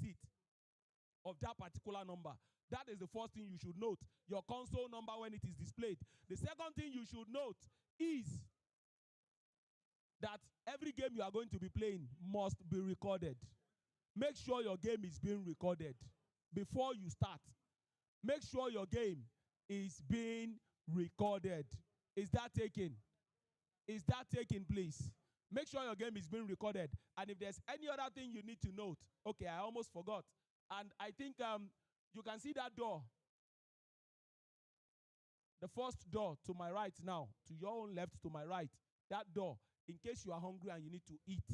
digit of that particular number. That is the first thing you should note. Your console number when it is displayed. The second thing you should note is that every game you are going to be playing must be recorded. Make sure your game is being recorded before you start. Make sure your game is being recorded. Is that taken? Is that taken, please? Make sure your game is being recorded. And if there's any other thing you need to note, okay, I almost forgot. And I think you can see that door. The first door to my right now, to your own left, to my right, that door, in case you are hungry and you need to eat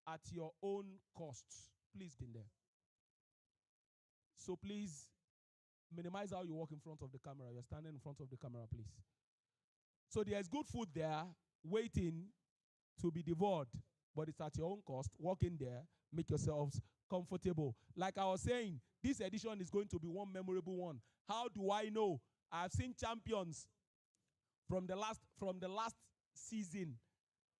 at your own cost, please get in there. So please minimize how you walk in front of the camera. You're standing in front of the camera, please. So there's good food there waiting to be devoured, but it's at your own cost. Walk in there, make yourselves comfortable. Like I was saying, this edition is going to be one memorable one. How do I know? I've seen champions from the last season,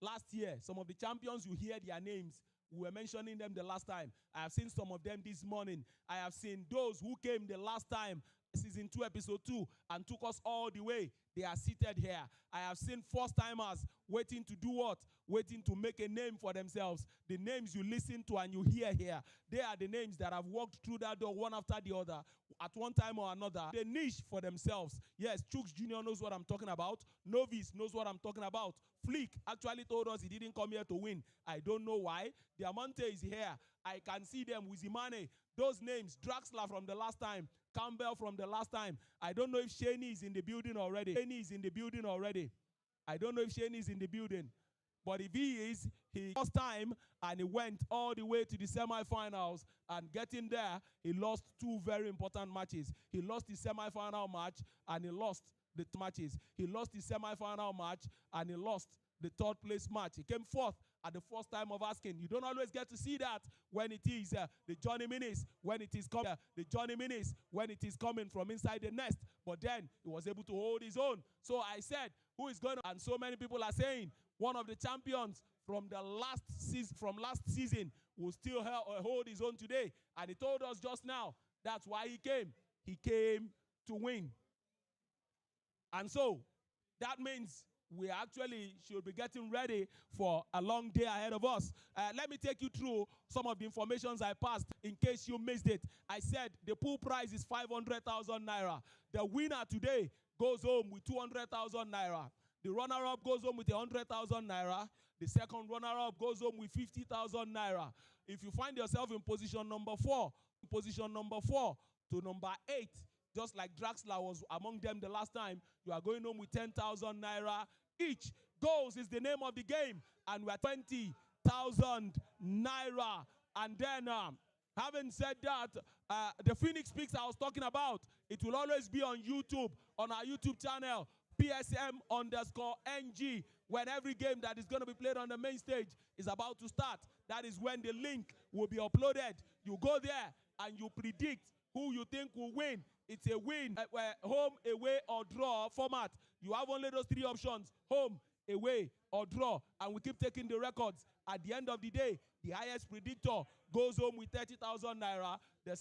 last year. Some of the champions, you hear their names. We were mentioning them the last time. I have seen some of them this morning. I have seen those who came the last time, season 2, episode 2, and took us all the way. They are seated here. I have seen first-timers waiting to do what? Waiting to make a name for themselves. The names you listen to and you hear here, they are the names that have walked through that door one after the other at one time or another. They niche for themselves. Yes, Chooks Jr. knows what I'm talking about. Novice knows what I'm talking about. Flick actually told us he didn't come here to win. I don't know why. Diamante is here. I can see them. Wizimane. Those names. Draxler from the last time. Campbell from the last time. I don't know if Shaney is in the building already. Shaney is in the building already. I don't know if Shaney is in the building. But if he is, he lost time and he went all the way to the semifinals. And getting there, he lost 2 very important matches. He lost the semifinal match and he lost the matches. He lost the semifinal match and he lost the 3rd place match. He came 4th at the first time of asking. You don't always get to see that when it is the Johnny Minis, when it is coming, the Johnny Minis, when it is coming from inside the nest. But then he was able to hold his own. So I said, who is going to? And so many people are saying one of the champions from the last season will still hold his own today. And he told us just now that's why he came. He came to win. And so that means we actually should be getting ready for a long day ahead of us. Let me take you through some of the informations I passed in case you missed it. I said the pool prize is 500,000 naira. The winner today goes home with 200,000 naira. The runner-up goes home with 100,000 naira. The second runner-up goes home with 50,000 naira. If you find yourself in position number 4 to number 8, just like Draxler was among them the last time, you are going home with 10,000 naira each. Goals is the name of the game, and we're 20,000 naira. And then, having said that, the Phoenix Picks I was talking about, it will always be on YouTube, on our YouTube channel, PSM_NG. When every game that is going to be played on the main stage is about to start, that is when the link will be uploaded. You go there and you predict who you think will win. It's a win, home, away, or draw format. You have only those 3 options, home, away, or draw. And we keep taking the records. At the end of the day, the highest predictor goes home with 30,000 naira. The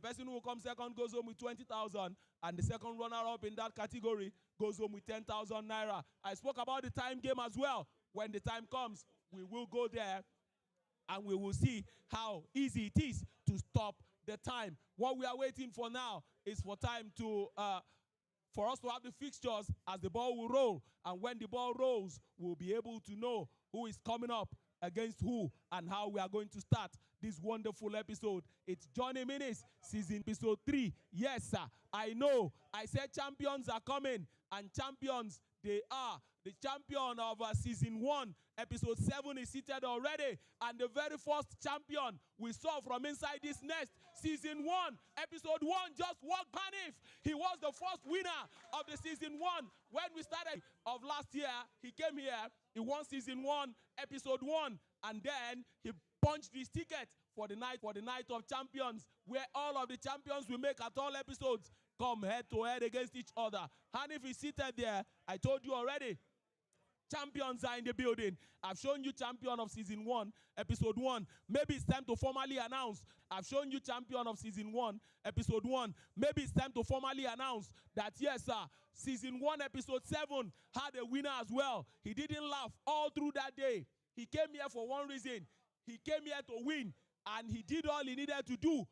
person who comes second goes home with 20,000. And the second runner-up in that category goes home with 10,000 naira. I spoke about the time game as well. When the time comes, we will go there and we will see how easy it is to stop the time. What we are waiting for now is for time to for us to have the fixtures as the ball will roll. And when the ball rolls, we'll be able to know who is coming up against who and how we are going to start this wonderful episode. It's Johnny Minis, season episode 3. Yes, sir. I know. I said champions are coming, and champions they are. The champion of season 1, episode 7 is seated already. And the very first champion we saw from inside this nest, season 1, episode 1, just walked Hanif. He was the first winner of the season 1. When we started of last year, he came here. He won season 1, episode 1. And then he punched his ticket for the night of champions, where all of the champions we make at all episodes come head to head against each other. Hanif is seated there. I told you already. Champions are in the building. I've shown you champion of season 1, episode 1. Maybe it's time to formally announce. I've shown you champion of season 1, episode 1. Maybe it's time to formally announce that, yes, sir, season 1, episode 7 had a winner as well. He didn't laugh all through that day. He came here for one reason. He came here to win, and he did all he needed to do,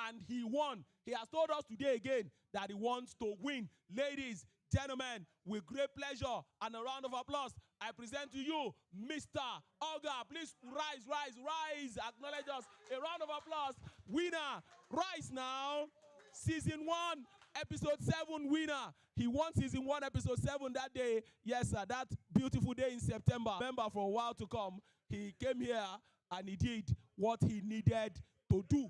and he won. He has told us today again that he wants to win. Ladies, gentlemen, with great pleasure and a round of applause, I present to you Mr. Olga. Please rise, rise, rise. Acknowledge us. A round of applause. Winner, rise now. Season 1, episode 7 winner. He won season 1, episode 7 that day. Yes, sir, that beautiful day in September. Remember, for a while to come, he came here and he did what he needed to do.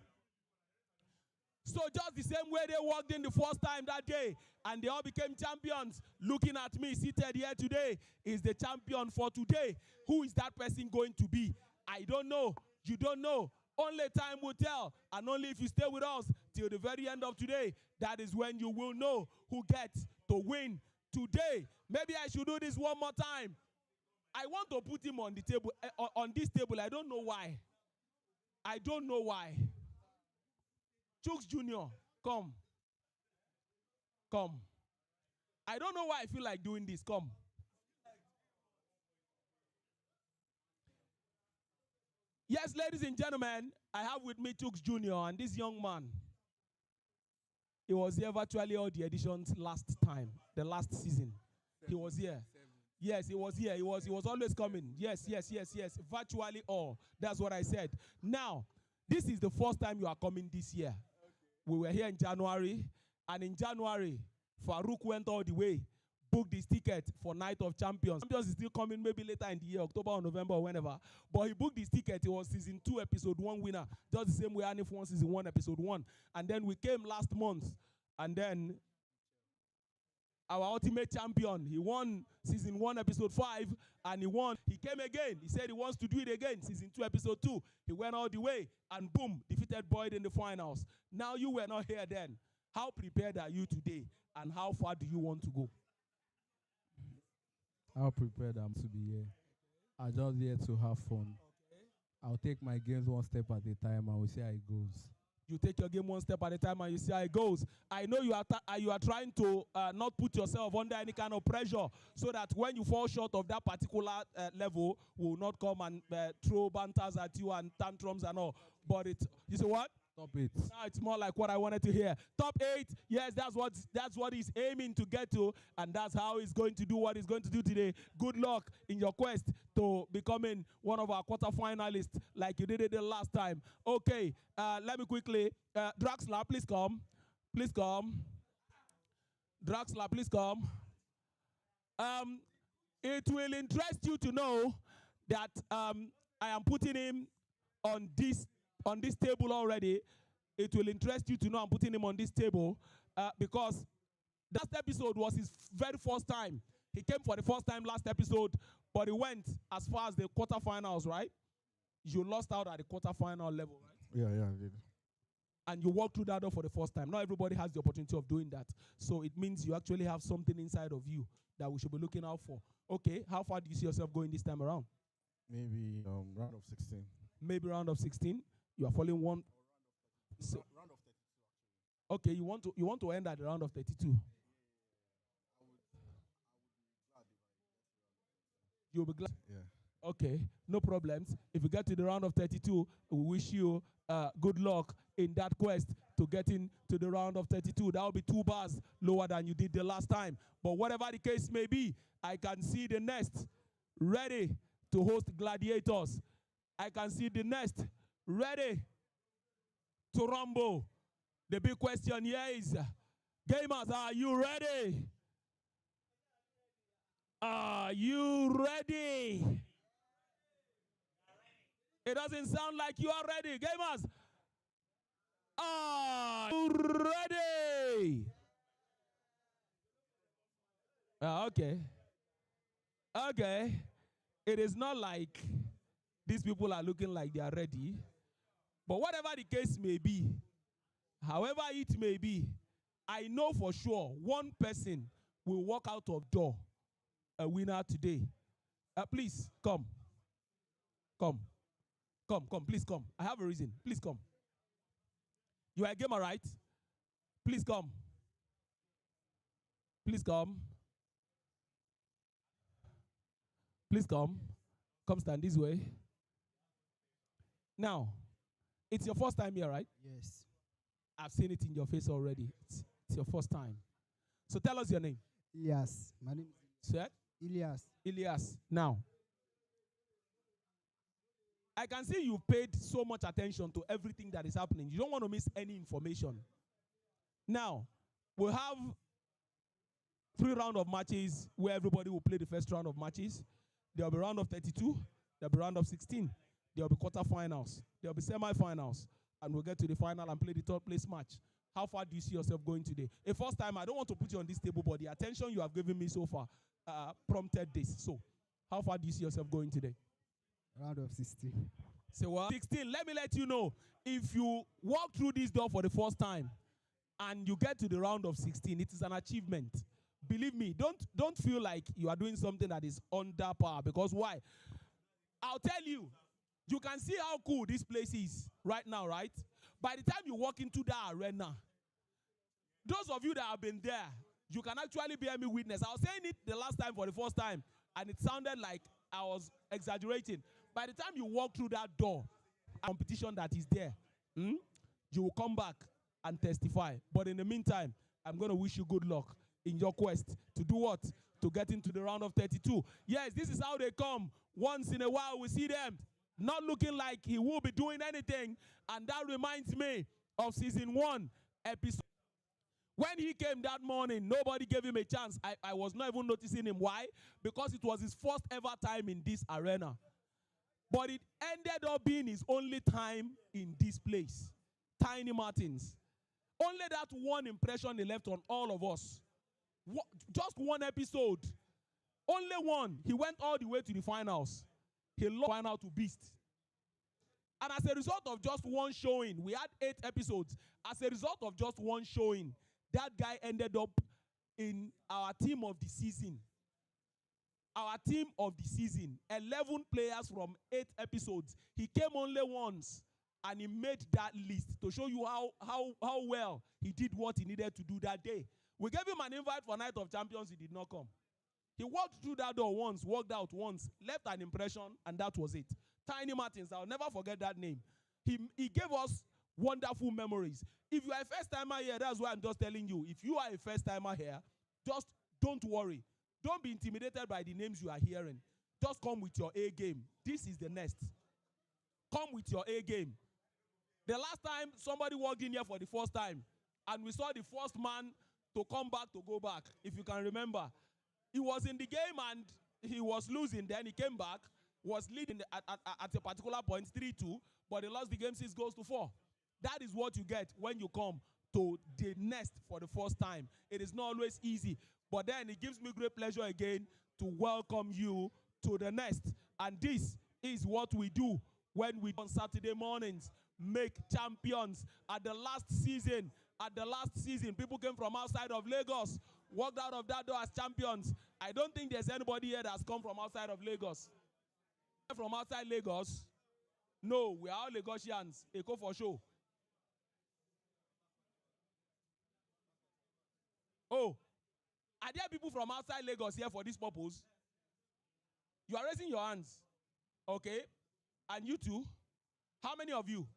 So just the same way they walked in the first time that day and they all became champions, looking at me seated here today is the champion for today. Who is that person going to be? I don't know. You don't know. Only time will tell. And only if you stay with us till the very end of today, that is when you will know who gets to win today. Maybe I should do this one more time. I want to put him on the table, on this table. I don't know why. I don't know why. Chooks Jr., come. Come. I don't know why I feel like doing this. Come. Yes, ladies and gentlemen, I have with me Chooks Jr. and this young man. He was here virtually all the editions last time, the last season. He was here. Yes, he was here. He was always coming. Yes. Virtually all. That's what I said. Now, this is the first time you are coming this year. We were here in January, and in January, Faruk went all the way, booked his ticket for Night of Champions. Champions is still coming maybe later in the year, October or November or whenever. But he booked his ticket. He was season 2, episode 1 winner, just the same way Anif won season 1, episode 1. And then we came last month, and then our ultimate champion, he won season 1, episode 5, and he won. He came again. He said he wants to do it again. Season 2, episode 2. He went all the way, and boom, defeated Boyd in the finals. Now you were not here then. How prepared are you today, and how far do you want to go? How prepared I'm to be here. I'm just here to have fun. I'll take my games one step at a time, and we'll see how it goes. You take your game one step at a time and you see how it goes. I know you are trying to not put yourself under any kind of pressure so that when you fall short of that particular level, will not come and throw banters at you and tantrums and all. But you say what? Top 8. Now it's more like what I wanted to hear. Top 8, yes, that's what he's aiming to get to, and that's how he's going to do what he's going to do today. Good luck in your quest to becoming one of our quarterfinalists like you did it the last time. Okay, let me quickly, Draxler, please come. Please come. Draxler, please come. It will interest you to know that I am putting him on this table already. It will interest you to know I'm putting him on this table because that episode was his very first time. He came for the first time last episode, but he went as far as the quarterfinals, right? You lost out at the quarterfinal level, right? Yeah, I did. And you walked through that door for the first time. Not everybody has the opportunity of doing that. So it means you actually have something inside of you that we should be looking out for. Okay, how far do you see yourself going this time around? Maybe round of 16. Maybe round of 16. You are following one. So, round of 32. Okay, you want to end at the round of 32. You'll be glad. Yeah. Okay, no problems. If you get to the round of 32, we wish you good luck in that quest to get into the round of 32. That will be 2 bars lower than you did the last time. But whatever the case may be, I can see the nest ready to host gladiators. I can see the nest ready to rumble. The big question here is, gamers, are you ready? Are you ready? It doesn't sound like you are ready. Gamers, are you ready? Okay. Okay. It is not like these people are looking like they are ready. But whatever the case may be, however it may be, I know for sure one person will walk out of door a winner today. Please come. Come. Come. Please come. I have a reason. Please come. You are a gamer, right? Please come. Please come. Please come. Come stand this way. Now, it's your first time here, right? Yes. I've seen it in your face already. It's your first time. So tell us your name. Elias. My name is Sir? Elias. Elias. Now, I can see you paid so much attention to everything that is happening. You don't want to miss any information. Now, we'll have 3 rounds of matches where everybody will play the first round of matches. There will be round of 32. There will be round of 16. There will be quarterfinals. There will be semifinals. And we'll get to the final and play the third place match. How far do you see yourself going today? A first time, I don't want to put you on this table, but the attention you have given me so far prompted this. So, how far do you see yourself going today? Round of 16. Say what? 16. Let me let you know. If you walk through this door for the first time and you get to the round of 16, it is an achievement. Believe me, don't feel like you are doing something that is under par. Because why? I'll tell you, you can see how cool this place is right now, right? By the time you walk into that arena, those of you that have been there, you can actually bear me witness. I was saying it the last time for the first time, and it sounded like I was exaggerating. By the time you walk through that door, competition that is there, you will come back and testify. But in the meantime, I'm going to wish you good luck in your quest to do what? To get into the round of 32. Yes, this is how they come. Once in a while, we see them not looking like he will be doing anything. And that reminds me of season 1, episode. When he came that morning, nobody gave him a chance. I was not even noticing him. Why? Because it was his first ever time in this arena. But it ended up being his only time in this place. Tiny Martins. Only that one impression he left on all of us. Just one episode. Only one. He went all the way to the finals. He lost final to Beast. And as a result of just one showing, we had 8 episodes. As a result of just one showing, that guy ended up in our team of the season. Our team of the season. 11 players from 8 episodes. He came only once, and he made that list to show you how well he did what he needed to do that day. We gave him an invite for Night of Champions. He did not come. He walked through that door once, walked out once, left an impression, and that was it. Tiny Martins, I'll never forget that name. He gave us wonderful memories. If you are a first-timer here, that's why I'm just telling you. If you are a first-timer here, just don't worry. Don't be intimidated by the names you are hearing. Just come with your A game. This is the next. Come with your A game. The last time somebody walked in here for the first time, and we saw the first man to come back, to go back, if you can remember. He was in the game and he was losing. Then he came back, was leading at a particular point, 3-2, but he lost the game 6-4. That is what you get when you come to the nest for the first time. It is not always easy, but then it gives me great pleasure again to welcome you to the nest. And this is what we do when we on Saturday mornings make champions. At the last season, people came from outside of Lagos, walked out of that door as champions. I don't think there's anybody here that's come from outside of Lagos. From outside Lagos? No, we are all Lagosians. Eko for show. Oh, are there people from outside Lagos here for this purpose? You are raising your hands. Okay. And you too? How many of you?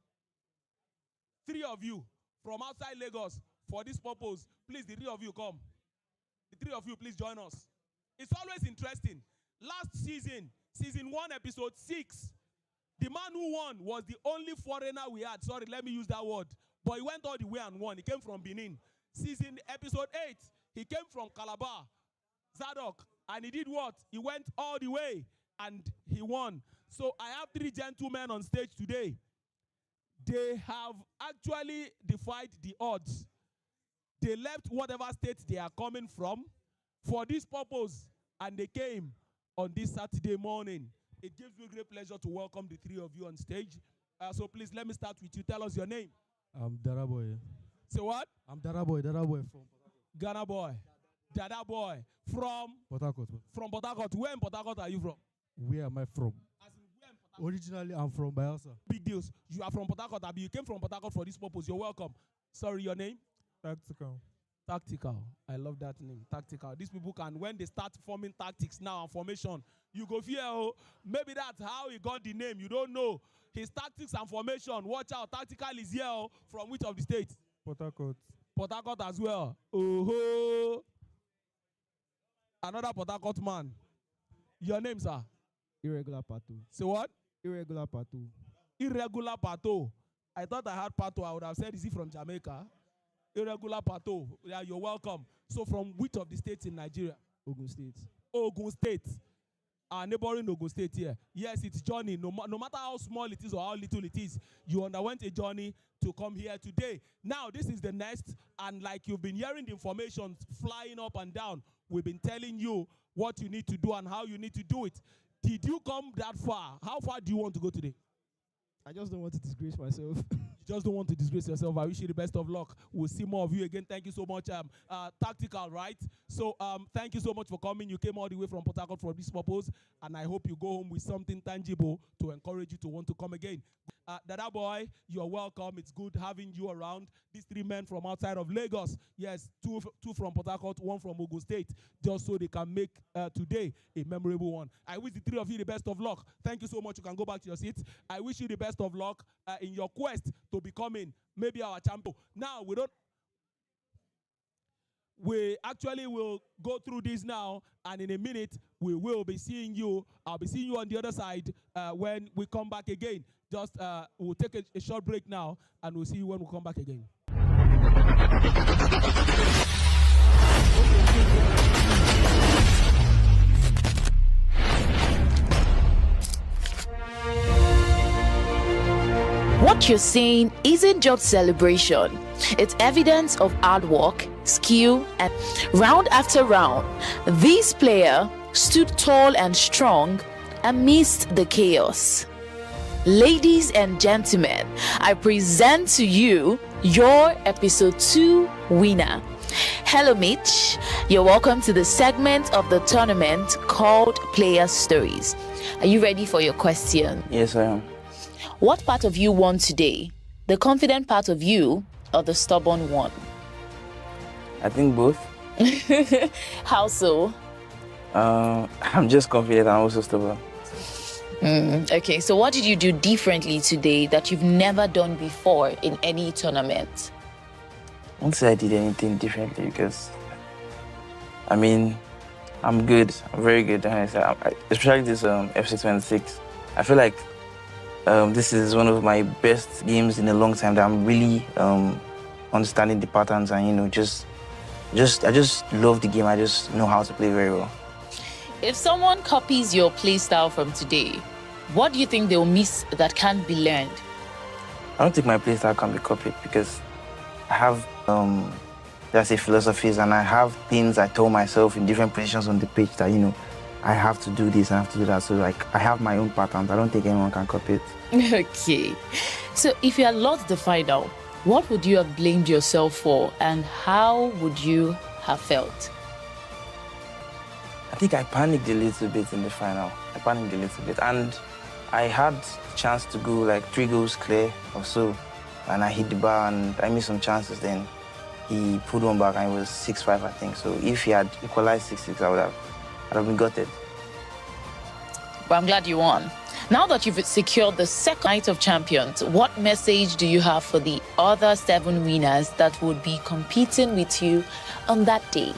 3 of you from outside Lagos for this purpose. Please, the 3 of you come. The 3 of you, please join us. It's always interesting. Last season, season 1, episode 6, the man who won was the only foreigner we had. Sorry, let me use that word. But he went all the way and won. He came from Benin. Episode 8, he came from Calabar, Zadok. And he did what? He went all the way and he won. So I have 3 gentlemen on stage today. They have actually defied the odds. They left whatever state they are coming from for this purpose, and they came on this Saturday morning. It gives me great pleasure to welcome the 3 of you on stage. So please, let me start with you. Tell us your name. I'm Daraboy. Say what? I'm Daraboy from Ghana boy. Dada boy. From? Port Harcourt. From Port Harcourt. Where in Port Harcourt are you from? Where am I from? Originally, I'm from Bayelsa. Big deals. You are from Port Harcourt, Abi. You came from Port Harcourt for this purpose. You're welcome. Sorry, your name? Tactical. Tactical. I love that name. Tactical. These people can, when they start forming tactics now and formation, you go fear. Oh, maybe that's how he got the name. You don't know. His tactics and formation. Watch out. Tactical is here. Oh, from which of the states? Port Harcourt. Port Harcourt as well. Oh, another Port Harcourt man. Your name, sir? Irregular Pato. Say what? Irregular Pato. Irregular Pato. I thought I had Pato. I would have said, is he from Jamaica? Irregular Pato. Yeah, you're welcome. So from which of the states in Nigeria? Ogun State. Ogun State. Our neighboring Ogun State here. Yes, it's journey. No matter how small it is or how little it is, you underwent a journey to come here today. Now, this is the next, and like you've been hearing the information flying up and down, we've been telling you what you need to do and how you need to do it. Did you come that far? How far do you want to go today? I just don't want to disgrace myself. You just don't want to disgrace yourself. I wish you the best of luck. We'll see more of you again. Thank you so much. Tactical, right? So thank you so much for coming. You came all the way from Port Harcourt for this purpose, and I hope you go home with something tangible to encourage you to want to come again. Dada boy, you're welcome. It's good having you around. These three men from outside of Lagos. Yes, two from Port Harcourt, one from Ogun State, just so they can make today a memorable one. I wish the three of you the best of luck. Thank you so much. You can go back to your seats. I wish you the best of luck in your quest to becoming maybe our champion. Now, we actually will go through this now, and in a minute, we will be seeing you. I'll be seeing you on the other side when we come back again. Just we'll take a short break now, and we'll see you when we come back again. What you're seeing isn't just celebration. It's evidence of hard work, skill, and round after round, this player stood tall and strong amidst the chaos. Ladies and gentlemen, I present to you your episode 2 winner. Hello, Mitch. You're welcome to the segment of the tournament called Player Stories. Are you ready for your question? Yes, I am. What part of you won today? The confident part of you or the stubborn one? I think both. How so? I'm just confident and also stubborn. Okay, so what did you do differently today that you've never done before in any tournament? I won't say I did anything differently because, I mean, I'm good. I'm very good. Especially this FC26. I feel like this is one of my best games in a long time that I'm really understanding the patterns and, I just love the game. I just know how to play very well. If someone copies your play style from today, what do you think they'll miss that can't be learned? I don't think my play style can be copied because I have, let's say, philosophies, and I have things I told myself in different positions on the pitch that, I have to do this and I have to do that. So, I have my own patterns. I don't think anyone can copy it. Okay. So, if you had lost the final, what would you have blamed yourself for and how would you have felt? I think I panicked a little bit in the final. And I had a chance to go 3 goals clear or so. And I hit the bar and I missed some chances. Then he put one back and it was 6-5, I think. So if he had equalized 6-6, I'd have been gutted. But I'm glad you won. Now that you've secured the second night of champions, what message do you have for the other 7 winners that would be competing with you on that day?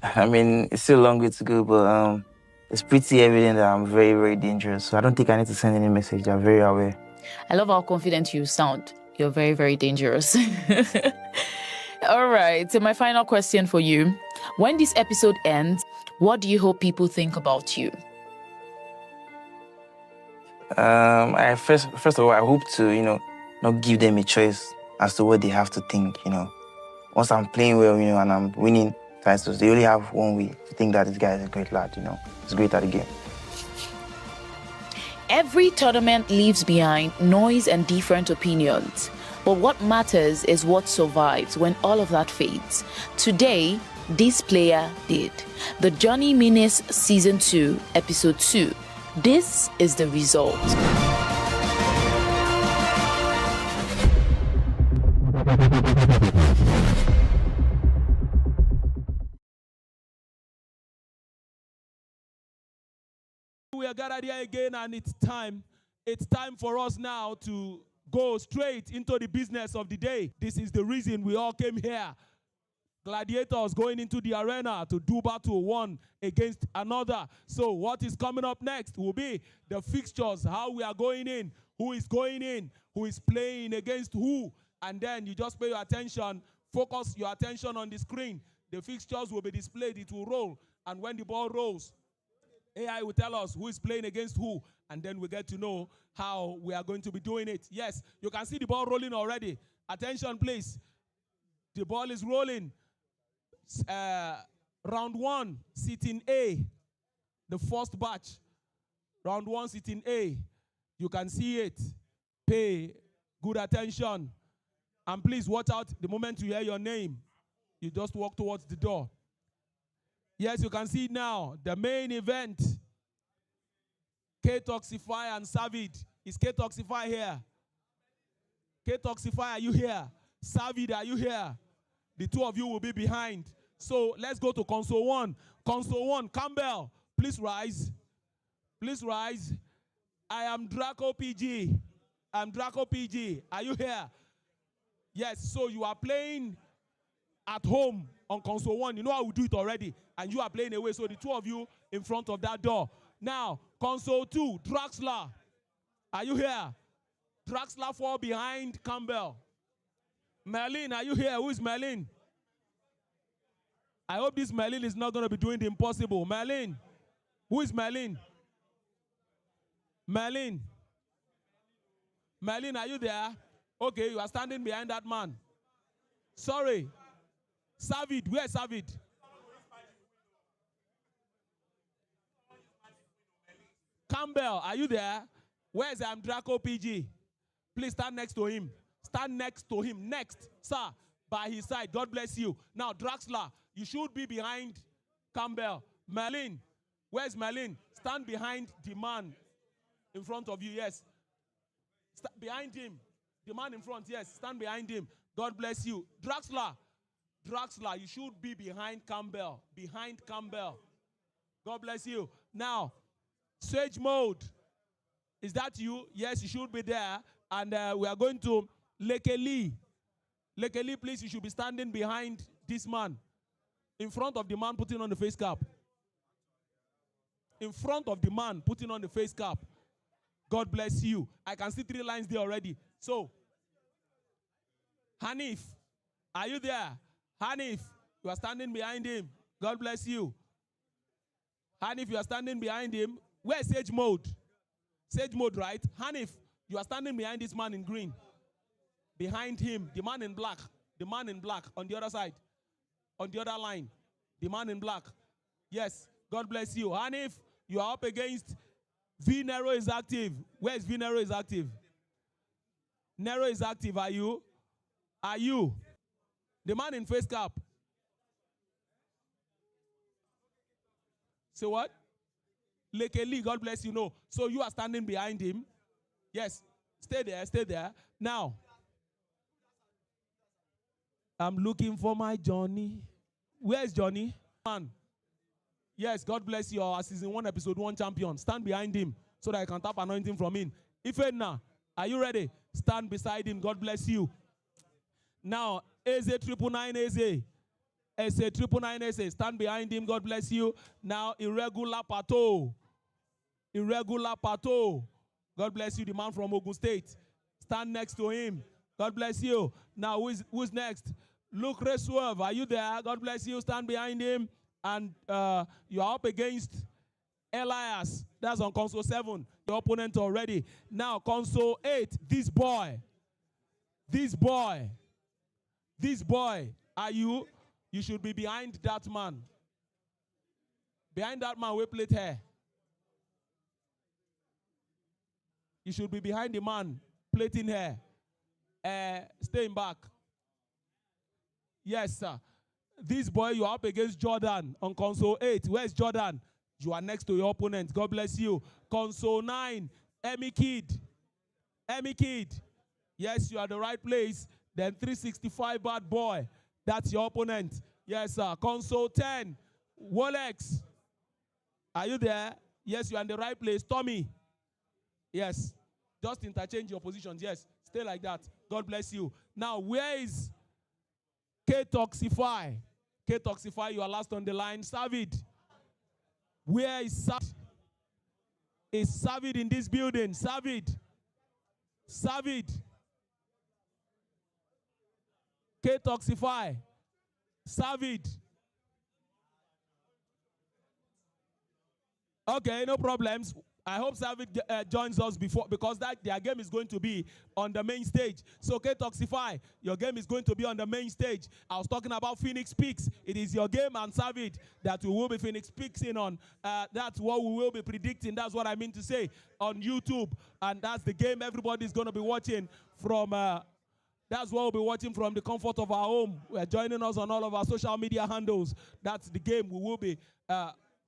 I mean, it's still a long way to go, but it's pretty evident that I'm very, very dangerous. So I don't think I need to send any message. They're very aware. I love how confident you sound. You're very, very dangerous. All right. So my final question for you. When this episode ends, what do you hope people think about you? First of all, I hope to, not give them a choice as to what they have to think, Once I'm playing well, and I'm winning titles, they only have one way to think that this guy is a great lad, He's great at the game. Every tournament leaves behind noise and different opinions. But what matters is what survives when all of that fades. Today, this player did. The Johnny Minis Season 2, Episode 2. This is the result. We are gathered here again, and it's time. It's time for us now to go straight into the business of the day. This is the reason we all came here. Gladiators going into the arena to do battle one against another. So what is coming up next will be the fixtures, how we are going in, who is going in, who is playing against who. And then you just pay your attention, focus your attention on the screen. The fixtures will be displayed, it will roll. And when the ball rolls, AI will tell us who is playing against who, and then we get to know how we are going to be doing it. Yes, you can see the ball rolling already. Attention, please. The ball is rolling. Round 1, sitting A. The first batch. Round 1, sitting A. You can see it. Pay good attention. And please watch out the moment you hear your name. You just walk towards the door. Yes, you can see now the main event. K-Toxify and Savid. Is K-Toxify here? K-Toxify, are you here? Savid, are you here? The two of you will be behind. So let's go to console 1. Console 1, Campbell, please rise. Please rise. I am Draco PG. I'm Draco PG. Are you here? Yes, so you are playing at home on console 1. You know how we do it already. And you are playing away. So the two of you in front of that door. Now, console 2, Draxler. Are you here? Draxler fall behind Campbell. Merlin, are you here? Who is Merlin? I hope this Merlin is not going to be doing the impossible. Merlin. Who is Merlin? Merlin. Merlin, are you there? Okay, you are standing behind that man. Sorry. Savid, where's Savid? Campbell, are you there? Where's Draco PG? Please stand next to him. Stand next to him. Next, sir, by his side. God bless you. Now, Draxler, you should be behind Campbell. Merlin, where's Merlin? Stand behind the man in front of you, yes. Behind him. The man in front, yes. Stand behind him. God bless you. Draxler, you should be behind Campbell. Behind Campbell. God bless you. Now, Sage Mode. Is that you? Yes, you should be there. And we are going to Lekeli. Lekeli, please, you should be standing behind this man. In front of the man putting on the face cap. In front of the man putting on the face cap. God bless you. I can see 3 lines there already. So, Hanif, are you there? Hanif, you are standing behind him. God bless you. Hanif, you are standing behind him. Where's Sage Mode? Sage Mode, right? Hanif, you are standing behind this man in green. Behind him, the man in black. The man in black on the other side. On the other line. The man in black. Yes, God bless you. Hanif, you are up against V Nero is active. Where's V Nero is active? Nero is active. Are you? Are you? The man in face cap. Say what? Lekeli, God bless you. No. So you are standing behind him. Yes. Stay there. Stay there. Now, I'm looking for my Johnny. Where's Johnny? Man. Yes, God bless you. Our season 1, episode 1 champion. Stand behind him so that I can tap anointing from him. Ifedna, are you ready? Stand beside him. God bless you. Now, Eze 999 Eze. Eze 999 Eze. Stand behind him. God bless you. Now, Irregular Pato. Irregular Pato. God bless you. The man from Ogun State. Stand next to him. God bless you. Now, who's next? Luke Reswerve. Are you there? God bless you. Stand behind him. And you are up against Elias. That's on console 7. Your opponent already. Now, console 8. This boy. This boy. This boy. Are you? You should be behind that man. Behind that man with plait hair. You should be behind the man plaiting hair. Staying back. Yes, sir. This boy, you are up against Jordan on console 8. Where's Jordan? You are next to your opponent. God bless you. Console 9, Emmy Kid. Emmy Kid. Yes, you are the right place. Then 365 bad boy. That's your opponent. Yes, sir. Console 10, Wolex. Are you there? Yes, you are in the right place. Tommy. Yes. Just interchange your positions. Yes. Stay like that. God bless you. Now, where is K-Toxify? K-Toxify, you are last on the line. Savid. Where is Savid? Is Savid in this building? Savid. Savid. K-Toxify. Savid. Okay, no problems. I hope Savid joins us before, because their game is going to be on the main stage. So K-Toxify, your game is going to be on the main stage. I was talking about Phoenix Peaks. It is your game and Savid that we will be Phoenix Peaksing on. That's what we will be predicting. That's what I mean to say on YouTube. And that's the game everybody's going to be watching from... that's what we'll be watching from the comfort of our home. We're joining us on all of our social media handles. That's the game we will be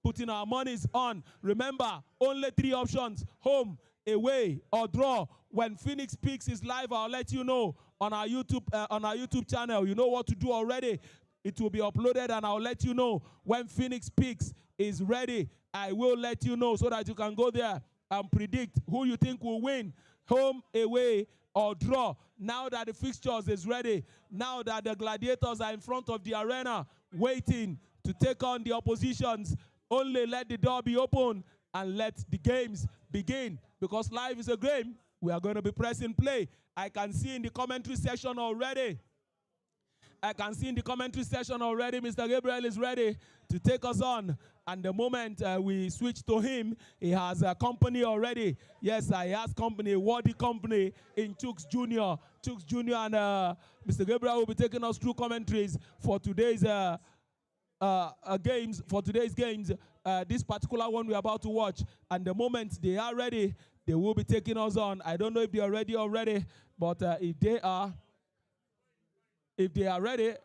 putting our monies on. Remember, only 3 options: home, away, or draw. When Phoenix Peaks is live, I'll let you know on our YouTube channel. You know what to do already. It will be uploaded, and I'll let you know when Phoenix Peaks is ready. I will let you know so that you can go there and predict who you think will win, home, away, or draw. Now that the fixtures is ready, now that the gladiators are in front of the arena waiting to take on the oppositions, only let the door be open and let the games begin. Because life is a game, we are going to be pressing play. I can see in the commentary section already. Mr. Gabriel is ready to take us on. And the moment we switch to him, he has a company already. Yes, he has company, a worthy company in Chooks Jr. Chooks Jr. and Mr. Gabriel will be taking us through commentaries for today's games. This particular one we're about to watch. And the moment they are ready, they will be taking us on. I don't know if they are ready already, but if they are ready,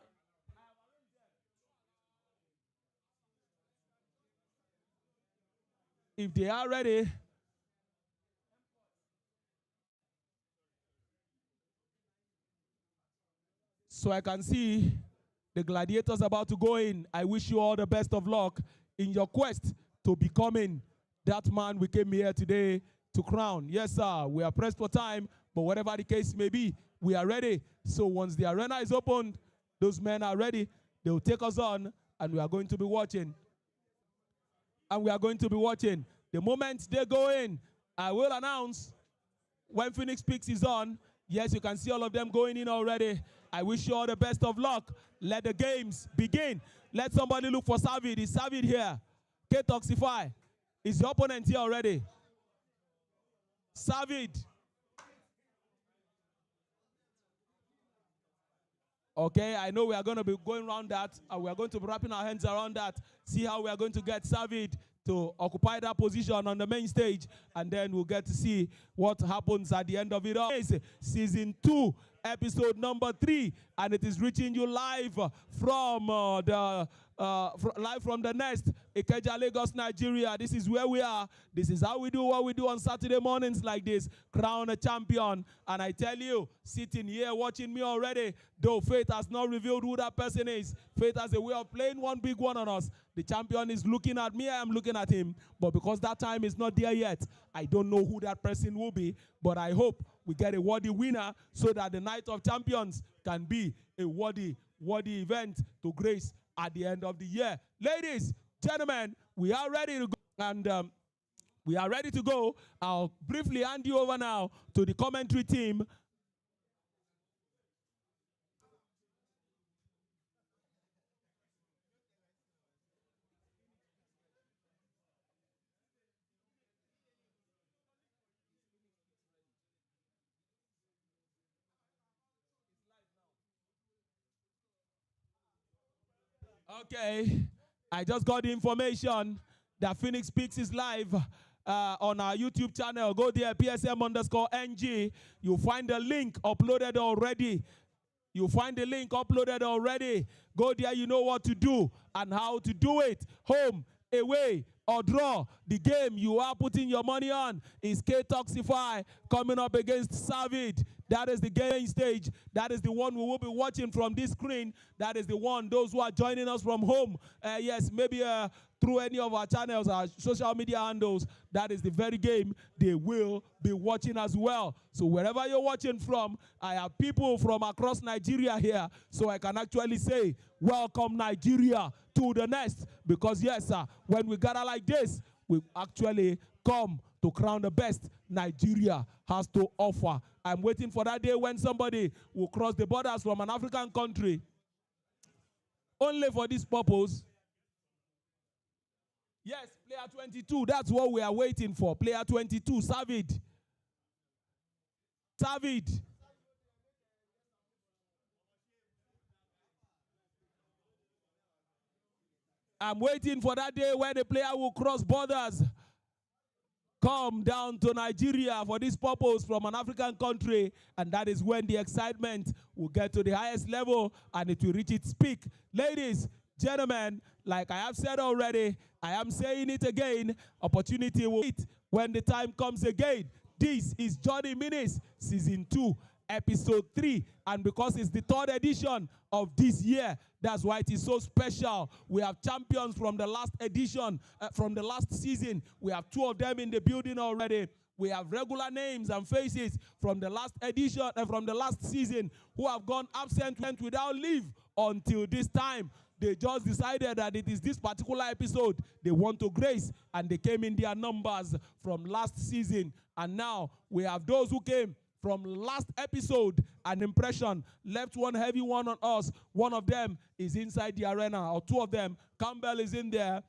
so I can see the gladiators about to go in. I wish you all the best of luck in your quest to becoming that man we came here today to crown. Yes, sir, we are pressed for time, but whatever the case may be, we are ready. So once the arena is opened, those men are ready. They will take us on, and we are going to be watching. The moment they go in, I will announce when Phoenix Peaks is on. Yes, you can see all of them going in already. I wish you all the best of luck. Let the games begin. Let somebody look for Savid. Is Savid here? K-Toxify. Is your opponent here already? Savid. Okay, I know we are going to be going around that, and we are going to be wrapping our hands around that. See how we are going to get Savid to occupy that position on the main stage, and then we'll get to see what happens at the end of it all. It's season 2, episode number 3, and it is reaching you live from the nest, Ikeja, Lagos, Nigeria. This is where we are. This is how we do what we do on Saturday mornings like this. Crown a champion. And I tell you, sitting here watching me already, though fate has not revealed who that person is, fate has a way of playing one big one on us. The champion is looking at me, I am looking at him. But because that time is not there yet, I don't know who that person will be. But I hope we get a worthy winner so that the Night of Champions can be a worthy event to grace at the end of the year. Ladies, gentlemen, we are ready to go. And we are ready to go. I'll briefly hand you over now to the commentary team. Okay, I just got the information that Phoenix Peaks is live on our YouTube channel. Go there, PSM_NG. You'll find the link uploaded already You find the link uploaded already. Go there, you know what to do and how to do it. Home, away, or draw. The game you are putting your money on is K-Toxify coming up against Savage. That is the game stage. That is the one we will be watching from this screen. That is the one, those who are joining us from home. Yes, maybe through any of our channels, our social media handles, that is the very game they will be watching as well. So wherever you're watching from, I have people from across Nigeria here, so I can actually say, welcome Nigeria to the nest. Because yes, sir, when we gather like this, we actually come to crown the best Nigeria has to offer. I'm waiting for that day when somebody will cross the borders from an African country only for this purpose. Yes, player 22, that's what we are waiting for. Player 22, Savage. Savage. I'm waiting for that day when the player will cross borders, come down to Nigeria for this purpose from an African country, and that is when the excitement will get to the highest level and it will reach its peak. Ladies, gentlemen, like I have said already, I am saying it again, opportunity will hit when the time comes again. This is Johnny Minis Season 2, Episode 3, and because it's the 3rd edition of this year, that's why it is so special. We have champions from the last edition, from the last season. We have 2 of them in the building already. We have regular names and faces from the last edition, from the last season, who have gone absent without leave until this time. They just decided that it is this particular episode they want to grace, and they came in their numbers from last season. And now we have those who came from last episode. An impression left one heavy one on us. One of them is inside the arena, or 2 of them. Campbell is in there,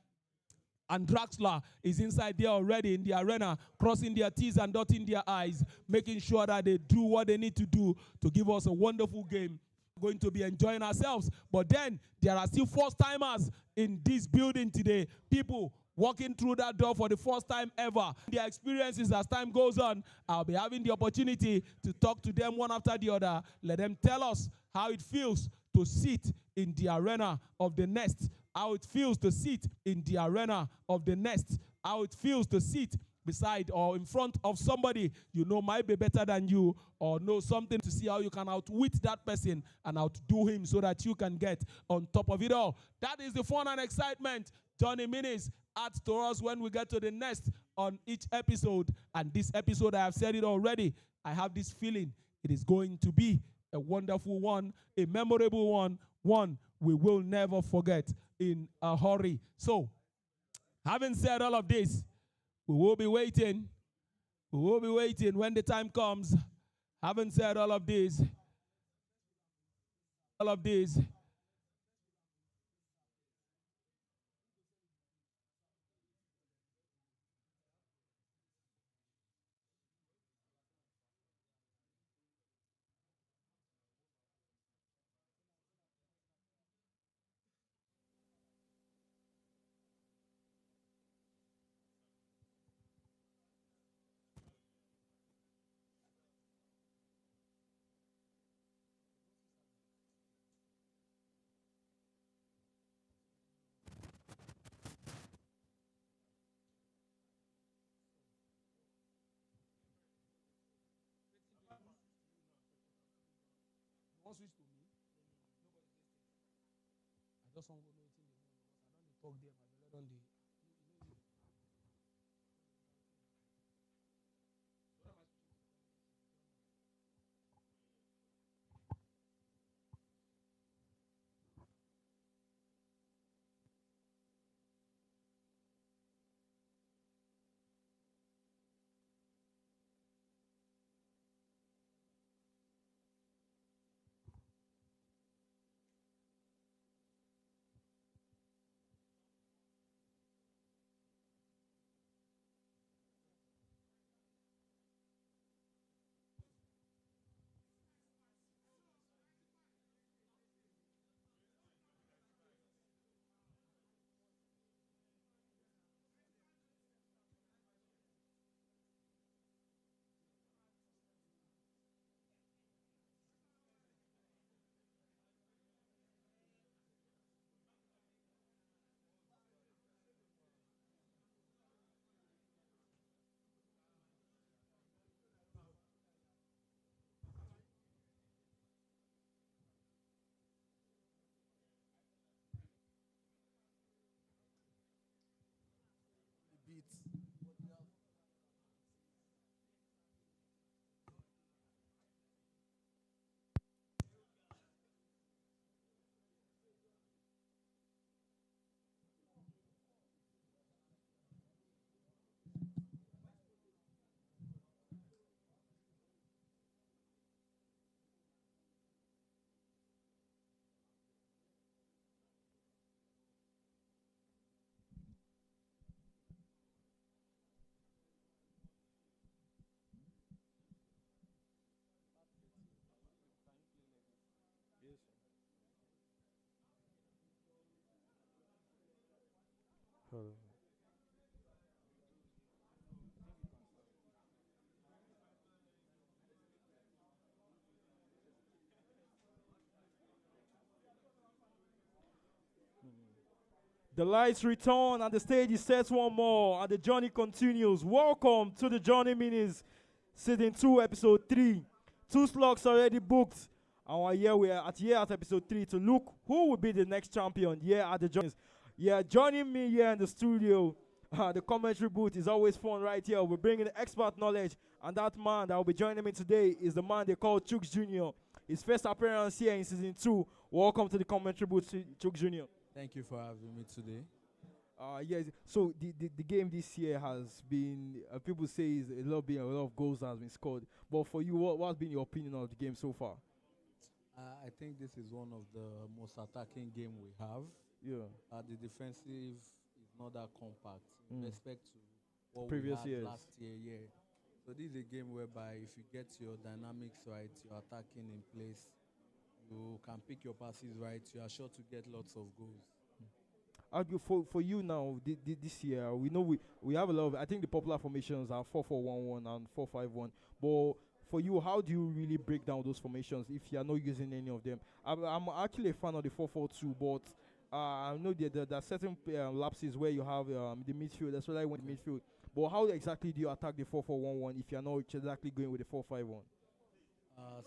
and Draxler is inside there already in the arena, crossing their T's and dotting their I's, making sure that they do what they need to do to give us a wonderful game. We're going to be enjoying ourselves. But then there are still first-timers in this building today. People walking through that door for the first time ever. Their experiences as time goes on, I'll be having the opportunity to talk to them one after the other. Let them tell us how it feels to sit in the arena of the nest, how it feels to sit in the arena of the nest, how it feels to sit beside or in front of somebody you know might be better than you, or know something, to see how you can outwit that person and outdo him so that you can get on top of it all. That is the fun and excitement Johnny Minis adds to us when we get to the nest on each episode. And this episode, I have said it already, I have this feeling it is going to be a wonderful one, a memorable one, one we will never forget in a hurry. So, having said all of this, we will be waiting. We will be waiting when the time comes. Having said all of this, I just want to know I don't talk them. I don't. The lights return and the stage is set one more and the journey continues. Welcome to the Journey Minis, Season 2, Episode 3. 2 slots already booked. And we are at Episode 3 to look who will be the next champion here at the Journey. Yeah, joining me here in the studio, the commentary booth is always fun right here. We're bringing expert knowledge, and that man that will be joining me today is the man they call Chooks Jr. His first appearance here in Season 2. Welcome to the commentary booth, Chooks Jr. Thank you for having me today. Yes. So the game this year has been people say is a lot of goals has been scored. But for you, what's been your opinion of the game so far? I think this is one of the most attacking game we have. Yeah. The defensive is not that compact in respect to what Previous we had years. last year. Yeah. So this is a game whereby if you get your dynamics right, your attacking in place, you can pick your passes right, you are sure to get lots of goals. For you now, this year, we know we have a lot of, I think the popular formations are 4-4-1-1 and 4-5-1. But for you, how do you really break down those formations if you are not using any of them? I'm actually a fan of the 4-4-2, but I know there are certain lapses where you have the midfield. That's what I want midfield. But how exactly do you attack the 4-4-1-1 if you are not exactly going with the 4-5-1?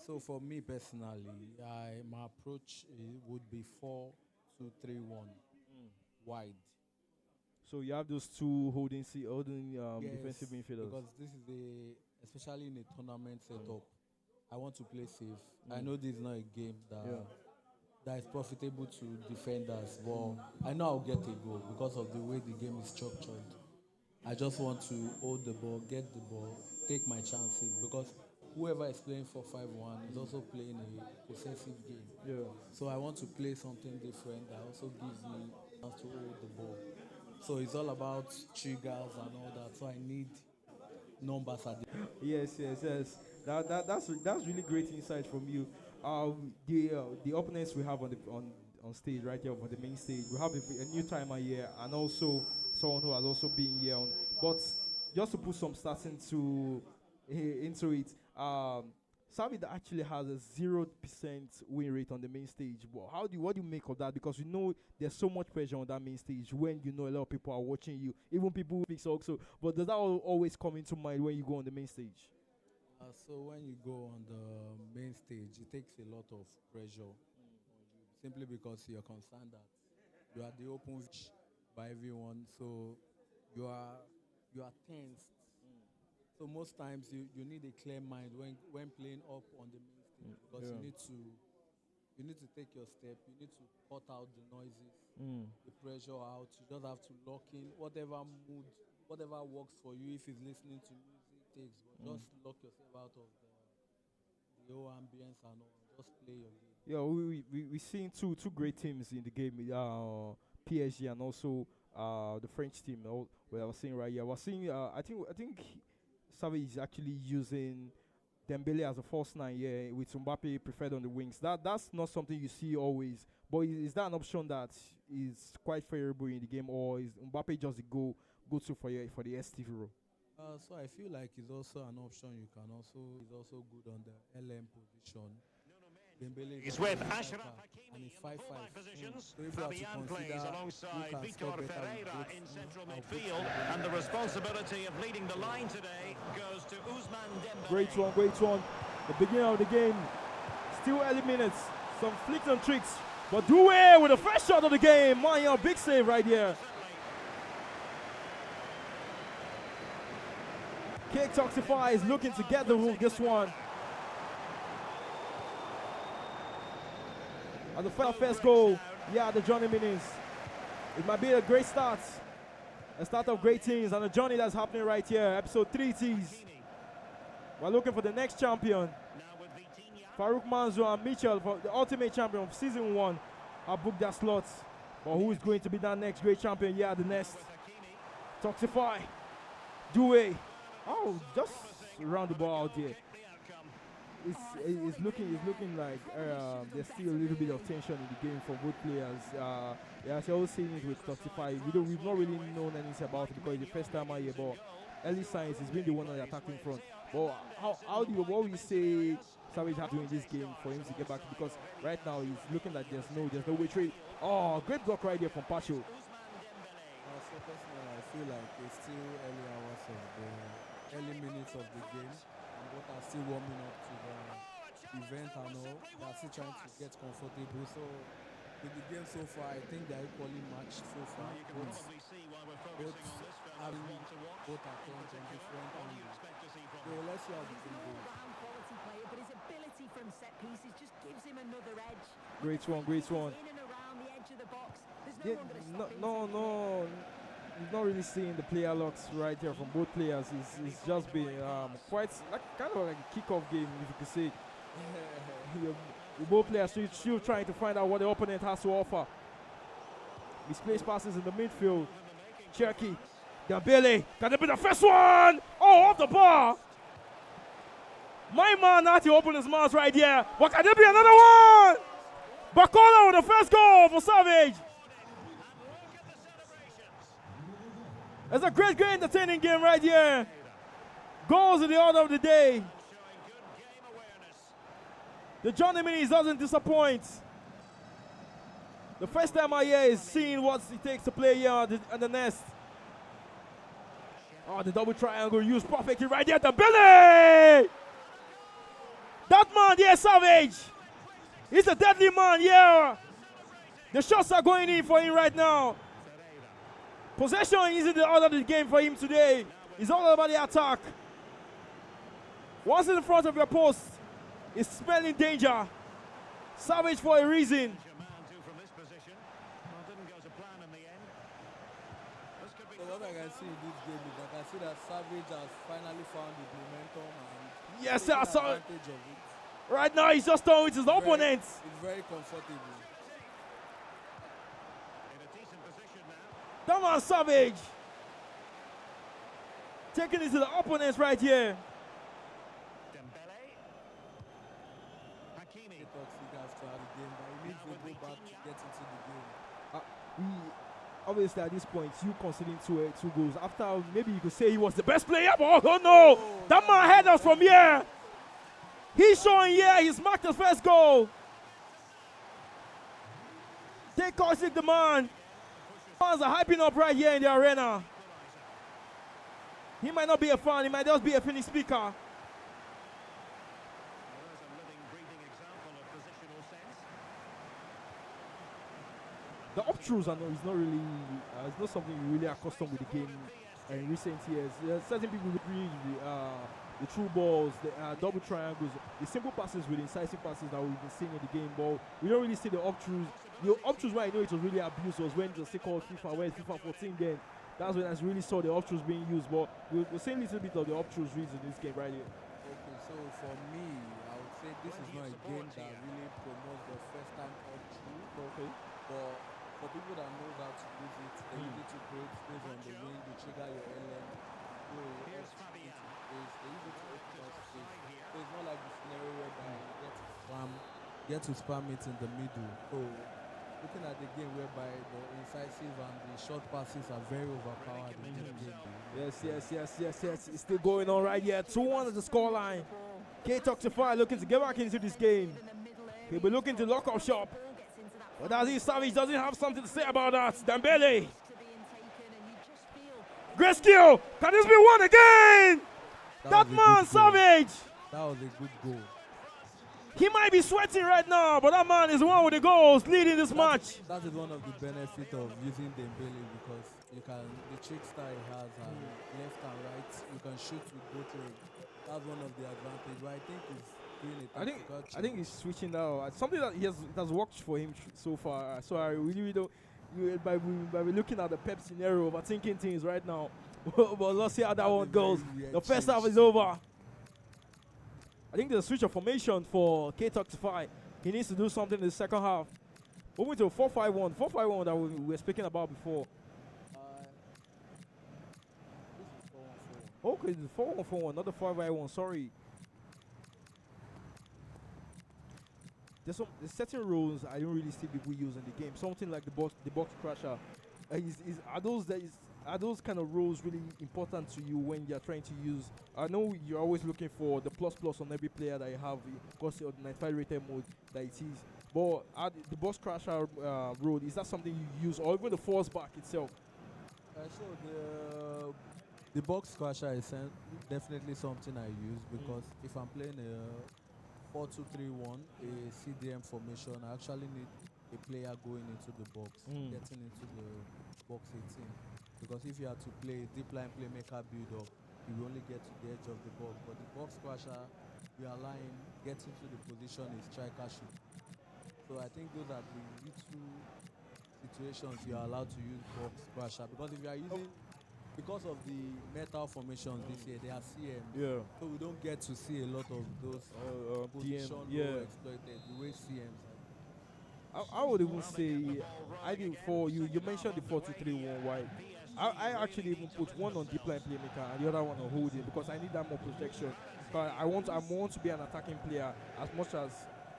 So for me personally, my approach would be 4-2-3-1 wide. So you have those two holding Yes, defensive midfielders. because this is especially in a tournament setup, I want to play safe. I know this is not a game that is profitable to defenders, but I know I'll get a goal because of the way the game is structured. I just want to hold the ball, get the ball, take my chances, because whoever is playing 4-5-1 is also playing a possessive game. Yeah. So I want to play something different that also gives me a chance to hold the ball. So it's all about triggers and all that. So I need numbers at the Yes. That's really great insight from you. The opponents we have on stage right here on the main stage, we have a new timer here and also someone who has also been here. But just to put some stats into it, Savid actually has a 0% win rate on the main stage. But what do you make of that? Because you know there's so much pressure on that main stage when you know a lot of people are watching you, even people who speak also. But does that always come into mind when you go on the main stage? So when you go on the main stage, it takes a lot of pressure on you, simply because you're concerned that you are the open by everyone, so you are tensed. So most times you need a clear mind when playing up on the main stage, because you need to take your step, you need to cut out the noises, the pressure out. You just have to lock in whatever mood, whatever works for you. If it's listening to music, takes, but just lock yourself out of the whole ambience and all. Just play your game. Yeah, we seen two great teams in the game, PSG and also the French team. What I was seeing right here, I was seeing I think Savage is actually using Dembele as a false nine, with Mbappe preferred on the wings. That's not something you see always. But is that an option that is quite favorable in the game, or is Mbappe just the go-to for the STV role? So I feel like it's also an option. Is also good on the LM position. Dembele He's with a Ashraf striker, Hakimi and he's at 5'5". fullback positions. So if you have to Fabian plays consider alongside who can Vitor score better with Ferreira both in central how midfield, both and the responsibility of leading the line today goes to Ousmane Dembele. Great one. The beginning of the game, still early minutes. Some flicks and tricks, but Doué with the first shot of the game. Man, big save right here. Cake Toxify is looking to get the rule this one. And the first goal, the Johnny Minis. It might be a great start. A start of great things and a journey that's happening right here. Episode 3 tees. We're looking for the next champion. Faruk and Mitchell, for the ultimate champion of season 1, have booked their slots. But who is going to be that next great champion? The next. Toxify. Doué. Oh, just round the ball out here. It's looking like there's still a little bit of tension in the game for both players. As you're all seeing it with Toxify, we've not really known anything about it because it's the first time out here, but early signs he's been the one on the attacking front. But what will you say Savage has to do in this game for him to get back? Because right now he's looking like there's no way trade. Oh, great block right here from Pacho. personally, I feel like it's still early hours of the early minutes of the game, and what are still warming up to the event and all. They are still trying to get comfortable. So with the game so far, I think they are equally matched so far. Both having both attempts on different angles. So let's see how the game goes. Quality player, but his ability from set pieces just gives him another edge. Great one, great one. In and around the edge of the box. There's Yeah, one gonna stop no, him no, no. He's not really seeing the player locks right here from both players. It's just been quite like kind of like a kickoff game, if you could say. Both players still trying to find out what the opponent has to offer. Misplaced passes in the midfield. Cherky, Dembele, can it be the first one? Oh, off the bar. My man, not the opponent's mouth right here. But can there be another one? Bacola with the first goal for Savage. It's a great, entertaining game right here. Goals in the order of the day. The Johnny Minis doesn't disappoint. The first time I hear is seeing what it takes to play here at the nest. Oh, the double triangle used perfectly right there. The Billy! That man there, Savage. He's a deadly man, yeah. The shots are going in for him right now. Possession isn't the order of the game for him today. It's all about the attack. Once in the front of your post, it's spelling danger. Savage for a reason. So what I can see in this game is I can see that Savage has finally found his momentum and Yes, sir. So advantage of it. right now he's just throwing with his opponents. It's very comfortable. That man Savage. Taking it to the opponents right here. Toxic after the game, but he needs to go back to get into the game. Obviously at this point, you conceding two goals. After maybe you could say he was the best player, but oh no! That man had us from here. He's showing here, he's marked his first goal. Take Kosik the man. Fans are hyping up right here in the arena. He might not be a fan, he might just be a Finnish speaker. The up-throughs is not really, it's not something you really accustomed with the game in recent years. Certain people would read the true balls, the double triangles, the simple passes with incisive passes that we've been seeing in the game, but we don't really see the up-throughs. The up-throughs where I know it was really abused was when it was still called FIFA, when FIFA 14 then. That's when I really saw the up-throughs being used, but we're seeing a little bit of the up-throughs reads in this game right here. Okay, so for me, I would say this is not a game that really promotes the first-time up-through. Okay. But for people that know how to use it, they use it to create space on the wing, to trigger your LM. So they use it to open up space. So it's not like the scenario whereby you get to spam it in the middle. So looking at the game whereby the incisive and the short passes are very overpowered in this game. Yes. It's still going on right here. 2-1 at the scoreline. K-Toxify looking to get back into this game. He'll be looking to lock up shop. But Aziz Savage doesn't have something to say about that. Dembele. Great skill. Can this be one again? That man, Savage. That was a good goal. He might be sweating right now, but that man is one with the goals leading this match. That is one of the benefits of using Dembele because you can, the trickster he has, left and right, you can shoot with both legs. That's one of the advantages. But I think he's doing it. I think he's switching now. Something that it has worked for him so far. So I really don't. By looking at the Pep scenario, overthinking things right now. But let's see how that one goes. The first half is over. I think there's a switch of formation for K-Toxify. He needs to do something in the second half. Moving to a 4-5-1. 4-5-1 that we were speaking about before. Okay, the 4-1-4-1, not the 5-5-1, sorry. There's certain rules I don't really see people use in the game. Something like the box crusher. Are those kind of roles really important to you when you're trying to use? I know you're always looking for the plus on every player that you have, because of the 95 rated mode that it is. But the box crusher role, is that something you use, or even the force back itself? So the box crusher is definitely something I use because if I'm playing a 4-2-3-1, a CDM formation, I actually need a player going into the box, getting into the box 18. Because if you are to play a deep line playmaker build up, you will only get to the edge of the box. But the box crusher, you are lying, getting to the position is striker shoot. So I think those are the little situations you are allowed to use box crusher. Because if you are using, because of the metal formations this year, they are CMs. Yeah. So we don't get to see a lot of those position yeah. exploited the way CMs are. I would even say I did for you. You mentioned the 4-2-3-1. Why? I actually even put one on deep line playmaker and the other one on holding because I need that more protection. But I want to be an attacking player as much as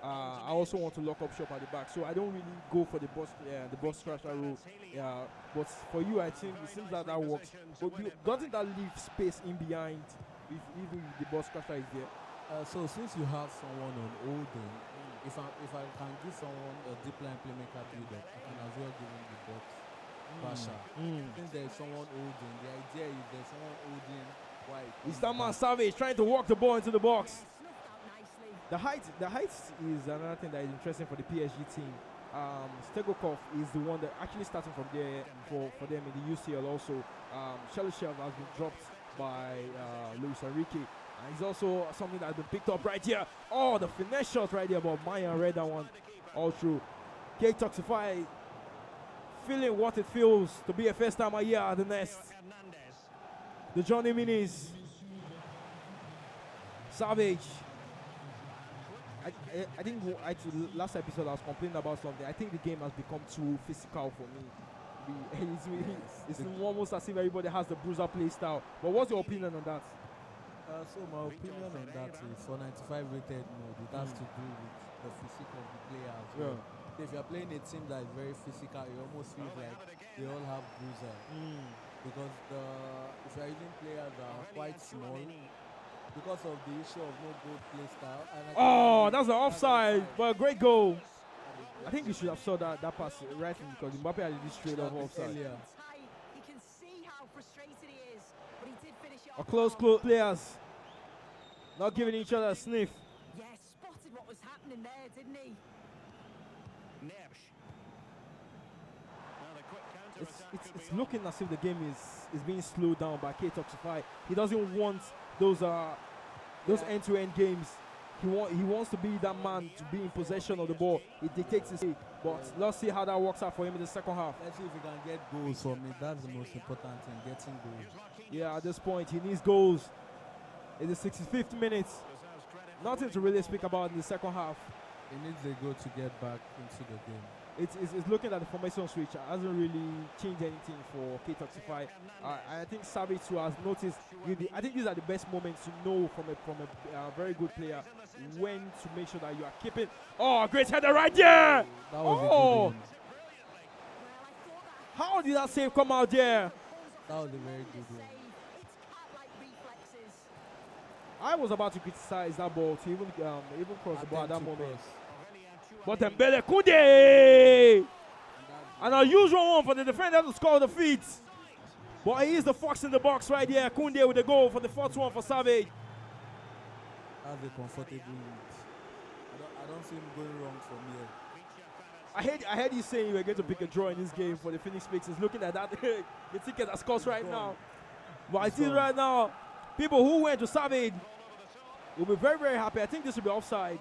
I also want to lock up shop at the back. So I don't really go for the box crusher role. Yeah, but for you, I think it seems that works. But doesn't that leave space in behind if even the box crusher is there? So since you have someone on holding, if I can give someone a deep line playmaker build up, I can as well give him the box crusher. Since there is someone holding, the idea is there's someone holding wide. Is that man Savage trying to walk the ball into the box? Snuffed out nicely. The height is another thing that is interesting for the PSG team. Stegokov is the one that actually starting from there for them in the UCL also. Shelishev has been dropped by Luis Enrique. And he's also something that has been picked up right here. Oh, the finesse shot right there, but Maya read that one all through. K-Toxify feeling what it feels to be a first timer here at the Nest. The Johnny Minis. Savage. I think last episode I was complaining about something. I think the game has become too physical for me. It's almost as if everybody has the bruiser play style. But what's your opinion on that? So my opinion on that is for 95 rated mode, it has to do with the physique of the player as well. So if you're playing a team that is very physical, it almost feels like they all have bruiser. Because if you're using players that are quite small, because of the issue of no goal play style. That's an offside, but a great goal. I think you should have saw that pass right because Mbappe had this straight off offside. You can see how frustrated he is, but he did finish it off. Close players not giving each other a sniff. Yeah, spotted what was happening there, didn't he? It's looking as if the game is being slowed down by K-Toxify. He doesn't want those end-to-end games. He wants to be that man to be in possession of the ball. It dictates his play. But let's see how that works out for him in the second half. Let's see if he can get goals from it. That's the most important thing, getting goals. Yeah, at this point, he needs goals. In the 65th minute. Nothing to really speak about in the second half. He needs a goal to get back into the game. It's looking at the formation switch. It hasn't really changed anything for K-Toxify. I think Savage too has noticed. I think these are the best moments to know from a very good player when to make sure that you are keeping. Oh, great header right there! That was a good one. How did that save come out there? That was a very good one. I was about to criticize that ball to even cross the ball at that moment. Cross. But Dembele Koundé! An unusual one for the defender to score the feet. But he is the fox in the box right here. Koundé with the goal for the fourth one for Savage. That's a comfortable lead. I don't see him going wrong from here. I heard you saying you were going to pick a draw in this game for the Phoenix Pixels. Looking at that, the ticket that scores right now. But I see right now, people who went to Savage will be very, very happy. I think this will be offside.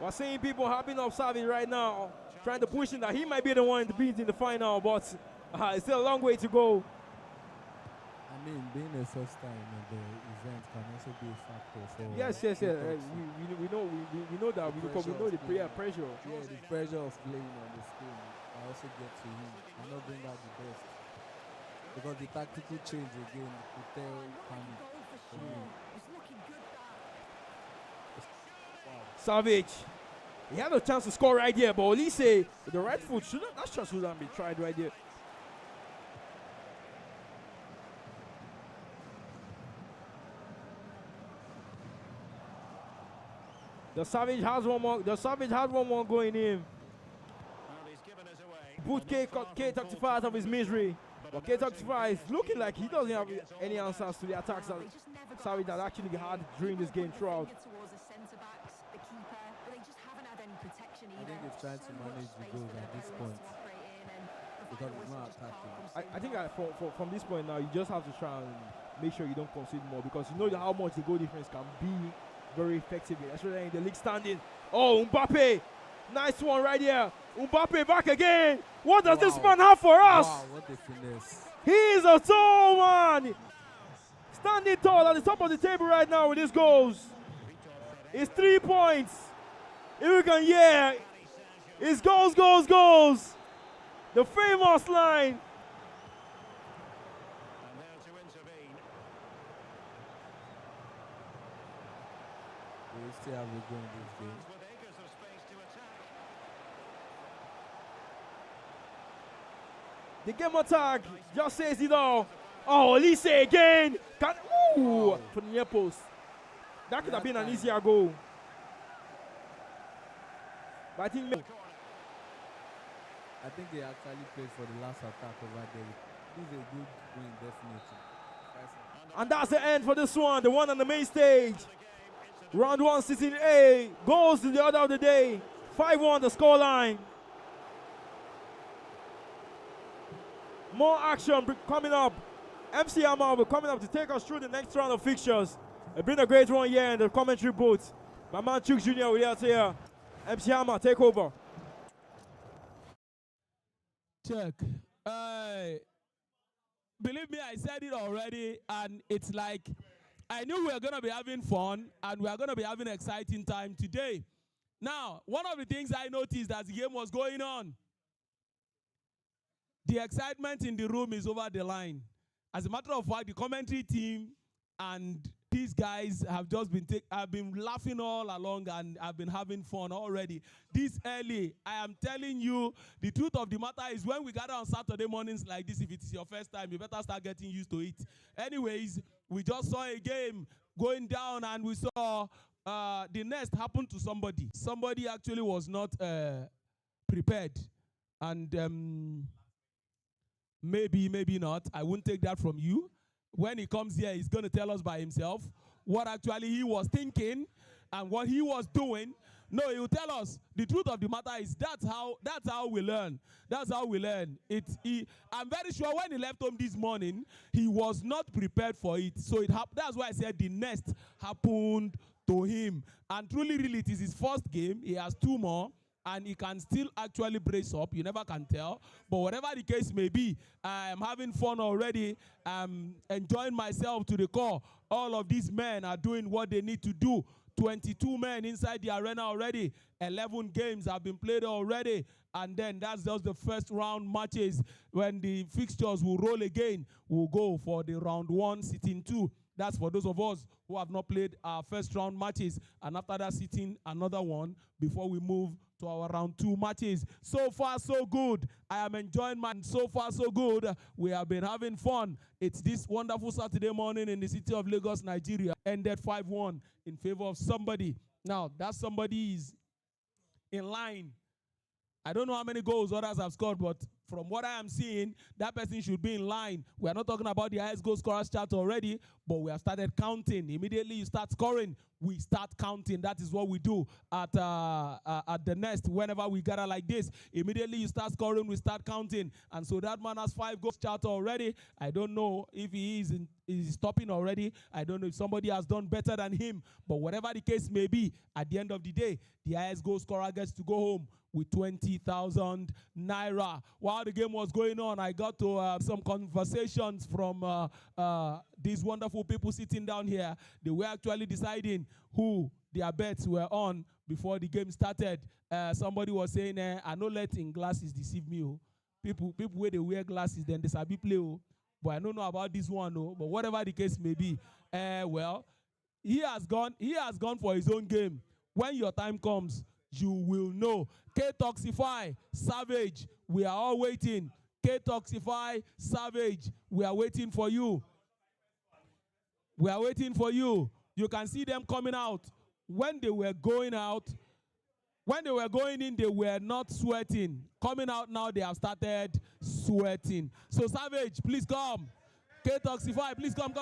We're seeing people hopping off Savage right now, trying to push him that he might be the one to beat in the final, but it's still a long way to go. I mean, being the first time in the event can also be a factor for. Yes. We know that because we know the pressure. Yeah, the pressure of playing on the screen. I also get to him. I not bring out the best because the tactical change again could tell panic. Savage. He had a chance to score right there, but Olise with the right foot that shot shouldn't be tried right there. The The Savage has one more. The Savage has one more going in. Well, he's given us away. Put K35 out of his misery. But K35 is looking like he doesn't have any answers to the attacks that Savage has actually had during this game throughout. Towards the centre-backs, the keeper, but they just haven't had any protection I either. think he's trying to manage the goals at this point because it's not attacking. I think from this point now, you just have to try and make sure you don't concede more, because you know how much the goal difference can be very effective, especially in the league standing. Oh, Mbappe! Nice one right here. Mbappe back again. What does this man have for us? Wow, what a finesse. He is a tall man. Standing tall at the top of the table right now with his goals. It's 3 points. If you can hear, it's goals, goals, goals. The famous line. And there to intervene. We still have a goal in this game. With acres of space to attack. The game attack just says it all. Oh, Elise again. Ooh, for the near post. That could have been an easier goal. But I think they actually played for the last attack over there. This is a good win, definitely. and that's the end for this one, the one on the main stage. Round 1, Season A goes to the order of the day. 5-1 the scoreline. More action coming up. MC Hammer will be coming up to take us through the next round of fixtures. It's been a great one here in the commentary booth. My man Chuk Jr. will be out here. MC Hammer, take over. Check. Believe me, I said it already, and it's like I knew we were going to be having fun and we are going to be having an exciting time today. Now, one of the things I noticed as the game was going on, the excitement in the room is over the line. As a matter of fact, the commentary team and these guys have just been laughing all along, and I've been having fun already. This early, I am telling you, the truth of the matter is when we gather on Saturday mornings like this, if it's your first time, you better start getting used to it. Anyways, we just saw a game going down, and we saw the nest happen to somebody. Somebody actually was not prepared, and maybe not. I won't take that from you. When he comes here, he's going to tell us by himself what actually he was thinking and what he was doing. No, he will tell us. The truth of the matter is that's how we learn. That's how we learn. I'm very sure when he left home this morning, he was not prepared for it. So that's why I said the next happened to him. And truly, really, it is his first game. He has 2 more. And he can still actually brace up. You never can tell. But whatever the case may be, I'm having fun already. I'm enjoying myself to the core. All of these men are doing what they need to do. 22 men inside the arena already. 11 games have been played already. And then that's just the first round matches. When the fixtures will roll again, we'll go for the round 1, sitting 2. That's for those of us who have not played our first round matches. And after that, sitting another one before we move to our round 2 matches. So far, so good. I am enjoying so far, so good. We have been having fun. It's this wonderful Saturday morning in the city of Lagos, Nigeria. Ended 5-1 in favor of somebody. Now, that somebody is in line. I don't know how many goals others have scored, but from what I am seeing, that person should be in line. We are not talking about the highest goal scorers chart already, but we have started counting. Immediately you start scoring, we start counting. That is what we do at the nest whenever we gather like this. Immediately you start scoring, we start counting. And so that man has 5 goals chart already. I don't know if he is stopping already. I don't know if somebody has done better than him. But whatever the case may be, at the end of the day, the highest goal scorer gets to go home with 20,000 naira. While the game was going on, I got to some conversations from these wonderful people sitting down here. They were actually deciding who their bets were on before the game started. Somebody was saying, I no let in glasses deceive me. Oh. People where they wear glasses, then they sabi play. Oh. But I don't know about this one. Oh. But whatever the case may be, well, he has gone for his own game. When your time comes, you will know. K-Toxify, Savage, we are all waiting. K-Toxify, Savage, we are waiting for you. We are waiting for you. You can see them coming out. when they were going out, when they were going in, they were not sweating. Coming out now, they have started sweating. So Savage, please come. K-Toxify, please come.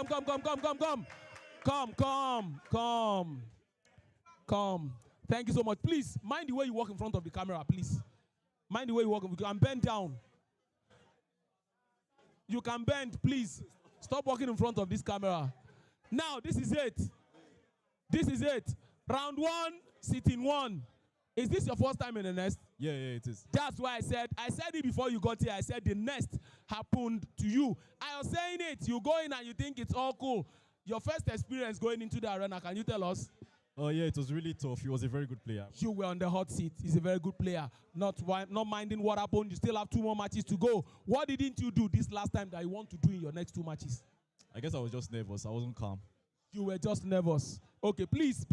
Come. Thank you so much. Please, mind the way you walk in front of the camera, please. Mind the way you walk. You can bend down. You can bend, please. Stop walking in front of this camera. Now, this is it. This is it. Round one, sitting one. Is this your first time in the nest? Yeah, it is. That's why I said it before you got here. I said the nest happened to you. I was saying it. You go in and you think it's all cool. Your first experience going into the arena, can you tell us? Oh, yeah, it was really tough. He was a very good player. You were on the hot seat. He's a very good player. Not minding what happened. You still have 2 more matches to go. What didn't you do this last time that you want to do in your next 2 matches? I guess I was just nervous. I wasn't calm. You were just nervous. Okay, please.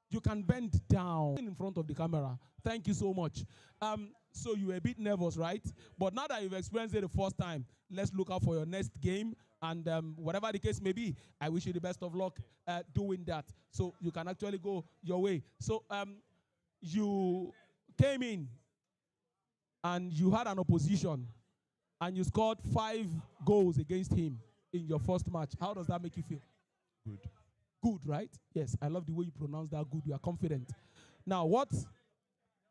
You can bend down in front of the camera. Thank you so much. So you were a bit nervous, right? But now that you've experienced it the first time, let's look out for your next game. And whatever the case may be, I wish you the best of luck doing that. So you can actually go your way. So you came in and you had an opposition and you scored 5 goals against him in your first match. How does that make you feel? Good. Good, right? Yes, I love the way you pronounce that good. You are confident. Now, what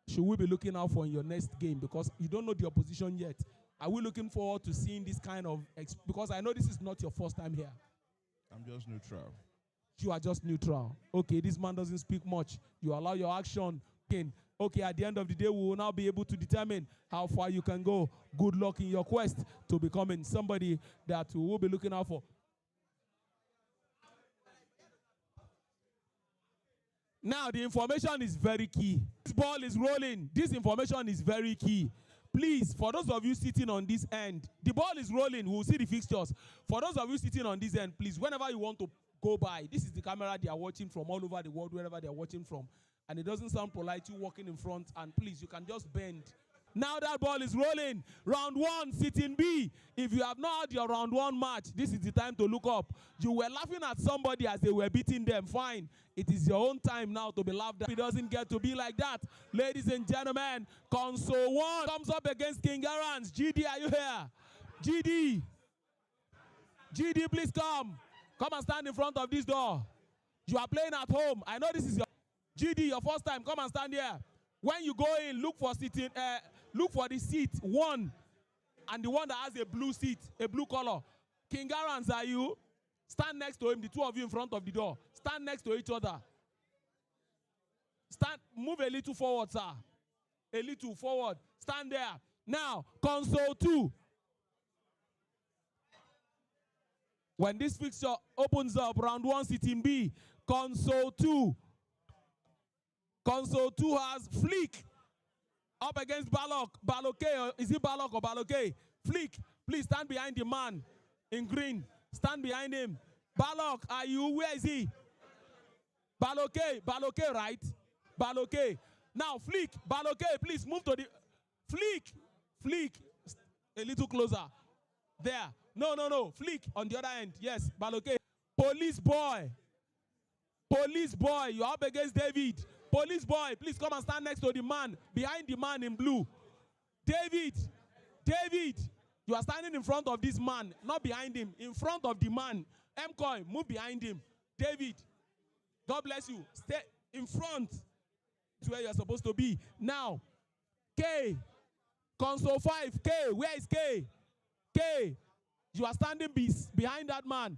should we be looking out for in your next game? Because you don't know the opposition yet. Are we looking forward to seeing this kind of... because I know this is not your first time here. I'm just neutral. You are just neutral. Okay, this man doesn't speak much. You allow your action. Okay, at the end of the day, we will now be able to determine how far you can go. Good luck in your quest to becoming somebody that we will be looking out for. Now, the information is very key. This ball is rolling. This information is very key. Please, for those of you sitting on this end, the ball is rolling. We'll see the fixtures. For those of you sitting on this end, please, whenever you want to go by, this is the camera they are watching from all over the world, wherever they are watching from. And it doesn't sound polite, you walking in front, and please, you can just bend. Now that ball is rolling. Round 1, sitting B. If you have not had your round 1 match, this is the time to look up. You were laughing at somebody as they were beating them. Fine. It is your own time now to be laughed at. It doesn't get to be like that. Ladies and gentlemen, Console 1 comes up against King Arans. GD, are you here? GD, please come. Come and stand in front of this door. You are playing at home. I know this is your... GD, your first time. Come and stand here. When you go in, look for the seat 1 and the one that has a blue seat, a blue color. King Arans, are you? Stand next to him, the 2 of you in front of the door. Stand next to each other. Move a little forward, sir. A little forward. Stand there. Now, Console 2. When this fixture opens up, round 1, sitting B, Console 2. Console 2 has Flick up against Balok. Baloke, is it Balok or Baloke? Flick, please stand behind the man in green. Stand behind him. Balok, are you? Where is he? Baloke, right? Baloke. Now, Flick, Baloke, please move to the... Flick, a little closer. There. No. Flick on the other end. Yes, Baloke. Police boy, you're up against David. Police boy, please come and stand next to the man, behind the man in blue. David, you are standing in front of this man, not behind him, in front of the man. MCoy, move behind him. David, God bless you. Stay in front to where you're supposed to be. Now, K, Console 5, K, where is K? K, you are standing behind that man.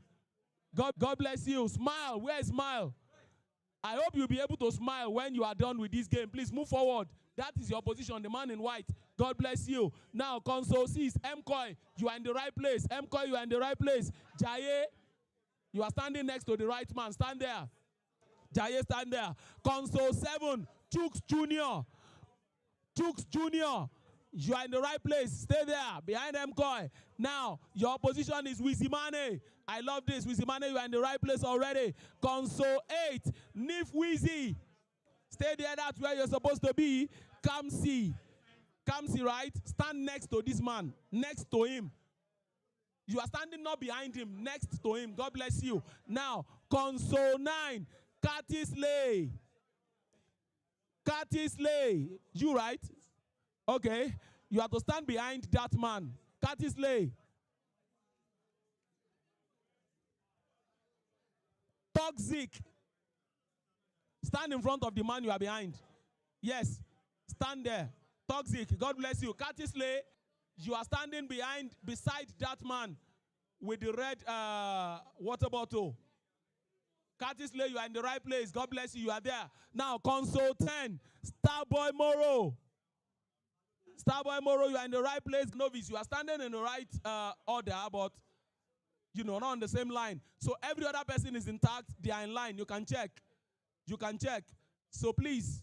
God bless you. Smile, where is Smile? I hope you'll be able to smile when you are done with this game. Please move forward. That is your position, the man in white. God bless you. Now, Console 6, MCoy, you are in the right place. MCoy, you are in the right place. Jaye, you are standing next to the right man. Stand there. Jaye, stand there. Console 7, Chooks Jr., you are in the right place. Stay there, behind MCoy. Now, your position is Wizimane. I love this. Wizimane, you are in the right place already. Console 8, Nif Wizi. Stay there, that's where you're supposed to be. Kamsi, right? Stand next to this man. Next to him. You are standing not behind him, next to him. God bless you. Now, Console 9, Curtis Lay. Curtis Lay. You right? Okay. You have to stand behind that man. Curtis Lay. Toxic. Stand in front of the man you are behind. Yes. Stand there. Toxic. God bless you. Curtis Lay, you are standing beside that man with the red water bottle. Curtis Lay, you are in the right place. God bless you. You are there. Now, console 10. Starboy Moro. Starboy Moro, you are in the right place. Novice, you are standing in the right order, but not on the same line. So every other person is intact. They are in line. You can check. You can check. So please,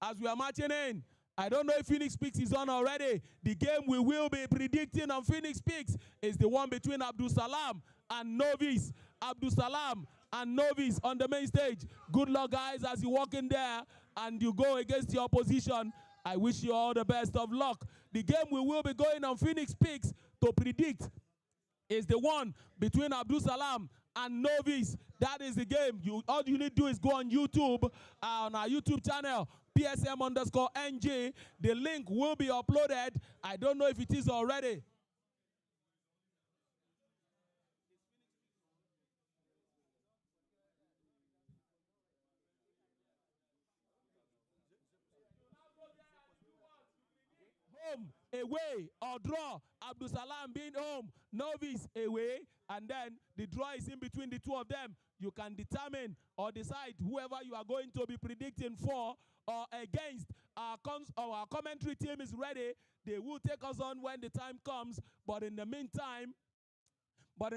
as we are marching in, I don't know if Phoenix Peaks is on already. The game we will be predicting on Phoenix Peaks is the one between Abdul Salam and Novice. Abdul Salam and Novice on the main stage. Good luck, guys, as you walk in there and you go against your opposition. I wish you all the best of luck. The game we will be going on Phoenix Peaks to predict is the one between Abdul Salam and Novice. That is the game. All you need to do is go on YouTube, on our YouTube channel, PSM_NG. The link will be uploaded. I don't know if it is already. Home, away, or draw. Abdul Salam being home, Novice away, and then the draw is in between the two of them. You can determine or decide whoever you are going to be predicting for or against. Our commentary team is ready. They will take us on when the time comes. But in the meantime, let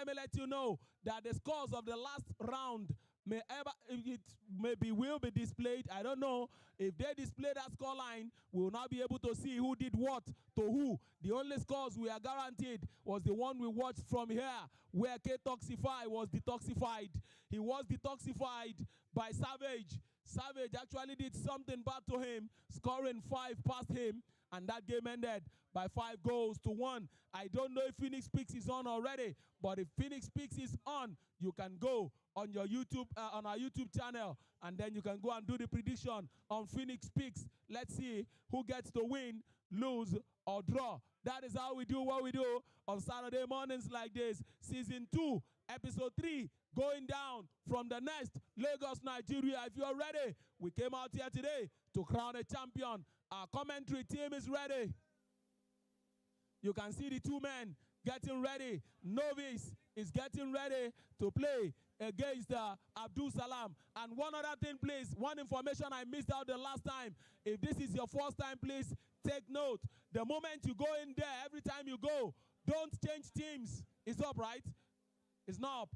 me let you know that the scores of the last round will be displayed. I don't know if they display that score line. We will not be able to see who did what to who. The only scores we are guaranteed was the one we watched from here, where K-Toxify was detoxified. He was detoxified by Savage. Savage actually did something bad to him, scoring 5 past him, and that game ended by 5 goals to 1. I don't know if Phoenix Peaks is on already, but if Phoenix Peaks is on, you can go on your YouTube, on our YouTube channel, and then you can go and do the prediction on Phoenix Peaks. Let's see who gets to win, lose, or draw. That is how we do what we do on Saturday mornings like this. Season 2, Episode 3, going down from the Nest, Lagos, Nigeria. If you're ready, we came out here today to crown a champion. Our commentary team is ready. You can see the two men getting ready. Novice is getting ready to play against Abdul Salam. And one other thing, please, one information I missed out the last time. If this is your first time, please take note. The moment you go in there, every time you go, don't change teams. It's up, right? It's not up.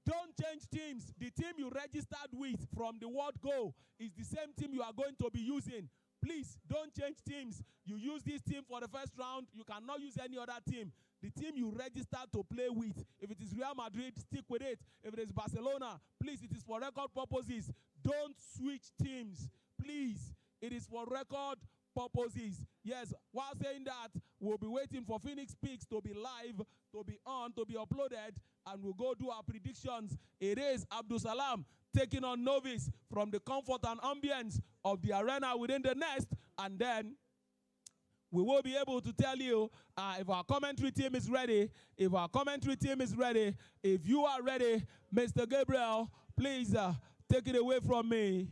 Don't change teams. The team you registered with from the word go is the same team you are going to be using. Please, don't change teams. You use this team for the first round. You cannot use any other team. The team you registered to play with. If it is Real Madrid, stick with it. If it is Barcelona, please, it is for record purposes. Don't switch teams. Please, it is for record purposes. Yes, while saying that, we'll be waiting for Phoenix Peaks to be live, to be on, to be uploaded, and we'll go do our predictions. It is Abdul Salam taking on Novice from the comfort and ambience of the arena within the Nest, and then we will be able to tell you if our commentary team is ready. If our commentary team is ready, if you are ready, Mr. Gabriel, please take it away from me.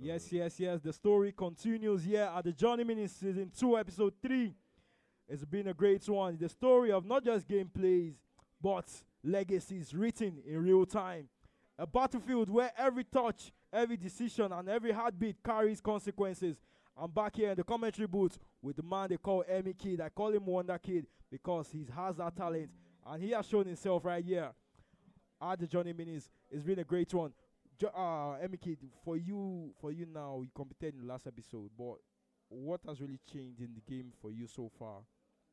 Yes. The story continues here at the Johnny Mini Season 2, Episode 3. It's been a great one. The story of not just gameplays, but legacies written in real time. A battlefield where every touch, every decision, and every heartbeat carries consequences. I'm back here in the commentary booth with the man they call Emmy Kid. I call him Wonder Kid because he has that talent, and he has shown himself right here at the Johnny Minis. It's been a great one. Emiki, for you now, you competed in the last episode, but what has really changed in the game for you so far?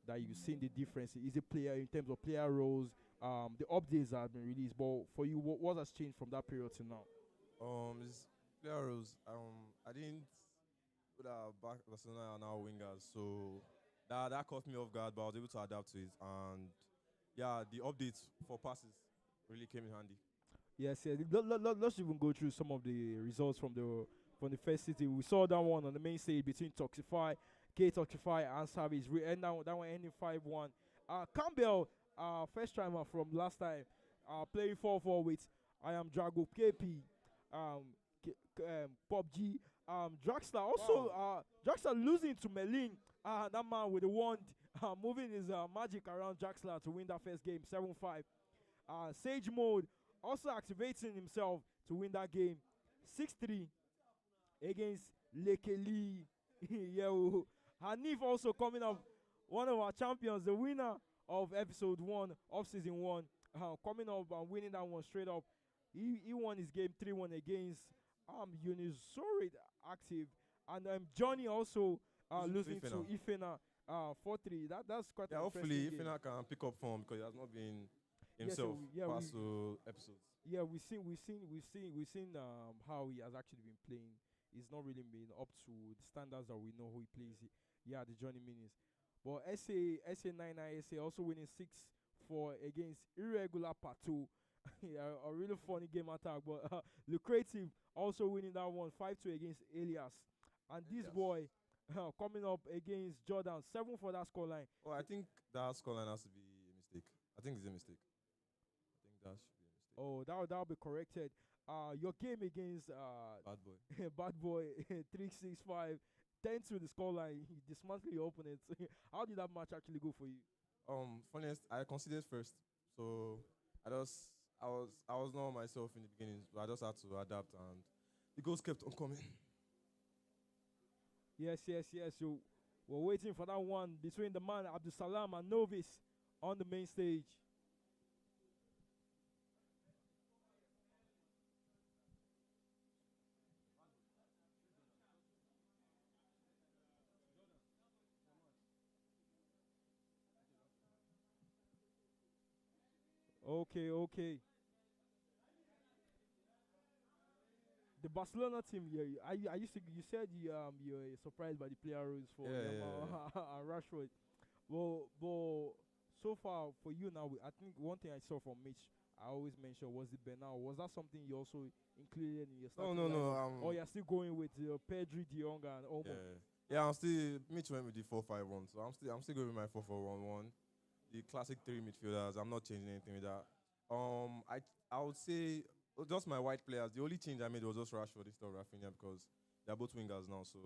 That you've seen the difference? Is it player in terms of player roles? The updates that have been released, but for you, what has changed from that period to now? It's player roles. I didn't put our back Barcelona and our wingers, so that caught me off guard, but I was able to adapt to it. And yeah, the updates for passes really came in handy. Yes, yes. Let's even go through some of the results from the first city. We saw that one on the main stage between Toxify, K Toxify and Savage. We end that one ending 5-1. Campbell, first timer from last time, playing 4-4 with I am Drago KP, Pop G, Draxler. Also, Draxler losing to Melin. That man with the wand, moving his magic around Draxler to win that first game, 7-5. Sage Mode also activating himself to win that game, 6-3 against Lekeli. Yeah, Hanif also coming up, one of our champions, the winner of episode 1 of season 1, coming up and winning that one straight up. He won his game 3-1 against Unisorid Active, and Johnny also losing to Ifena 4-3. That's quite an hopefully impressive game. Ifena can pick up form because he has not been himself past episodes. Yeah, we've seen how he has actually been playing. He's not really been up to the standards that we know who he plays. Yeah, the Johnny Minis. But SA99 also winning 6-4 against Irregular Pato. Yeah, a really funny game attack. But Lucrative also winning that one 5-2 against Elias. And this boy coming up against Jordan 7 for that scoreline. Oh, I think that scoreline has to be a mistake. I think it's a mistake. I think that should be a mistake. Oh, that'll be corrected. Your game against Bad Boy. Bad Boy 3-6-5, 10-2 the scoreline. He dismantled your opponent. How did that match actually go for you? Funniest, I considered first, so I was not myself in the beginning, but I just had to adapt, and the goals kept on coming. Yes. So we're waiting for that one between the man Abdul Salam and Novice on the main stage. Okay. The Barcelona team, you said you're surprised by the player roles for Rashford. Well, so far for you now, I think one thing I saw from Mitch, I always mention, was the Bernal. Was that something you also included in your starting lineup? Or you're still going with Pedri, De Jong, and Omo? Yeah, Mitch went with the 4-5-1, so I'm still going with my 4-4-1-1. The classic 3 midfielders. I'm not changing anything with that. I would say just my white players. The only change I made was just Rashford instead of Rafinha because they're both wingers now. So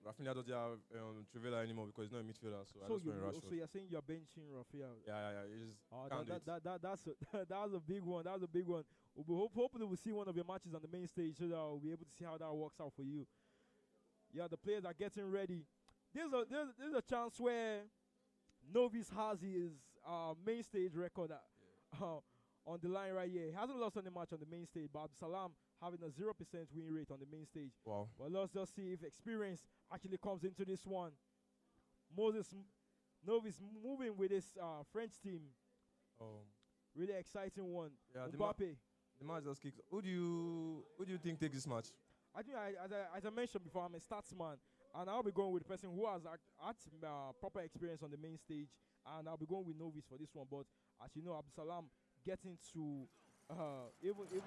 Rafinha doesn't have Trivela anymore because he's not a midfielder. So I just went Rashford. So you're saying you're benching Rafinha? Yeah. That's a big one. That's a big one. Hopefully we'll see one of your matches on the main stage so that we'll be able to see how that works out for you. Yeah, the players are getting ready. There's a chance where Novice has his main stage record on the line right here. He hasn't lost any match on the main stage, but Salam having a 0% win rate on the main stage. Wow. Well, let's just see if experience actually comes into this one. Novice moving with his French team. Really exciting one. Yeah, Mbappe. The match just kicks. Who do you think takes this match? I think, as I mentioned before, I'm a statsman. And I'll be going with the person who has had proper experience on the main stage. And I'll be going with Novice for this one. But as you know, Abdusalam getting to even the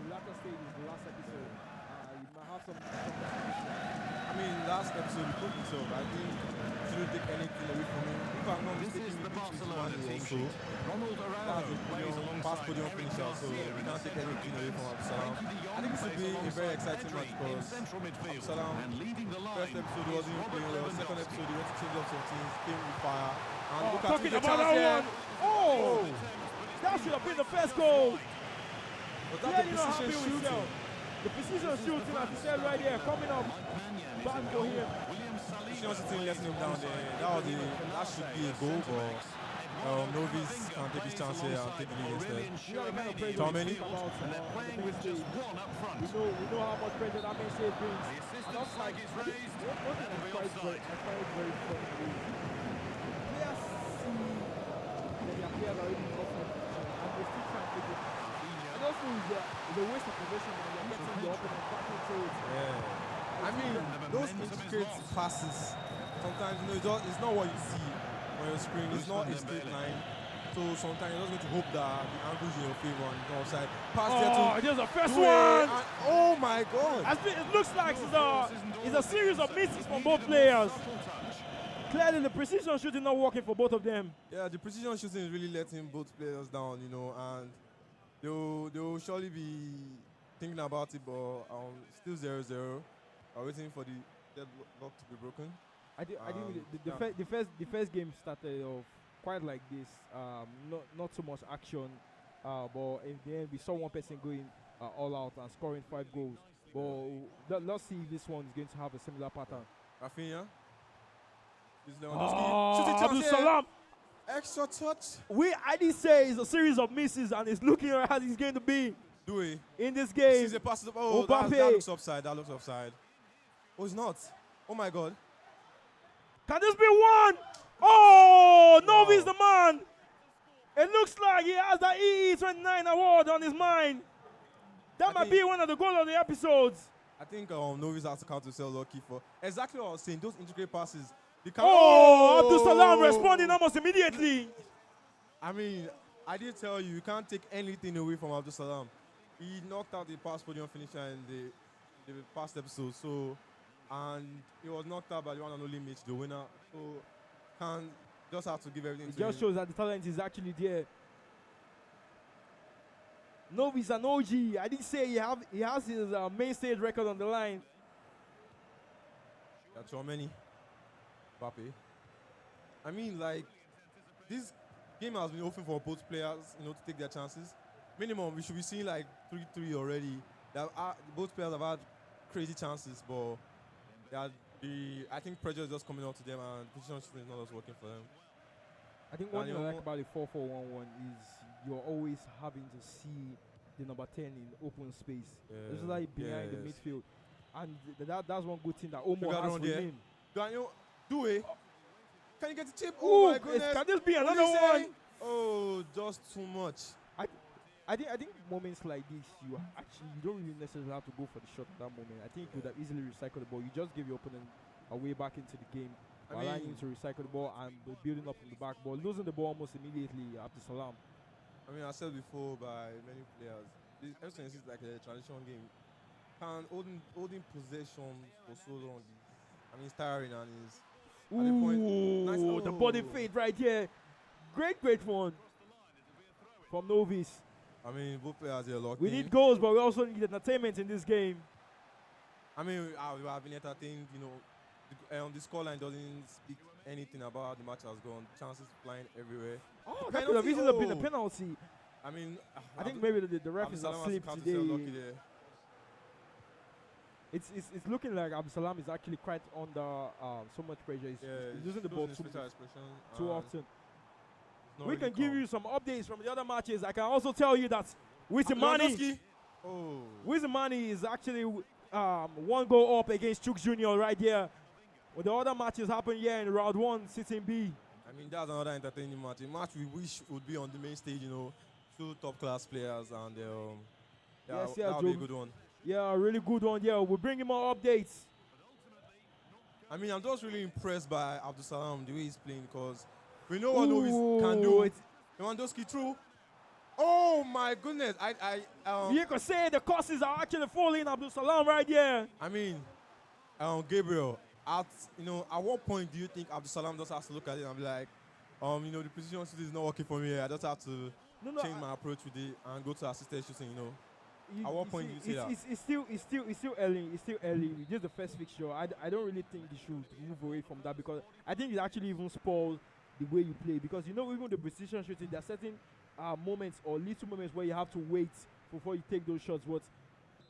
latter stage is the last episode. You might have some. I mean, last episode he put himself. I think he shouldn't take anything away from him. If I'm not mistaken, This is the Barcelona team also. sheet. Ronald Araujo plays Past alongside podium Eric finisher, so Garcia we in can't take anything away from Abdusalam. Frankie de I think this will be a very exciting Pedri match in because central midfield Abdusalam, and leading the line first episode wasn't is playing Robert well. Second Lewandowski. episode he went to change up some things, came with fire. And look at Talking the about chance that here. one. Oh! That should have been the first goal. Was Yeah, that you the know, happy precision with shooting? himself. The precision shooting, as you said right here, coming up. Back for him. She wants to letting him down there. That should be a goal, but Novice can take his chance here and take the lead instead. You know the kind of pressure How we many? speak about And they're on playing the main with just stage. one up front. We know how much pressure that main stage brings. The And assistant that's flag like is raised. one thing That'll be I offside. find very funny is players see that their players are already offside and they still try and take it. I just feel it's a waste of possession when you're getting the opponent back into it. Yeah. I mean, those intricate passes, sometimes, you know, it's not what you see on your screen. It's not a straight line. So sometimes you're just going to hope that the angle's in your favor and it's offside. Pass there to There's a first Due, one! and- oh my God! It looks like it's a series of misses from both players. Clearly, the precision shooting not working for both of them. Yeah, the precision shooting is really letting both players down, you know, and they'll surely be thinking about it, but still 0-0. I'm waiting for the deadlock to be broken. I think the first game started off quite like this. Not so much action, but in the end we saw one person going all out and scoring 5 goals. But let's see if this one is going to have a similar pattern. Rafinha. Shooting chance Abdul here. Salam. Extra touch. I did say it's a series of misses and it's looking as it's going to be Due. in this game. Sees a pass. Oh, that looks offside. That looks offside. Oh, it's not. Oh my God. Can this be one? Oh, Wow. Novi's the man. It looks like he has the EE29 award on his mind. That might be one of the goals of the episodes. I think Novice has to count himself lucky for exactly what I was saying. Those intricate passes. Abdul Salam responding almost immediately. I mean, I did tell you can't take anything away from Abdul Salam. He knocked out the pass podium finisher in the past episode. So, and he was knocked out by the one and only Mitch, the winner. So, can just have to give everything It to him. just shows that the talent is actually there. Novi's an OG. I didn't say he has his main stage record on the line. That's so many. Mbappe. I mean, like, this game has been open for both players, you know, to take their chances. Minimum, we should be seeing like 3-3 already. Both players have had crazy chances, but I think pressure is just coming out to them, and position shooting is not just working for them. I think one thing I like about the 4-4-1-1 is you're always having to see the number 10 in open space. Yeah. It's like behind the midfield. And that's one good thing that Omo has for him. Due. Can you get the chip? Ooh, Oh my goodness. can this be another one? Oh, just too much. I think moments like this, you don't really necessarily have to go for the shot at that moment. I think you could have easily recycled the ball. You just give your opponent a way back into the game, allowing him to recycle the ball and building up from the back. But losing the ball almost immediately after Salam. I mean, I said before by many players, this everything is like a transition game. Can holding possession for so long, I mean, it's tiring and it's at the point. Nice, The body fade right here. Great one from Novice. I mean, both players are locked We in. need goals, but we also need entertainment in this game. I mean, we have been entertained, you know. The scoreline doesn't speak anything about how the match has gone. Chances flying everywhere. Oh, that could have easily been a penalty. I mean, I think maybe the ref is asleep today. It's looking like Abdul Salam is actually quite under so much pressure. He's losing the ball too often. We can give you some updates from the other matches. I can also tell you that Wizimani is actually 1 goal up against Chuk Jr. right there. Well, the other matches happen here in round 1, sitting B. I mean, that's another entertaining match. A match we wish would be on the main stage, you know. 2 top-class players, and that would be a good one. Yeah, a really good one. Yeah, we'll bring him more updates. I mean, I'm just really impressed by Abdul Salam, the way he's playing, because we know what Novice can do. Lewandowski through. Oh my goodness! You could say the crosses are actually falling Abdul Salam right here. I mean, Gabriel, at what point do you think Abdul Salam just has to look at it and be like, the precision shooting is not working for me here. I just have to change my approach with it and go to assisted shooting. At what point do you say that? It's still early. It's still early. Just the first fixture. I don't really think they should move away from that, because I think it actually even spoils the way you play. Because even the precision shooting, there are certain moments or little moments where you have to wait before you take those shots. But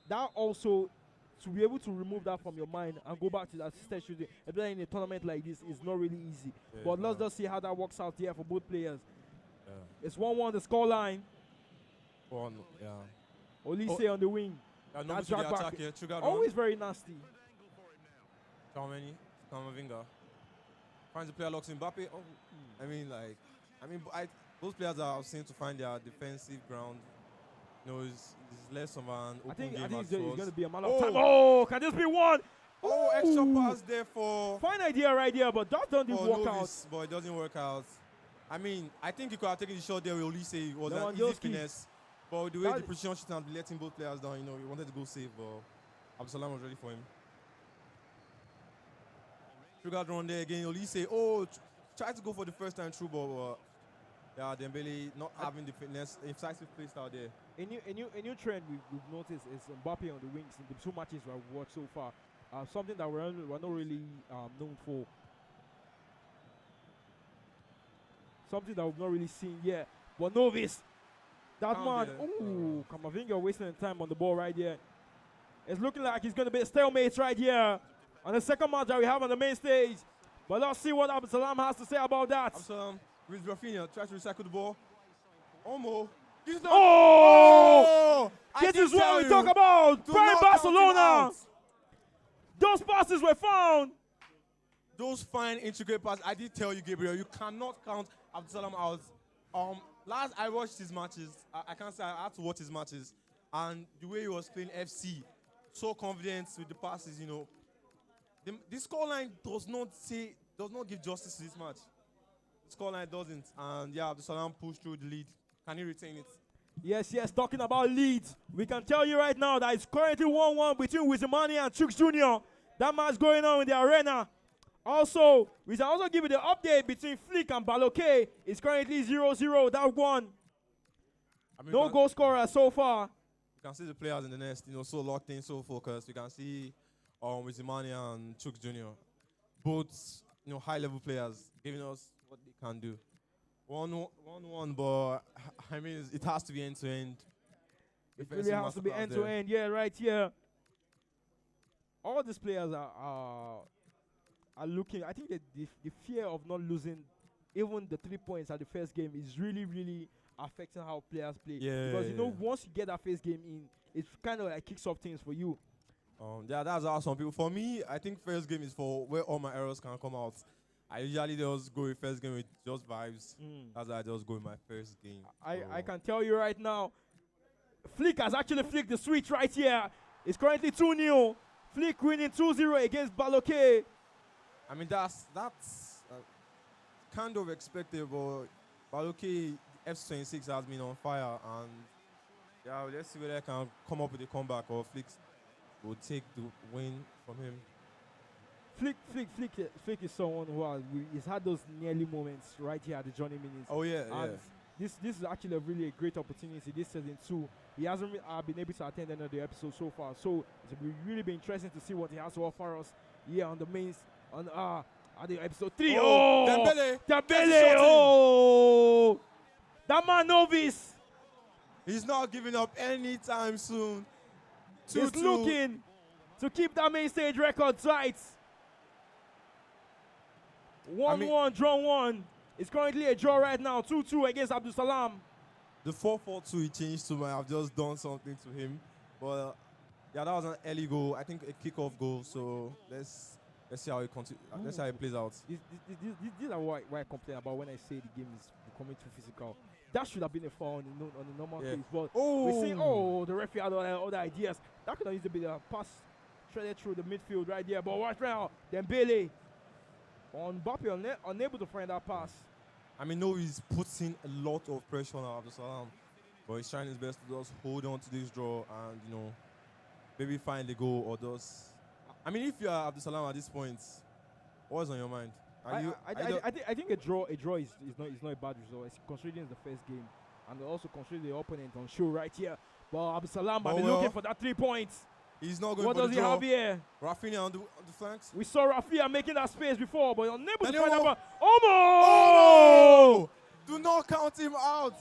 that also, to be able to remove that from your mind and go back to that assisted shooting, especially in a tournament like this, is not really easy. But let's just see how that works out here for both players. It's 1-1 the scoreline. One, yeah. Olise on the wing. Yeah, no That good to the drag back. attack here. Triggered Always very nasty. How many? Kamavinga. Finds the player, locks in Mbappe. Oh, those players are seen to find their defensive ground. You know, it's less of an open I think game it's as going us. to be a man of time. Oh, can this be one? Oh, extra Ooh. pass there for Fine idea right there, but that doesn't work out. Novice, but it doesn't work out. I mean, I think he could have taken the shot there with Olise. It was an easy Lewandowski. finesse. But the way That- the precision shooting had been letting both players down, you know, he wanted to go save, but Absalam was ready for him. Triggered run there again. Olise, tried to go for the first time through, but yeah, Dembele not having the fitness, incisive play style there. A new trend we've noticed is Mbappe on the wings in the 2 matches we've watched so far. Something that we're not really known for. Something that we've not really seen yet. But Novice, that man, Kamavinga wasting time on the ball right there. It's looking like he's going to be a stalemate right here on the second match that we have on the main stage. But let's see what Absalam has to say about that. Absalam with Rafinha, tries to recycle the ball. Omo. This is what we talk about. Prime Barcelona. Those passes were found. Those fine intricate passes. I did tell you, Gabriel, you cannot count Absalam out. Last I watched his matches, I can't say I had to watch his matches, and the way he was playing FC, so confident with the passes, you know. The scoreline does not give justice to this match. The scoreline doesn't, and yeah, Absalam pushed through the lead. Can he retain it? Yes, talking about leads, we can tell you right now that it's currently 1-1 between Wizimani and Chooks Jr. That match going on in the arena. Also, we can also give you the update between Flick and Baloke. It's currently 0-0, that one. No goal scorer so far. You can see the players in the nest, you know, so locked in, so focused. You can see Wizimani and Chooks Jr. Both, you know, high-level players giving us what they can do. 1-1, but I mean, it has to be end-to-end. It really has to be end-to-end, yeah, right here. All these players are looking. I think that the fear of not losing even the 3 points at the first game is really, really affecting how players play. Yeah. Because, you know, once you get that first game in, it kind of like kicks off things for you. Yeah, that's how some people. For me, I think first game is for where all my errors can come out. I usually just go with first game with just vibes. That's why I just go with my first game. I can tell you right now, Flick has actually flicked the switch right here. It's currently 2-0. Flick winning 2-0 against Baloke. I mean, that's kind of expected, but Baloke F26 has been on fire, and yeah, let's see whether I can come up with a comeback or Flick will take the win from him. Flick is someone who he's had those nearly moments right here at the Johnny Minutes. Oh yeah, and this is actually a great opportunity this season too. He hasn't been able to attend any of the episodes so far, so it's really been interesting to see what he has to offer us here on the mains at the episode 3. Dembele! Oh, that man Novice. He's not giving up anytime soon. He's looking to keep that main stage record tight. 1-1, draw 1. It's currently a draw right now. 2-2 against Abdul Salam. The 4-4-2 he changed to me. I've just done something to him. But yeah, that was an early goal. I think a kickoff goal. So let's see how it continues. Let's see how it plays out. These are what I complain about when I say the game is becoming too physical. That should have been a foul on the normal case. But we see, the referee had other ideas. That could have easily been a pass threaded through the midfield right there. But watch now, Dembele on Mbappe unable to find that pass. I mean, no, he's putting a lot of pressure on Abdul Salam, but he's trying his best to just hold on to this draw and, you know, maybe find the goal or just. I mean, if you are Abdul Salam at this point, what's on your mind? I think a draw is not a bad result, considering it's the first game and also considering the opponent on show right here. But Abdul Salam might be looking for that 3 points. He's not going what for does the draw. he have here? Rafinha on the flanks. We saw Rafinha making that space before, but unable to find that. Oh! Do not count him out.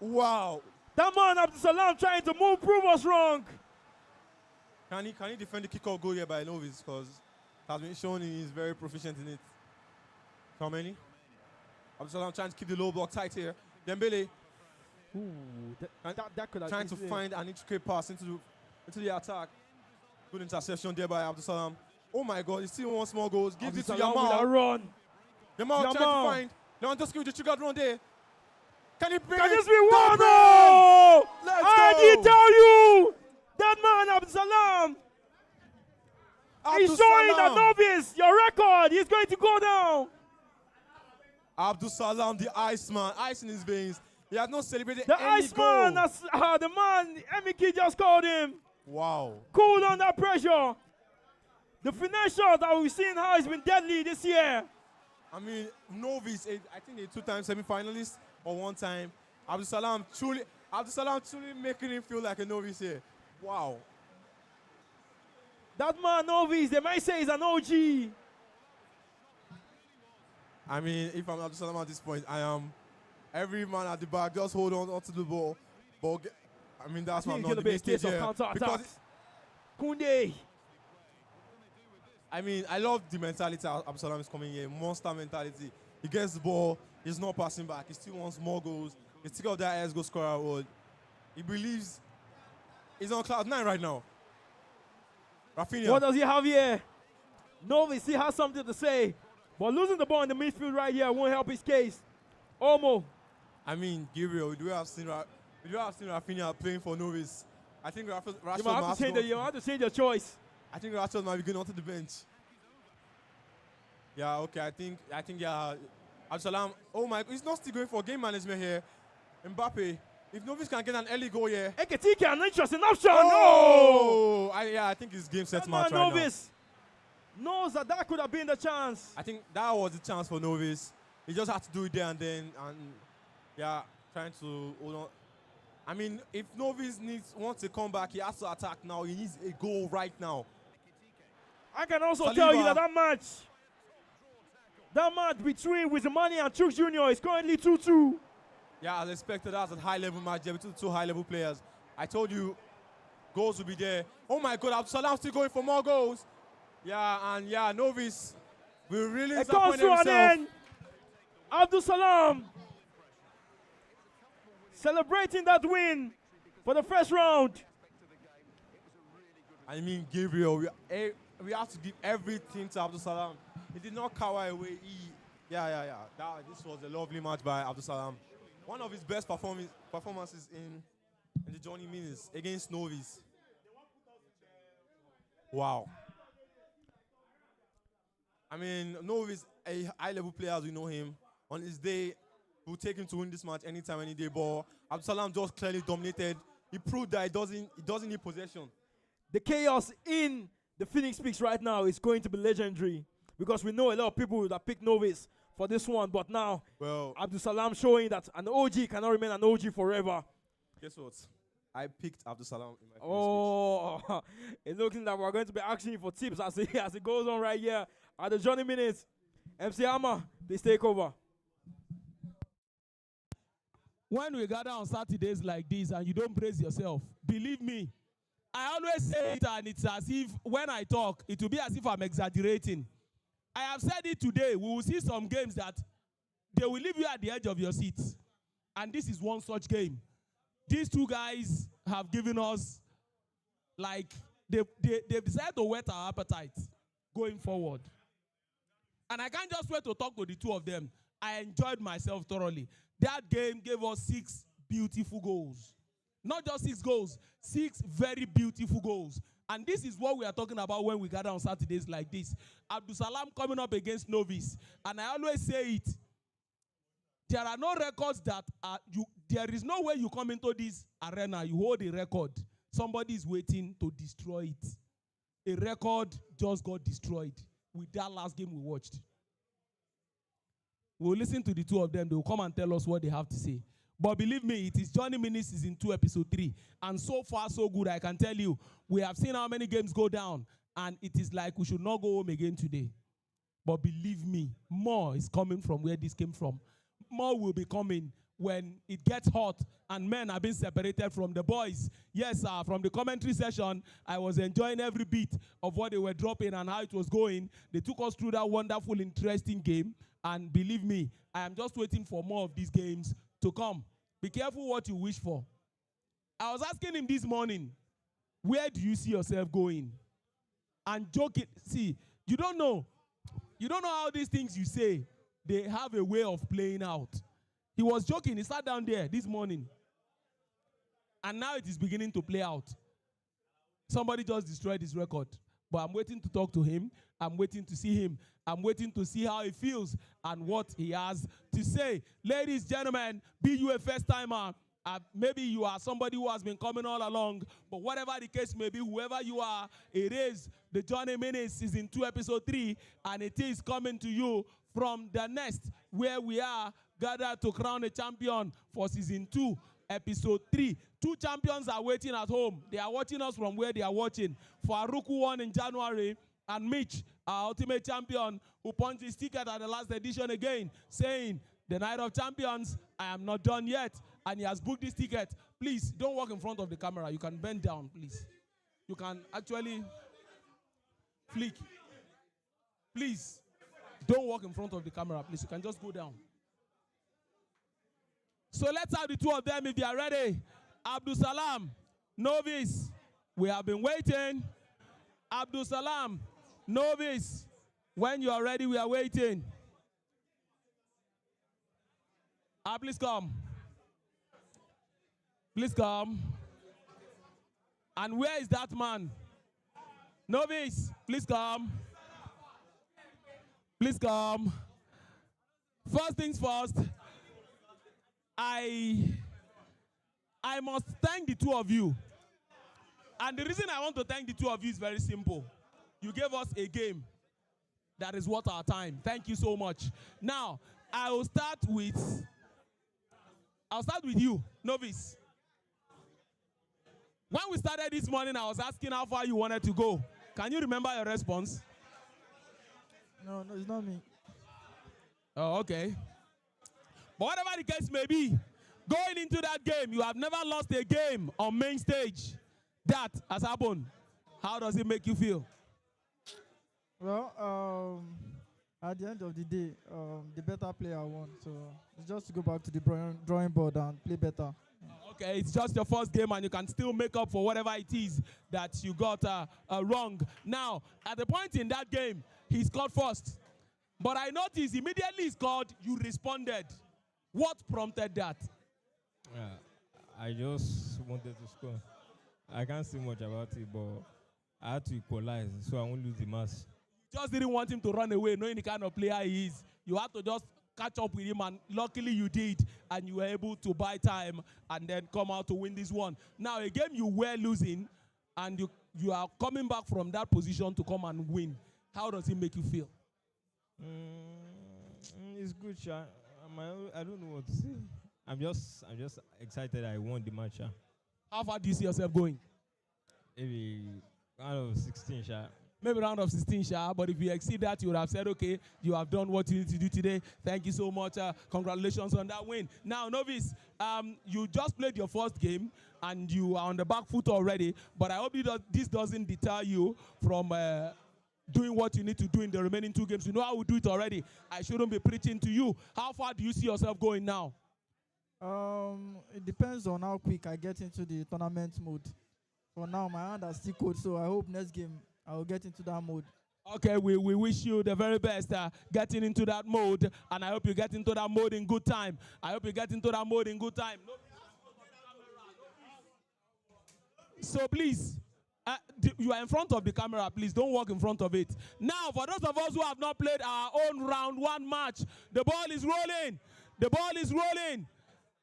Wow. That man Abdul Salam trying to prove us wrong. Can he defend the kickoff goal here by Novice? Because it has been shown he's very proficient in it. How many? Abdul Salam trying to keep the low block tight here. Dembele Ooh, that could have trying to easily- find an intricate pass into the attack. Good interception there by Abdul Salam. Oh my God, he still wants more goals. Gives it to Abdul Salam with a Yamal. run. Yamal trying Yamal. to find Lewandowski with the triggered run there. Can he bring Can it? this be one? Double! Oh! Let's I go! did tell you! That man, Abdul Salam, he's Abdul showing that Salam. novice, your record, he's going to go down. Abdul Salam, the Iceman, ice in his veins. He has not celebrated The any Iceman, goal. that's the man, Emiki just called him. Wow. Cool under pressure. The finesse shot that we've seen how it's been deadly this year. I mean, novice, I think they're 2-time semi-finalists or 1 time. Abdul Salam truly making him feel like a novice here. Wow. That man, novice, they might say he's an OG. I mean, if I'm Abdul Salam at this point, I am every man at the back, just hold on to the ball. I mean, that's I what think I'm it's going not to be a the case stage of here. counter-attacks. Koundé. I mean, I love the mentality Abdul Salam is coming here. Monster mentality. He gets the ball. He's not passing back. He still wants more goals. He's still got that ass goal scorer award. He believes he's on cloud 9 right now. Rafinha. What does he have here? Novice, he has something to say. But losing the ball in the midfield right here won't help his case. Omo. I mean, Gabriel, we do have seen Rafinha playing for Novice. I think Rashford You might have to change your choice. I think Rashford might be going onto the bench. Yeah, okay. I think yeah. Absalam. Oh my! He's not still going for game management here. Mbappe. If Novice can get an early goal here. Ekitike, an interesting option. Oh! I think it's game set That match man right Novice knows that could have been the chance. now. I think that was the chance for Novice. He just had to do it there and then, and yeah, trying to hold on. I mean, if Novice wants to come back, he has to attack now. He needs a goal right now. I can also Saliba. tell you that match between Wizimani and Chuk Jr. is currently 2-2. Yeah, as expected, that's a high-level match there between the 2 high-level players. I told you, goals will be there. Oh my God, Absalam still going for more goals. Yeah, and yeah, Novice will really It comes disappoint to an himself. end. Abdul Salam celebrating that win for the first round. I mean, Gabriel, we have to give everything to Abdul Salam. He did not cower away. This was a lovely match by Abdul Salam. One of his best performances in the Johnny Minis against Novice. Wow. I mean, Novice, a high-level player as we know him. On his day, we'll take him to win this match anytime, any day. But Abdul Salam just clearly dominated. He proved that he doesn't need possession. The chaos in the Phoenix Peaks right now is going to be legendary because we know a lot of people that pick Novice for this one. But now, Abdul Salam showing that an OG cannot remain an OG forever. Guess what? I picked Abdul Salam in my Phoenix Oh, it looks like we're going to be asking you for tips as it goes on right here at the Johnny Minutes. MC Hammer, please take over. When we gather on Saturdays like this and you don't brace yourself, believe me, I always say it and it's as if when I talk, it will be as if I'm exaggerating. I have said it today. We will see some games that they will leave you at the edge of your seat. And this is one such game. These two guys have given us, like, they've decided to whet our appetite going forward. And I can't just wait to talk to the two of them. I enjoyed myself thoroughly. That game gave us 6 beautiful goals. Not just 6 goals, 6 very beautiful goals. And this is what we are talking about when we gather on Saturdays like this. Abdul Salam coming up against Novice. And I always say it. There are no records that there is no way you come into this arena, you hold a record. Somebody is waiting to destroy it. A record just got destroyed with that last game we watched. We'll listen to the two of them. They will come and tell us what they have to say. But believe me, it is Johnny Mini Season 2, Episode 3. And so far, so good. I can tell you, we have seen how many games go down. And it is like we should not go home again today. But believe me, more is coming from where this came from. More will be coming when it gets hot and men are being separated from the boys. Yes, sir, from the commentary session, I was enjoying every bit of what they were dropping and how it was going. They took us through that wonderful, interesting game. And believe me, I am just waiting for more of these games to come. Be careful what you wish for. I was asking him this morning, where do you see yourself going? And joking, see, you don't know how these things you say, they have a way of playing out. He was joking, he sat down there this morning. And now it is beginning to play out. Somebody just destroyed his record. But I'm waiting to talk to him. I'm waiting to see him. I'm waiting to see how he feels and what he has to say. Ladies, gentlemen, be you a first timer. Maybe you are somebody who has been coming all along. But whatever the case may be, whoever you are, it is the Johnny Minutes Season 2, Episode 3. And it is coming to you from the nest where we are gathered to crown a champion for Season 2. Episode 3. 2 champions are waiting at home. They are watching us from where they are watching. Faruk won in January, and Mitch, our ultimate champion, who punched his ticket at the last edition again, saying, the Night of Champions, I am not done yet. And he has booked this ticket. Please, don't walk in front of the camera. You can bend down, please. You can actually flick. Please, don't walk in front of the camera, please. You can just go down. So let's have the two of them if they are ready. Abdul Salam, novice. We have been waiting. Abdul Salam, novice. When you are ready, we are waiting. Please come. Please come. And where is that man? Novice, please come. Please come. First things first. I must thank the two of you. And the reason I want to thank the two of you is very simple. You gave us a game that is worth our time. Thank you so much. Now, I'll start with you, novice. When we started this morning, I was asking how far you wanted to go. Can you remember your response? No, it's not me. Oh, okay. But whatever the case may be, going into that game, you have never lost a game on main stage. That has happened. How does it make you feel? Well, at the end of the day, the better player won. So it's just to go back to the drawing board and play better. Okay, it's just your first game and you can still make up for whatever it is that you got wrong. Now, at the point in that game, he scored first. But I noticed immediately he scored, you responded. What prompted that? I just wanted to score. I can't say much about it, but I had to equalize, so I won't lose the match. Just didn't want him to run away, knowing the kind of player he is. You had to just catch up with him, and luckily you did, and you were able to buy time and then come out to win this one. Now, a game you were losing, and you are coming back from that position to come and win. How does it make you feel? It's good, Sha. I don't know what to say. I'm just excited I won the match. How far do you see yourself going? Maybe round of 16, Sha. Maybe round of 16, Sha. But if you exceed that, you would have said, okay, you have done what you need to do today. Thank you so much. Congratulations on that win. Now, novice, you just played your first game and you are on the back foot already. But I hope this doesn't deter you from doing what you need to do in the remaining 2 games. You know how we do it already. I shouldn't be preaching to you. How far do you see yourself going now? It depends on how quick I get into the tournament mode. For now, my hand is still cold, so I hope next game I will get into that mode. Okay, we wish you the very best getting into that mode, and I hope you get into that mode in good time. I hope you get into that mode in good time. So please, you are in front of the camera. Please don't walk in front of it. Now, for those of us who have not played our own round 1 match, the ball is rolling. The ball is rolling.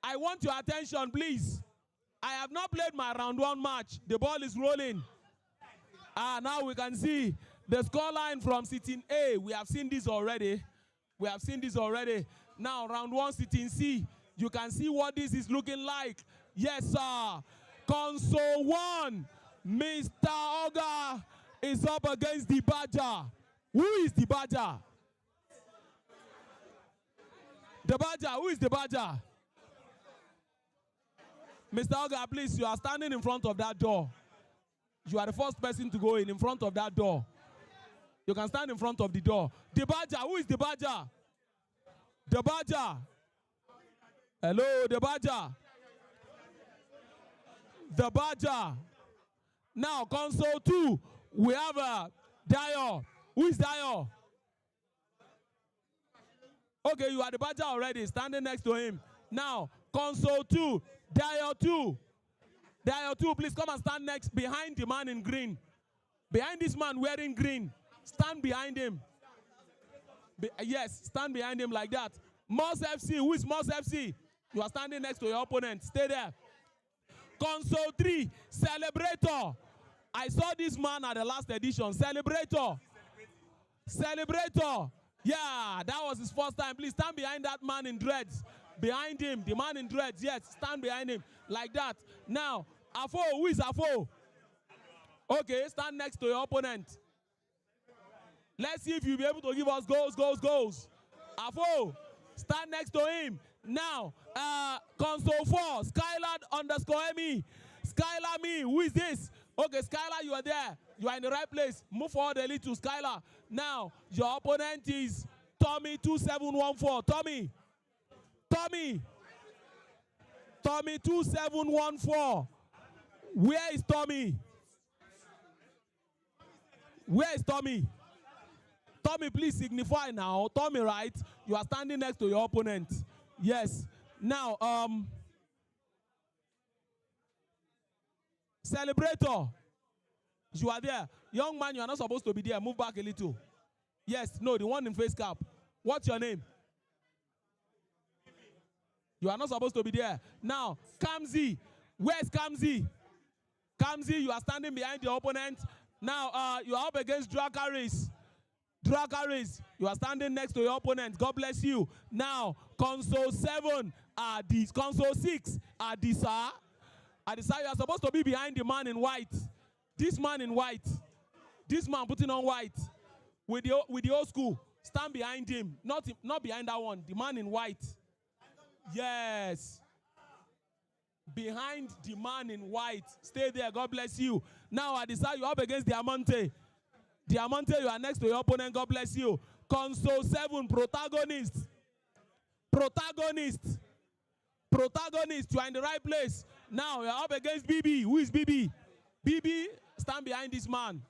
I want your attention, please. I have not played my round 1 match. The ball is rolling. Now we can see the scoreline from sitting A. We have seen this already. We have seen this already. Now, round 1, sitting C. You can see what this is looking like. Yes, sir. Console 1. Mr. Oga is up against the Badger. Who is the Badger? The Badger. Who is the Badger? Mr. Oga, please, you are standing in front of that door. You are the first person to go in front of that door. You can stand in front of the door. The Badger. Who is the Badger? The Badger. Hello, the Badger. The Badger. Now, console 2, we have Dio. Who is Dio? Okay, you are the Badger already, standing next to him. Now, console 2, Dio 2. Dio 2, please come and stand next behind the man in green. Behind this man wearing green. Stand behind him. Yes, stand behind him like that. Moss FC, who is Moss FC? You are standing next to your opponent. Stay there. Console 3, Celebrator. I saw this man at the last edition. Celebrator. Celebrator. Yeah, that was his first time. Please stand behind that man in dreads. Behind him, the man in dreads. Yes, stand behind him like that. Now, Afo, who is Afo? Okay, stand next to your opponent. Let's see if you'll be able to give us goals. Afo, stand next to him. Now, console 4, Skylad_me. Skylar me, who is this? Okay, Skylar, you are there. You are in the right place. Move forward a little, Skylar. Now, your opponent is Tommy2714. Tommy 2714. Where is Tommy? Where is Tommy? Tommy, please signify now. Tommy, right? You are standing next to your opponent. Yes. Now, Celebrator, you are there. Young man, you are not supposed to be there. Move back a little. Yes, no, the one in face cap. What's your name? You are not supposed to be there. Now, Kamzi. Where's Kamzi? Kamzi, you are standing behind your opponent. Now, you are up against Drakaris. Drakaris, you are standing next to your opponent. God bless you. Now, console 7, console 6, Adisa. Adisa, you are supposed to be behind the man in white. This man in white. This man putting on white. With the old school. Stand behind him. Not behind that one. The man in white. Yes. Behind the man in white. Stay there. God bless you. Now, Adisa, you're up against Diamante. Diamante, you are next to your opponent. God bless you. Console 7, Protagonist. Protagonist. Protagonist, you are in the right place. Now, you're up against BB. Who is BB? BB, stand behind this man.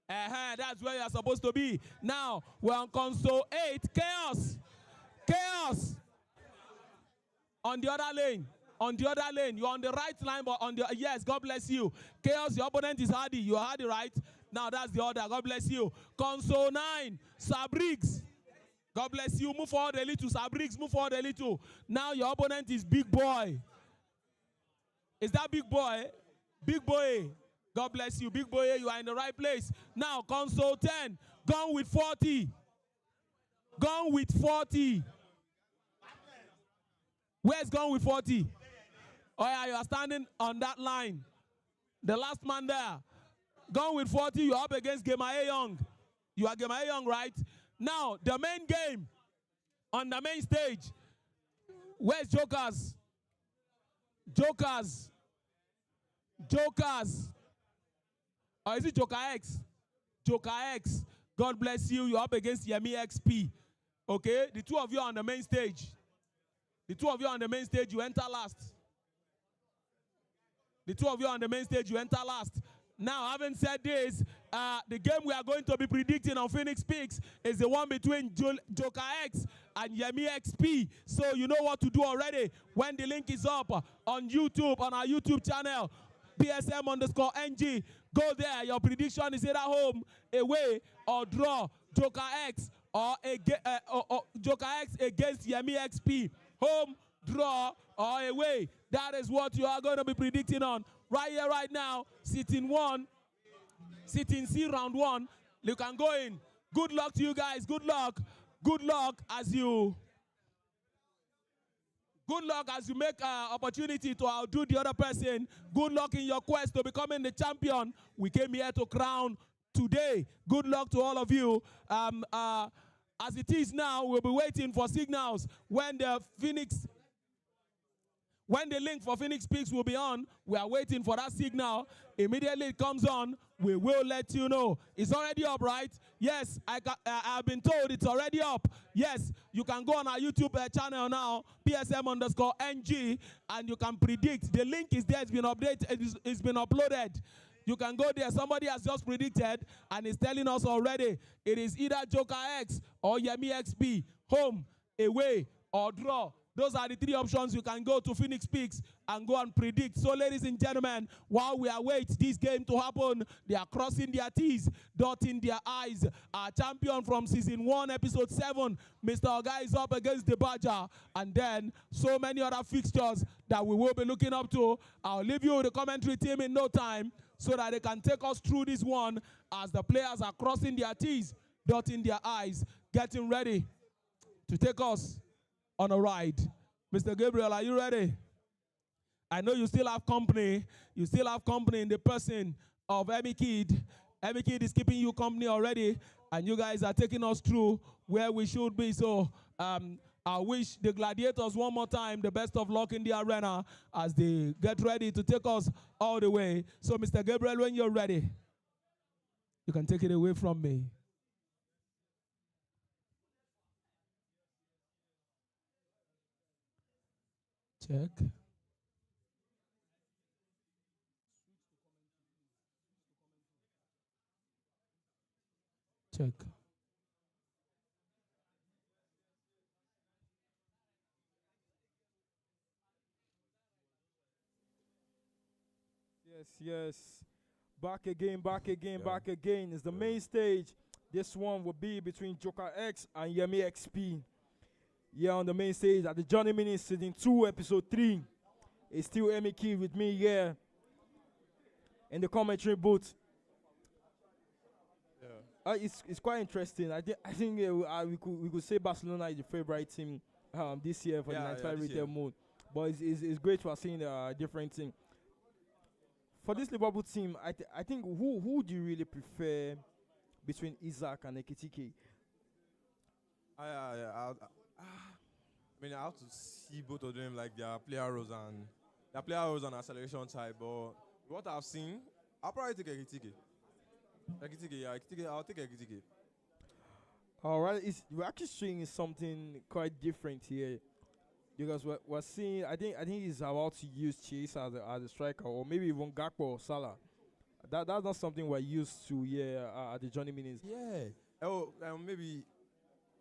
That's where you're supposed to be. Now, we're on console 8, Chaos. Chaos. On the other lane. On the other lane. You're on the right line, but on the, yes, God bless you. Chaos, your opponent is Hardy. You are Hardy, right? Now, that's the order. God bless you. Console 9, Sabrix. God bless you. Move forward a little, Sabrix. Move forward a little. Now, your opponent is Big Boy. Is that Big Boy? Big Boy. God bless you. Big Boy, you are in the right place. Now, console 10, Gone with 40. Gone with 40. Where's Gone with 40? Oh, yeah, you are standing on that line. The last man there. Gone with 40, you're up against Gemae Young. You are Gemae Young, right? Now, the main game on the main stage. Where's Jokers? Jokers. Jokers. Or is it Joker X? Joker X. God bless you. You're up against Yemi XP. Okay? The two of you are on the main stage. The two of you are on the main stage, you enter last. The two of you are on the main stage, you enter last. Now, having said this, the game we are going to be predicting on Phoenix Peaks is the one between Joker X and Yemi XP. So you know what to do already. When the link is up on YouTube, on our YouTube channel, PSM_NG, go there. Your prediction is either home, away, or draw. Joker X or Joker X against Yemi XP. Home, draw, or away. That is what you are going to be predicting on. Right here, right now, sitting C, round 1. You can go in. Good luck to you guys. Good luck. Good luck as you make opportunity to outdo the other person. Good luck in your quest to becoming the champion. We came here to crown today. Good luck to all of you. As it is now, we'll be waiting for signals when the Phoenix When the link for Phoenix Peaks will be on, we are waiting for that signal. Immediately it comes on, we will let you know. It's already up, right? Yes, I've been told it's already up. Yes, you can go on our YouTube channel now, PSM_NG, and you can predict. The link is there, it's been updated, it's been uploaded. You can go there. Somebody has just predicted and is telling us already it is either Joker X or Yemi XP, home, away, or draw. Those are the three options. You can go to Phoenix Peaks and go and predict. So, ladies and gentlemen, while we await this game to happen, they are crossing their T's, dotting their I's. Our champion from season 1, episode 7, Mr. Oga, is up against the Badger. And then so many other fixtures that we will be looking up to. I'll leave you with the commentary team in no time, so that they can take us through this one as the players are crossing their T's, dotting their I's, getting ready to take us on a ride. Mr. Gabriel, are you ready? I know you still have company. You still have company in the person of Emmy Kid. Emmy Kid is keeping you company already, and you guys are taking us through where we should be. So I wish the Gladiators one more time the best of luck in the arena as they get ready to take us all the way. So, Mr. Gabriel, when you're ready, you can take it away from me. Check. Check. Yes. Back again. It's the main stage. This one will be between Joker X and Yemi XP. Yeah, on the main stage at the Johnny Mini season 2, episode 3. It's still Emmy Key with me here in the commentary booth. Yeah. It's quite interesting. I think we could say Barcelona is the favorite team this year for the 95 retail mode. But it's great to have seen a different thing. For this Liverpool team, I think who do you really prefer between Isaac and Ekitike? I mean, I have to see both of them like their player roles and acceleration type. But what I've seen, I'll probably take Ekitike. I'll take Ekitike. All right, we're actually seeing something quite different here. Because we're seeing, I think he's about to use Chase as a striker, or maybe even Gakpo or Salah. That's not something we're used to here at the Johnny Minis. Yeah. Oh, maybe.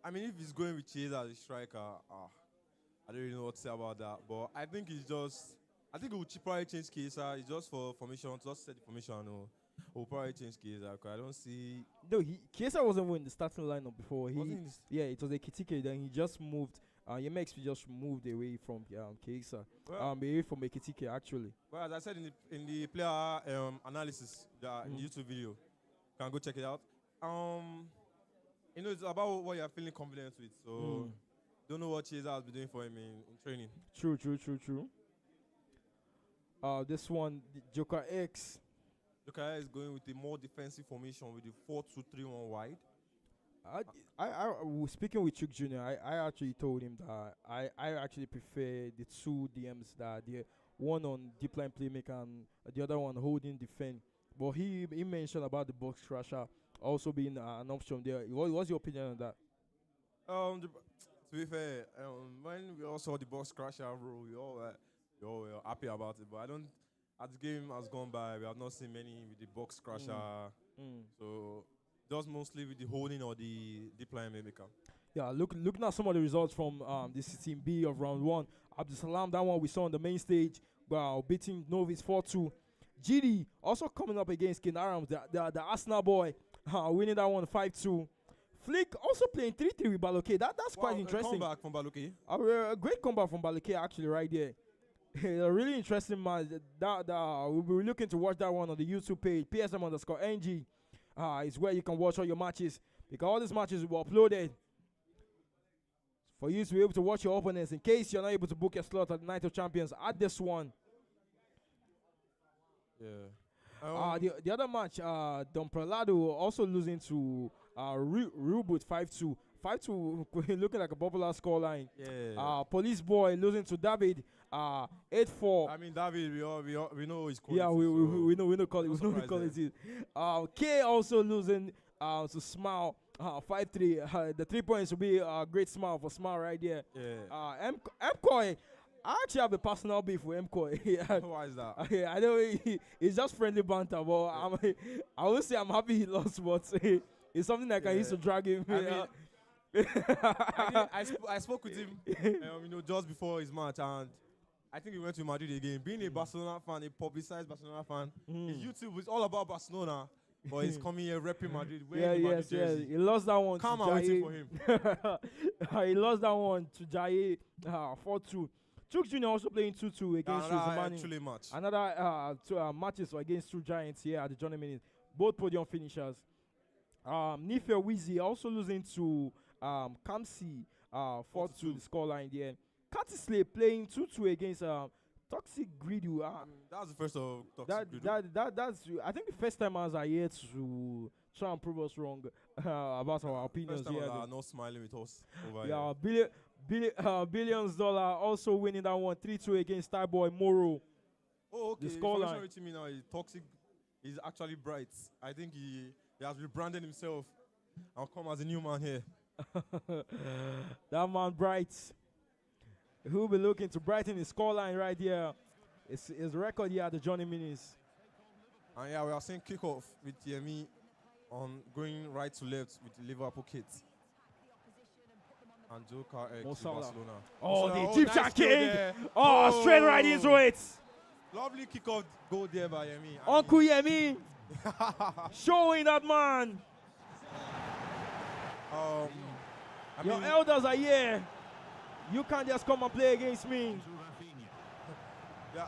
I mean, if he's going with Chase as a striker, I don't really know what to say about that. But I think he will probably change Kesa. It's just for formation, just set the formation. We'll probably change Kesa because I don't see. No, Kesa wasn't in the starting lineup before. It was a Kitike. Then he just moved. Yemexp just moved away from Kesa, away from Ekitike actually. Well, as I said in the player analysis, in YouTube video, you can go check it out. It's about what you're feeling confident with. So, don't know what Chase has been doing for him in training. True. This one, Joker X. Joker X is going with a more defensive formation with the 4-2-3-1 wide. I was speaking with Chuck Jr. I actually told him that I actually prefer the two DMs that the one on deep line playmaker and the other one holding defend. But he mentioned about the box crusher also being an option there. What's your opinion on that? To be fair, when we all saw the box crusher rule, we all were happy about it. But as the game has gone by, we have not seen many with the box crusher. So just mostly with the holding or the deep line maker. Yeah, looking at some of the results from this Team B of round 1. Abdusalam, that one we saw on the main stage, beating Novice 4-2. GD also coming up against Kinaram, the Arsenal boy, winning that one 5-2. Flick also playing 3-3 with Baloke. That's quite interesting. A comeback from Baloke. A great comeback from Baloke actually right there. A really interesting match. We'll be looking to watch that one on the YouTube page, PSM_NG. It's where you can watch all your matches, because all these matches will be uploaded for you to be able to watch your opponents in case you're not able to book a slot at the Night of Champions at this one. Yeah. The other match, Don Prelado also losing to Reboot 5-2. 5-2, looking like a popular scoreline. Yeah. Police Boy losing to David. 8-4. I mean, David, we know his quality. Yeah, we know quality. We know the surprise quality. K also losing to Smile. 5-3. The 3 points will be a great smile for Smile right there. Yeah. MCoy. I actually have a personal beef with MCoy. Why is that? I know it's just friendly banter, but I will say I'm happy he lost, but it's something that I used to drag him. I spoke with him, just before his match, and I think he went to Madrid again. Being a Barcelona fan, a publicized Barcelona fan, his YouTube is all about Barcelona, but he's coming here repping Madrid. Yes. He lost that one. Come to on, waiting Jaye. for him. He lost that one to Jaye 4-2. Chooks Jr. also playing 2-2 against Rizamani. Another matches against two Giants here at the Johnny Minutes. Both podium finishers. Nife Wheezy also losing to Kamsi 4-2 the scoreline there. Curtisley playing 2-2 against Toxic Gridu. That's the first of Toxic Gridu. That's I think the first timers are here to try and prove us wrong about our opinions First here. time are not smiling with us over here. Billions dollar also winning that one 3-2 against Starboy Moro. Oh, okay. The scoreline. Reaching me now is Toxic. Is actually Bright. I think he has rebranded himself and come as a new man here. That man Bright. Who'll be looking to brighten his scoreline right here. It's his record here at the Johnny Minis. And yeah, we are seeing kickoff with Yemi on going right to left with the Liverpool kit. And Joe Carr to Barcelona. Oh, the nice Egyptian kill king! there. Oh, straight right into it. Lovely kickoff goal there by Yemi. Uncle Yemi showing that man. Your elders are here. You can't just come and play against me. Yeah.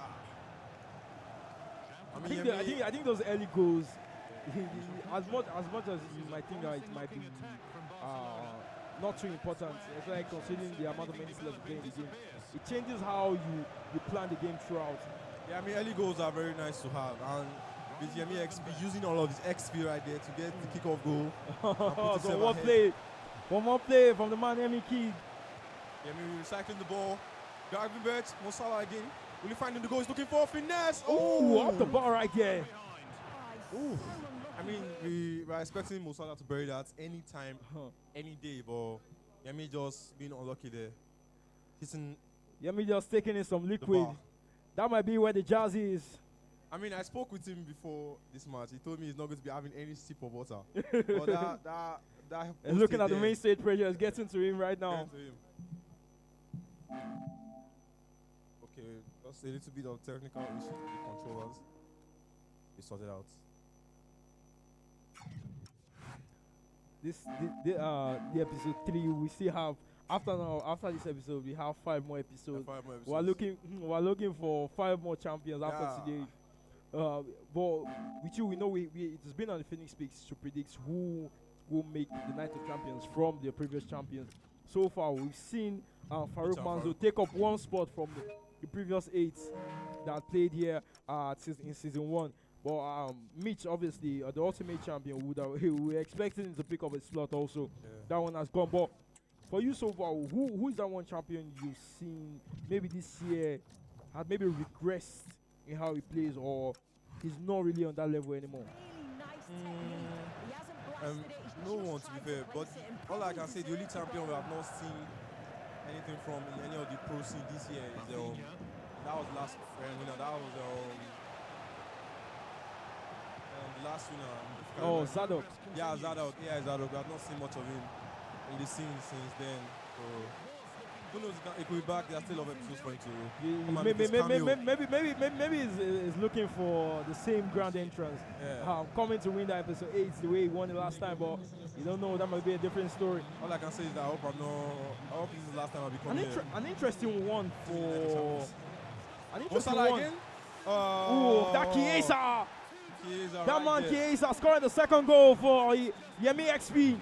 I think those early goals, as much as you might think that it might be not too important, it's like considering the amount of minutes left playing the game, it changes how you plan the game throughout. Yeah, I mean, early goals are very nice to have, and with Yemi XP using all of his XP right there to get the kickoff goal. So one more play from the man Yemi Kid. Yemi recycling the ball. Garvin Birch, Mo Salah again. Will he find the goal? He's looking for finesse. Oh, off the ball right there. Ooh. I mean, we were expecting Mo Salah to bury that any time, any day, but Yemi just being unlucky there. Yemi just taking in some liquid. That might be where the jazz is. I mean, I spoke with him before this match. He told me he's not going to be having any sip of water. But that and looking at the main stage pressure is getting to him right now. Okay, just a little bit of technical issues with the controllers. We sorted out. The episode 3 we still have after this episode we have 5 more episodes. Yeah, 5 more episodes. We're looking for 5 more champions after today. But with you, we know it has been on the Phoenix Peaks to predict who will make the Night of Champions from the previous champions. So far, we've seen Faruk Manzo take up 1 spot from the previous 8 that played here in season 1. But Mitch, obviously, the ultimate champion, we were expecting him to pick up a slot also. Yeah. That one has gone. But for you so far, who is that one champion you've seen maybe this year had maybe regressed in how he plays, or he's not really on that level anymore? No one, to be fair. But all I can say, the only champion we have not seen anything from in any of the pro scene this year is that was last winner. That was the last winner. Oh, Zadok. Yeah, Zadok. We have not seen much of him in the scene since then. So who knows? If we're back, there are still other episodes for him to maybe he's looking for the same grand entrance. Yeah. Coming to win that episode 8 the way he won it last time, but you don't know, that might be a different story. All I can say is that I hope this is the last time I'll be coming here. An interesting one for again? That Chiesa! That man right Chiesa scoring the second goal for Yemi XP.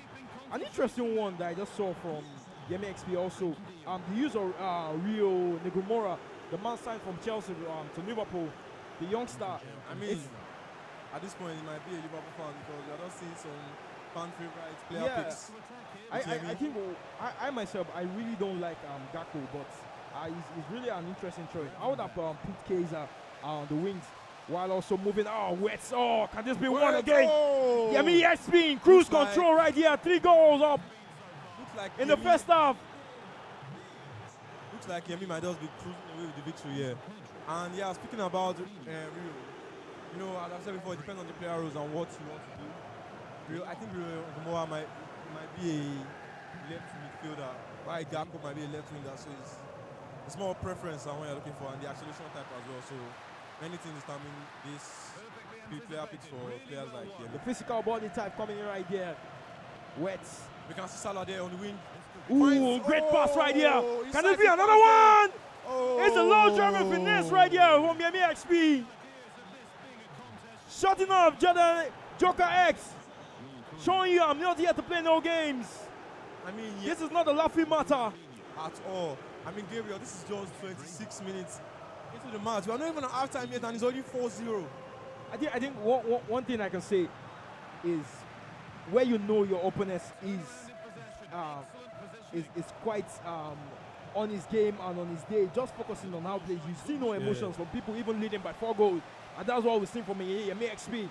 An interesting one that I just saw from Yemi XP also. The use of Rio Negumora, the man signed from Chelsea to Liverpool, the youngster. I mean, at this point, he might be a Liverpool fan because we are not seeing some fan favorites, player Yeah. picks. I think I myself, I really don't like Gakpo, but he's really an interesting choice. I would have put Kaiser on the wings while also moving. Oh, Wets. Oh, can this be one again? Yemi Expin, cruise Looks control right here. 3 goals up Looks like in the Yemi- first half. Looks like Yemi might just be cruising away with the victory here. And yeah, speaking about Rio, you know, as I've said before, it depends on the player rules and what you want to do. I think Gamoa might be a left midfielder, while Gakpo might be a left winger, so it's more preference than what you're looking for, and the acceleration type as well. So many things determine this player picks for players like Yemi. The physical body type coming in right there. Wets. We can see Salah there on the wing. Ooh, great pass right here. He Can slides this be the another pass one? there. It's a low German finesse right here from Yemi XP. Shutting off Joker X. Showing you I'm not here to play no games. I mean, This is not a laughing matter. at all. I mean, Gabriel, this is just 26 minutes into the match. We are not even at halftime yet, and it's only 4-0. I think one thing I can say is where you know your opponent is quite on his game and on his day, just focusing on how he plays. You see no emotions from people even leading by 4 goals, and that's what we've seen from Yemi XP.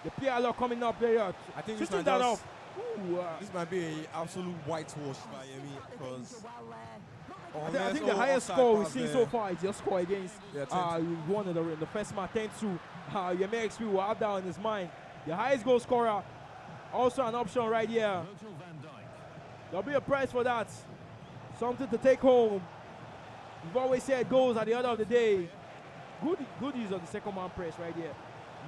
The PLO coming up there. I think this switching might that just- off. Ooh, This might be an absolute whitewash by Yemi, because I think the highest score we've seen so far is your score against Yeah, we won in the first match 10-2. Yemi XP will have that on his mind. The highest goal scorer, also an option right here. There'll be a price for that. Something to take home. We've always said goals at the end of the day. Good use of the second man press right here.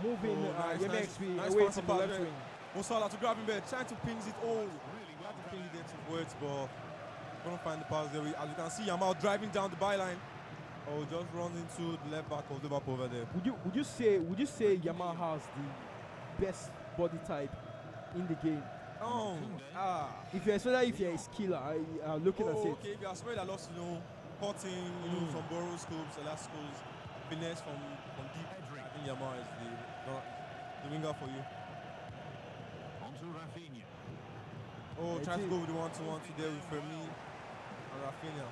Moving Yemi XP nice away fancy from the pass left there. wing. Mo Salah to grab him there, trying to ping it all. Trying to ping it there to words, but couldn't find the pass there. As you can see, Yamal driving down the byline. Oh, just runs into the left back of Liverpool over there. Would you say Yamal has the best body type in the game? If you're a skiller, looking at it. Okay, if you are somebody that loves, cutting, some borrow scopes, elasticals, finesse from deep, I think Yamal is the winger for you. Oh, trying to go with the 1-2-1 today with Fermi and Rafinha.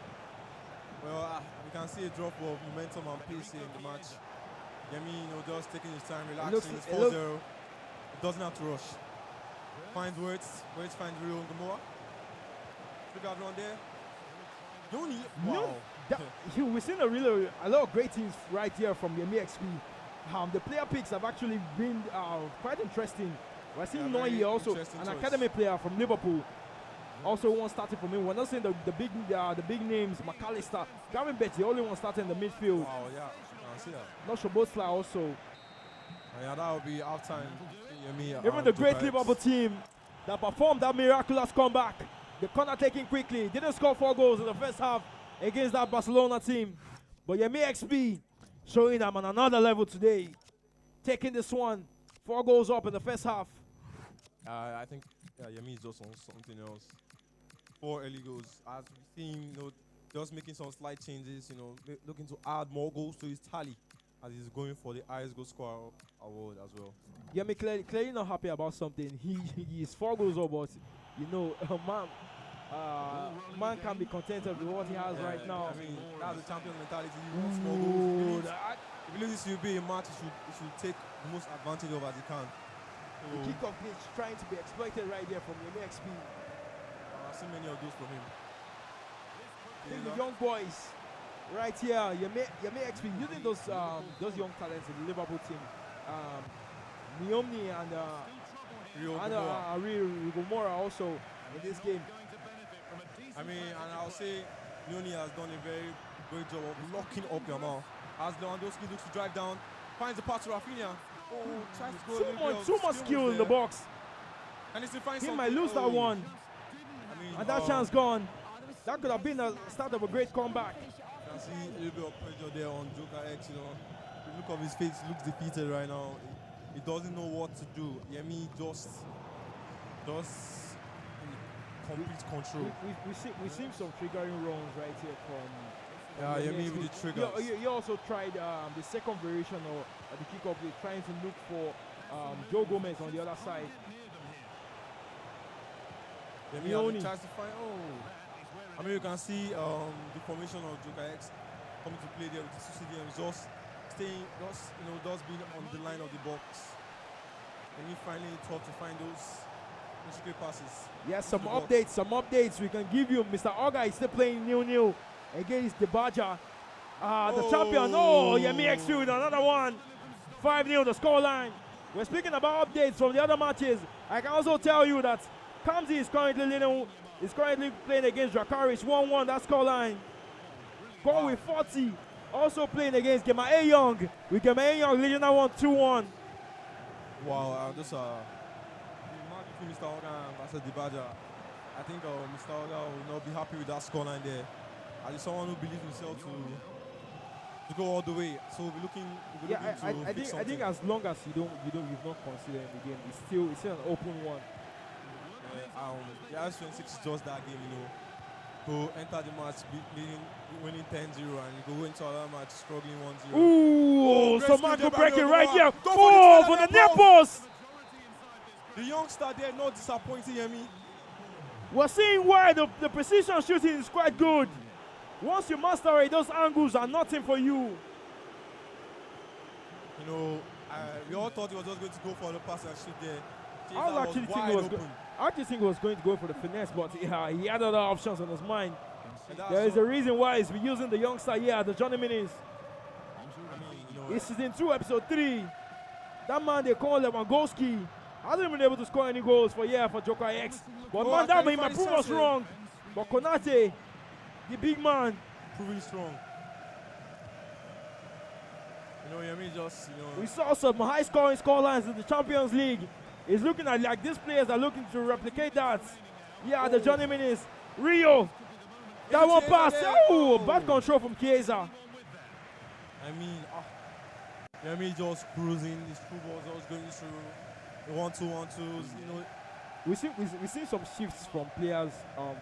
Well, we can see a drop of momentum and pace here in the match. Yemi, just taking his time, relaxing. It's 4-0. It doesn't have to rush. Finds words finds Rio and Gamoa. Look at around there. Wow. We've seen a lot of great things right here from Yemi XP. The player picks have actually been quite interesting. We're seeing Noye also, an academy player from Liverpool. Also one starting from him. We're not seeing the big names, McAllister. Gavin Betts, the only one starting in the midfield. Wow, yeah. I see that. Not Szoboszlai also. Yeah, that would be halftime. Even the great Liverpool team that performed that miraculous comeback. The corner taking quickly. Didn't score 4 goals in the first half against that Barcelona team. But Yemi XP showing them on another level today. Taking this one. 4 goals up in the first half. I think Yemi is just on something else. 4 early goals. As we've seen, just making some slight changes, looking to add more goals to his tally as he's going for the highest goal scorer award as well. Yemi clearly not happy about something. He is 4 goals up, but man can be contented with what he has right now. I mean, that's the champion mentality. He wants more goals. If you believe this will be a match, he should take the most advantage of as he can. The kick-off pitch trying to be exploited right there from Yemi XP. I've seen many of those from him. The young boys right here, Yemi XP using those young talents in the Liverpool team. Niomni and Rio Gomora also in this game. I mean, and I'll say Leone has done a very great job of locking up Yamal. As Lewandowski looks to drive down, finds the pass to Rafinha. Oh, tries to go too much skill in the box. And he still finds He might lose that one. I mean, And that chance gone. That could have been the start of a great comeback. You can see a little bit of pressure there on Joker X, The look of his face looks defeated right now. He doesn't know what to do. Yemi just in complete control. We've seen some triggering runs right here from Yemi with the triggers. He also tried the second variation of the kick-off, trying to look for Joe Gomez on the other side. Leone. tries to find. I mean, you can see the formation of Joker X coming to play there with the two CDMs, just staying, just being on the line of the box. And he finally tough to find those intricate passes. Yes, some updates we can give you. Mr. Oga is still playing 0-0 against the Badger. The champion. Yemi X with another one. 5-0 the scoreline. We're speaking about updates from the other matches. I can also tell you that Kamzi is currently playing against Drakari. It's 1-1 that scoreline. Going with 40. Also playing against Gema A Young. With Gema A Young leading that one 2-1. Wow, just the match between Mr. Oga versus the Badger. I think Mr. Oga will not be happy with that scoreline there. As someone who believes himself to go all the way, so we'll be looking. I think as long as you've not considered him again, it's still an open one. The S26 is just that game, to enter the match winning 10-0 and you go into another match struggling 1-0. Ooh, so Marco breaking right here. For the near post. The youngster there not disappointing, Yemi. We're seeing why the precision shooting is quite good. Once you master it, those angles are nothing for you. We all thought he was just going to go for the pass and shoot there. I actually think he was going to go for the finesse, but he had other options on his mind. There is a reason why he's been using the youngster here at the Johnny Minis. It's season 2, episode 3. That man they call Lewandowski hasn't been able to score any goals for Joker X. But man, that man might prove us wrong. But Konate, the big man, proving strong. We saw some high-scoring scorelines in the Champions League. It's looking like these players are looking to replicate that. The Johnny Minis. Rio. That one pass. Bad control from Chiesa. Just cruising. These two balls always going through the 1-2-1-2s. We've seen some shifts from players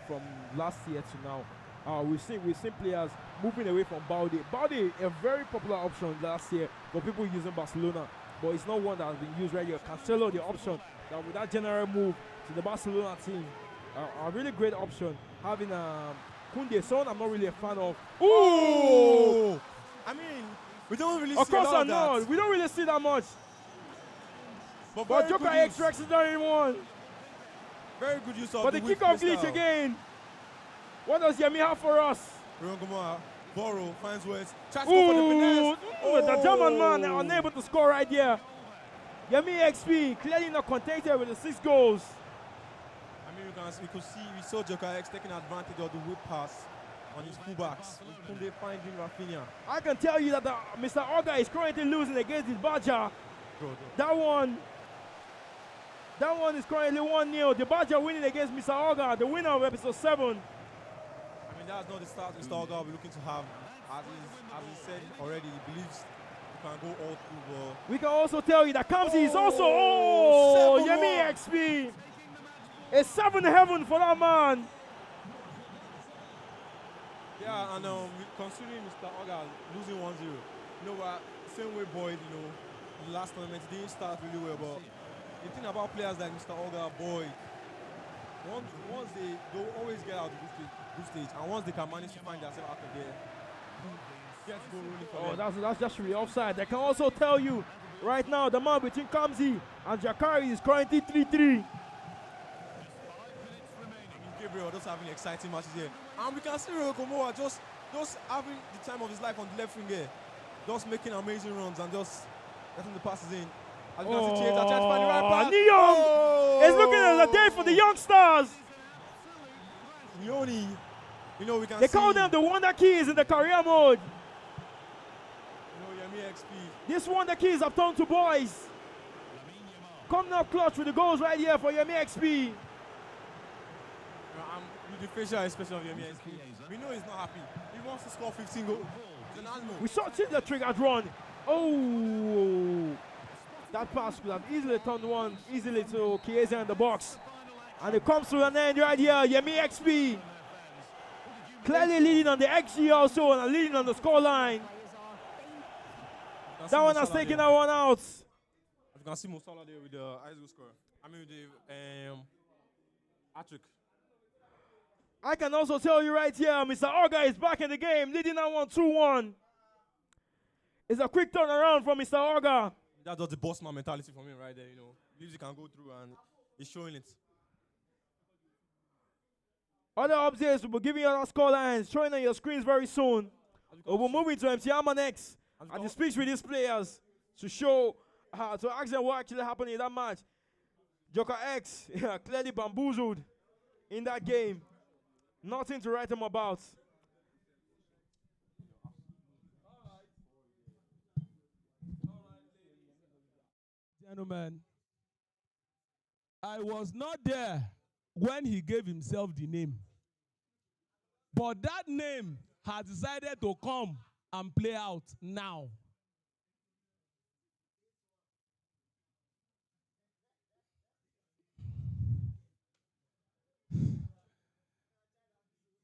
from last year to now. We've seen players moving away from Balde. Balde, a very popular option last year for people using Barcelona, but it's not one that has been used right here. Cancelo, the option that with that general move to the Barcelona team, a really great option. Having Koundé, son, I'm not really a fan of. Ooh! We don't really see of course I'm not. We don't really see that much. But Joker X Rex is not in one. Very good use of the kickoff glitch again. What does Yemi have for us? Borrow finds ways. Tries to go for the finesse. The German man unable to score right here. Yemi XP clearly not contented with the 6 goals. We saw Joker X taking advantage of the whip pass on his fullbacks. Kunde finding Rafinha. I can tell you that Mr. Oga is currently losing against his Badger. That one is currently 1-0. The Badger winning against Mr. Oga, the winner of episode 7. That's not the start Mr. Oga will be looking to have. As he said already, he believes you can go all through. We can also tell you that Kamsi is also Yemi XP. A 7 heaven for that man. Yeah, and considering Mr. Oga losing 1-0, same way Boyd, the last tournament he didn't start really well, but the thing about players like Mr. Oga, Boyd, once they'll always get out of the group stage, and once they can manage to find themselves out of there, get go rolling for them. That's just really offside. I can also tell you right now the man between Kamsi and Jakari is currently 3-3. Gabriel just having exciting matches here, and we can see Rokomoa just having the time of his life on the left wing here, just making amazing runs and just getting the passes in. As you can see, Chiesa trying to find the right pass. Neon is looking at the day for the youngsters. Leone, we can They call them the Wonder Keys in the career mode. Yemi XP. This Wonder Keys have turned to boys. Coming up clutch with the goals right here for Yemi XP. With the facial expression of Yemi XP, we know he's not happy. He wants to score 15 goals. He's an animal. We saw the trigger run. That pass could have easily turned one easily to Chiesa in the box. And it comes to an end right here. Yemi XP clearly leading on the XG also and leading on the scoreline. That one has taken that one out. You can see Musala there with the high school score. With the hat-trick. I can also tell you right here, Mr. Orga is back in the game, leading that one 2-1. It's a quick turnaround from Mr. Orga. That's just the boss man mentality for me right there, you know. Believes he can go through and he's showing it. Other updates, we'll be giving you our score lines, showing on your screens very soon. We'll be moving to MC Hammer next. And he speaks with these players to show, to ask them what actually happened in that match. Joker X, clearly bamboozled in that game. Nothing to write him about. Gentlemen, I was not there when he gave himself the name. But that name has decided to come and play out now.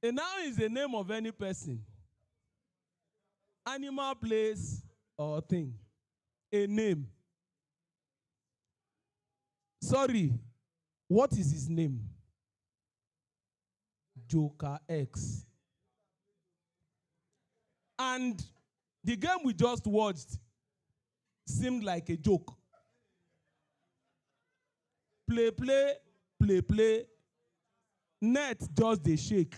A noun is the name of any person, animal, place, or thing. A name. Sorry, what is his name? Joker X. And the game we just watched seemed like a joke. Play, play, play, play. Net just they shake.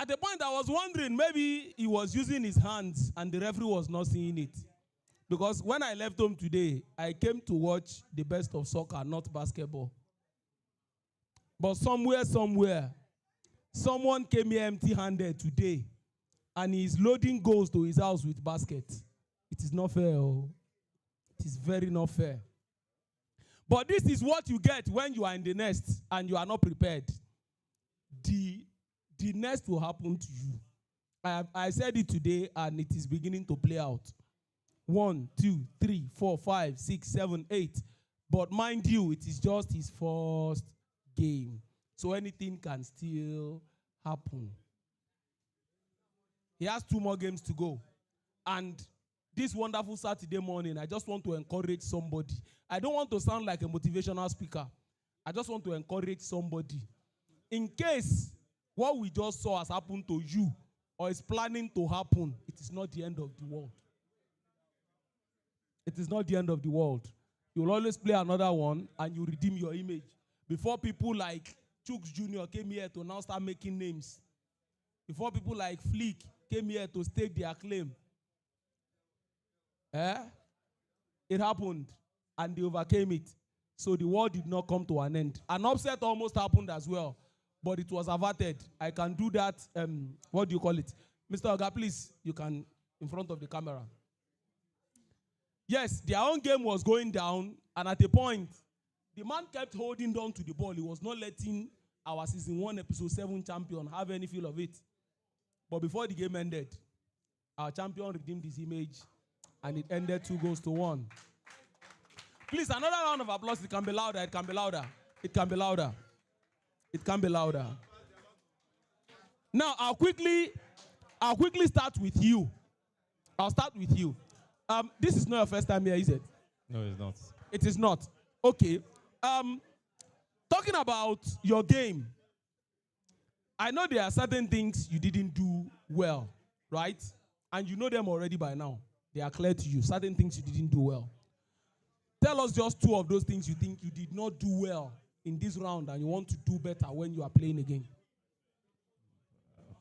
At the point I was wondering, maybe he was using his hands and the referee was not seeing it. Because when I left home today, I came to watch the best of soccer, not basketball. But somewhere, someone came here empty-handed today, and he's loading goals to his house with baskets. It is not fair. Oh. It is very not fair. But this is what you get when you are in the nest and you are not prepared. The nest will happen to you. I said it today, and it is beginning to play out. 1, 2, 3, 4, 5, 6, 7, 8. But mind you, it is just his first game. So anything can still happen. He has 2 more games to go. And this wonderful Saturday morning, I just want to encourage somebody. I don't want to sound like a motivational speaker. I just want to encourage somebody. In case what we just saw has happened to you or is planning to happen, it is not the end of the world. It is not the end of the world. You will always play another one and you redeem your image. Before people like Chooks Jr. came here to now start making names. Before people like Flick came here to stake their claim. It happened and they overcame it. So the war did not come to an end. An upset almost happened as well, but it was averted. I can do that, what do you call it? Mr. Oga, please, you can, in front of the camera. Yes, their own game was going down, and at a point, the man kept holding on to the ball. He was not letting our season 1, episode 7 champion have any feel of it. But before the game ended, our champion redeemed his image, and it ended 2-1. Please, another round of applause. It can be louder. It can be louder. It can be louder. It can be louder. Now, I'll quickly start with you. I'll start with you. This is not your first time here, is it? No, it's not. It is not. Okay. Talking about your game, I know there are certain things you didn't do well, right? And you know them already by now. They are clear to you. Certain things you didn't do well. Tell us just 2 of those things you think you did not do well in this round and you want to do better when you are playing again.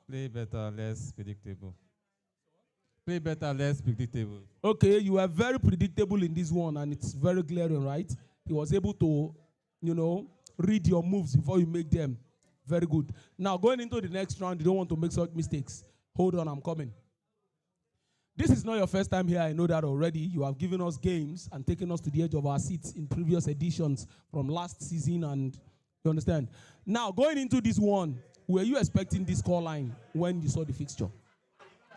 Play better, less predictable. Play better, less predictable. Okay, you are very predictable in this one, and it's very glaring, right? He was able to, read your moves before you make them. Very good. Now, going into the next round, you don't want to make such mistakes. Hold on, I'm coming. This is not your first time here, I know that already. You have given us games and taken us to the edge of our seats in previous editions from last season, and you understand? Now, going into this one, were you expecting this scoreline when you saw the fixture?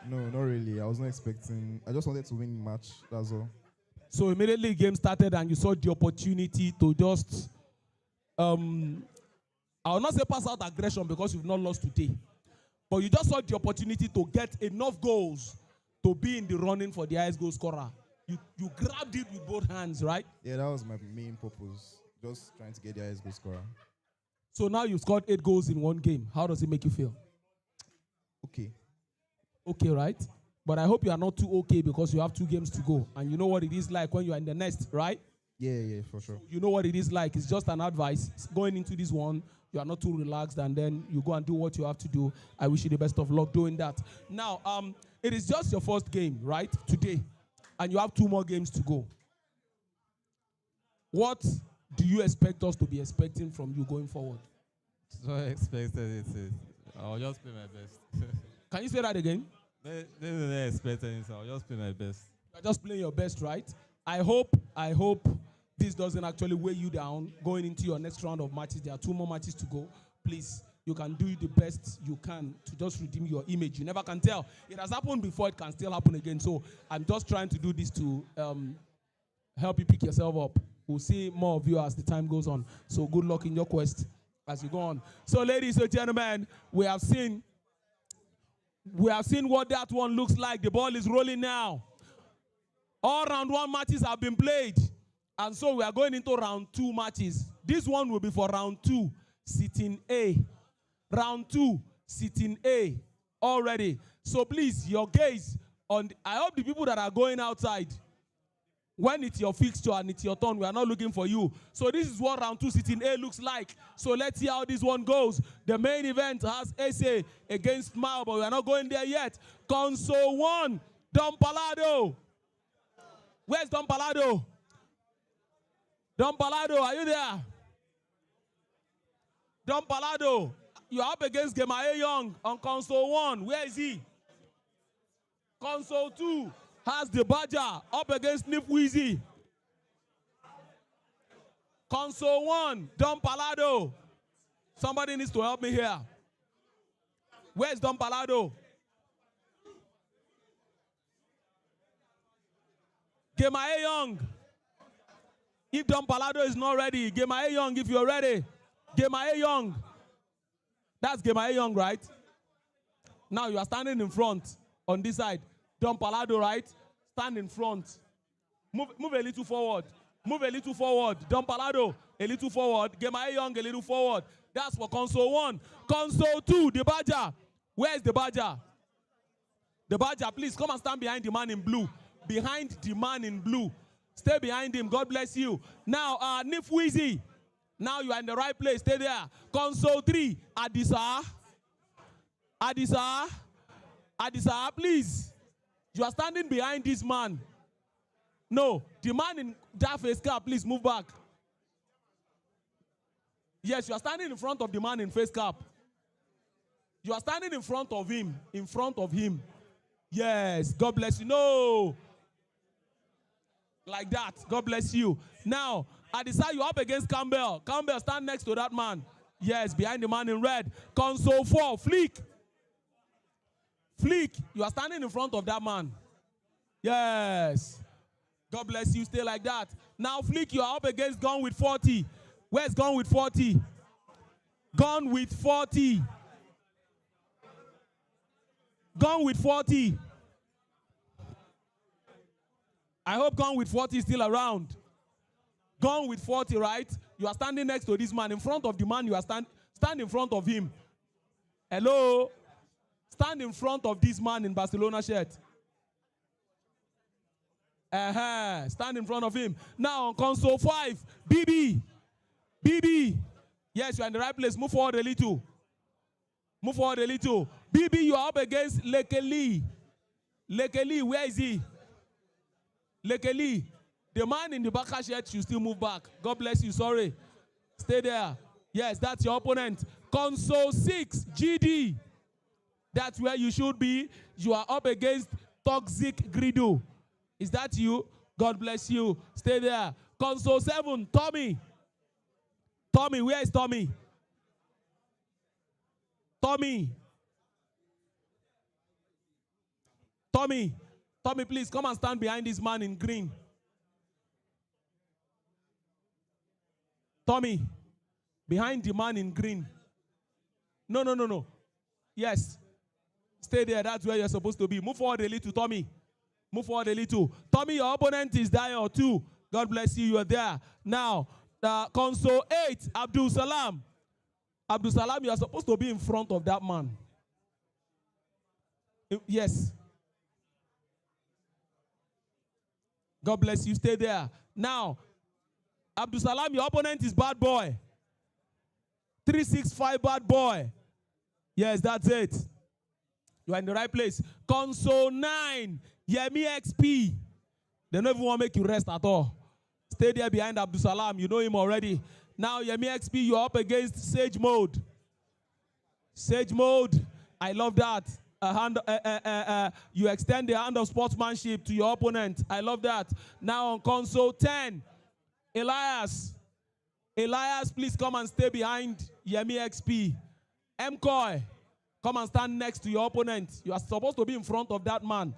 No, not really. I was not expecting. I just wanted to win the match. That's all. So immediately the game started and you saw the opportunity to just, I will not say pass out aggression because you've not lost today, but you just saw the opportunity to get enough goals to be in the running for the highest goal scorer. You grabbed it with both hands, right? Yeah, that was my main purpose. Just trying to get the highest goal scorer. So now you've scored 8 goals in one game. How does it make you feel? Okay. Okay, right? But I hope you are not too okay because you have 2 games to go. And you know what it is like when you are in the nest, right? Yeah, for sure. You know what it is like. It's just an advice. Going into this one, you are not too relaxed, and then you go and do what you have to do. I wish you the best of luck doing that. Now, it is just your first game, right? Today. And you have 2 more games to go. What do you expect us to be expecting from you going forward? So I expected it. I'll just play my best. Can you say that again? Didn't expect anything. I'll just play my best. You're just playing your best, right? I hope this doesn't actually weigh you down going into your next round of matches. There are 2 more matches to go. Please, you can do the best you can to just redeem your image. You never can tell. It has happened before. It can still happen again. So I'm just trying to do this to help you pick yourself up. We'll see more of you as the time goes on. So good luck in your quest as you go on. So ladies and gentlemen, we have seen what that one looks like. The ball is rolling now. All round 1 matches have been played. And so we are going into round 2 matches. This one will be for round 2, sitting A. Round 2, sitting A already. So please, your gaze on, I hope the people that are going outside, when it's your fixture and it's your turn, we are not looking for you. So this is what round 2 sitting A looks like. So let's see how this one goes. The main event has SA against Mao, but we are not going there yet. Console 1, Don Palado. Where's Don Palado? Don Palado, are you there? Don Palado, you're up against Gemae Young on console 1. Where is he? Console 2 has the Badger up against Nip Weezy. Console 1, Don Palado. Somebody needs to help me here. Where's Don Palado? Gemae Young. If Don Palado is not ready, Gemae Young, if you're ready. Gemae Young. That's Gemae Young, right? Now you are standing in front on this side. Don Palado, right? Stand in front. Move a little forward. Move a little forward. Don Palado, a little forward. Gemae Young, a little forward. That's for console 1. Console 2, the Badger. Where is the Badger? The Badger, please come and stand behind the man in blue. Behind the man in blue. Stay behind him. God bless you. Now, Nif Weezy. Now you are in the right place. Stay there. Console 3. Adisa. Adisa. Adisa, please. You are standing behind this man. No. The man in that face cap, please move back. Yes, you are standing in front of the man in face cap. You are standing in front of him. In front of him. Yes. God bless you. No. Like that. God bless you. Now, Adisa, you up against Campbell. Campbell, stand next to that man. Yes, behind the man in red. Console 4, Flick. Flick, you are standing in front of that man. Yes. God bless you. Stay like that. Now, Flick, you are up against Gone with 40. Where's Gone with 40? Gone with 40. Gone with 40. I hope Gone with 40 is still around. Gone with 40, right? You are standing next to this man. In front of the man, you are stand in front of him. Hello? Stand in front of this man in Barcelona shirt. Stand in front of him. Now on console 5, BB. BB. Yes, you are in the right place. Move forward a little. Move forward a little. BB, you are up against Lekeli. Lekeli, where is he? Lekeli. The man in the back shirt should still move back. God bless you. Sorry. Stay there. Yes, that's your opponent. Console 6, GD. That's where you should be. You are up against Toxic Grido. Is that you? God bless you. Stay there. Console 7, Tommy. Tommy, where is Tommy? Tommy. Tommy. Tommy, please come and stand behind this man in green. Tommy, behind the man in green. No. Yes. Stay there. That's where you're supposed to be. Move forward a little, Tommy. Move forward a little. Tommy, your opponent is Dio too. God bless you. You are there. Now, console 8, Abdul Salam. Abdul Salam, you are supposed to be in front of that man. Yes. God bless you. Stay there. Now, Abdul Salam, your opponent is Bad Boy. 365 Bad Boy. Yes, that's it. You are in the right place. Console 9. Yemi XP. They don't even want to make you rest at all. Stay there behind Abdul Salam. You know him already. Now, Yemi XP, you're up against Sage Mode. Sage Mode. I love that. You extend the hand of sportsmanship to your opponent. I love that. Now on console 10, Elias. Elias, please come and stay behind Yemi XP. MCoy, come and stand next to your opponent. You are supposed to be in front of that man.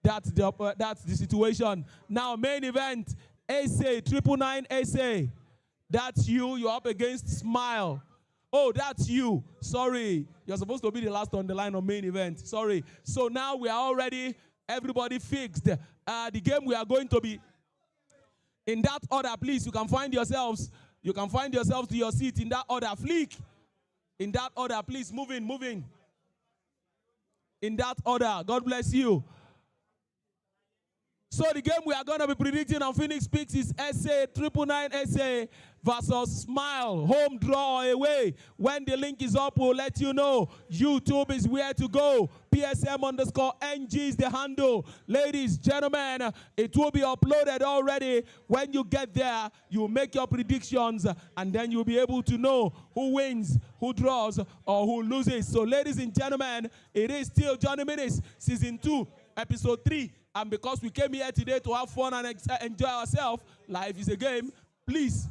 That's the situation. Now main event, Asa, 999 Asa. That's you. You're up against Smile. Oh, that's you. Sorry. You're supposed to be the last on the line on main event. Sorry. So now we are already, everybody fixed. The game we are going to be in that order, please. You can find yourselves to your seat in that order. Flick. In that order, please. Moving. In that order. God bless you. So the game we are going to be predicting on Phoenix Peaks is SA 999 SA versus Smile, home draw or away. When the link is up, we'll let you know. YouTube is where to go. PSM_NG is the handle. Ladies, gentlemen, it will be uploaded already. When you get there, you make your predictions, and then you'll be able to know who wins, who draws, or who loses. So ladies and gentlemen, it is still Johnny Minutes, Season 2, Episode 3. And because we came here today to have fun and enjoy ourselves, life is a game, please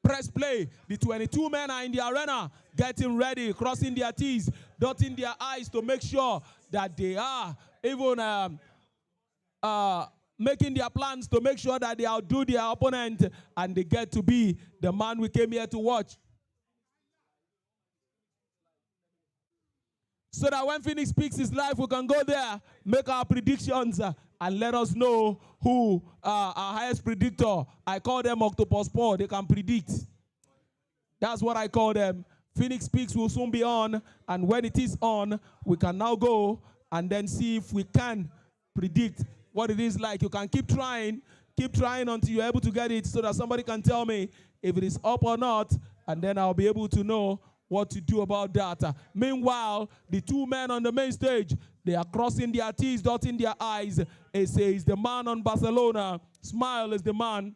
press play. The 22 men are in the arena, getting ready, crossing their T's, dotting their I's to make sure that they are even making their plans to make sure that they outdo their opponent and they get to be the man we came here to watch. So that when Phoenix Peaks is live, we can go there, make our predictions, and let us know who our highest predictor. I call them Octopus Paul. They can predict. That's what I call them. Phoenix Peaks will soon be on, and when it is on, we can now go and then see if we can predict what it is like. You can keep trying until you're able to get it so that somebody can tell me if it is up or not, and then I'll be able to know what to do about that. Meanwhile, the two men on the main stage, they are crossing their T's, dotting their I's. Asa is the man on Barcelona. Smile is the man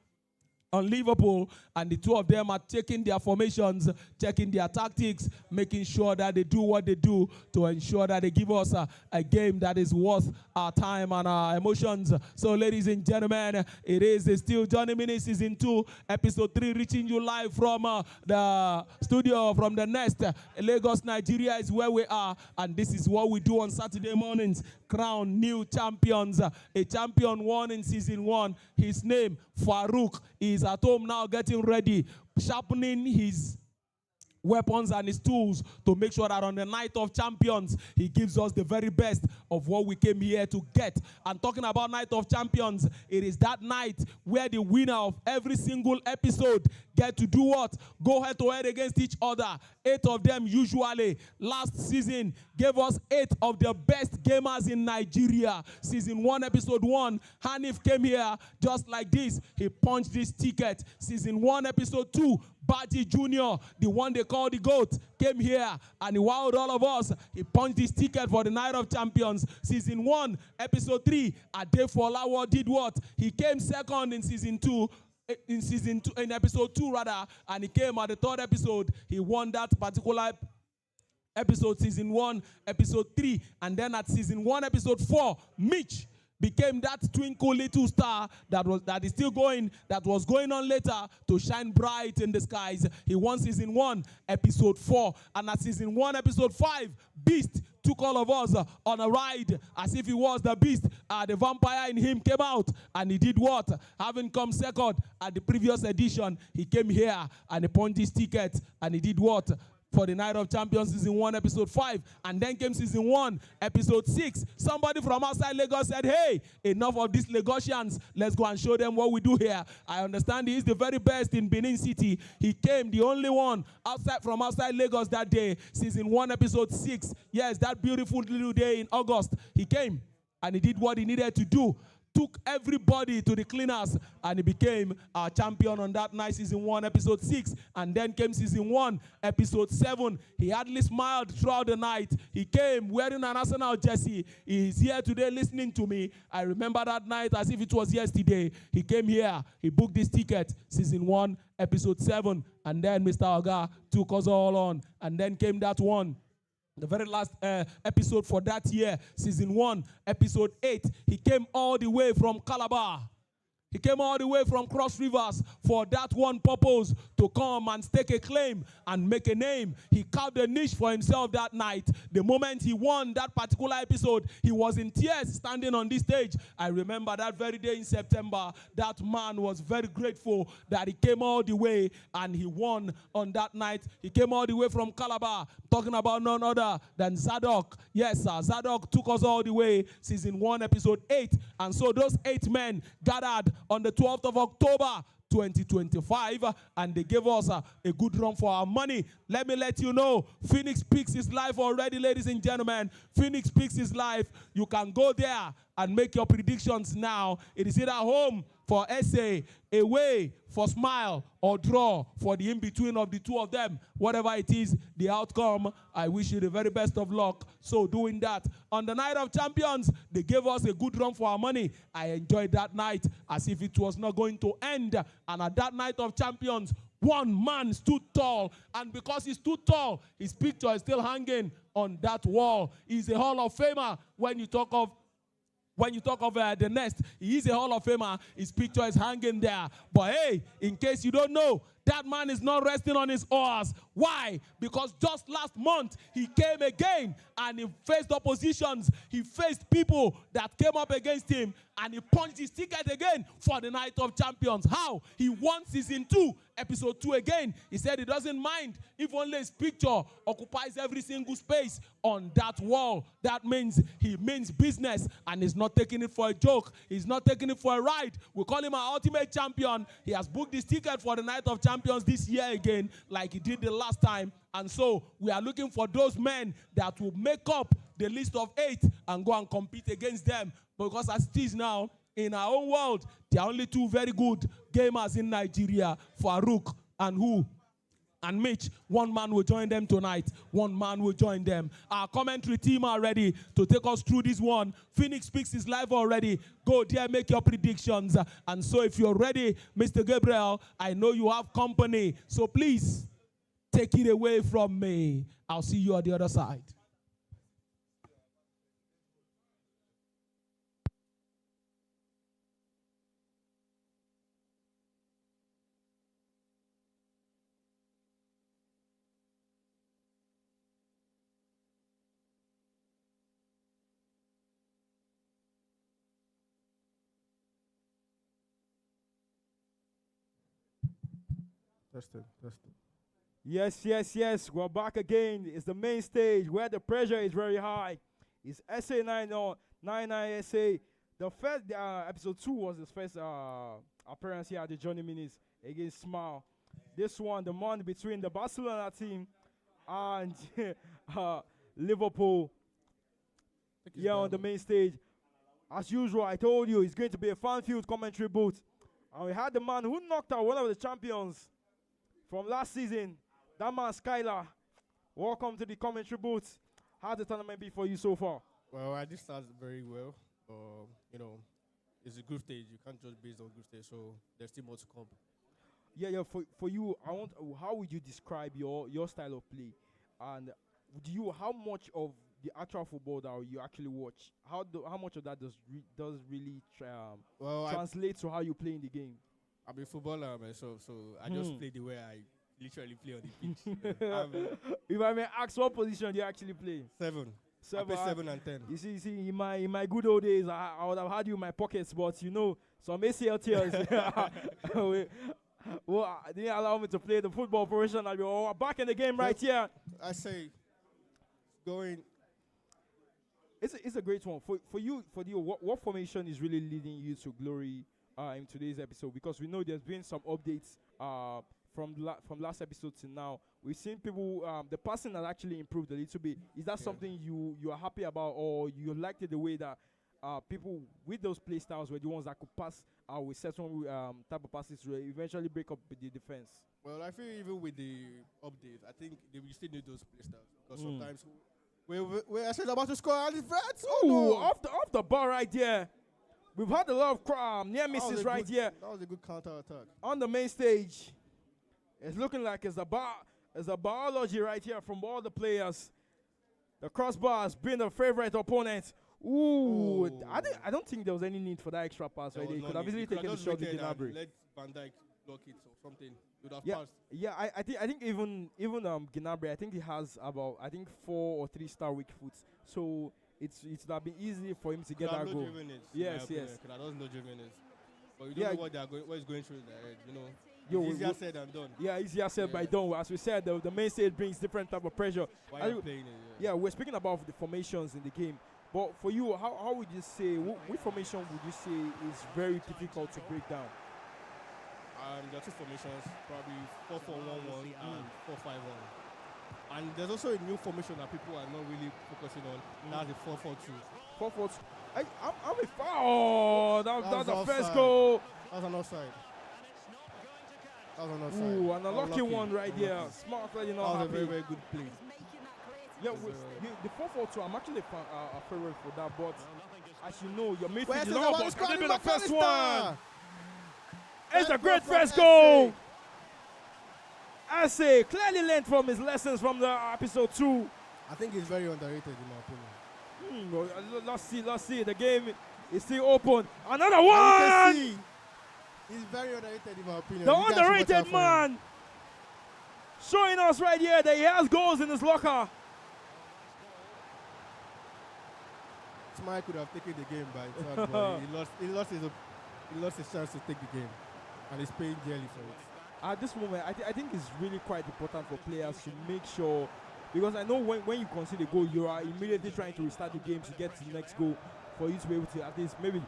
on Liverpool, and the two of them are checking their formations, checking their tactics, making sure that they do what they do to ensure that they give us a game that is worth our time and our emotions. So ladies and gentlemen, it is still Johnny Minutes Season 2, Episode 3, reaching you live from the studio, from the Nest. Lagos, Nigeria is where we are, and this is what we do on Saturday mornings. Crown new champions. A champion won in Season 1. His name, Faruk, is at home now getting ready, sharpening his weapons and his tools to make sure that on the night of champions, he gives us the very best of what we came here to get. And talking about night of champions, it is that night where the winner of every single episode get to do what? Go head to head against each other. 8 of them usually. Last season gave us 8 of the best gamers in Nigeria. Season 1, Episode 1, Hanif came here just like this. He punched this ticket. Season 1, Episode 2, Baji Jr., the one they call the GOAT, came here and he wowed all of us. He punched his ticket for the Night of Champions. Season 1, Episode 3, Adefolawo did what? He came second in Season 2. In Episode 2 rather, and he came at the 3rd episode. He won that particular episode, Season 1, Episode 3, and then at Season 1, Episode 4, Mitch became that twinkle little star that is still going, that was going on later to shine bright in the skies. He won Season 1, Episode 4, and at Season 1, Episode 5, Beast took all of us on a ride as if he was the beast. The vampire in him came out, and he did what? Having come second at the previous edition, he came here and he punched his ticket, and he did what? for the Night of Champions season 1, episode 5. And then came season 1, episode 6. Somebody from outside Lagos said, hey, enough of these Lagosians. Let's go and show them what we do here. I understand he is the very best in Benin City. He came, the only one from outside Lagos that day. Season 1, episode 6. Yes, that beautiful little day in August. He came and he did what he needed to do. Took everybody to the cleaners, and he became our champion on that night, season 1, episode 6. And then came season 1, episode 7. He hardly smiled throughout the night. He came wearing an Arsenal jersey. He is here today listening to me. I remember that night as if it was yesterday. He came here. He booked this ticket, season 1, episode 7. And then Mr. Oga took us all on. And then came that one, the very last episode for that year, season 1, episode 8. He came all the way from Calabar. He came all the way from Cross Rivers for that one purpose, to come and stake a claim and make a name. He carved a niche for himself that night. The moment he won that particular episode, he was in tears standing on this stage. I remember that very day in September, that man was very grateful that he came all the way and he won on that night. He came all the way from Calabar, talking about none other than Zadok. Yes, sir, Zadok took us all the way, season 1, episode 8. And so those 8 men gathered on the 12th of October, 2025, and they gave us a good run for our money. Let me let you know, Phoenix Peaks is live already, ladies and gentlemen. Phoenix Peaks is live. You can go there and make your predictions now. It is either home for essay, away for smile, or draw for the in-between of the two of them. Whatever it is, the outcome, I wish you the very best of luck. So doing that, on the Night of Champions, they gave us a good run for our money. I enjoyed that night as if it was not going to end. And at that Night of Champions, one man stood tall, and because he stood tall, his picture is still hanging on that wall. He's a Hall of Famer. When you talk of the Nest, he is a Hall of Famer. His picture is hanging there. But hey, in case you don't know, that man is not resting on his oars. Why? Because just last month, he came again and he faced oppositions. He faced people that came up against him, and he punched his ticket again for the Night of Champions. How? He won season 2, episode 2 again. He said he doesn't mind if only his picture occupies every single space on that wall. That means he means business, and he's not taking it for a joke. He's not taking it for a ride. We call him our ultimate champion. He has booked his ticket for the Night of Champions this year again, like he did the last time. And so we are looking for those men that will make up the list of 8 and go and compete against them. Because as it is now, in our own world, there are only 2 very good gamers in Nigeria, Faruk and who? And Mitch. One man will join them tonight. One man will join them. Our commentary team are ready to take us through this one. Phoenix Peaks is live already. Go there, make your predictions. And so if you're ready, Mr. Gabriel, I know you have company. So please, take it away from me. I'll see you on the other side. Tested. Yes. We're back again. It's the main stage where the pressure is very high. It's SA 99 SA. The first episode 2 was his first appearance here at the Johnny Minis against Smile. This one, the man between the Barcelona team and Liverpool. Yeah, on the main stage. As usual, I told you it's going to be a fun-filled commentary booth. And we had the man who knocked out one of the champions from last season, that man Skylar. Welcome to the commentary booth. How's the tournament be for you so far? Well, I did start very well. It's a group stage. You can't just base on group stage, so there's still more to come. Yeah. For you, how would you describe your style of play, and how much of the actual football that you actually watch? How much of that does really translate to how you play in the game? I'm a footballer myself, so I just play the way I literally play on the pitch. If I may ask, what position do you actually play? 7. I play 7 and 10. You see, in my good old days, I would have had you in my pockets, but some ACL tears. Well, they didn't allow me to play the football professionally. We're back in the game right here. I say, going. It's a great one for you. What formation is really leading you to glory in today's episode? Because we know there's been some updates from last episode to now. We've seen people the passing has actually improved a little bit. Is that something you are happy about, or you liked it the way that people with those play styles were the ones that could pass with certain type of passes to eventually break up the defense? Well, I feel even with the update, I think we still need those play styles because sometimes we're actually about to score and it's Vets. Ooh, no. off the ball right there. We've had a lot of near misses right here. That was a good counter attack on the main stage. It's looking like it's a biology right here from all the players. The crossbar has been a favorite opponent. Ooh, I don't think there was any need for that extra pass right there. He could have easily taken the shot with Gnabry. Let Van Dijk block it or something. Yeah, I think even Gnabry, I think he has about 4 or 3 star weak foot. So it's would have been easy for him to get that goal. Yes. Could have no Jimenez. But you don't know what is going through their head, you know. Easier said than done. Yeah, easier said by done. As we said, the main stage brings different type of pressure. Why are you playing it? Yeah, we're speaking about the formations in the game. But for you, how would you say, which formation would you say is very difficult to break down? There are 2 formations, probably 4-4-1-1 and 4-5-1. And there's also a new formation that people are not really focusing on. That's the 4-4-2. 4-4-2. I'm a foul. That's the first goal. That's an offside. Ooh, an unlucky one right there. Smart play, That was a very, very good play. Yeah, the 4-4-2, I'm actually a favorite for that, but as you know, your midfield is not about to be the first one. It's a great first goal. I say, clearly learned from his lessons from the episode 2. I think he's very underrated in my opinion. Let's see. The game is still open. Another one. He's very underrated in my opinion. The underrated man. Showing us right here that he has goals in his locker. Smile could have taken the game by himself, but he lost his chance to take the game. And he's paying dearly for it. At this moment, I think it's really quite important for players to make sure, because I know when you concede a goal, you are immediately trying to restart the game to get to the next goal for you to be able to at least maybe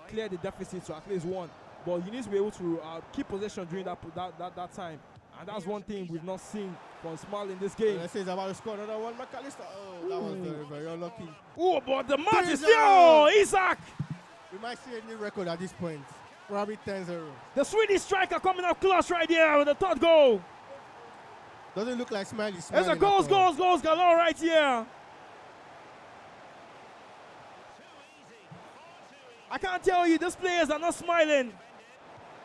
clear the deficit to at least one. But you need to be able to keep possession during that time. And that's one thing we've not seen from Smile in this game. Let's say he's about to score another one. McAllister. Oh, that was very, very unlucky. Oh, but the match is still Isaac. We might see a new record at this point. Probably 10-0. The Swedish striker coming up close right there with the third goal. Doesn't look like Smiley. There's a goals galore right here. I can't tell you, these players are not smiling.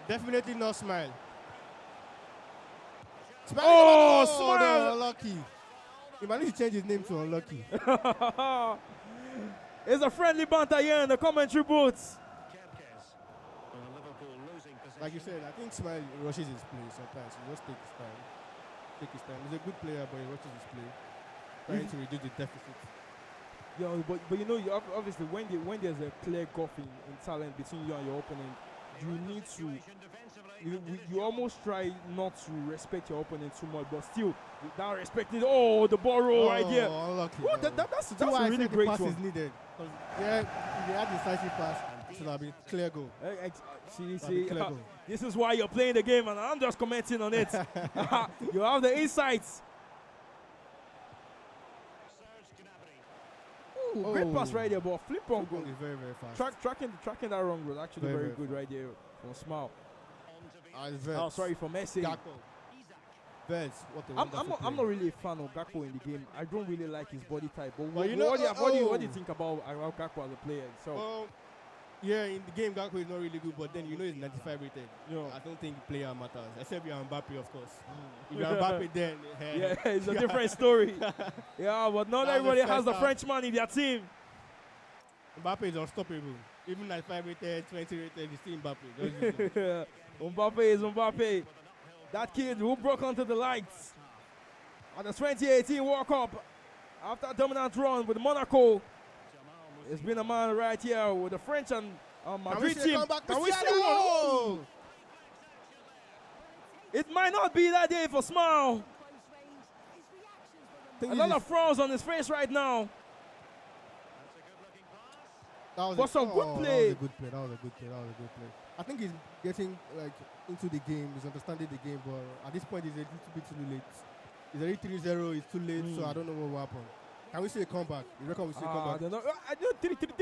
Definitely not smile. Smile. Unlucky. He managed to change his name to Unlucky. It's a friendly banter here in the commentary booths. Like you said, I think Smile rushes his play sometimes. He just takes his time. He's a good player, but he rushes his play, trying to reduce the deficit. Yeah, but you know, obviously, when there's a clear gulf in talent between you and your opponent, you need to. You almost try not to respect your opponent too much, but still, without respecting. The ball roll right here. Unlucky. Oh, that's a really great pass one. Is needed. Yeah, if they had decisive pass, it should have been clear goal. See, this is why you're playing the game, and I'm just commenting on it. You have the insights. Ooh, great pass right there, but flip on goal. Is very, very fast. Tracking that wrong was actually very good right there from Smile. Sorry for Messi. I'm not really a fan of Gakpo in the game. I don't really like his body type. But what do you think about Gakpo as a player? So, yeah, in the game Gakpo is not really good, but then you know he's 95 rated. I don't think player matters, except you're Mbappe, of course. If you're Mbappe, then yeah, it's a different story. Yeah, but not everybody has the Frenchman in their team. Mbappe is unstoppable. Even 95 rated, 20 rated, he's still Mbappe. Mbappe is Mbappe. That kid who broke onto the lights at the 2018 World Cup after a dominant run with Monaco. It's been a man right here with the French and Madrid team. Can we see one? It might not be that day for Smile. A lot of frowns on his face right now. That was But some good play. That was a good play. That was a good play. That was a good play. I think he's getting like into the game. He's understanding the game, but at this point, he's a little bit too late. He's already 3-0. It's too late, so I don't know what will happen. Can we see a comeback? You reckon we see a comeback? I don't know. I don't think it's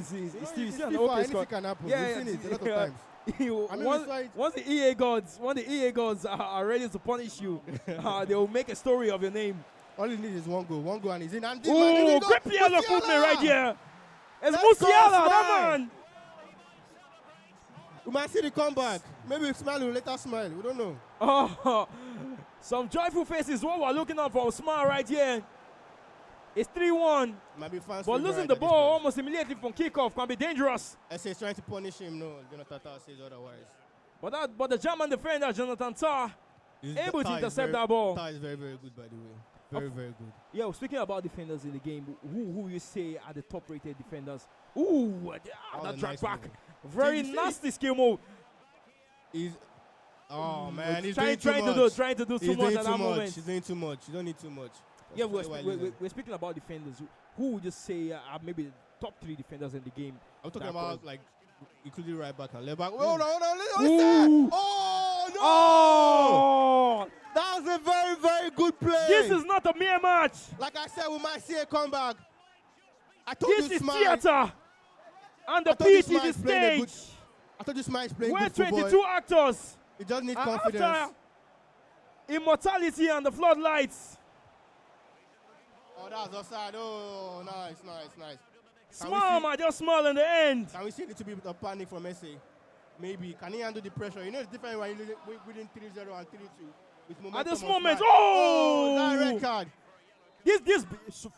still an FIFA, okay anything score. can happen. Yeah, We've seen it a lot of times. I mean, once the EA gods are ready to punish you, they will make a story of your name. All he needs is one goal and he's in. And oh, great piano movement right here. It's Musiala, that man. We might see the comeback. Maybe Smile will later smile. We don't know. Oh, some joyful faces. What we're looking at from Smile right here. It's 3-1. Might be fans. But losing the ball almost immediately from kickoff can be dangerous. SA is trying to punish him. No, Jonathan Tah says otherwise. But the German defender, Jonathan Tah, able to intercept that ball. Tah is very, very good, by the way. Very, very good. Yeah, speaking about defenders in the game, who you say are the top-rated defenders? Ooh, that drag back. Very nasty skill move. Oh, man, he's trying to do too much at that moment. He's doing too much. You don't need too much. Yeah, we're speaking about defenders. Who would you say are maybe the top 3 defenders in the game? I'm talking about, like, including right back and left back. Hold on. Oh, no! Oh! That was a very, very good play. This is not a mere match. Like I said, we might see a comeback. This is theater. And the pitch is the stage. I thought this man is playing We're good football. 22 actors. He just needs confidence. After immortality and the floodlights. Oh, that's offside. Oh, nice. Smile, man, just smile in the end. Can we see a little bit of panic from SA? Maybe. Can he handle the pressure? You know it's different when you're within 3-0 and 3-2. At this moment, oh! That red card. This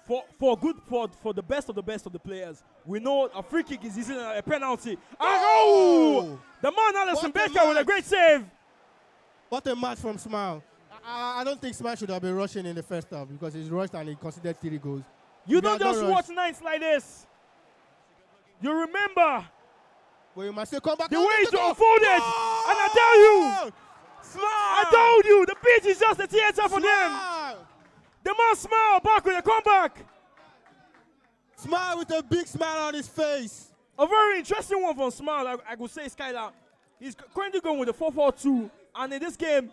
for the best of the players. We know a free kick is easily a penalty. Oh! The man Alison Baker with a great save. What a match from Smile. I don't think Smile should have been rushing in the first half because he's rushed and he considered 3 goals. You don't just watch nights like this. You remember you must say come back. The way it's unfolded. And I tell you, I told you, the pitch is just a theater for them. The man Smile back with a comeback. Smile with a big smile on his face. A very interesting one from Smile, I could say Skylar. He's currently going with the 4-4-2. And in this game,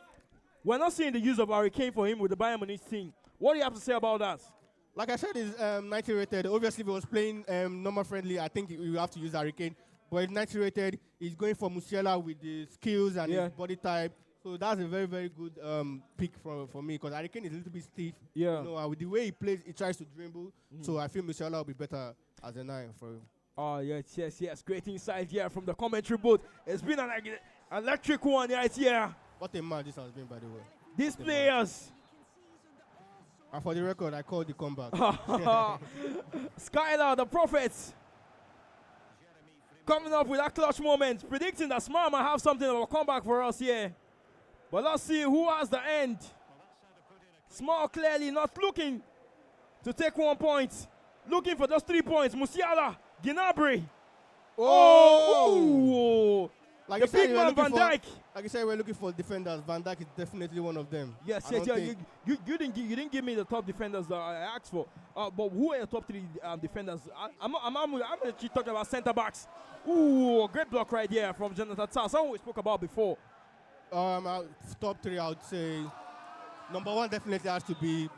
we're not seeing the use of Hurricane for him with the Bayern Munich team. What do you have to say about that? Like I said, he's 90 rated. Obviously, if he was playing normal friendly, I think you have to use Hurricane. But he's 90 rated. He's going for Musiala with the skills and his body type. So that's a very, very good pick for me because Hurricane is a little bit stiff. Yeah. You know, with the way he plays, he tries to dribble. So I feel Musiala will be better as a 9 for him. Oh, yes. Great insight here from the commentary booth. It's been an electric one right here. What a match this has been, by the way. These players. And for the record, I called the comeback. Skylar, the Prophets, coming up with that clutch moment, predicting that Smile might have something of a comeback for us here. But let's see who has the end. Smile clearly not looking to take 1 point. Looking for just 3 points. Musiala, Gnabry. Oh! Like the big man Van Dijk. Like you said, we're looking for defenders. Van Dijk is definitely one of them. Yes. You didn't give me the top defenders that I asked for. But who are your top 3 defenders? I'm actually talking about centre backs. Ooh, great block right here from Jonathan Tah. Someone we spoke about before. Top 3, I would say. Number 1 definitely has to be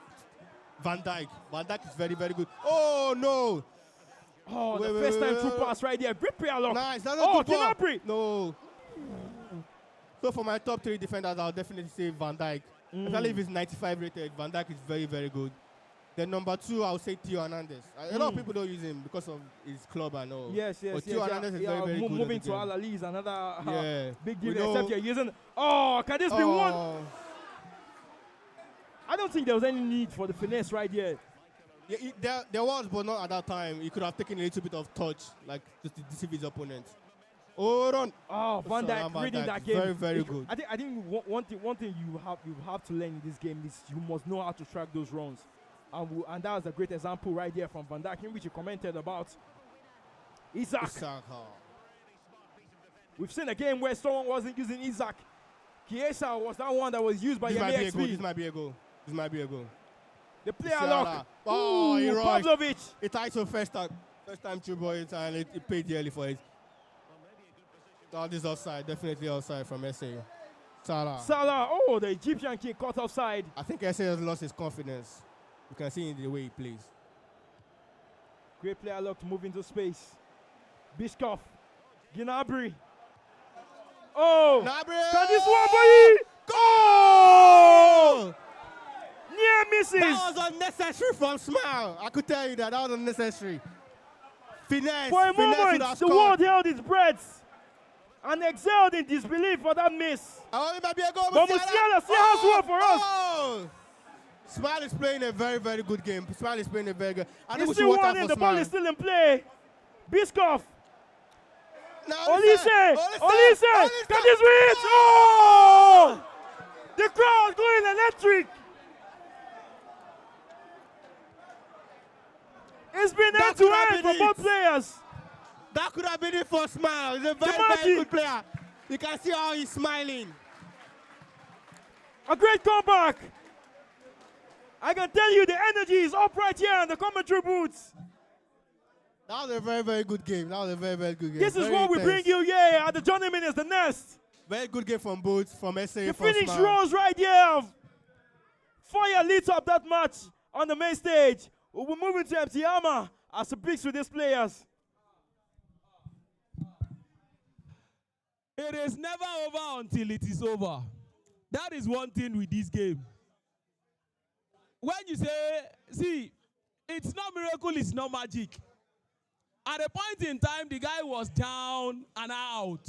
Van Dijk. Van Dijk is very, very good. Oh no! Oh, the first time through pass right there. Great prayer lock. Nice. That's a good ball. Gnabry. No. So for my top 3 defenders, I'll definitely say Van Dijk. Especially if he's 95 rated, Van Dijk is very, very good. Then number 2, I'll say Theo Hernandez. A lot of people don't use him because of his club and all. Yes. But Theo Hernandez is very, very good. Moving to Al Ahly is another big deal. know. Except you're using. Oh, can this be one? I don't think there was any need for the finesse right here. Yeah, there was, but not at that time. He could have taken a little bit of touch, like just to deceive his opponent. Hold on. Oh, Van Dijk reading that game. Very, very good. I think one thing you have to learn in this game is you must know how to track those runs. And that was a great example right there from Van Dijk, in which you commented about Isaac. We've seen a game where someone wasn't using Isaac Chiesa was that one that was used by This might be a XP. goal. This might be a goal. This might be a goal. The player Musiala. lock. Oh, he Ooh, rushed. Pavlovic. It tied to first time through boys, and it paid dearly for it. Oh, this offside. Definitely offside from SA. Salah. Oh, the Egyptian kick caught offside. I think SA has lost his confidence. You can see in the way he plays. Great player look to move into space. Bishkov. Gnabry. Oh! Gnabry! Can this one, boy? Goal! Near misses. That was unnecessary from Smile. I could tell you that was unnecessary. Finesse. For a finesse moment, the world held its breath and exhaled in disbelief for that miss. Oh, it might be a goal. But Musiala still has one for us. Oh! Smile is playing a very, very good game. Smile is playing a very good. I think He's we should still watch out one in. for The ball Smile. is still in play. Biskov. Olise! Olise! Can this reach? Oh! The crowd going electric. It's been end to end for both players. That could have been it for Smile. He's a very, very good player. You can see how he's smiling. A great comeback. I can tell you the energy is up right here in the commentary booths. That was a very, very good game. That was a very, very good game. This is very what we bring you here at the Johnny Minutes, the Nest. Very good game from both, from SA, The from Phoenix Smile. Rose right here. Fire leads up that match on the main stage. We'll be moving to Mtiyama as he speaks with these players. It is never over until it is over. That is one thing with this game. When you say, see, it's not miracle, it's not magic. At a point in time, the guy was down and out.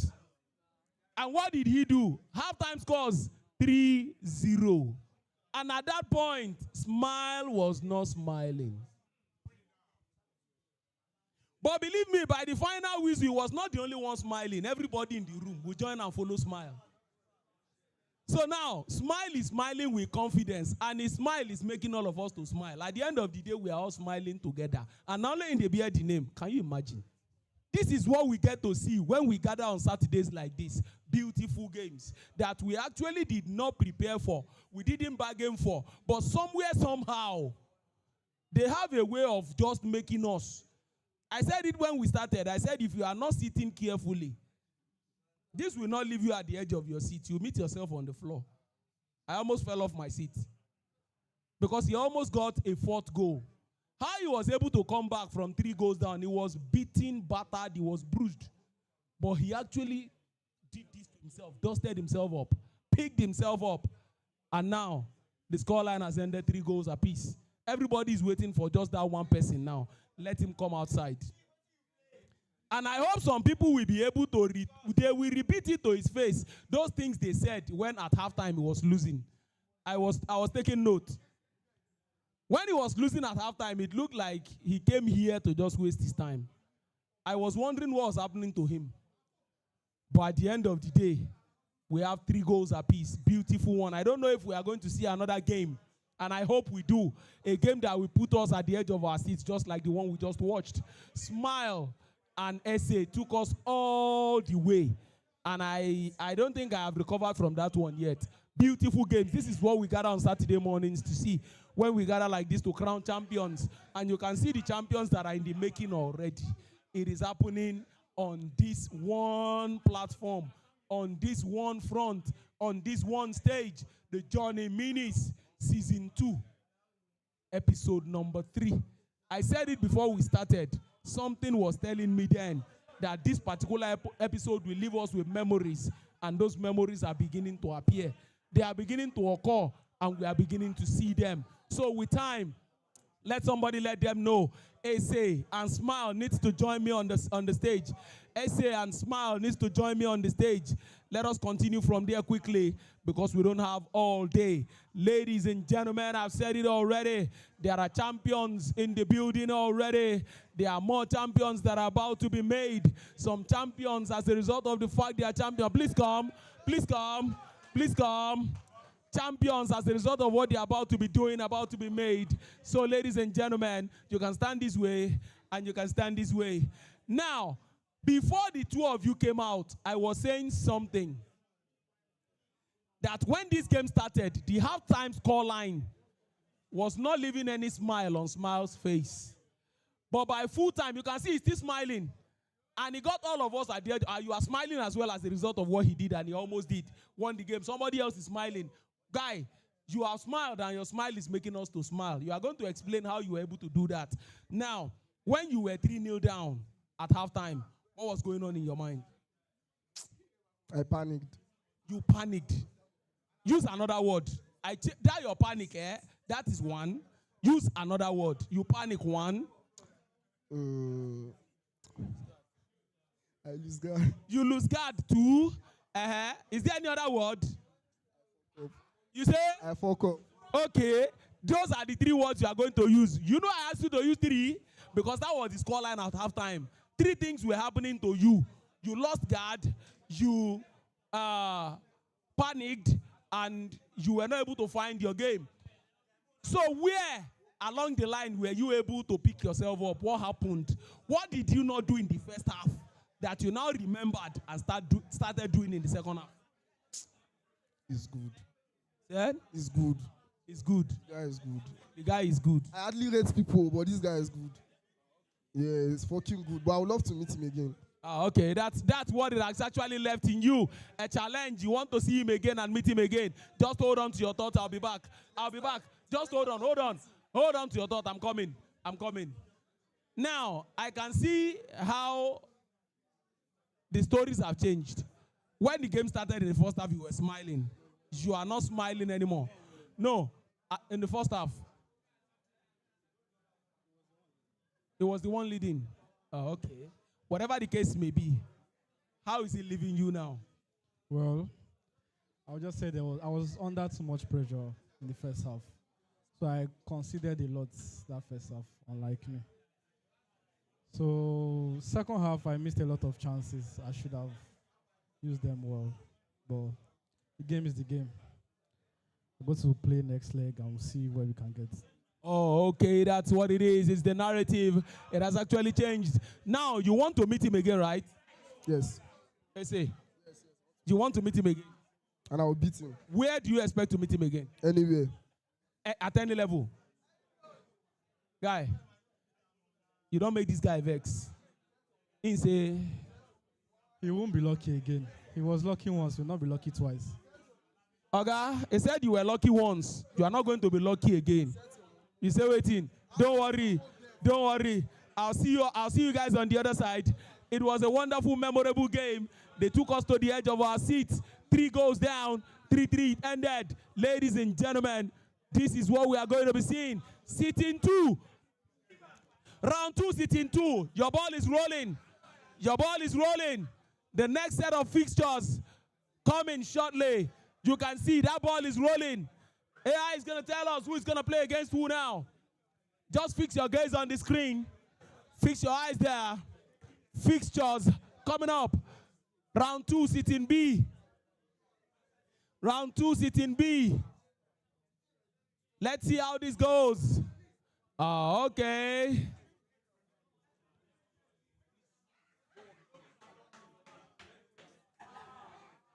And what did he do? Halftime scores 3-0. And at that point, Smile was not smiling. But believe me, by the final whistle, he was not the only one smiling. Everybody in the room will join and follow Smile. So now, Smile is smiling with confidence, and his smile is making all of us to smile. At the end of the day, we are all smiling together. And not only in the bear the name, can you imagine? This is what we get to see when we gather on Saturdays like this. Beautiful games that we actually did not prepare for. We didn't bargain for. But somewhere, somehow, they have a way of just making us. I said it when we started. I said if you are not sitting carefully, this will not leave you at the edge of your seat. You meet yourself on the floor. I almost fell off my seat because he almost got a 4th goal. How he was able to come back from 3 goals down, he was beaten, battered, he was bruised. But he actually did this to himself, dusted himself up, picked himself up. And now, the scoreline has ended 3 goals apiece. Everybody is waiting for just that one person now. Let him come outside. And I hope some people will be able to, they will repeat it to his face. Those things they said when at halftime he was losing. I was taking note. When he was losing at halftime, it looked like he came here to just waste his time. I was wondering what was happening to him. But at the end of the day, we have 3 goals apiece. Beautiful one. I don't know if we are going to see another game. And I hope we do. A game that will put us at the edge of our seats, just like the one we just watched. Smile and SA took us all the way. And I don't think I have recovered from that one yet. Beautiful games. This is what we gather on Saturday mornings to see when we gather like this to crown champions. And you can see the champions that are in the making already. It is happening on this one platform, on this one front, on this one stage. The Johnny Minis Season 2, episode number 3. I said it before we started. Something was telling me then that this particular episode will leave us with memories, and those memories are beginning to appear. They are beginning to occur, and we are beginning to see them. So with time, let somebody let them know. SA and Smile needs to join me on the stage. SA and Smile needs to join me on the stage. Let us continue from there quickly because we don't have all day. Ladies and gentlemen, I've said it already. There are champions in the building already. There are more champions that are about to be made. Some champions as a result of the fact they are champions. Please come. Please come. Please come. Champions as a result of what they are about to be doing, about to be made. So, ladies and gentlemen, you can stand this way and you can stand this way. Now, before the 2 of you came out, I was saying something. that when this game started, the halftime score line was not leaving any smile on Smile's face. But by full time, you can see he's still smiling. And he got all of us at the edge. You are smiling as well as a result of what he did, and he almost did. Won the game. Somebody else is smiling. Guy, you have smiled, and your smile is making us to smile. You are going to explain how you were able to do that. Now, when you were 3-0 down at halftime, what was going on in your mind? I panicked. You panicked. Use another word. That your panic, that is one. Use another word. You panic, one. I lose guard. You lose guard, two. Is there any other word? You say? I fuck up. Okay. Those are the 3 words you are going to use. You know I asked you to use 3 because that was the scoreline at halftime. 3 things were happening to you. You lost guard, you panicked, and you were not able to find your game. So where along the line were you able to pick yourself up? What happened? What did you not do in the first half that you now remembered and started doing in the second half? It's good. Yeah? It's good. It's good. The guy is good. The guy is good. I hardly rate people, but this guy is good. Yeah, it's fucking good. But I would love to meet him again. Okay, that's what it has actually left in you. A challenge. You want to see him again and meet him again. Just hold on to your thoughts. I'll be back. I'll be back. Just hold on. Hold on to your thought. I'm coming. Now, I can see how the stories have changed. When the game started in the first half, you were smiling. You are not smiling anymore. No, in the first half. It was the one leading. Okay. Whatever the case may be, how is it leaving you now? Well, I'll just say I was under too much pressure in the first half. So I considered a lot that first half, unlike me. So second half, I missed a lot of chances. I should have used them well. But the game is the game. We're going to play next leg and we'll see where we can get. Oh, okay, that's what it is. It's the narrative. It has actually changed. Now, you want to meet him again, right? Yes. Let's say. You want to meet him again? And I will beat him. Where do you expect to meet him again? Anywhere. At any level? Guy, you don't make this guy vex. He say, he won't be lucky again. He was lucky once, he will not be lucky twice. Okay, he said you were lucky once. You are not going to be lucky again. You say, waiting. Don't worry. I'll see you guys on the other side. It was a wonderful, memorable game. They took us to the edge of our seats. 3 goals down, 3-3 ended. Ladies and gentlemen, this is what we are going to be seeing. Sitting 2. Round 2, sitting 2. Your ball is rolling. The next set of fixtures coming shortly. You can see that ball is rolling. AI is going to tell us who is going to play against who now. Just fix your gaze on the screen. Fix your eyes there. Fixtures coming up. Round 2, sitting B. Let's see how this goes. Okay.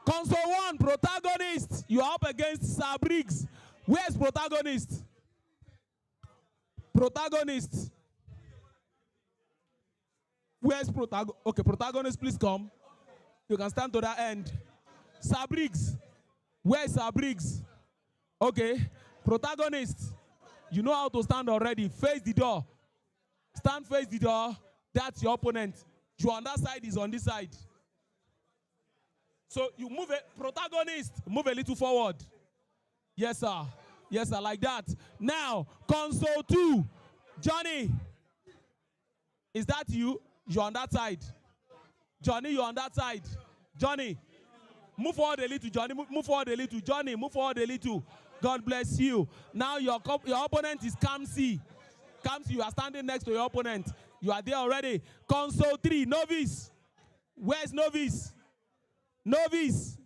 Console 1, protagonist. You are up against Sir Briggs. Where's protagonist? Where's protagonist? Okay, protagonist, please come. You can stand to that end. Sir Briggs. Where's Sir Briggs? Okay. Protagonist. You know how to stand already. Face the door. Stand face the door. That's your opponent. You on that side, is on this side. So you move it, protagonist, move a little forward. Yes, sir. Yes, sir, like that. Now, console 2. Johnny. Is that you? You're on that side. Johnny, you're on that side. Johnny. Move forward a little, Johnny. Move forward a little. Johnny, move forward a little. God bless you. Now your opponent is Kamsi. Kamsi, you are standing next to your opponent. You are there already. Console 3, Novice. Where's Novice? Novice.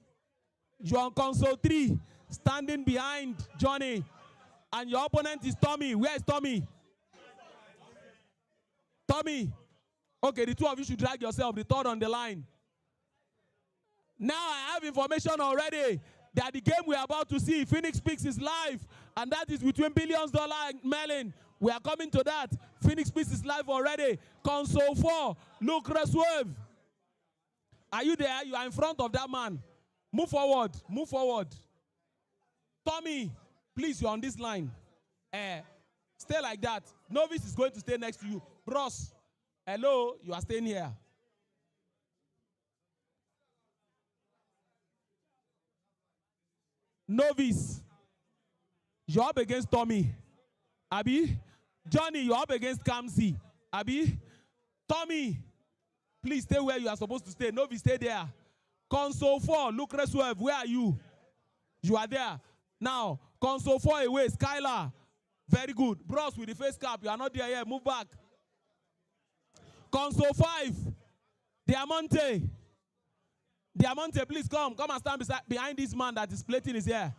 You're on console 3, standing behind Johnny. And your opponent is Tommy. Where's Tommy? Tommy. Okay, the 2 of you should drag yourself, the 3rd on the line. Now I have information already that the game we are about to see, Phoenix Peaks, is live, and that is between Billions Dollar and Merlin. We are coming to that. Phoenix Peaks is live already. Console 4, Lucas Wave. Are you there? You are in front of that man. Move forward. Move forward. Tommy, please, you're on this line. Stay like that. Novice is going to stay next to you. Bros, hello, you are staying here. Novice, you're up against Tommy. Abi? Johnny, you're up against Kamsi. Abi? Tommy, please stay where you are supposed to stay. Novice, stay there. Console 4, Lucas Wave, where are you? You are there. Now, console 4 away, Skylar. Very good. Bros with the face cap, you are not there yet. Move back. Console 5, Diamante. Diamante, please come. Come and stand behind this man that is plating his hair.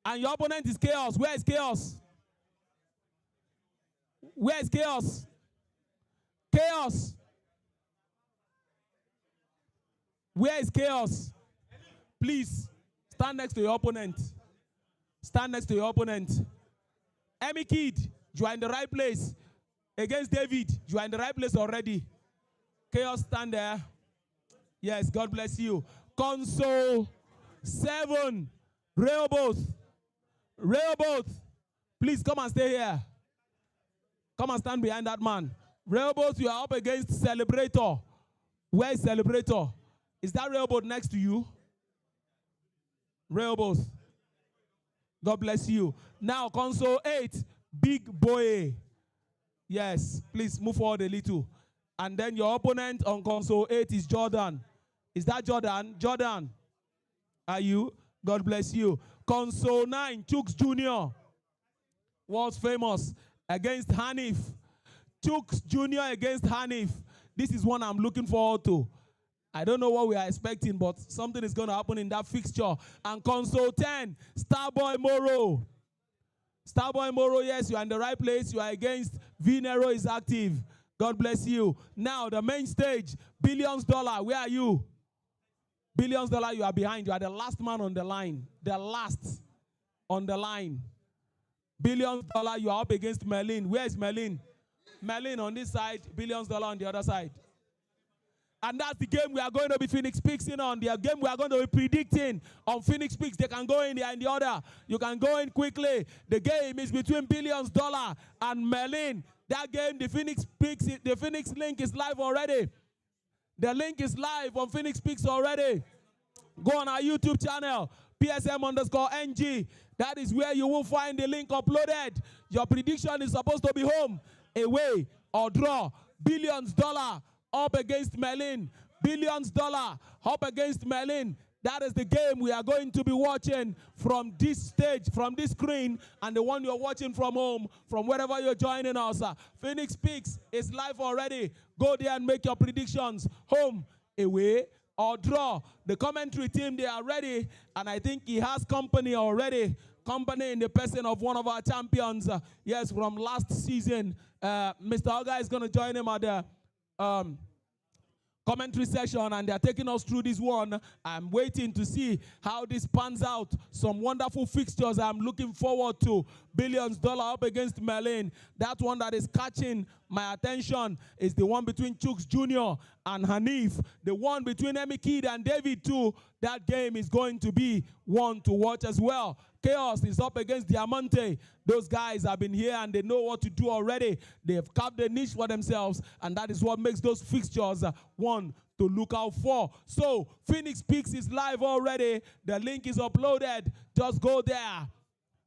And your opponent is Chaos. Where is Chaos? Where is Chaos? Chaos. Where is Chaos? Please, stand next to your opponent. Stand next to your opponent. Emmy Kid, you are in the right place. Against David, you are in the right place already. Chaos, stand there. Yes, God bless you. Console 7, Rehoboth. Rehoboth, please come and stay here. Come and stand behind that man. Rehoboth, you are up against Celebrator. Where is Celebrator? Is that Rehoboth next to you? Rehoboth. God bless you. Now, console 8, Big Boy. Yes, please move forward a little. And then your opponent on console 8 is Jordan. Is that Jordan? Jordan, are you? God bless you. Console 9, Chooks Jr. was famous against Hanif. Chooks Jr. against Hanif. This is one I'm looking forward to. I don't know what we are expecting, but something is going to happen in that fixture. And console 10, Starboy Moro. Starboy Moro, yes, you are in the right place. You are against Vinero is active. God bless you. Now, the main stage, Billions Dollar, where are you? Billions Dollar, you are behind. You are the last man on the line. The last on the line. Billions Dollar, you are up against Merlin. Where is Merlin? Merlin on this side, Billions Dollar on the other side. And that's the game we are going to be Phoenix Peaks in on. The game we are going to be predicting on Phoenix Peaks. They can go in there in the order. You can go in quickly. The game is between Billions Dollar and Merlin. That game, the Phoenix Peaks, the Phoenix link is live already. The link is live on Phoenix Peaks already. Go on our YouTube channel, PSM_NG. That is where you will find the link uploaded. Your prediction is supposed to be home, away, or draw. Billions Dollar up against Merlin. Billions Dollar up against Merlin. That is the game we are going to be watching from this stage, from this screen, and the one you're watching from home, from wherever you're joining us. Phoenix Peaks is live already. Go there and make your predictions. Home, away, or draw. The commentary team, they are ready, and I think he has company already. Company in the person of one of our champions, yes, from last season. Mr. Oga is going to join him at the commentary session, and they're taking us through this one. I'm waiting to see how this pans out. Some wonderful fixtures I'm looking forward to. Billions Dollar up against Merlin. That one that is catching my attention is the one between Chooks Jr. and Hanif. The one between Emmy Kid and David too. That game is going to be one to watch as well. Chaos is up against Diamante. Those guys have been here and they know what to do already. They've carved a niche for themselves, and that is what makes those fixtures one to look out for. So, Phoenix Peaks is live already. The link is uploaded. Just go there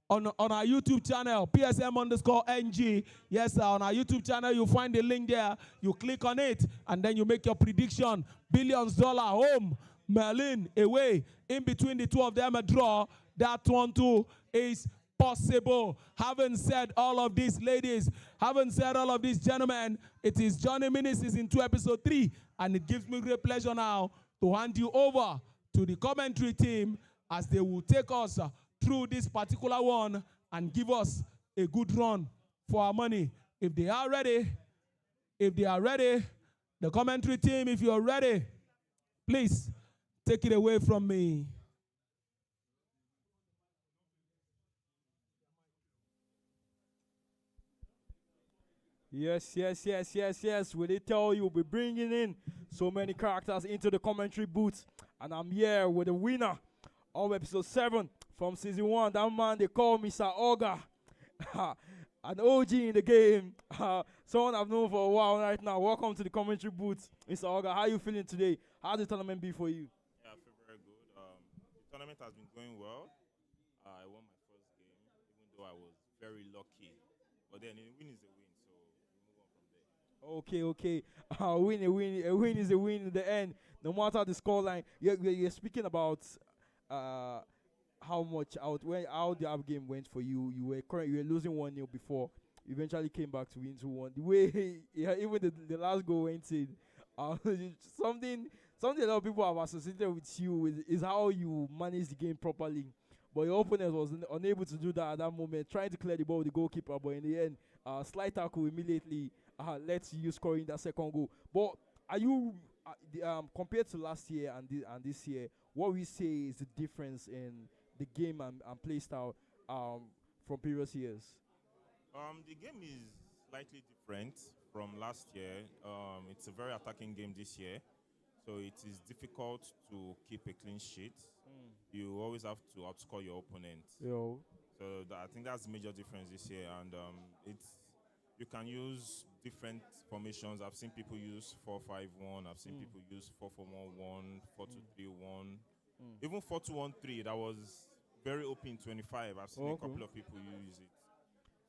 on our YouTube channel, PSM_NG. Yes, sir, on our YouTube channel, you'll find the link there. You click on it, and then you make your prediction. Billions Dollar home, Merlin away. In between the two of them, a draw. That one too is possible. Having said all of this, ladies, having said all of this, gentlemen, it is Johnny Mini Season 2, Episode 3, and it gives me great pleasure now to hand you over to the commentary team as they will take us through this particular one and give us a good run for our money. If they are ready, the commentary team, if you're ready, please take it away from me. Yes. Will they tell you we're bringing in so many characters into the commentary booth? And I'm here with the winner of episode 7 from season 1. That man they call Mr. Oga. An OG in the game. Someone I've known for a while right now. Welcome to the commentary booth, Mr. Oga. How are you feeling today? How's the tournament be for you? Yeah, I feel very good. The tournament has been going well. I won my first game, even though I was very lucky. But then a win is a win, so we move on from there. Okay. A win is a win in the end. No matter the scoreline. You're speaking about how the app game went for you. You were losing 1-0 before. You eventually came back to win 2-1. The way even the last goal went in. Something a lot of people have associated with you is how you manage the game properly. But your opponent was unable to do that at that moment, trying to clear the ball with the goalkeeper. But in the end, slight tackle immediately led to you scoring that second goal. But are you compared to last year and this year? What we say is the difference in the game and play style from previous years? The game is slightly different from last year. It's a very attacking game this year, so it is difficult to keep a clean sheet. You always have to outscore your opponent. Yo. So I think that's the major difference this year, and you can use different formations. I've seen people use 4-5-1. I've seen people use 4-4-1-1, 4-2-3-1, even 4-2-1-3. That was very open 25. I've seen a couple of people use it.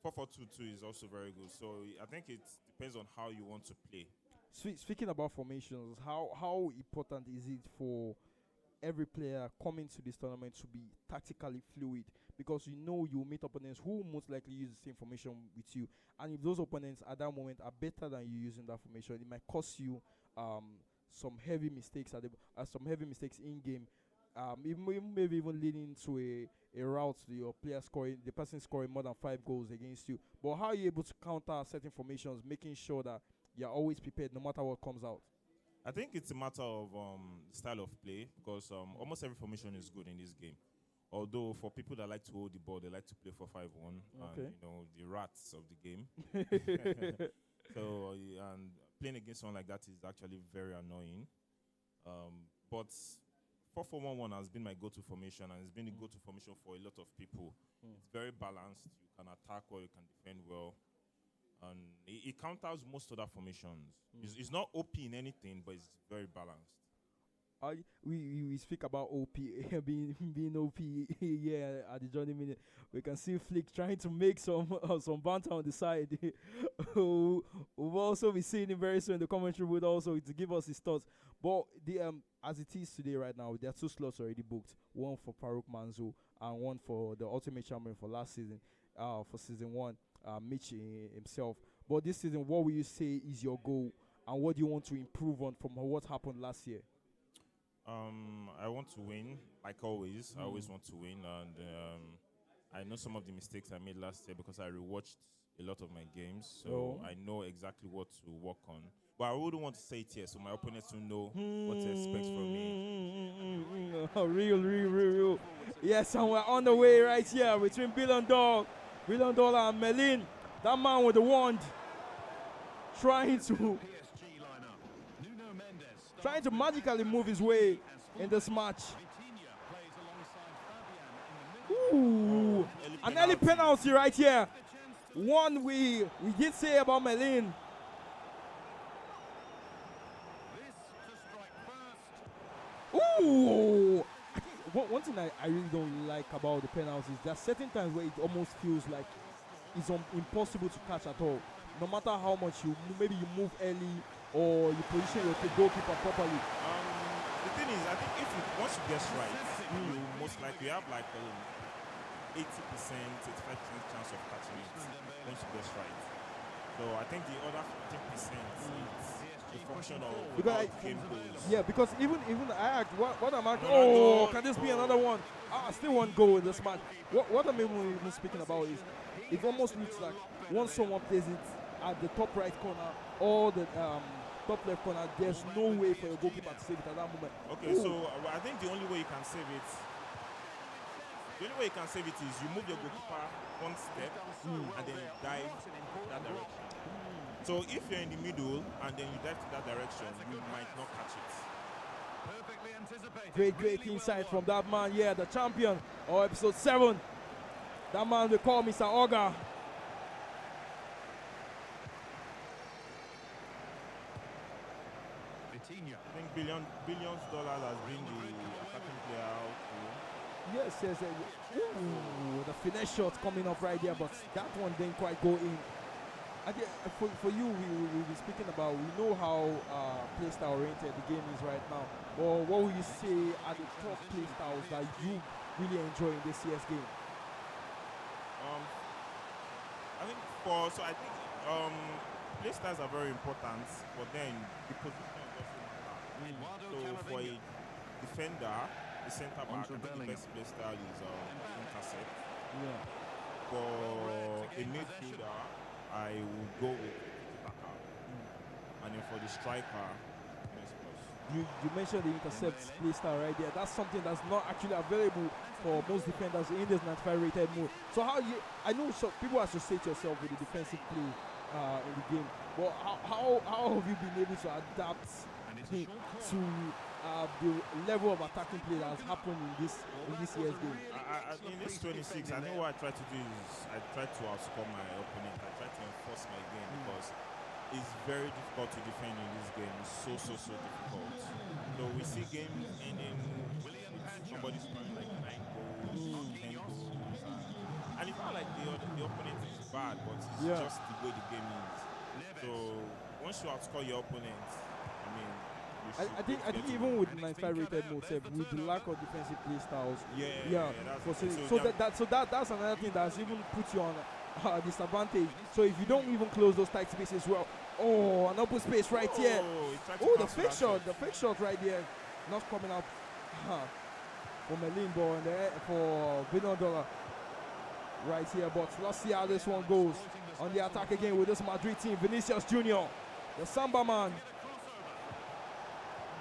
4-4-2-2 is also very good. So I think it depends on how you want to play. Speaking about formations, how important is it for every player coming to this tournament to be tactically fluid? Because you meet opponents who most likely use the same formation with you, and if those opponents at that moment are better than you using that formation, it might cost you some heavy mistakes in game. Maybe even leading to a route to your player scoring, the person scoring more than 5 goals against you. But how are you able to counter certain formations, making sure that you're always prepared no matter what comes out? I think it's a matter of style of play, because almost every formation is good in this game. Although for people that like to hold the ball, they like to play 4-5-1, and the rats of the game. So and playing against someone like that is actually very annoying. But 4-4-1-1 has been my go-to formation, and it's been the go-to formation for a lot of people. It's very balanced. You can attack well, you can defend well, and it counters most other formations. It's not OP in anything, but it's very balanced. We speak about OP being OP here at the Johnny Minute. We can see Flick trying to make some banter on the side. We'll also be seeing him very soon in the commentary booth also to give us his thoughts. But as it is today right now, there are 2 slots already booked. One for Faruk Manzo and one for the Ultimate Champion for last season, for season 1, Mitch himself. But this season, what will you say is your goal, and what do you want to improve on from what happened last year? I want to win, like always. I always want to win, and I know some of the mistakes I made last year because I rewatched a lot of my games, so I know exactly what to work on. But I wouldn't want to say it here, so my opponents will know what to expect from me. Real. Yes, and we're on the way right here between Billion Dollar and Melin. That man with the wand trying to magically move his way in this match. Ooh, an early penalty right here. One we did say about Melin. Ooh! One thing I really don't like about the penalties, there are certain times where it almost feels like it's impossible to catch at all. No matter how much maybe you move early or you position your goalkeeper properly. The thing is, I think once you guess right, you most likely have like 80%, 85% chance of catching it once you guess right. So I think the other 15% is a function of how the game goes. Yeah, because even I act, what I'm acting, oh, can this be another one? Still one goal in this match. What I'm even speaking about is, it almost looks like once someone plays it at the top right corner or the top left corner, there's no way for your goalkeeper to save it at that moment. Okay, so I think the only way you can save it, is you move your goalkeeper one step and then dive that direction. So if you're in the middle and then you dive to that direction, you might not catch it. Perfectly anticipated. Great Really insight well from that man. Yeah, the champion of episode 7. That man we call Mr. Oga. Vitinha. I think billions dollars has been the attacking player out. Yes. Ooh, the finesse shot coming up right there, but that one didn't quite go in. For you, we'll be speaking about, we know how play style oriented the game is right now. But what would you say are the top play styles that you really enjoy in this CS game? I think play styles are very important, but then the position is also matter. So for a defender, the center back, I think the best play style is intercept. Yeah. For a midfielder, I would go with Taka. And then for the striker, you mentioned the intercept play style right there. That's something that's not actually available for most defenders in this 95 rated mode. So I know people associate yourself with the defensive play in the game, but how have you been able to adapt to the level of attacking play that has happened in this year's game? In this 26, I know what I try to do is I try to outscore my opponent. I try to enforce my game because it's very difficult to defend in this game. It's so difficult. So we see games ending with somebody scoring like 9 goals, 10 goals. And it's not like the opponent is bad, but it's just the way the game is. So once you outscore your opponent, I think even with 95 rated mode, with the lack of defensive play styles, that's another thing that's even put you on a disadvantage. So if you don't even close those tight spaces well, an open space right here. The fake shot right there, not coming out for Melin ball for $1 right here. But let's see how this one goes on the attack again with this Madrid team. Vinicius Junior, the Samba man.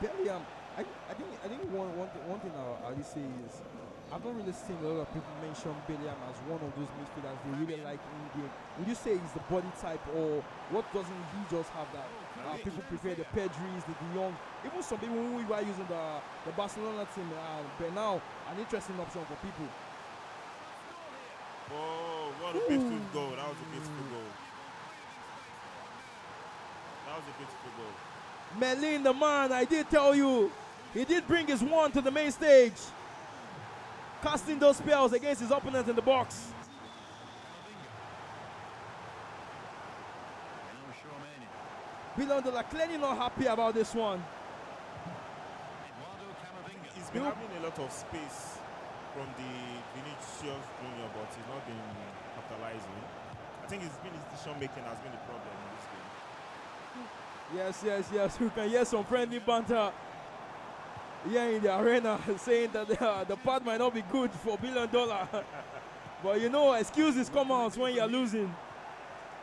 Bellingham, I think one thing I'll say is I've not really seen a lot of people mention Bellingham as one of those midfielders they really like in game. Would you say he's the body type, or what doesn't he just have that? People prefer the Pedris, the De Jong, even some people who are using the Barcelona team. But now an interesting option for people. Oh, what a beautiful goal! That was a beautiful goal. Melin, the man, I did tell you, he did bring his one to the main stage, casting those spells against his opponent in the box. Bilondola clearly not happy about this one. He's been having a lot of space from the Vinicius Junior, but he's not been capitalizing. I think his decision making has been the problem in this game. Yes. We can hear some friendly banter here in the arena saying that the part might not be good for $1 billion. But excuses come out when you're losing.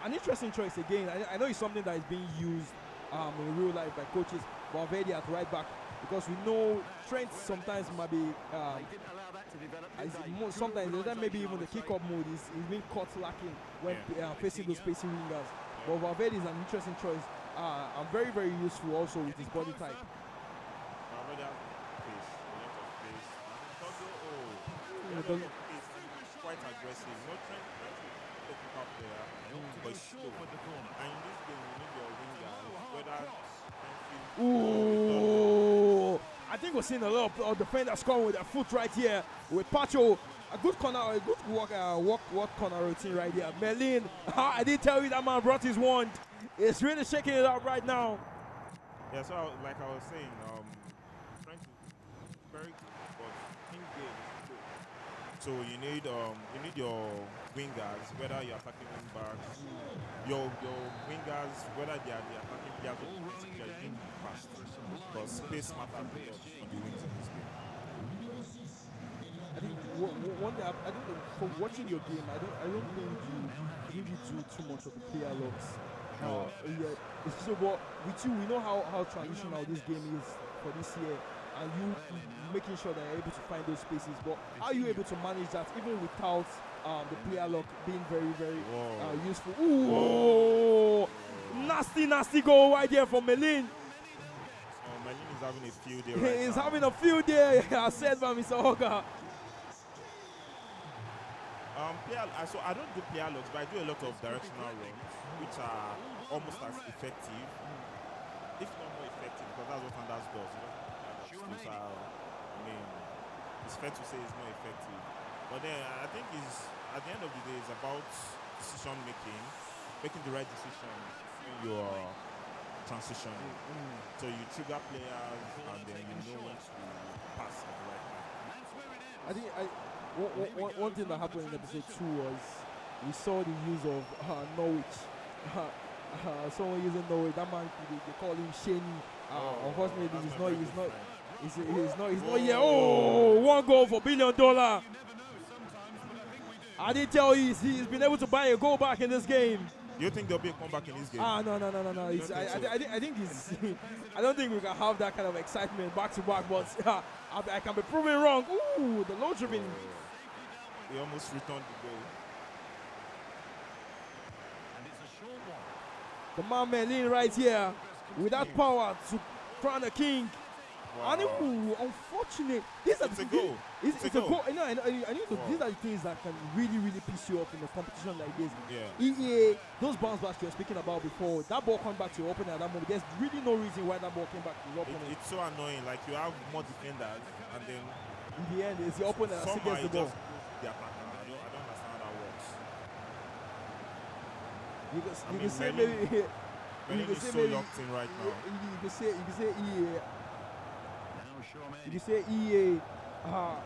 An interesting choice again. I know it's something that is being used in real life by coaches. Valverde at right back, because we know Trent sometimes might be sometimes maybe even the kick-up mode is being caught lacking when facing those spacing wingers. But Valverde is an interesting choice. And very, very useful also with his body type. Quite aggressive. Not trying to pick up there, but slow. And in this game, you need your wingers. I think we're seeing a lot of defenders scoring with their foot right here. With Pacho, a good walk corner routine right here. Melin, I did tell you that man brought his wand. It's really shaking it up right now. Yeah, so like I was saying, trying to very good, but in game is good. So you need your wingers, whether you're attacking wing backs, your wingers, whether they are the attacking players or they're in fast. Because space matters a lot on the wings in this game. I think one thing I think for watching your game, I don't think you do too much of the player locks. It's so, but with you, we know how traditional this game is for this year, and you making sure that you're able to find those spaces. But how are you able to manage that even without the player lock being very, very useful? Nasty, nasty goal right there from Melin. Melin is having a field day He right is now. having a field day, as said by Mr. Hoga. So I don't do player locks, but I do a lot of directional runs, which are almost as effective, if not more effective, because that's what Anders does. You know, I mean, it's fair to say it's more effective. But then I think at the end of the day, it's about decision making the right decision in your transition. So you trigger players, and then you know when to pass at the right time. I think one thing that happened in episode 2 was we saw the use of Norwich. Someone using Norwich. That man, they call him Shenny. Unfortunately, he's not here. Oh, 1 goal for $1 billion. I did tell you he's been able to buy a goal back in this game. Do you think there'll be a comeback in this game? No. I think it's. I don't think we can have that kind of excitement back to back, but I can be proven wrong. Ooh, the low dribbling. He almost returned the goal. The man Melin right here with that power to crown a king. Wow. And ooh, unfortunate. These are It's a goal. It's a goal. I know. These are the things that can really, really piss you off in a competition like this. Yeah. EA, those bounce backs you were speaking about before, that ball coming back to your opponent at that moment. There's really no reason why that ball came back to your opponent. It's so annoying. Like you have more defenders, and then in the end, it's the opponent that still somehow gets the ball. the attacker. I don't understand how that works. You can say maybe. Melin is so locked in right now. You can say EA. You can say EA are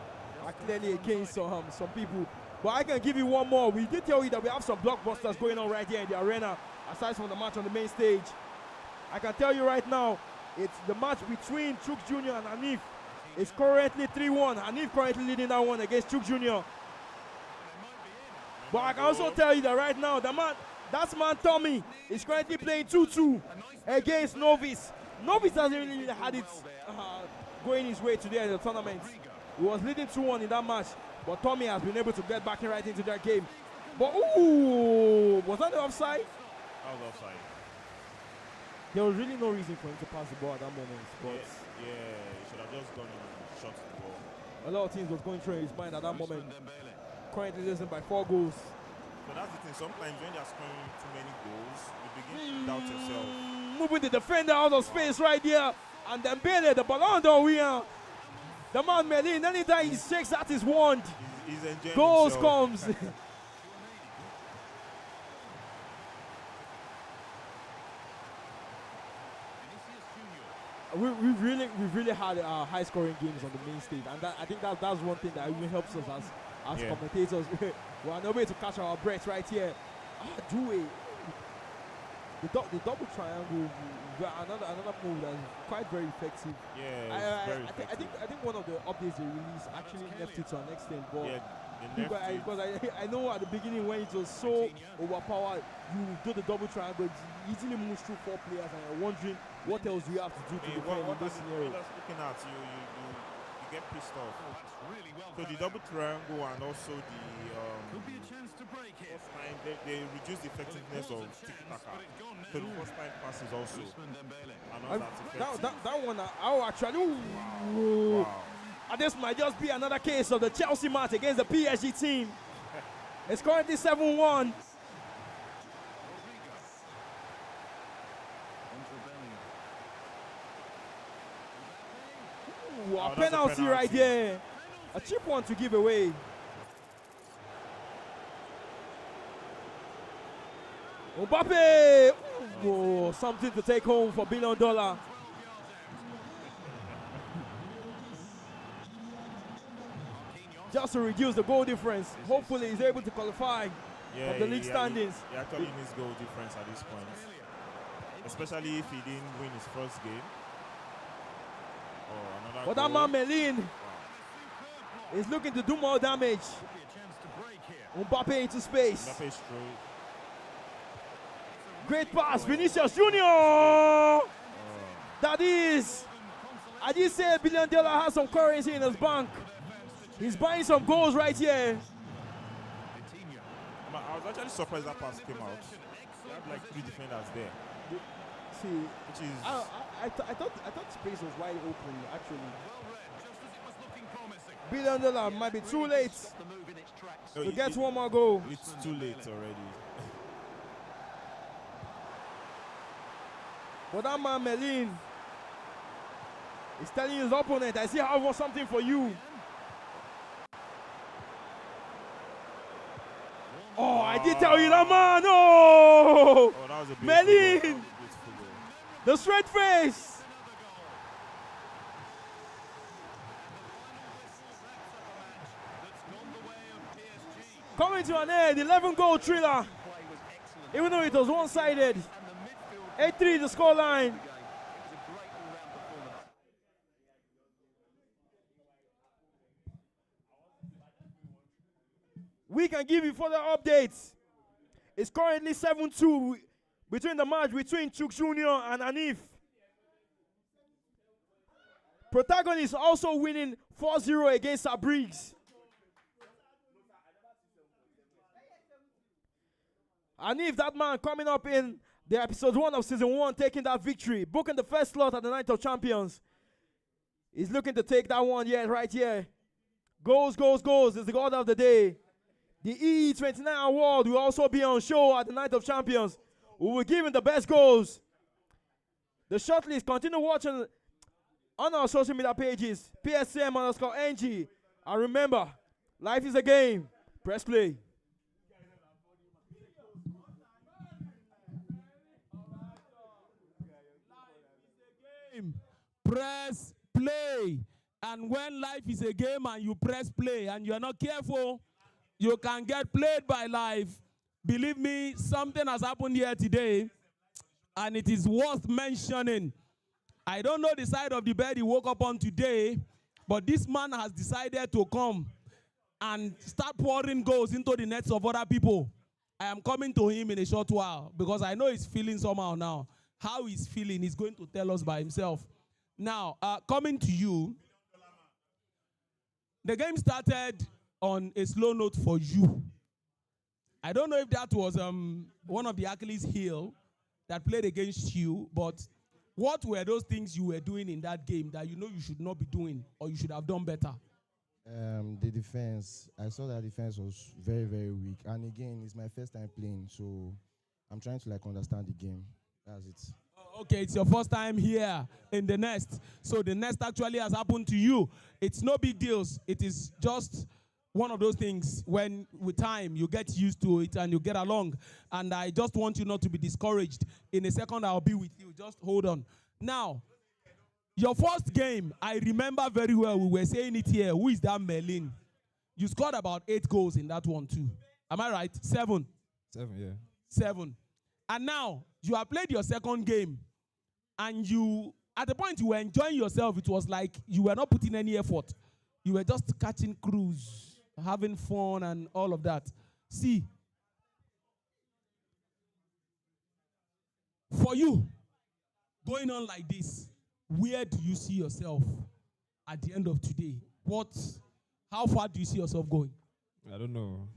clearly against some people. But I can give you one more. We did tell you that we have some blockbusters going on right here in the arena, aside from the match on the main stage. I can tell you right now, it's the match between Chuk Jr. and Hanif. It's currently 3-1. Hanif currently leading that one against Chuk Jr. But I can also tell you that right now, that's man Tommy is currently playing 2-2 against Novice. Novice hasn't really had it going his way today in the tournament. He was leading 2-1 in that match, but Tommy has been able to get back in right into that game. But ooh, was that the offside? That was offside. There was really no reason for him to pass the ball at that moment. But Yeah, he should have just gone and shot the ball. a lot of things was going through his mind at that moment. Currently losing by 4 goals. But that's the thing. Sometimes when you're scoring too many goals, you begin to doubt yourself. Moving the defender out of space right there. And then Bailey, the ballon d'Or here. The man Melin, anytime he shakes out his wand, He's enjoying goals himself. comes. We've really had high scoring games on the main stage, and I think that's one thing that really helps us as commentators. We are not able to catch our breath right here. The double triangle, another move that is quite very effective. Yeah, very effective. I think one of the updates they released actually left it to an extent, but Yeah, because I know at the beginning when it was so overpowered, you do the double triangle, it easily moves through 4 players, and you're wondering what else do you have to do to defend in this scenario. Looking at you get pissed off. So the double triangle and also the first time they reduce the effectiveness of tiki-taka. So the first time passes also. And that's effective. That one, actually. Wow. And this might just be another case of the Chelsea match against the PSG team. It's currently 7-1. Ooh, a penalty right there. A cheap one to give away. Mbappe! Ooh, something to take home for $1 billion. Just to reduce the goal difference. Hopefully he's able to qualify from the league standings. He actually needs goal difference at this point. Especially if he didn't win his first game. Oh, another But that man Melin is looking to do more damage. Mbappe into space. Mbappe is through. Great pass, Vinicius Junior. That is, I did say $1 billion has some currency in his bank. He's buying some goals right here. I was actually surprised that pass came out. He had like 3 defenders there. See, which is I thought space was wide open actually. $1 billion might be too late to get one more goal. It's too late already. But that man Melin is telling his opponent, I see I want something for you. Oh, I did tell you that man. Oh, that was a beautiful Melin, goal. the straight face. Coming to an end, 11-goal thriller. Even though it was one-sided. 8-3 the scoreline. We can give you further updates. It's currently 7-2 between the match between Chuk Jr. and Anif. Protagonist also winning 4-0 against Sabriggs. Anif, that man coming up in the episode 1 of season 1, taking that victory, booking the first slot at the Night of Champions. He's looking to take that one, right here. Goals is the order of the day. The EE29 award will also be on show at the Night of Champions. We will give him the best goals. The shortlist, continue watching on our social media pages, PSM_NG. And remember, life is a game. Press play. Press play. And when life is a game and you press play and you're not careful, you can get played by life. Believe me, something has happened here today, and it is worth mentioning. I don't know the side of the bed he woke up on today, but this man has decided to come and start pouring goals into the nets of other people. I am coming to him in a short while because I know he's feeling somehow now. How he's feeling, he's going to tell us by himself. Now, coming to you, the game started on a slow note for you. I don't know if that was one of the Achilles heel that played against you, but what were those things you were doing in that game that you know you should not be doing or you should have done better? The defense. I saw that defense was very, very weak. And again, it's my first time playing, so I'm trying to understand the game. That's it. Okay, it's your first time here in the nest. So the nest actually has happened to you. It's no big deals. It is just one of those things when with time you get used to it and you get along. And I just want you not to be discouraged. In a second, I'll be with you. Just hold on. Now, your first game, I remember very well. We were saying it here. Who is that Merlin? You scored about 8 goals in that one too. Am I right? 7. 7, yeah. 7. And now, you have played your second game, and you, at the point you were enjoying yourself, it was like you were not putting any effort. You were just catching cruise, having fun, and all of that. See, for you, going on like this, where do you see yourself at the end of today? How far do you see yourself going? I don't know.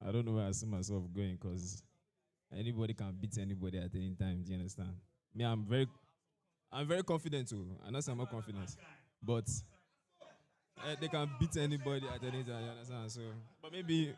I don't know where I see myself going because anybody can beat anybody at any time. Do you understand? Me, I'm very confident too. I know I'm not confident, but they can beat anybody at any time. You understand? So, but maybe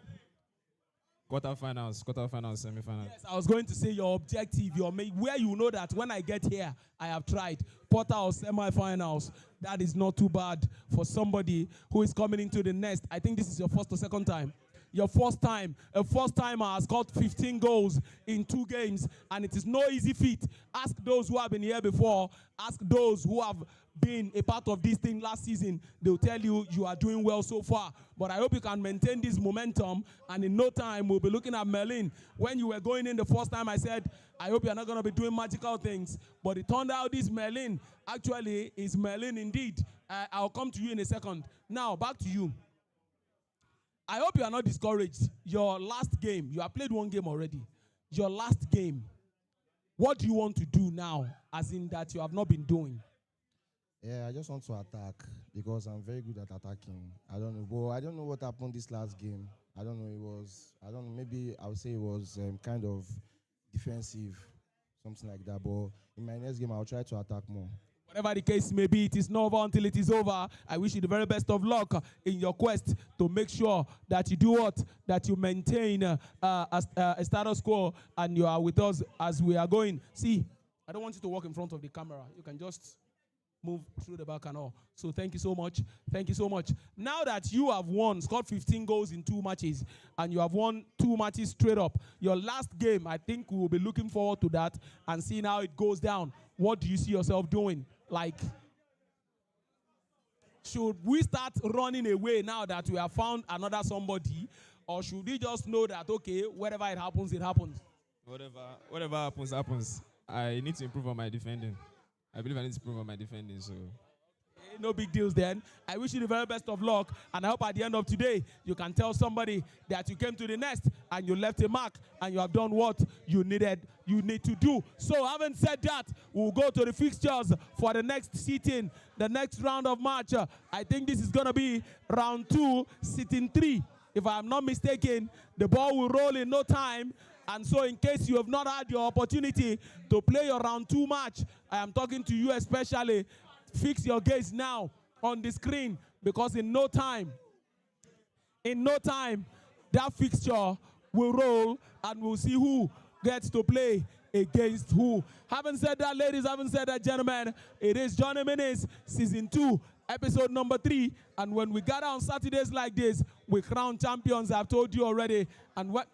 quarterfinals, semifinals. Yes, I was going to say your objective, where you know that when I get here, I have tried quarter or semifinals. That is not too bad for somebody who is coming into the nest. I think this is your first or second time. Your first time. A first-timer has got 15 goals in 2 games, and it is no easy feat. Ask those who have been here before. Ask those who have been a part of this thing last season. They'll tell you you are doing well so far. But I hope you can maintain this momentum, and in no time, we'll be looking at Merlin. When you were going in the first time, I said, I hope you're not going to be doing magical things. But it turned out this Merlin actually is Merlin indeed. I'll come to you in a second. Now, back to you. I hope you are not discouraged. Your last game, you have played 1 game already. Your last game, what do you want to do now, as in that you have not been doing? Yeah, I just want to attack because I'm very good at attacking. I don't know, but I don't know what happened this last game. I don't know, maybe I would say it was kind of defensive. something like that. But in my next game, I'll try to attack more. Whatever the case may be, it is not over until it is over. I wish you the very best of luck in your quest to make sure that you do what? That you maintain a status quo and you are with us as we are going. See, I don't want you to walk in front of the camera. You can just move through the back and all. So thank you so much. Thank you so much. Now that you have won, scored 15 goals in 2 matches, and you have won 2 matches straight up, your last game, I think we will be looking forward to that and seeing how it goes down. What do you see yourself doing? Like, should we start running away now that we have found another somebody, or should we just know that, okay, wherever it happens, it happens? Whatever happens, happens. I need to improve on my defending. I believe I need to improve on my defending, so. No big deals then. I wish you the very best of luck, and I hope at the end of today, you can tell somebody that you came to the nest and you left a mark and you have done what you need to do. So having said that, we'll go to the fixtures for the next sitting, the next round of match. I think this is going to be round 2, sitting 3. If I'm not mistaken, the ball will roll in no time. And so in case you have not had your opportunity to play your round 2 match, I am talking to you especially. Fix your gaze now on the screen, because in no time, that fixture will roll and we'll see who gets to play against who. Having said that, ladies, having said that, gentlemen, it is Johnny Minutes, season 2, episode number 3. And when we gather on Saturdays like this, we crown champions, I've told you already. And what?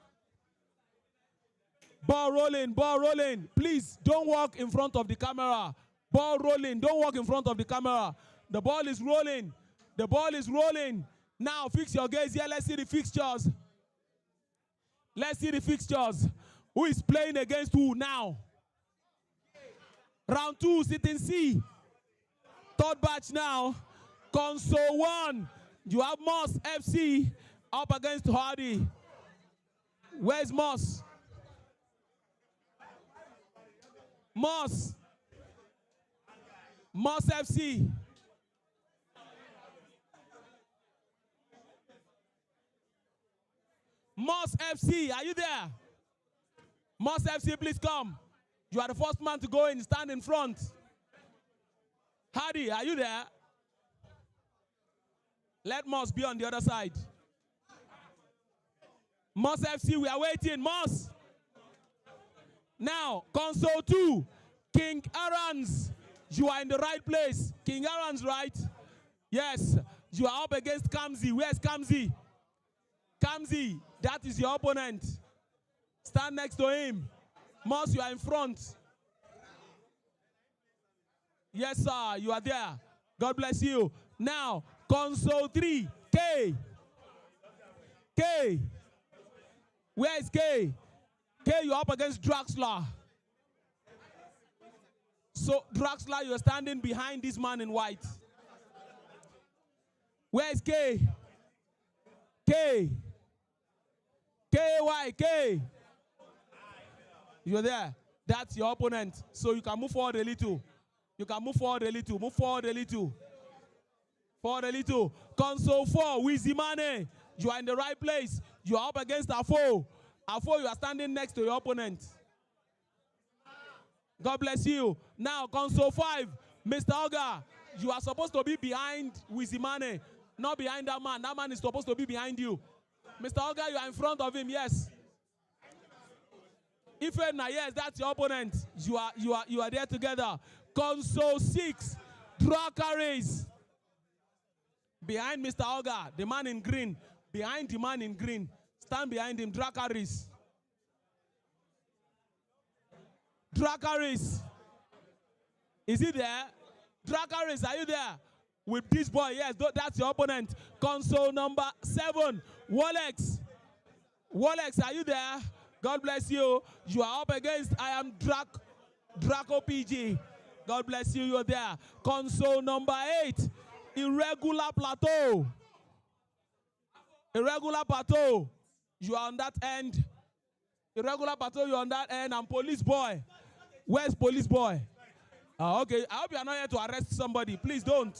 Ball rolling. Please don't walk in front of the camera. Ball rolling. Don't walk in front of the camera. The ball is rolling. Now fix your gaze here. Let's see the fixtures. Who is playing against who now? Round 2, sitting C. Third batch now. Console 1. You have Moss FC up against Hardy. Where's Moss? Moss FC. Moss FC, are you there? Moss FC, please come. You are the first man to go in, stand in front. Hardy, are you there? Let Moss be on the other side. Moss FC, we are waiting. Moss. Now, console 2, King Aaron's. You are in the right place. King Aaron's, right? Yes. You are up against Kamzi. Where's Kamzi? Kamzi, that is your opponent. Stand next to him. Moss, you are in front. Yes, sir, you are there. God bless you. Now, console 3, K. Where is K? K, you're up against Draxler. So, Draxler, you're standing behind this man in white. Where is K? K. You're there. That's your opponent. So you can move forward a little. Move forward a little. Console 4, Wizimane. You are in the right place. You are up against Afo. You are standing next to your opponent. God bless you. Now, console 5, Mr. Oga. You are supposed to be behind Wizimane, not behind that man. That man is supposed to be behind you. Mr. Oga, you are in front of him, yes. Ifena, yes, that's your opponent. You are there together. Console 6, Drakaris. Behind Mr. Oga, the man in green. Behind the man in green. Stand behind him, Drakaris. Is he there? Drakaris, are you there? With this boy, yes, that's your opponent. Console number 7, Wolex. Are you there? God bless you. You are up against I am Draco PG. God bless you, you're there. Console number 8, Irregular Plateau. You are on that end. Irregular Plateau, you're on that end. And Police Boy. Where's Police Boy? Okay, I hope you are not here to arrest somebody. Please don't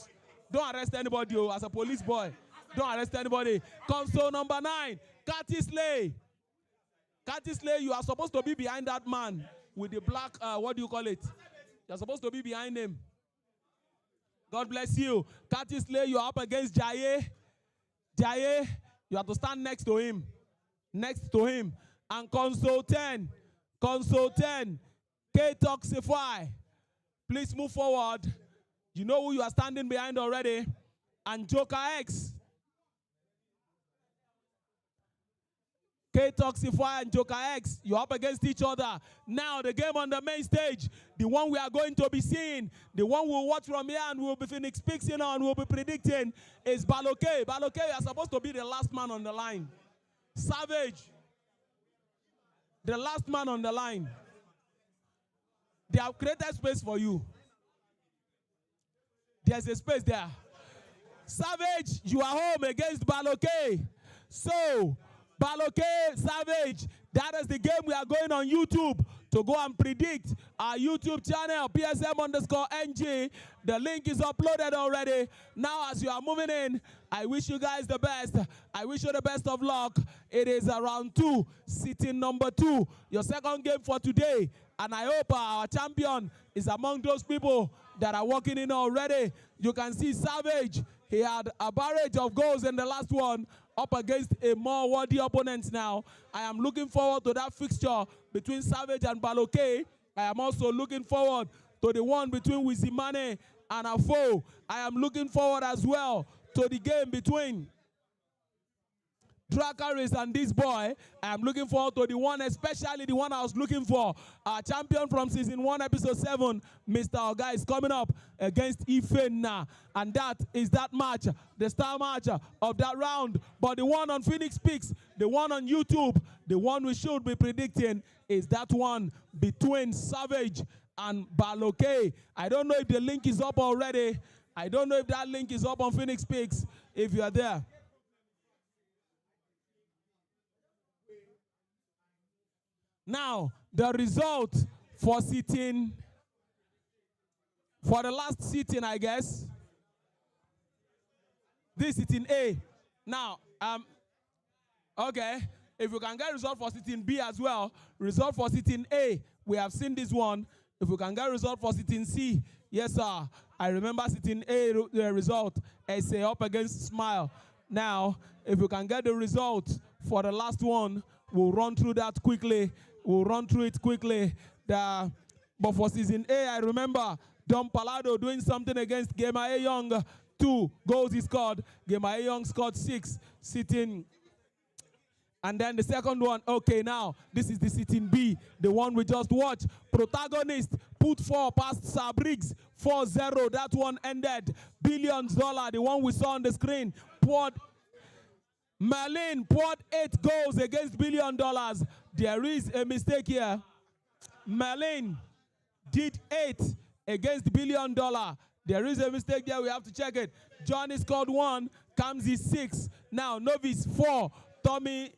arrest anybody as a police boy. Don't arrest anybody. Console number 9, Curtis Lay, you are supposed to be behind that man with the black, what do you call it? You're supposed to be behind him. God bless you. Curtis Lay, you're up against Jaye. Jaye, you have to stand next to him. Next to him. And Console 10. Console 10. K-Toxify. Please move forward. You know who you are standing behind already. And Joker X. K-Toxify and Joker X, you're up against each other. Now, the game on the main stage, the one we are going to be seeing, the one we'll watch from here and we'll be Phoenix Pixing on, we'll be predicting, is Baloke. Baloke, you're supposed to be the last man on the line. Savage, the last man on the line. They have created space for you. There's a space there. Savage, you are home against Baloke. So, Baloke, Savage, that is the game we are going on YouTube to go and predict our YouTube channel, PSM_NG. The link is uploaded already. Now, as you are moving in, I wish you guys the best. I wish you the best of luck. It is round 2, sitting number 2, your second game for today. And I hope our champion is among those people that are walking in already. You can see Savage. He had a barrage of goals in the last one, up against a more worthy opponent now. I am looking forward to that fixture between Savage and Baloke. I am also looking forward to the one between Wizimane and Afo. I am looking forward as well to the game between Dracarys and this boy. I am looking forward to the one, especially the one I was looking for. Our champion from season 1, episode 7, Mr. Oga, is coming up against Ifena. And that is that match, the star match of that round. But the one on Phoenix Picks, the one on YouTube, the one we should be predicting is that one between Savage and Baloke. I don't know if the link is up already. I don't know if that link is up on Phoenix Picks, if you are there. Now, the result for sitting, for the last sitting, I guess. This sitting A. Now, okay, if you can get result for sitting B as well, result for sitting A, we have seen this one. If we can get result for sitting C, yes, sir. I remember sitting A result, SA up against Smile. Now, if you can get the result for the last one, we'll run through that quickly. We'll run through it quickly. But for season A, I remember Dom Palado doing something against Gamer A Young. 2 goals he scored. Gamer A Young scored 6, sitting. And then the second one, okay, now, this is the sitting B, the one we just watched. Protagonist put 4 past Sir Briggs, 4-0. That one ended. Billions dollar, the one we saw on the screen. Merlin poured 8 goals against $1 billion. There is a mistake here. Merlin did 8 against $1 billion. There is a mistake there. We have to check it. Johnny scored 1. Kamzi 6. Now Novice 4. Tommy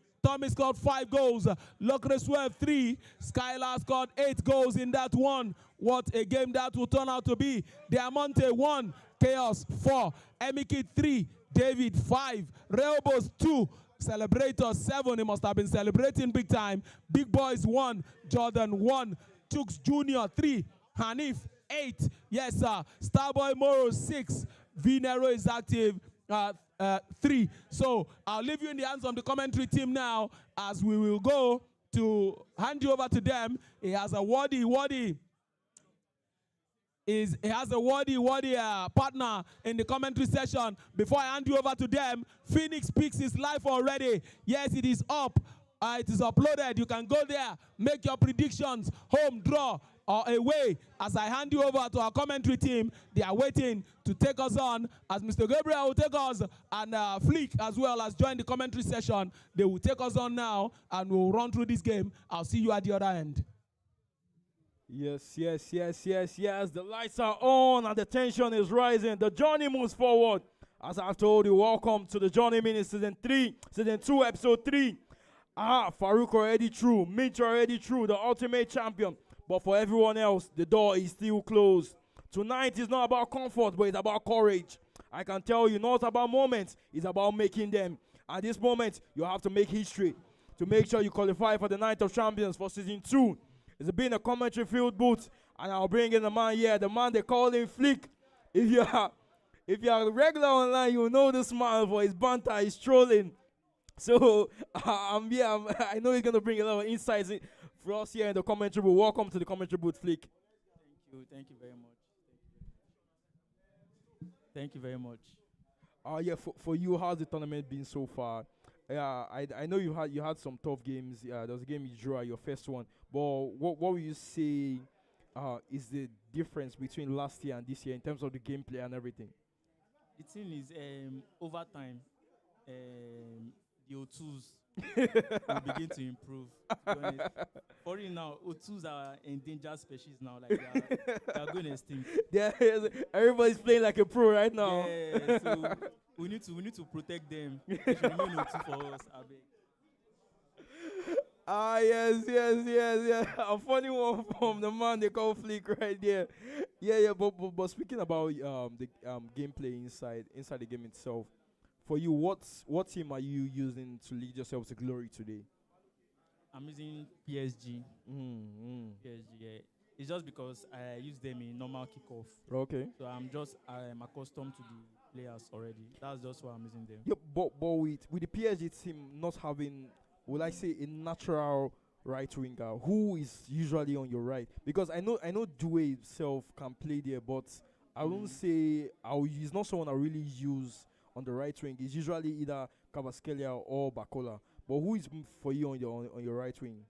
scored 5 goals. Locreswell 3. Skylar scored 8 goals in that one. What a game that will turn out to be. Diamante 1. Chaos 4. Emiki 3. David 5. Reobos 2. Celebrators 7. He must have been celebrating big time. Big Boys 1. Jordan 1. Chooks Jr. 3. Hanif 8. Yes, sir. Starboy Moro 6. Vinero is active 3. So I'll leave you in the hands of the commentary team now as we will go to hand you over to them. He has a worthy partner in the commentary session. Before I hand you over to them, Phoenix Picks is live already. Yes, it is up. It is uploaded. You can go there, make your predictions, home, draw, or away. As I hand you over to our commentary team, they are waiting to take us on. As Mr. Gabriel will take us, and Fleek as well as join the commentary session. They will take us on now, and we'll run through this game. I'll see you at the other end. Yes. The lights are on and the tension is rising. The journey moves forward. As I've told you, welcome to the Journey Mini Season 2, Episode 3. Faruk already through, Mitch already through, the ultimate champion. But for everyone else, the door is still closed. Tonight is not about comfort, but it's about courage. I can tell you, not about moments, it's about making them. At this moment, you have to make history to make sure you qualify for the Night of Champions for Season 2. It's been a commentary field booth, and I'll bring in the man here, the man they call him Flick. If you are regular online, you know this man for his banter, his trolling. So I know he's gonna bring a lot of insights for us here in the commentary booth. Welcome to the commentary booth, Flick. Thank you very much. Thank you very much. Yeah, for you, how's the tournament been so far? Yeah, I know you had some tough games. Yeah, there was a game you drew at your first one. But what would you say is the difference between last year and this year in terms of the gameplay and everything? The thing is, over time, the O2s will begin to improve. To be honest. For real now, O2s are endangered species now. Like they are going extinct. Yeah, everybody's playing like a pro right now. Yeah, so we need to protect them. They should remain O2 for us. I beg. Yes. A funny one from the man they call Flick right there. Yeah. But speaking about the gameplay inside the game itself, for you, what team are you using to lead yourself to glory today? I'm using PSG. PSG. Yeah. It's just because I use them in normal kickoff. Okay. So I'm accustomed to the players already. That's just why I'm using them. Yeah, but with the PSG team not having, would I say, a natural right winger, who is usually on your right? Because I know Due himself can play there, but I wouldn't say he's not someone I really use on the right wing. It's usually either Kvaratskhelia or Bakola. But who is for you on your right wing?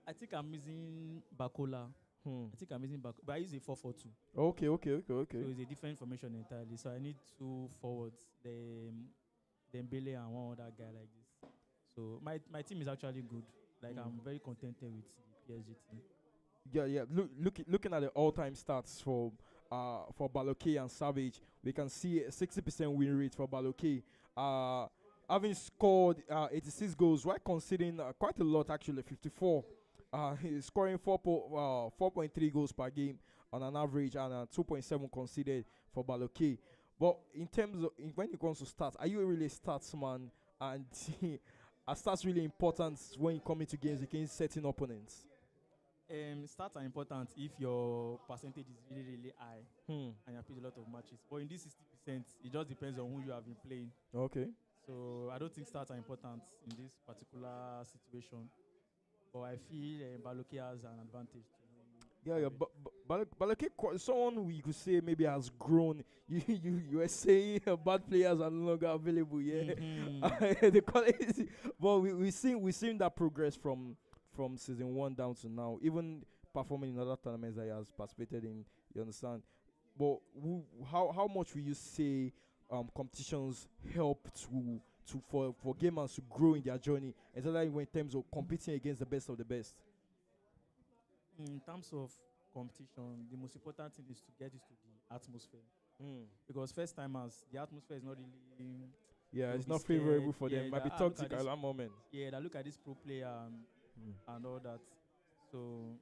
I think I'm using Bakola. But I use a 4-4-2. Okay. So it's a different formation entirely. So I need two forwards, Dembele and one other guy like this. So my team is actually good. Like I'm very contented with the PSG team. Yeah. Looking at the all-time stats for Baloke and Savage, we can see a 60% win rate for Baloke. Having scored 86 goals, while conceding quite a lot actually, 54. He's scoring 4.3 goals per game on an average, and 2.7 conceded for Baloke. But in terms of when it comes to stats, are you really a stats man? And are stats really important when you come into games against certain opponents? Stats are important if your percentage is really, really high and you have played a lot of matches. But in this 60%, it just depends on who you have been playing. Okay. So I don't think stats are important in this particular situation. But I feel Baloke has an advantage. But Baloke, someone we could say maybe has grown. You were saying bad players are no longer available. Yeah, the quality. But we've seen that progress from season 1 down to now. Even performing in other tournaments that he has participated in. You understand? But how much will you say competitions help for gamers to grow in their journey, especially in terms of competing against the best of the best? In terms of competition, the most important thing is to get used to the atmosphere. Because first timers, the atmosphere is not really. Yeah, it's not favorable for them. Might be toxic at that moment. Yeah, they look at this pro player and all that. So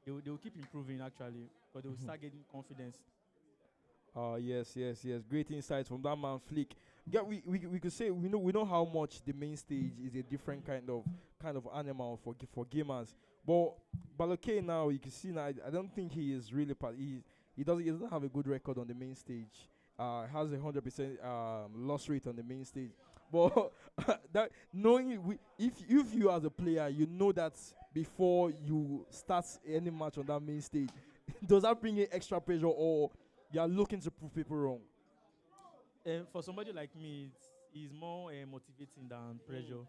they will keep improving actually, but they will start getting confidence. Yes. Great insights from that man Flick. Yeah, we could say we know how much the main stage is a different kind of animal for gamers. But Baloke now, you can see now, I don't think he is really he doesn't have a good record on the main stage. Has 100% loss rate on the main stage. But that knowing if you as a player, you know that before you start any match on that main stage, does that bring in extra pressure, or you are looking to prove people wrong? For somebody like me, it's more motivating than pressure.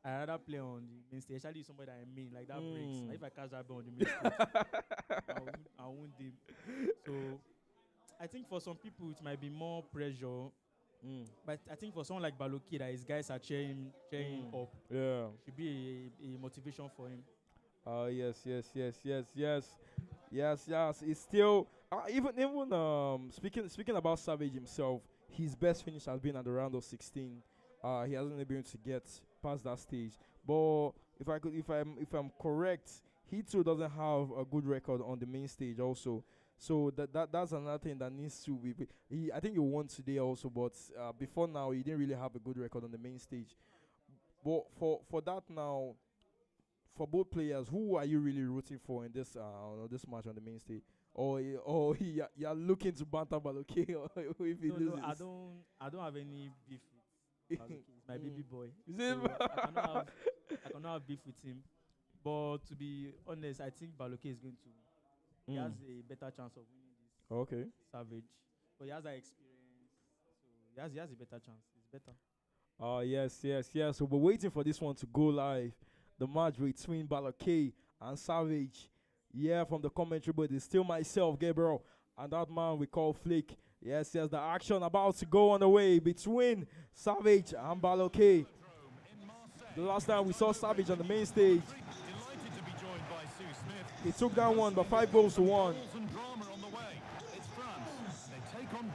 I rather play on the main stage, especially somebody that I mean, like that breaks. If I catch that ball on the main stage, I won't deal. So I think for some people it might be more pressure. But I think for someone like Baloke, that his guys are cheering up, should be a motivation for him. Yes. It's still even speaking about Savage himself, his best finish has been at the round of 16. He hasn't been able to get past that stage. But if I'm correct, he too doesn't have a good record on the main stage also. So that's another thing that needs to be. I think he won today also, but before now he didn't really have a good record on the main stage. But for that now, for both players, who are you really rooting for in this this match on the main stage? Or you're looking to banter Baloke or if he No, loses? I don't have any beef with Balogun. He's my baby boy. Is it? So I cannot have beef with him. But to be honest, I think Baloke is going to. He has a better chance of winning this. Okay. Savage, but he has that experience, so he has a better chance. It's better. Oh yes. So we're waiting for this one to go live. The match between Baloke and Savage. Yeah, from the commentary, but it's still myself, Gabriel, and that man we call Flick. Yes, the action about to go on the way between Savage and Baloke. The last time we saw Savage on the main stage, he took that one by 5-1.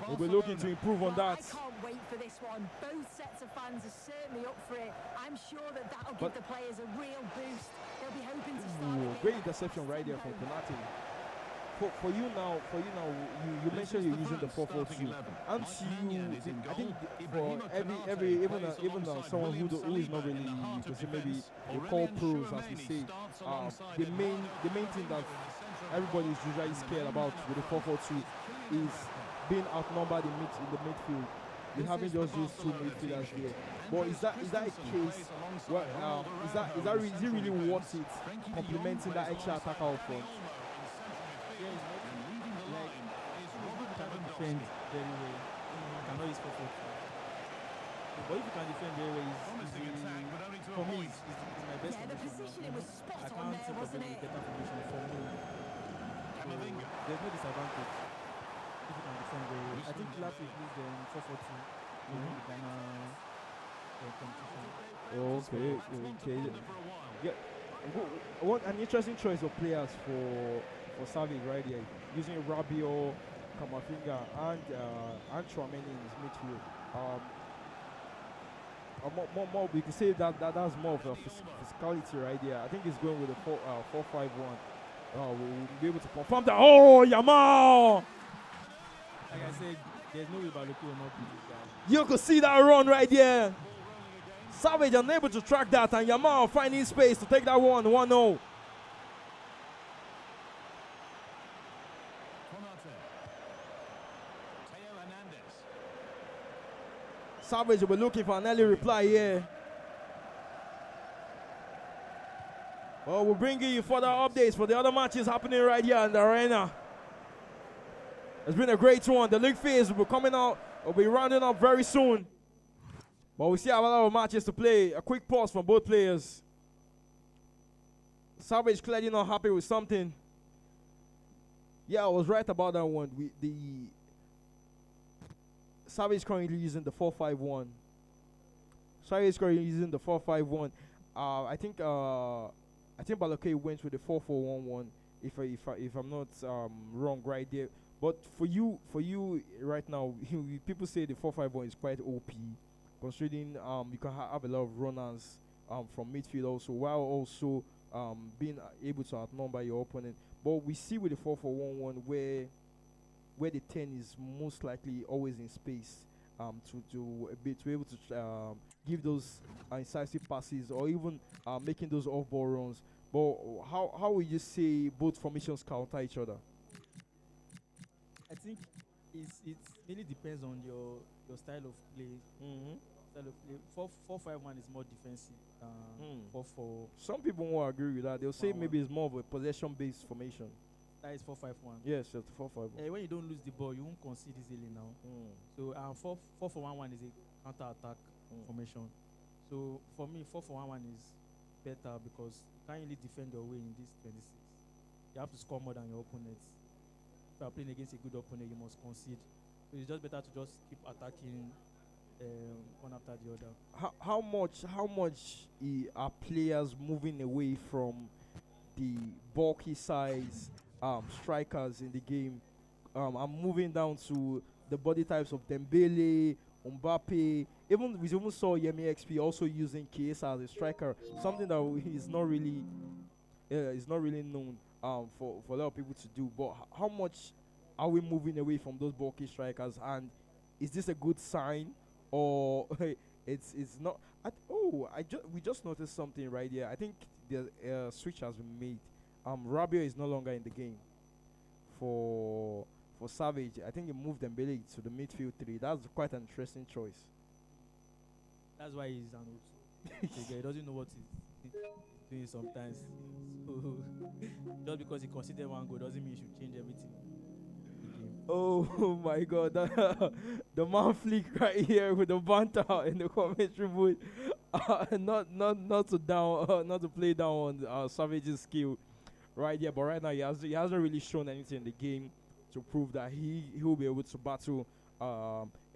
We'll be looking to improve on that. I can't wait for this one. Both sets of fans are certainly up for it. I'm sure that'll give the players a real boost. They'll be hoping to start the game. Great interception right there from Konate. For you now, you mentioned you're using the 4-4-2. And I think for every even someone who is not really, you can say maybe they call pros as we say, the main thing that everybody is usually scared about with the 4-4-2 is being outnumbered in the midfield. You haven't just used two midfielders there. But is that a case? Well, is it really worth it? Complementing that extra attacker up front. Defend very well. You cannot use 4-4-2. But if you can defend very well, for me, it's my best positioning was spot I on can't there, think of wasn't any it? better position for me. So, there's no disadvantage if you can defend very well. I think last week we used 4-4-2 in the Ghana competition. Okay. Yeah. What an interesting choice of players for Savage right here, using Rabiot, Kamavinga, and Tchouaméni in his midfield. More we could say that's more of a physicality right there. I think he's going with a 4-5-1. We'll be able to confirm that. Oh, Yamal! Like I said, there's no way Balogun will not be this guy. You could see that run right there. Savage unable to track that, and Yamal finding space to take that 1-0. Savage will be looking for an early reply here. Well, we're bringing you further updates for the other matches happening right here in the arena. It's been a great one. The league phase will be coming out. We'll be rounding up very soon. But we still have a lot of matches to play. A quick pause from both players. Savage clearly not happy with something. Yeah, I was right about that one. Savage currently using the 4-5-1. Savage currently using the 4-5-1. I think Baloke went with the 4-4-1-1. If I'm not wrong right there. But for you right now, people say the 4-5-1 is quite OP, considering you can have a lot of runners from midfield also, while also being able to outnumber your opponent. But we see with the 4-4-1-1 where the 10 is most likely always in space to be able to give those incisive passes or even making those off-ball runs. But how would you say both formations counter each other? I think it really depends on your style of play. Style of play. 4-5-1 is more defensive than 4-4. Some people won't agree with that. They'll say maybe it's more of a possession-based formation. That is 4-5-1. Yes, it's 4-5-1. When you don't lose the ball, you won't concede easily now. So 4-4-1-1 is a counter-attack formation. So for me, 4-4-1-1 is better because you can't really defend your way in this 26. You have to score more than your opponents. If you are playing against a good opponent, you must concede. So it's just better to just keep attacking one after the other. How much are players moving away from the bulky size strikers in the game? I'm moving down to the body types of Dembele, Mbappe. We even saw Yemi XP also using Chiesa as a striker, something that is not really known for a lot of people to do. But how much are we moving away from those bulky strikers? And is this a good sign, or it's not? We just noticed something right here. I think the switch has been made. Rabio is no longer in the game for Savage. I think he moved Dembele to the midfield three. That's quite an interesting choice. That's why he's an old. He doesn't know what he's doing sometimes. So just because he conceded one goal doesn't mean he should change everything. Oh my God, the man flick right here with the banter in the commentary booth. Not to play down on Savage's skill right here, but right now he hasn't really shown anything in the game to prove that he will be able to battle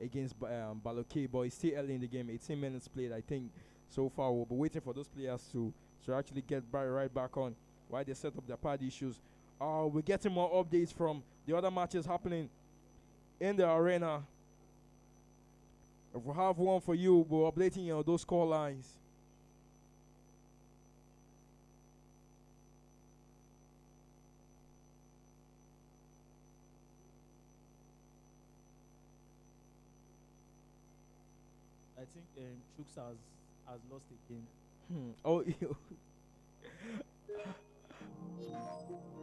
against Baloke. But it's still early in the game, 18 minutes played, I think. So far, we'll be waiting for those players to actually get right back on while they set up their pad issues. We're getting more updates from the other matches happening in the arena. If we have one for you, we're updating you on those score lines. I think Chooks has lost a game. Oh,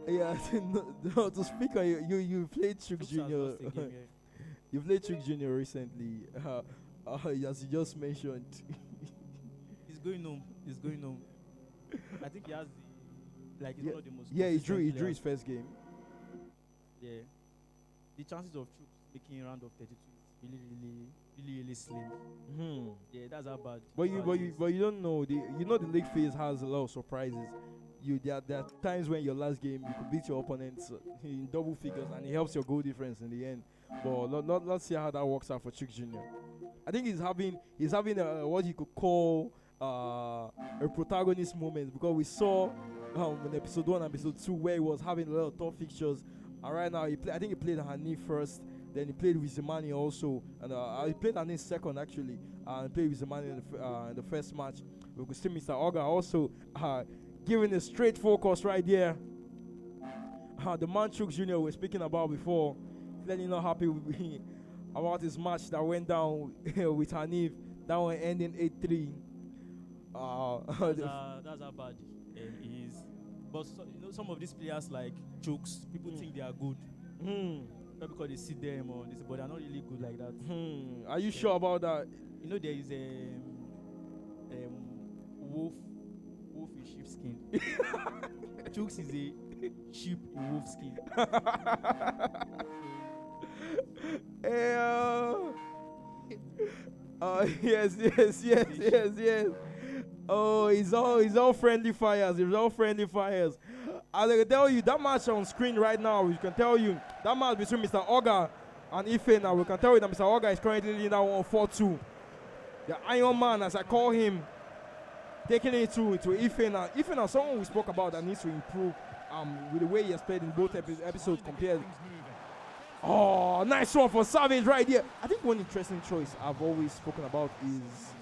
yeah. No, to speak on you played Chooks Junior. You played Chooks Junior recently. As you just mentioned. He's going home. I think he has he's one of the most. Yeah, he drew players. his first game. Yeah, the chances of Chooks making a round of 32 is really slim. Yeah, that's how bad. But you don't know the league phase has a lot of surprises. There are times when your last game you could beat your opponents in double figures and it helps your goal difference in the end. But let's see how that works out for Chooks Junior. I think he's having what you could call a protagonist moment, because we saw in episode 1 and episode 2 where he was having a lot of tough fixtures, and right now I think he played Hanif first, then he played with Zimani also, and he played Hanif second actually, and played with Zimani in the first match. We could see Mr. Oga also giving a straight focus right there. The man Chooks Junior we're speaking about before, clearly not happy with me about his match that went down with Hanif. That one ending 8-3. That's how bad he is. But some of these players like Chooks, people think they are good. Not because they see them or this, but they're not really good like that. Are you sure about that? There is a wolf in sheepskin. Chooks is a sheep in wolf skin. Yes. Oh, he's all friendly fires. As I can tell you, that match on screen right now, we can tell you that match between Mr. Oga and Ife. Now we can tell you that Mr. Oga is currently leading that one 4-2. The Iron Man, as I call him, taking it to Ife now. Ife now, someone we spoke about that needs to improve with the way he has played in both episodes compared. Oh, nice one for Savage right here. I think one interesting choice I've always spoken about is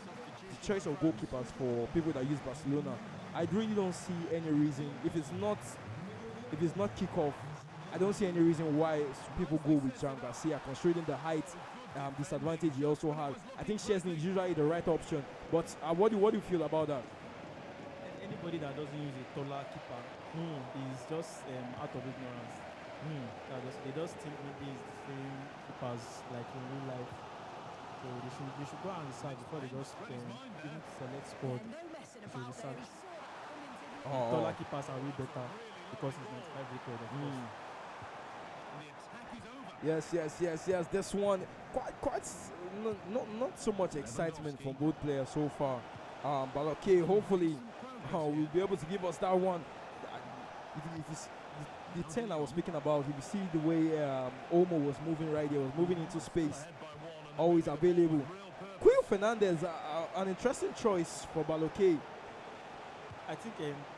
the choice of goalkeepers for people that use Barcelona. I really don't see any reason, if it's not kickoff, I don't see any reason why people go with Jan Garcia, considering the height disadvantage he also has. I think Chesney is usually the right option. But what do you feel about that? Anybody that doesn't use a taller keeper is just out of ignorance. They just think maybe it's the same keepers like in real life. So they should go and research before they just even select squad. They should research. Taller keepers are way better because it's 95 record, of course. Yes. This one, quite not so much excitement from both players so far. But okay, hopefully we'll be able to give us that one. If the 10 I was speaking about, if you see the way Omo was moving right there, was moving into space, always available. Quil Fernandez, an interesting choice for Baloke. I think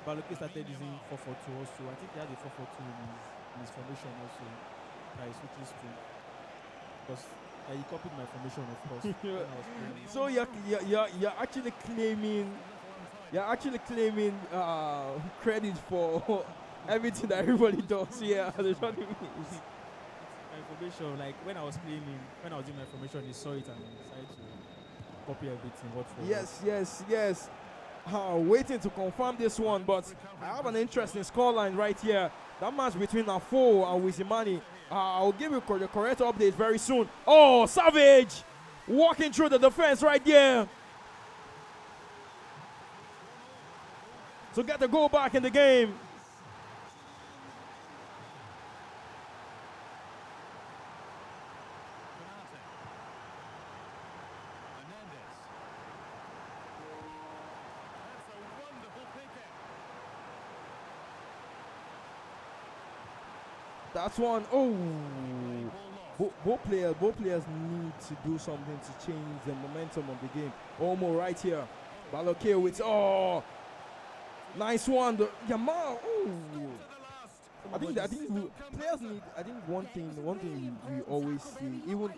Baloke started using 4-4-2 also. I think he had a 4-4-2 in his formation also. That he switches to. Because he copied my formation, of course. When I was playing. So you're actually claiming credit for everything that everybody does here. My formation, like when I was doing my formation, he saw it and decided to copy everything word for word. Yes. waiting to confirm this one, but I have an interesting scoreline right here. That match between Afo and Wizimani. I'll give you the correct update very soon. Oh, Savage walking through the defense right there to get the goal back in the game. That's one. Oh, both players need to do something to change the momentum of the game. Almost right here. Baloke with nice one. Yamal. Oh, I think players need. I think one thing we always see, even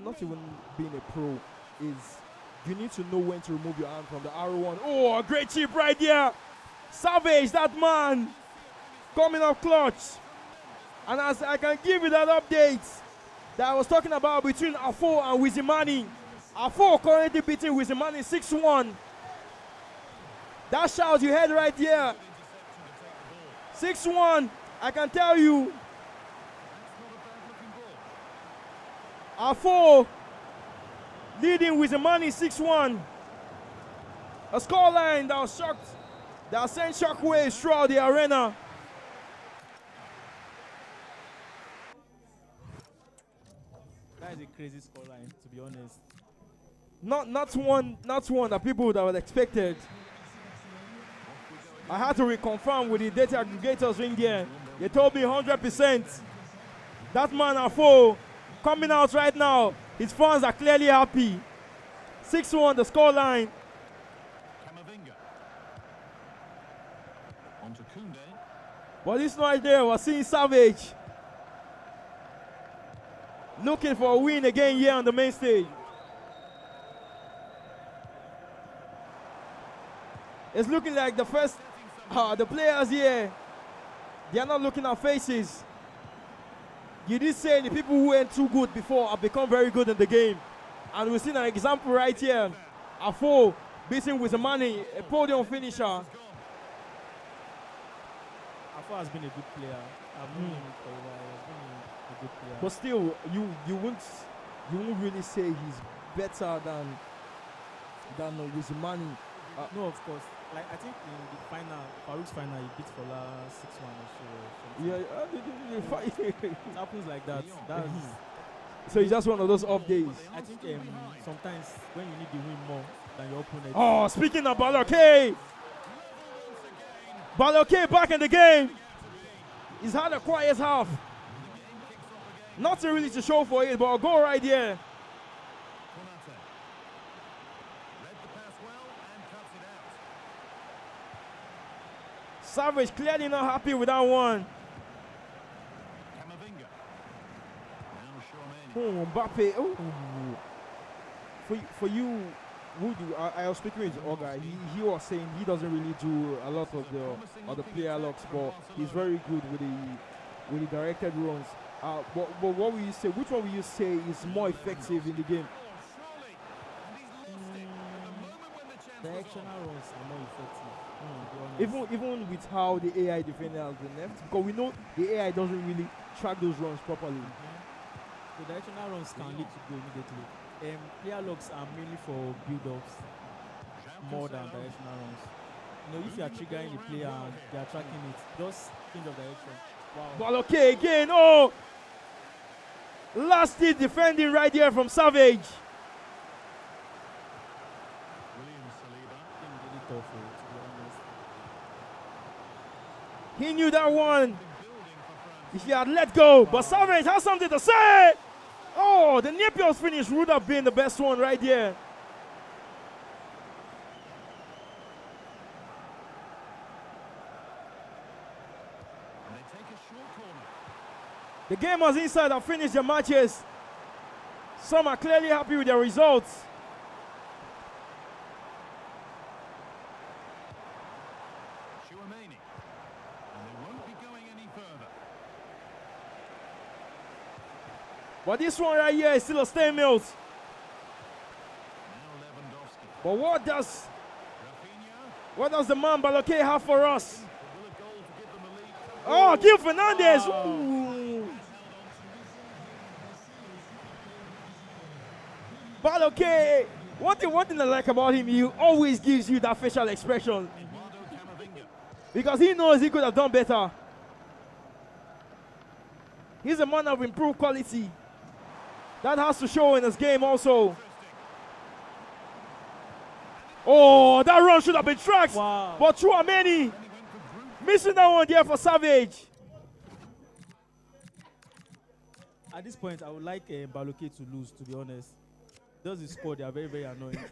not even being a pro, is you need to know when to remove your hand from the R1. Oh, a great chip right there. Savage, that man, coming up clutch. And as I can give you that update that I was talking about between Afo and Wizimani. Afo currently beating Wizimani 6-1. That shout you heard right here. 6-1, I can tell you. Afo leading Wizimani 6-1. A scoreline that was shocked, that sent shockwaves throughout the arena. That is a crazy scoreline, to be honest. Not one that people would have expected. I had to reconfirm with the data aggregators in there. They told me 100%. That man Afo coming out right now. His fans are clearly happy. 6-1 the scoreline. But this right there, we're seeing Savage looking for a win again here on the main stage. It's looking like the first, the players here, they are not looking at faces. You did say the people who weren't too good before have become very good in the game. And we've seen an example right here. Afo beating Wizimani, a podium finisher. Afo has been a good player. I've known him for a while. He's been a good player. But still, you won't really say he's better than Wizimani. No, of course. Like I think in the final, Faruk's final, he beat Fola 6-1 or so. Yeah, it happens like that. That's so it's just one of those off days. I think sometimes when you need to win more than your opponent. Oh, speaking of Baloke, Baloke back in the game. He's had a quiet half. Nothing really to show for it, but a goal right here. Savage clearly not happy with that one. Oh, Mbappe. Oh. For you, I was speaking with Oga. He was saying he doesn't really do a lot of the player locks, but he's very good with the directed runs. But what will you say? Which one will you say is more effective in the game? Directional runs are more effective. Even with how the AI defender has been left, because we know the AI doesn't really track those runs properly. The directional runs can lead to goal immediately. Player locks are mainly for build-ups more than directional runs. You know, if you are triggering the player and they are tracking it, just change of direction. Wow. Ball okay again. Oh, last hit defending right here from Savage. He knew that one. If he had let go, but Savage has something to say. Oh, the Napier's finish would have been the best one right here. The gamers inside have finished their matches. Some are clearly happy with their results. But this one right here is still a stalemate. But what does What does the man Baloke have for us? Oh, Gil Fernandez. Ooh. Baloke. One thing I like about him, he always gives you that facial expression. Because he knows he could have done better. He's a man of improved quality. That has to show in his game also. Oh, that run should have been tracked. Wow. But Chouameni missing that one there for Savage. At this point, I would like Baloke to lose, to be honest. Those his score, they are very, very annoying.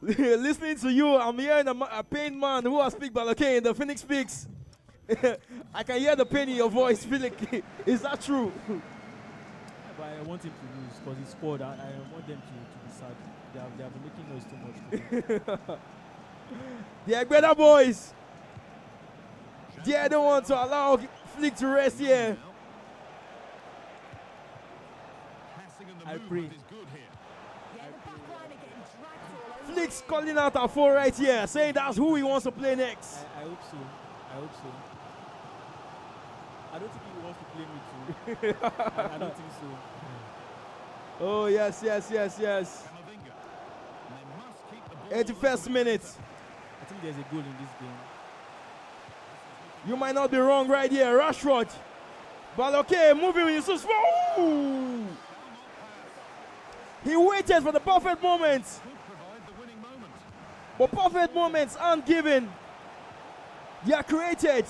Listening to you, I'm hearing a pained man who has speak Baloke in the Phoenix Speaks. I can hear the pain in your voice. Is that true? But I want him to lose because he scored. I want them to be sad. They have been making noise too much. The Egbeda boys. They don't want to allow Flick to rest here. I pray. Flick's calling out our four right here, saying that's who he wants to play next. I hope so. I hope so. I don't think he wants to play me too. I don't think so. Oh, yes. 81st minute. I think there's a goal in this game. You might not be wrong right here. Rashford. Baloke moving with Yusuf. Ooh! He waited for the perfect moment. But perfect moments aren't given. They are created.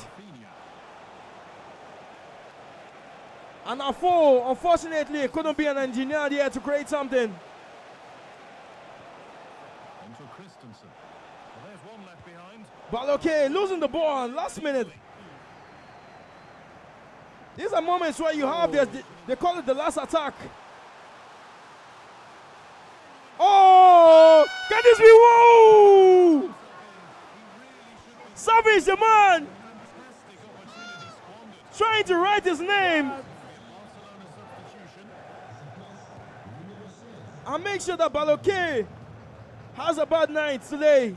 And Afo, unfortunately, couldn't be an engineer there to create something. Baloke losing the ball last minute. These are moments where you have this, they call it the last attack. Oh, can this be? Whoa! Savage, the man, trying to write his name. And make sure that Baloke has a bad night today.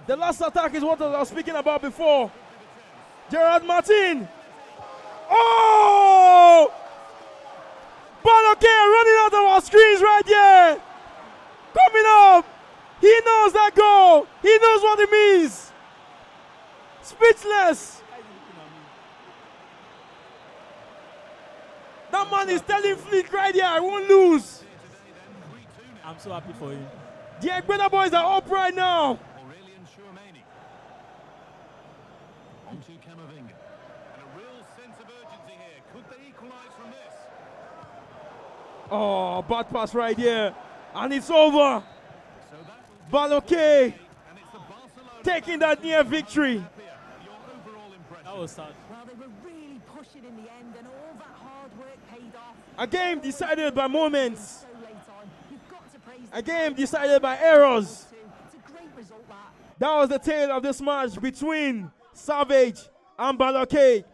The last attack is what I was speaking about before. Gerard Martin. Oh! Baloke running out of our screens right here. Coming up. He knows that goal. He knows what it means. Speechless. That man is telling Fleet right here, I won't lose. I'm so happy for him. The Egbeda boys are up right now. Onto Camavinga. And a real sense of urgency here. Could they equalise from this? Oh, bad pass right here. And it's over. Baloke taking that near victory. That was sad. Well, they were really pushing in the end, and all that hard work paid off. A game decided by moments. So late on, you've got to praise A game decided by errors. It's a great result, that. That was the tale of this match between Savage and Baloke.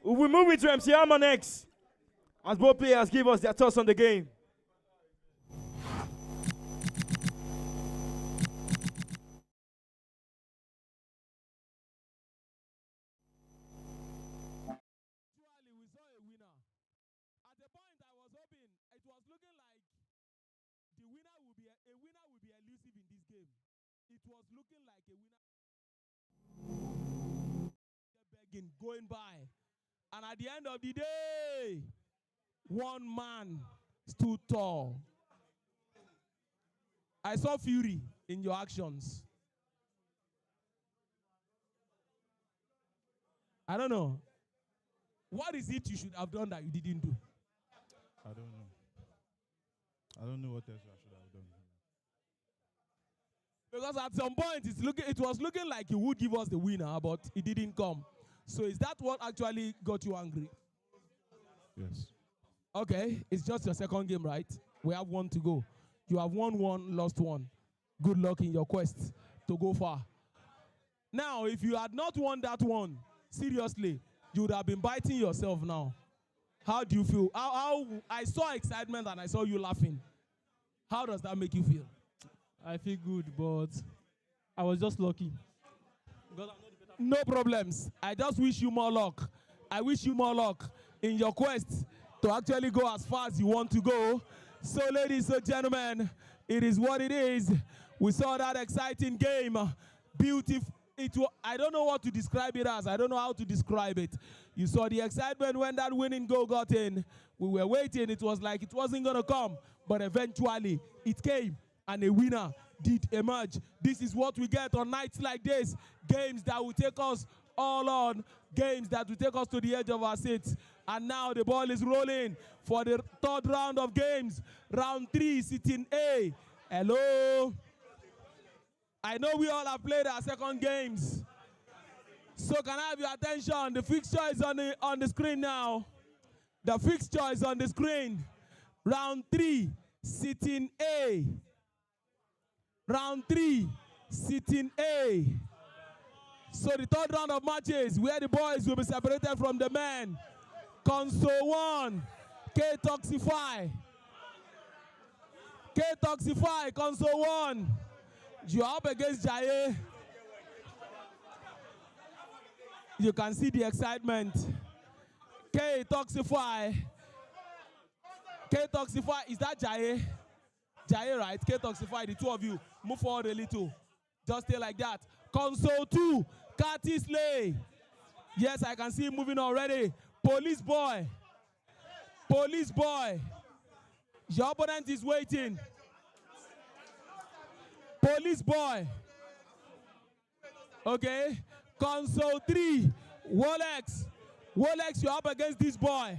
We'll be moving to MC Hammer next, as both players give us their thoughts on the game. Going by, and at the end of the day, one man stood tall. I saw fury in your actions. I don't know. What is it you should have done that you didn't do? I don't know. I don't know what else I should have done. Because at some point it was looking like you would give us the winner, but it didn't come. So is that what actually got you angry? Yes. Okay, it's just your second game, right? We have one to go. You have won one, lost one. Good luck in your quest to go far. Now, if you had not won that one, seriously, you would have been biting yourself now. How do you feel? How I saw excitement and I saw you laughing. How does that make you feel? I feel good, but I was just lucky. No problems. I just wish you more luck. I wish you more luck in your quest to actually go as far as you want to go. So, ladies and gentlemen, it is what it is. We saw that exciting game. Beautiful. I don't know what to describe it as. I don't know how to describe it. You saw the excitement when that winning goal got in. We were waiting. It was like it wasn't going to come. But eventually, it came. And a winner did emerge. This is what we get on nights like this. Games that will take us all on. Games that will take us to the edge of our seats. And now the ball is rolling for the third round of games. Round 3, sitting A. Hello. I know we all have played our second games. So can I have your attention? The fixture is on the screen now. The fixture is on the screen. Round 3, sitting A. Round 3, sitting A. So the third round of matches where the boys will be separated from the men. Console 1, K-Toxify. K-Toxify, Console 1. You are up against Jaye. You can see the excitement. K-Toxify. K-Toxify, is that Jaye? Jaye, right? K-Toxify, the two of you. Move forward a little. Just stay like that. Console 2, Curtis Lay. Yes, I can see him moving already. Police boy. Police boy. Your opponent is waiting. Police boy. Okay. Console 3, Wolex. Wolex, you're up against this boy.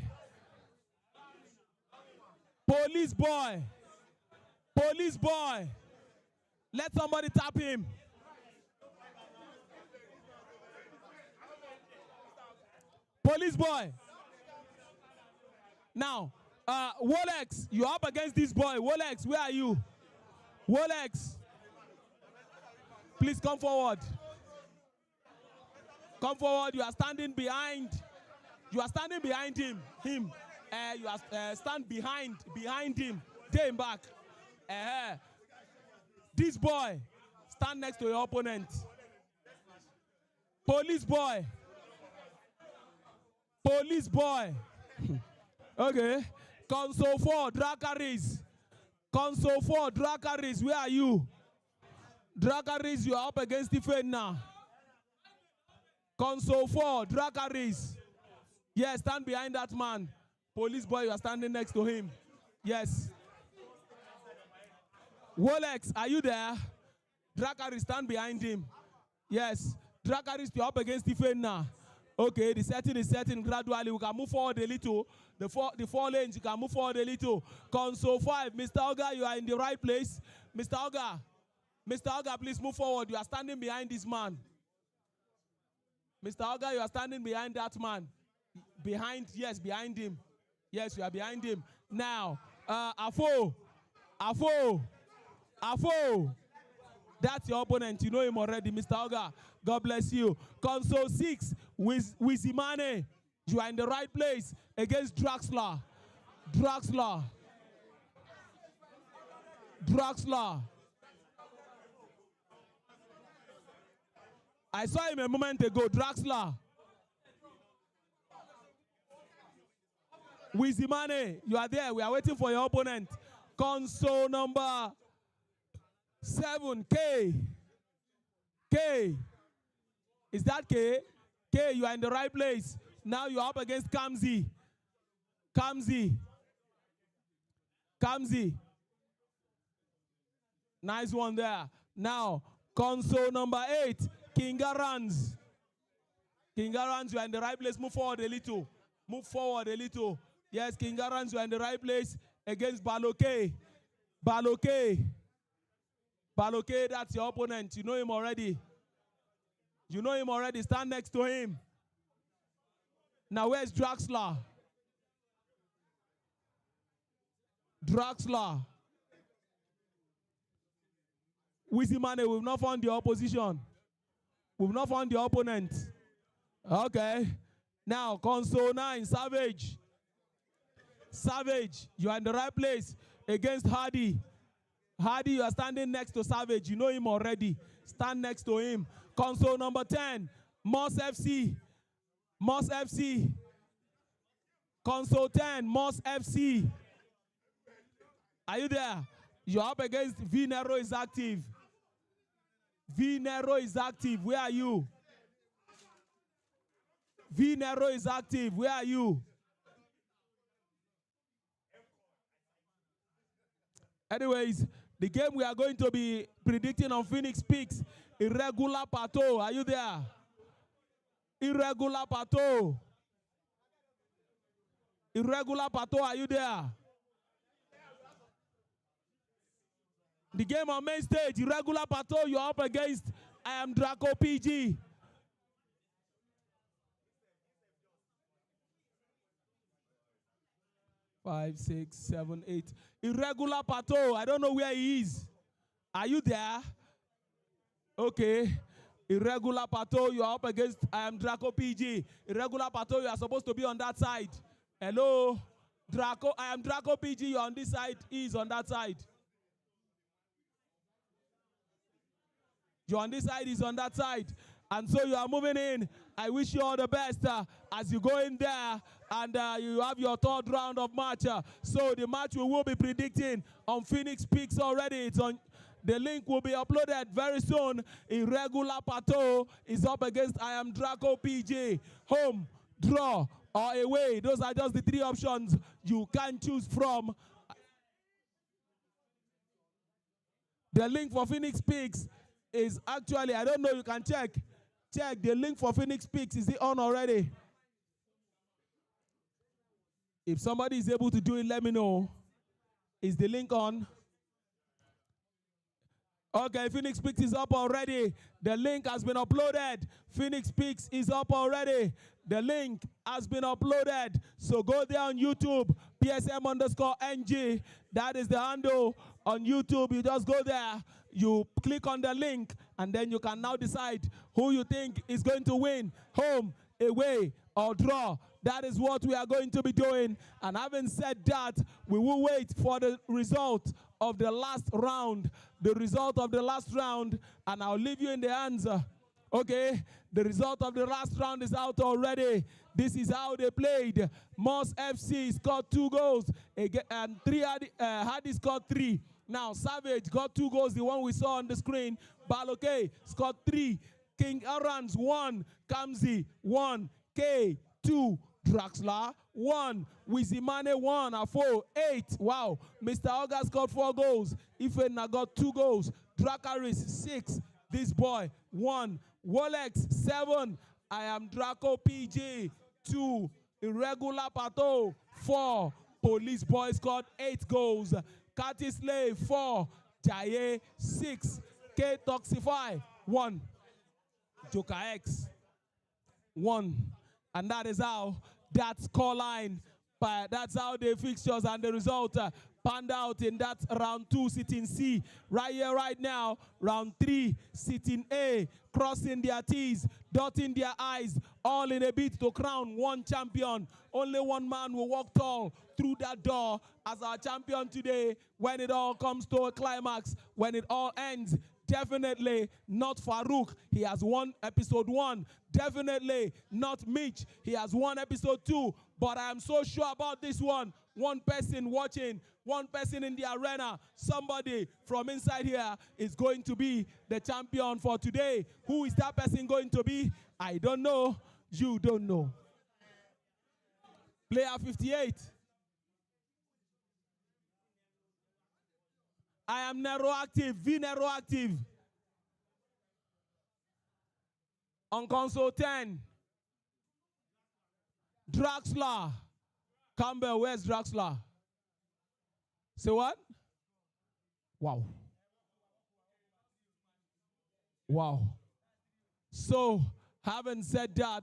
Police boy. Police boy. Let somebody tap him. Police boy. Now, Wolex, you're up against this boy. Wolex, where are you? Wolex. Please come forward. Come forward. You are standing behind. You are standing behind him. You are stand behind him. Take him back. This boy, stand next to your opponent. Police boy. Police boy. Okay. Console 4, Dracaris. Console 4, Dracaris, where are you? Dracaris, you are up against Stephen now. Console 4, Dracaris. Yes, stand behind that man. Police boy, you are standing next to him. Yes. Wolex, are you there? Dracaris, stand behind him. Yes. Dracaris, you are up against Stephen now. Okay, the setting is setting gradually. We can move forward a little. The four lanes, you can move forward a little. Console 5, Mr. Oga, you are in the right place. Mr. Oga, please move forward. You are standing behind this man. Mr. Oga, you are standing behind that man. Behind him. Yes, you are behind him. Now, Afo. That's your opponent. You know him already, Mr. Oga. God bless you. Console 6, Wizimane. You are in the right place against Draxler. I saw him a moment ago, Draxler. Wizimane, you are there. We are waiting for your opponent. Console number 7, K. Is that K? K, you are in the right place. Now you are up against Kamzi. Nice one there. Now, console number 8, Kingarans. You are in the right place. Move forward a little. Yes, Kingarans, you are in the right place against Baloke. Baloke, that's your opponent. You know him already. Stand next to him. Now, where's Draxler? Wizimane, we've not found the opposition. We've not found the opponent. Okay. Now, console 9, Savage, you are in the right place against Hardy. Hardy, you are standing next to Savage. You know him already. Stand next to him. Console number 10, Moss FC. Moss FC. Console 10, Moss FC. Are you there? You're up against V Nero is active. V Nero is active. Where are you? V Nero is active. Where are you? Anyways, the game we are going to be predicting on Phoenix Peaks, Irregular Pato. Are you there? Irregular Pato. Irregular Pato, are you there? The game on main stage, Irregular Pato, you're up against I Am Draco PG. Five, six, seven, eight. Irregular Pato, I don't know where he is. Are you there? Okay. Irregular Pato, you're up against I Am Draco PG. Irregular Pato, you are supposed to be on that side. Hello? Draco, I Am Draco PG, you're on this side. He is on that side. You're on this side, he's on that side. And so you are moving in. I wish you all the best as you go in there and you have your third round of match. So the match we will be predicting on Phoenix Peaks already. It's on. The link will be uploaded very soon. Irregular Pato is up against I Am Draco PG. Home, draw, or away. Those are just the three options you can choose from. The link for Phoenix Peaks is actually, I don't know, you can check. Check the link for Phoenix Peaks. Is it on already? If somebody is able to do it, let me know. Is the link on? Okay, Phoenix Peaks is up already. The link has been uploaded. Phoenix Peaks is up already. The link has been uploaded. So go there on YouTube, PSM_NG. That is the handle on YouTube. You just go there, you click on the link, and then you can now decide who you think is going to win, home, away, or draw. That is what we are going to be doing. And having said that, we will wait for the result of the last round. The result of the last round, and I'll leave you in the hands. Okay, the result of the last round is out already. This is how they played. Moss FC scored 2 goals, and Hardy scored 3. Now, Savage got 2 goals, the one we saw on the screen. Baloke scored 3. King Arans 1. Kamzi 1. K 2. Draxler 1. Wizimane 1. Afo 8. Wow. Mr. Oga scored 4 goals. Ifena got 2 goals. Dracaris 6. This boy 1. Wolex 7. I Am Draco PG 2. Irregular Pato 4. Police boy scored 8 goals. Catty Slave 4. Jaye 6. K Toxify 1. Joker X 1. And that is how that scoreline, that's how the fixtures and the result panned out in that round 2 sitting C. Right here, right now, round 3 sitting A, crossing their T's, dotting their I's, all in a bid to crown one champion. Only one man will walk tall through that door as our champion today. When it all comes to a climax, when it all ends, definitely not Faruk. He has won episode 1. Definitely not Mitch. He has won episode 2. But I am so sure about this one. One person watching, one person in the arena, somebody from inside here is going to be the champion for today. Who is that person going to be? I don't know. You don't know. Player 58. I am Nero active, V Nero active. On console 10. Draxler. Campbell, where's Draxler? Say what? Wow. Wow. So, having said that,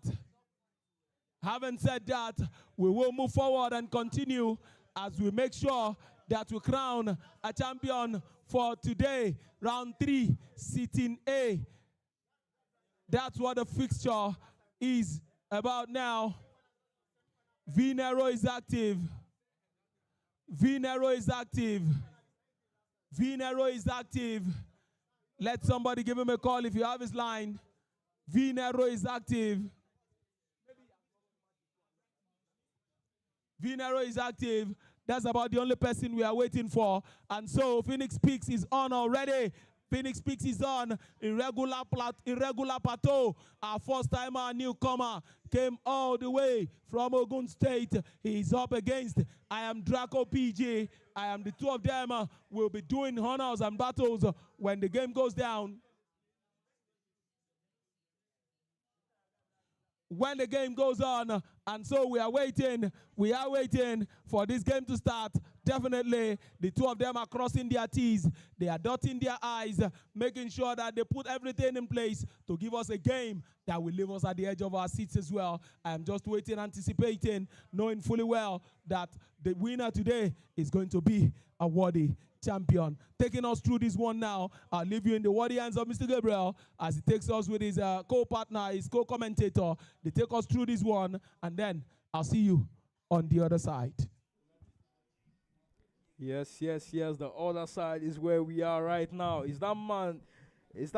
we will move forward and continue as we make sure that we crown a champion for today. Round 3, sitting A. That's what the fixture is about now. V Nero is active. V Nero is active. Vinero is active. Let somebody give him a call if you have his line. Vinero is active. Vinero is active. That's about the only person we are waiting for. And so Phoenix Peaks is on already. Phoenix Peaks is on. Irregular Plateau. Our first-timer newcomer came all the way from Ogun State. He's up against I am Draco PG. I am the two of them will be doing honors and battles when the game goes down. When the game goes on, and so we are waiting for this game to start. Definitely, the two of them are crossing their T's, they are dotting their I's, making sure that they put everything in place to give us a game that will leave us at the edge of our seats as well. I am just waiting, anticipating, knowing fully well that the winner today is going to be a worthy champion. Taking us through this one now, I'll leave you in the worthy hands of Mr. Gabriel as he takes us with his co-partner, his co-commentator. They take us through this one, and then I'll see you on the other side. Yes. The other side is where we are right now. Is that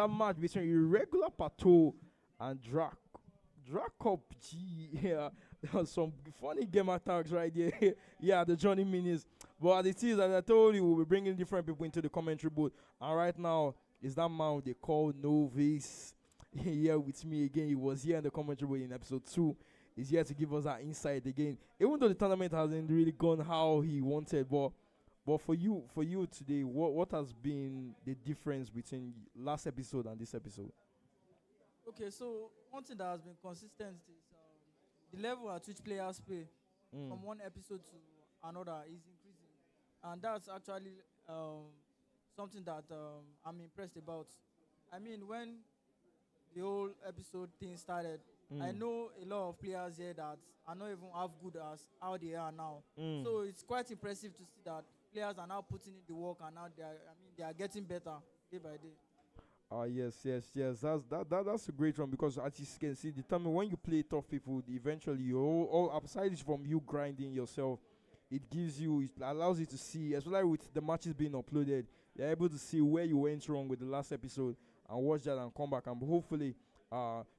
match between Irregular Plateau and Draco G. Yeah, there was some funny game attacks right there. Yeah, the Johnny Minis. But it is, as I told you, we'll be bringing different people into the commentary booth. And right now, is that man they call Novice here with me again. He was here in the commentary booth in episode 2. He's here to give us that insight again. Even though the tournament hasn't really gone how he wanted, but for you today, what has been the difference between last episode and this episode? Okay, so one thing that has been consistent is the level at which players play from one episode to another is increasing. And that's actually something that I'm impressed about. I mean, when the whole episode thing started, I know a lot of players here that are not even half good as how they are now. So it's quite impressive to see that players are now putting in the work, and now they are getting better day by day. Yes. That's a great one, because as you can see, determine when you play tough people, eventually you all upside from you grinding yourself, it allows you to see, especially with the matches being uploaded, you're able to see where you went wrong with the last episode and watch that and come back and hopefully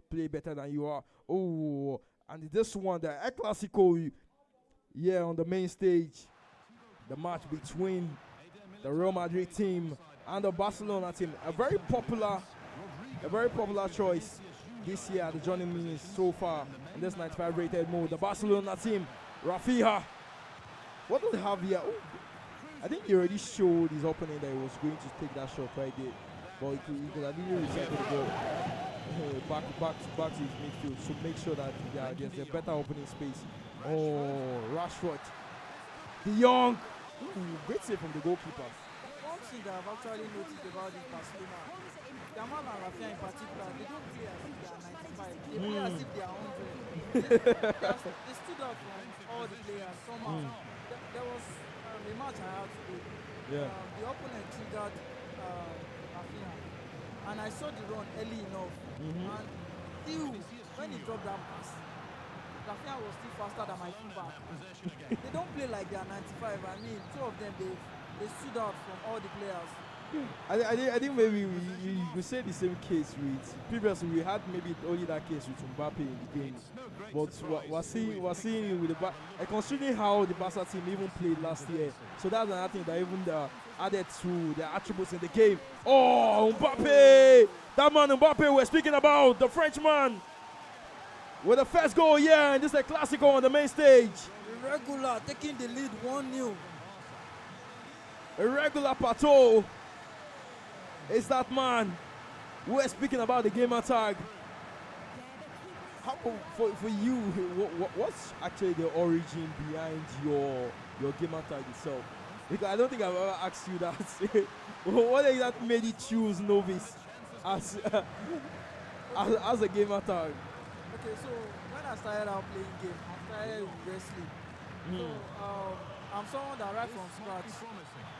play better than you are. Oh, and this one, the El Clasico, on the main stage, the match between the Real Madrid team and the Barcelona team, a very popular choice this year at the Johnny Minis so far in this 95 rated mode. The Barcelona team, Rafinha. What does he have here? Oh, I think he already showed his opponent that he was going to take that shot right there, but he could have really recycled the ball back to his midfield to make sure that there's a better opening space. Oh, Rashford, De Jong. Great save from the goalkeeper. One thing that I've actually noticed about this Barcelona, Yamal and Rafinha in particular, they don't play as if they are 95. They play as if they are 100. They stood out from all the players somehow. There was a match I had today. The opponent triggered Rafinha, and I saw the run early enough. And still, when he dropped that pass, Rafinha was still faster than my fullback. They don't play like they are 95. I mean, two of them, they stood out from all the players. I think maybe we say the same case with previously. We had maybe only that case with Mbappe in the game, but we're seeing with the considering how the Barca team even played last year. So that's another thing that even added to their attributes in the game. Oh, Mbappe! That man Mbappe we're speaking about, the Frenchman, with the first goal and this is a Clasico on the main stage. Irregular taking the lead 1-0. Irregular Plateau is that man. We're speaking about the gamer tag. How for you, what's actually the origin behind your gamer tag itself? Because I don't think I've ever asked you that. What exactly made you choose Novice as a gamer tag? Okay, so when I started out playing games, I started with wrestling. So I'm someone that right from scratch.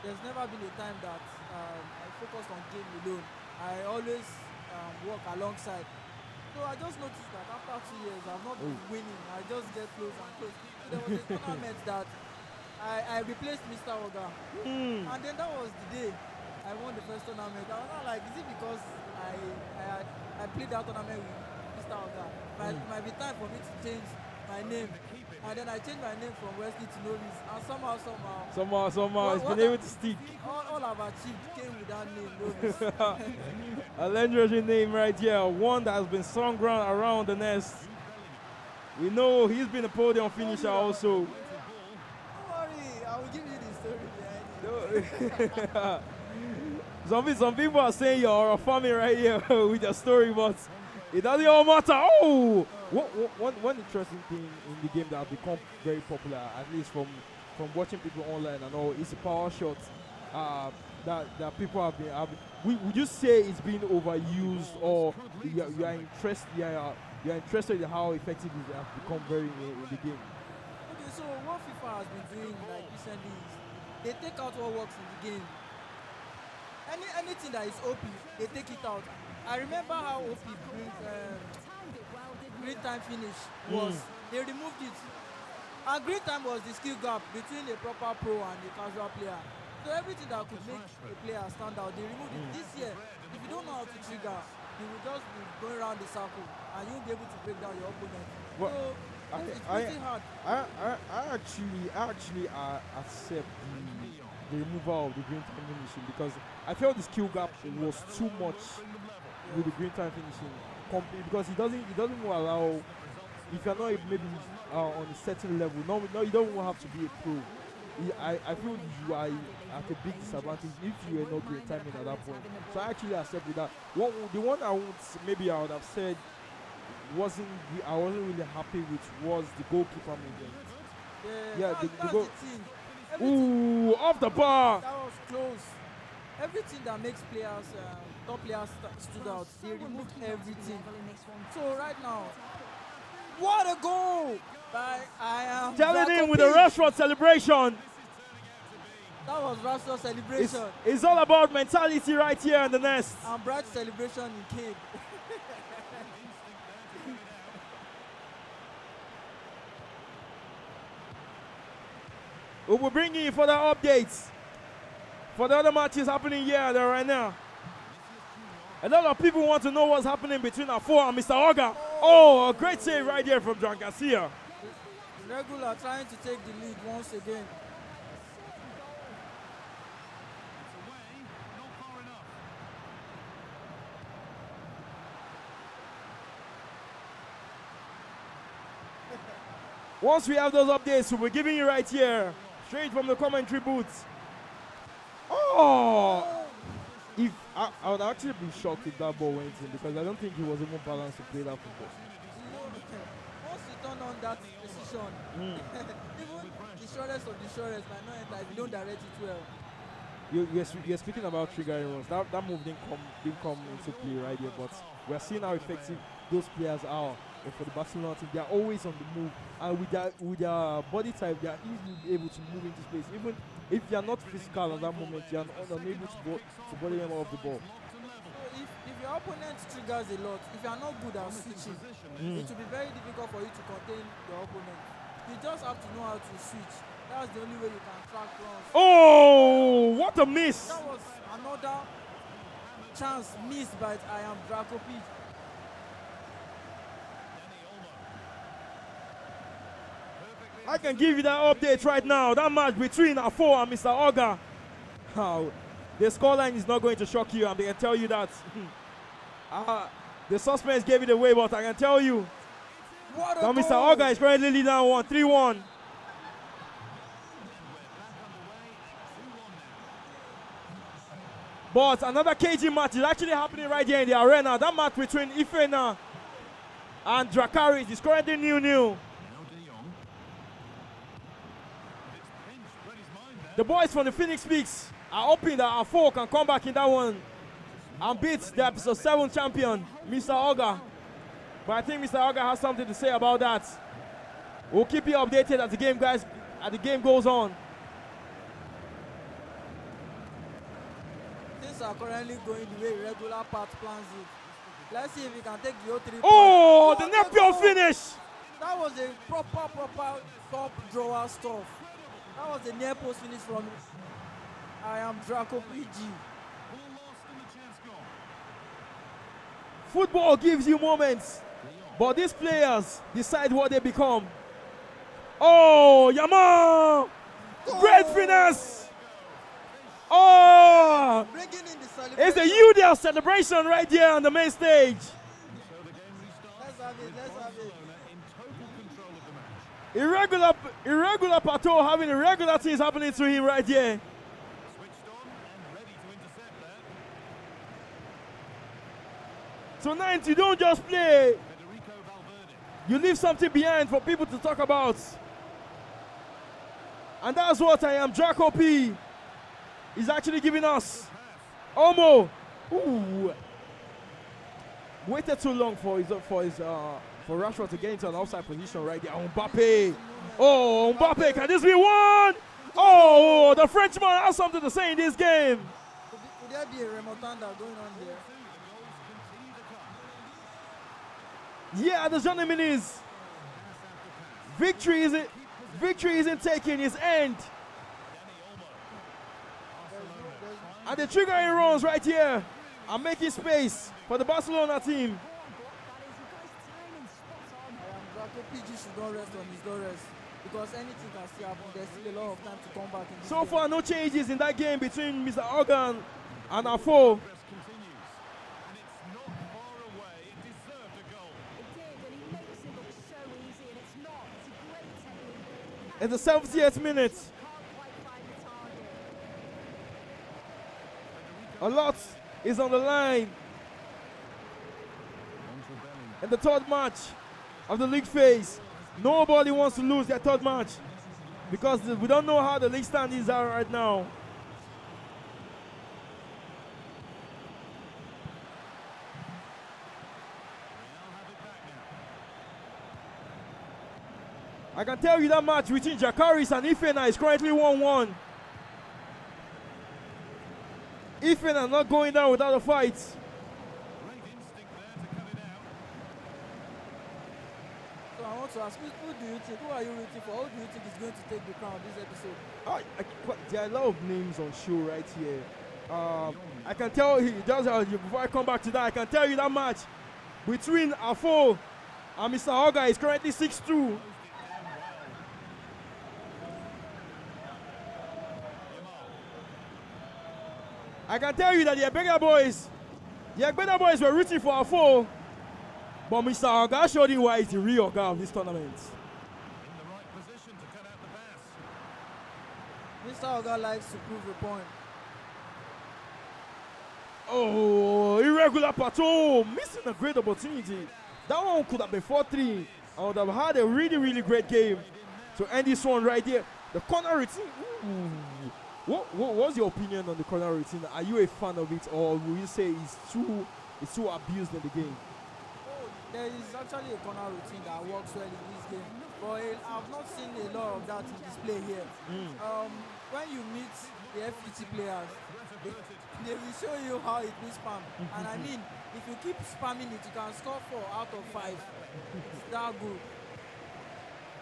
There's never been a time that I focused on game alone. I always work alongside. So I just noticed that after 2 years, I've not been winning. I just get close and close. There was a tournament that I replaced Mr. Oga. And then that was the day I won the first tournament. I was not like, is it because I played that tournament with Mr. Oga? Might be time for me to change my name. And then I changed my name from Wesley to Novice. And somehow, it's been able to stick. All I've achieved came with that name, Novice. A legendary name right here. One that has been sung around the nest. We know he's been a podium finisher also. Don't worry, I will give you the story behind it. Some people are saying you're a family right here with your story, but it doesn't all matter. Oh! One interesting thing in the game that has become very popular, at least from watching people online and all, is the power shot that people have been. Would you say it's been overused, or you are interested in how effective it has become very in the game? Okay, so what FIFA has been doing like recently is they take out what works in the game. Anything that is OP, they take it out. I remember how OP green time finish was. They removed it. And green time was the skill gap between a proper pro and a casual player. So everything that could make a player stand out, they removed it. This year, if you don't know how to trigger, you will just be going around the circle and you won't be able to break down your opponent. Well, so it's pretty hard. I actually accept the removal of the green time finishing, because I felt the skill gap was too much with the green time finishing, because it doesn't allow, if you're not maybe on a certain level, no, you don't have to be a pro. I feel you are at a big disadvantage if you are not great timing at that point. So I actually accept with that. The one I would have said I wasn't really happy with was the goalkeeper movement. Yeah, that's the thing. Ooh, off the bar. That was close. Everything that makes players, top players stood out, they removed everything. So right now, what a goal by I am. Telling him with a restaurant celebration. That was restaurant celebration. It's all about mentality right here in the nest. And bright celebration in Cape. We will bring you further updates for the other matches happening here and right now. A lot of people want to know what's happening between Afo and Mr. Oga. Oh, a great save right here from John Garcia. Regular trying to take the lead once again. Once we have those updates, we'll be giving you right here, straight from the commentary booth. Oh! If I would actually be shocked if that ball went in, because I don't think he was even balanced to play that football. Once you turn on that decision, even the shortest of the shortest might not enter if you don't direct it well. You're speaking about triggering runs. That move didn't come into play right here, but we're seeing how effective those players are. And for the Barcelona team, they are always on the move, and with their body type, they are easily able to move into space. Even if you are not physical at that moment, you are unable to body them off the ball. So if your opponent triggers a lot, if you are not good at switching, it will be very difficult for you to contain your opponent. You just have to know how to switch. That's the only way you can track runs. Oh, what a miss! That was another chance missed by I am Draco P. I can give you that update right now. That match between Afo and Mr. Oga. The scoreline is not going to shock you, and they can tell you that. The suspense gave it away, but I can tell you that Mr. Oga is currently leading 3-1. But another KG match is actually happening right here in the arena. That match between Ifena and Dracarys is currently 0-0. The boys from the Phoenix Peaks are hoping that Afo can come back in that one and beat the episode 7 champion, Mr. Oga. But I think Mr. Oga has something to say about that. We'll keep you updated as the game goes on. Things are currently going the way regular part plans it. Let's see if we can take the 0-3. Oh, the Neptune finish! That was a proper top drawer stuff. That was a near post finish from I am Draco PG. Football gives you moments, but these players decide what they become. Oh, Yamal! Great finesse! Oh! Bringing in the celebration. It's the UDL celebration right here on the main stage. Let's have it. Irregular Pato having irregular things happening to him right here. Tonight, you don't just play. You leave something behind for people to talk about. And that's what I am. Draco P is actually giving us. Omo. Ooh. Waited too long for Rashford to get into an offside position right there. Mbappe. Oh, Mbappe. Can this be one? Oh, the Frenchman has something to say in this game. Could there be a remontada going on there? Yeah, the Johnny Minis. Victory isn't taking its end. And the triggering runs right here are making space for the Barcelona team. Draco PG should not rest on his laurels because anything can still happen. There's still a lot of time to come back in this So game. far, no changes in that game between Mr. Organ and Afo. In the 70th minute. A lot is on the line. In the third match of the league phase, nobody wants to lose their third match because we don't know how the league standings are right now. I can tell you that match between Jakaris and Ifena is currently 1-1. Ifena not going down without a fight. So I want to ask, who are you rooting for? Who do you think is going to take the crown this episode? There are a lot of names on show right here. I can tell you, before I come back to that, I can tell you that match between Afo and Mr. Oga is currently 6-2. I can tell you that the Egbeda boys were rooting for Afo, but Mr. Oga showed you why he's the real guy of this tournament. Mr. Oga likes to prove a point. Oh, irregular Pato, missing a great opportunity. That one could have been 4-3. I would have had a really, really great game to end this one right here. The corner routine. What's your opinion on the corner routine? Are you a fan of it, or will you say it's too abused in the game? Oh, there is actually a corner routine that works well in this game, but I've not seen a lot of that in display here. When you meet the FPT players, they will show you how it will spam. And I mean, if you keep spamming it, you can score 4 out of 5. It's that good.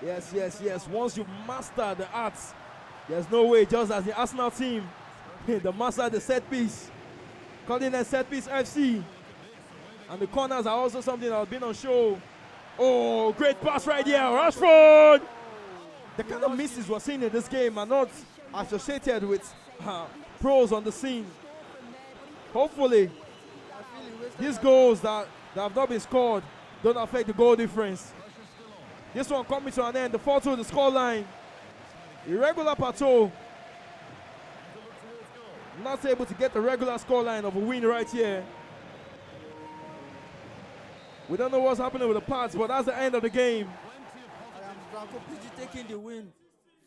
Yes. Once you master the arts, there's no way, just as the Arsenal team, the master the set piece, calling them set piece FC. And the corners are also something that has been on show. Oh, great pass right here, Rashford! The kind of misses we're seeing in this game are not associated with pros on the scene. Hopefully, these goals that have not been scored don't affect the goal difference. This one coming to an end, the 4-2 the scoreline. Irregular Pato not able to get the regular scoreline of a win right here. We don't know what's happening with the parts, but that's the end of the game. Draco PG taking the win.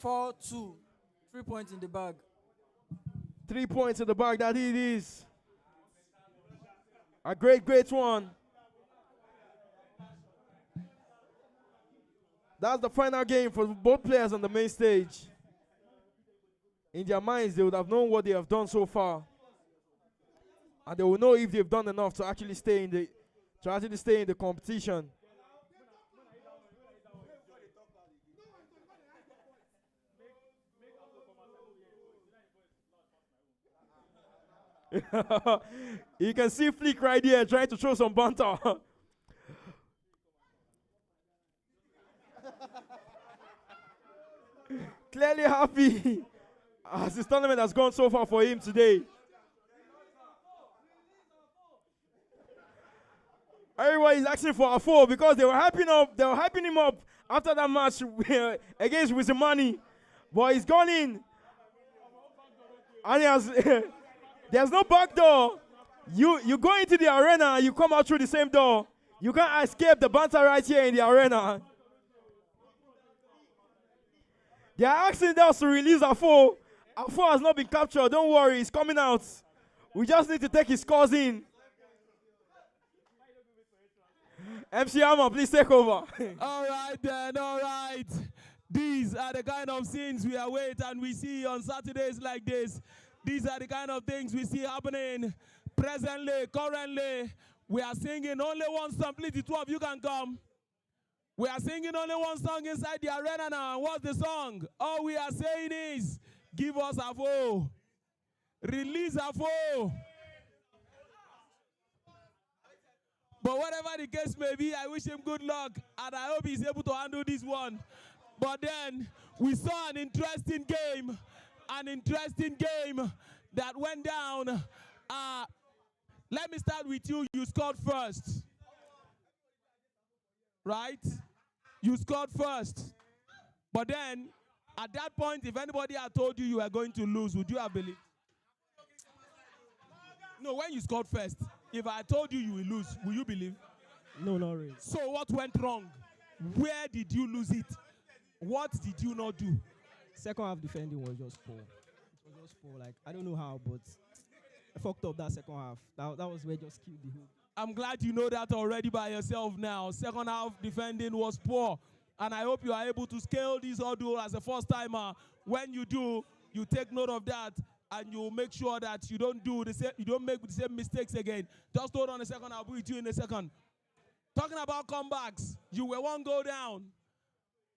4-2. 3 points in the bag. 3 points in the bag, that it is. A great one. That's the final game for both players on the main stage. In their minds, they would have known what they have done so far. And they will know if they've done enough to actually stay in the competition. You can see Flick right here trying to throw some banter. Clearly happy as this tournament has gone so far for him today. Everybody is asking for a four because they were hyping him up after that match against Wizimani. But he's gone in. And he has there's no back door. You go into the arena, you come out through the same door. You can't escape the banter right here in the arena. They are asking us to release Afo. Afo has not been captured. Don't worry, he's coming out. We just need to take his scores in. MC Hammer, please take over. All right then, all right. These are the kind of scenes we await and we see on Saturdays like this. These are the kind of things we see happening presently, currently. We are singing only one song. Please, the two of you can come. We are singing only one song inside the arena now. What's the song? All we are saying is, give us a foe. Release a foe. But whatever the case may be, I wish him good luck, and I hope he's able to handle this one. But then, we saw an interesting game that went down. Let me start with you. You scored first. Right? You scored first. But then, at that point, if anybody had told you were going to lose, would you have believed? No, when you scored first, if I told you will lose, will you believe? No, not really. So what went wrong? Where did you lose it? What did you not do? Second half defending was just poor. It was just poor. Like, I don't know how, but I fucked up that second half. That was where it just killed the hoop. I'm glad you know that already by yourself now. Second half defending was poor. And I hope you are able to scale this hurdle as a first timer. When you do, you take note of that and you make sure that you don't make the same mistakes again. Just hold on a second, I'll be with you in a second. Talking about comebacks, you were one goal down,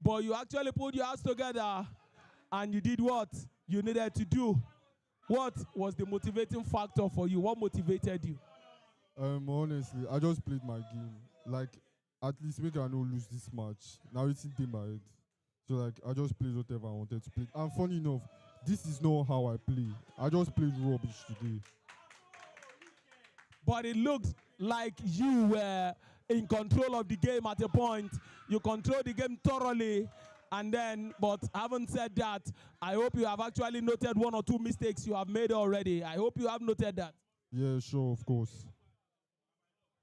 but you actually put your hands together and you did what you needed to do. What was the motivating factor for you? What motivated you? Honestly, I just played my game. Like, at least make I no lose this match. Now it's in my head. So like, I just played whatever I wanted to play. And funny enough, this is not how I play. I just played rubbish today. But it looked like you were in control of the game at a point. You controlled the game thoroughly. And then, but having said that, I hope you have actually noted one or two mistakes you have made already. I hope you have noted that. Yeah, sure, of course.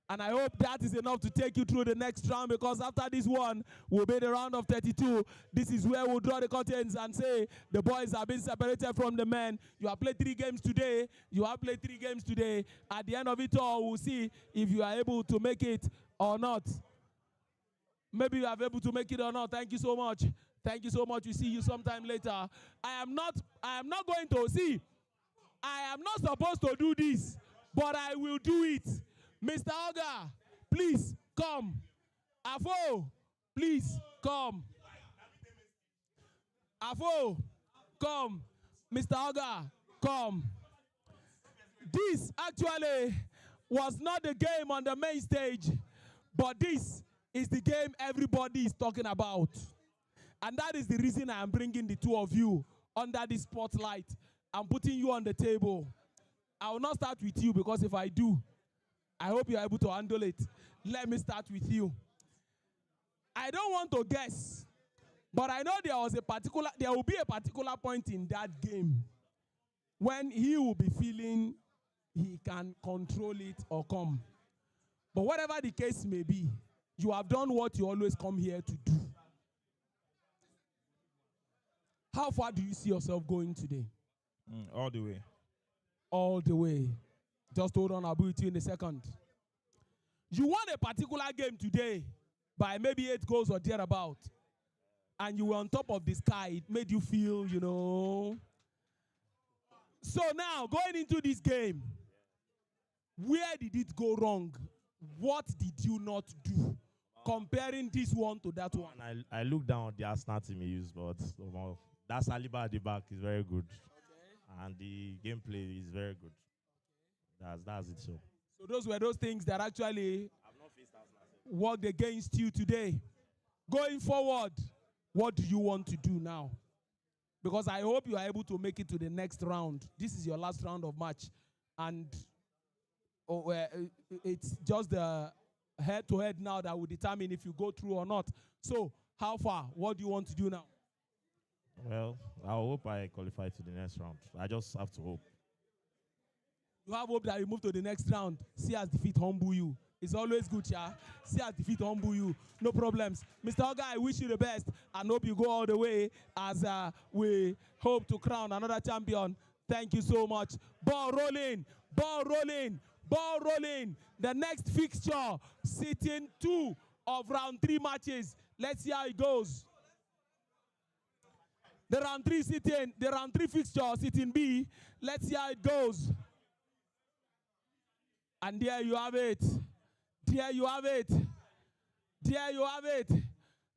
And I hope that is enough to take you through the next round, because after this one will be the round of 32. This is where we'll draw the curtains and say the boys have been separated from the men. You have played 3 games today. You have played 3 games today. At the end of it all, we'll see if you are able to make it or not. Maybe you are able to make it or not. Thank you so much. Thank you so much. We'll see you sometime later. I am not going to see. I am not supposed to do this, but I will do it. Mr. Oga, please come. Afo, please come. Afo, come. Mr. Oga, come. This actually was not the game on the main stage, but this is the game everybody is talking about. And that is the reason I am bringing the two of you under the spotlight. I'm putting you on the table. I will not start with you, because if I do, I hope you are able to handle it. Let me start with you. I don't want to guess, but I know there will be a particular point in that game when he will be feeling he can control it or come. But whatever the case may be, you have done what you always come here to do. How far do you see yourself going today? All the way. All the way. Just hold on, I'll be with you in a second. You won a particular game today by maybe 8 goals or thereabout. And you were on top of the sky. It made you feel, you know. So now, going into this game, where did it go wrong? What did you not do? Comparing this one to that one. I look down at the Arsenal team he used, but that Saliba at the back is very good. Okay. And the gameplay is very good. That's it. So So those were those things that actually worked against you today. Going forward, what do you want to do now? Because I hope you are able to make it to the next round. This is your last round of match. And it's just the head-to-head now that will determine if you go through or not. So how far? What do you want to do now? well, I hope I qualify to the next round. I just have to hope. You have hope that you move to the next round. See as defeat humble you. It's always good, yeah. See as defeat humble you. No problems. Mr. Oga, I wish you the best and hope you go all the way as we hope to crown another champion. Thank you so much. Ball rolling, ball rolling, ball rolling. The next fixture, sitting 2 of round 3 matches. Let's see how it goes. The round 3 fixture, sitting B. Let's see how it goes. And there you have it. There you have it. There you have it.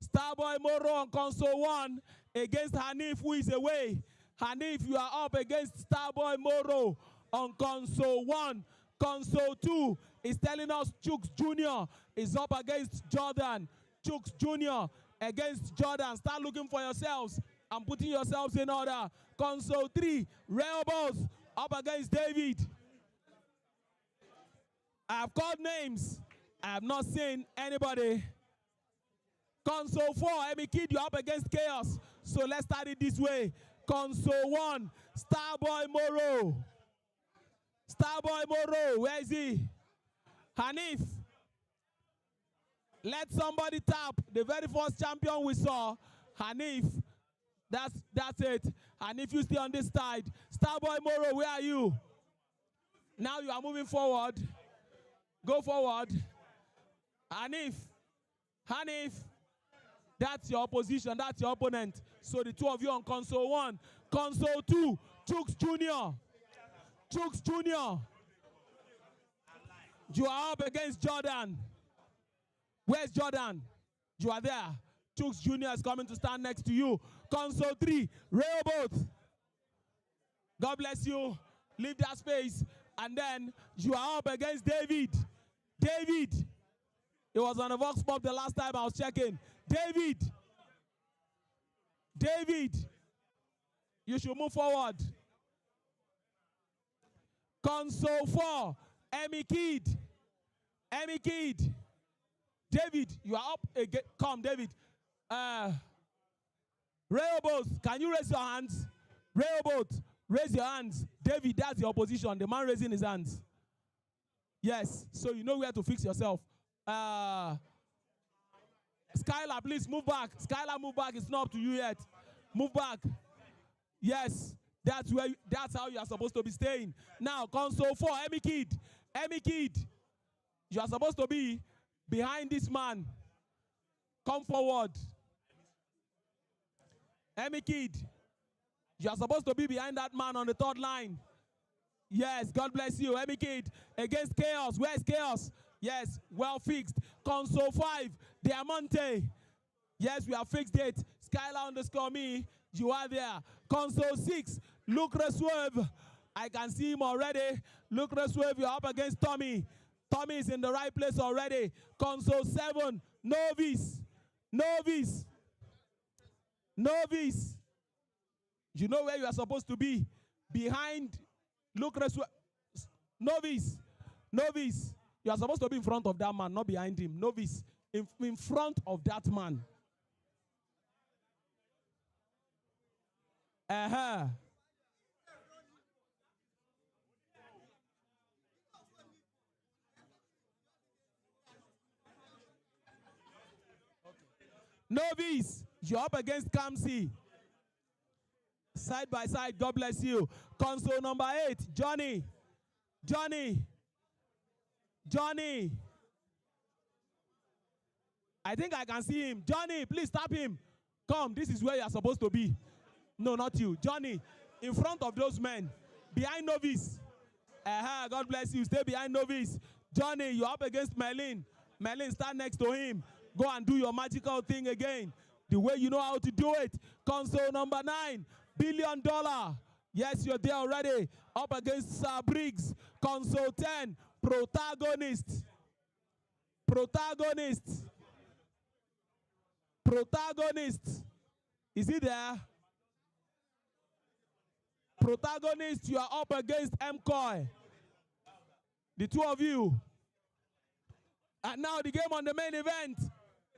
Starboy Moro on console 1 against Hanif, who is away. Hanif, you are up against Starboy Moro on console 1. Console 2 is telling us Chooks Jr. is up against Jordan. Chooks Jr. against Jordan. Start looking for yourselves and putting yourselves in order. Console 3, Rehoboth up against David. I have called names. I have not seen anybody. Console 4, Emi Kid, you're up against Chaos. So let's start it this way. Console 1, Starboy Moro. Starboy Moro, where is he? Hanif. Let somebody tap. The very first champion we saw, Hanif. That's it. Hanif, you stay on this side. Starboy Moro, where are you? Now you are moving forward. Go forward. Hanif. Hanif. That's your opposition. That's your opponent. So the two of you on console 1. Console 2. Chooks Jr. Chooks Jr. You are up against Jordan. Where's Jordan? You are there. Chooks Jr. is coming to stand next to you. Console 3. Rehoboth. God bless you. Leave that space. And then you are up against David. David. It was on the Vox Pop the last time I was checking. David. David. You should move forward. Console 4. Emi Kid. Emi Kid. David, you are up again. Come, David. Rehoboth, can you raise your hands? Rehoboth, raise your hands. David, that's your opposition. The man raising his hands. Yes, so you know where to fix yourself. Skylar, please move back. Skylar, move back. It's not up to you yet. Move back. Yes, that's how you are supposed to be staying. Now, console 4, Emi Kid. Emi Kid, you are supposed to be behind this man. Come forward. Emi Kid, you are supposed to be behind that man on the 3rd line. Yes, God bless you. Emi Kid against Chaos. Where's Chaos? Yes, well fixed. Console 5, Diamante. Yes, we have fixed it. Skylar_me, you are there. Console 6, Lucre Swerve. I can see him already. Lucre Swerve, you're up against Tommy. Tommy is in the right place already. Console 7, Novice. Novice. Novice. You know where you are supposed to be. Behind Lucre Swerve. Novice. Novice. You are supposed to be in front of that man, not behind him. Novice. In front of that man. Novice, you're up against Kamsi. Side by side, God bless you. Console number 8, Johnny. Johnny. Johnny. I think I can see him. Johnny, please tap him. Come, this is where you are supposed to be. No, not you. Johnny, in front of those men. Behind Novice. God bless you. Stay behind Novice. Johnny, you're up against Merlin. Merlin, stand next to him. Go and do your magical thing again. The way you know how to do it. Console number 9, $1 billion. Yes, you're there already. up against Sir Briggs. Console 10, protagonist. Protagonist. Protagonist. Is he there? Protagonist, you are up against MCoy. The two of you. And now the game on the main event.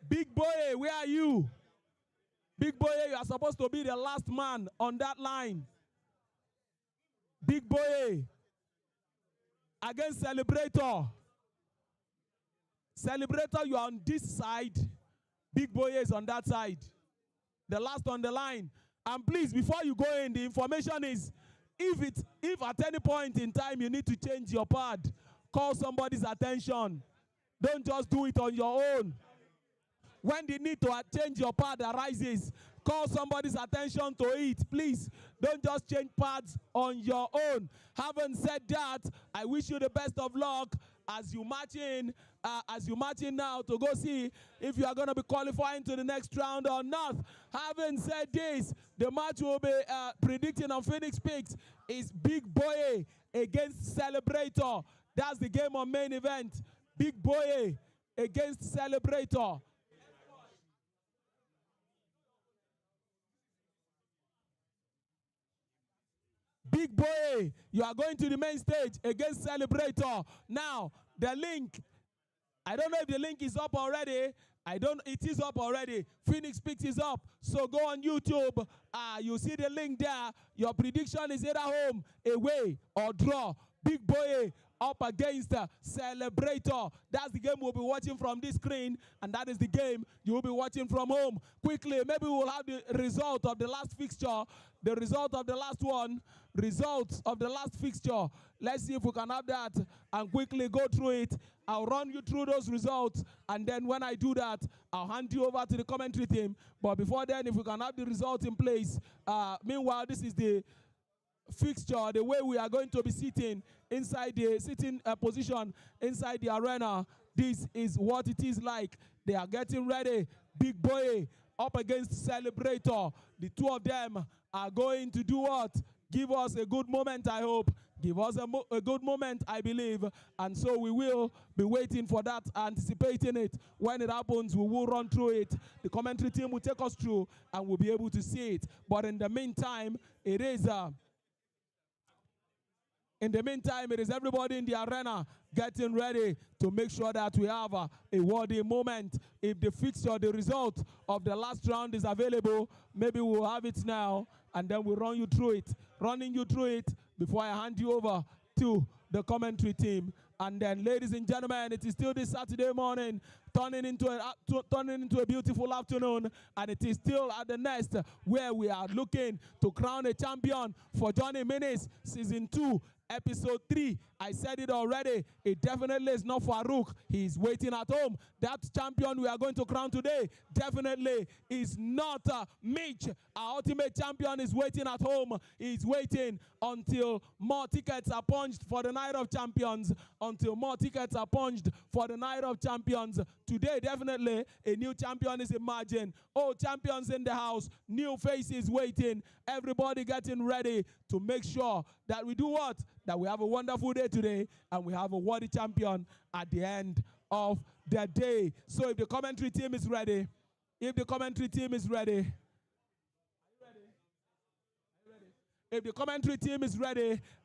Big Boy, where are you? Big Boy, you are supposed to be the last man on that line. Big Boy against Celebrator. Celebrator, you are on this side. Big Boy is on that side. The last on the line. And please, before you go in, the information is, if at any point in time you need to change your pad, call somebody's attention. Don't just do it on your own. When the need to change your pad arises, call somebody's attention to it. Please, don't just change pads on your own. Having said that, I wish you the best of luck as you march in now to go see if you are going to be qualifying to the next round or not. Having said this, the match will be predicting on Phoenix Picks is Big Boy against Celebrator. That's the game on main event. Big Boy against Celebrator. Big Boy, you are going to the main stage against Celebrator. Now, the link, I don't know if the link is up already. It is up already. Phoenix Picks is up. So go on YouTube. You see the link there. Your prediction is either home, away, or draw. Big Boy up against Celebrator. That's the game we'll be watching from this screen, and that is the game you will be watching from home. Quickly, maybe we'll have the result of the last fixture. The result of the last one. Results of the last fixture. Let's see if we can have that and quickly go through it. I'll run you through those results, and then when I do that, I'll hand you over to the commentary team. But before then, if we can have the results in place. Meanwhile, this is the fixture, the way we are going to be sitting inside the position inside the arena. This is what it is like. They are getting ready. Big Boy up against Celebrator. The two of them are going to do what? Give us a good moment, I hope. Give us a good moment, I believe. And so we will be waiting for that, anticipating it. When it happens, we will run through it. The commentary team will take us through, and we'll be able to see it. But in the meantime, it is everybody in the arena getting ready to make sure that we have a worthy moment. If the fixture, the result of the last round is available, maybe we'll have it now, and then we'll run you through it. Running you through it before I hand you over to the commentary team. And then, ladies and gentlemen, it is still this Saturday morning, turning into a beautiful afternoon, and it is still at the nest where we are looking to crown a champion for Johnny Minis Season 2. Episode 3, I said it already. It definitely is not Faruk. He is waiting at home. That champion we are going to crown today definitely is not Mitch. Our ultimate champion is waiting at home. He's waiting until more tickets are punched for the Night of Champions. Until more tickets are punched for the Night of Champions. Today, definitely, a new champion is emerging. Old champions in the house. New faces waiting. Everybody getting ready to make sure that we do what? That we have a wonderful day today, and we have a worthy champion at the end of the day. So if the commentary team is ready, if the commentary team is ready,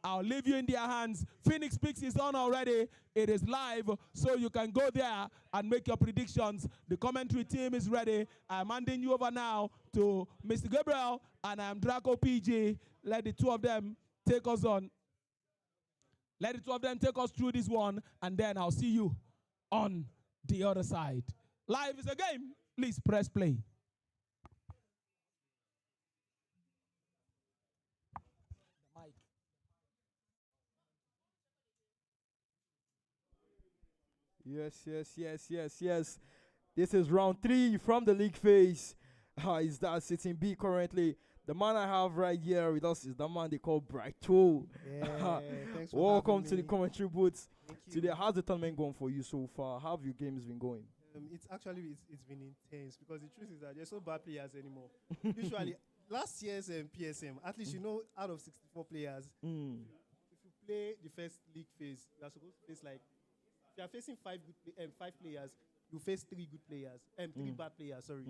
I'll leave you in their hands. Phoenix Picks is on already. It is live, so you can go there and make your predictions. The commentary team is ready. I'm handing you over now to Mr. Gabriel, and I'm Draco PG. Let the two of them take us on. Let the two of them take us through this one, and then I'll see you on the other side. Live is a game. Please press play. Yes. This is round 3 from the league phase. Is that sitting B currently? The man I have right here with us is the man they call Brighto. Yeah, thanks for Welcome having to the me. commentary booth. Thank you. Today, how's the tournament going for you so far? How have your games been going? It's been intense because the truth is that there's no bad players anymore. Usually, last year's PSM, at least out of 64 players, play the first league phase, you are supposed to face like if you are facing five players, you face three good players, three bad players. Sorry.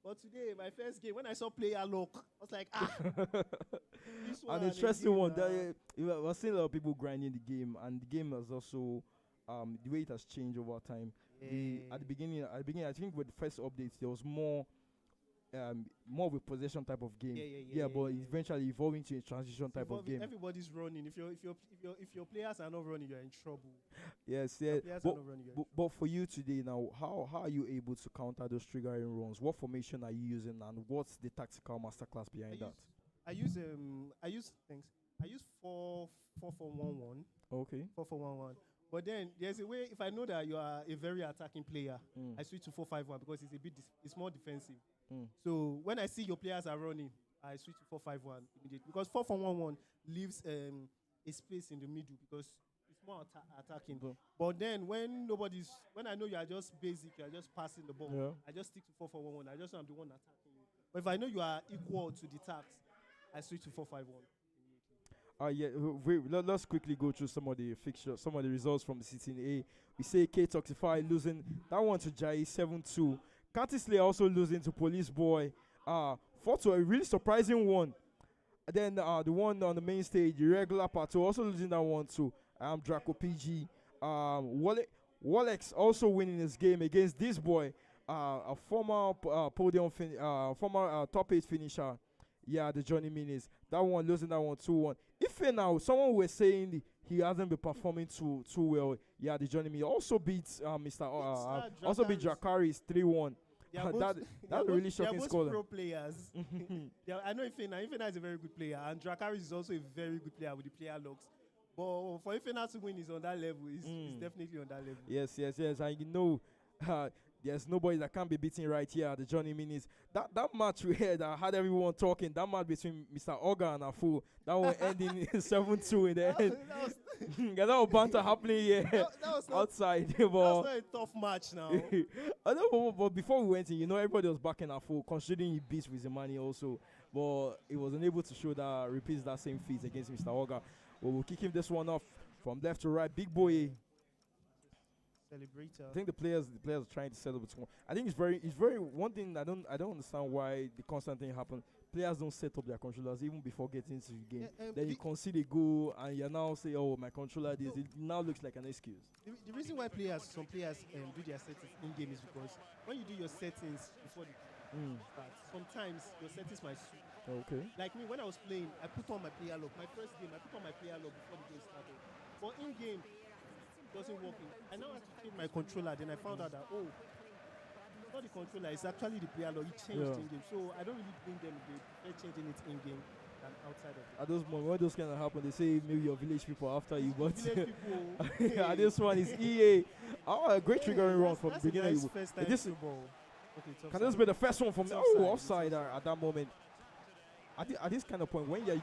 But today, my first game, when I saw player lock, I was like, this one An interesting one. We're seeing a lot of people grinding the game, and the game has also the way it has changed over time. At the beginning, I think with the first updates, there was more of a possession type of game. But eventually evolving to a transition type of game. Everybody's running. If your players are not running, you're in trouble. Yes. But for you today now, how are you able to counter those triggering runs? What formation are you using, and what's the tactical masterclass behind that? I use 4-4-1-1. Okay. 4-4-1-1. But then there's a way, if I know that you are a very attacking player, I switch to 4-5-1 because it's more defensive. So when I see your players are running, I switch to 4-5-1 immediately because 4-4-1-1 leaves a space in the middle because it's more attacking. But then when I know you are just basic, you are just passing the ball, I just stick to 4-4-1-1. I just know I'm the one attacking you. But if I know you are equal to the task, I switch to 4-5-1. Let's quickly go through some of the fixtures, some of the results from the City in A. We say K Toxify losing that one to Jai 7-2. Cantisley also losing to Police Boy 4-2, a really surprising one. Then the one on the main stage, the regular Pato also losing that one to Draco PG. Wallex also winning his game against this boy, a former former top 8 finisher. Yeah, the Johnny Minis. That one losing that one 2-1. If now someone was saying he hasn't been performing too well, yeah, the Johnny Minis also beats also beat Dracaris 3-1. That's a really shocking score. They are both pro players. I know Ifena is a very good player, and Dracaris is also a very good player with the player logs. But for Ifena to win, is on that level. He's definitely on that level. Yes. And you know, there's nobody that can't be beaten right here at the Johnny Minis. That match we had, I had everyone talking. That match between Mr. Oga and Afu, that one ending 7-2 in the end. That was banter happening here outside. That was not a tough match now. I know, but before we went in, you know, everybody was backing Afu, considering he beats Wizimani also. But he wasn't able to show that, repeats that same feat against Mr. Oga. But we'll kick him this one off from left to right. Big boy. Celebrator. I think the players are trying to celebrate. I think it's very one thing I don't understand why the constant thing happens. Players don't set up their controllers even before getting into the game. Then you concede a goal and you now say, "Oh, my controller this." It now looks like an excuse. The reason why some players do their settings in game is because when you do your settings before the start, sometimes your settings might suit. Okay. Like me, when I was playing, I put on my player log. My first game, I put on my player log before the game started. But in game, doesn't work. I now have to change my controller. Then I found out that it's not the controller, it's actually the player log. It changed in game. So I don't really bring them. They're changing it in game than outside of it. At those moments, when those kind of happen, they say maybe your village people after you, but village people. this one is EA. A great triggering run from the beginning. Can this be the first one from offside at that moment? At this kind of point, when you're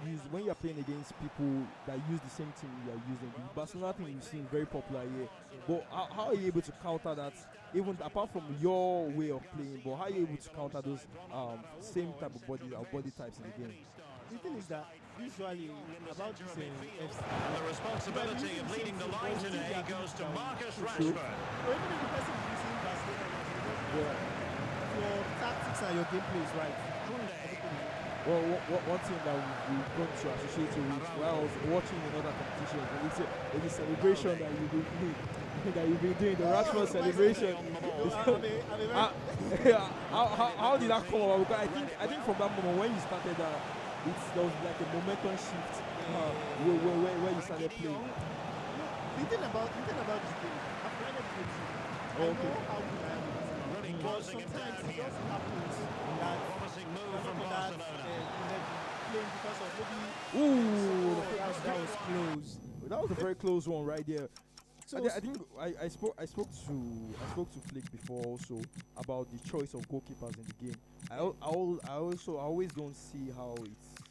playing against people that use the same team you are using, the Barcelona thing we've seen very popular here. But how are you able to counter that? Even apart from your way of playing, but how are you able to counter those same type of body types in the game? The thing is that usually about this FC, the responsibility of leading the line today goes to Marcus Rashford. So even if the person is using Barcelona, your tactics and your gameplay is right. Well, one thing that we've gone to associate with while I was watching in other competitions, it's a celebration that you've been doing, the Rashford celebration. How did that come about? Because I think from that moment when you started, there was like a momentum shift where you started playing. The thing about this game, I've played it with you. I know how good I am. But sometimes it just happens that because of maybe that was close. That was a very close one right there. So I think I spoke to Flick before also about the choice of goalkeepers in the game. I always don't see how it's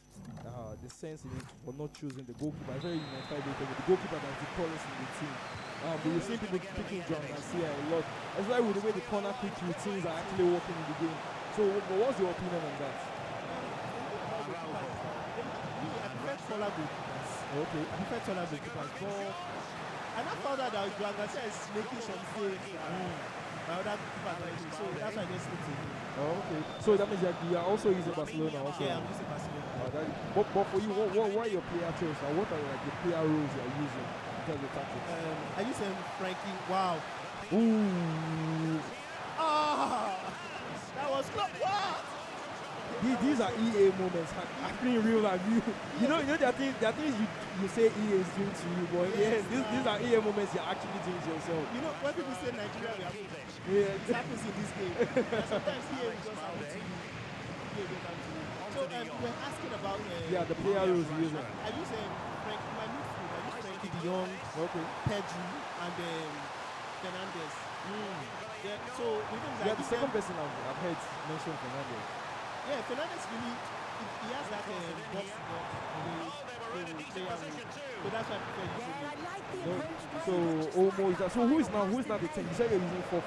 the sense in it for not choosing the goalkeeper. I very unified with the goalkeeper that's the tallest in the team. But you see people picking John Garcia a lot. That's why with the way the corner kick routines are actually working in the game. So what's your opinion on that? I prefer taller goalkeepers. Okay. I prefer taller goalkeepers. But and I found out that Joao Garcia is making some saves. My other goalkeepers are making, so that's why I just stick to him. Oh, okay. So that means that you are also using Barcelona also. Yeah, I'm using Barcelona. But for you, what are your player choices? Or what are like the player roles you are using in terms of tactics? I use Frankie. Wow. Ooh. That was close. Wow. These are EA moments happening in real life. You know there are things you say EA is doing to you, but these are EA moments you're actually doing to yourself. You know when people say Nigeria, we are moving. Yeah. It happens in this game. And sometimes EA will just have to So we're asking about the player roles you're using. I use Frank in my midfield. I use Frankie De Jong, Pedro, and Fernandez. Yeah, so the second person I've heard mention Fernandez. Yeah, Fernandez really he has that box player. So that's why I prefer using him. So almost so who is now the 10? You said you're using 4-4-1-1.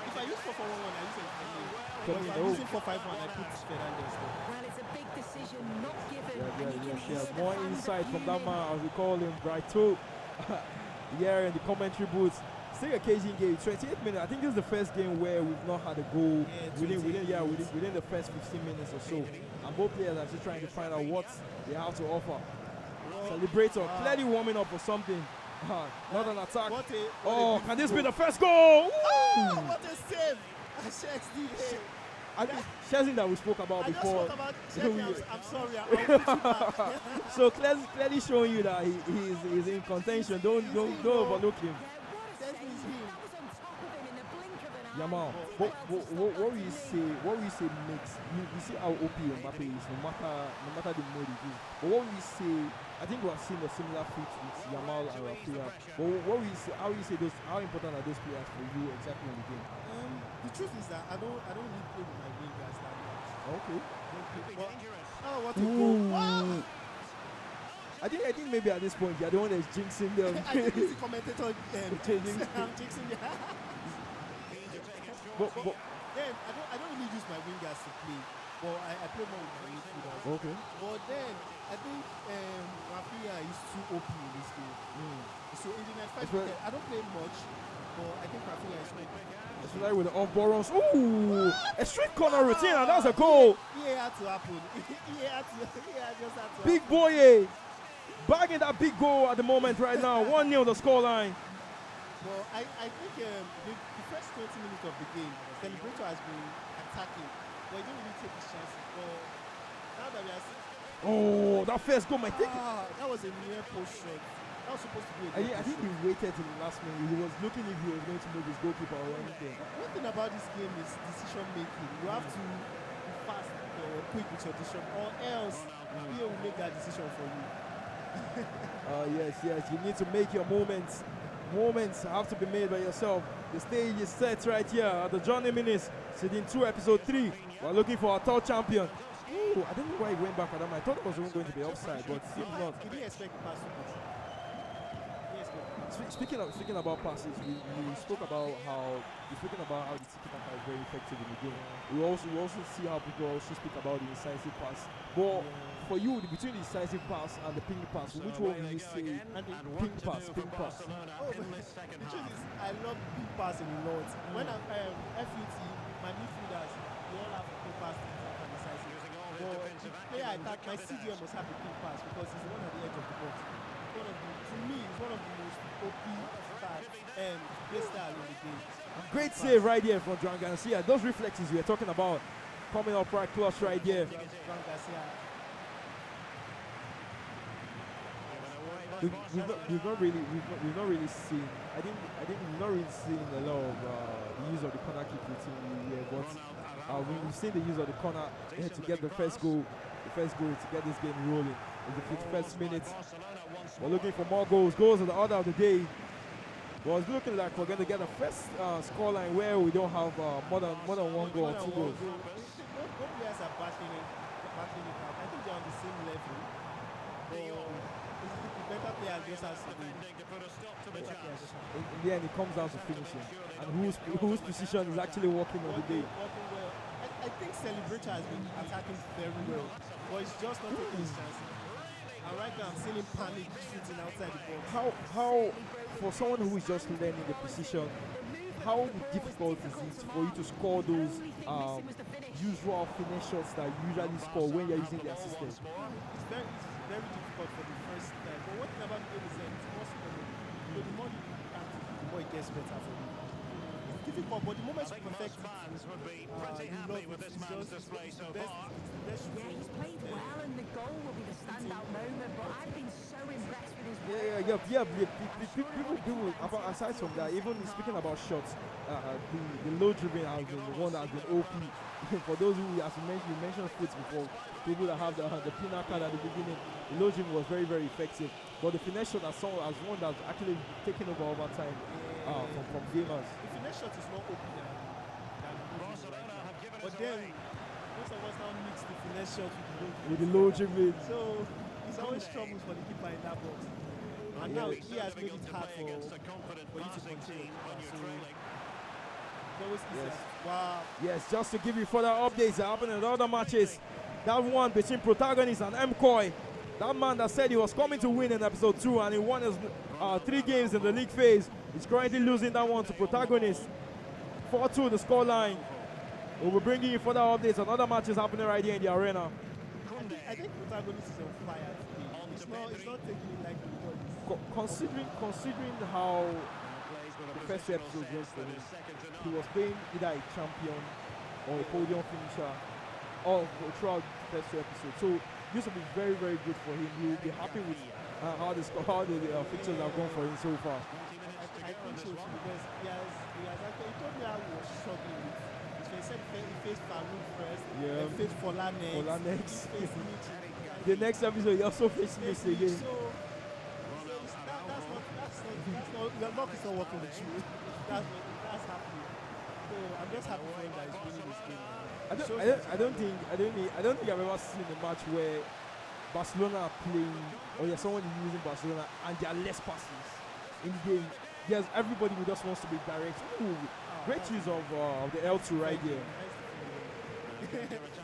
If I use 4-4-1-1, I use it. But if I'm using 4-5-1, I put Fernandez there. Well, it's a big decision not given. Yeah. More insight from that man, as we call him, Brighto. Here in the commentary booth. Still a Cajun game, 28 minutes. I think this is the first game where we've not had a goal within the first 15 minutes or so. And both players are just trying to find out what they have to offer. Celebrator clearly warming up for something. Not an attack. Can this be the first goal? What a save! I think Chelsea that we spoke about before. I'm sorry. I'll put you back. So clearly showing you that he's in contention. Don't overlook him. Yamal, what will you say makes you see how OP Mbappe is no matter the mode it is. But what will you say? I think we have seen a similar feat with Yamal and Rafinha. But what will you say? How will you say how important are those players for you exactly in the game? The truth is that I don't really play with my wingers that much. Okay. What a goal! Wow. I think maybe at this point you're the one that's jinxing them. I think it's the commentator jinxing. I'm jinxing them. But then I don't really use my wingers to play. But I play more with my midfielders. Okay. But then I think Rafinha is too OP in this game. So in the 95, I don't play much, but I think Rafinha is OP. Especially with the off-ball runs. Ooh! A straight corner routine, and that's a goal. It had to happen. It just had to Big boy, bagging that big goal at the moment right now. 1-0 the scoreline. Well, I think the first 20 minutes of the game, Celebrator has been attacking, but he didn't really take his chances. But now that we are seeing, that first goal, I think. That was a near post shot. That was supposed to be a I think he waited till the last minute. He was looking if he was going to move his goalkeeper or anything. One thing about this game is decision making. You have to be fast or quick with your decision, or else he will make that decision for you. Yes. You need to make your moments. Moments have to be made by yourself. The stage is set right here at the Johnny Minis, Season 2, Episode 3. We're looking for our third champion. Ooh, I don't know why he went back for that. I thought it was going to be offside, but it seems not. He didn't expect the pass to pass. Speaking about passes, we spoke about how the tiki-taka is very effective in the game. We also see how people also speak about the incisive pass. But for you, between the decisive pass and the ping pass, which one will you say? Ping pass. The truth is, I love ping passing a lot. When I'm FUT, my midfielders, they all have ping pass and decisive. But the player I attack, my CDM must have a ping pass because he's the one at the edge of the box. To me, it's one of the most OP play style in the game. Great save right here from Joao Garcia. Those reflexes we are talking about coming up right close right here. We've not really seen. I think we've not really seen a lot of the use of the corner kick routine here, but we've seen the use of the corner to get the first goal. To get this game rolling in the 51st minute. We're looking for more goals. Goals are the order of the day. Well, it's looking like we're going to get a first scoreline where we don't have more than one goal or two goals. Both players are backing it up. I think they're on the same level. The better player just has to be. In the end, it comes down to finishing and whose position is actually working on the day. I think Celebrator has been attacking very well, but it's just not taking his chances. And right now, I'm seeing him panic shooting outside the box. How, for someone who is just learning the position, how difficult is it for you to score those usual finish shots that you usually score when you're using the assistant? It's very difficult for the first time. But one thing about the game is that it's more slow. So the more you practice, the more it gets better for you. It's difficult, but the moment you perfect it, you love it. It's just the best. Yeah, he's played well, and the goal will be the standout moment. But I've been so impressed with his work. People, aside from that, even speaking about shots, the low dribbling has been the one that has been OP. For those who, as you mentioned foots before, people that have the pinnacle at the beginning, the low dribbling was very, very effective. But the finesse shot as one that's actually taken over time from gamers. The finesse shot is not open than but then most of us now mix the finesse shot with the low dribbling. So it's always troubles for the keeper in that box. And now he has made it hard for you to control. Yes. Wow. Yes, just to give you further updates that happened in other matches. That one between Protagonist and MCoy. That man that said he was coming to win in episode 2 and he won his 3 games in the league phase. He's currently losing that one to Protagonist. 4-2 the scoreline. We'll be bringing you further updates on other matches happening right here in the arena. I think Protagonist is on fire today. It's not taking it like Considering how the first 2 episodes went for him, he was playing either a champion or a podium finisher all throughout the first 2 episodes. So this will be very, very good for him. He will be happy with how the fixtures have gone for him so far. I think so too, because he has actually told me how he was struggling with. So he said he faced Faruk first, then faced Folanex. The next episode he also faced Mitch again. Your luck is not working with you. That's happening. So I'm just happy for him that he's winning this game. I don't think I've ever seen a match where Barcelona are playing or there's someone using Barcelona and there are less passes in the game. Yes, everybody who just wants to be direct. Ooh, great use of the L2 right here.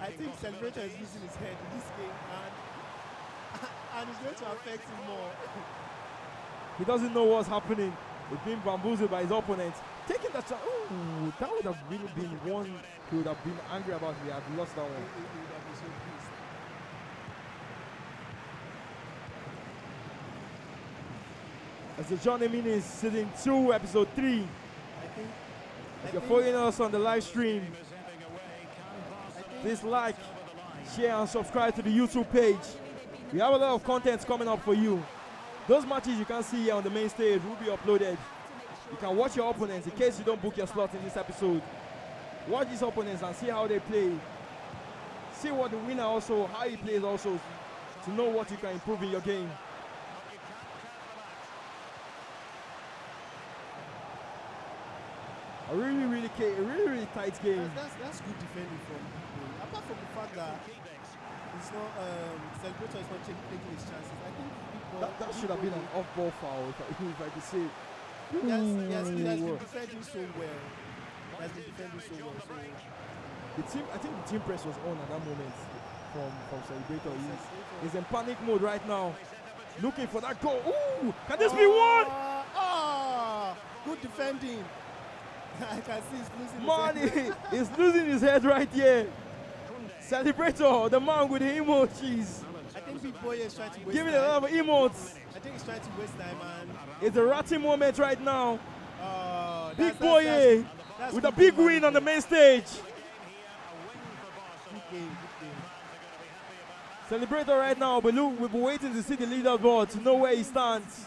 I think Celebrator is using his head in this game and it's going to affect him more. He doesn't know what's happening. He's being bamboozled by his opponent. Taking that shot. Ooh, that would have really been one he would have been angry about if he had lost that one. As the Johnny Minis season 2, episode 3. If you're following us on the live stream, please like, share, and subscribe to the YouTube page. We have a lot of content coming up for you. Those matches you can see here on the main stage will be uploaded. You can watch your opponents in case you don't book your slot in this episode. Watch these opponents and see how they play. See what the winner also, how he plays also, to know what you can improve in your game. A really tight game. That's good defending from people. Apart from the fact that it's not Celebrator is not taking his chances. I think that should have been an off-ball foul, if I could say. Yes, he has been defending so well. So I think the team press was on at that moment from Celebrator. He's in panic mode right now, looking for that goal. Ooh, can this be one? Good defending. I can see he's losing his head. He's losing his head right here. Celebrator, the man with the emojis. I think Big Boy is trying to waste time. Give it a lot of emotes. I think he's trying to waste time, man. It's a ratty moment right now. Big Boy with a big win on the main stage. Good game. Celebrator right now, but look, we've been waiting to see the leaderboard to know where he stands.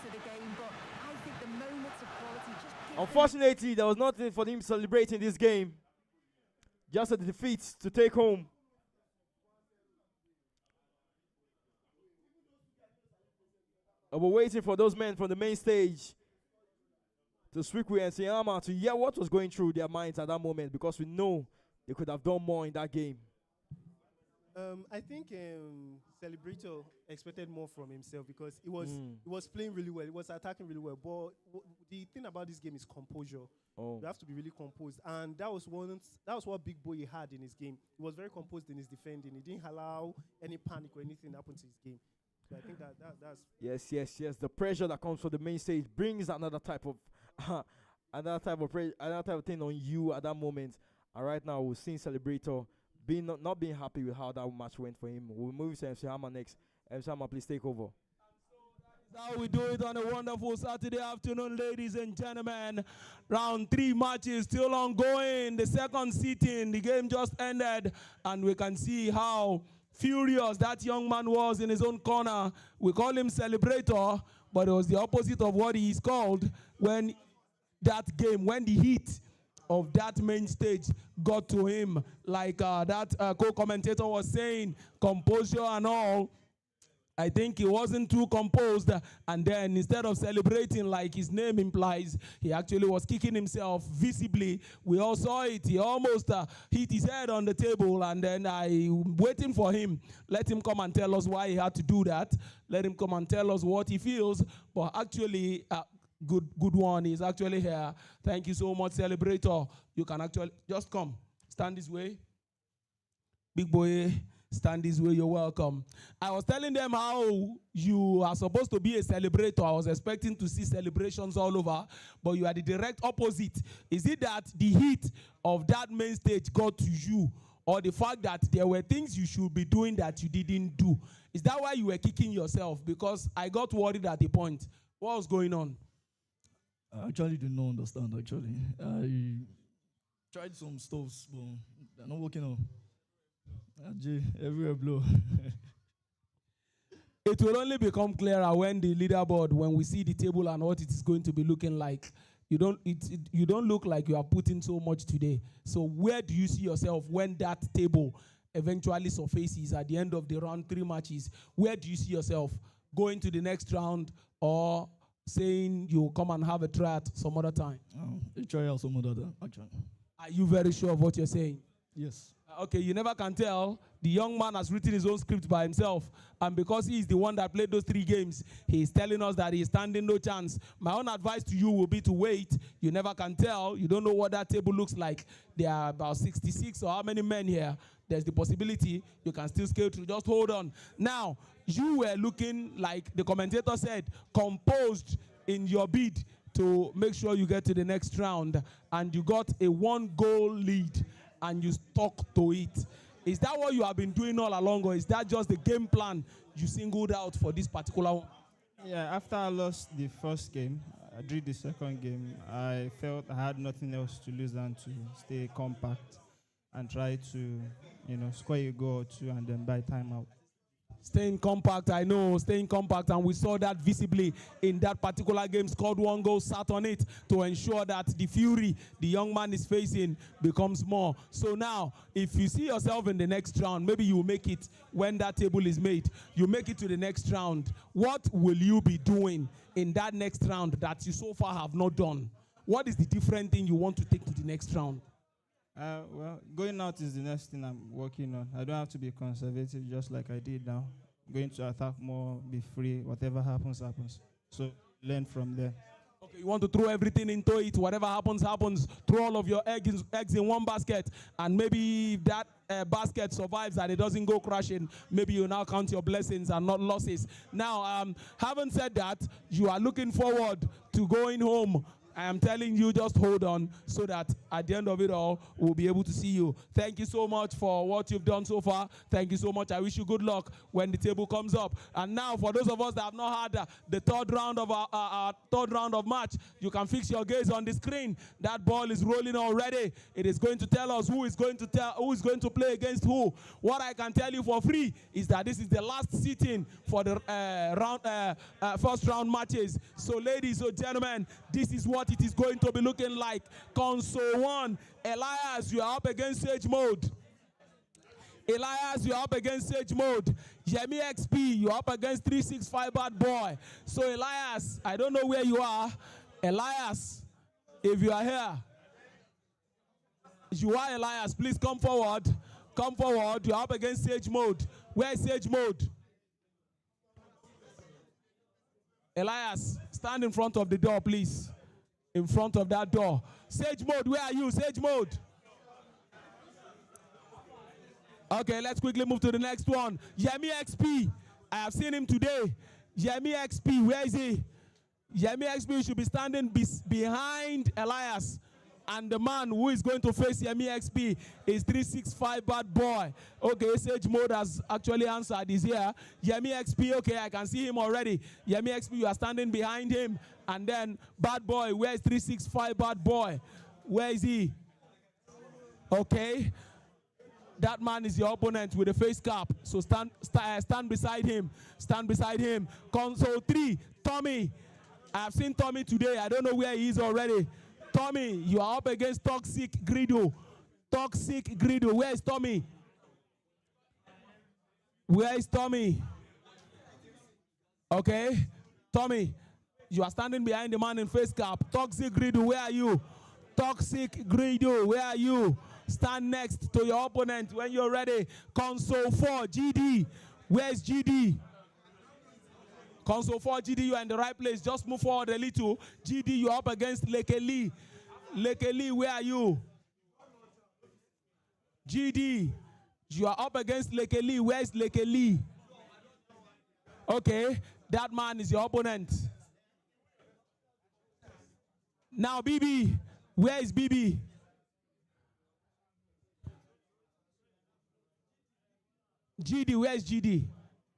Unfortunately, there was nothing for him celebrating this game. Just a defeat to take home. We're waiting for those men from the main stage to Swikwe and Siyama to hear what was going through their minds at that moment, because we know they could have done more in that game. I think Celebrator expected more from himself because he was playing really well. He was attacking really well. But the thing about this game is composure. You have to be really composed, and that was what Big Boy had in his game. He was very composed in his defending. He didn't allow any panic or anything happen to his game. So I think that's Yes. The pressure that comes from the main stage brings another type of another type of thing on you at that moment. And right now, we're seeing Celebrator not being happy with how that match went for him. We'll move to MC Hammer next. MC Hammer, please take over. How we do it on a wonderful Saturday afternoon, ladies and gentlemen. Round 3 matches still ongoing. The second sitting, the game just ended, and we can see how furious that young man was in his own corner. We call him Celebrator, but it was the opposite of what he is called when the heat of that main stage got to him. Like that co-commentator was saying, composure and all. I think he wasn't too composed, and then instead of celebrating like his name implies, he actually was kicking himself visibly. We all saw it. He almost hit his head on the table, and then I'm waiting for him. Let him come and tell us why he had to do that. Let him come and tell us what he feels. But actually, good one. He's actually here. Thank you so much, Celebrator. You can actually just come. Stand this way. Big boy. Stand this way, you're welcome. I was telling them how you are supposed to be a celebrator. I was expecting to see celebrations all over, but you are the direct opposite. Is it that the heat of that main stage got to you, or the fact that there were things you should be doing that you didn't do? Is that why you were kicking yourself? Because I got worried at the point. What was going on? I actually did not understand, actually. I tried some stuffs, but they're not working out. Everywhere blow. It will only become clearer when the leaderboard, when we see the table and what it is going to be looking like. You don't look like you are putting so much today. So where do you see yourself when that table eventually surfaces at the end of the round 3 matches? Where do you see yourself going to the next round, or saying you'll come and have a try at some other time? A try out some other time, actually. Are you very sure of what you're saying? Yes. Okay, you never can tell. The young man has written his own script by himself, and because he is the one that played those 3 games, he is telling us that he is standing no chance. My own advice to you will be to wait. You never can tell. You don't know what that table looks like. There are about 66 or how many men here. There's the possibility you can still scale through. Just hold on. Now, you were looking, like the commentator said, composed in your bid to make sure you get to the next round, and you got a 1-goal lead, and you stuck to it. Is that what you have been doing all along, or is that just the game plan you singled out for this particular one? Yeah, after I lost the first game, I drew the second game, I felt I had nothing else to lose than to stay compact and try to, score a goal or 2 and then buy time out. Staying compact, I know, staying compact, and we saw that visibly in that particular game. Scored 1 goal, sat on it to ensure that the fury the young man is facing becomes more. So now, if you see yourself in the next round, maybe you will make it when that table is made. You make it to the next round. What will you be doing in that next round that you so far have not done? What is the different thing you want to take to the next round? Well, going out is the next thing I'm working on. I don't have to be conservative just like I did now. Going to attack more, be free, whatever happens, happens. So learn from there. Okay, you want to throw everything into it. Whatever happens, happens. Throw all of your eggs in one basket. And maybe if that basket survives and it doesn't go crashing, maybe you now count your blessings and not losses. Now, having said that, you are looking forward to going home. I am telling you, just hold on so that at the end of it all, we'll be able to see you. Thank you so much for what you've done so far. Thank you so much. I wish you good luck when the table comes up. And now, for those of us that have not had the third round of our third round of match, you can fix your gaze on the screen. That ball is rolling already. It is going to tell us who is going to play against who. What I can tell you for free is that this is the last sitting for the first round matches. So, ladies and gentlemen, this is what it is going to be looking like. Console 1, Elias, you are up against Sage Mode. Elias, you are up against Sage Mode. Yemi XP, you are up against 365 Bad Boy. So Elias, I don't know where you are. Elias, if you are here, you are Elias, please come forward. Come forward. You are up against Sage Mode. Where is Sage Mode? Elias, stand in front of the door, please. In front of that door. Sage Mode, where are you? Sage Mode. Okay, let's quickly move to the next one. Yemi XP I have seen him today. Yemi XP, where is he? Yemi XP should be standing behind Elias. And the man who is going to face Yemi XP is 365 Bad Boy. Okay, Sage Mode has actually answered. He's here. Yemi XP, okay, I can see him already. Yemi XP, you are standing behind him. And then Bad Boy, where's 365 Bad Boy? Where is he? Okay. That man is your opponent with a face cap. So stand beside him. Stand beside him. Console 3, Tommy. I have seen Tommy today. I don't know where he is already. Tommy, you are up against Toxic Grido. Toxic Grido. Where is Tommy? Where is Tommy? Okay. Tommy, you are standing behind the man in face cap. Toxic Grido, where are you? Toxic Grido, where are you? Stand next to your opponent when you're ready. Console 4, GD. Where's GD? Console 4, GD, you are in the right place. Just move forward a little. GD, you are up against Lekeli. Lekeli, where are you? GD, you are up against Lekeli. Where's Lekeli? Okay, that man is your opponent. Now, BB, where is BB? GD, where is GD?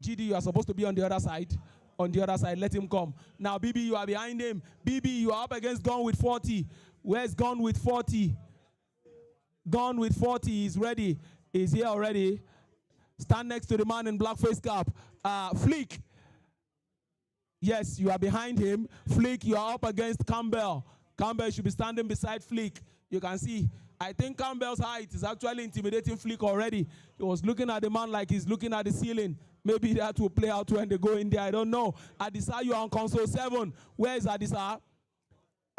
GD, you are supposed to be on the other side. On the other side, let him come. Now, BB, you are behind him. BB, you are up against Gone with 40. Where's Gone with 40? Gone with 40 is ready. He's here already. Stand next to the man in black face cap. Flick. Yes, you are behind him. Flick, you are up against Campbell. Campbell should be standing beside Flick. You can see. I think Campbell's height is actually intimidating Flick already. He was looking at the man like he's looking at the ceiling. Maybe that will play out when they go in there. I don't know. Adisa, you are on console 7. Where is Adisa?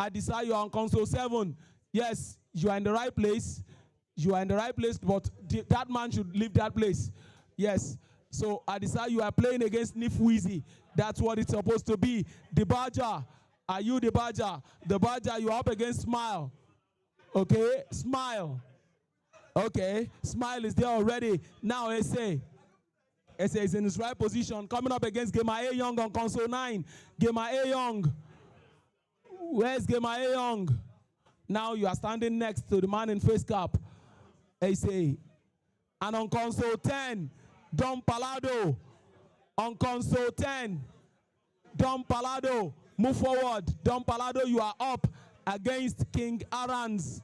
Adisa, you are on console 7. Yes, you are in the right place. You are in the right place, but that man should leave that place. Yes. So, Adisa, you are playing against Nifwizi. That's what it's supposed to be. The Badger. Are you the Badger? The Badger, you are up against Smile. Okay, Smile. Okay, Smile is there already. Now, SA. SA is in his right position, coming up against Gamer A Young on console 9. Gamer A Young. Where's Gamer A Young? Now you are standing next to the man in face cap. SA. And on console 10, Don Palado. On console 10, Don Palado. Move forward. Don Palado, you are up against King Arans.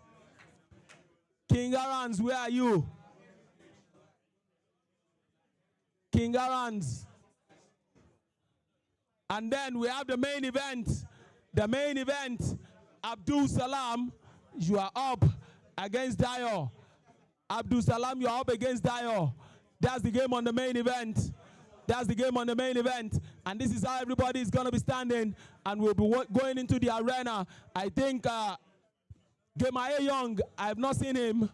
King Arans, where are you? King Arans. And then we have the main event. The main event, Abdul Salam, you are up against Dio. Abdul Salam, you are up against Dio. That's the game on the main event. That's the game on the main event. And this is how everybody is going to be standing. And we'll be going into the arena. I think Gamer A Young, I have not seen him.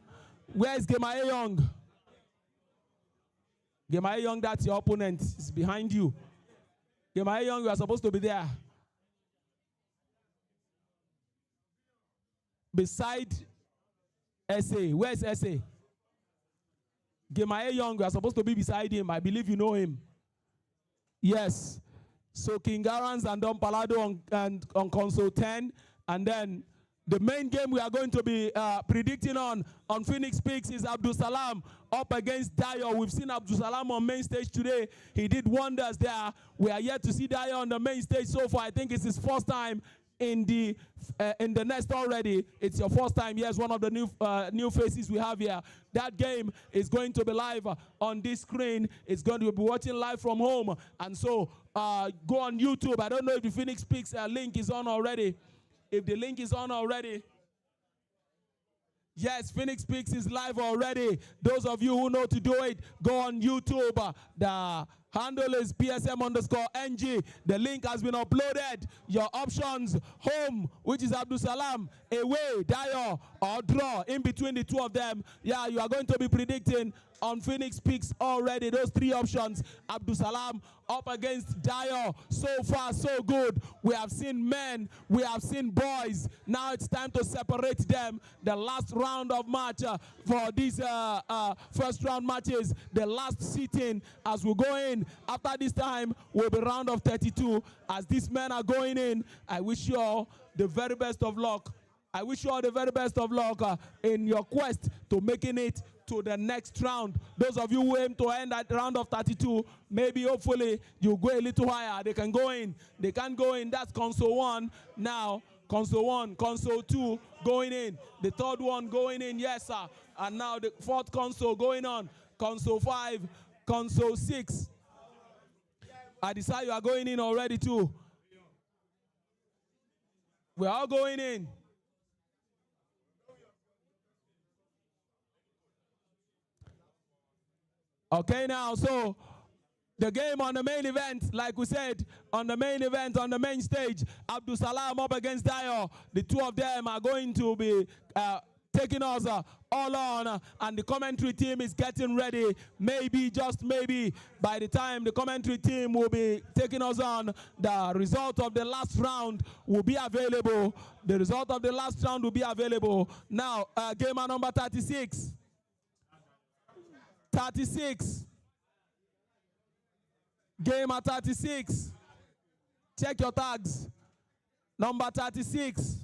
Where is Gamer A Young? Gamer A Young, that's your opponent. It's behind you. Gamer A Young, you are supposed to be there. Beside SA. Where's SA? Gamer A Young, you are supposed to be beside him. I believe you know him. Yes. So King Arans and Don Palado on console 10. And then the main game we are going to be predicting on Phoenix Peaks is Abdul Salam up against Dio. We've seen Abdul Salam on main stage today. He did wonders there. We are yet to see Dio on the main stage so far. I think it's his first time in the nest already. It's your first time. Yes, one of the new faces we have here. That game is going to be live on this screen. It's going to be watching live from home. And so go on YouTube. I don't know if the Phoenix Peaks link is on already. If the link is on already. Yes, Phoenix Peaks is live already. Those of you who know to do it, go on YouTube. The handle is PSM_NG. The link has been uploaded. Your options, home, which is Abdul Salam, away, Dio, or draw. In between the two of them, yeah, you are going to be predicting on Phoenix Peaks already. Those three options. Abdul Salam up against Dio. So far, so good. We have seen men, we have seen boys. Now it's time to separate them. The last round of match for these first round matches. The last sitting as we go in. After this time will be round of 32. As these men are going in, I wish you all the very best of luck. I wish you all the very best of luck in your quest to making it to the next round. Those of you who aim to end at round of 32, maybe hopefully you go a little higher. They can go in. They can go in. That's console 1 now. Console 1, console 2 going in. The third one going in, yes sir. And now the fourth console going on. Console 5, console 6. I decide you are going in already too. We're all going in. Okay, now, so the game on the main event, like we said, on the main event, on the main stage, Abdul Salam up against Dio. The two of them are going to be taking us all on, and the commentary team is getting ready. Maybe, just maybe, by the time the commentary team will be taking us on, the result of the last round will be available. The result of the last round will be available. Now, gamer number 36. 36. Gamer 36. Check your tags. Number 36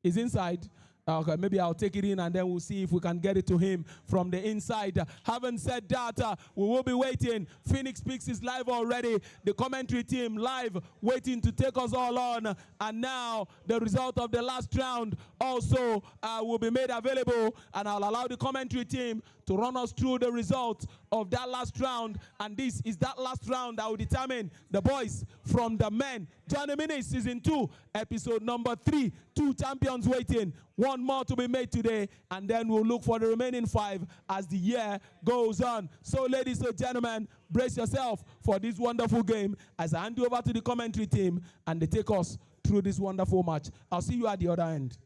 is inside. Okay, maybe I'll take it in and then we'll see if we can get it to him from the inside. Having said that, we will be waiting. Phoenix Peaks is live already. The commentary team live, waiting to take us all on. And now the result of the last round also will be made available. And I'll allow the commentary team to run us through the result of that last round. And this is that last round that will determine the boys from the men. Johnny Mini Season 2, episode number 3. 2 champions waiting. 1 more to be made today. And then we'll look for the remaining 5 as the year goes on. So, ladies and gentlemen, brace yourself for this wonderful game as I hand you over to the commentary team and they take us through this wonderful match. I'll see you at the other end.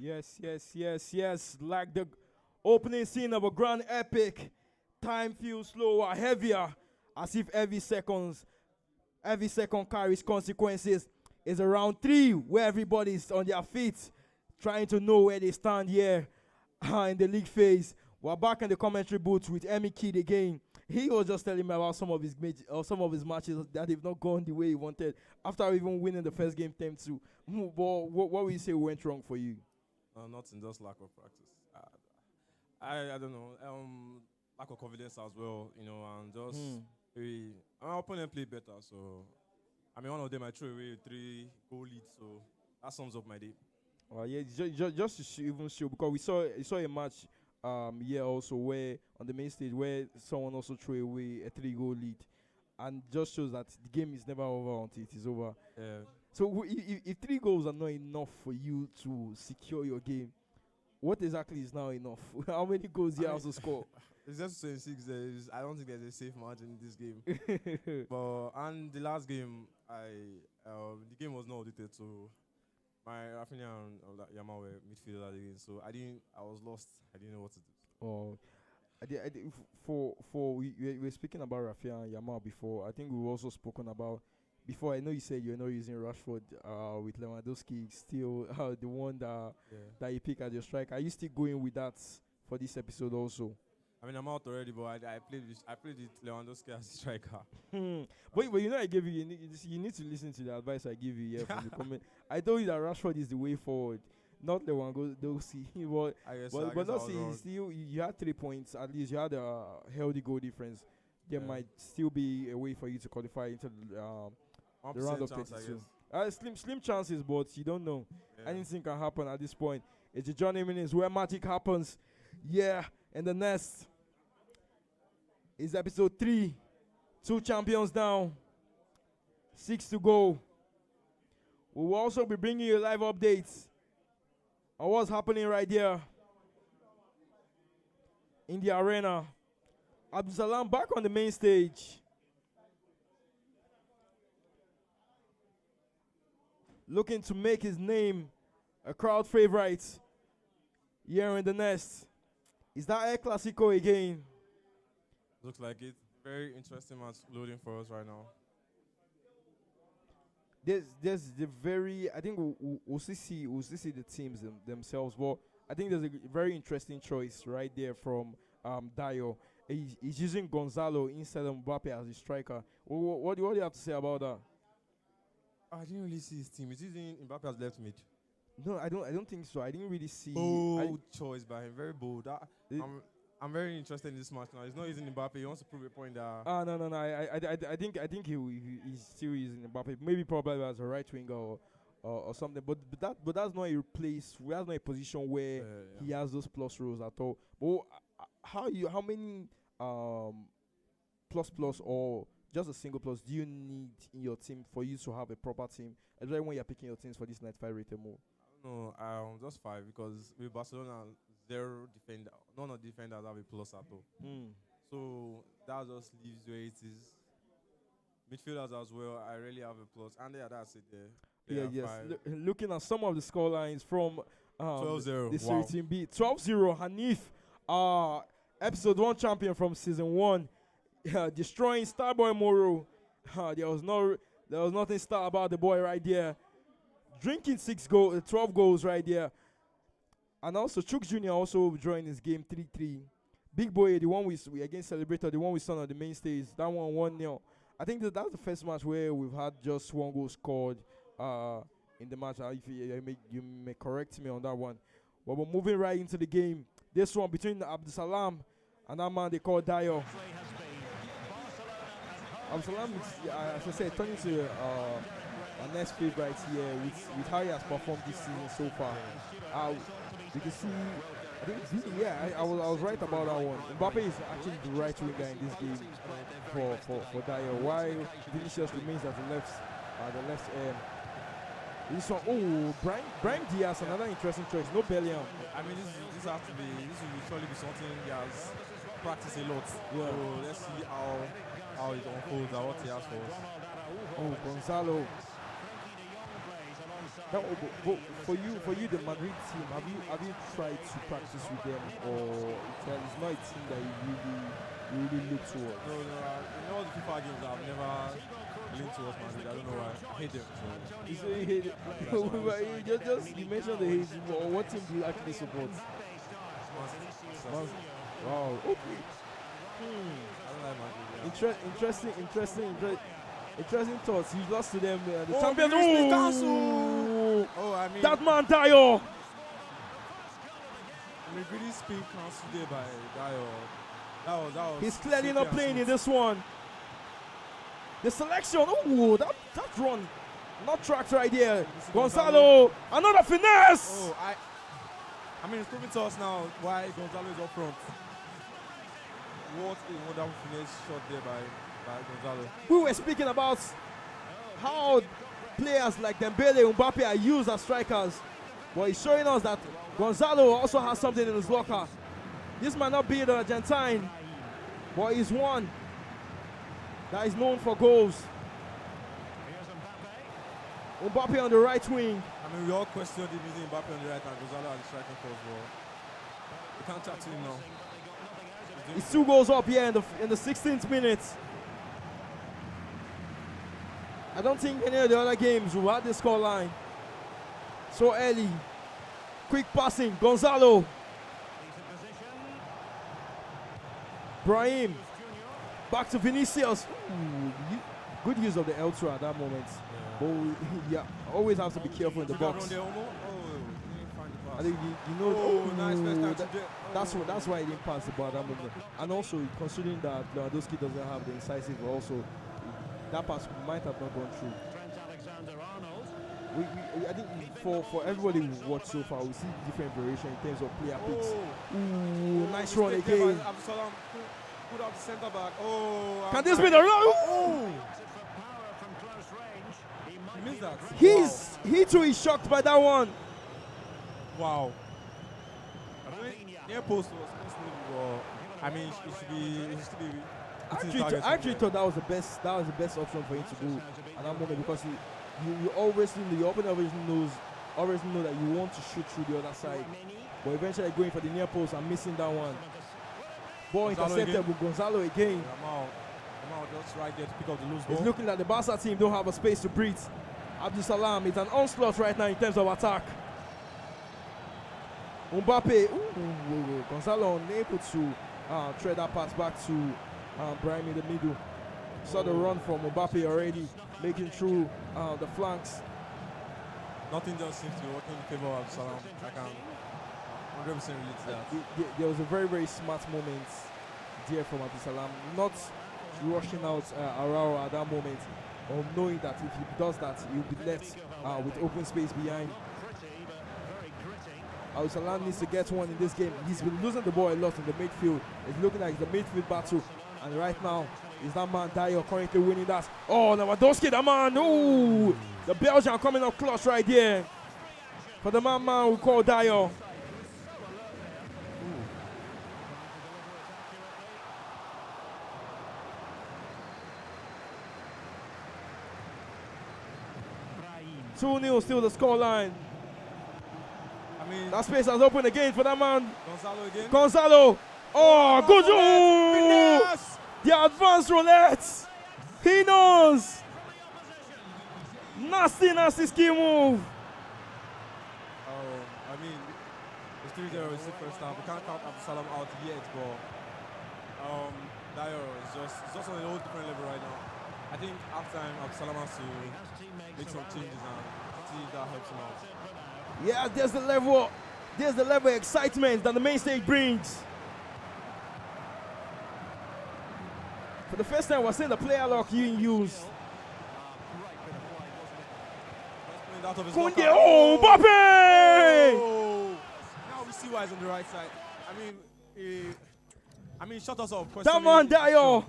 Yes, yes, yes, yes. Like the opening scene of a grand epic, time feels slower, heavier, as if every second carries consequences. It's around 3 where everybody's on their feet, trying to know where they stand here in the league phase. We're back in the commentary booth with Emmy Kidd again. He was just telling me about some of his matches that have not gone the way he wanted after even winning the first game 10-2. What will you say went wrong for you? Nothing, just lack of practice. I don't know. Lack of confidence as well, you know, and just my opponent played better, so I mean, one of them I threw away 3 goal leads, so that sums up my day. Yeah, just to even show, because we saw a match here also where on the main stage where someone also threw away a 3-goal lead, and just shows that the game is never over until it is over. Yeah. So if 3 goals are not enough for you to secure your game, what exactly is now enough? How many goals do you have to score? It's just 26. I don't think there's a safe margin in this game. And the last game, the game was not audited, so my Rafinha and Yamal were midfielders again. So I was lost. I didn't know what to do. Oh, we were speaking about Rafinha and Yamal before. I think we've also spoken about before. I know you said you're not using Rashford with Lewandowski still the one that you pick as your striker. Are you still going with that for this episode also? I mean, I'm out already, but I played with Lewandowski as a striker. But you know, I gave you need to listen to the advice I give you here from the comment. I told you that Rashford is the way forward, not Lewandowski. but not see, still you had 3 points at least. You had a healthy goal difference. There might still be a way for you to qualify into the round of 32. Slim chances, but you don't know. Yeah. Anything can happen at this point. It's the Johnny Minutes where magic happens. Yeah, and the next is episode 3. 2 champions down, 6 to go. We will also be bringing you live updates on what's happening right here in the arena. Abdul Salam back on the main stage. Looking to make his name a crowd favorite here in the nest. Is that El Clasico again? Looks like it. Very interesting match loading for us right now. There's the very, I think we'll see the teams themselves, but I think there's a very interesting choice right there from Dio. He's using Gonzalo instead of Mbappe as a striker. What do you have to say about that? I didn't really see his team. Is he using Mbappe as left mid? No, I don't think so. I didn't really see. Bold choice by him. Very bold. I'm very interested in this match now. He's not using Mbappe. He wants to prove a point that. No. I think he's still using Mbappe. Maybe probably as a right winger or something. But that's not a place. That's not a position where he has those plus roles at all. But how many plus or just a single plus do you need in your team for you to have a proper team? Especially when you're picking your teams for this 95 rated move. No, just 5 because with Barcelona 0 defender, none of the defenders have a plus at all. So that just leaves where it is. Midfielders as well, I really have a plus, and that's it there. Yes. Looking at some of the scorelines from 12-0. the Serie Team B, 12-0. Hanif, episode 1 champion from season 1, destroying Starboy Moro. There was nothing star about the boy right there. Drinking 12 goals right there. And also Chuk Jr. also drawing his game 3-3. Big Boy, the one we again celebrated, the one we saw on the main stage, that one 1-0. I think that's the first match where we've had just 1 goal scored in the match. If you may correct me on that one. But we're moving right into the game. This one between Abdusalam and that man they call Dio. Abdusalam is, as I said, turning to our next favorite here with how he has performed this season so far. You can see, I was right about that one. Mbappe is actually the right winger in this game for Dio, while Vinicius remains at the left arm. This one, Brahim Diaz, another interesting choice. No Bellingham. I mean, this will surely be something he has practiced a lot. Yeah. So let's see how it unfolds and what he has for us. Oh, Gonzalo. Now, for you, the Madrid team, have you tried to practice with them, or it's not a team that you really look towards? No. In all the FIFA games, I've never leaned towards Madrid. I don't know why. I hate them. So you hate it. You mentioned the hate. What team do you actually support? Wow. Okay. I don't like Madrid. Yeah. Interesting thoughts. You lost to them, the champions. I mean, that man Dio. Really spin cancel there by Dio. That was. He's clearly not playing in this one. The selection. Oh, that run, not tracked right there. Gonzalo, another finesse. I mean, it's proving to us now why Gonzalo is up front. What a wonderful finesse shot there by Gonzalo. We were speaking about how players like Dembele and Mbappe are used as strikers, but he's showing us that Gonzalo also has something in his locker. This might not be the Argentine, but he's one that is known for goals. Mbappe on the right wing. I mean, we all questioned him using Mbappe on the right and Gonzalo as the striking force, but we can't chat to him now. It's 2 goals up here in the 16th minute. I don't think any of the other games will have this score line so early. Quick passing, Gonzalo. Brahim. Back to Vinicius. Ooh, good use of the L2 at that moment. But always have to be careful in the box. I think you know. That's why he didn't pass the ball at that moment. And also considering that Lewandowski doesn't have the incisive, also that pass might have not gone through. I think for everybody who watched so far, we see different variation in terms of player picks. Ooh, nice run again. Put up the center back. Can this be the run? He missed that. He too is shocked by that one. Wow. Near post was possible, but I mean, it should be. I actually thought that was the best option for him to do at that moment, because you always know, the opener always knows always know that you want to shoot through the other side. But eventually going for the near post and missing that one. Ball intercepted with Gonzalo again. Yamal just right there to pick up the loose ball. It's looking like the Barca team don't have a space to breathe. Abdul Salam, it's an onslaught right now in terms of attack. Mbappe, Gonzalo unable to thread that pass back to Brahim in the middle. Saw the run from Mbappe already, making through the flanks. Nothing just seems to be working in favor of Salam. I can 100% relate to that. There was a very, very smart moment there from Abdul Salam. Not rushing out Arao at that moment, or knowing that if he does that, he'll be left with open space behind. Abdul Salam needs to get one in this game. He's been losing the ball a lot in the midfield. It's looking like the midfield battle. And right now, is that man Dyer currently winning that? Oh, Lewandowski, that man. Ooh, the Belgian coming up clutch right there. For the man we call Dyer. Ooh. 2-0 still the scoreline. That space has opened again for that man. Gonzalo again. Gonzalo. Oh, good. Oh, the advanced roulette. He knows. Nasty skill move. I mean, it's 3-0. It's the first half. We can't count Abdul Salam out yet, but Dyer is just on a whole different level right now. I think after time, Abdul Salam has to make some changes and see if that helps him out. Yeah, there's the level of excitement that the main stage brings. For the first time, we're seeing the player lock being used. Kunde, oh, Mbappe! Oh. Now we see why he's on the right side. I mean, shut us off. That man, Dyer.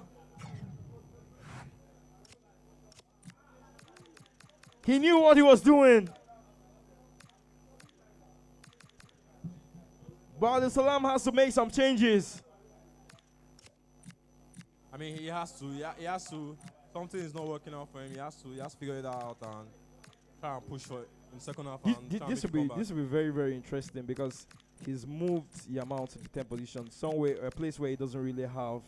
He knew what he was doing. But Abdul Salam has to make some changes. I mean, he has to. He has to. Something is not working out for him. He has to figure it out and try and push for it in the second half. This will be very, very interesting because he's moved Yamal to the 10th position, somewhere a place where he doesn't really have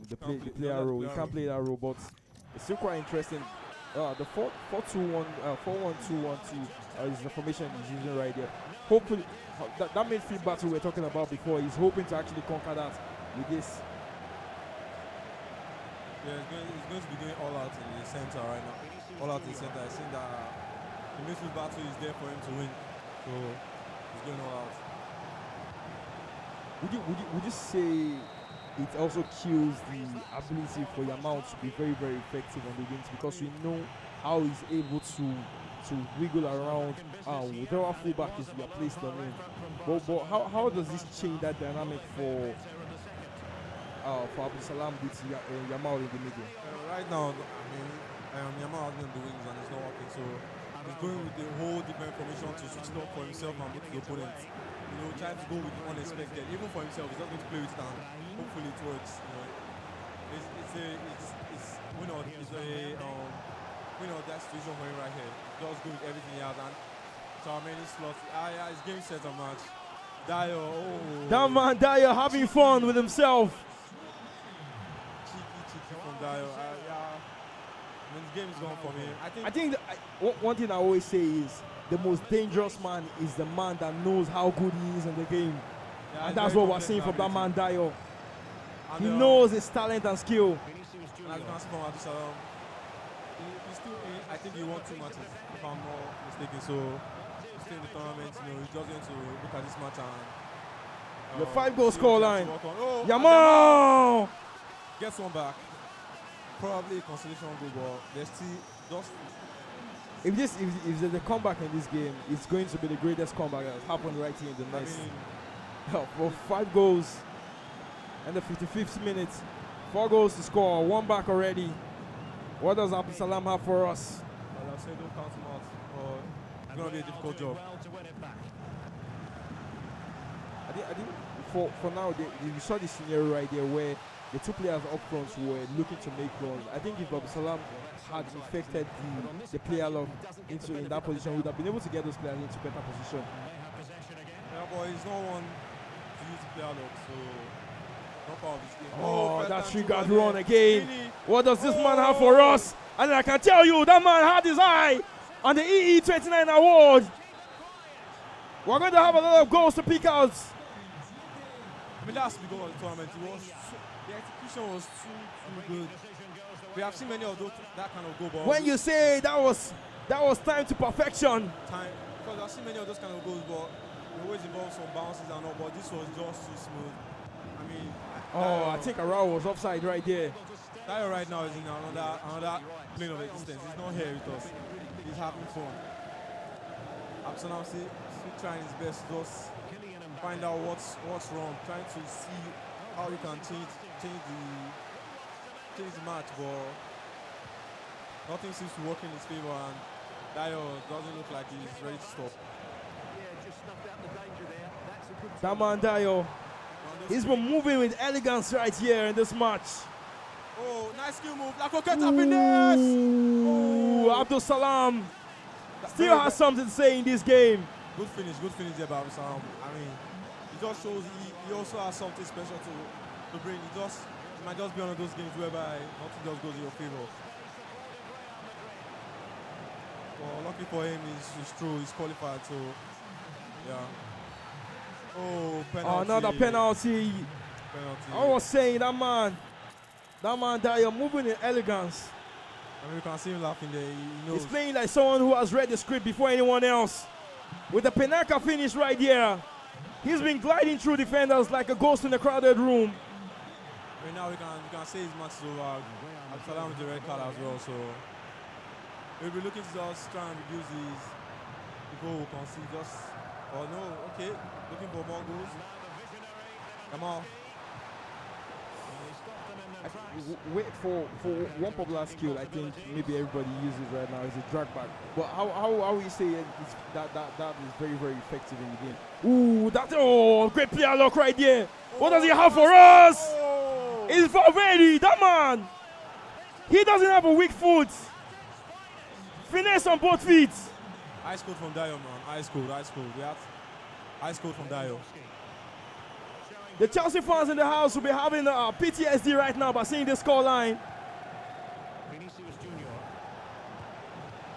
the player role. He can't play that role, but it's still quite interesting. The 4-2-1, 4-1-2-1-2 is the formation he's using right there. Hopefully, that midfield battle we were talking about before, he's hoping to actually conquer that with this. Yeah, he's going to be doing all out in the center right now. All out in the center. I think that the midfield battle is there for him to win. So he's going all out. Would you say it also kills the ability for Yamal to be very, very effective on the wings, because we know how he's able to wiggle around whatever fullback is we are placed on him. But how does this change that dynamic for Abdul Salam with Yamal in the middle? Right now, Yamal has been on the wings and it's not working, so he's going with a whole different formation to switch it up for himself and both the opponent. Trying to go with the unexpected, even for himself. He's not going to play with it and hopefully it works. It's win or that situation for him right here. Just go with everything he has and so many slots. He's getting set a match. Dyer, that man Dyer having fun with himself. Cheeky from Dyer. The game is gone for me. I think one thing I always say is the most dangerous man is the man that knows how good he is in the game. Yeah, and that's what we're seeing from that man Dyer. He knows his talent and skill. And as you can see from Abdul Salam, I think he won 2 matches, if I'm not mistaken. So he's still in the tournament. He's just going to look at this match and the 5-goal scoreline. Oh, Yamal gets one back. Probably a consolation goal, but there's still just. If there's a comeback in this game, it's going to be the greatest comeback that has happened right here in the Nest. For 5 goals and the 55th minute, 4 goals to score, 1 back already. What does Abdul Salam have for us? Well, I'll say don't count him out, but it's going to be a difficult job. I think for now, you saw the scenario right there where the 2 players up front were looking to make runs. I think if Abdul Salam had affected the player lock into in that position, would have been able to get those players into better position. Yeah, but he's not one to use the player lock, so not part of this game. Oh, that first triggered time run again. Really? What does this man have for us? And I can tell you, that man had his eye on the EE29 award. We're going to have a lot of goals to pick out. I mean, that's the goal of the tournament. The execution was too good. We have seen many of those that kind of goal balls. When you say that was time to perfection. Because I've seen many of those kind of goals, but it always involves some bounces and all. But this was just too smooth. I mean, I think Arao was offside right there. Dio right now is in another plane of existence. He's not here with us. He's having fun. Absalom still trying his best to just find out what's wrong, trying to see how he can change the match, but nothing seems to work in his favor, and Dio doesn't look like he's ready to stop. That man Dio, he's been moving with elegance right here in this match. Oh, nice skill move. La Coqueta finesse! Ooh, Abdul Salam still has something to say in this game. Good finish there by Abdul Salam. I mean, it just shows he also has something special to bring. It might just be one of those games whereby nothing just goes in your favor. Well, lucky for him, it's true, he's qualified, so yeah. Oh, penalty. Another penalty. I was saying that man Dio moving in elegance. I mean, you can see him laughing there. He knows. He's playing like someone who has read the script before anyone else. With the Penaka finish right here, he's been gliding through defenders like a ghost in a crowded room. Right now, you can say his match is over. Absalom with the red card as well, so we'll be looking to just try and reduce the goal we concede. Okay, looking for more goals. Come on. Wait for one popular skill. I think maybe everybody uses right now is a drag back. But how we say it, that is very, very effective in the game. Ooh, great player lock right there. What does he have for us? It's Valverde, that man. He doesn't have a weak foot. Finesse on both feet. Ice cold from Dio, man. Ice cold. Yeah. Ice cold from Dio. The Chelsea fans in the house will be having PTSD right now by seeing this scoreline.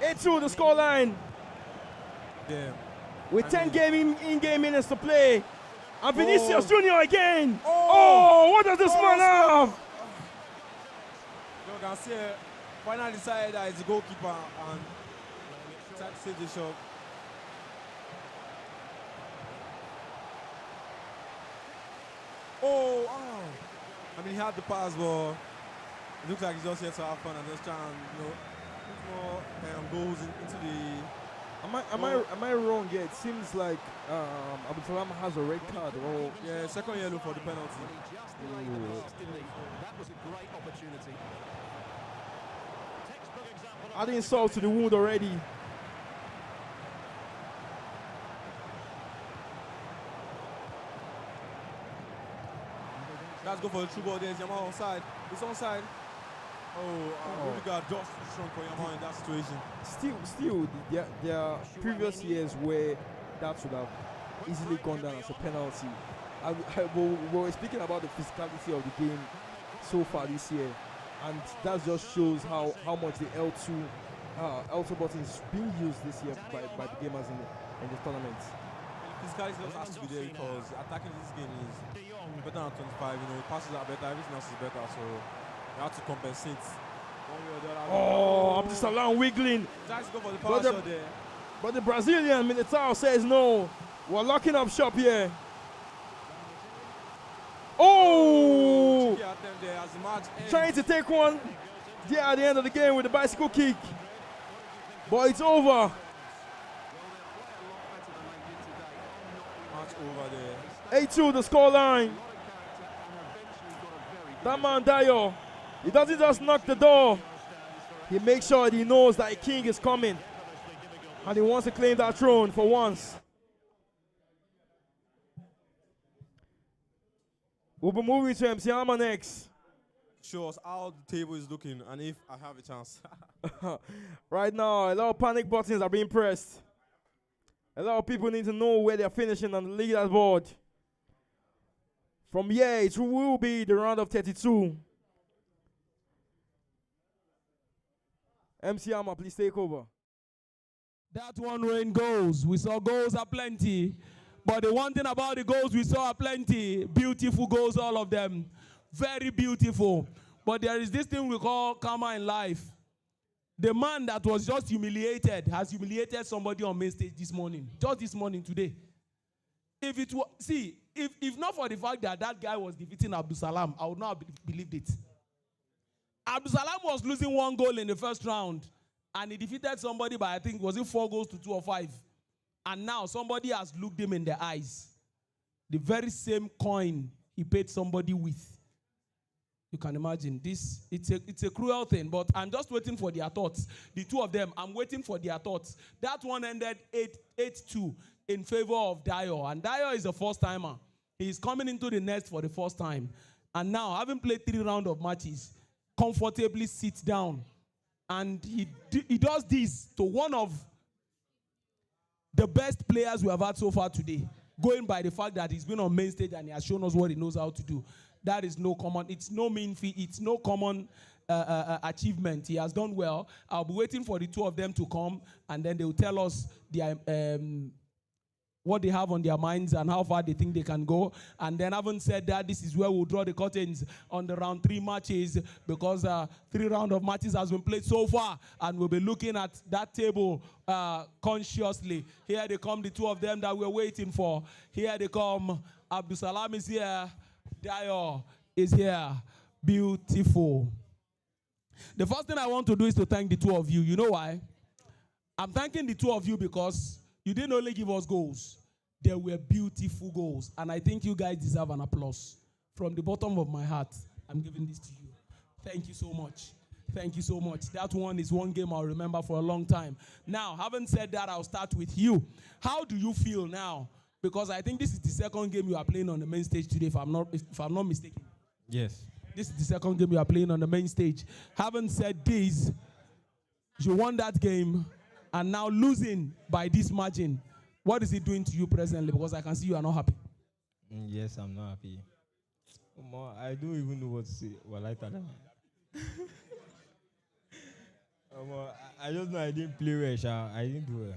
8-2 the scoreline. Damn. With 10 in-game minutes to play. And Vinicius Junior again. What does this man have? You can see finally decided that he's the goalkeeper and tried to save the shot. I mean, he had the pass, but it looks like he's just here to have fun and just try and, put more goals into the. Am I wrong? Yeah, it seems like Abdul Salam has a red card. Yeah, second yellow for the penalty. That was a great opportunity. Adding insult to the wound already. Let's go for the true ball. There's Yamal onside. It's onside. Rudiger just too strong for Yamal in that situation. Still, there are previous years where that should have easily gone down as a penalty. We were speaking about the physicality of the game so far this year, and that just shows how much the L2 button is being used this year by the gamers in the tournament. Physicality just has to be there because attacking this game is better than 25. Passes are better, everything else is better, so you have to compensate. Abdul Salam wiggling. Tries to go for the power shot there. But the Brazilian Militao says no. We're locking up shop here. Trying to take one there at the end of the game with the bicycle kick. But it's over. Match over there. 8-2 the scoreline. That man Dio, he doesn't just knock the door. He makes sure that he knows that a king is coming. And he wants to claim that throne for once. We'll be moving to MC Hammer next. show us how the table is looking and if I have a chance. Right now, a lot of panic buttons are being pressed. A lot of people need to know where they're finishing on the leaderboard board. From here, it will be the round of 32. MC Amma, please take over. That one rain goals. We saw goals are plenty. But the one thing about the goals we saw are plenty. Beautiful goals, all of them. Very beautiful. But there is this thing we call karma in life. The man that was just humiliated has humiliated somebody on main stage this morning. Just this morning, today. If it was, see, if not for the fact that that guy was defeating Abdul Salam, I would not have believed it. Abdul Salam was losing 1 goal in the first round, and he defeated somebody by, I think, was it 4 goals to 2 or 5? And now somebody has looked him in the eyes. The very same coin he paid somebody with. You can imagine this. It's a cruel thing, but I'm just waiting for their thoughts. The two of them, I'm waiting for their thoughts. That one ended 8-2 in favor of Dio. And Dio is a first-timer. He's coming into the nest for the first time. And now, having played 3 rounds of matches, comfortably sits down. And he does this to one of the best players we have had so far today, going by the fact that he's been on main stage and he has shown us what he knows how to do. That is no common, it's no mean feat, it's no common achievement. He has done well. I'll be waiting for the two of them to come, and then they will tell us what they have on their minds and how far they think they can go. And then, having said that, this is where we'll draw the curtains on the round 3 matches, because 3 rounds of matches has been played so far, and we'll be looking at that table consciously. Here they come, the two of them that we're waiting for. Here they come. Abdul Salam is here. Dio is here. Beautiful. The first thing I want to do is to thank the two of you. You know why? I'm thanking the two of you because you didn't only give us goals. There were beautiful goals. And I think you guys deserve an applause. From the bottom of my heart, I'm giving this to you. Thank you so much. Thank you so much. That one is one game I'll remember for a long time. Now, having said that, I'll start with you. How do you feel now? Because I think this is the second game you are playing on the main stage today, if I'm not mistaken. Yes. This is the second game you are playing on the main stage. Having said this, you won that game, and now losing by this margin, what is it doing to you presently? Because I can see you are not happy. Yes, I'm not happy. I don't even know what to say. Well, I just know I didn't play well. I didn't do well.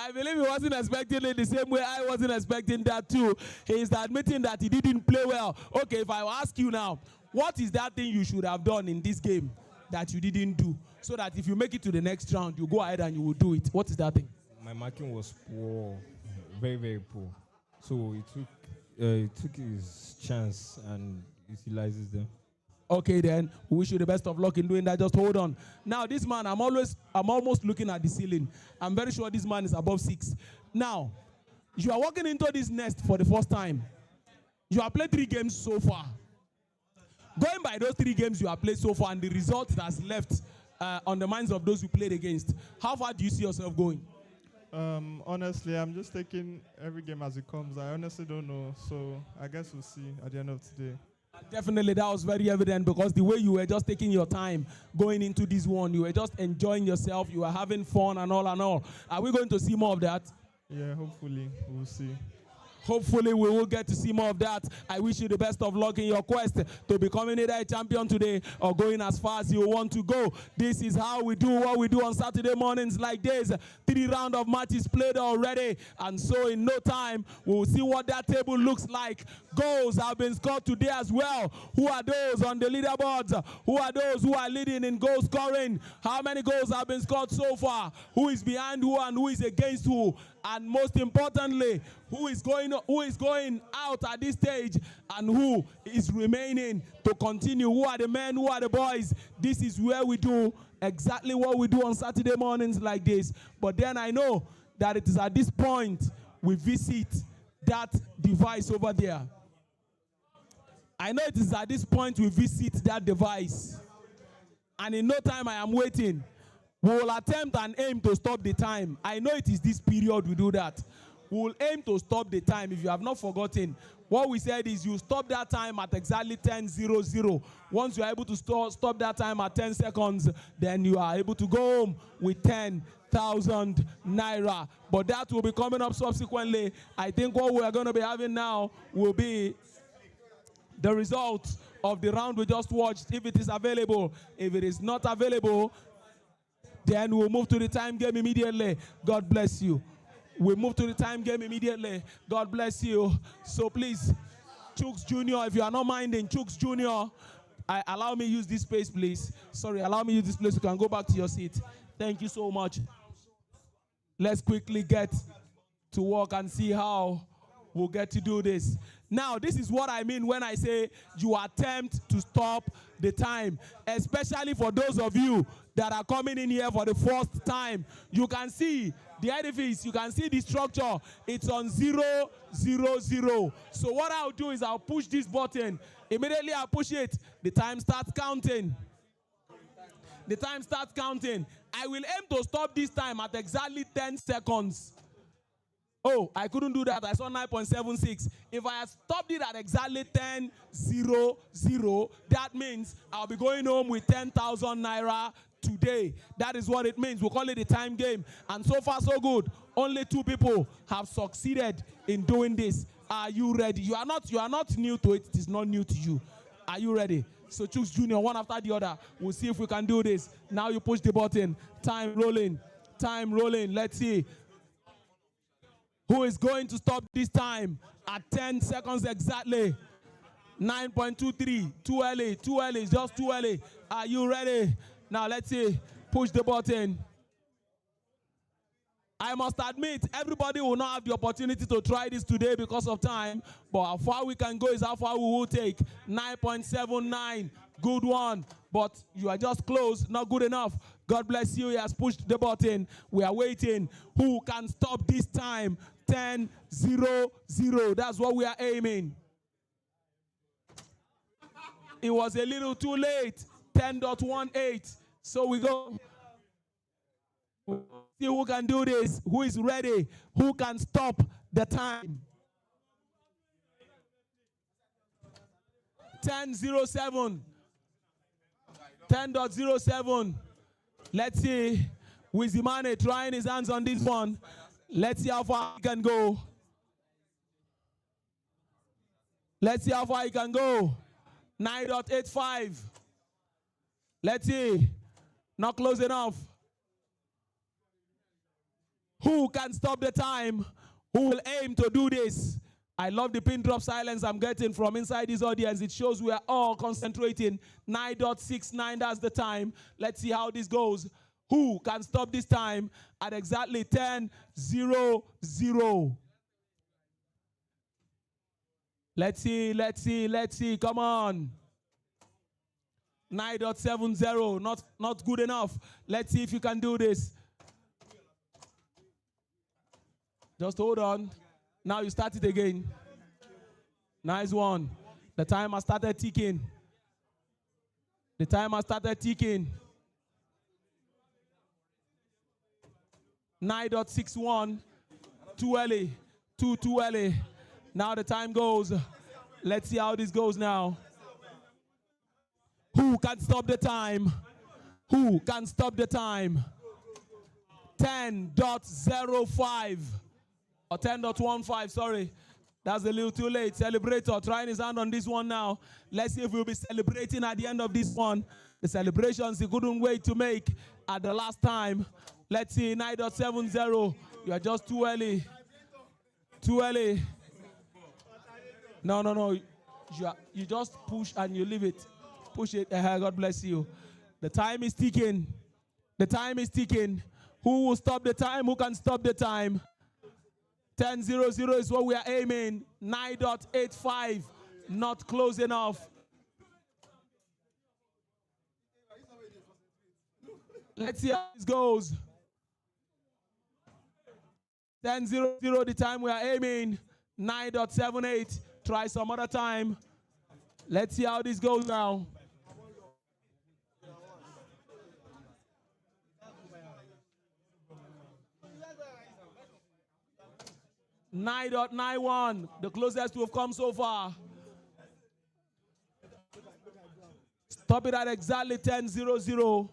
I believe he wasn't expecting it the same way I wasn't expecting that too. He is admitting that he didn't play well. Okay, if I ask you now, what is that thing you should have done in this game that you didn't do? So that if you make it to the next round, you go ahead and you will do it. What is that thing? My marking was poor. Very, very poor. So he took his chance and utilizes them. Okay, then we wish you the best of luck in doing that. Just hold on. Now, this man, I'm almost looking at the ceiling. I'm very sure this man is above 6. Now, you are walking into this nest for the first time. You have played 3 games so far. Going by those 3 games you have played so far and the result that has left on the minds of those you played against, how far do you see yourself going? Honestly, I'm just taking every game as it comes. I honestly don't know. So I guess we'll see at the end of today. Definitely, that was very evident, because the way you were just taking your time going into this one, you were just enjoying yourself, you were having fun and all and all. Are we going to see more of that? Yeah, hopefully we'll see. Hopefully we will get to see more of that. I wish you the best of luck in your quest to becoming either a champion today or going as far as you want to go. This is how we do what we do on Saturday mornings like this. 3 rounds of matches played already. And so in no time, we'll see what that table looks like. Goals have been scored today as well. Who are those on the leaderboards? Who are those who are leading in goal scoring? How many goals have been scored so far? Who is behind who and who is against who? And most importantly, who is going out at this stage and who is remaining to continue? Who are the men? Who are the boys? This is where we do exactly what we do on Saturday mornings like this. But then I know that it is at this point we visit that device over there. I know it is at this point we visit that device. And in no time I am waiting. We will attempt and aim to stop the time. I know it is this period we do that. We will aim to stop the time. If you have not forgotten, What we said is you stop that time at exactly 10:00. Once you are able to stop that time at 10 seconds, then you are able to go home with 10,000 naira. But that will be coming up subsequently. I think what we are going to be having now will be the results of the round we just watched, if it is available. If it is not available, then we'll move to the time game immediately. God bless you. We move to the time game immediately. God bless you. So please, Chooks Jr., if you are not minding, Chooks Jr., allow me use this space, please. Sorry, allow me use this place. You can go back to your seat. Thank you so much. Let's quickly get to work and see how we'll get to do this. Now, this is what I mean when I say you attempt to stop the time, especially for those of you that are coming in here for the first time. You can see the edifice, you can see the structure. It's on 0, 0, 0. So what I'll do is I'll push this button. Immediately I push it, the time starts counting. The time starts counting. I will aim to stop this time at exactly 10 seconds. Oh, I couldn't do that. I saw 9.76. If I had stopped it at exactly 10:00, that means I'll be going home with 10,000 naira today. That is what it means. We call it a time game. And so far, so good. Only 2 people have succeeded in doing this. Are you ready? You are not new to it. It is not new to you. Are you ready? So choose Junior, one after the other. We'll see if we can do this. Now you push the button. Time rolling. Time rolling. Let's see. Who is going to stop this time at 10 seconds exactly? 9.23. Too early. Too early. Just too early. Are you ready? Now let's see. Push the button. I must admit, everybody will not have the opportunity to try this today because of time. But how far we can go is how far we will take. 9.79. Good one. But you are just close. Not good enough. God bless you. He has pushed the button. We are waiting. Who can stop this time? 10:00. That's what we are aiming. It was a little too late. 10.18. So we go. See who can do this. Who is ready? Who can stop the time? 10:07. 10.07. Let's see. Wizimane trying his hands on this one. Let's see how far he can go. Let's see how far he can go. 9.85. Let's see. Not close enough. Who can stop the time? Who will aim to do this? I love the pin drop silence I'm getting from inside this audience. It shows we are all concentrating. 9.69, that's the time. Let's see how this goes. Who can stop this time at exactly 10:00? Let's see, let's see, let's see. Come on. 9.70, not good enough. Let's see if you can do this. Just hold on. Now you start it again. Nice one. The time has started ticking. The time has started ticking. 9.61. Too early. Too early. Now the time goes. Let's see how this goes now. Who can stop the time? Who can stop the time? 10.05. Or 10.15, sorry. That's a little too late. Celebrator trying his hand on this one now. Let's see if we'll be celebrating at the end of this one. The celebrations he couldn't wait to make at the last time. Let's see, 9.70. You are just too early. Too early. No. You just push and you leave it. Push it. God bless you. The time is ticking. The time is ticking. Who will stop the time? Who can stop the time? 10:00 is what we are aiming. 9.85. Not close enough. Let's see how this goes. 10:00, the time we are aiming. 9.78. Try some other time. Let's see how this goes now. 9.91, the closest we've come so far. Stop it at exactly 10:00.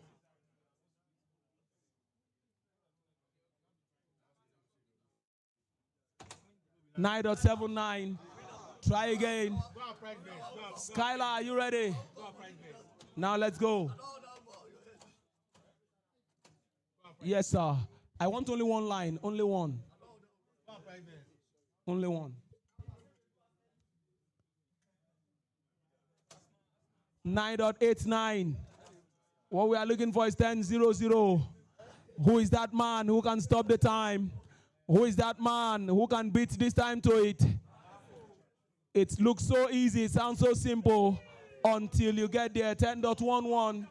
$9.79. Try again. Skylar, are you ready? Now let's go. Yes, sir. I want only one line. Only one. Only one. 9.89. What we are looking for is 10:00. Who is that man who can stop the time? Who is that man who can beat this time to it? It looks so easy, it sounds so simple until you get there. 10.11.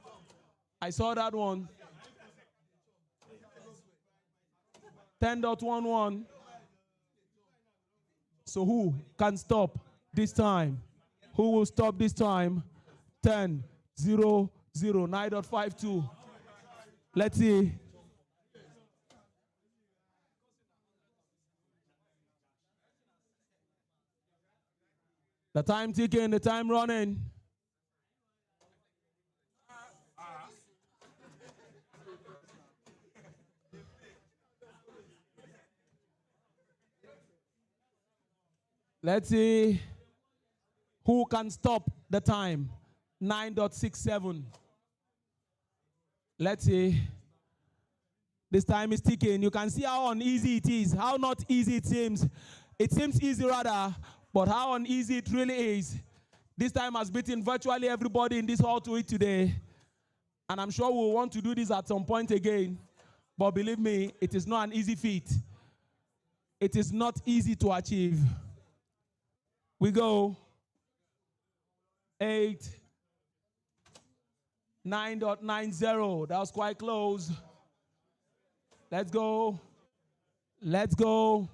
I saw that one. 10.11. So who can stop this time? Who will stop this time? 10:00. 9.52. Let's see. The time ticking, the time running. Let's see who can stop the time. 9.67. Let's see. This time is ticking. You can see how uneasy it is, how not easy it seems. It seems easy rather, but how uneasy it really is. This time has beaten virtually everybody in this hall to it today. And I'm sure we'll want to do this at some point again. But believe me, it is not an easy feat. It is not easy to achieve. We go. 8. 9.90. That was quite close. Let's go. Let's go.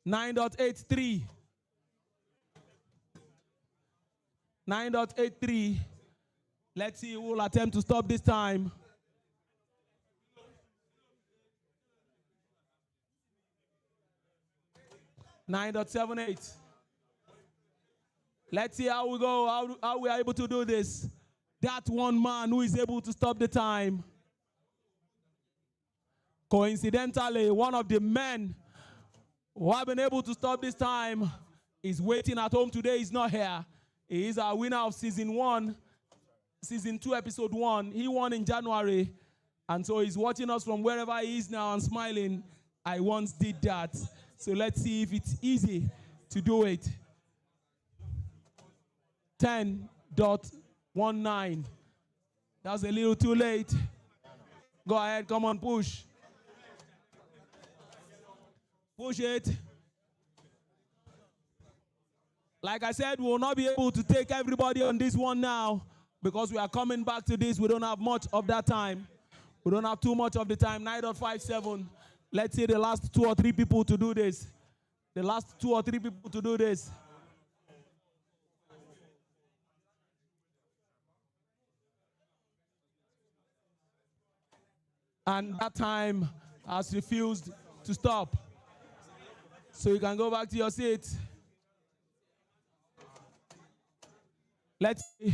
$9.83. 9.83. Let's see who will attempt to stop this time. $9.78. Let's see how we go, how we are able to do this. That one man who is able to stop the time. Coincidentally, one of the men who have been able to stop this time is waiting at home today. He's not here. He is our winner of season 1, season 2, episode 1. He won in January. And so he's watching us from wherever he is now and smiling. I once did that. So let's see if it's easy to do it. 10.19. That's a little too late. Go ahead, come on, push. Push it. Like I said, we will not be able to take everybody on this one now because we are coming back to this. We don't have much of that time. We don't have too much of the time. 9.57. Let's say the last 2 or 3 people to do this. The last 2 or 3 people to do this. And that time has refused to stop. So you can go back to your seat. Let's see.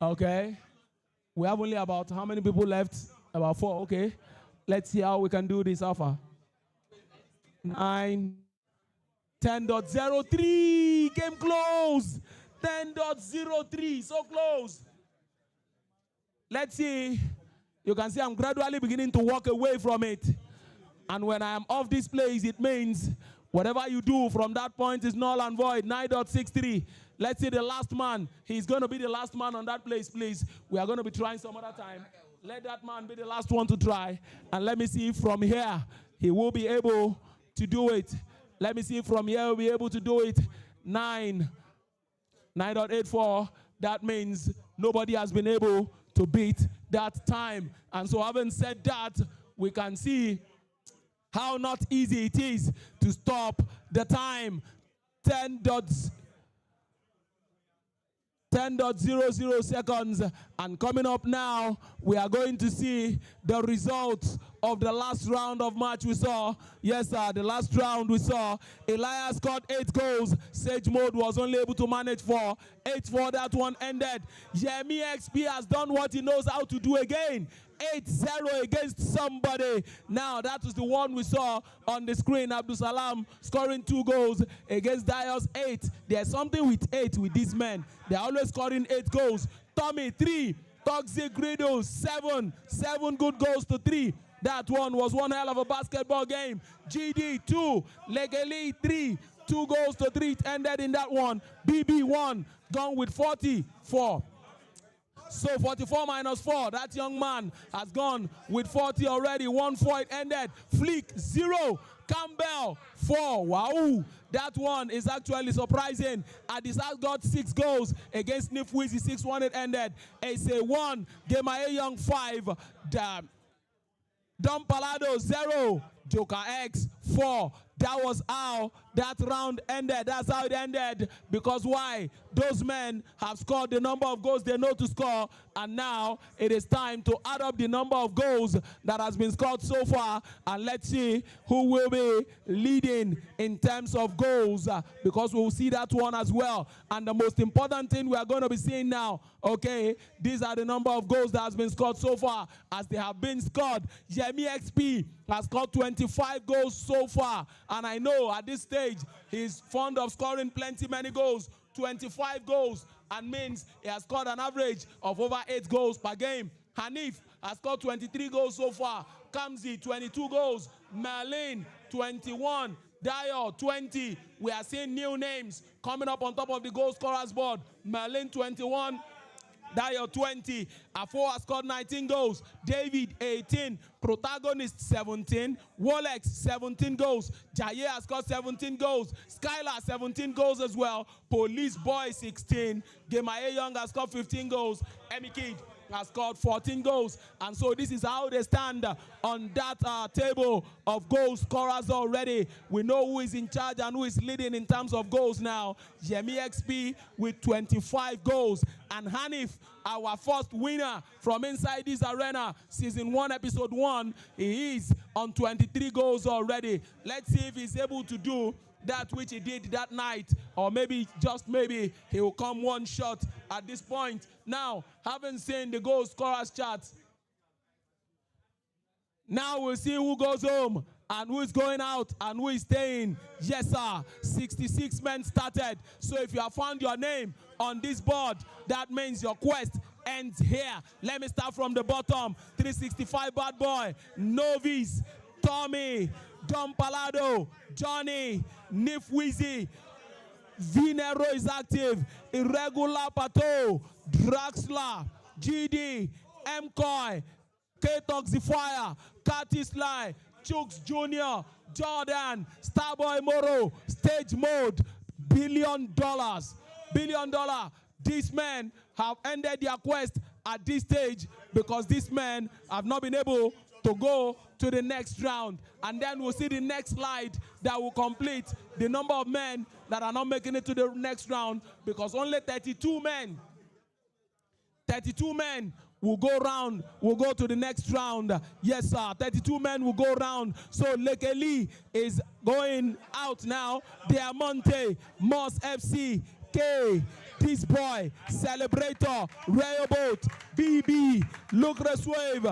Okay. We have only about how many people left? About 4. Okay. Let's see how we can do this, Alpha. 9. 10.03. Came close. 10.03. So close. Let's see. You can see I'm gradually beginning to walk away from it. And when I am off this place, it means whatever you do from that point is null and void. 9.63. Let's see the last man. He's going to be the last man on that place, please. We are going to be trying some other time. Let that man be the last one to try. And let me see if from here he will be able to do it. Let me see if from here he'll be able to do it. 9.84. That means nobody has been able to beat that time. And so having said that, we can see how not easy it is to stop the time. 10 10.00 seconds. And coming up now, we are going to see the results of the last round of match we saw. Yes, sir, the last round we saw. Elias scored 8 goals. Sage Mode was only able to manage 4. 8-4, that one ended. Yemi XP has done what he knows how to do again. 8-0 against somebody. Now, that is the one we saw on the screen. Abdul Salam scoring 2 goals against Dios 8. There's something with 8 with these men. They're always scoring 8 goals. Tommy 3. Toxic Griddle 7. 7 good goals to 3. That one was one hell of a basketball game. GD 2. Legally 3. 2 goals to 3. It ended in that one. BB 1. Gone with 44. So 44 minus 4, that young man has gone with 40 already. 1-4, it ended. Fleek 0, Campbell 4. Wow, that one is actually surprising. Adisa got 6 goals against Nifwizi. 6-1, it ended. Ace 1, Gemae Young 5, Dom Palado 0, Joker X 4. That was how that round ended. That's how it ended. Because why? Those men have scored the number of goals they know to score. And now it is time to add up the number of goals that has been scored so far. And let's see who will be leading in terms of goals. Because we'll see that one as well. And the most important thing we are going to be seeing now, okay, these are the number of goals that has been scored so far. As they have been scored, Yemi XP has scored 25 goals so far. And I know at this stage, he's fond of scoring many goals. 25 goals, and means he has scored an average of over 8 goals per game. Hanif has scored 23 goals so far. Kamzi, 22 goals. Merlin, 21. Dio, 20. We are seeing new names coming up on top of the goal scorers board. Merlin, 21. Dio 20, Afo has scored 19 goals, David 18, Protagonist 17, Wolex 17 goals, Jaye has scored 17 goals, Skylar 17 goals as well, Police Boy 16, Gemae Young has scored 15 goals, Emi Kid has scored 14 goals. And so this is how they stand on that table of goal scorers already. We know who is in charge and who is leading in terms of goals now. Yemi XP with 25 goals. And Hanif, our first winner from inside this arena, season 1, episode 1, he is on 23 goals already. Let's see if he's able to do that which he did that night, or maybe, just maybe, he will come one shot at this point. Now, having seen the goal scorers chart, now we'll see who goes home and who is going out and who is staying. Yes, sir. 66 men started. So if you have found your name on this board, that means your quest ends here. Let me start from the bottom. 365 Bad Boy, Novice, Tommy, Dom Palado, Johnny, Nifwizi, Vinero is active, Irregular Pato, Draxler, GD, MCoy, K-Toxifier, Curtis Lai, Chooks Jr., Jordan, Starboy Moro, Stage Mode, $1 billion. These men have ended their quest at this stage because these men have not been able to go to the next round. And then we'll see the next slide that will complete the number of men that are not making it to the next round, because only 32 men will go to the next round. Yes, sir. 32 men will go round. So Lekeli is going out now. Diamante, Moss FC, K, This Boy, Celebrator, Railboat, BB, Lucas Wave,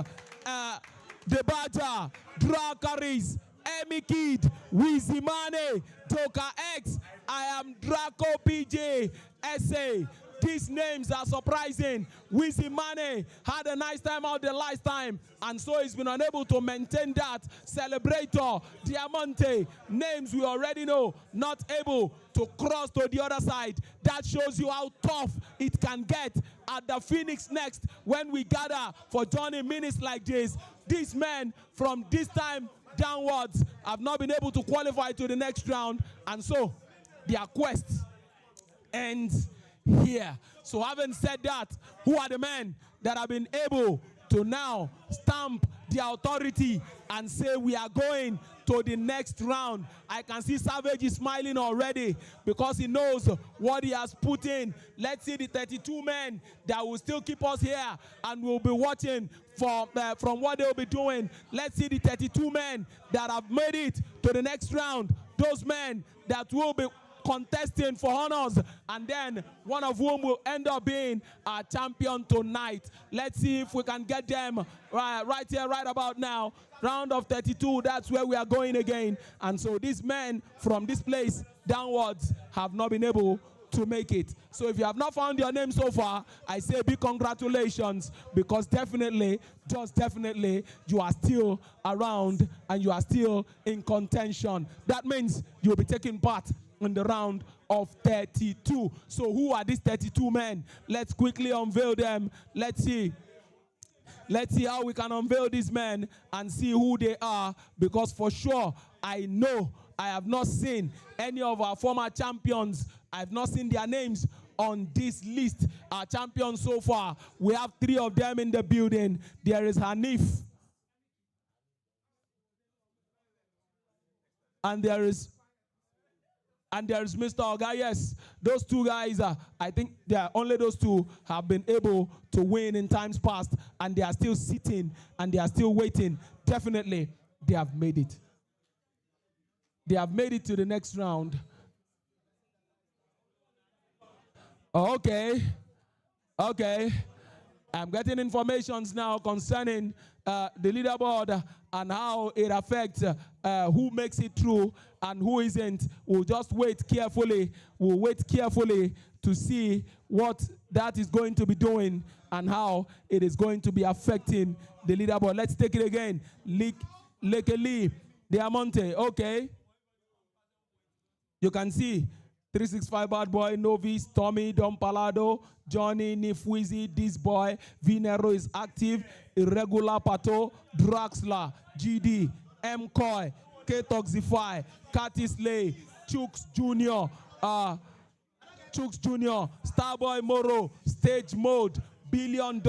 The Badger, Dracaris, Emi Kid, Wizimane, Toka X, I am Draco PJ, SA. These names are surprising. Wizimane had a nice time out the last time, and so he's been unable to maintain that. Celebrator, Diamante, names we already know, not able to cross to the other side. That shows you how tough it can get at the Phoenix next when we gather for Johnny minutes like this. These men from this time downwards have not been able to qualify to the next round, and so their quest ends here. So having said that, who are the men that have been able to now stamp the authority and say we are going to the next round. I can see Savage is smiling already because he knows what he has put in. Let's see the 32 men that will still keep us here and will be watching from what they'll be doing. Let's see the 32 men that have made it to the next round. Those men that will be contesting for honors, and then one of whom will end up being our champion tonight. Let's see if we can get them right here, right about now. Round of 32, that's where we are going again. And so these men from this place downwards have not been able to make it. So if you have not found your name so far, I say big congratulations, because definitely, just definitely, you are still around and you are still in contention. That means you'll be taking part in the round of 32. So who are these 32 men? Let's quickly unveil them. Let's see how we can unveil these men and see who they are, because for sure, I know I have not seen any of our former champions. I have not seen their names on this list. Our champions so far, we have 3 of them in the building. There is Hanif, and there is Mr. Oga. Yes, those 2 guys, I think only those 2 have been able to win in times past, and they are still sitting and they are still waiting. Definitely, they have made it. They have made it to the next round. Okay. I'm getting informations now concerning the leaderboard and how it affects who makes it through and who isn't. We'll just wait carefully. We'll wait carefully to see what that is going to be doing and how it is going to be affecting the leaderboard. Let's take it again. Lekeli, Diamante, okay. You can see 365 Bad Boy, Novice, Tommy, Don Palado, Johnny, Nifwizi, This Boy, Vinero is active, Irregular Pato, Draxler, GD, M-Coy, K-Toxify, Curtis Lay, Chooks Jr., Starboy Moro, Stage Mode, $1 billion.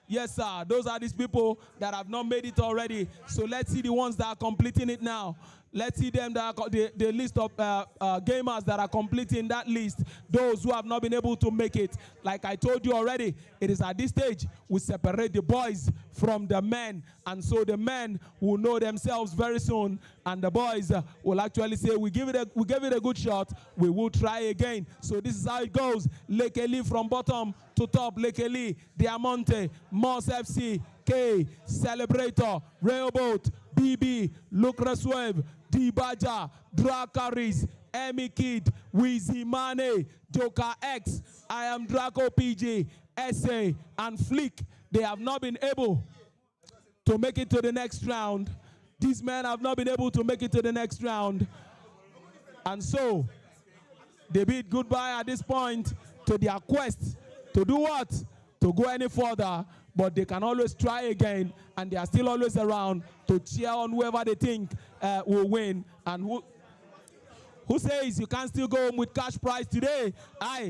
Yes, sir. Those are these people that have not made it already. So let's see the ones that are completing it now. Let's see them, the list of gamers that are completing that list. Those who have not been able to make it. Like I told you already, it is at this stage we separate the boys from the men. And so the men will know themselves very soon. And the boys will actually say, we gave it a good shot. We will try again. So this is how it goes. Lekeli from bottom to top. Lekeli, Diamante, Moss FC, K, Celebrator, Railboat, BB, Lucas Web, D-Baja, Dracaris, Emmy Kid, Wheezy Mane, Joker X, I am Draco PG, SA, and Flick. They have not been able to make it to the next round. These men have not been able to make it to the next round. And so, they bid goodbye at this point to their quest to do what? To go any further. But they can always try again, and they are still always around to cheer on whoever they think will win. And who says you can't still go home with cash prize today?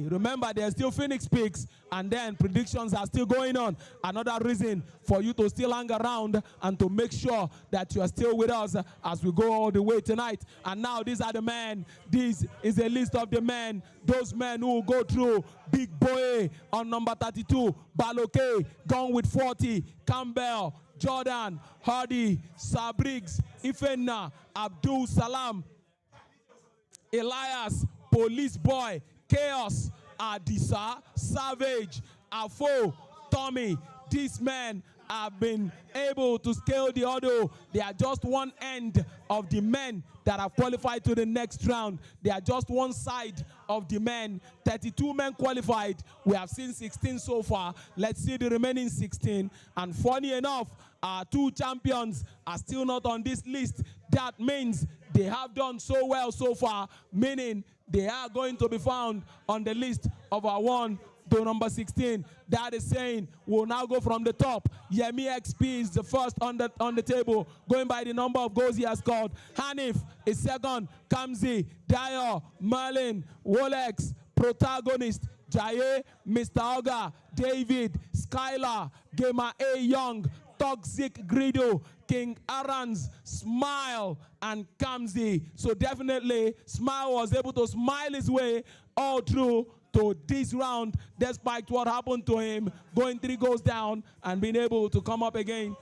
Remember, there's still Phoenix Peaks, and then predictions are still going on. Another reason for you to still hang around and to make sure that you are still with us as we go all the way tonight. And now these are the men. This is a list of the men. Those men who will go through. Big Boy on number 32. Baloke, Gone with 40. Campbell, Jordan, Hardy, Sabriggs, Ifena, Abdul Salam, Elias, Police Boy, Chaos, Adisa, Savage, Afo, Tommy. These men have been able to scale the order. They are just one end of the men that have qualified to the next round. They are just one side of the men. 32 men qualified. We have seen 16 so far. Let's see the remaining 16. And funny enough, our 2 champions are still not on this list. That means they have done so well so far, meaning they are going to be found on the list of our 1 to number 16. That is saying we'll now go from the top. Yemi XP is the first on the table, going by the number of goals he has scored. Hanif is second. Kamzi, Dio, Merlin, Wolex, Protagonist, Jaye, Mr. Oga, David, Skylar, Gamer A Young, Toxic Grido, King Aaron's Smile, and Kamzi. So definitely, Smile was able to smile his way all through to this round, despite what happened to him, going 3 goals down and being able to come up again.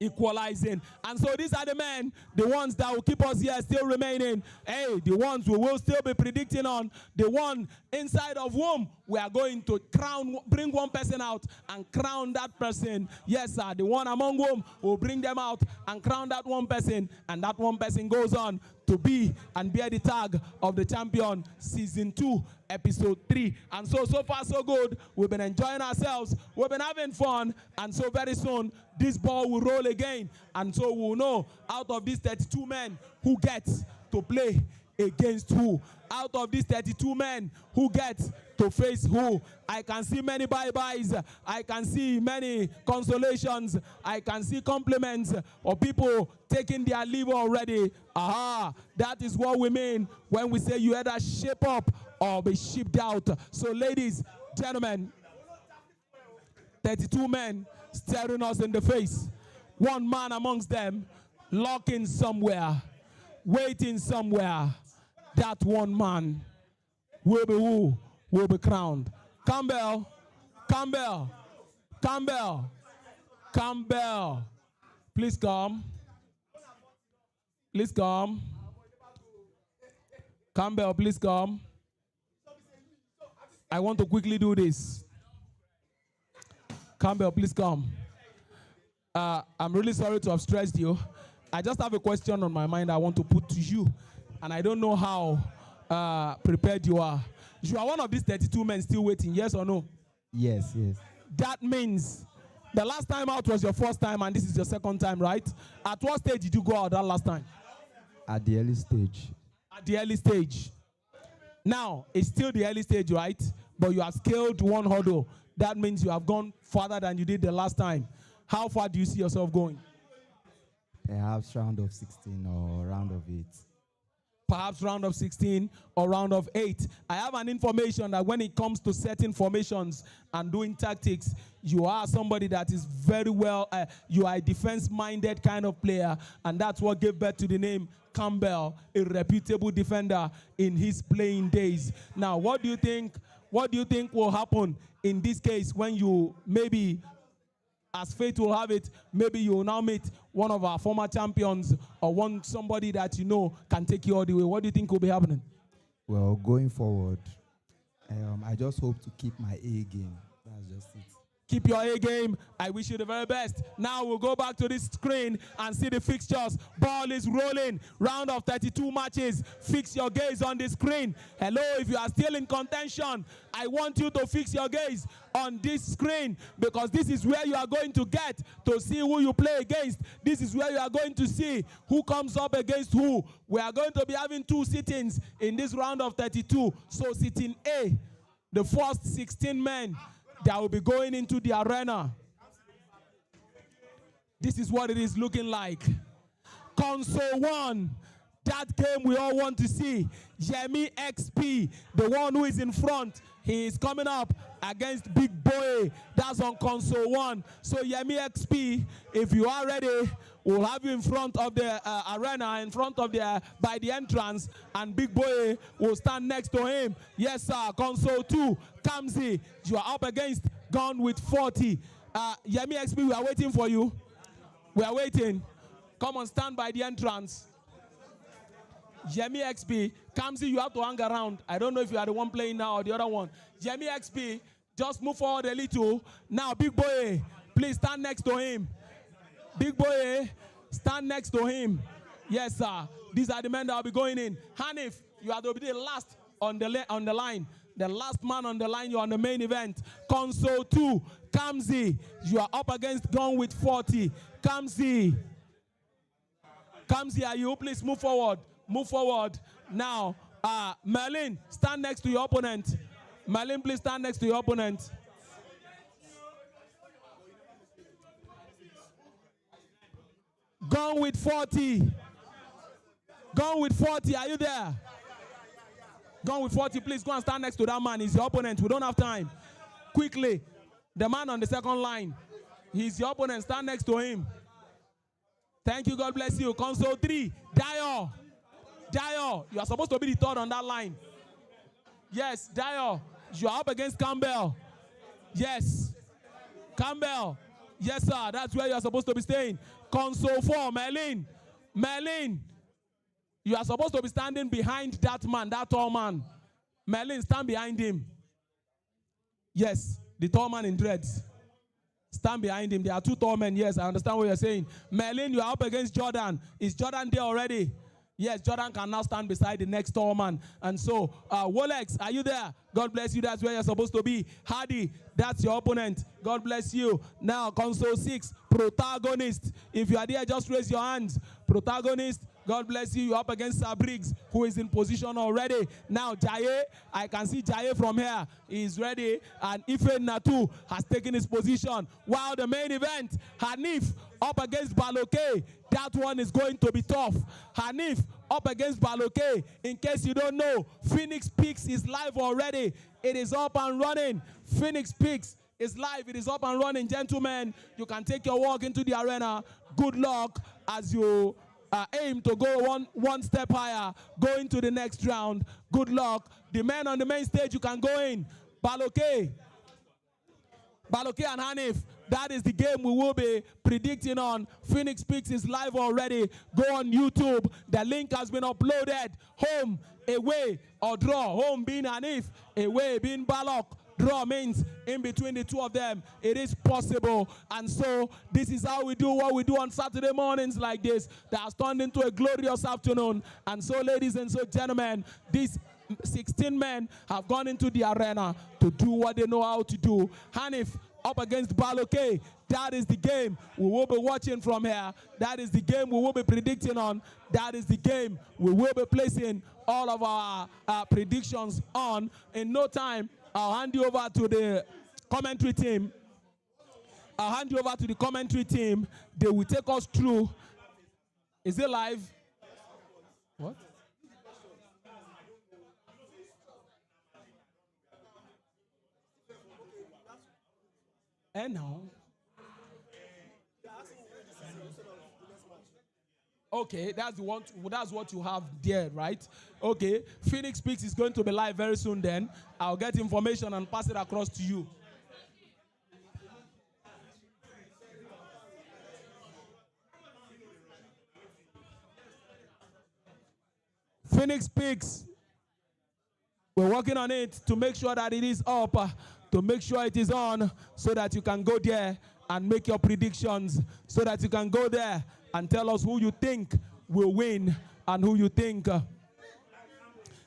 Equalizing. And so these are the men, the ones that will keep us here still remaining. Hey, the ones we will still be predicting on, the one inside of whom we are going to bring one person out and crown that person. Yes, sir, the one among whom will bring them out and crown that one person, and that one person goes on to be and bear the tag of the champion. Season 2, episode 3. And so far so good. We've been enjoying ourselves. We've been having fun. And so very soon, this ball will roll again. And so we'll know out of these 32 men who gets to play against who. Out of these 32 men, who gets to face who. I can see many bye-byes. I can see many consolations. I can see compliments of people taking their leave already. Aha, that is what we mean when we say you either shape up or be shipped out. So ladies, gentlemen, 32 men staring us in the face. One man amongst them locking somewhere, waiting somewhere. That one man will be who? Will be crowned. Campbell, Campbell, Campbell, Campbell. Please come. Please come. Campbell, please come. I want to quickly do this. Campbell, please come. I'm really sorry to have stressed you. I just have a question on my mind I want to put to you. And I don't know how prepared you are. You are one of these 32 men still waiting, yes or no? Yes, yes. That means the last time out was your first time and this is your second time, right? At what stage did you go out that last time? At the early stage. At the early stage. Now, it's still the early stage, right? But you have scaled one hurdle. That means you have gone farther than you did the last time. How far do you see yourself going? Perhaps round of 16 or round of 8. Perhaps round of 16 or round of 8. I have an information that when it comes to setting formations and doing tactics, you are somebody that is very well, you are a defense-minded kind of player, and that's what gave birth to the name Campbell, a reputable defender in his playing days. Now, what do you think will happen in this case when you maybe, as fate will have it, maybe you will now meet one of our former champions or somebody that you know can take you all the way? What do you think will be happening? Well, going forward, I just hope to keep my A game. That's just it. Keep your A game. I wish you the very best. Now we'll go back to this screen and see the fixtures. Ball is rolling. Round of 32 matches. Fix your gaze on the screen. Hello, if you are still in contention, I want you to fix your gaze on this screen, because this is where you are going to get to see who you play against. This is where you are going to see who comes up against who. We are going to be having 2 sittings in this round of 32. So sitting A, the first 16 men that will be going into the arena. This is what it is looking like. Console 1, that game we all want to see. Yemi XP, the one who is in front, he is coming up against Big Boy. That's on console 1. So Yemi XP, if you are ready, we'll have you in front of the arena, in front of by the entrance, and Big Boy will stand next to him. Yes, sir. Console 2, Kamzi, you are up against Gone with 40. Yemi XP, we are waiting for you. We are waiting. Come on, stand by the entrance. Yemi XP, Kamzi, you have to hang around. I don't know if you are the one playing now or the other one. Yemi XP, just move forward a little. Now, Big Boy, please stand next to him. Big Boy, stand next to him. Yes, sir. These are the men that will be going in. Hanif, you are to be the last on the line. The last man on the line, you're on the main event. Console 2, Kamzi, you are up against Gone with 40. Kamzi, are you? Please move forward. Move forward. Now, Merlin, stand next to your opponent. Merlin, please stand next to your opponent. Gone with 40. Gone with 40, are you there? Gone with 40, please go and stand next to that man. He's your opponent. We don't have time. Quickly, the man on the second line. He's your opponent. Stand next to him. Thank you. God bless you. Console 3. Dio. Dio. You are supposed to be the third on that line. Yes, Dio. You are up against Campbell. Yes. Campbell. Yes, sir. That's where you are supposed to be staying. Console 4. Merlin. Merlin. You are supposed to be standing behind that man, that tall man. Merlin, stand behind him. Yes, the tall man in dreads. Stand behind him. There are two tall men. Yes, I understand what you're saying. Merlin, you are up against Jordan. Is Jordan there already? Yes, Jordan can now stand beside the next tall man. And so, Wolex, are you there? God bless you. That's where you're supposed to be. Hardy, that's your opponent. God bless you. Now, console 6, protagonist. If you are there, just raise your hands. Protagonist, God bless you. You're up against Sabriggs, who is in position already. Now, Jaye, I can see Jaye from here. He's ready. And Ife Natu has taken his position. While the main event, Hanif up against Baloke. That one is going to be tough. Hanif up against Baloke. In case you don't know, Phoenix Peaks is live already. It is up and running. Phoenix Peaks is live. It is up and running. Gentlemen, you can take your walk into the arena. Good luck as you aim to go one step higher, go into the next round. Good luck. The men on the main stage, you can go in. Baloke and Hanif, that is the game we will be predicting on. Phoenix Peaks is live already. Go on YouTube. The link has been uploaded. Home, away, or draw. Home being Hanif, away being Balok. Draw means in between the two of them, it is possible. And so this is how we do what we do on Saturday mornings like this. That has turned into a glorious afternoon. And so, ladies and so gentlemen, these 16 men have gone into the arena to do what they know how to do. Hanif up against Baloke. That is the game we will be watching from here. That is the game we will be predicting on. That is the game we will be placing all of our predictions on. In no time, I'll hand you over to the commentary team. I'll hand you over to the commentary team. They will take us through. Is it live? What? And now? Okay, that's what you have there, right? Okay, Phoenix Peaks is going to be live very soon then. I'll get information and pass it across to you. Phoenix Peaks, we're working on it to make sure that it is up, to make sure it is on, so that you can go there and make your predictions, so that you can go there and tell us who you think will win and who you think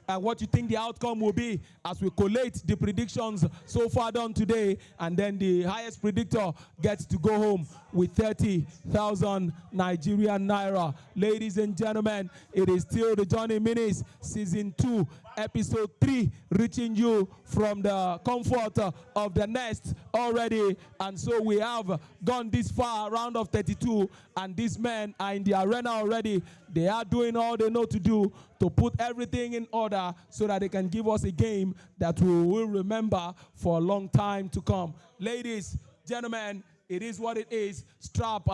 and what you think the outcome will be as we collate the predictions so far done today, and then the highest predictor gets to go home with 30,000 Nigerian Naira. Ladies and gentlemen, it is still the Johnny Minis Season 2, Episode 3, reaching you from the comfort of the nest already. And so we have gone this far, round of 32, and these men are in the arena already. They are doing all they know to do to put everything in order so that they can give us a game that we will remember for a long time to come. Ladies, gentlemen, it is what it is. Strap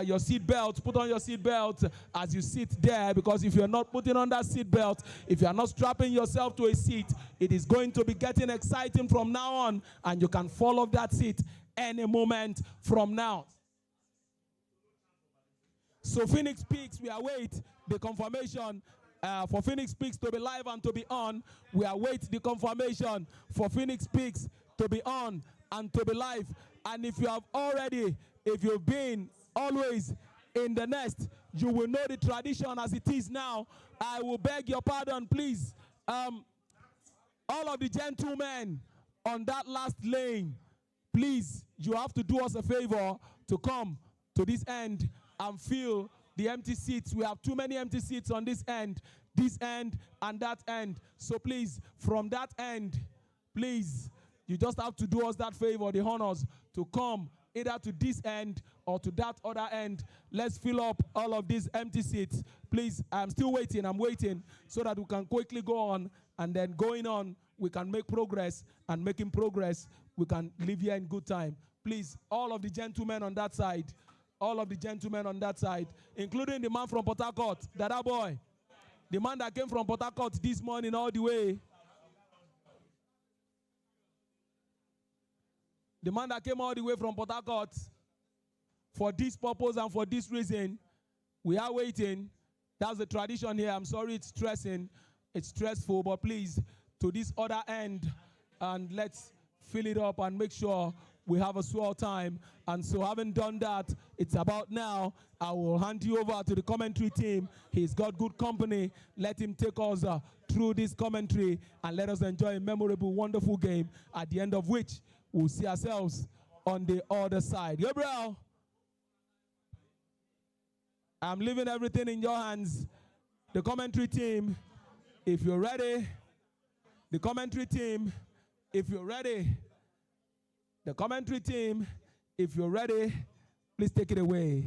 your seat belt. Put on your seat belt as you sit there, because if you're not putting on that seat belt, if you're not strapping yourself to a seat, it is going to be getting exciting from now on, and you can fall off that seat any moment from now. So Phoenix Peaks, we await the confirmation for Phoenix Peaks to be live and to be on. We await the confirmation for Phoenix Peaks to be on and to be live. And if you have already, if you've been always in the nest, you will know the tradition as it is now. I will beg your pardon, please. All of the gentlemen on that last lane, please, you have to do us a favor to come to this end and fill the empty seats. We have too many empty seats on this end and that end. So please, from that end, please, you just have to do us that favor, the honors, to come either to this end or to that other end. Let's fill up all of these empty seats. Please, I'm still waiting. I'm waiting so that we can quickly go on, and then going on, we can make progress, and making progress, we can live here in good time. Please, all of the gentlemen on that side, including the man from Port Harcourt, Dada boy, the man that came from Port Harcourt this morning all the way. The man that came all the way from Port Harcourt for this purpose and for this reason. We are waiting. That's the tradition here. I'm sorry it's stressing. It's stressful, but please, to this other end, and let's fill it up and make sure we have a swell time. And so having done that, it's about now. I will hand you over to the commentary team. He's got good company. Let him take us through this commentary and let us enjoy a memorable, wonderful game, at the end of which we'll see ourselves on the other side. Gabriel, I'm leaving everything in your hands. The commentary team, if you're ready. The commentary team, if you're ready. The commentary team, if you're ready, please take it away.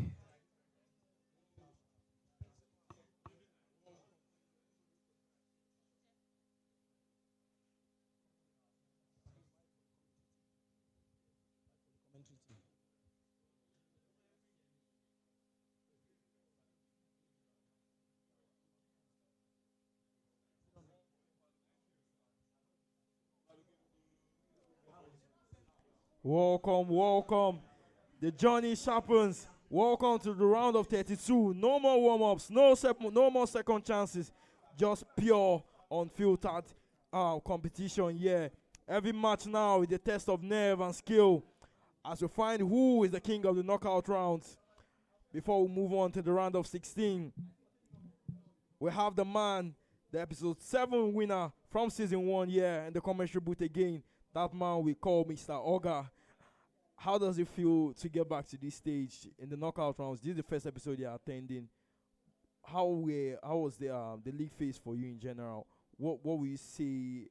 Welcome, welcome. The journey sharpens. Welcome to the round of 32. No more warm-ups, no more second chances. Just pure, unfiltered competition. Yeah, every match now is a test of nerve and skill as we find who is the king of the knockout rounds. Before we move on to the round of 16, we have the man, the episode 7 winner from season 1. Yeah, and the commentary booth again. That man we call Mr. Oga. How does it feel to get back to this stage in the knockout rounds? This is the first episode you're attending. How was the league phase for you in general? What will you say?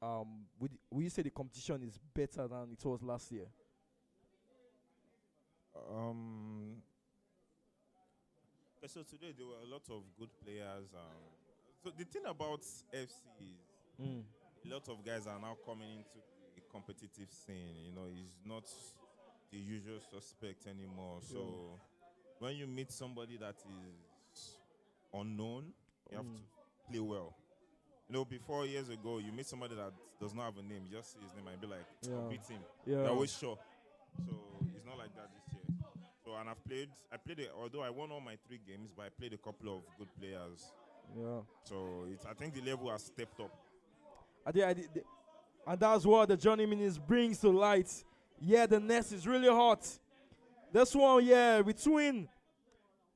Will you say the competition is better than it was last year? Okay, so today there were a lot of good players. So the thing about FC is a lot of guys are now coming into the competitive scene. You know, it's not the usual suspect anymore. So when you meet somebody that is unknown, you have to play well. You know, before years ago, you meet somebody that does not have a name, you just see his name and be like, beat him. You're always sure. So it's not like that this year. So, and I played it, although I won all my 3 games, but I played a couple of good players. Yeah. So I think the level has stepped up. And that's what the Johnny Minutes brings to light. Yeah, the nest is really hot. This one, yeah, between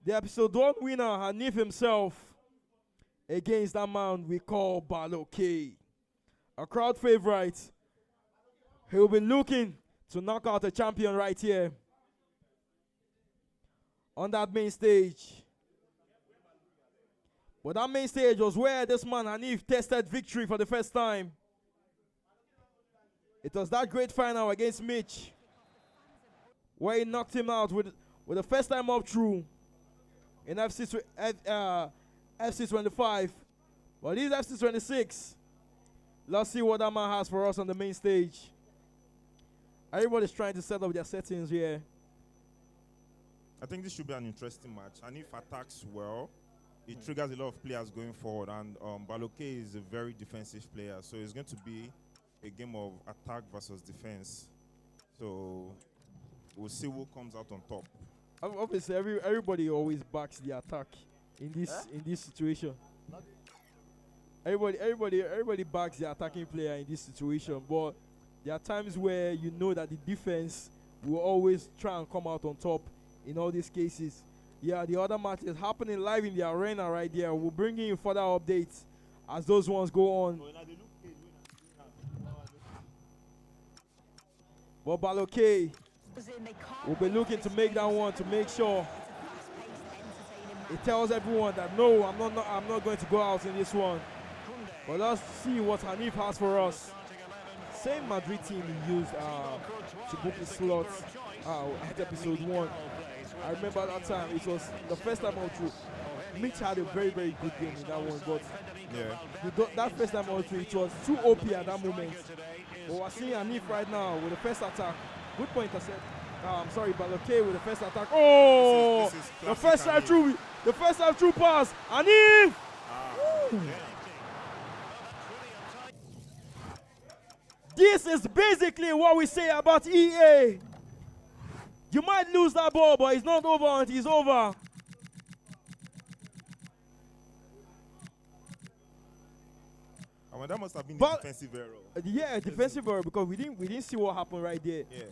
the episode 1 winner, Hanif himself, against that man we call Baloke. A crowd favorite. He'll be looking to knock out a champion right here on that main stage. But that main stage was where this man Hanif tested victory for the first time. It was that great final against Mitch where he knocked him out with the first time up through in FC 25. But this FC 26. Let's see what that man has for us on the main stage. Everybody's trying to set up their settings here. I think this should be an interesting match. And if attacks well, it triggers a lot of players going forward. And Baloke is a very defensive player. So it's going to be a game of attack versus defense. So we'll see who comes out on top. Obviously, everybody always backs the attack in this situation. Everybody backs the attacking player in this situation. But there are times where you know that the defense will always try and come out on top in all these cases. Yeah, the other match is happening live in the arena right there. We'll bring in further updates as those ones go on. But Baloke will be looking to make that one to make sure it tells everyone that no, I'm not going to go out in this one. But let's see what Hanif has for us. Same Madrid team he used to book his slots at episode 1. I remember that time, it was the first time out through. Mitch had a very, very good game in that one, but that first time out through, it was too OP at that moment. But we're seeing Hanif right now with the first attack. Good point, I said. I'm sorry, Baloke with the first attack. Oh, this is the classic first time Anif. through. The first time through pass. Anif. This is basically what we say about EA. You might lose that ball, but it's not over until it's over. Well, that must have been a But- defensive error. Yeah, defensive error because we didn't see what happened right there. Yeah.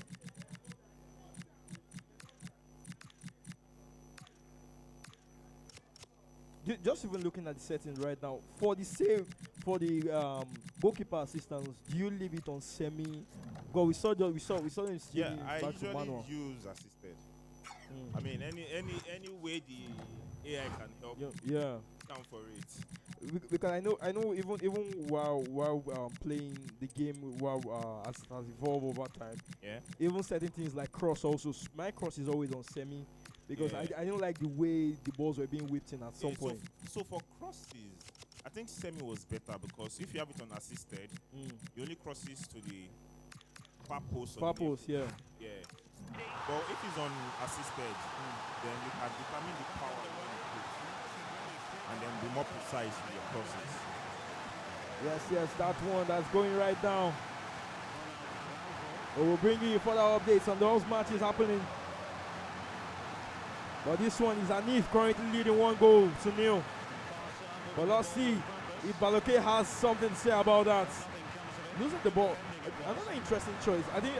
Just even looking at the settings right now, for the save, for the goalkeeper assistance, do you leave it on semi? Because we saw him streaming Yeah, I back to usually manual. use assisted. I mean, any way the AI can help. Yeah. Down for it. Because I know even while playing the game as it has evolved over time. Yeah. Even certain things like cross also. My cross is always on semi because Yeah. I don't like the way the balls were being whipped in at some Yeah, point. So for crosses, I think semi was better because if you have it on assisted, it only crosses to the far post. Far post, yeah. Yeah. But if it's on assisted, then you can determine the power you want to put and then be more precise with your crosses. Yes, that one that's going right now. We will bring you further updates on those matches happening. But this one is Anif currently leading 1-0. But let's see if Baloke has something to say about that. Losing the ball, another interesting choice. I think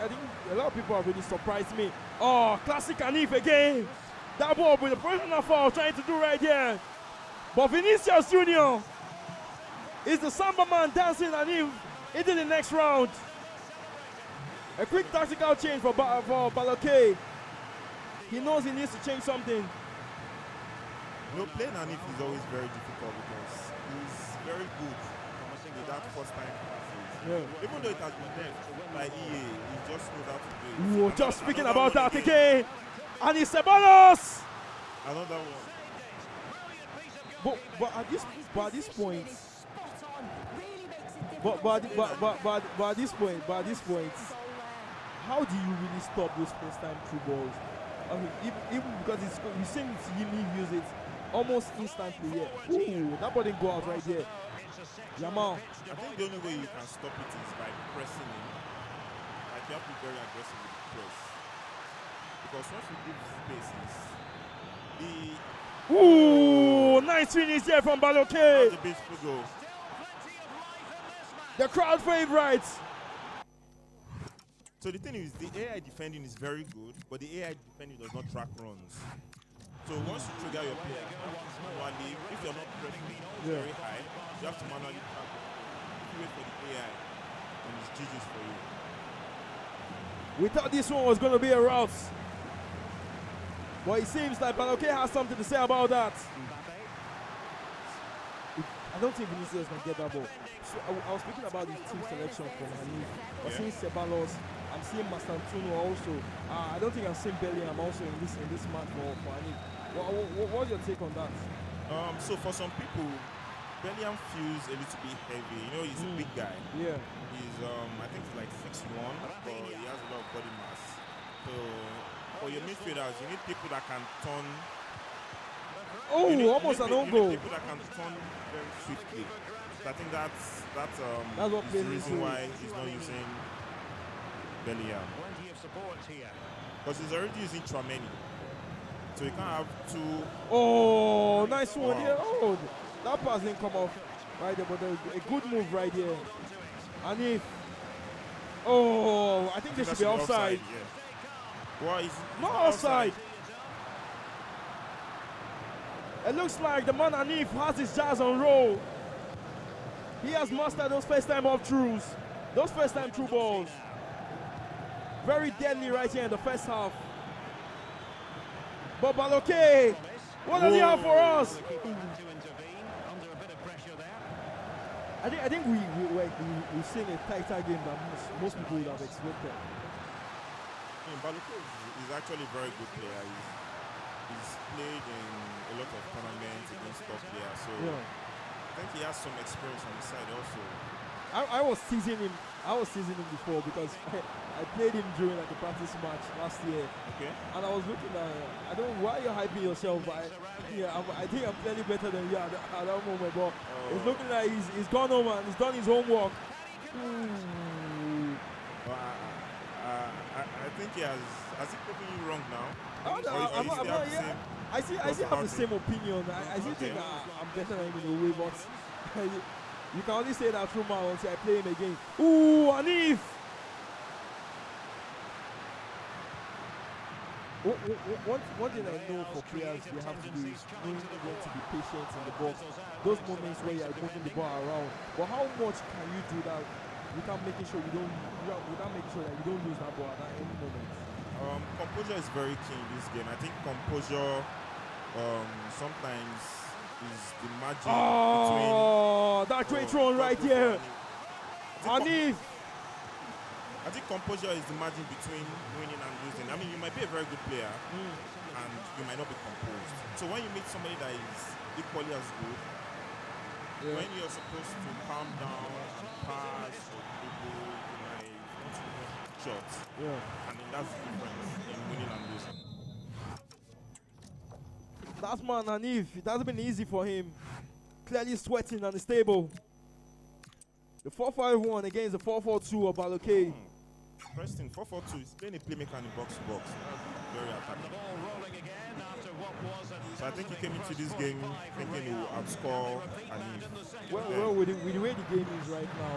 a lot of people have really surprised me. Oh, classic Anif again. That ball with the personal foul trying to do right here. But Vinicius Junior is the Samba man dancing Anif into the next round. A quick tactical change for Baloke. He knows he needs to change something. You know, playing Anif is always very difficult because he's very good with that first time passes. Yeah. Even though it has been left by EA, he just knows how to do it. We were just speaking about that again. And it's Ceballos. Another one. But at this point, how do you really stop those first time through balls? I mean, even because we seem to him use it almost instantly. Yeah. Ooh, that ball didn't go out right there. Yamal. I think the only way you can stop it is by pressing him. Like you have to be very aggressive with the press. Because once you give spaces, Ooh, nice finish there from Baloke. That's a beautiful goal. The crowd favorites. So the thing is, the AI defending is very good, but the AI defending does not track runs. So once you trigger your player, manually, if you're not pressing very high, you have to manually track it. If you wait for the AI, then it's GG's for you. We thought this one was going to be a rout. But it seems like Baloke has something to say about that. I don't think Vinicius can get that ball. So I was speaking about the team selection for Hanif. I'm seeing Ceballos. I'm seeing Mastantuno also. I don't think I'm seeing Bellingham also in this match for Hanif. What's your take on that? So for some people, Bellingham feels a little bit heavy. You know, he's a big guy. Yeah. He's I think he's like 6'1", but he has a lot of body mass. So for your midfielders, you need people that can turn. Oh, almost an own goal. You need people that can turn very swiftly. So I think that's what is the reason why he's not using Bellingham. Because he's already using Trameni. So you can't have two. Oh, nice one Wow. here. Oh, that pass didn't come off right there, but a good move right here. And if, I think this should be offside. Yeah. Well, it's Not offside. It looks like the man Anif has his jazz on roll. He has mastered those first time off throughs, those first time through balls. Very deadly right here in the first half. But Baloke, what does he have for us? I think we've seen a tighter game than most people would have expected. Baloke is actually a very good player. He's played in a lot of tournaments against top players, so I think he has some experience on the side also. I was teasing him. I was teasing him before because I played him during like a practice match last year. Okay. And I was looking at, I don't know why you're hyping yourself, but I think I'm clearly better than you at that moment. But it's looking like he's gone home and he's done his homework. Well, I think he has he proven you wrong now? Oh, no, I'm not, yeah. I still have the same opinion. I still think I'm better than him in a way, but you can only say that through my until I play him again. Ooh, Anif! One thing I know for players, they have to be knowing when to be patient in the box. Those moments where you're moving the ball around. But how much can you do that without making sure that you don't lose that ball at any moment? Composure is very key in this game. I think composure sometimes is the margin between. Oh, that great run right here. Anif. I think composure is the margin between winning and losing. I mean, you might be a very good player and you might not be composed. So when you meet somebody that is equally as good, when you're supposed to calm down and pass or dribble, you might want to make shots. I mean, that's the difference in winning and losing. That man, Anif, it hasn't been easy for him. Clearly sweating and stable. The 4-5-1 against the 4-4-2 of Baloke. Preston, 4-4-2 is playing a playmaker in the box-to-box. Very attacking. So I think he came into this game thinking he will outscore Anif. Well, with the way the game is right now,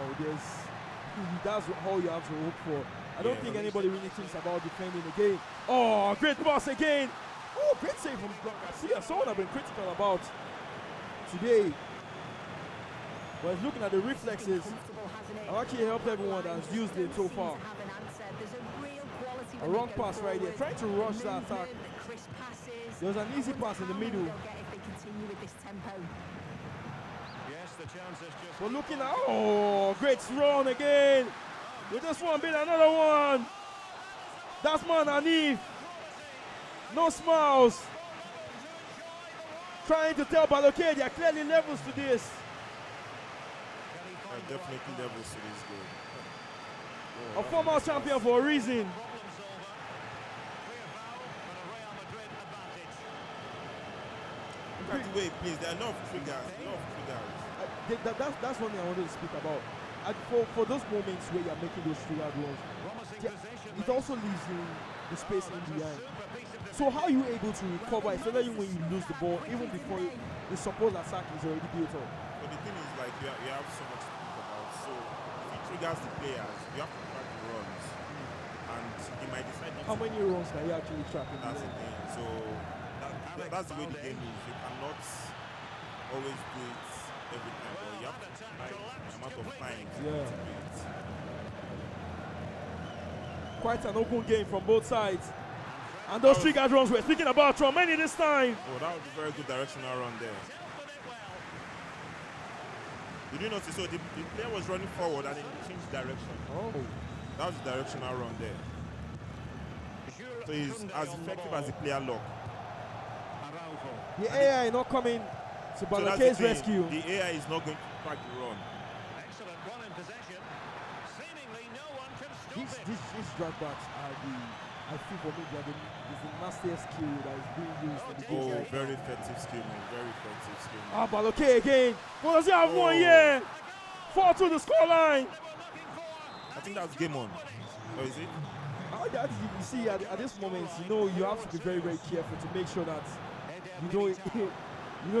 that's all you have to hope for. I don't think anybody really thinks about defending the game. Oh, great pass again. Oh, great save from Garcia. Someone I've been critical about today. But he's looking at the reflexes. I've actually helped everyone that's used it so far. A wrong pass right there. Trying to rush that attack. There was an easy pass in the middle. But looking at, oh, great run again. With this one being another one. That's man Anif. No smiles. Trying to tell Baloke there are clearly levels to this. Definitely levels to this game. A former champion for a reason. Look at the way he plays. There are a lot of triggers. That's one thing I wanted to speak about. For those moments where you're making those triggered runs, it also leaves you the space in behind. So how are you able to recover, especially when you lose the ball, even before the supposed attack is already built up? But the thing is, like, you have so much to think about. So if he triggers the players, you have to track the runs. And he might decide not How many runs can you actually track in That's the thing. So that's the way the game is. You cannot always do it every time, but you have to like the amount of time to do it. Quite an open game from both sides. And those triggered runs we're speaking about from many this time. Oh, that was a very good directional run there. Did you notice? So the player was running forward and then he changed direction. Oh. That was the directional run there. So he's as effective as the player lock. The AI not coming to Baloke's rescue. The AI is not going to crack the run. Excellent one in possession. Seemingly no one can stop it. These drag backs are I feel for me, is the nastiest skill that is being used in the game. Oh, very effective skill, man. Very effective skill. Ah, Baloke again. What does he have one here? 4-2 the scoreline. I think that's game on. Or is it? You see, at this moment, you have to be very, very careful to make sure that you don't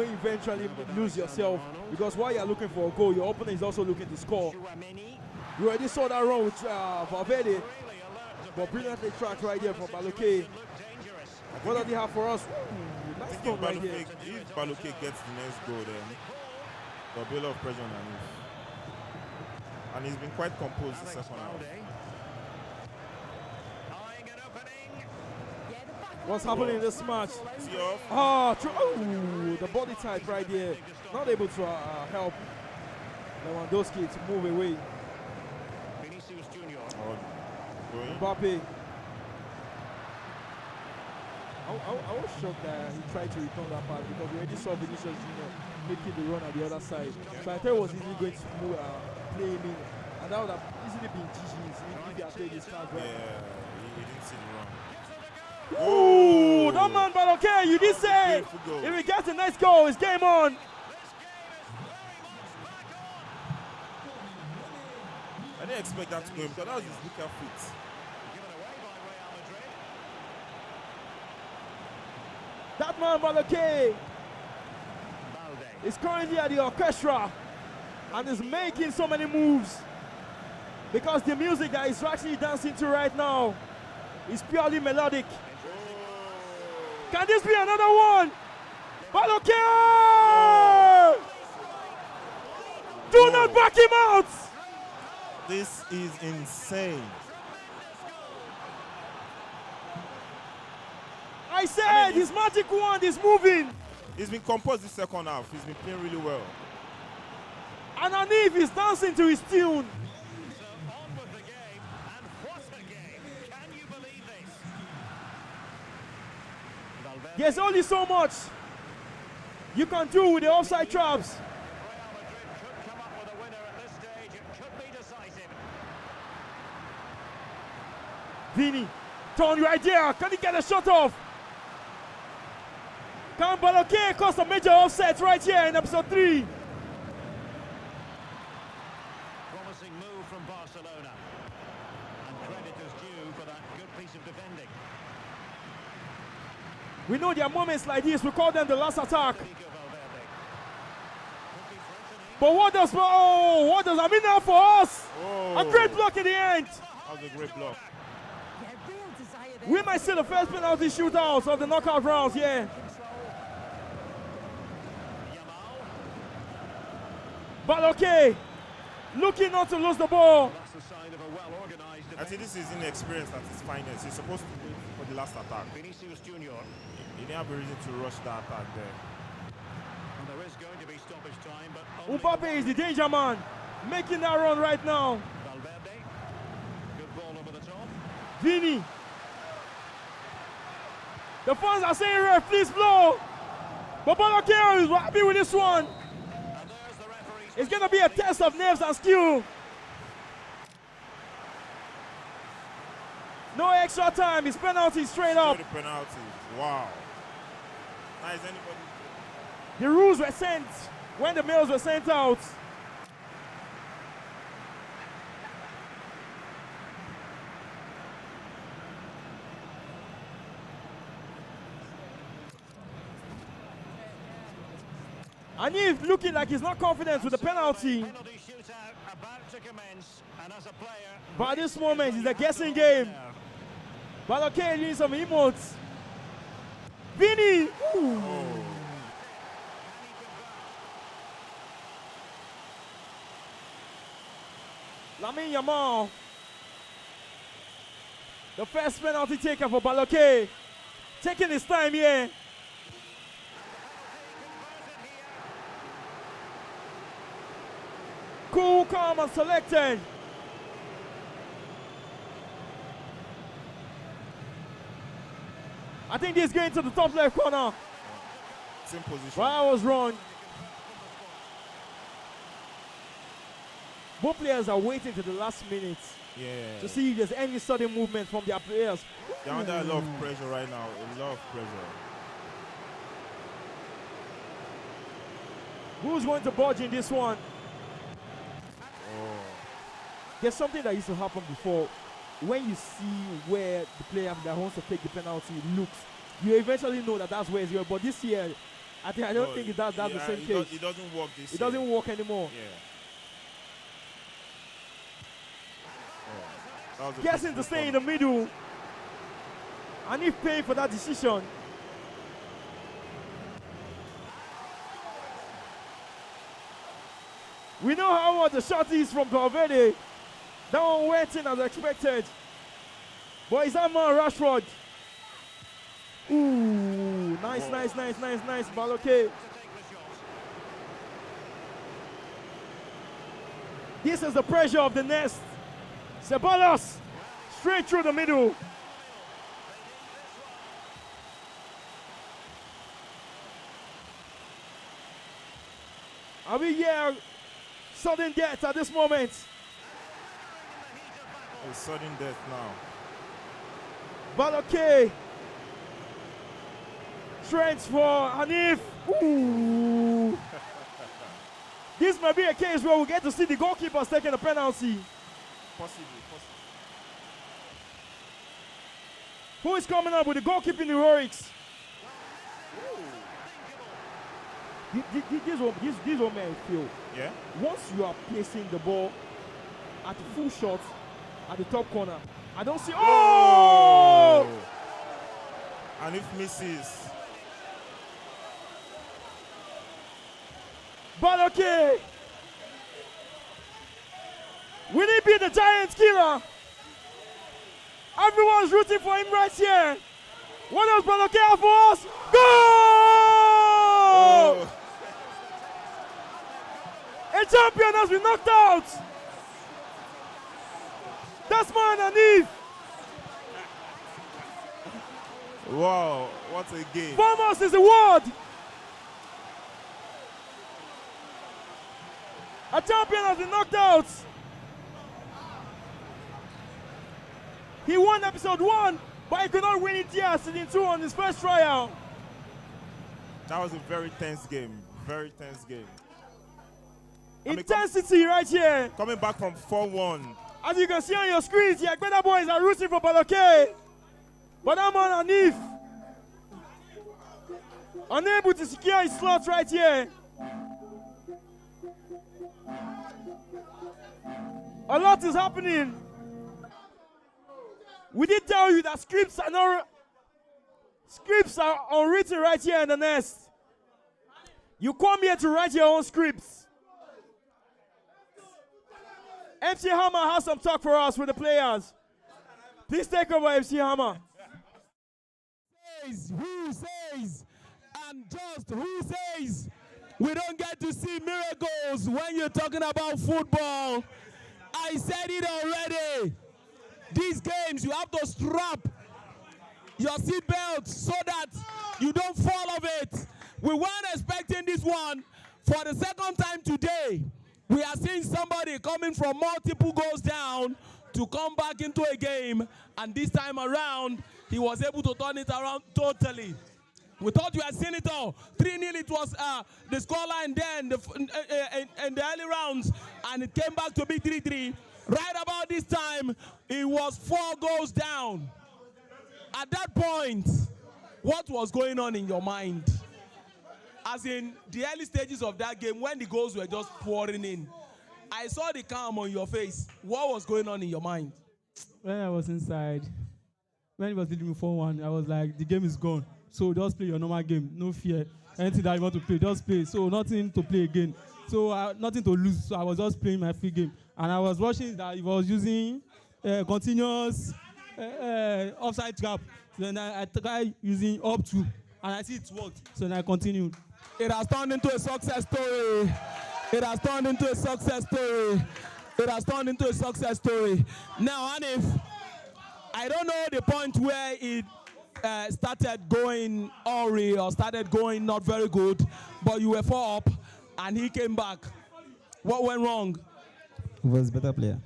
eventually lose yourself. Because while you're looking for a goal, your opponent is also looking to score. You already saw that run with Valverde. But brilliantly tracked right here from Baloke. What does he have for us? Ooh, nice stop right here. If Baloke gets the next goal, then there'll be a lot of pressure on him. And he's been quite composed the second half. What's happening in this match? Oh, the body type right there. Not able to help Lewandowski to move away. Mbappe. I was shocked that he tried to return that pass because we already saw Vinicius Jr. making the run at the other side. So I thought it was easily going to flaming. And that would have easily been GG's if he had played his card right. Yeah, he didn't see the run. Ooh, that man, but okay, you did say goal. if he gets a nice goal, it's game on. I didn't expect that to go in because that was his weaker foot. That man, Baloke, is currently at the orchestra and is making so many moves because the music that he's actually dancing to right now is purely melodic. Can this be another one? Baloke! Do not back him out! This is insane. I said his magic wand is moving. He's been composed this second half. He's been playing really well. And Anif is dancing to his tune. There's only so much you can do with the offside traps. Vini, turn right there. Can he get a shot off? Can Baloke cause a major offset right here in episode 3? Promising move from Barcelona. And credit is due for that good piece of defending. We know there are moments like this. We call them the last attack. But what does Amina for us? A great block in the end. That was a great block. We might see the first penalty shootouts of the knockout rounds, yeah. But okay, looking not to lose the ball. I think this is inexperience at his finest. He's supposed to wait for the last attack. Vinicius Junior. He didn't have a reason to rush that attack there. And there is going to be stoppage time, but Mbappe is the danger man, making that run right now. Valverde. Good ball over the top. Vini. The fans are saying, ref, please blow. But Baloke is happy with this one. It's going to be a test of nerves and skill. No extra time. It's penalty straight up. Penalty. Wow. Nice. Anybody? The rules were sent when the mails were sent out. And he's looking like he's not confident with the penalty. But at this moment, it's a guessing game. But okay, needs some emotes. Vini! Ooh. Lamine Yamal. The first penalty taker for Baloke. Taking his time here. Cool, calm, and selected. I think this is going to the top left corner. Same position. Well, I was wrong. Both players are waiting to the last minute to see if there's any sudden movement from their players. They're under a lot of pressure right now. A lot of pressure. Who's going to budge in this one? There's something that used to happen before. When you see where the player that wants to take the penalty looks, you eventually know that that's where it's going. But this year, I don't think that's the same case. It doesn't work this year. It doesn't work anymore. Guessing to stay in the middle. And if paying for that decision. We know how much the shot is from Valverde. That one went in as expected. But is that man Rashford? Ooh, nice, Baloke. This is the pressure of the nest. Ceballos, straight through the middle. Are we here Sudden death at this moment. A sudden death now. But okay. Trent for Hanif. Ooh. This might be a case where we get to see the goalkeepers taking a penalty. Possibly. Who is coming up with the goalkeeping heroics? This one may feel. Yeah. Once you are placing the ball at full shot at the top corner, I don't see. Oh! And if misses. But okay. Will he be the Giants killer? Everyone's rooting for him right here. What does Baloke have for us? Goal! Oh. A champion has been knocked out. That's man Hanif. Wow, what a game. Farmers is the word. A champion has been knocked out. He won episode 1, but he could not win it here season 2 on his first trial. That was a very tense game. Very tense game. Intensity right here. Coming back from 4-1. As you can see on your screens, the Agbeda boys are rooting for Baloke. But that man Hanif, unable to secure his slot right here. A lot is happening. We did tell you that scripts are unwritten right here in the nest. You come here to write your own scripts. MC Hammer has some talk for us with the players. Please take over, MC Hammer. Who says, and just who says, we don't get to see miracles when you're talking about football? I said it already. These games, you have to strap your seatbelt so that you don't fall off it. We weren't expecting this one. For the second time today, we are seeing somebody coming from multiple goals down to come back into a game, and this time around, he was able to turn it around totally. We thought we had seen it all. 3-0 it was the scoreline then in the early rounds, and it came back to be 3-3. Right about this time, it was 4 goals down. At that point, what was going on in your mind? As in the early stages of that game, when the goals were just pouring in, I saw the calm on your face. What was going on in your mind? When I was inside, when it was leading me 4-1, I was like, the game is gone. So just play your normal game, no fear. Anything that you want to play, just play. So nothing to play again. So nothing to lose. So I was just playing my free game. And I was watching that he was using continuous offside trap. So then I tried using up to, and I see it worked. So then I continued. It has turned into a success story. It has turned into a success story. It has turned into a success story. Now, Hanif, I don't know the point where it started going awry or started going not very good, but you were 4 up and he came back. What went wrong? Who was the better player?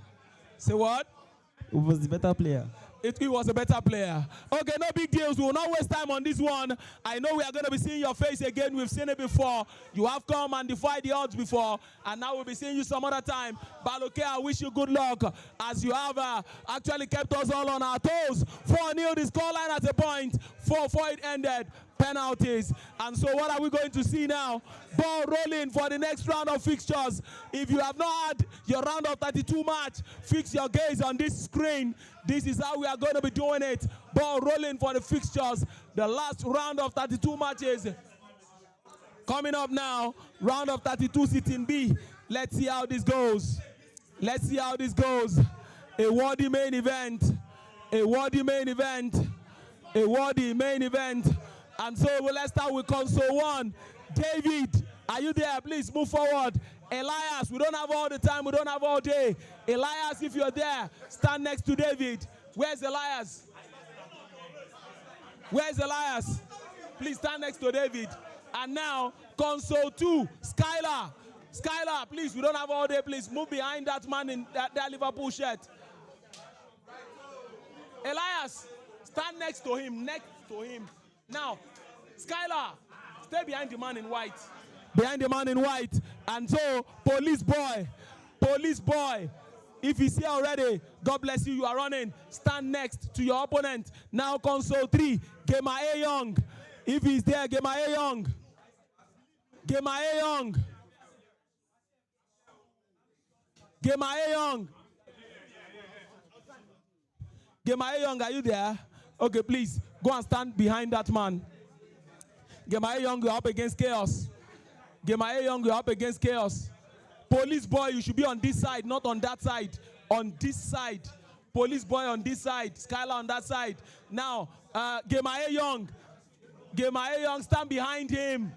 Say what? Who was the better player? He was a better player. Okay, no big deals. We will not waste time on this one. I know we are going to be seeing your face again. We've seen it before. You have come and defied the odds before, and now we'll be seeing you some other time. Baloke, I wish you good luck as you have actually kept us all on our toes. 4-0, the scoreline at a point. 4-4 it ended. Penalties. And so what are we going to see now? Ball rolling for the next round of fixtures. If you have not had your round of 32 match, fix your gaze on this screen. This is how we are going to be doing it. Ball rolling for the fixtures. The last round of 32 matches. Coming up now, round of 32 sitting B. Let's see how this goes. Let's see how this goes. A worthy main event. A worthy main event. A worthy main event. And so let's start with console 1. David, are you there? Please move forward. Elias, we don't have all the time. We don't have all day. Elias, if you're there, stand next to David. Where's Elias? Where's Elias? Please stand next to David. And now, console 2, Skylar. Skylar, please, we don't have all day, please. Move behind that man in that Liverpool shirt. Elias, stand next to him, Now, Skylar, stay behind the man in white. Behind the man in white. And so, police boy, if he's here already, God bless you, you are running. Stand next to your opponent. Now, console 3, Gema A Young. If he's there, Gema A Young. Gema A Young. Gema A Young. Gema A Young, are you there? Okay, please, go and stand behind that man. Gema A Young, you're up against chaos. Gema A Young, you're up against chaos. Police boy, you should be on this side, not on that side. On this side. Police boy on this side. Skylar on that side. Now, Gema A Young. Gema A Young, stand behind him.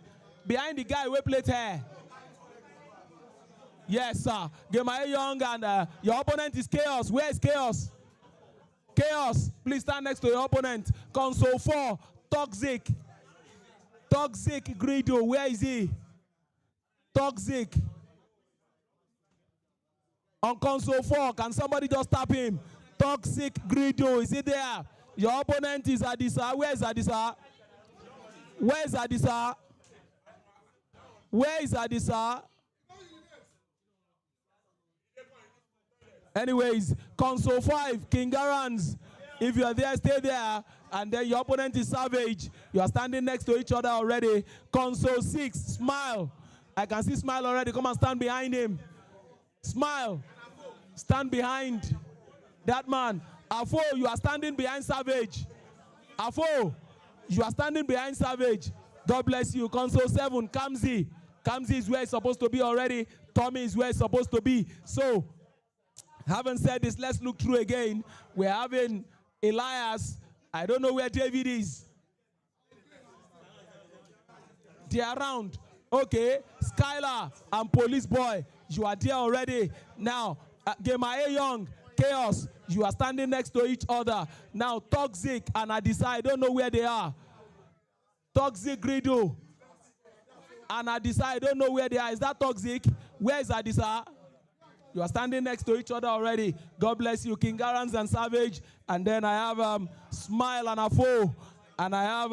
Behind the guy with plate hair. Yes, sir. Gema A Young, and your opponent is Chaos. Where is Chaos? Chaos, please stand next to your opponent. Console 4, Toxic. Toxic Grido, where is he? Toxic. On console 4, can somebody just tap him? Toxic Grido, is he there? Your opponent is Adisa. Where is Adisa? Where is Adisa? Where is Adisa? Anyways, console 5, King Garans. If you are there, stay there. And then your opponent is Savage. You are standing next to each other already. Console 6, Smile. I can see Smile already. Come and stand behind him. Smile. Stand behind that man. Afo, you are standing behind Savage. Afo, you are standing behind Savage. God bless you. Console 7, Kamzi. Kamzi is where it's supposed to be already. Tommy is where it's supposed to be. So, having said this, let's look through again. We're having Elias. I don't know where David is. They are around. Okay. Skylar and Police Boy, you are there already. Now, Gema A Young, Chaos, you are standing next to each other. Now, Toxic and Adisa, I don't know where they are. Toxic Grido and Adisa, I don't know where they are. Is that Toxic? Where is Adisa? You are standing next to each other already. God bless you. King Garans and Savage. And then I have Smile and Afo. And I have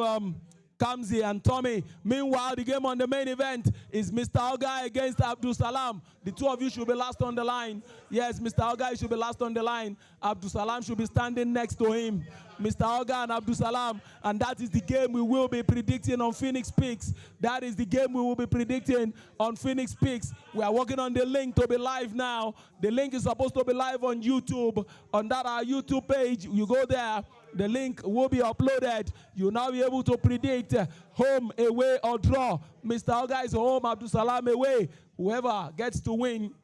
Kamzi and Tommy. Meanwhile, the game on the main event is Mr. Ogai against Abdul Salam. The two of you should be last on the line. Yes, Mr. Ogai should be last on the line. Abdul Salam should be standing next to him. Mr. Ogai and Abdul Salam. And that is the game we will be predicting on Phoenix Peaks. That is the game we will be predicting on Phoenix Peaks. We are working on the link to be live now. The link is supposed to be live on YouTube. On that our YouTube page, you go there. The link will be uploaded. You'll now be able to predict home, away, or draw. Mr. Ogai is home, Abdul Salam away. Whoever gets to win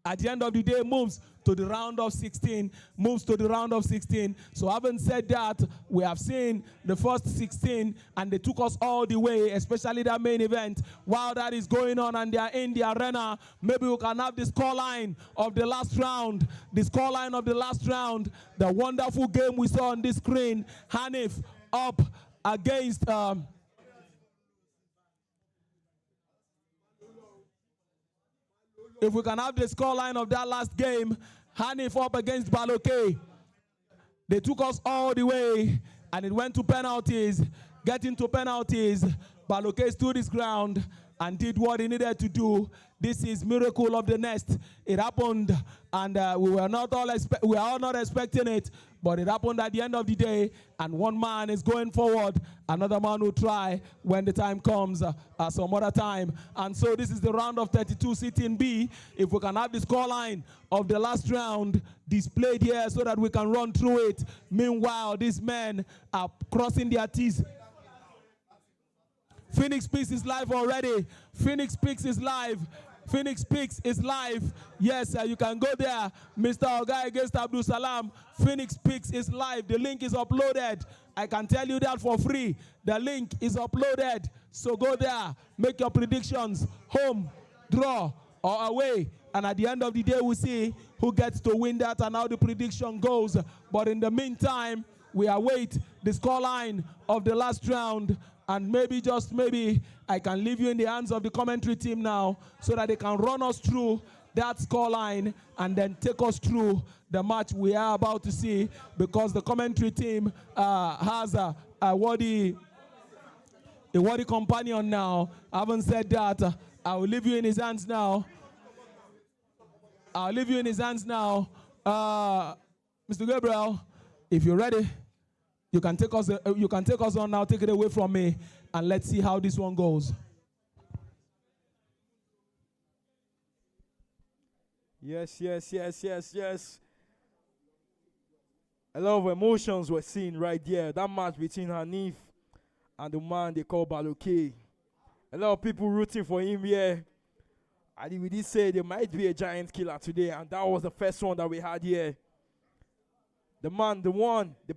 at the end of the day moves to the round of 16. So having said that, we have seen the first 16 and they took us all the way, especially that main event. While that is going on and they are in the arena, maybe we can have the scoreline of the last round. The scoreline of the last round, the wonderful game we saw on this screen. Hanif up against if we can have the scoreline of that last game, Hanif up against Baloke. They took us all the way, and it went to penalties. Getting to penalties, Baloke stood his ground and did what he needed to do. This is miracle of the nest. It happened, and we were all not expecting it, but it happened at the end of the day, and one man is going forward. Another man will try when the time comes some other time. And so this is the round of 32 sitting B. If we can have the scoreline of the last round displayed here so that we can run through it. Meanwhile, these men are crossing their T's. Phoenix Peaks is live already. Phoenix Peaks is live. Phoenix Peaks is live. Yes, you can go there. Mr. Ogai against Abdul Salam. Phoenix Peaks is live. The link is uploaded. I can tell you that for free. The link is uploaded. So go there. Make your predictions. Home, draw, or away. And at the end of the day, we'll see who gets to win that and how the prediction goes. But in the meantime, we await the scoreline of the last round And maybe, just maybe, I can leave you in the hands of the commentary team now so that they can run us through that scoreline and then take us through the match we are about to see, because the commentary team has a worthy companion now. Having said that, I will leave you in his hands now. Mr. Gabriel, if you're ready, you can take us on now. Take it away from me, and let's see how this one goes. Yes. A lot of emotions were seen right there. That match between Hanif and the man they call Baloke. A lot of people rooting for him here. And we did say there might be a giant killer today, and that was the first one that we had here. The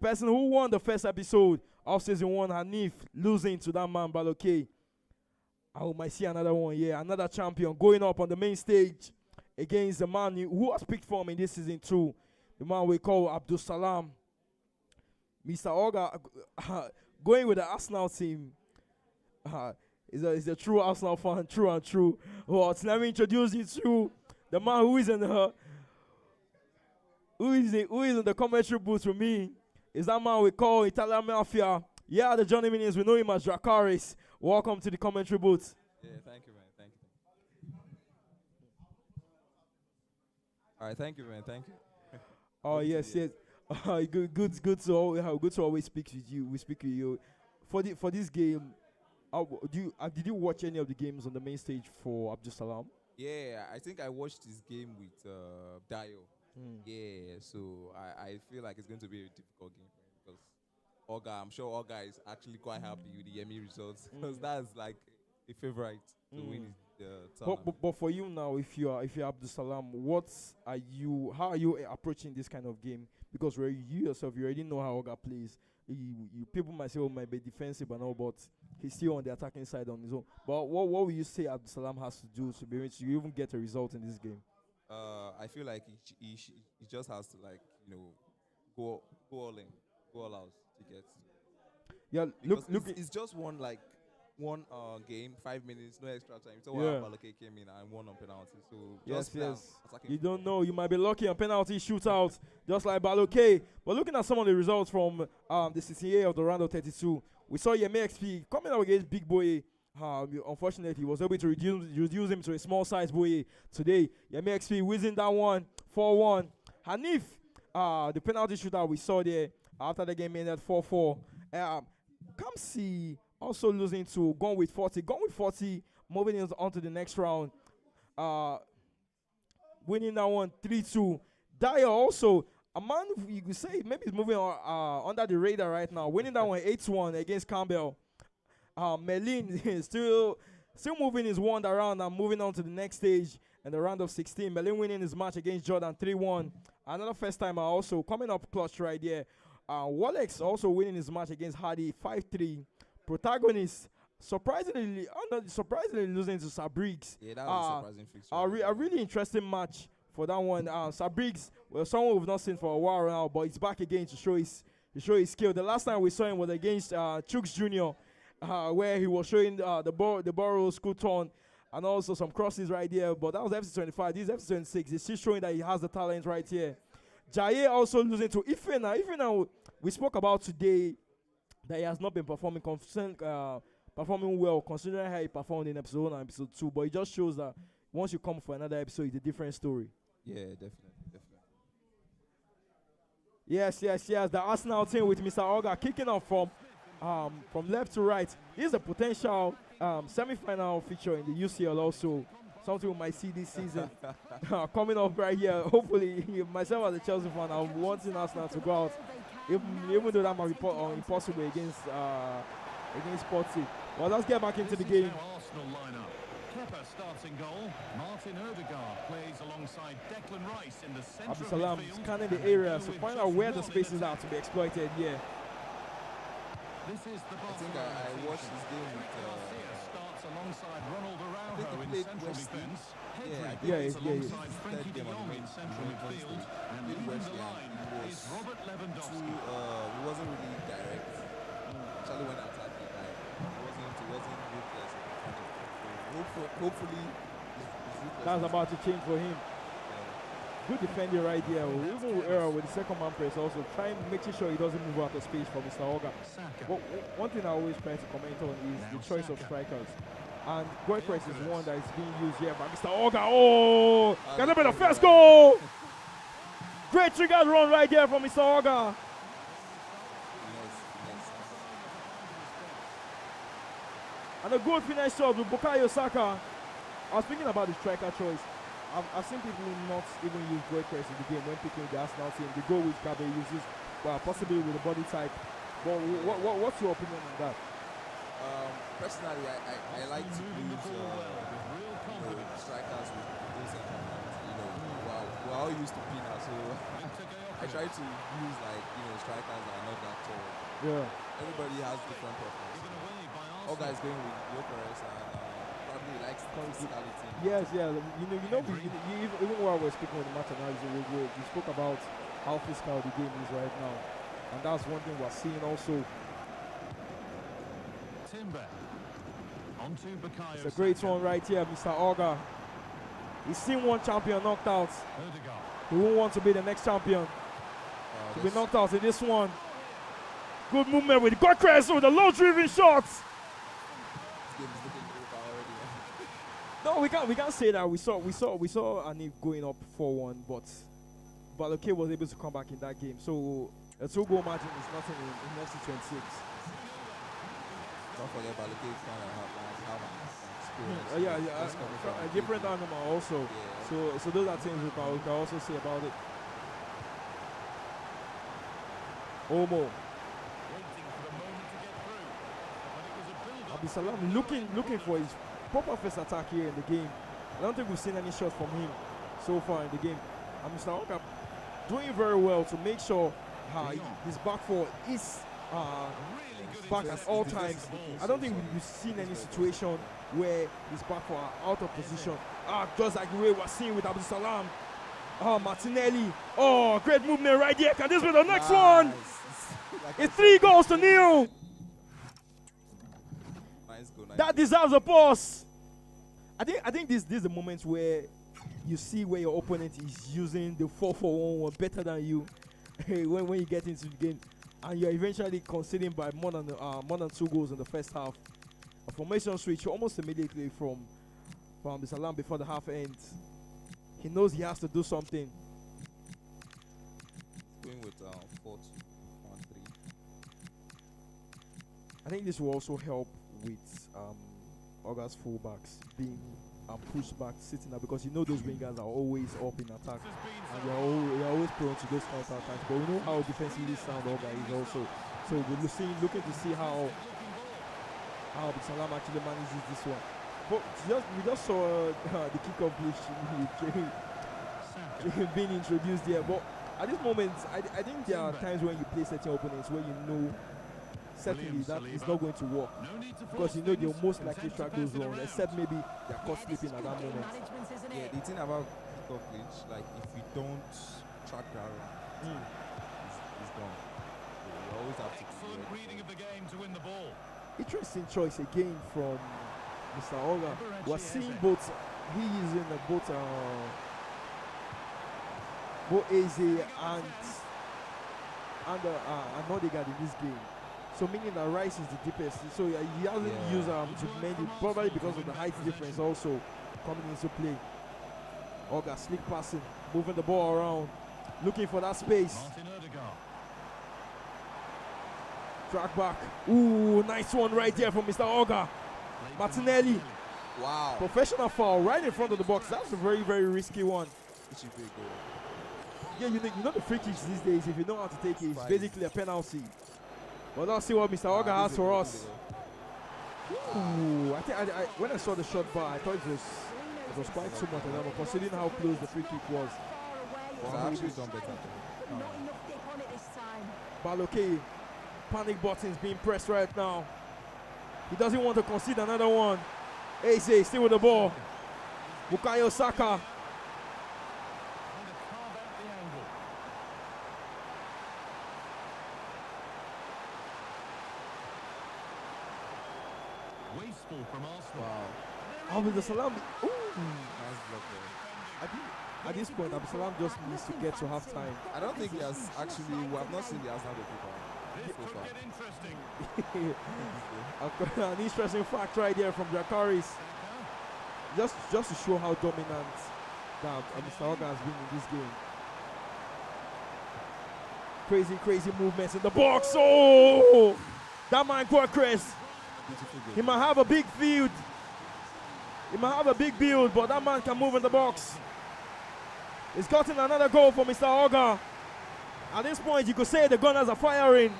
person who won the first episode of season 1, Hanif, losing to that man Baloke. I might see another one here, another champion going up on the main stage against the man who has picked form in this season 2, the man we call Abdul Salam. Mr. Oga going with the Arsenal team. Is a true Arsenal fan, true and true. Well, let me introduce you to the man who is in the commentary booth with me. Is that man we call Italian Mafia. Yeah, the Johnny Minions, we know him as Dracaris. Welcome to the commentary booth. Yeah, thank you, man. Thank you. All right, thank you, man. Thank you. Oh yes. Good to always speak with you. We speak with you for this game. Did you watch any of the games on the main stage for Abdul Salam? Yeah, I think I watched this game with Dio. Yeah, so I feel like it's going to be a difficult game for him, because I'm sure Olga is actually quite happy with the Yemi results, because that's like a favorite to win the tournament. But for you now, if you're Abdul Salam, how are you approaching this kind of game? Because you yourself, you already know how Olga plays. People might say, might be defensive and all, but he's still on the attacking side on his own. But what will you say Abdul Salam has to do to be able to even get a result in this game? I feel like he just has to, like, go all in, go all out to get. Yeah, look. It's just one game, 5 minutes, no extra time. So Baloke came in and won on penalty. So yes. You don't know. You might be lucky on penalty shootout, just like Baloke. But looking at some of the results from the CCA of the round of 32, we saw Yemi XP coming up against Big Boy. Unfortunately, he was able to reduce him to a small size boy today. Yemi XP winning that one 4-1. Hanif, the penalty shootout we saw there after the game ended 4-4. Kamsi also losing to Gone with 40, moving on to the next round. Winning that one 3-2. Dyer also, a man you could say maybe he's moving under the radar right now, winning that one 8-1 against Campbell. Melin is still moving his wand around and moving on to the next stage in the round of 16. Melin winning his match against Jordan 3-1. Another first timer also coming up clutch right there. Walex also winning his match against Hardy 5-3. Protagonist surprisingly losing to Sabriggs. Yeah, that was a surprising fixture. A really interesting match for that one. Sabriggs, someone we've not seen for a while now, but he's back again to show his skill. The last time we saw him was against Chooks Jr., where he was showing the Borough school turn and also some crosses right there. But that was FC25. This is FC26. He's still showing that he has the talent right here. Jaye also losing to Ifena. Ifena, we spoke about today that he has not been performing well, considering how he performed in episode 1 and episode 2. But it just shows that once you come for another episode, it's a different story. Yeah, definitely. Yes. The Arsenal team with Mr. Olga kicking off from left to right. This is a potential semi-final feature in the UCL also. Something we might see this season coming up right here. Hopefully, myself as a Chelsea fan, I'm wanting Arsenal to go out, even though that might be impossible against Sporty. Well, let's get back into the game. Arsenal lineup. Kepa starts in goal. Martin Odegaard plays alongside Declan Rice in the center Abdul Salam scanning the area to find out where the spaces are to be exploited. Yeah. This is the I think I watched this game with starts alongside Ronald Araujo in central defense. Alongside Frankie de Jong in central midfield. And leading the line is Robert Lewandowski. He wasn't really direct. Actually went outside the line. He hopefully, That's about to change for him. Good defending right there. Even with error with the second man press, also trying making sure he doesn't move out of space for Mr. Oga. But one thing I always try to comment on is the choice of strikers. And goal press is one that is being used here by Mr. Oga. Oh, gonna be the first goal. Great trigger run right there from Mr. Oga. And a good finish shot with Bukayo Saka. I was thinking about the striker choice. I've seen people not even use goal press in the game when picking the Arsenal team. They go with Gabe uses, possibly with the body type. But what's your opinion on that? Personally, I like to use strikers with those we're all used to Pina, so I try to use strikers that are not that tall. Yeah. Everybody has different preferences. All guys going with Jokeres and probably likes physicality. Yes, yeah. Even while we're speaking with the match analysis, we spoke about how physical the game is right now, and that's one thing we're seeing also. Timber. Onto Bukayo. It's a great one right here, Mr. Oga. He's seen one champion knocked out. He won't want to be the next champion. To be knocked out in this one. Good movement with Gokrez with the low-driven shots. No, we can't say that. We saw Anif going up 4-1, but Baloke was able to come back in that game. So a 2-goal margin is nothing in FC 26. Don't forget Baloke is kind of have an experience. A different animal also. Yeah. So those are things we can also say about it. Omo. Abdulsalam looking for his proper first attack here in the game. I don't think we've seen any shots from him so far in the game. And Mr. Oka doing very well to make sure his back four is back at all times. I don't think we've seen any situation where his back four are out of position. Just like the way we're seeing with Abdulsalam. Martinelli. Great movement right there. Can this be the next one? It's 3-0. That deserves a pause. I think this is the moment where you see where your opponent is using the 4-4-1 better than you when you get into the game, and you're eventually conceding by more than 2 goals in the first half. A formation switch almost immediately from the Salam before the half ends. He knows he has to do something. Going with 4-2-1-3. I think this will also help with August fullbacks being pushed back, sitting up, because those wingers are always up in attack and they're always prone to those counter attacks. But we know how defensively sound Oga is also. So we're looking to see how Salam actually manages this one. But we just saw the kickoff glitch being introduced here. But at this moment, I think there are times when you play certain opponents where certainly that is not going to work, because they'll most likely track those runs, except maybe they're caught sleeping at that moment. Yeah, the thing about kickoff glitch, if you don't track that run, it's gone. So you always have to Excellent reading of the game to win the ball. Interesting choice again from Mr. Oga. We're seeing both. He is in both Eze and Odegaard in this game. So meaning that Rice is the deepest. So he hasn't used Mendy, probably because of the height difference also coming into play. Oga slick passing, moving the ball around, looking for that space. Track back. Ooh, nice one right there from Mr. Oga. Martinelli. Wow. Professional foul right in front of the box. That's a very, very risky one. It should be a goal. Yeah, the free kicks these days, if you know how to take it, it's basically a penalty. But let's see what Mr. Oga has for us. Ooh, when I saw the shot bar, I thought it was quite too much, considering how close the free kick was. Actually done better. Baloke, panic buttons being pressed right now. He doesn't want to concede another one. Eze still with the ball. Bukayo Saka. Wasteful from Arsenal. Wow. Abdul Salam. Ooh. Nice block there. I think at this point, Abdul Salam just needs to get to halftime. I don't think he has actually. We have not seen the Arsenal goalkeeper so far. An interesting fact right there from Jakaris. Just to show how dominant that Mr. Oga has been in this game. Crazy movements in the box. Oh! That man Chris. He might have a big field. He might have a big build, but that man can move in the box. He's gotten another goal for Mr. Oga. At this point, you could say the Gunners are firing.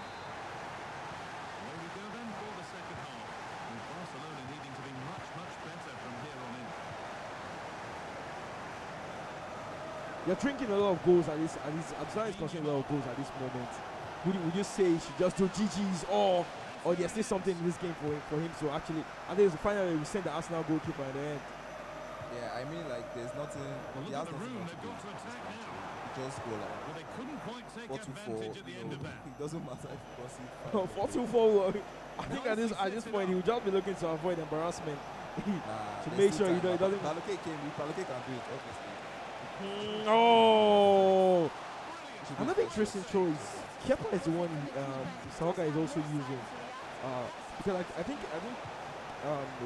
You're drinking a lot of goals at this. Absalom is consuming a lot of goals at this moment. Would you say he should just do GGs or there's still something in this game for him? So actually, I think it's finally we send the Arsenal goalkeeper in the end. Yeah, I mean like there's nothing. He has nothing to do. He just go like 4-2-4. It doesn't matter if he crosses. 4-2-4. I think at this point he will just be looking to avoid embarrassment. To make sure he doesn't. Paloke can do it, obviously. Oh, another interesting choice. Kepa is the one Sahoga is also using. Because I think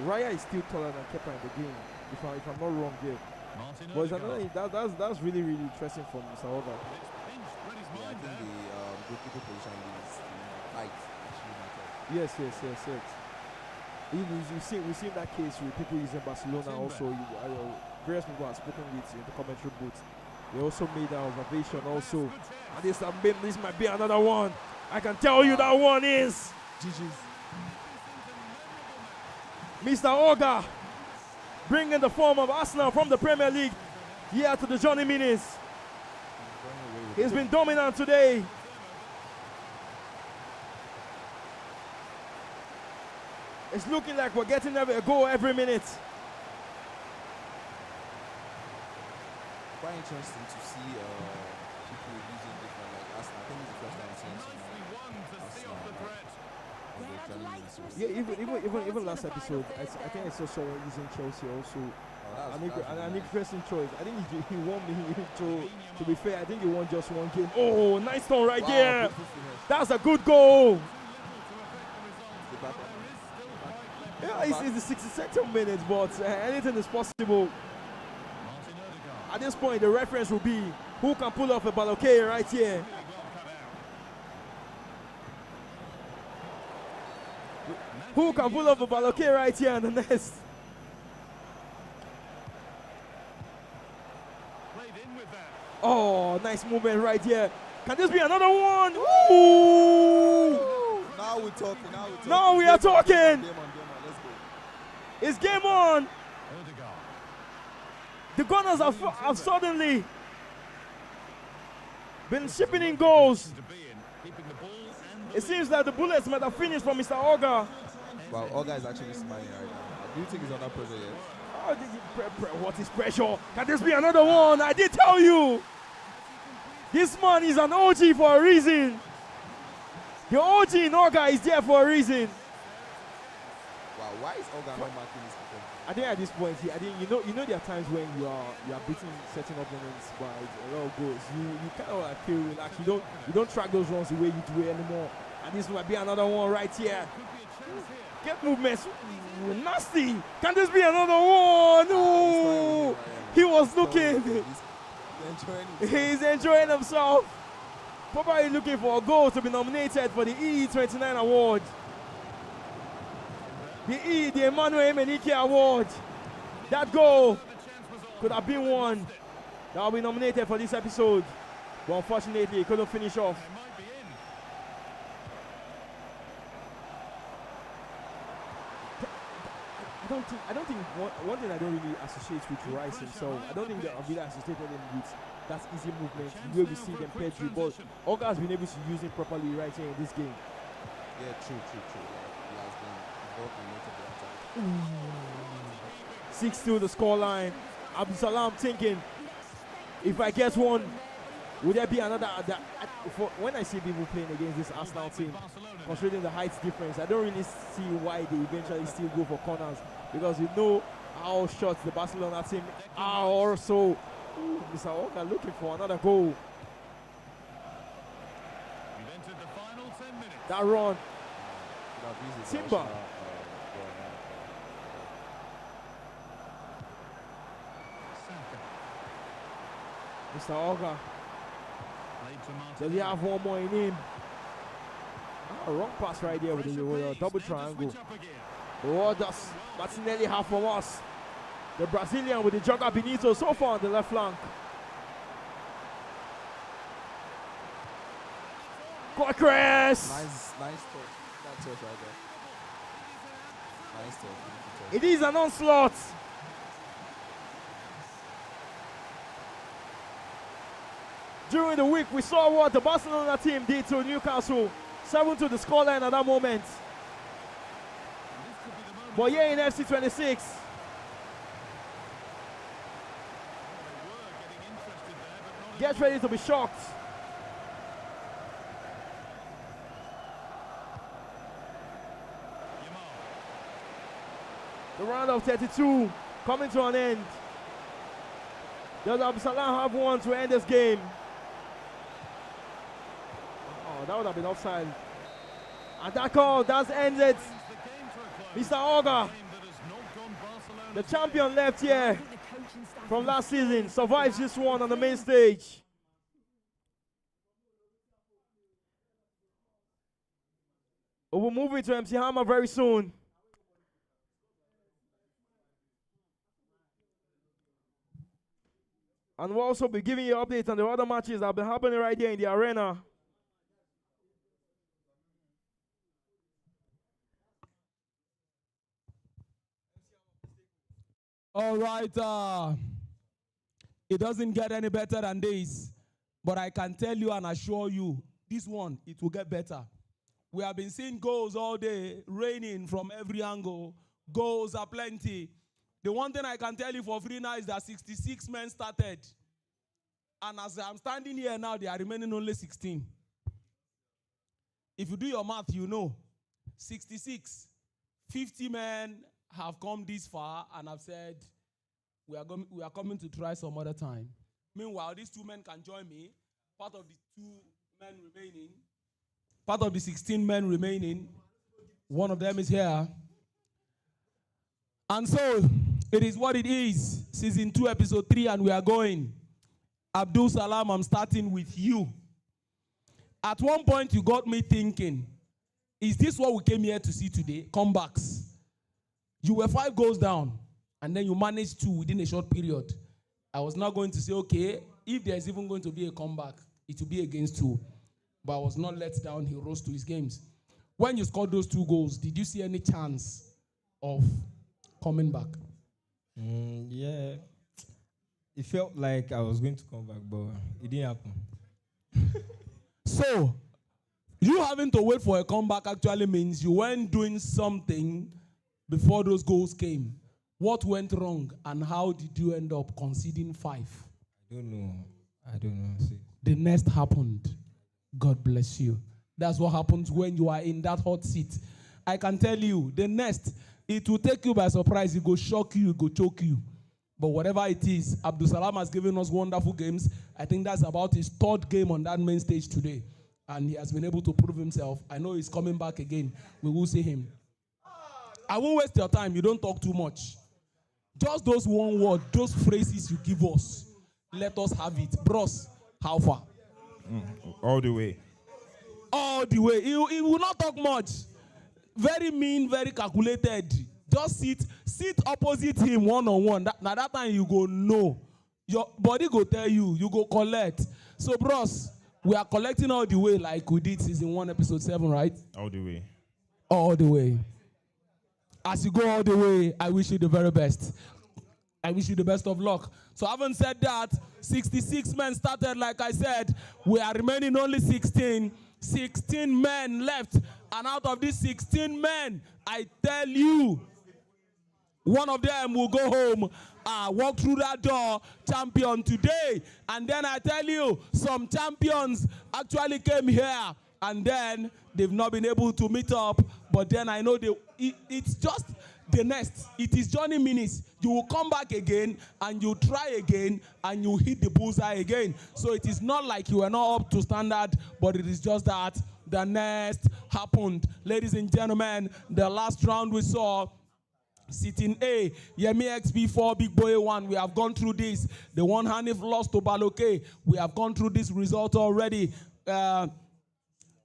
Raya is still taller than Kepa in the game. If I'm not wrong here. But it's another that's really interesting from Sahoga. Yeah, I think the goalkeeper position is height actually matters. Yes. We've seen that case with people using Barcelona also. Various people I've spoken with in the commentary booth. They also made that observation also. And this might be another one. I can tell you that one is GG's. Mr. Oga bringing the form of Arsenal from the Premier League here to the Johnny Minis. He's been dominant today. It's looking like we're getting a goal every minute. Quite interesting to see people using different like Arsenal. I think it's the first time Arsenal. Yeah, even last episode, I think I saw someone using Chelsea also. An interesting choice. I think he won me to be fair. I think he won just one game. Oh, nice turn right there. That's a good goal. Yeah, it's the 62nd minute, but anything is possible. At this point, the reference will be who can pull off a Baloke right here. Who can pull off a Baloke right here in the nest? Oh, nice movement right here. Can this be another one? Ooh! Now we're talking. Now we are talking. Game on. Let's go. It's game on. The Gunners have suddenly been shipping in goals. It seems that the bullets might have finished for Mr. Oga. Wow, Oga is actually smiling right now. Do you think he's under pressure yet? Oh, what is pressure? Can this be another one? I did tell you. This man is an OG for a reason. The OG in Oga is there for a reason. Wow, why is Oga not marking his performance? I think at this point, I think you know there are times when you are beating certain opponents by a lot of goals. You kind of like feel relaxed. You don't track those runs the way you do it anymore. And this might be another one right here. Get movements. Ooh, nasty. Can this be another one? No. He was looking. He's enjoying himself. Probably looking for a goal to be nominated for the E29 award. The Emmanuel Emenike Award. That goal could have been one that will be nominated for this episode. But unfortunately, he couldn't finish off. I don't think one thing I don't really associate with Rice himself. I don't think that I've really associated him with that easy movement, the way we see them play through. But Oga has been able to use him properly right here in this game. Yeah, true. He has been involved in most of the attack. 6-2 the scoreline. Abdul Salam thinking, if I get one, Would there be another? When I see people playing against this Arsenal team, considering the height difference, I don't really see why they eventually still go for corners, because you know how short the Barcelona team are also. Ooh, Mr. Oka looking for another goal. That run. Timber. Mr. Oga. Does he have one more in him? Wrong pass right there with a double triangle. What does Martinelli have from us? The Brazilian with the jogger Benito so far on the left flank. Corcres! Nice touch. That touch right there. Nice touch. It is an onslaught. During the week, we saw what the Barcelona team did to Newcastle. 7 to the scoreline at that moment. But here in FC 26, get ready to be shocked. The round of 32 coming to an end. Does Absalam have one to end this game? Oh, that would have been offside. And that call does end it. Mr. Oga, the champion left here from last season, survives this one on the main stage. We'll move into MC Hammer very soon. And we'll also be giving you updates on the other matches that have been happening right here in the arena. All right. It doesn't get any better than this. But I can tell you and assure you, this one, it will get better. We have been seeing goals all day, raining from every angle. Goals are plenty. The one thing I can tell you for free now is that 66 men started. And as I'm standing here now, they are remaining only 16. If you do your math, you know. 66, 50 men have come this far and have said, we are coming to try some other time. Meanwhile, these 2 men can join me. Part of the 2 men remaining, part of the 16 men remaining, one of them is here. And so, it is what it is. Season 2, episode 3, and we are going. Abdul Salam, I'm starting with you. At one point, you got me thinking, is this what we came here to see today? Comebacks. You were 5 goals down, and then you managed 2 within a short period. I was not going to say, okay, if there's even going to be a comeback, it will be against 2. But I was not let down. He rose to his games. When you scored those 2 goals, did you see any chance of coming back? Yeah. It felt like I was going to come back, but it didn't happen. So, you having to wait for a comeback actually means you weren't doing something before those goals came. What went wrong and how did you end up conceding 5? I don't know. See. The next happened. God bless you. That's what happens when you are in that hot seat. I can tell you, the next, it will take you by surprise. It will shock you. It will choke you. But whatever it is, Abdul Salam has given us wonderful games. I think that's about his 3rd game on that main stage today. And he has been able to prove himself. I know he's coming back again. We will see him. I won't waste your time. You don't talk too much. Just those one word, those phrases you give us. Let us have it. Bros, how far? All the way. All the way. He will not talk much. Very mean, very calculated. Just sit opposite him one-on-one. Now that time you go know. Your body go tell you. You go collect. So, bros, we are collecting all the way like we did season 1, episode 7, right? All the way. All the way. As you go all the way, I wish you the very best. I wish you the best of luck. So having said that, 66 men started, like I said. We are remaining only 16. 16 men left. And out of these 16 men, I tell you, One of them will go home, walk through that door, champion today. And then I tell you, some champions actually came here and then they've not been able to meet up. But then I know it's just the next. It is Johnny Minutes. You will come back again and you try again and you hit the bullseye again. So it is not like you are not up to standard, but it is just that the next happened. Ladies and gentlemen, the last round we saw, Sitting A, Yemi XP4, Big Boy 1. We have gone through this. The one Hanif lost to Baloke. We have gone through this result already.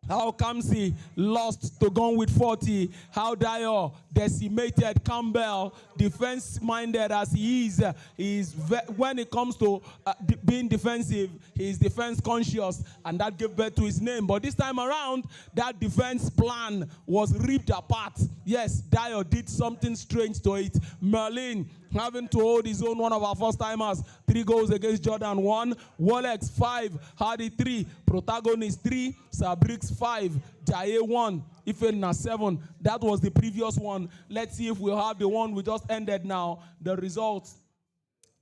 How Kamsi lost to Gone with 40. How Dio decimated Campbell, defense-minded as he is. When it comes to being defensive, he is defense-conscious, and that gave birth to his name. But this time around, that defense plan was ripped apart. Yes, Dio did something strange to it. Merlin having to hold his own, one of our first-timers. 3 goals against Jordan 1. Wolex 5. Hardy 3. Protagonist 3. Sabrix 5. Jaye 1. Ifena 7. That was the previous one. Let's see if we'll have the one we just ended now. The results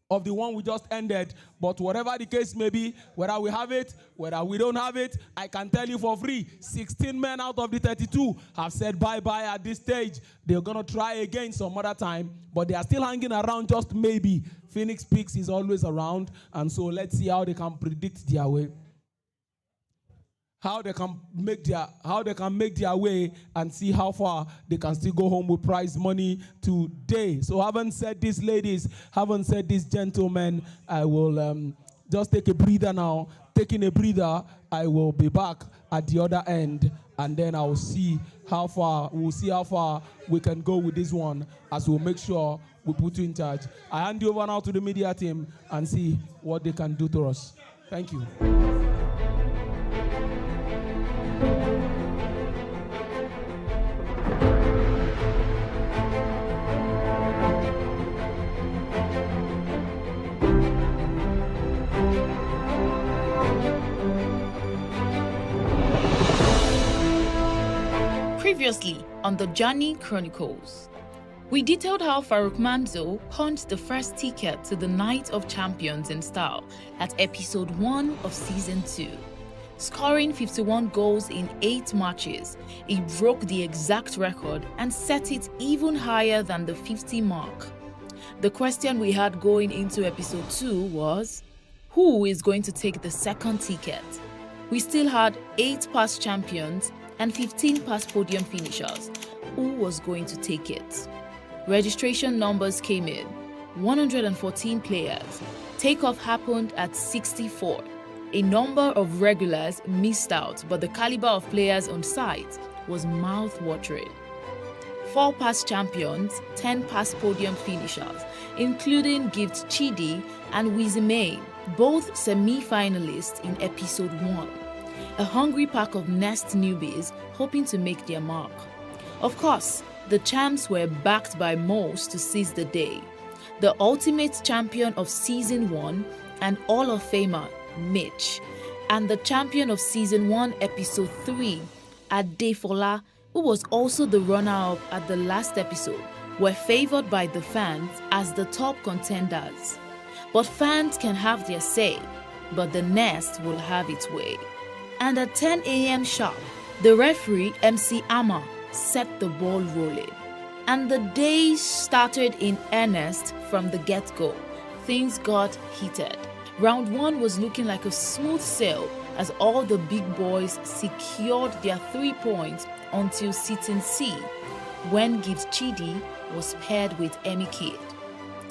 of the one we just ended. But whatever the case may be, whether we have it, whether we don't have it, I can tell you for free, 16 men out of the 32 have said bye-bye at this stage. They're going to try again some other time, but they are still hanging around just maybe. Phoenix Peaks is always around, and so let's see how they can predict their way. How they can make their way and see how far they can still go home with prize money today. So having said this, ladies, having said this, gentlemen, I will just take a breather now. Taking a breather, I will be back at the other end, and then I'll see how far we can go with this one, as we'll make sure we put you in charge. I hand you over now to the media team and see what they can do to us. Thank you. Previously on the Journey Chronicles, we detailed how Faruk Manzo punched the first ticket to the Night of Champions in style at episode 1 of season 2. Scoring 51 goals in 8 matches, he broke the exact record and set it even higher than the 50 mark. The question we had going into episode 2 was, who is going to take the second ticket? We still had 8 past champions and 15 past podium finishers. Who was going to take it? Registration numbers came in, 114 players. Takeoff happened at 64. A number of regulars missed out, but the caliber of players on site was mouth-watering. 4 past champions, 10 past podium finishers, including Gift Chidi and Wizzy, both semi-finalists in episode 1. A hungry pack of Nest newbies hoping to make their mark. Of course, the champs were backed by most to seize the day. The ultimate champion of season 1 and Hall of Famer Mitch, and the champion of season 1 episode 3, Adefola, who was also the runner-up at the last episode, were favored by the fans as the top contenders. But fans can have their say, but the Nest will have its way. And at 10 a.m. sharp, the referee MC Amma set the ball rolling. And the day started in earnest from the get-go. Things got heated. Round 1 was looking like a smooth sail as all the big boys secured their 3 points until sitting C, when Gibbs Chidi was paired with Emmy Kidd.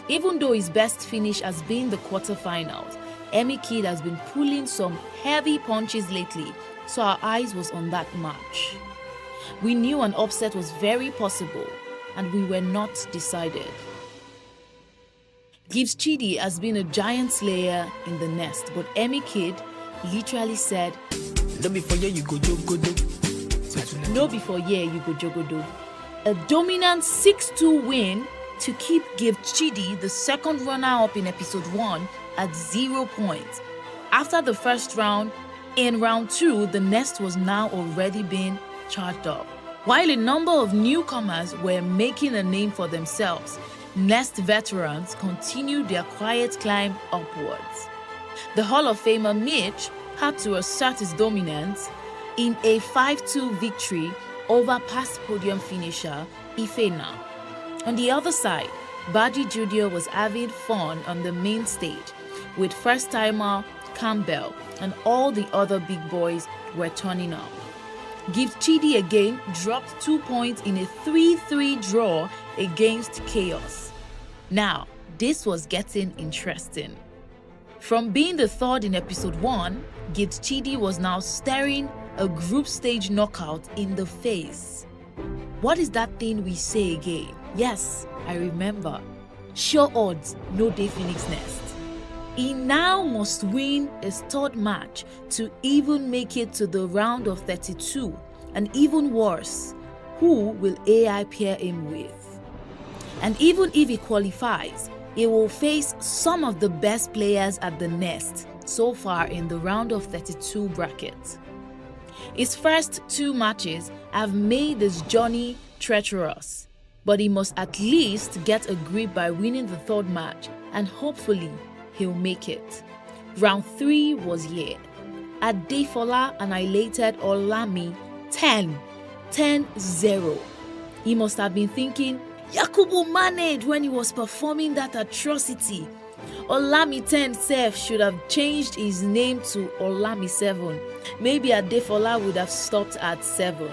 Even though his best finish has been the quarterfinals, Emmy Kidd has been pulling some heavy punches lately, so our eyes was on that match. We knew an upset was very possible, and we were not decided. Gibbs Chidi has been a giant slayer in the Nest, but Emmy Kidd literally said, "No before here you go jogodo." No before here you go jogodo. A dominant 6-2 win to keep Gibbs Chidi the second runner-up in episode 1 at 0 points. After the first round, in round 2, the Nest was now already being charged up. While a number of newcomers were making a name for themselves, Nest veterans continued their quiet climb upwards. The Hall of Famer Mitch had to assert his dominance in a 5-2 victory over past podium finisher Ifena. On the other side, Baji Jr. was having fun on the main stage with first-timer Campbell and all the other big boys were turning up. Gift Chidi again dropped 2 points in a 3-3 draw against Chaos. Now, this was getting interesting. From being the third in episode 1, Gift Chidi was now staring a group stage knockout in the face. What is that thing we say again? Yes, I remember. Sure odds, no day Phoenix Nest. He now must win his third match to even make it to the round of 32, and even worse, who will AI pair him with? And even if he qualifies, he will face some of the best players at the Nest so far in the round of 32 bracket. His first 2 matches have made this journey treacherous, but he must at least get a grip by winning the third match, and hopefully he'll make it. Round 3 was here. Adefola annihilated Olami 10-0. He must have been thinking, Yakubu managed when he was performing that atrocity. Olami 10 Sef should have changed his name to Olami 7. Maybe Adefola would have stopped at 7.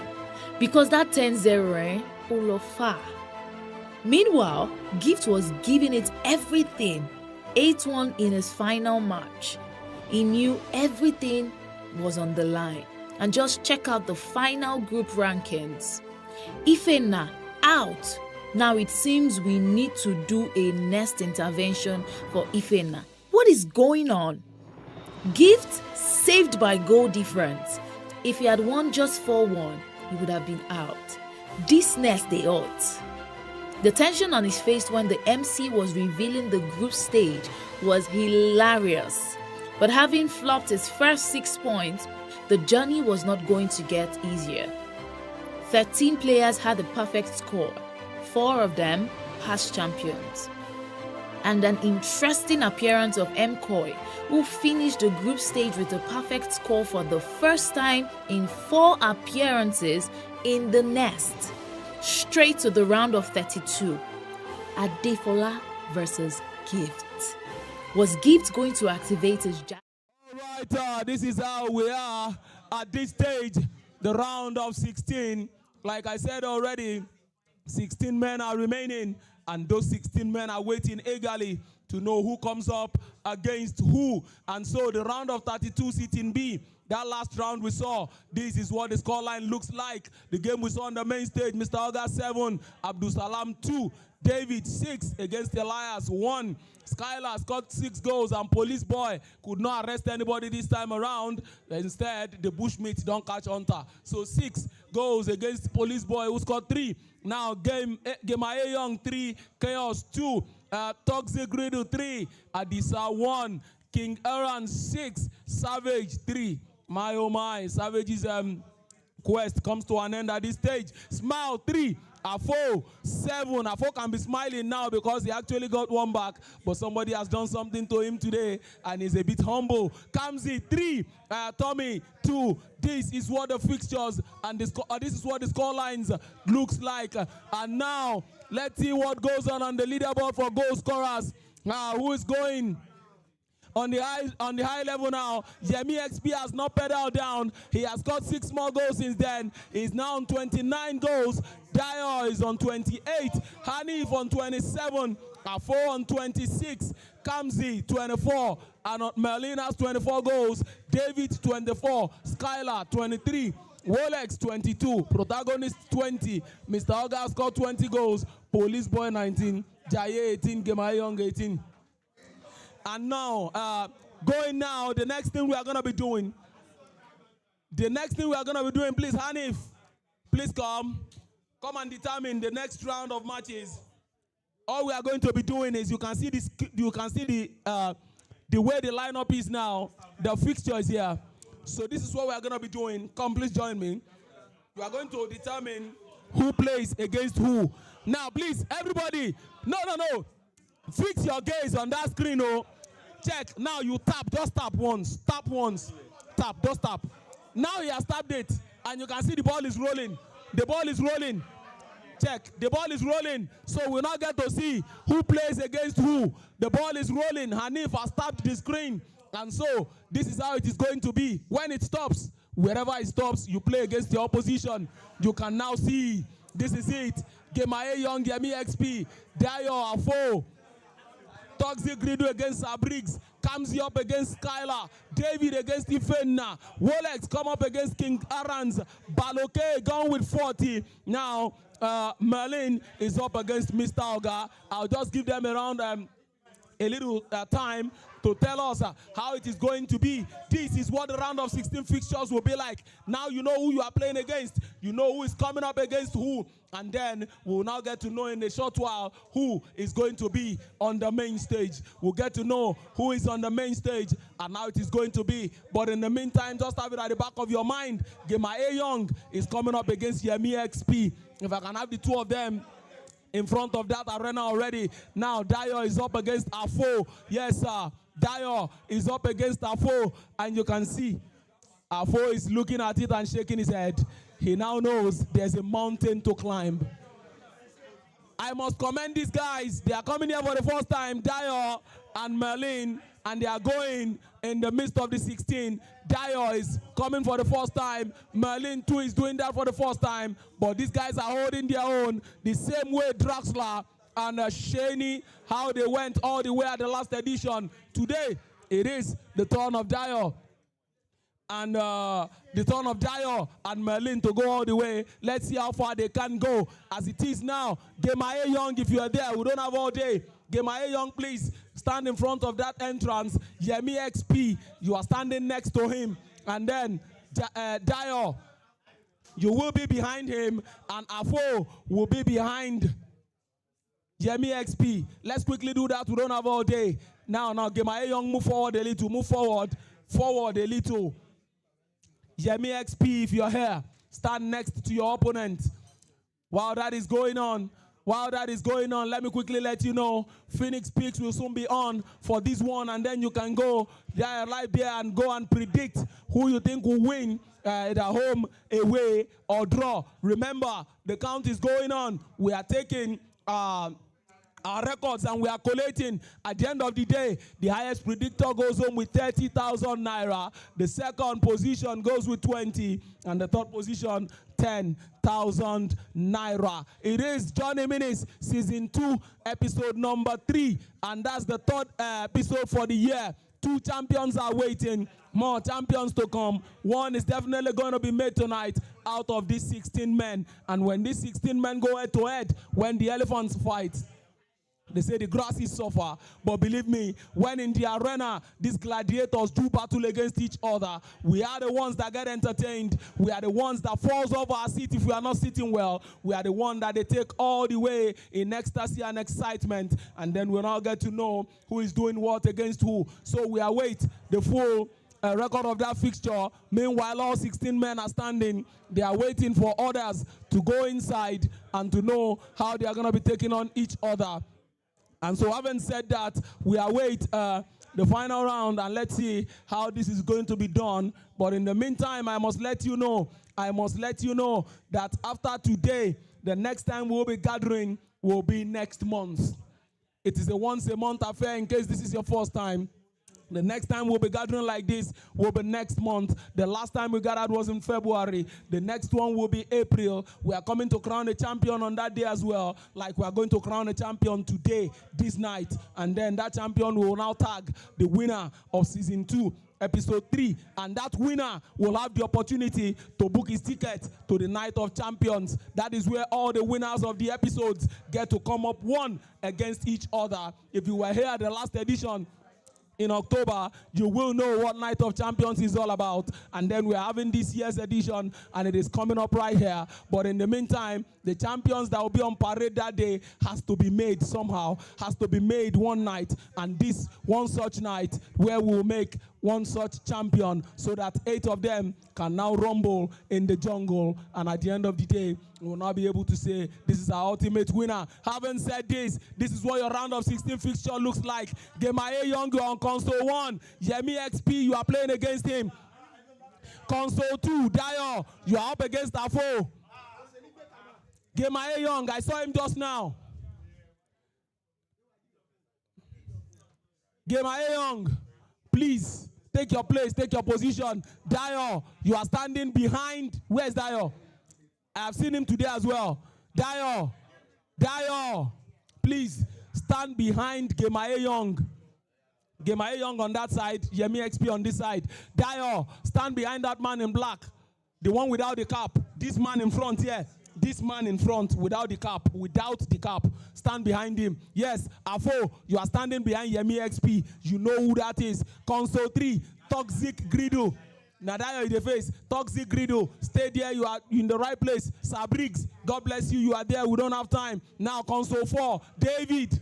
Because that 10-0, Olofa. Meanwhile, Gift was giving it everything. 8-1 in his final match. He knew everything was on the line. And just check out the final group rankings. Ifena out. Now it seems we need to do a Nest intervention for Ifena. What is going on? Gift saved by goal difference. If he had won just 4-1, he would have been out. This Nest they ought. The tension on his face when the MC was revealing the group stage was hilarious. But having flopped his first 6 points, the journey was not going to get easier. 13 players had a perfect score, 4 of them past champions. And an interesting appearance of MCoy, who finished the group stage with a perfect score for the first time in 4 appearances in the Nest. Straight to the round of 32. Adefola versus Gift. Was Gift going to activate his Alright, this is how we are at this stage, the round of 16. Like I said already, 16 men are remaining, and those 16 men are waiting eagerly to know who comes up against who. And so the round of 32 sitting B, that last round we saw, this is what the scoreline looks like. The game we saw on the main stage, Mr. Oga 7, Abdul Salam 2, David 6 against Elias 1. Skylar scored 6 goals, and Police Boy could not arrest anybody this time around. Instead, the Bushmeat don't catch Hunter. So 6 goals against Police Boy, who scored 3. Now Gemaye Young 3, Chaos 2, Toxic Riddle 3, Adisa 1, King Aaron 6, Savage 3. My oh my, Savage's quest comes to an end at this stage. Smile 3, Afo 7. Afo can be smiling now because he actually got one back, but somebody has done something to him today and he's a bit humble. Kamzi 3, Tommy 2. This is what the fixtures and this is what the score lines looks like. And now let's see what goes on the leaderboard for goal scorers. Who is going on the high level now? Yemi XP has not pedaled down. He has got 6 more goals since then. He's now on 29 goals. Dio is on 28. Hanif on 27. Afo on 26. Kamzi 24. And Merlin has 24 goals. David 24. Skylar 23. Wolex 22. Protagonist 20. Mr. Oga scored 20 goals. Police Boy 19. Jaye 18. Gemaye Young 18. And now, going now, the next thing we are going to be doing. Please, Hanif, please come. Come and determine the next round of matches. All we are going to be doing is, you can see this. You can see the way the lineup is now. The fixture is here. So this is what we are going to be doing. Come, please join me. You are going to determine who plays against who. Now, please, everybody, no. Fix your gaze on that screen, oh. Check. Now you tap, just tap once. Tap once. Tap, just tap. Now he has tapped it, and you can see the ball is rolling. The ball is rolling. Check. The ball is rolling. So we'll not get to see who plays against who. The ball is rolling. Hanif has tapped the screen. And so this is how it is going to be. When it stops, wherever it stops, you play against the opposition. You can now see. This is it. Gemaye Young, Yemi XP, Dayo Afo, Toxic Grido against Sabrix, Kamzi up against Skylar, David against Ifenna, Wolex come up against King Arans, Baloke gone with 40. Now, Merlin is up against Mr. Oga. I'll just give them around a little time to tell us how it is going to be. This is what the round of 16 fixtures will be like. Now you know who you are playing against. You know who is coming up against who. And then we'll now get to know in a short while who is going to be on the main stage. We'll get to know who is on the main stage and how it is going to be. But in the meantime, just have it at the back of your mind. Gemaye Young is coming up against Yemi XP. If I can have the two of them in front of that arena already. Now Dayo is up against Afo. Yes, sir. Dayo is up against Afo. And you can see Afo is looking at it and shaking his head. He now knows there's a mountain to climb. I must commend these guys. They are coming here for the first time, Dayo and Merlin, and they are going in the midst of the 16. Dayo is coming for the first time. Merlin too is doing that for the first time. But these guys are holding their own the same way Draxler and Shaney, how they went all the way at the last edition. Today, it is the turn of Dayo. And the turn of Dayo and Merlin to go all the way. Let's see how far they can go. As it is now, Gemaye Young, if you are there, we don't have all day. Gemaye Young, please stand in front of that entrance. Yemi XP, you are standing next to him. And then Dayo, you will be behind him. And Afo will be behind Yemi XP. Let's quickly do that. We don't have all day. Now, Gemaye Young, move forward a little. Move forward. Forward a little. Yemi XP, if you're here, stand next to your opponent. While that is going on, let me quickly let you know, Phoenix Peaks will soon be on for this one, and then you can go there, live there, and go and predict who you think will win at home, away, or draw. Remember, the count is going on. We are taking our records and we are collating. At the end of the day, the highest predictor goes home with 30,000 naira. The second position goes with 20, and the third position 10,000 naira. It is Johnny Minis season 2 episode number 3, and that's the third episode for the year. 2 champions are waiting, more champions to come. One is definitely going to be made tonight out of these 16 men. And when these 16 men go head to head, when the elephants fight, they say the grass is suffer, but believe me, when in the arena, these gladiators do battle against each other, we are the ones that get entertained. We are the ones that falls off our seat if we are not sitting well. We are the one that they take all the way in ecstasy and excitement, and then we'll now get to know who is doing what against who. So we await the full record of that fixture. Meanwhile, all 16 men are standing. They are waiting for others to go inside and to know how they are going to be taking on each other. And so having said that, we await the final round, and let's see how this is going to be done. But in the meantime, I must let you know that after today, the next time we'll be gathering will be next month. It is a once-a-month affair in case this is your first time. The next time we'll be gathering like this will be next month. The last time we gathered was in February. The next one will be April. We are coming to crown a champion on that day as well, like we are going to crown a champion today, this night. And then that champion will now tag the winner of season 2, episode 3. And that winner will have the opportunity to book his ticket to the Night of Champions. That is where all the winners of the episodes get to come up one against each other. If you were here at the last edition, in October, you will know what Night of Champions is all about. And then we're having this year's edition, and it is coming up right here. But in the meantime, the champions that will be on parade that day has to be made somehow, has to be made one night. And this one such night where we will make one such champion so that 8 of them can now rumble in the jungle. And at the end of the day, we will not be able to say this is our ultimate winner. Having said this, this is what your round of 16 fixture looks like. Gemaye Young, you're on console 1. Yemi XP, you are playing against him. Console 2, Dio, you are up against Afo. Gemaye Young, I saw him just now. Gemaye Young, please take your place, take your position. Dio, you are standing behind. Where's Dio? I have seen him today as well. Dio, please stand behind Gemaye Young. Gemaye Young on that side, Yemi XP on this side. Dio, stand behind that man in black, the one without the cap. This man in front here. This man in front without the cap, stand behind him. Yes, Afo, you are standing behind Yemi XP. You know who that is. Console 3, Toxic Grido. Nadayo in the face, Toxic Grido. Stay there, you are in the right place. Sabrix, God bless you, you are there, we don't have time. Now, Console 4, David.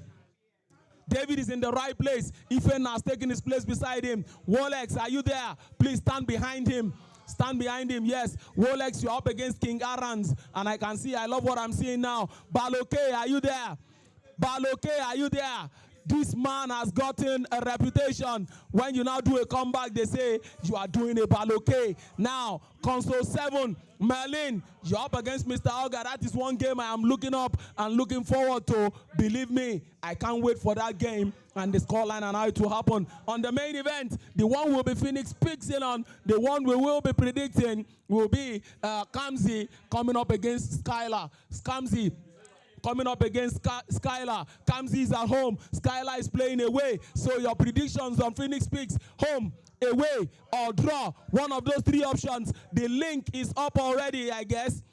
David is in the right place. Ifen has taken his place beside him. Wolex, are you there? Please stand behind him. Stand behind him, yes. Wolex, you're up against King Arans. And I can see, I love what I'm seeing now. Baloke, are you there? Baloke, are you there? This man has gotten a reputation. When you now do a comeback, they say you are doing a Baloke. Now, Console 7, Merlin, you're up against Mr. Auga. That is one game I am looking up and looking forward to. Believe me, I can't wait for that game and the scoreline and how it will happen. On the main event, the one will be Phoenix Pixel on. The one we will be predicting will be Kamzi coming up against Skylar. Kamzi coming up against Skylar. Kamzi is at home. Skylar is playing away. So your predictions on Phoenix Picks, home, away, or draw. One of those 3 options. The link is up already, I guess.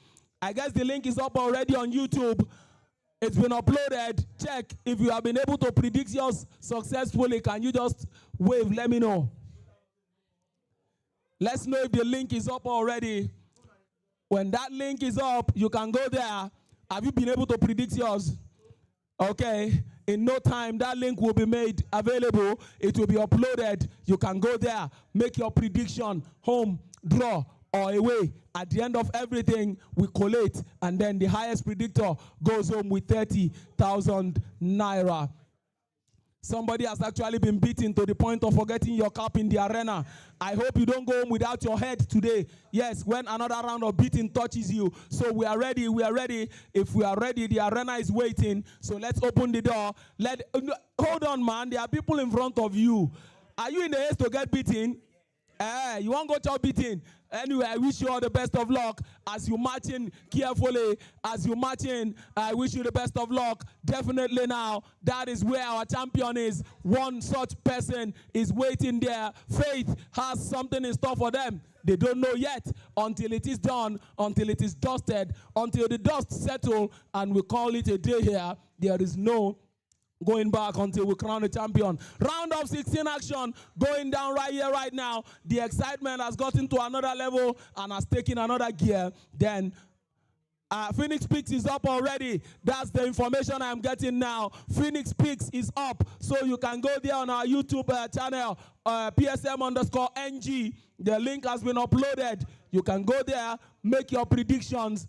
I guess the link is up already on YouTube. It's been uploaded. Check if you have been able to predict yours successfully. Can you just wave? Let me know. Let's know if the link is up already. When that link is up, you can go there. Have you been able to predict yours? Okay. In no time, that link will be made available. It will be uploaded. You can go there, make your prediction, home, draw, or away. At the end of everything, we collate, and then the highest predictor goes home with 30,000 naira. Somebody has actually been beaten to the point of forgetting your cap in the arena. I hope you don't go home without your head today. Yes, when another round of beating touches you. So we are ready, we are ready. If we are ready, the arena is waiting. So let's open the door. Hold on, man. There are people in front of you. Are you in the haste to get beaten? You won't go to beating. Anyway, I wish you all the best of luck as you march in carefully. As you march in, I wish you the best of luck. Definitely now, that is where our champion is. One such person is waiting there. Faith has something in store for them. They don't know yet until it is done, until it is dusted, until the dust settles, and we call it a day here. There is no going back until we crown the champion. Round of 16 action going down right here, right now. The excitement has gotten to another level and has taken another gear. Then Phoenix Picks is up already. That's the information I'm getting now. Phoenix Picks is up. So you can go there on our YouTube channel, PSM_NG. The link has been uploaded. You can go there, make your predictions.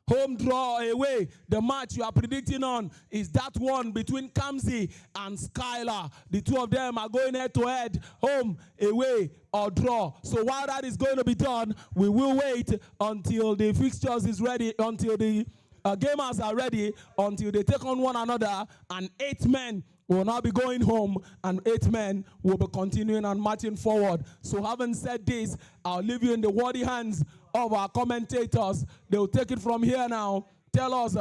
Home, draw, away. The match you are predicting on is that one between Kamzi and Skylar. The two of them are going head to head. Home, away, or draw. So while that is going to be done, we will wait until the fixtures is ready, until the gamers are ready, until they take on one another, and 8 men will now be going home, and 8 men will be continuing and marching forward. So having said this, I'll leave you in the worthy hands of our commentators. They will take it from here now. Tell us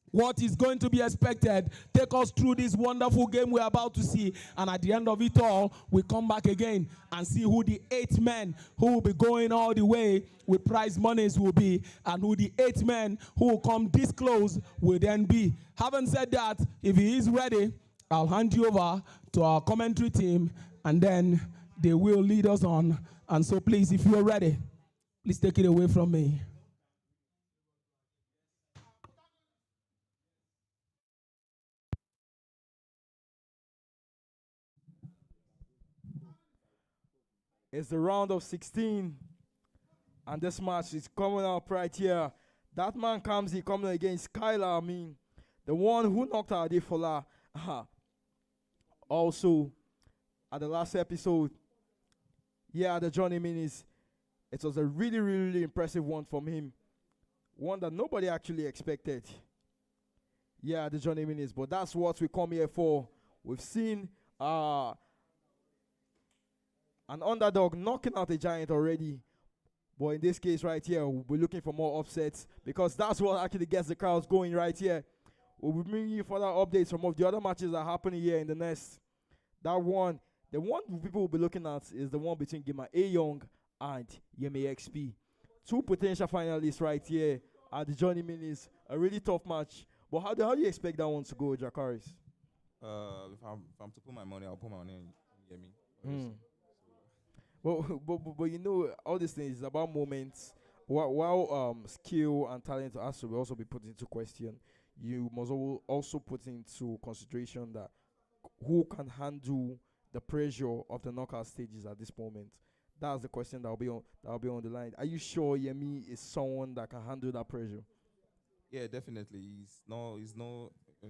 what is going to be expected. Take us through this wonderful game we're about to see. And at the end of it all, we come back again and see who the 8 men who will be going all the way with prize monies will be, and who the 8 men who will come this close will then be. Having said that, if he is ready, I'll hand you over to our commentary team, and then they will lead us on. And so please, if you're ready, please take it away from me. It's the round of 16. And this match is coming up right here. That man comes, he coming against Skylar. I mean, the one who knocked out Adefola. Also, at the last episode, the Johnny Minis, it was a really, really, really impressive one from him. One that nobody actually expected. The Johnny Minis, but that's what we come here for. We've seen an underdog knocking out a giant already. But in this case right here, we'll be looking for more upsets because that's what actually gets the crowds going right here. We'll be bringing you further updates from of the other matches that are happening here in the Nest. The one people will be looking at is the one between Gima A Young and Yemi XP. Two potential finalists right here at the Johnny Minis. A really tough match. But how do you expect that one to go, Jakaris? If I'm to put my money, I'll put my money on Yemi. But you know, all these things is about moments. While skill and talent has to also be put into question, you must also put into consideration that who can handle the pressure of the knockout stages at this moment. That's the question that'll be on the line. Are you sure Yemi is someone that can handle that pressure? Yeah, definitely. He's no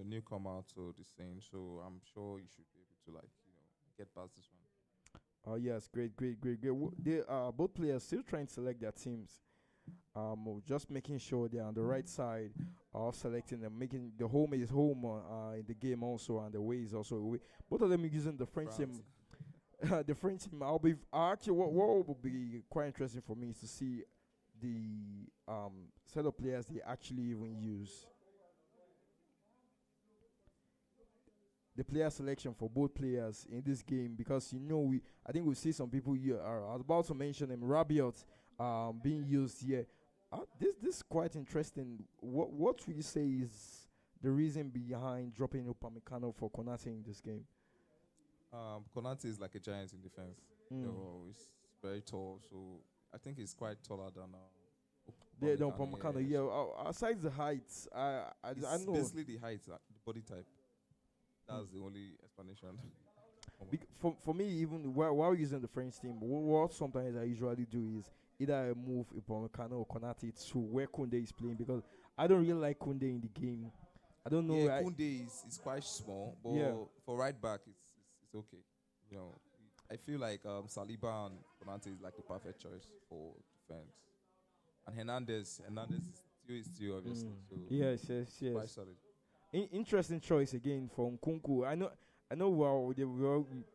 newcomer to this thing, so I'm sure he should be able to get past this one. Oh yes, great. They both players still trying to select their teams. Just making sure they're on the right side of selecting them, making the home is home in the game also, and the away is also away. Both of them using the French team. The French team. What will be quite interesting for me is to see the set of players they actually even use. The player selection for both players in this game, because I think we see some people here. I was about to mention him, Rabiot, being used here. This is quite interesting. What would you say is the reason behind dropping Upamecano for Konate in this game? Konate is like a giant in defense. He's very tall, so I think he's quite taller than Upamecano. Aside the height, I know basically the height, the body type. That's the only explanation. For me, even while using the French team, what sometimes I usually do is either I move Upamecano or Konate to where Koundé is playing, because I don't really like Koundé in the game. I don't know. Yeah, Koundé is quite small, but for right back, it's okay. I feel like Saliba and Konate is like the perfect choice for defense, and Hernandez is still obviously. So yes. quite solid. Interesting choice again from Nkunku. I know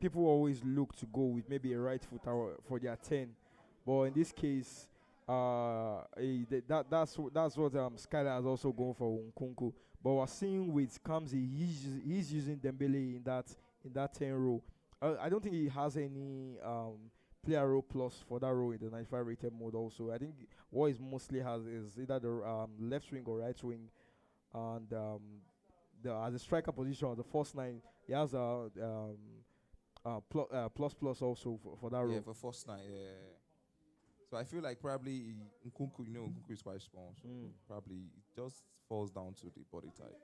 people always look to go with maybe a right foot for their 10, but in this case, that's what Skylar has also gone for Nkunku. But we're seeing with Kamsi, he's using Dembele in that 10 role. I don't think he has any player role plus for that role in the 95 rated mode. Also, I think what he mostly has is either the left wing or right wing, and as a striker position of the first 9, he has a plus also for that role. Yeah, for first 9. Yeah. So I feel like probably Nkunku, Nkunku is quite small, so probably it just falls down to the body type.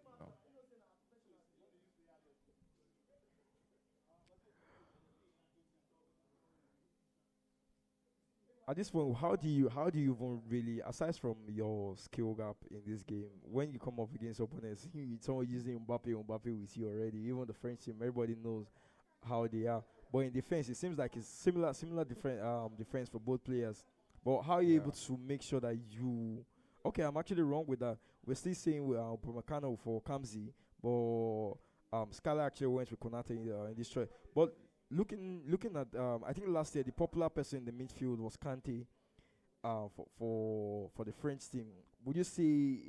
At this point, how do you even really, aside from your skill gap in this game, when you come up against opponents, someone using Mbappe with you already, even the French team, everybody knows how they are. But in defense, it seems like it's similar defense for both players. But how are you able to make sure that you? Okay, I'm actually wrong with that. We're still saying with Upamecano for Kamsi, but Scala actually went with Konate in this trade. But looking at I think last year the popular person in the midfield was Kante for the French team. Would you say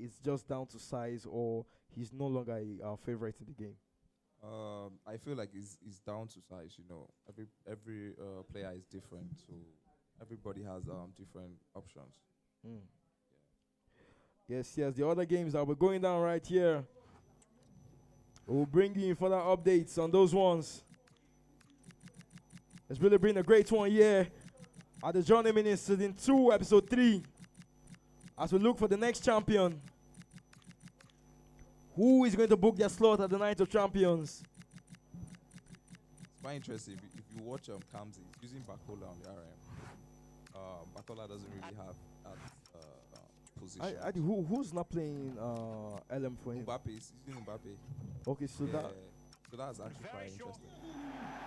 it's just down to size, or he's no longer a favorite in the game? I feel like it's down to size. Every player is different, so everybody has different options. Yes. The other games that we're going down right here, we'll bring you further updates on those ones. It's really been a great one here at the Johnny Minutes Season 2, Episode 3. As we look for the next champion, who is going to book their slot at the Night of Champions? It's quite interesting. If you watch Kamsi using Bakola on the RM. Bakola doesn't really have that position. Who's not playing LM for him? Mbappe is using Mbappe. Okay, so so that's actually quite interesting.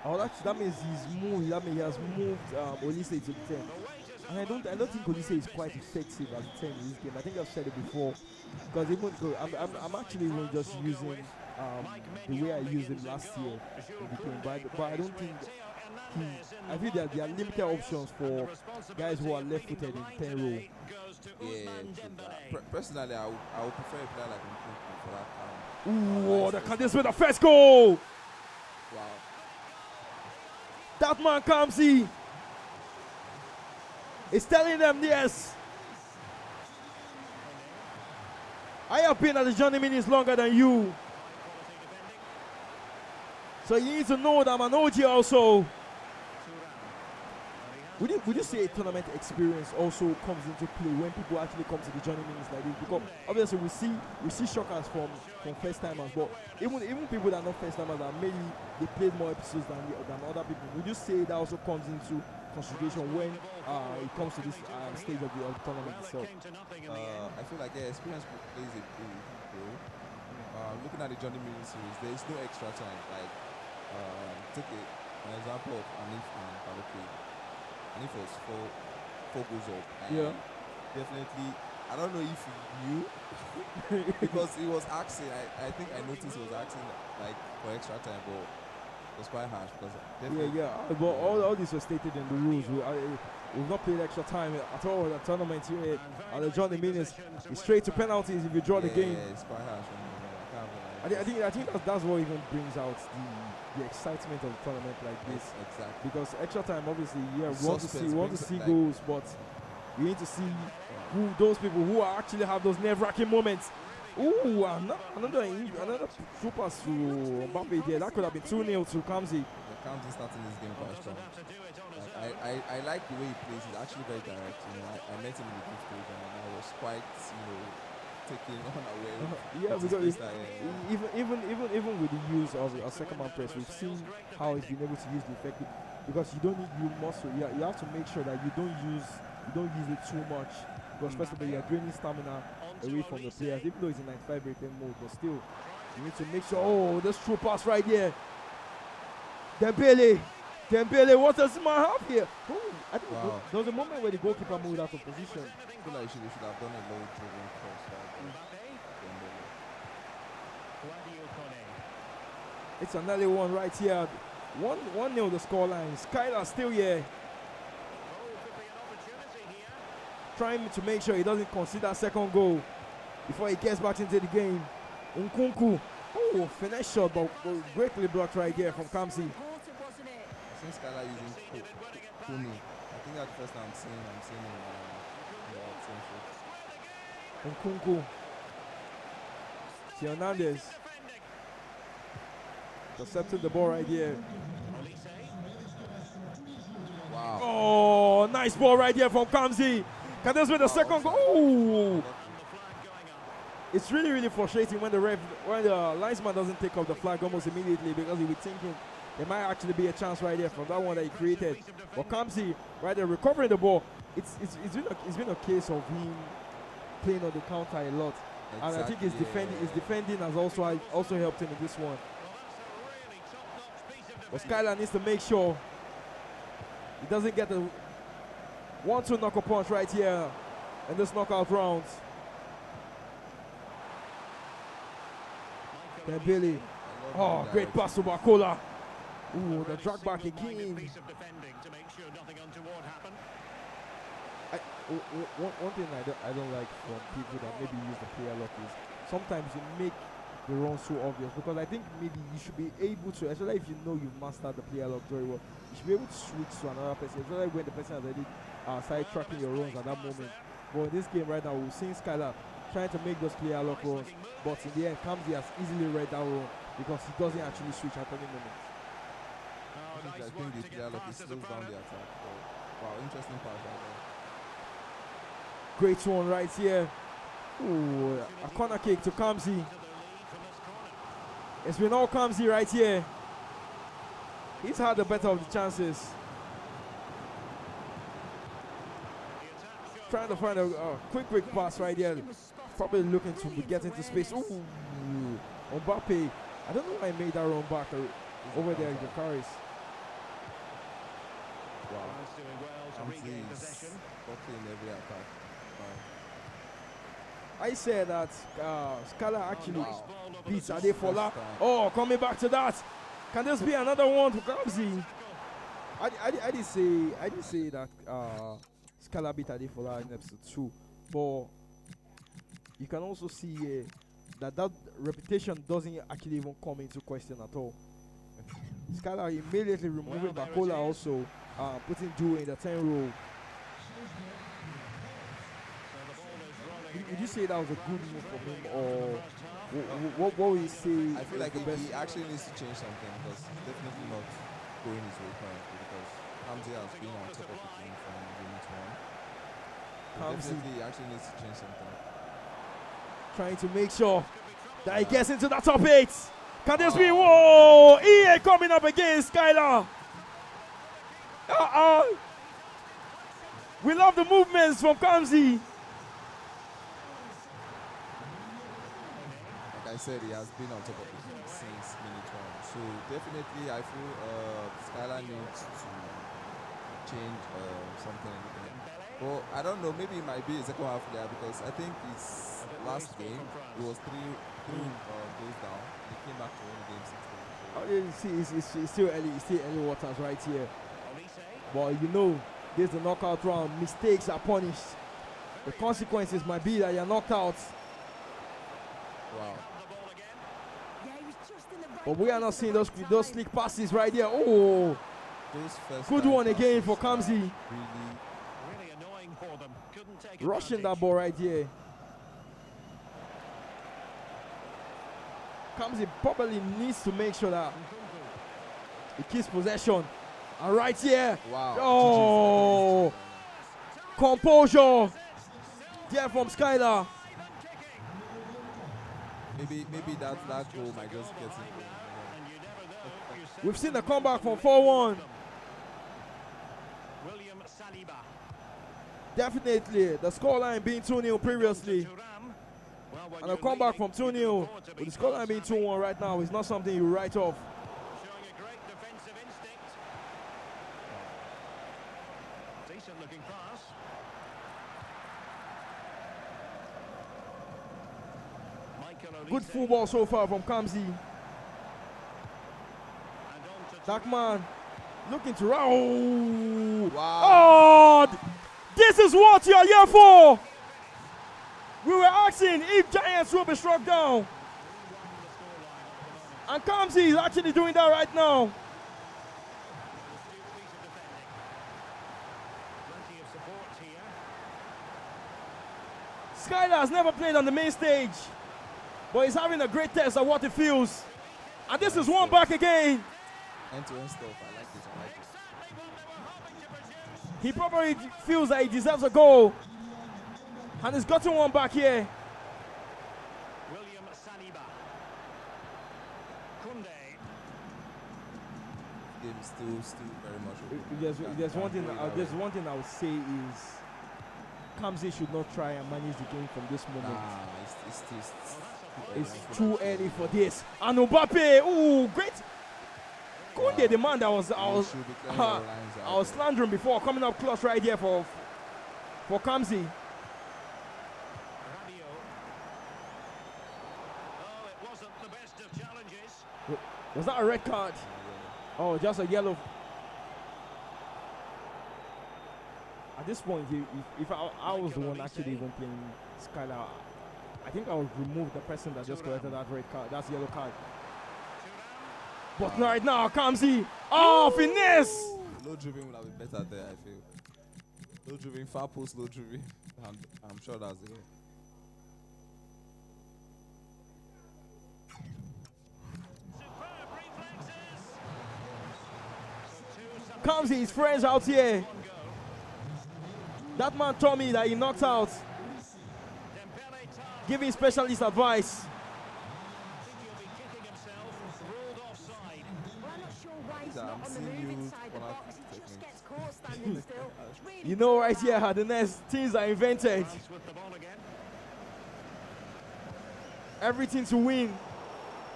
Oh, that means he's moved. That means he has moved Olise to the 10. And I don't think Olise is quite effective as a 10 in this game. I think I've said it before. Because even I'm actually even just using the way I used him last year in the game. But I don't think I feel that there are limited options for guys who are left-footed in 10 row. Yeah, personally, I would prefer a player like Nkunku for that. Ooh, the Candice with the first goal! Wow. That man Kamsi is telling them yes. I have been at the Johnny Minis longer than you. So you need to know that I'm an OG also. Would you say a tournament experience also comes into play when people actually come to the Johnny Minis like this? Because obviously we see shockers from first timers, but even people that are not first timers that maybe they played more episodes than other people. Would you say that also comes into consideration when it comes to this stage of the tournament itself? I feel like experience plays a big role. Looking at the Johnny Minis series, there is no extra time. Like take an example of Anif and Balotelli. And if it was four goals up, definitely, I don't know if he knew because he was asking. I think I noticed he was asking like for extra time, but it was quite harsh because but all this was stated in the rules. We've not played extra time at all in the tournament here at the Johnny Minis. It's straight to penalties if you draw the game. Yeah, it's quite harsh. I think that's what even brings out the excitement of the tournament like this. Exactly. Because extra time, obviously, we want to see goals, but you need to see who those people who actually have those nerve-wracking moments. Ooh, another through pass to Mbappe there. That could have been 2-0 to Kamsi. Kamsi starting this game quite strong. I like the way he plays. He's actually very direct. I met him in the group stage and I was quite, taking unaware. Because even with the use of a second man press, we've seen how he's been able to use the effective. Because you have to make sure that you don't use it too much. Because first of all, you're draining stamina away from the players, even though it's in 95 rated mode. But still, you need to make sure. Oh, this true pass right here. Dembele, what does man have here? Oh, I think there was a moment where the goalkeeper moved out of position. I feel like he should have done a low driven cross. It's an early one right here. 1-0 the scoreline. Skylar still here. Trying to make sure he doesn't concede that second goal before he gets back into the game. Nkunku. Oh, finesse shot, but greatly blocked right there from Kamsi. Since Skylar using Kuni, I think that's the first time I'm seeing him Nkunku. Hernandez. Intercepted the ball right here. Wow. Oh, nice ball right here from Kamsi. Can this be the second goal? Ooh. It's really, really frustrating when the linesman doesn't take up the flag almost immediately because he'll be thinking there might actually be a chance right there from that one that he created. But Kamsi right there recovering the ball. It's been a case of him playing on the counter a lot. Exactly, and I think his defending has also helped him in this one. But Skylar needs to make sure he doesn't get the 1-2 knuckle punch right here in this knockout round. Dembele. Oh, great pass to Bakola. Ooh, the drag back again. One thing I don't like from people that maybe use the player lock is sometimes you make the run so obvious, because I think maybe you should be able to, especially if you know you've mastered the player lock very well, you should be able to switch to another person, especially when the person has already started tracking your runs at that moment. But in this game right now, we've seen Skylar trying to make those player lock runs, but in the end, Kamsi has easily read that run because he doesn't actually switch at any moment. I think the player lock slows down the attack. Wow, interesting pass right there. Great one right here. Ooh, a corner kick to Kamsi. It's been all Kamsi right here. He's had the better of the chances. Trying to find a quick pass right there. Probably looking to get into space. Ooh, Mbappe. I don't know why he made that run back over there in the carries. Wow. In every attack. I said that Scala actually beats Adefola. Oh, coming back to that. Can this be another one for Kamsi? I did say that Scala beat Adefola in episode 2, but you can also see that reputation doesn't actually even come into question at all. Scala immediately removing Bakola, also putting Due in the 10 role. Would you say that was a good move for him, or what would you say? I feel like he actually needs to change something, because he's definitely not going his way currently, because Kamsi has been on top of the team from unit 1. Definitely he actually needs to change something. Trying to make sure that he gets into that top 8. Can this be? Whoa! EA coming up against Skylar. We love the movements from Kamsi. Like I said, he has been on top of the team since minute 1. So definitely I feel Skylar needs to change something. But I don't know, maybe it might be a second half there, because I think his last game, it was three goals down. He came back to win the game 6-3. It's still early. It's still early waters right here. But you know, this is the knockout round. Mistakes are punished. The consequences might be that you're knocked out. Wow. But we are not seeing those slick passes right there. Oh, good one again for Kamsi. Rushing that ball right here. Kamsi probably needs to make sure that he keeps possession. And right here. Wow. Oh, composure there from Skylar. Maybe that goal might just get him. We've seen the comeback from 4-1. Definitely the scoreline being 2-0 previously. And a comeback from 2-0 with the scoreline being 2-1 right now is not something you write off. Decent looking pass. Good football so far from Kamsi. That man looking to round. Wow. Oh, this is what you're here for. We were asking if Giants will be struck down. And Kamsi is actually doing that right now. Skylar has never played on the main stage, but he's having a great test of what it feels. And this is one back again. End-to-end stuff. I like this. He probably feels that he deserves a goal. And he's gotten one back here. William Saliba. Kunde. Game still very much. There's one thing I would say is Kamsi should not try and manage the game from this moment. It's too early for this. And Mbappe, ooh, great. Kunde, the man that I was slandering before, coming up close right here for Kamsi. Was that a red card? Oh, just a yellow. At this point, if I was the one actually even playing Skylar, I think I would remove the person that just collected that red card. That's yellow card. But right now, Kamsi. Oh, finesse! Low dribbling would have been better there, I feel. Low dribbling, far post, low dribbling. I'm sure that's it. Kamsi, his friends out here. That man told me that he knocked out, giving specialist advice. on the move inside the box. He just gets caught standing still. Really You know, right here, how the next teams are invented. Everything to win.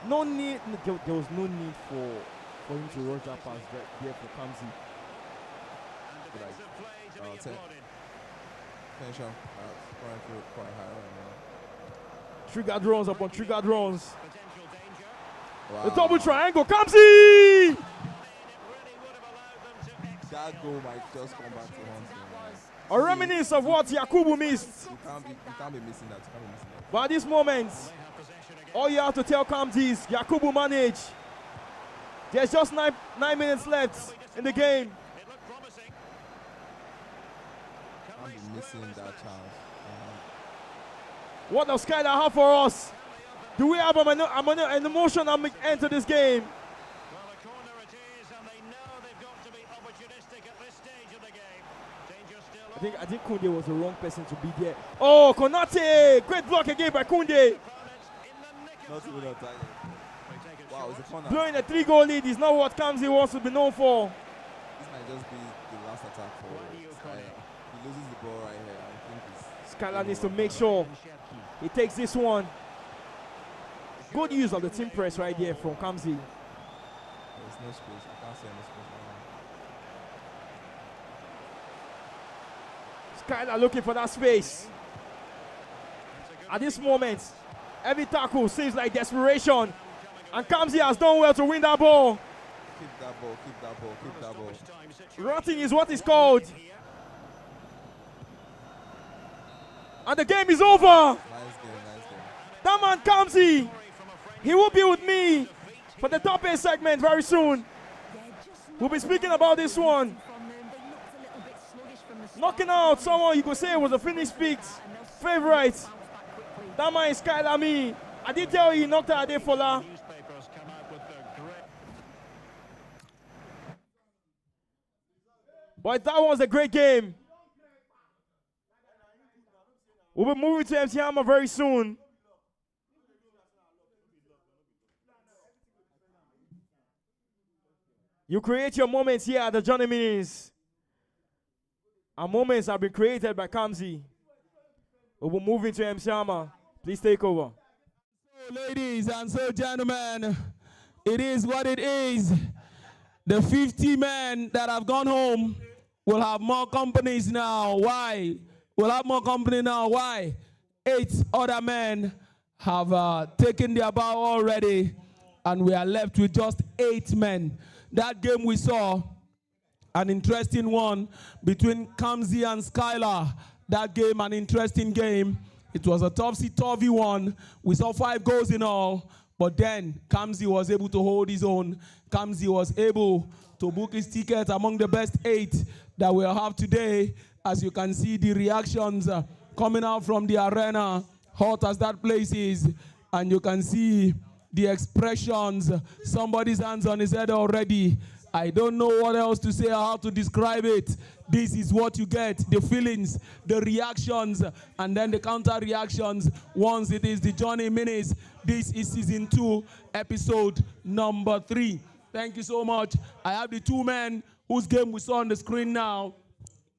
No need. There was no need for him to rush that pass there for Kamsi. Tension. Quite high right now. Trigger drones upon trigger drones. Wow. The double triangle. Kamsi! That goal might just come back to haunt him. A reminiscence of what Yakubu missed. You can't be missing that. But at this moment, all you have to tell Kamsi is Yakubu manage. There's just nine minutes left in the game. Can't be missing that chance. What does Skylar have for us? Do we have an emotional end to this game? I think Koundé was the wrong person to be there. Oh, Konate! Great block again by Koundé. Not even a target. Wow, it's a corner. Blowing a 3-goal lead is not what Kamsi wants to be known for. This might just be the last attack for Skylar. He loses the ball right here. I think Skylar needs to make sure he takes this one. Good use of the team press right there from Kamsi. There's no space. I can't see any space right now. Skylar looking for that space. At this moment, every tackle seems like desperation. And Kamsi has done well to win that ball. Keep that ball, keep that ball, keep that ball. Rotting is what it's called. And the game is over. Nice game. That man Kamsi, he will be with me for the top 8 segment very soon. We'll be speaking about this one. Knocking out someone you could say was a finished favorite. That man is Skylar Me. I did tell you he knocked out Adefola. But that was a great game. We'll be moving to MC Hammer very soon. You create your moments here at the Johnny Minis. And moments have been created by Kamsi. We'll be moving to MC Hammer. Please take over. So, ladies and so gentlemen, it is what it is. The 50 men that have gone home will have more companies now. Why? We'll have more company now. Why? 8 other men have taken their bow already, and we are left with just 8 men. That game we saw, an interesting one between Kamsi and Skylar. That game, an interesting game. It was a topsy-turvy one. We saw 5 goals in all, but then Kamsi was able to hold his own. Kamsi was able to book his ticket among the best 8 that we'll have today. As you can see, the reactions coming out from the arena, hot as that place is, and you can see the expressions. Somebody's hands on his head already. I don't know what else to say or how to describe it. This is what you get, the feelings, the reactions, and then the counter reactions once it is the Johnny Minis. This is season 2, episode number 3. Thank you so much. I have the 2 men whose game we saw on the screen now,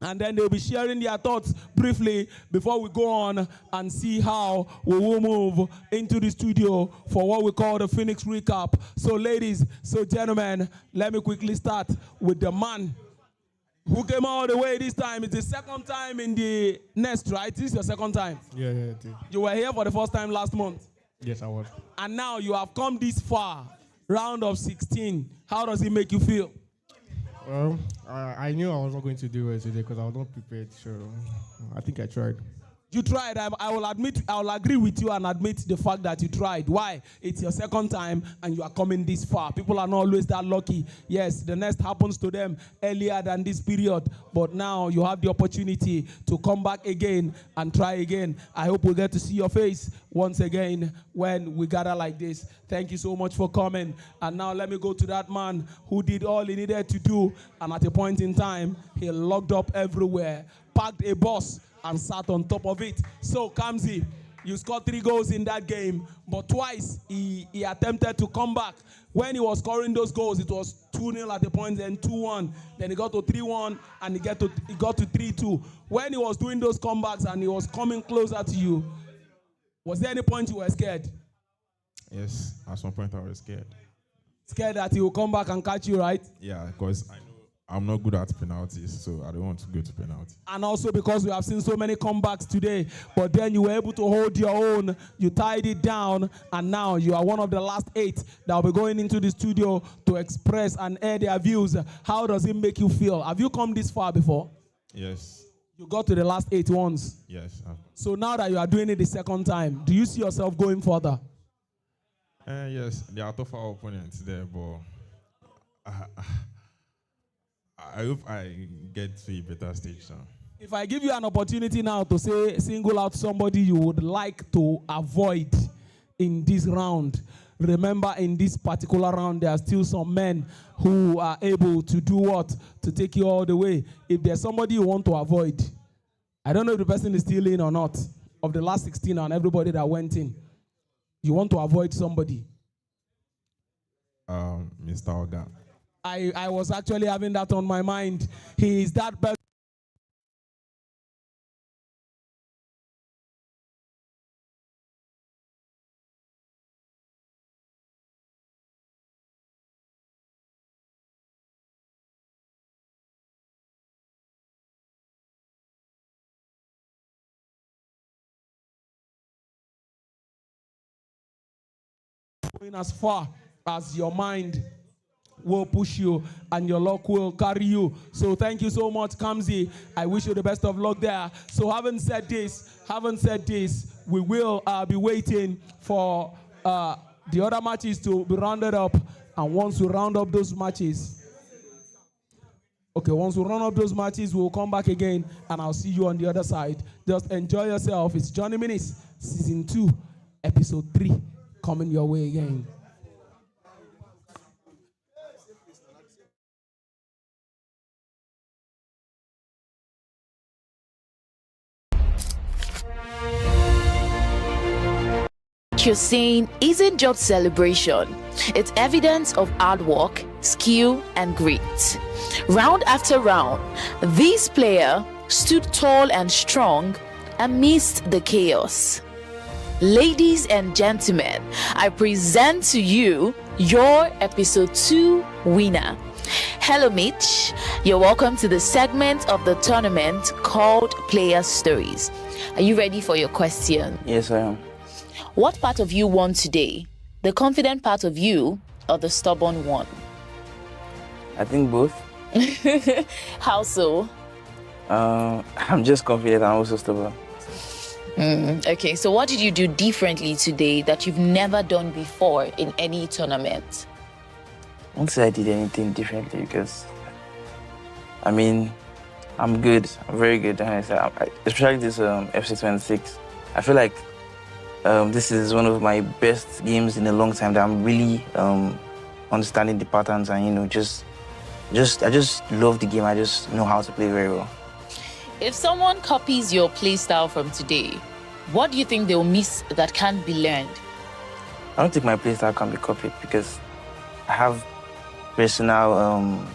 and then they'll be sharing their thoughts briefly before we go on and see how we will move into the studio for what we call the Phoenix Recap. So ladies, so gentlemen, let me quickly start with the man who came all the way this time. It's the second time in the nest, right? This is your second time? Yeah. You were here for the first time last month? Yes, I was. And now you have come this far, round of 16. How does it make you feel? Well, I knew I was not going to do it today because I was not prepared. So I think I tried. You tried. I will agree with you and admit the fact that you tried. Why? It's your second time and you are coming this far. People are not always that lucky. Yes, the next happens to them earlier than this period, but now you have the opportunity to come back again and try again. I hope we'll get to see your face once again when we gather like this. Thank you so much for coming. And now let me go to that man who did all he needed to do, and at a point in time, he locked up everywhere, parked a bus, and sat on top of it. So, Kamsi, you scored 3 goals in that game, but twice he attempted to come back. When he was scoring those goals, it was 2 2-0 at the point, then 2-1, then it got to 3-1, and it got to 3-2. When he was doing those comebacks and he was coming closer to you, was there any point you were scared? Yes, at some point I was scared. Scared that he will come back and catch you, right? Yeah, because I know I'm not good at penalties, so I don't want to go to penalty. And also because we have seen so many comebacks today, but then you were able to hold your own, you tied it down, and now you are one of the last 8 that will be going into the studio to express and air their views. How does it make you feel? Have you come this far before? Yes. You got to the last 8 ones? Yes. So now that you are doing it the second time, do you see yourself going further? Yes, there are tougher opponents there, but I hope I get to a better stage now. If I give you an opportunity now to say, single out somebody you would like to avoid in this round, remember in this particular round, there are still some men who are able to do what? To take you all the way. If there's somebody you want to avoid, I don't know if the person is still in or not, of the last 16 and everybody that went in, you want to avoid somebody. Mr. Oga. I was actually having that on my mind. He is that person. Going as far as your mind will push you and your luck will carry you. So thank you so much, Kamzi. I wish you the best of luck there. So having said this, we will be waiting for the other matches to be rounded up. And once we round up those matches, we'll come back again and I'll see you on the other side. Just enjoy yourself. It's Johnny Minutes, Season 2, Episode 3, coming your way again. You're saying isn't just celebration. It's evidence of hard work, skill, and grit. Round after round, this player stood tall and strong amidst the chaos. Ladies and gentlemen, I present to you your episode 2 winner. Hello, Mitch. You're welcome to the segment of the tournament called Player Stories. Are you ready for your question? Yes, I am. What part of you won today? The confident part of you or the stubborn one? I think both. How so? I'm just confident and also stubborn. Okay, so what did you do differently today that you've never done before in any tournament? I won't say I did anything differently because, I mean, I'm good. I'm very good. Especially this FC 26. I feel like this is one of my best games in a long time that I'm really understanding the patterns and, you know, I just love the game. I just know how to play very well. If someone copies your play style from today, what do you think they'll miss that can't be learned? I don't think my play style can be copied because I have personal,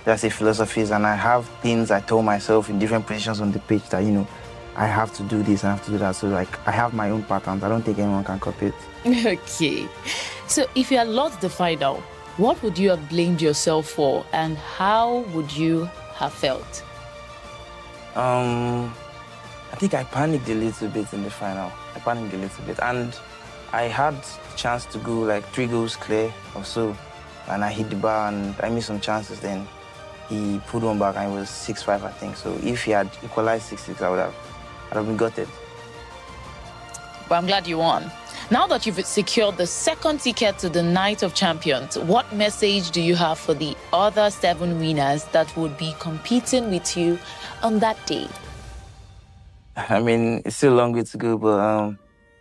philosophies, and I have things I told myself in different positions on the pitch that, you know, I have to do this, I have to do that. So, like, I have my own patterns. I don't think anyone can copy it. Okay. So, if you had lost the final, what would you have blamed yourself for, and how would you have felt? I think I panicked a little bit in the final. And I had a chance to go like 3 goals clear or so, and I hit the bar and I missed some chances. Then he put one back and it was 6-5, I think. So if he had equalized 6-6, I'd have been gutted. But I'm glad you won. Now that you've secured the second ticket to the Night of Champions, what message do you have for the other 7 winners that would be competing with you on that day? I mean, it's still a long way to go, but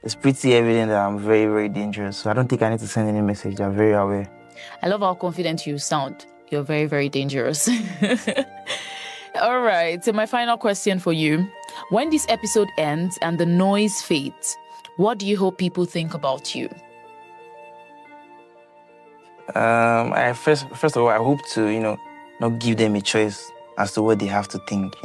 it's pretty evident that I'm very, very dangerous. So I don't think I need to send any message. They're very aware. I love how confident you sound. You're very, very dangerous. All right, so my final question for you. When this episode ends and the noise fades, what do you hope people think about you? First of all, I hope to, not give them a choice as to what they have to think,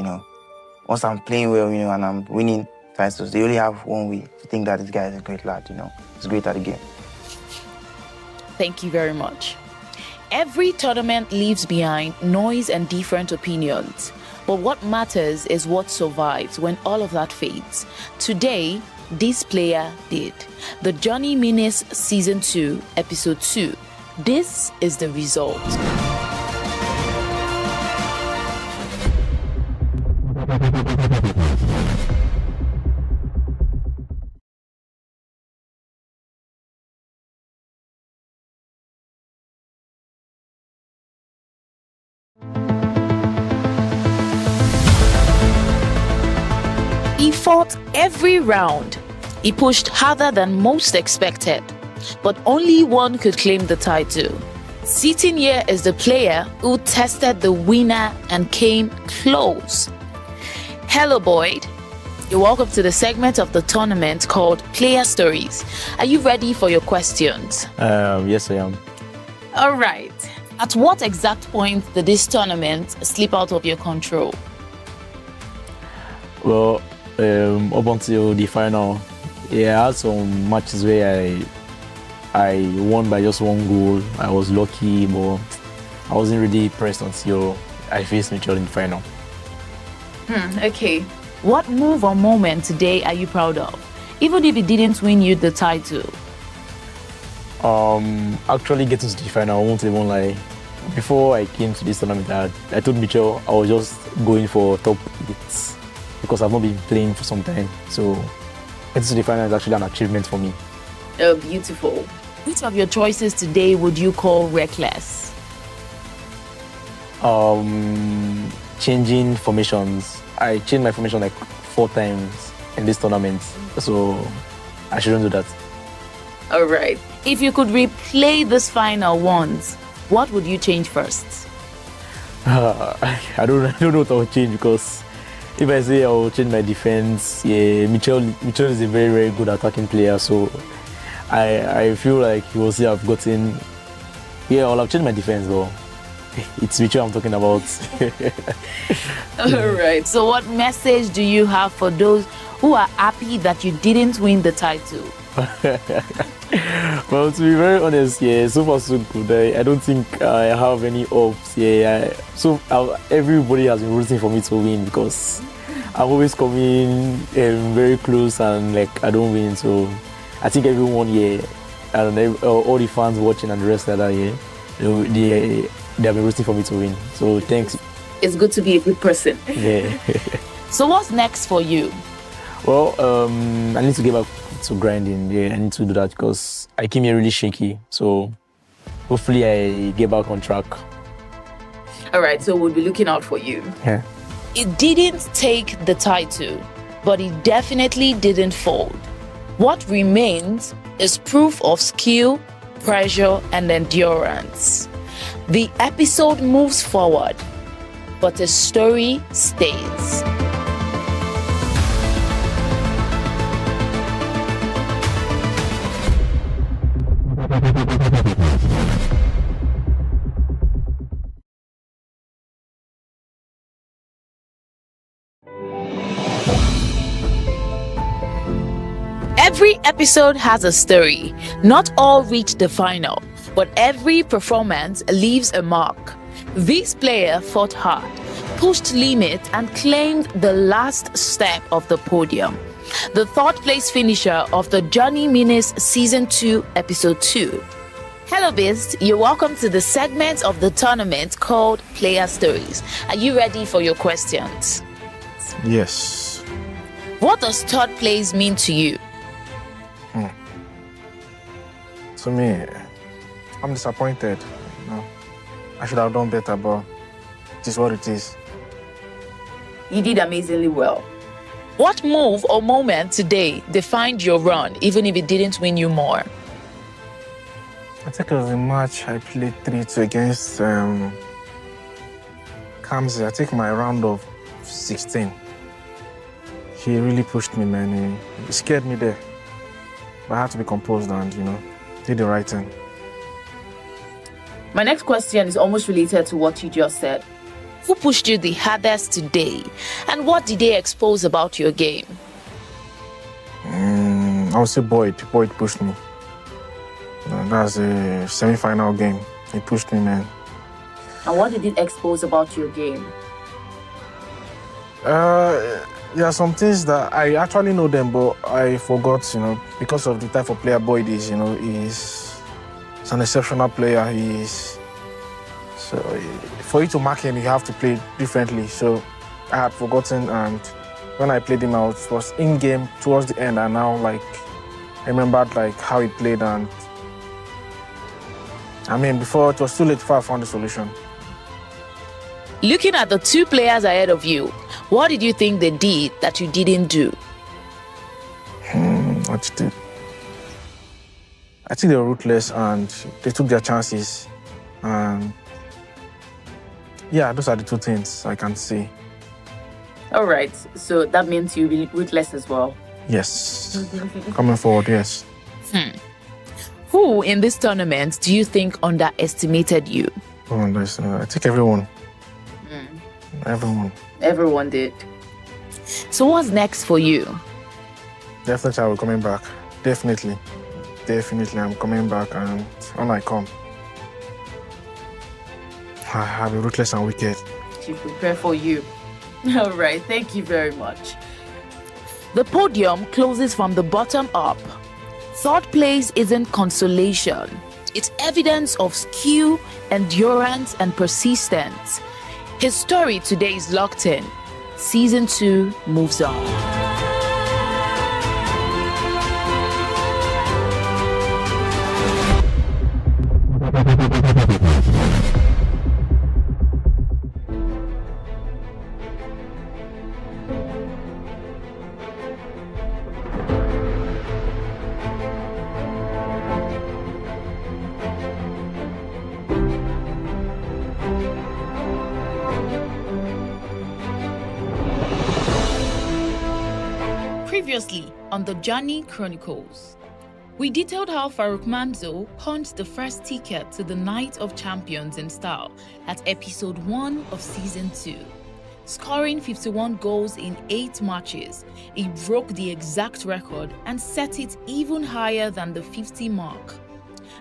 Once I'm playing well, and I'm winning titles, they only have one way to think that this guy is a great lad, He's great at the game. Thank you very much. Every tournament leaves behind noise and different opinions. But what matters is what survives when all of that fades. Today, this player did. The Johnny Minis Season 2, Episode 2. This is the result. He fought every round. He pushed harder than most expected, but only one could claim the title. Sitting here is the player who tested the winner and came close. Hello, Boyd. You're welcome to the segment of the tournament called Player Stories. Are you ready for your questions? Yes, I am. All right. At what exact point did this tournament slip out of your control? Well, up until the final, I had some matches where I won by just one goal. I was lucky, but I wasn't really pressed until I faced Mitchell in the final. Okay. What move or moment today are you proud of, even if it didn't win you the title? Actually getting to the final, I won't even lie. Before I came to this tournament, I told Mitchell I was just going for top 8 because I've not been playing for some time. So getting to the final is actually an achievement for me. Oh, beautiful. Which of your choices today would you call reckless? Changing formations. I changed my formation like 4 times in this tournament, so I shouldn't do that. All right. If you could replay this final once, what would you change first? I don't know what I would change, because if I say I will change my defense, Mitchell is a very, very good attacking player, so I feel like he will say I've gotten. I'll have changed my defense though. It's Mitchell I'm talking about. All right. So what message do you have for those who are happy that you didn't win the title? Well, to be very honest, so far so good. I don't think I have any hopes. Everybody has been rooting for me to win, because I'm always coming very close and I don't win. So I think everyone and all the fans watching and the rest of that they have been rooting for me to win. So thanks. It's good to be a good person. Yeah. So what's next for you? Well, I need to get back to grinding. I need to do that because I came here really shaky. So hopefully I get back on track. All right, so we'll be looking out for you. Yeah. It didn't take the title, but it definitely didn't fold. What remains is proof of skill, pressure, and endurance. The episode moves forward, but the story stays. Every episode has a story. Not all reach the final, but every performance leaves a mark. This player fought hard, pushed limits, and claimed the last step of the podium. The third place finisher of the Johnny Minis Season 2, Episode 2. Hello Beast, you're welcome to the segment of the tournament called Player Stories. Are you ready for your questions? Yes. What does third place mean to you? To me, I'm disappointed. I should have done better, but it is what it is. You did amazingly well. What move or moment today defined your run, even if it didn't win you more? I think it was a match I played 3-2 against Kamsi. I think my round of 16. He really pushed me, man. He scared me there. But I had to be composed and, did the right thing. My next question is almost related to what you just said. Who pushed you the hardest today? And what did they expose about your game? I would say Boyd. Boyd pushed me. That's a semi-final game. He pushed me, man. And what did it expose about your game? There are some things that I actually know them, but I forgot, because of the type of player Boyd is, he's an exceptional player. So for you to mark him, you have to play differently. So I had forgotten, and when I played him out, it was in game towards the end, and now I remembered how he played, and before it was too late before I found the solution. Looking at the two players ahead of you, what did you think they did that you didn't do? What to do? I think they were ruthless and they took their chances. Yeah, those are the two things I can say. All right, so that means you'll be ruthless as well. Yes. Coming forward, yes. Who in this tournament do you think underestimated you? I think everyone. Everyone. Everyone did. So what's next for you? Definitely I will coming back. Definitely I'm coming back, and when I come, I'll be ruthless and wicked. To prepare for you. All right, thank you very much. The podium closes from the bottom up. Third place isn't consolation. It's evidence of skill, endurance, and persistence. His story today is locked in. Season 2 moves on. Previously on the Johnny Chronicles, we detailed how Faruk Manzo punched the first ticket to the Night of Champions in style at episode 1 of season 2. Scoring 51 goals in 8 matches, he broke the exact record and set it even higher than the 50 mark.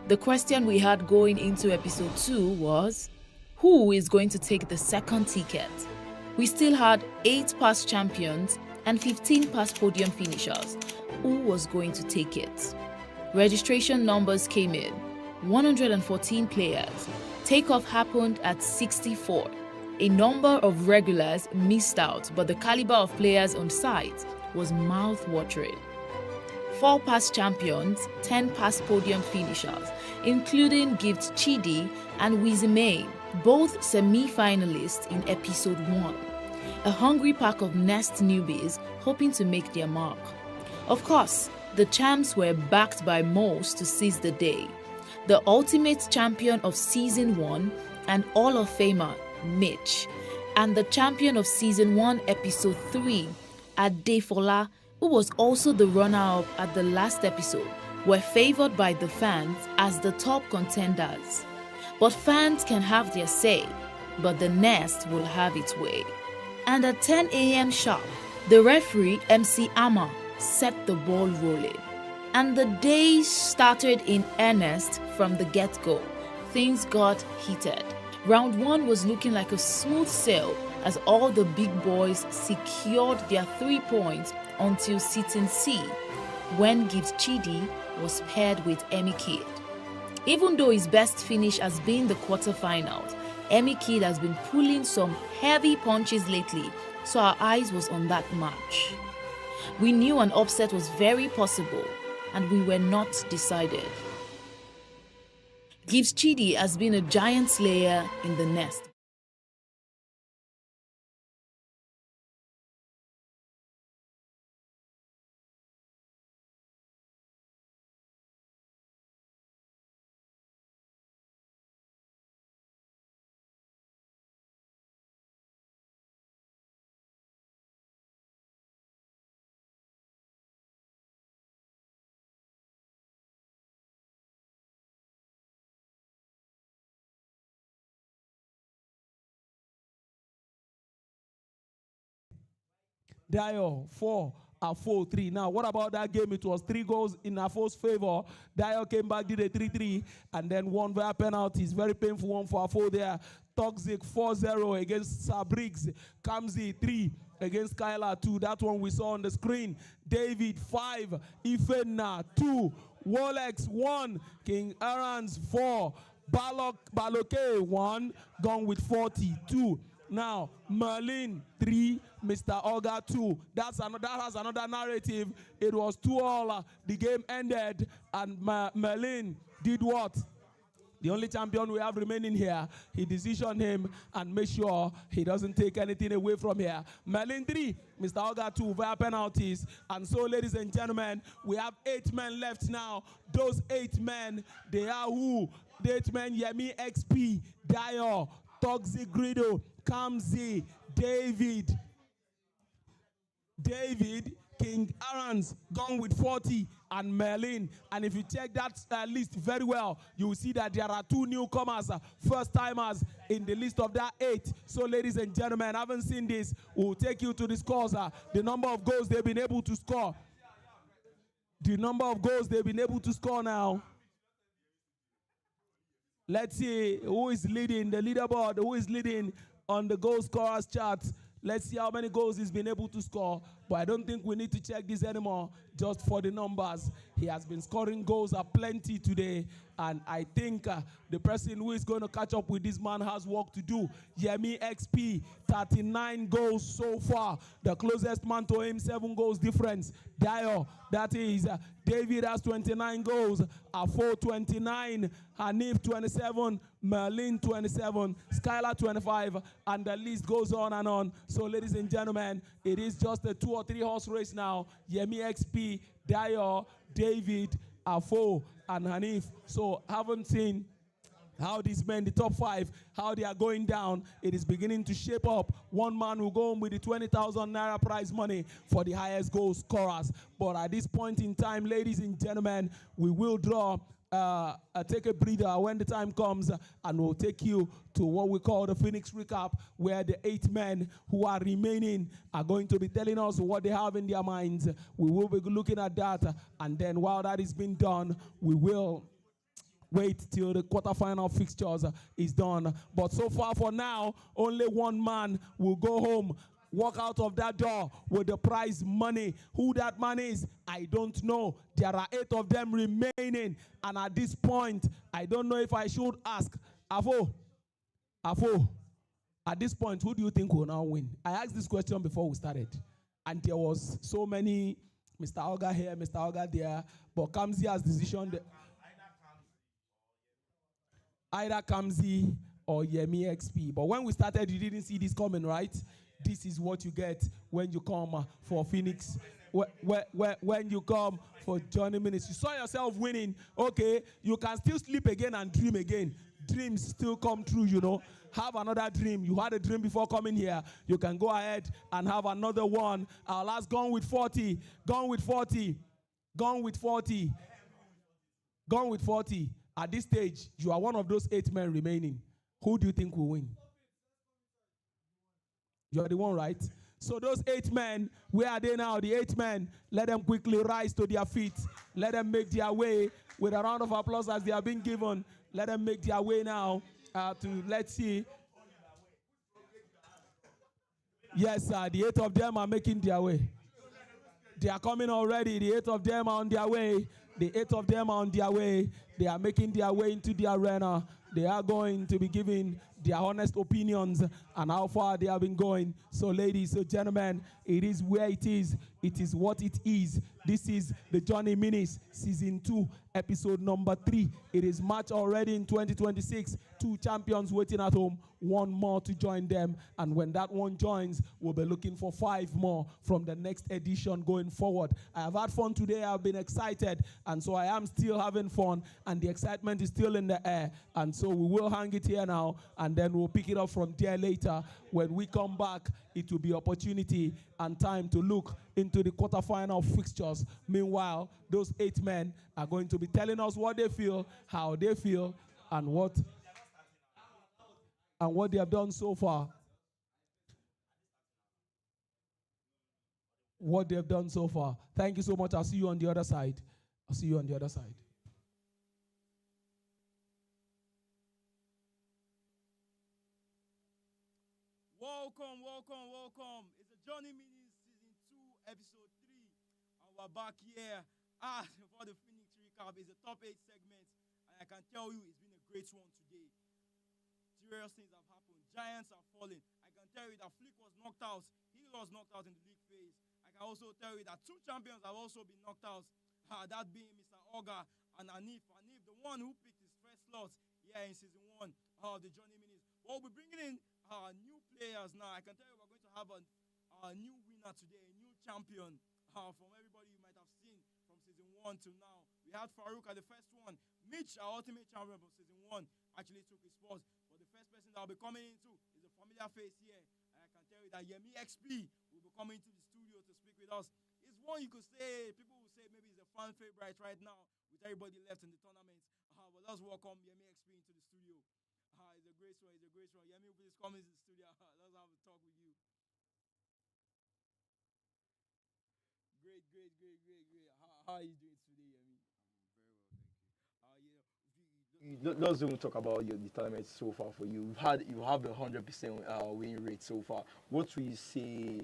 The question we had going into episode 2 was, who is going to take the second ticket? We still had 8 past champions and 15 past podium finishers. Who was going to take it? Registration numbers came in, 114 players. Takeoff happened at 64. A number of regulars missed out, but the caliber of players on site was mouth-watering. 4 past champions, 10 past podium finishers, including Gift Chidi and Wizime, both semi-finalists in episode 1. A hungry pack of Nest newbies hoping to make their mark. Of course, the champs were backed by most to seize the day. The ultimate champion of season 1 and Hall of Famer, Mitch, and the champion of season 1 episode 3, Adefola, who was also the runner-up at the last episode, were favored by the fans as the top contenders. But fans can have their say, but the Nest will have its way. And at 10 a.m. sharp, the referee, MC Amma, set the ball rolling. And the day started in earnest from the get-go. Things got heated. Round 1 was looking like a smooth sail as all the big boys secured their 3 points until sitting C, when Gibbs Chidi was paired with Emmy Kidd. Even though his best finish has been the quarterfinals, Emmy Kidd has been pulling some heavy punches lately, so our eyes was on that match. We knew an upset was very possible, and we were not decided. Gibbs Chidi has been a giant slayer in the Nest. Dio 4, Afo 3. Now, what about that game? It was 3 goals in Afo's favor. Dio came back, did a 3-3, and then won via penalties. Very painful one for Afo there. Toxic 4-0 against Sabrix. Kamzi 3 against Kyla 2. That one we saw on the screen. David 5. Ifena 2. Wolex 1. King Aaron's 4. Baloke 1. Gone with 42. Now, Merlin 3, Mr. Oga 2. That has another narrative. It was 2-all. The game ended, and Merlin did what? The only champion we have remaining here, he decisioned him and make sure he doesn't take anything away from here. Merlin 3, Mr. Oga 2 via penalties. And so, ladies and gentlemen, we have 8 men left now. Those 8 men, they are who? The 8 men, Yemi XP, Dio, Toxic Grido, Kamzi, David, King Aaron's gone with 40, and Merlin. And if you check that list very well, you will see that there are 2 newcomers, first-timers in the list of that 8. So, ladies and gentlemen, haven't seen this, we'll take you to the scores. The number of goals they've been able to score. The number of goals they've been able to score now. Let's see who is leading the leaderboard, who is leading on the goal scorers chart. Let's see how many goals he's been able to score. But I don't think we need to check this anymore, just for the numbers. He has been scoring goals aplenty today. And I think the person who is going to catch up with this man has work to do. Yemi XP, 39 goals so far. The closest man to him, 7 goals difference. Dio, that is, David has 29 goals. Afo 29, Hanif 27, Merlin 27, Skylar 25, and the list goes on and on. So, ladies and gentlemen, it is just a 2 or 3 horse race now. Yemi XP, Dio, David, Afo, and Hanif. So, haven't seen how these men, the top 5, how they are going down. It is beginning to shape up. One man will go home with the 20,000 Naira prize money for the highest goal scorers. But at this point in time, ladies and gentlemen, we will draw, take a breather when the time comes, and we'll take you to what we call the Phoenix Recap, where the 8 men who are remaining are going to be telling us what they have in their minds. We will be looking at that, and then while that is being done, we will wait till the quarterfinal fixtures is done. But so far for now, only one man will go home, walk out of that door with the prize money. Who that man is, I don't know. There are 8 of them remaining. And at this point, I don't know if I should ask. Afo, at this point, who do you think will now win? I asked this question before we started. And there was so many, Mr. Oga here, Mr. Oga there. But Kamzi has decision. Either Kamzi or Yemi XP. But when we started, you didn't see this coming, right? This is what you get when you come for Phoenix. When you come for Johnny Minutes. You saw yourself winning. Okay, you can still sleep again and dream again. Dreams still come true, you know. Have another dream. You had a dream before coming here. You can go ahead and have another one. Our last gone with 40. Gone with 40. Gone with 40. Gone with 40. At this stage, you are one of those 8 men remaining. Who do you think will win? You're the one, right? So those 8 men, where are they now? The 8 men, let them quickly rise to their feet. Let them make their way with a round of applause as they are being given. Let them make their way now to, let's see. Yes, the 8 of them are making their way. They are coming already. The 8 of them are on their way. The 8 of them are on their way. They are making their way into the arena. They are going to be giving their honest opinions and how far they have been going. So, ladies and gentlemen, it is where it is. It is what it is. This is the Johnny Minis Season 2, Episode number 3. It is March already in 2026. 2 champions waiting at home. 1 more to join them. And when that one joins, we'll be looking for 5 more from the next edition going forward. I have had fun today. I've been excited. And so I am still having fun. And the excitement is still in the air. And so we will hang it here now. And then we'll pick it up from there later. When we come back, it will be opportunity and time to look into the quarterfinal fixtures. Meanwhile, those 8 men are going to be telling us what they feel, how they feel, and what they have done so far. what they've done so far. Thank you so much. I'll see you on the other side. I'll see you on the other side. Welcome, welcome, welcome. It's a Johnny Minis Season 2, Episode 3. And we're back here. For the Phoenix recap, it's a top 8 segment. And I can tell you it's been a great one today. Serious things have happened. Giants are falling. I can tell you that Flick was knocked out. He was knocked out in the league phase. I can also tell you that 2 champions have also been knocked out. That being Mr. Oga and Anif. Anif, the one who picked his first slot here in Season 1 of the Johnny Minis. Well, we're bringing in new players now. I can tell you we're going to have a new winner today, a new champion from everybody you might have seen from Season 1 to now. We had Faruk at the first one. Mitch, our ultimate champion from Season 1, actually took his spot. But the first person that will be coming into is a familiar face here. And I can tell you that Yemi XP will be coming to the studio to speak with us. It's one you could say, people will say maybe he's a fan favorite right now with everybody left in the tournament. But let's welcome Yemi XP into the studio. It's a great one, it's a great one. Yemi, please come into the studio. Let's have a talk with you. Great. How are you doing today, Yemi? Let's even talk about the tournament so far for you. You have a 100% win rate so far. What will you say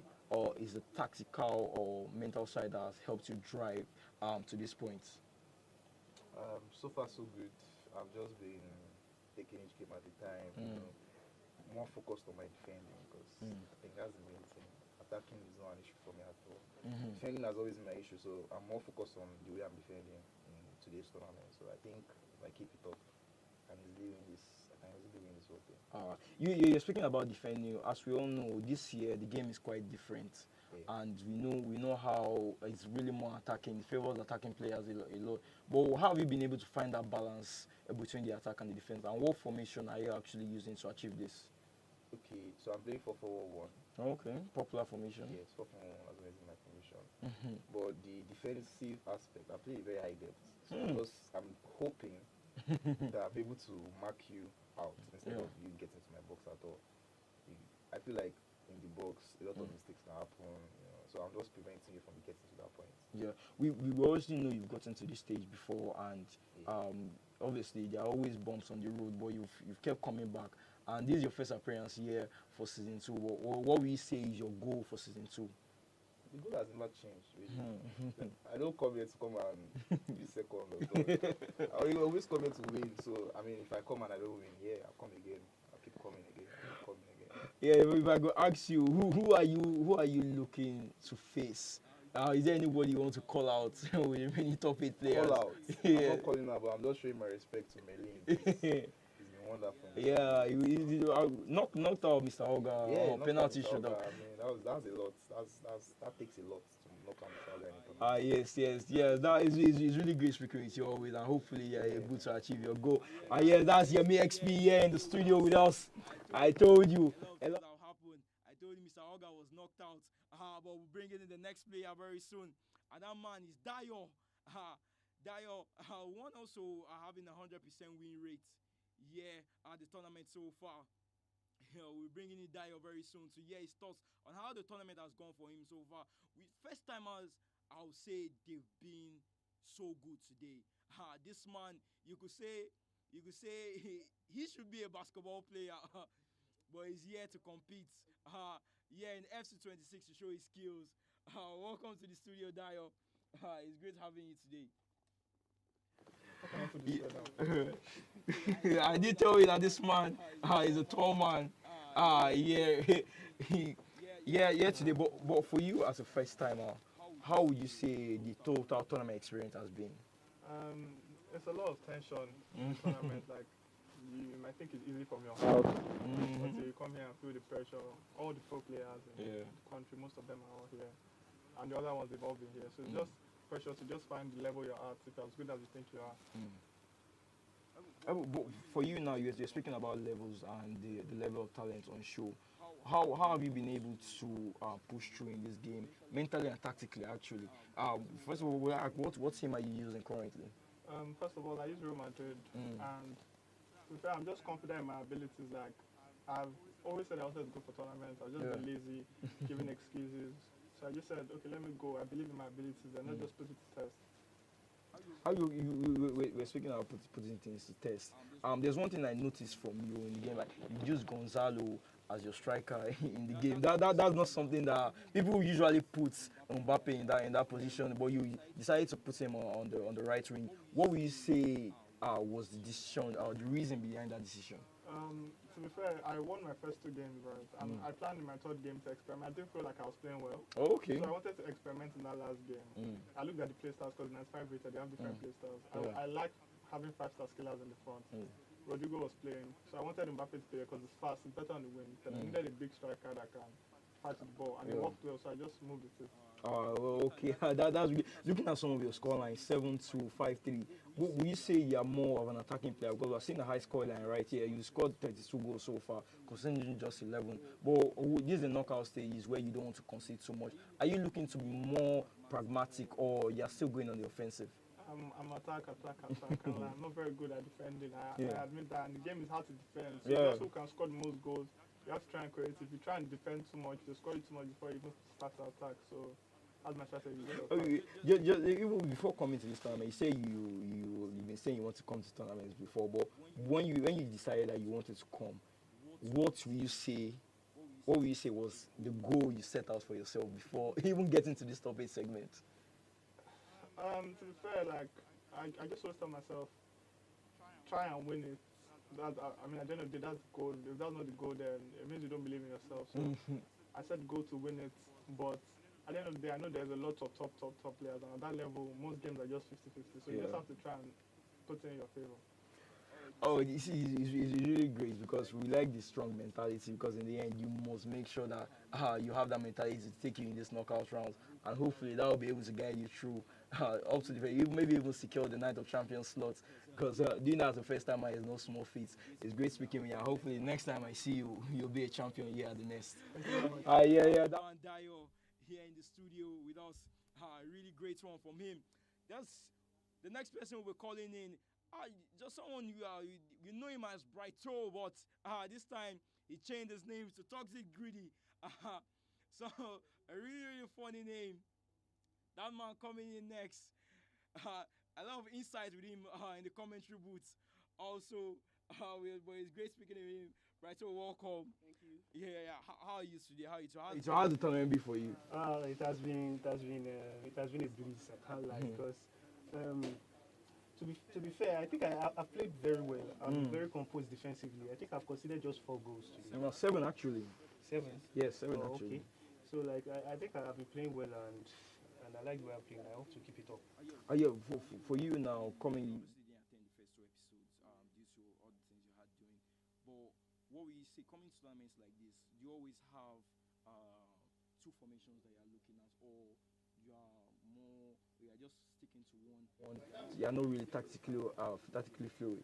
is the tactical or mental side that has helped you drive to this point? So far so good. I've just been taking each game at a time, more focused on my defending because I think that's the main thing. Attacking is not an issue for me at all. Defending has always been my issue, so I'm more focused on the way I'm defending in today's tournament. So I think if I keep it up, I can easily win this whole thing. You're speaking about defending. As we all know, this year the game is quite different, and we know how it's really more attacking. It favors attacking players a lot. But how have you been able to find that balance between the attack and the defense? And what formation are you actually using to achieve this? Okay, so I'm playing 4-4-1. Okay, popular formation. Yes, 4-4-1 as well as my formation. But the defensive aspect, I play very high depth. So I'm hoping that I'll be able to mark you out instead of you getting to my box at all. I feel like in the box, a lot of mistakes can happen. So I'm just preventing you from getting to that point. Yeah, we already know you've gotten to this stage before, and obviously there are always bumps on the road, but you've kept coming back. And this is your first appearance here for Season 2. What will you say is your goal for Season 2? The goal has never changed, really. I don't come here to come and be second. I always come here to win. So, I mean, if I come and I don't win, I'll come again. I'll keep coming again. Yeah, if I go ask you, who are you looking to face? Is there anybody you want to call out with the many top 8 players? Call out. I'm not calling out, but I'm just showing my respect to Melin. He's been wonderful. Yeah, he knocked out Mr. Oga on penalty shootout. I mean, that's a lot. That takes a lot to knock out Mr. Oga. Yes. That is really great speaking with you always, and hopefully you're able to achieve your goal. That's Yemi XP here in the studio with us. I told you. That will happen. I told you Mr. Oga was knocked out. But we'll bring in the next player very soon. And that man is Dio. Dio, one also having a 100% win rate. At the tournament so far. We're bringing in Dio very soon to hear his thoughts on how the tournament has gone for him so far. With first timers, I would say they've been so good today. This man, you could say he should be a basketball player, but he's here to compete. In FC26 to show his skills. Welcome to the studio, Dio. It's great having you today. I did tell you that this man is a tall man. Today. But for you as a first timer, how would you say the total tournament experience has been? It's a lot of tension in the tournament. Like you might think it's easy from your house, but you come here and feel the pressure. All the pro players in the country, most of them are all here, and the other ones they've all been here. So it's just pressure to just find the level you're at, if you're as good as you think you are. But for you now, you're speaking about levels and the level of talent on show. How have you been able to push through in this game, mentally and tactically, actually? First of all, what team are you using currently? First of all, I use Real Madrid, and to be fair, I'm just confident in my abilities. Like, I've always said I wanted to go for tournaments. I've just been lazy, giving excuses. So I just said, okay, let me go. I believe in my abilities, and let's just put it to test. How we're speaking about putting things to test. There's one thing I noticed from you in the game, like you use Gonzalo as your striker in the game. That's not something that people usually put Mbappe in that position, but you decided to put him on the right wing. What would you say was the decision or the reason behind that decision? To be fair, I won my first 2 games, right? And I planned in my 3rd game to experiment. I didn't feel like I was playing well. Oh, okay. So I wanted to experiment in that last game. I looked at the play styles because 95 rated, they have different play styles. I like having 5-star skillers in the front. Rodrigo was playing, so I wanted Mbappe to play because it's fast, it's better on the wing. But I needed a big striker that can fight the ball, and it worked well, so I just moved it. Okay. That's really, looking at some of your scoreline, 7-2, 5-3. Would you say you're more of an attacking player? Because we're seeing a high scoreline right here. You scored 32 goals so far, considering just 11. But this is the knockout stages where you don't want to concede so much. Are you looking to be more pragmatic, or you're still going on the offensive? I'm attack. I'm not very good at defending. I admit that, and the game is hard to defend. So those who can score the most goals, you have to try and create. If you try and defend too much, you score it too much before you even start to attack. So that's my strategy. Okay. Even before coming to this tournament, you say you've been saying you want to come to tournaments before, but when you decided that you wanted to come, what will you say was the goal you set out for yourself before even getting to this top 8 segment? To be fair, like I just always tell myself, try and win it. At the end of the day, that's the goal. If that's not the goal, then it means you don't believe in yourself. So I said go to win it, but at the end of the day, I know there's a lot of top players, and at that level, most games are just 50-50. So you just have to try and put it in your favor. Oh, you see, it's really great because we like the strong mentality, because in the end, you must make sure that you have that mentality to take you in this knockout rounds, and hopefully that will be able to guide you through up to the very, maybe even secure the Night of Champions slots, because doing that the first time is no small feat. It's great speaking with you. Hopefully next time I see you, you'll be a champion here at the Nest. That one, Dio, here in the studio with us. Really great one from him. That's the next person we're calling in. Just someone you know him as Brighto, but this time he changed his name to Toxic Greedy. So a really funny name. That man coming in next. A lot of insights with him in the commentary booth. Also, but it's great speaking to him. Brighto, welcome. Thank you. Yeah. How are you today? How's the tournament be for you? It has been a breeze. I can't lie, because to be fair, I think I've played very well. I'm very composed defensively. I think I've conceded just 4 goals today. 7 actually. 7? Yes, 7 actually. Okay. So I think I have been playing well, and I like the way I'm playing. I hope to keep it up. Yeah, for you now coming. Obviously, didn't attend the first 2 episodes due to all the things you had doing. But what we say, coming to tournaments like this, do you always have 2 formations that you're looking at, or you are just sticking to one? You're not really tactically fluid.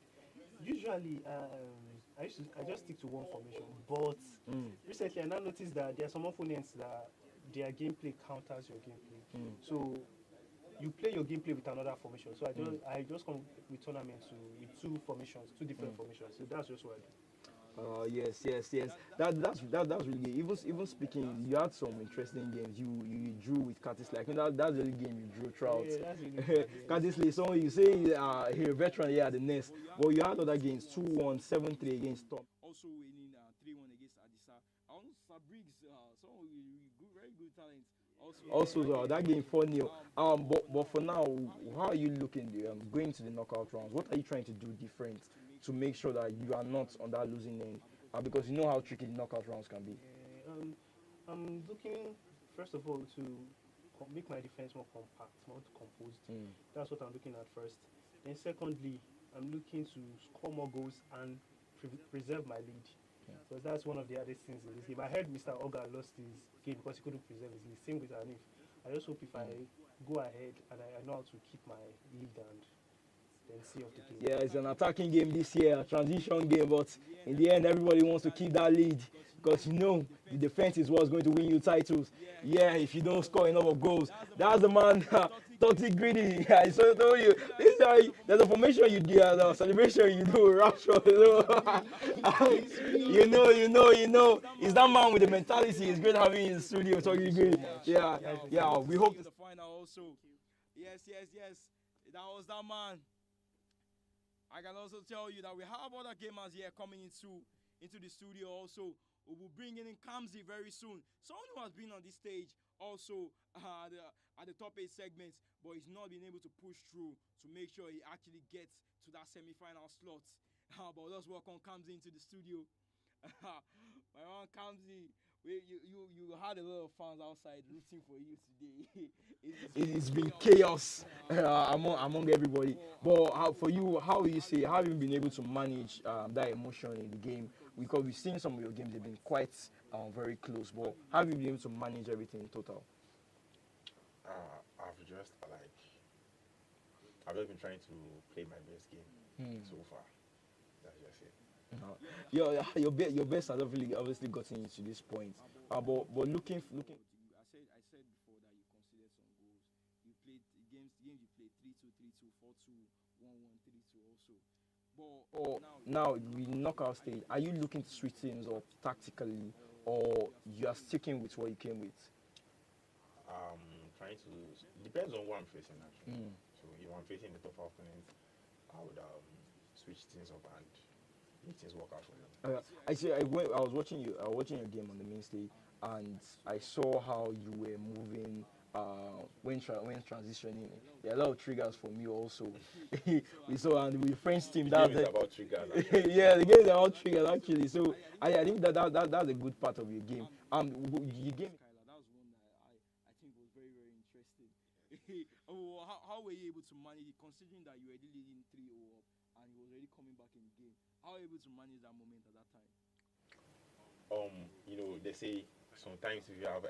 Usually, I just stick to one formation. But recently, I now noticed that there are some opponents that their gameplay counters your gameplay. So you play your gameplay with another formation. So I just come with tournaments with 2 formations, 2 different formations. So that's just what I do. Yes. That's really good. Even speaking, you had some interesting games. You drew with Curtis Lee. I think that's the only game you drew throughout. Yeah, that's really good. Curtis Lee, so you say he's a veteran here at the Nest, but you had other games: 2-1, 7-3 against Tom. Also winning 3-1 against Adisa. Also Briggs, some very good talents. Also, that game 4-0. But for now, how are you looking going to the knockout rounds? What are you trying to do different to make sure that you are not on that losing end? Because you know how tricky the knockout rounds can be. I'm looking, first of all, to make my defense more compact, more composed. That's what I'm looking at first. Then secondly, I'm looking to score more goals and preserve my lead. Because that's one of the hardest things in this game. I heard Mr. Oga lost his game because he couldn't preserve his lead. Same with Anif. I just hope if I go ahead and I know how to keep my lead and then see off the game. Yeah, it's an attacking game this year, a transition game, but in the end, everybody wants to keep that lead. because you know the defense is what's going to win you titles. Yeah, if you don't score enough of goals, that's the man. Totally greedy. I so told you. This guy, there's a formation you do, the celebration you do, Rashford. You know. It's that man with the mentality. It's great having you in the studio. Totally great. Yeah. We hope. The final also. Yes. That was that man. I can also tell you that we have other gamers here coming into the studio also. We will bring in Kamzi very soon. Someone who has been on this stage also at the top 8 segments, but he's not been able to push through to make sure he actually gets to that semi-final slot. But let's welcome Kamzi into the studio. My man Kamzi, you had a lot of fans outside rooting for you today. It's been chaos among everybody. But for you, how will you say, how have you been able to manage that emotion in the game? Because we've seen some of your games, they've been quite very close. But how have you been able to manage everything in total? I've just been trying to play my best game so far. That's just it. Your best has obviously gotten you to this point. But looking. I said before that you considered some goals. You played games you played 3-2, 3-2, 4-2, 1-1, 3-2 also. But now we knockout stage. Are you looking to switch things up tactically, or you are sticking with what you came with? Trying to depends on what I'm facing actually. So if I'm facing the tougher opponent, I would switch things up and make things work out for them. I was watching your game on the main stage, and I saw how you were moving when transitioning. There are a lot of triggers from you also. We saw, and with French team The game is about triggers. yeah, the game is about triggers actually. So I think that's a good part of your game. Your game. That was one that I think was very, very interesting. How were you able to manage it, considering that you were already leading 3-0 up and you were already coming back in the game? How were you able to manage that moment at that time? They say sometimes if you have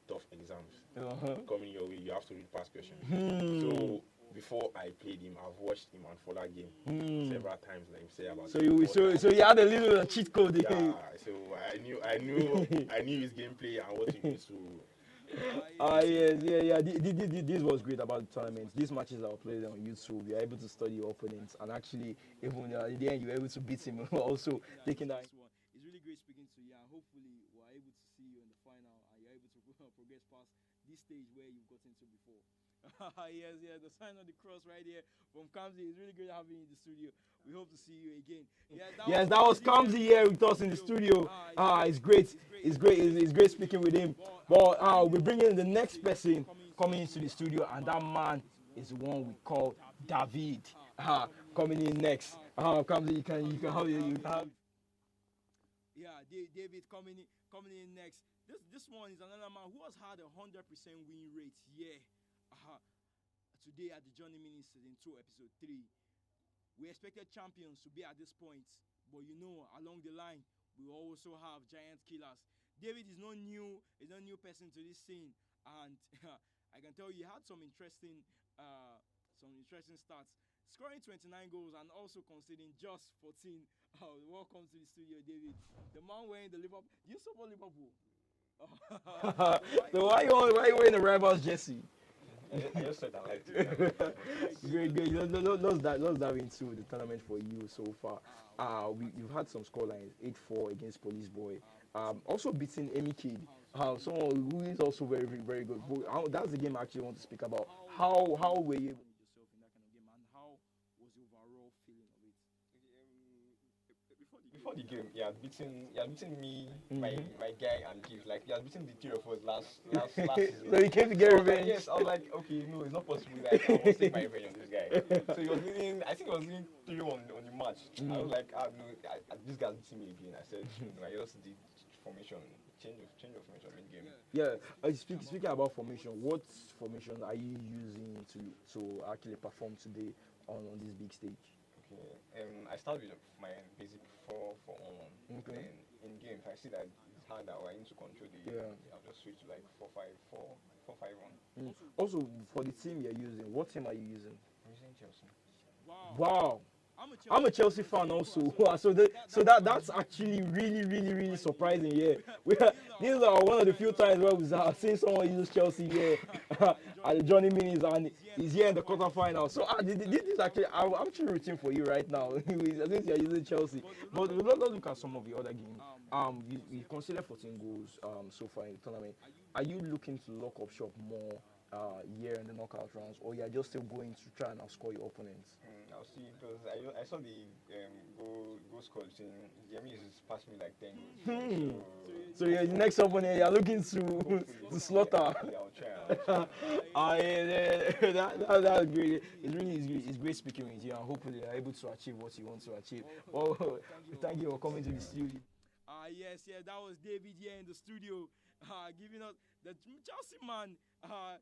tough exams coming your way, you have to read past questions. So before I played him, I've watched him and for that game several times, like you say about. So you had a little cheat code. Yeah, so I knew his gameplay and what he used to. Yeah. This was great about the tournament. These matches that were played on YouTube, you're able to study your opponents, and actually, even at the end, you're able to beat him. Also, taking that. It's really great speaking to you, and hopefully, we're able to see you in the final, and you're able to progress past this stage where you've gotten to before. Yes, the sign of the cross right here from Kamzi. It's really great having you in the studio. We hope to see you again. That was Kamzi here with us in the studio. It's great. It's great speaking with him. But we're bringing in the next person coming into the studio, and that man is the one we call David. Coming in next. Kamzi, you can have. Yeah, David coming in next. This one is another man who has had 100% win rate here. Today at the Johnny Mini Season 2 Episode 3. We expected champions to be at this point, but along the line, we also have giant killers. David is not new person to this scene, and I can tell you he had some interesting stats. Scoring 29 goals and also conceding just 14. Welcome to the studio, David. The man wearing the Liverpool. Do you support Liverpool? So why you wearing the Rivals jersey? I just said I like to. Great. Let's dive into the tournament for you so far. You've had some scorelines, 8-4 against Police Boy. Also beating Emi Kid, someone who is also very, very good. But that's the game I actually want to speak about. How were you able yourself in that kind of game, and how was the overall feeling of it? Before the game, he had beaten me, my guy, and Gibbs. Like, he had beaten the three of us last season. So he came to get revenge. Yes, I was like, okay, no, it's not possible. Like, I must take my revenge on this guy. So he was leading, I think he was leading 3 on the match. I was like, this guy's beating me again. I said, no, I just did formation, change of formation in game. Yeah, speaking about formation, what formation are you using to actually perform today on this big stage? Okay, I start with my basic 4-4-1-1. Okay. Then in games, I see that it's hard that I need to control the game. I'll just switch to like 4-5-1. Also, for the team you're using, what team are you using? I'm using Chelsea. Wow. I'm a Chelsea fan also. So that's actually really surprising. Yeah, these are one of the few times where we've seen someone use Chelsea here at the Johnny Minis, and he's here in the quarterfinal. So this is actually I'm actually rooting for you right now. Since you're using Chelsea, but let's look at some of the other games. You consider 14 goals so far in the tournament. Are you looking to lock up shop more here in the knockout rounds, or you're just still going to try and outscore your opponents? I'll see, because I saw the goal score thing. Yemi is passed me like 10 goals. So your next opponent, you're looking to slaughter. That's great. It's great speaking with you, and hopefully you're able to achieve what you want to achieve. Well, thank you for coming to the studio. Yes, that was David here in the studio, giving us the Chelsea man. The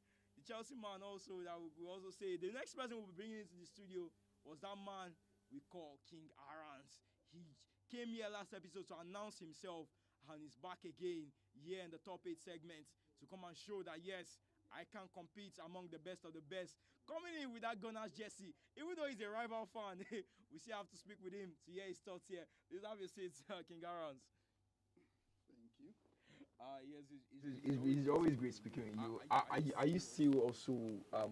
Chelsea man also, that we also say the next person we'll be bringing into the studio was that man we call King Arans. He came here last episode to announce himself, and he's back again here in the top 8 segment to come and show that yes, I can compete among the best of the best. Coming in with that Gunners jersey, even though he's a rival fan, we still have to speak with him to hear his thoughts here. Let's have your seats, King Arans. Thank you. Yes, It's always great speaking with you. Are you still also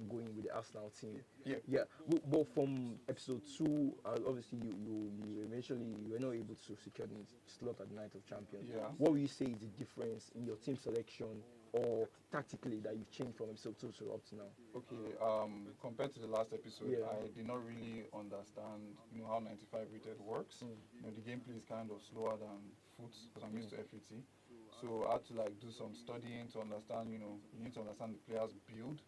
going with the Arsenal team? Yeah. But from episode 2, obviously you eventually you were not able to secure the slot at the Night of Champions. Yeah. What will you say is the difference in your team selection or tactically that you've changed from episode 2 to up to now? Okay. Compared to the last episode, Yeah. I did not really understand, how 95 rated works. The gameplay is kind of slower than foot because I'm used to FAT. So I had to do some studying to understand, you need to understand the player's build,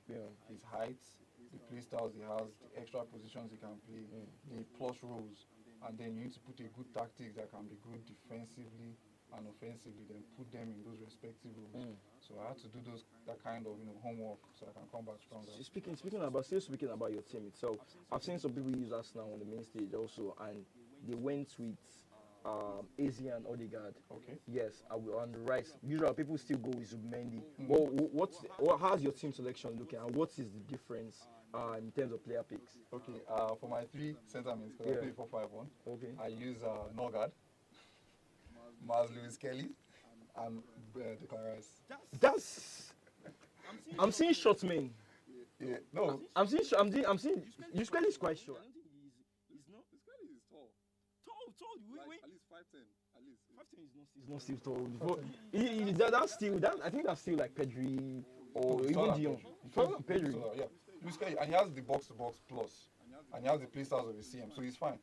his height, the play styles he has, the extra positions he can play, the plus roles, and then you need to put a good tactics that can be good defensively and offensively, then put them in those respective roles. So I had to do that kind of homework so I can come back stronger. Speaking about your team itself, I've seen some people use Arsenal on the main stage also, and they went with AZ and Odegaard. Okay. Yes, on the right. Usually people still go with Zubimendi. How's your team selection looking, and what is the difference in terms of player picks? Okay. For my 3 centre mids, because I play 4-5-1. Okay. I use Norgard, Miles Lewis Kelly, and Declan Rice. I'm seeing short men. Yeah. No. I'm seeing. His Kelly is quite short. At least 5'10". At least 5'10" is not still tall. I think that's still like Pedri or even Dion. Pedri. Yeah. Luis Kelly, and he has the box-to-box plus, and he has the play styles of a CM, so he's fine.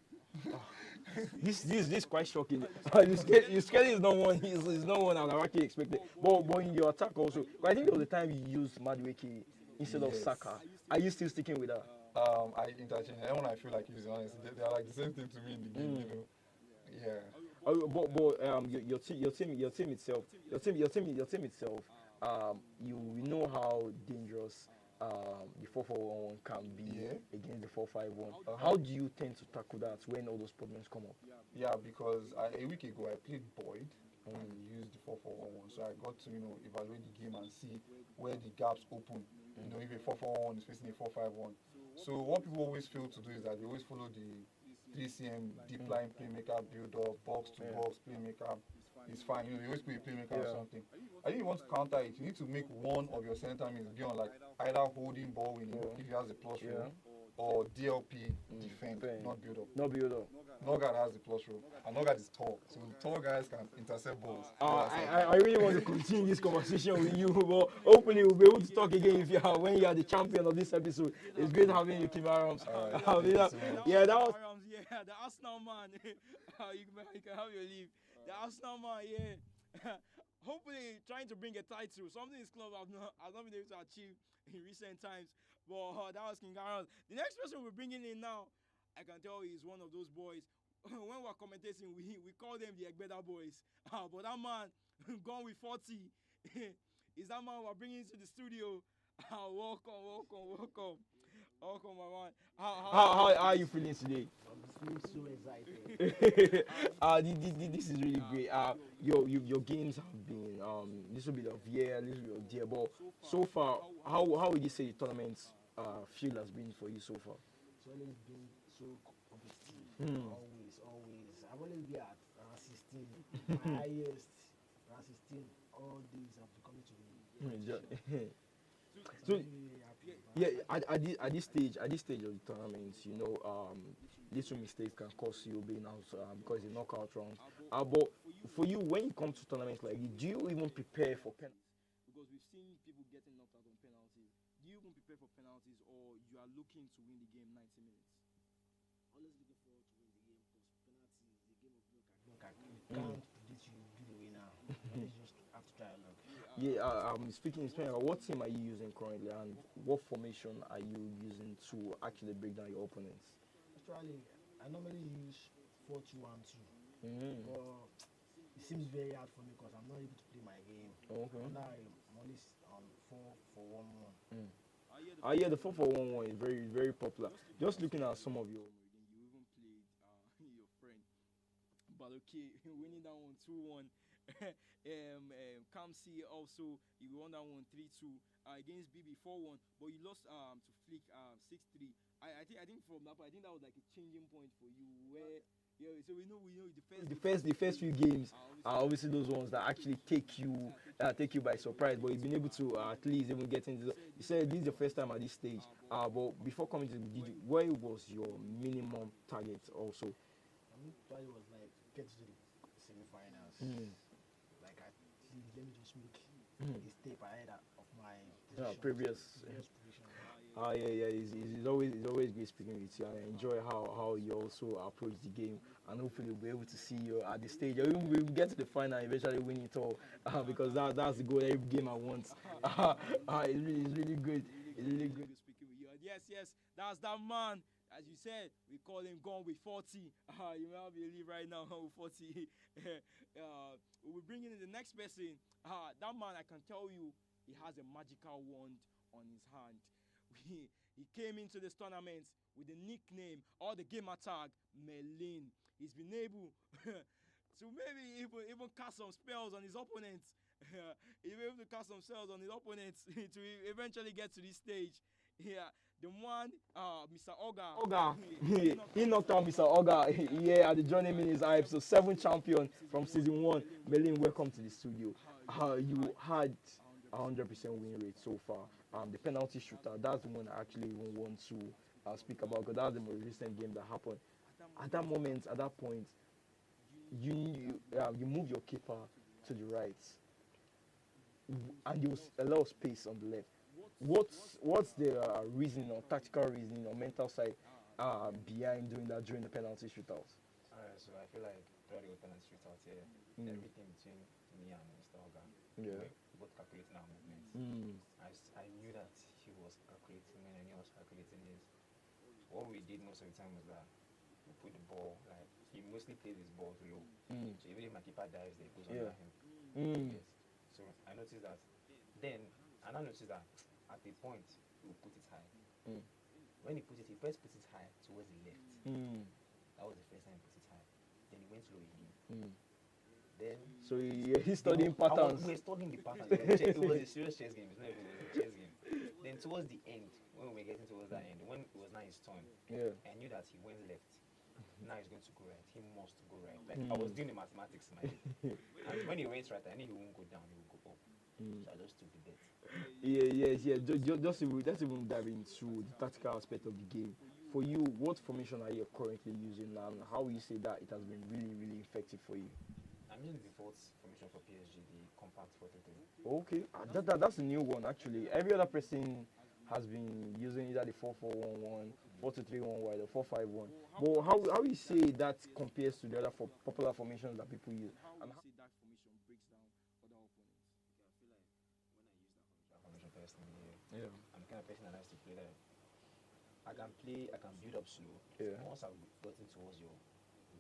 This is quite shocking. Luis Kelly is not one. He's not one I would actually expected. But in your attack also, but I think there was the time you used Madueke instead of Saka. Are you still sticking with that? I interchange. Everyone I feel like using, honestly, they're like the same thing to me in the game. Yeah. Your team itself, you know how dangerous the 4-4-1 can be against the 4-5-1. How do you tend to tackle that when all those problems come up? Yeah, because a week ago I played Boyd and used the 4-4-1, so I got to evaluate the game and see where the gaps open. If a 4-4-1 is facing a 4-5-1. So what people always fail to do is that they always follow the 3CM deep line playmaker build up, box to box playmaker. It's fine, you always play a playmaker or something. I think you want to counter it, you need to make one of your center mids be on either holding ball winning if he has the plus role, or DLP defend, not build up. Not build up. Norgard has the plus role, and Norgard is tall, so tall guys can intercept balls. I really want to continue this conversation with you, but hopefully we'll be able to talk again when you are the champion of this episode. It's great having you, Kim Arams. Yeah, that was the Arsenal man. You can have your leave. The Arsenal man, hopefully trying to bring a title. Something this club has not been able to achieve in recent times. But that was King Arans. The next person we're bringing in now, I can tell you, is one of those boys. When we're commentating, we call them the Egbeda boys. But that man, gone with 40, is that man we're bringing into the studio. Welcome, my man. How are you feeling today? I'm so excited. This is really great. Your games have been a little bit of a little bit of dear, but so far, how would you say the tournament feel has been for you so far? It's always been so competitive. Always, always. I've always been at around 16. My highest around 16. All these have been coming to me. So, yeah, at this stage of the tournament, little mistakes can cost you being out because it's knockout round. But for you, when it comes to tournaments like this, do you even prepare for penalties? Because we've seen people getting knocked out on penalties. Do you even prepare for penalties, or you are looking to win the game 90 minutes? Always looking forward to win the game because penalty is a game of knock. You can't predict you do the winner. You just have to try a luck. Yeah, speaking in Spanish, what team are you using currently, and what formation are you using to actually break down your opponents? Actually, I normally use 4-2-1-2. But it seems very hard for me because I'm not able to play my game. Okay. Now I'm only on 4-4-1-1. Yeah, the 4-4-1-1 is very, very popular. Just looking at some of your, you even played your friend Baloke winning that one 2-1. Kamsi also you won that one 3-2 against BB 4-1, but you lost to Flick 6-3. I think from that point, I think that was like a changing point for you where. Yeah, so we know the first few games are obviously those ones that actually take you by surprise. But you've been able to at least even get into. You said this is the first time at this stage. But before coming to where was your minimum target also? I mean, it was like get to the semi-finals. Like let me just make a step ahead of my previous position. Yeah. It's always great speaking with you, and I enjoy how you also approach the game, and hopefully we'll be able to see you at the stage. Or even we'll get to the final and eventually win it all, because that's the goal every game I want. It's really good. It's really good speaking with you. Yes, that's that man. As you said, we call him Gone with 40. You may not believe right now with 40. We'll be bringing in the next person. That man, I can tell you, he has a magical wand on his hand. He came into this tournament with the nickname or the gamer tag Merlin. He's been able to maybe even cast some spells on his opponents. He's been able to cast some spells on his opponents to eventually get to this stage. Yeah, the one, Mr. Oga. He knocked out Mr. Oga here at the Johnny Minis Hype. So 7 champion from season 1. Merlin, welcome to the studio. You had 100% win rate so far. The penalty shooter, that's the one I actually even want to speak about, because that's the most recent game that happened. At that moment, at that point, you move your keeper to the right, and there was a lot of space on the left. What's the reason or tactical reason or mental side behind doing that during the penalty shootouts? Alright, so I feel like during the penalty shootout here, everything between me and Mr. Oga, both calculating our movements. I knew that he was calculating when I knew I was calculating his. What we did most of the time was that we put the ball, like, he mostly plays his ball low. So even if my keeper dives there, it goes under him. Yes. So I noticed that. Then, I noticed that at the point, he would put it high. When he first put it high towards the left. That was the first time he put it high. Then he went low again. Then, so he's studying patterns. We're studying the patterns. It was a serious chess game. It's not even a chess game. Then towards the end, when we were getting towards that end, when it was now his turn, I knew that he went left. Now he's going to go right. He must go right. Like I was doing the mathematics in my head. And when he went right, I knew he won't go down. He will go up. So I just took the bet. Yeah. Just even dive into the tactical aspect of the game. For you, what formation are you currently using, and how will you say that it has been really, really effective for you? I'm using the default formation for PSG, the compact 4-3-3. Okay, that's a new one actually. Every other person has been using either the 4-4-1-1, 4-2-3-1 wide, or 4-5-1. But how you say that compares to the other popular formations that people use? And how you say that formation breaks down other opponents? Okay, I feel like when I use that formation personally, I'm the kind of person that likes to play that. I can build up slow. Once I've gotten towards your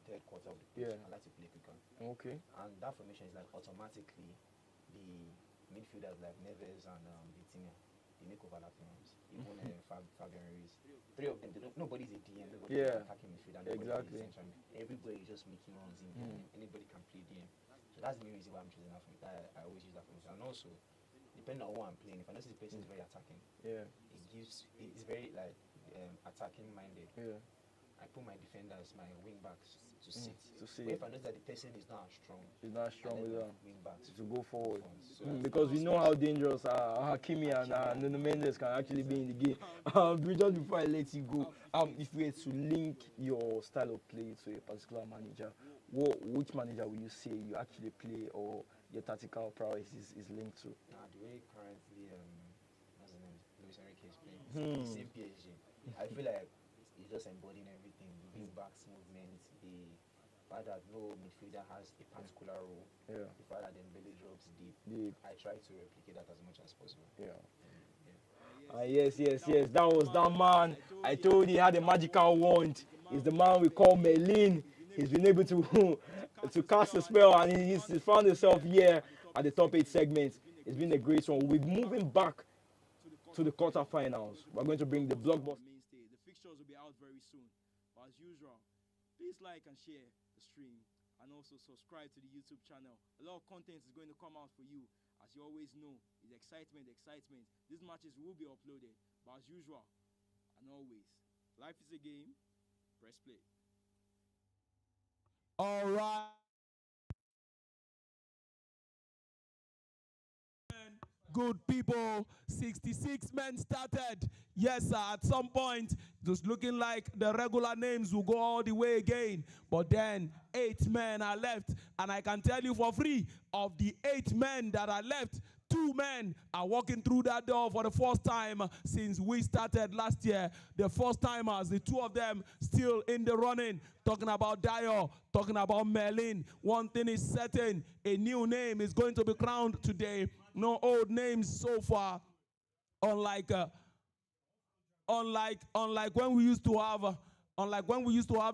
third quarter of the pitch, I like to play quicker. Okay. And that formation is like automatically the midfielders like Neves and Vitinha, they make overlapping runs. Even Fabian Ruiz. 3 of them, nobody's a DM, nobody's attacking midfield, and exactly. Everybody is just making runs in DM. Anybody can play DM. So that's the main reason why I'm choosing that formation. I always use that formation. And also, depending on who I'm playing, if I notice the person is very attacking, it's very like attacking minded. I put my defenders, my wing backs to sit. To sit. But if I know that the person is not as strong, He's not strong I let with my wing backs to go forward. So Because we know how dangerous Hakimi and Nuno Mendes can actually be in the game. Just before I let you go, if we were to link your style of play to a particular manager, which manager will you say you actually play or your tactical prowess is linked to? The way currently, what's his name, Luis Enrique is playing, the same PSG. I feel like he's just embodying everything. The wing backs movement, the fact that no midfielder has a particular role. Yeah. The fact that Dembele drops deep. I try to replicate that as much as possible. Yeah. Yes. That was that man. I told you he had a magical wand. He's the man we call Merlin. He's been able to to cast a spell, and he's found himself here at the top 8 segments. It's been a great one. We're moving back to the quarterfinals. We're going to bring the blockbuster. Mainstay. The fixtures will be out very soon. But as usual, please like and share the stream, and also subscribe to the YouTube channel. A lot of content is going to come out for you. As you always know, it's excitement. These matches will be uploaded. But as usual, and always, life is a game. Press play. All right. Good people, 66 men started. Yes, sir, at some point, it was looking like the regular names will go all the way again. But then 8 men are left. And I can tell you for free, of the 8 men that are left, 2 men are walking through that door for the first time since we started last year. The first timers, the 2 of them still in the running. Talking about Dio, talking about Merlin. One thing is certain, a new name is going to be crowned today. No old names so far. Unlike when we used to have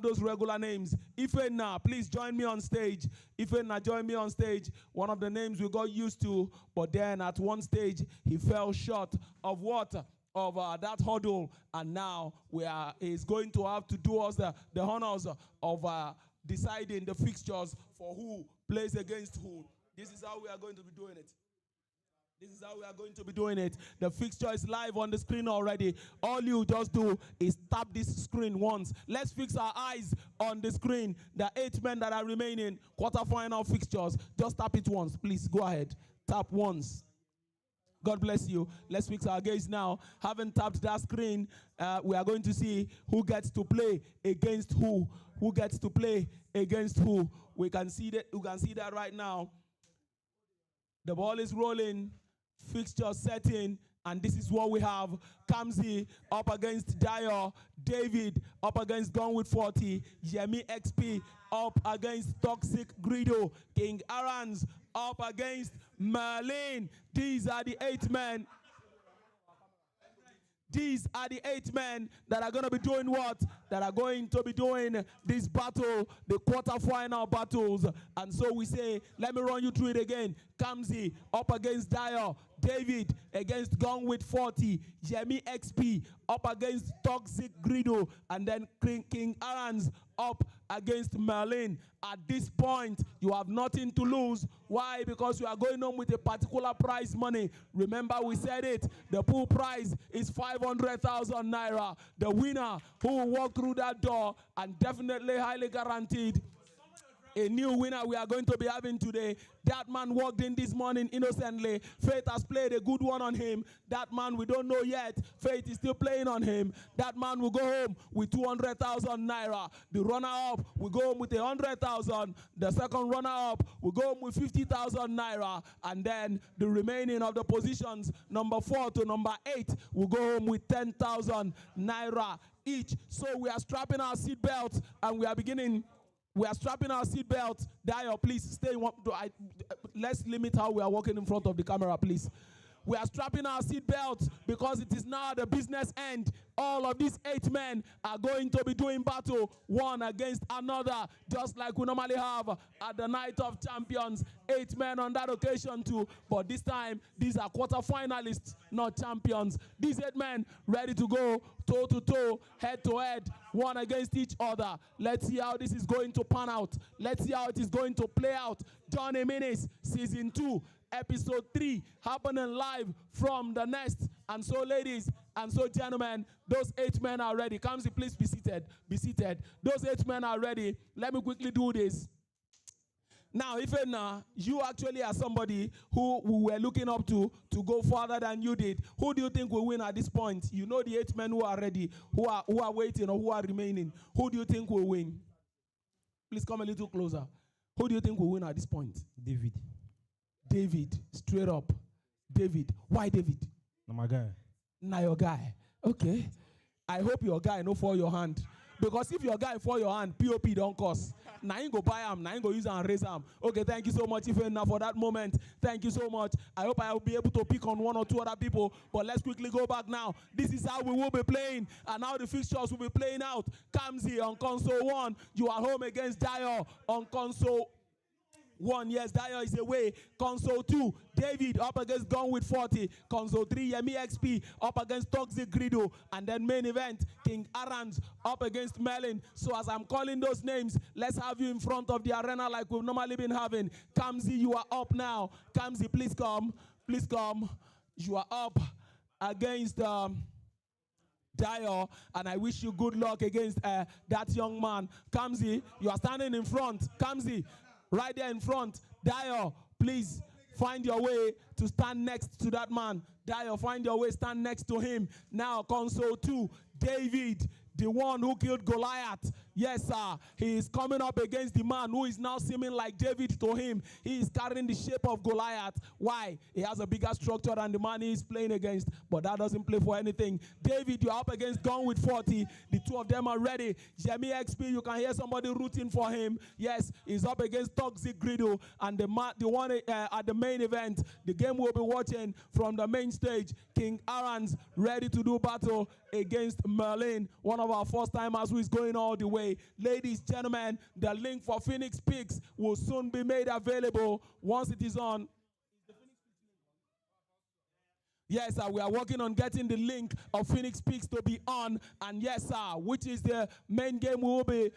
those regular names. Ifena, please join me on stage. Ifena, join me on stage. One of the names we got used to, but then at one stage he fell short of what? Of that hurdle, and now he's going to have to do us the honors of deciding the fixtures for who plays against who. This is how we are going to be doing it. The fixture is live on the screen already. All you just do is tap this screen once. Let's fix our eyes on the screen. The 8 men that are remaining, quarterfinal fixtures. Just tap it once, please. Go ahead. Tap once. God bless you. Let's fix our gaze now. Having tapped that screen, we are going to see who gets to play against who. Who gets to play against who. We can see that right now. The ball is rolling. Fixture setting, and this is what we have. Kamsi up against Dyer, David up against Gone with 40, Yemi XP up against Toxic Grido, King Arans up against Merlin. These are the 8 men. These are the 8 men that are going to be doing what? That are going to be doing this battle, the quarterfinal battles. And so we say, let me run you through it again. Kamsi up against Dyer, David against Gone with 40, Yemi XP up against Toxic Grido, and then King Arans up against Merlin. At this point, you have nothing to lose. Why? Because you are going on with a particular prize money. Remember, we said it. The pool prize is 500,000 naira. The winner who will walk through that door, and definitely highly guaranteed, a new winner we are going to be having today. That man walked in this morning innocently. Faith has played a good one on him. That man we don't know yet. Faith is still playing on him. That man will go home with 200,000 naira. The runner-up will go home with 100,000. The second runner-up will go home with 50,000 naira. And then the remaining of the positions, number 4 to number 8, will go home with 10,000 naira each. So we are strapping our seatbelts and we are beginning. We are strapping our seatbelts. Dio, please stay. Let's limit how we are walking in front of the camera, please. We are strapping our seatbelts because it is now the business end. All of these 8 men are going to be doing battle one against another, just like we normally have at the Night of Champions. 8 men on that occasion too, but this time these are quarterfinalists, not champions. These 8 men ready to go toe to toe, head to head, one against each other. Let's see how this is going to pan out. Let's see how it is going to play out. Johnny Minis, Season 2. Episode 3 happening live from the Nest. And so, ladies And so, gentlemen, those 8 men are ready. Kamsi, please be seated. Be seated. Those 8 men are ready. Let me quickly do this. Now, even you actually are somebody who we were looking up to go further than you did. Who do you think will win at this point? You know the 8 men who are ready, who are waiting or who are remaining. Who do you think will win? Please come a little closer. Who do you think will win at this point? David. David, straight up. David. Why David? No, my guy. Now your guy. Okay. I hope your guy no fall your hand. Because if your guy fall your hand, POP don't cost. Now you go buy him, now you go use and raise him. Okay, thank you so much, Ifena, for that moment. Thank you so much. I hope I will be able to pick on 1 or 2 other people. But let's quickly go back now. This is how we will be playing. And now the fixtures will be playing out. Kamsi on console 1. You are home against Dio on console 1. Yes, Dio is away. Console 2, David up against Gone with 40. Console 3, Yemi XP up against Toxic Grido. And then main event, King Arans up against Merlin. So as I'm calling those names, let's have you in front of the arena like we've normally been having. Kamsi, you are up now. Kamsi, please come. Please come. You are up against Dio, and I wish you good luck against that young man. Kamsi, you are standing in front. Kamsi, right there in front. Dio, please find your way to stand next to that man. Dio, find your way, stand next to him. Now, console 2, David, the one who killed Goliath. Yes, sir. He is coming up against the man who is now seeming like David to him. He is carrying the shape of Goliath. Why? He has a bigger structure than the man he is playing against, but that doesn't play for anything. David, you're up against Gone with 40. The 2 of them are ready. Jamie XP, you can hear somebody rooting for him. Yes, he's up against Toxic Grido. And the one at the main event, the game we'll be watching from the main stage, King Arans ready to do battle against Merlin, one of our first timers who is going all the way. Ladies, gentlemen, the link for Phoenix Picks will soon be made available once it is on. Yes, sir, we are working on getting the link of Phoenix Picks to be on. And yes, sir, which is the main game we will be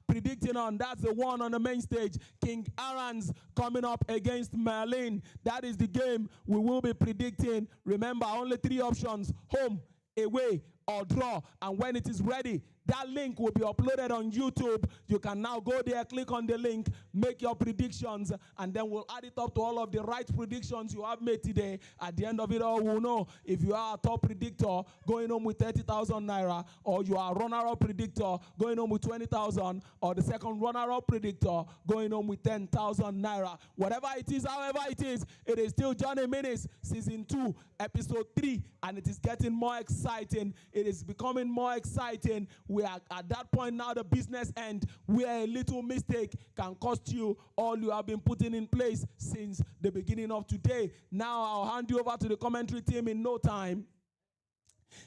predicting on. That's the one on the main stage. King Arans coming up against Merlin. That is the game we will be predicting. Remember, only 3 options: home, away, or draw. And when it is ready, that link will be uploaded on YouTube. You can now go there, click on the link, make your predictions, and then we'll add it up to all of the right predictions you have made today. At the end of it all, we'll know if you are a top predictor going home with 30,000 naira, or you are a runner-up predictor going home with 20,000, or the second runner-up predictor going home with 10,000 naira. Whatever it is, however it is still Johnny Minutes Season 2, Episode 3, and it is getting more exciting. It is becoming more exciting. We are at that point now, the business end, where a little mistake can cost you all you have been putting in place since the beginning of today. Now I'll hand you over to the commentary team in no time.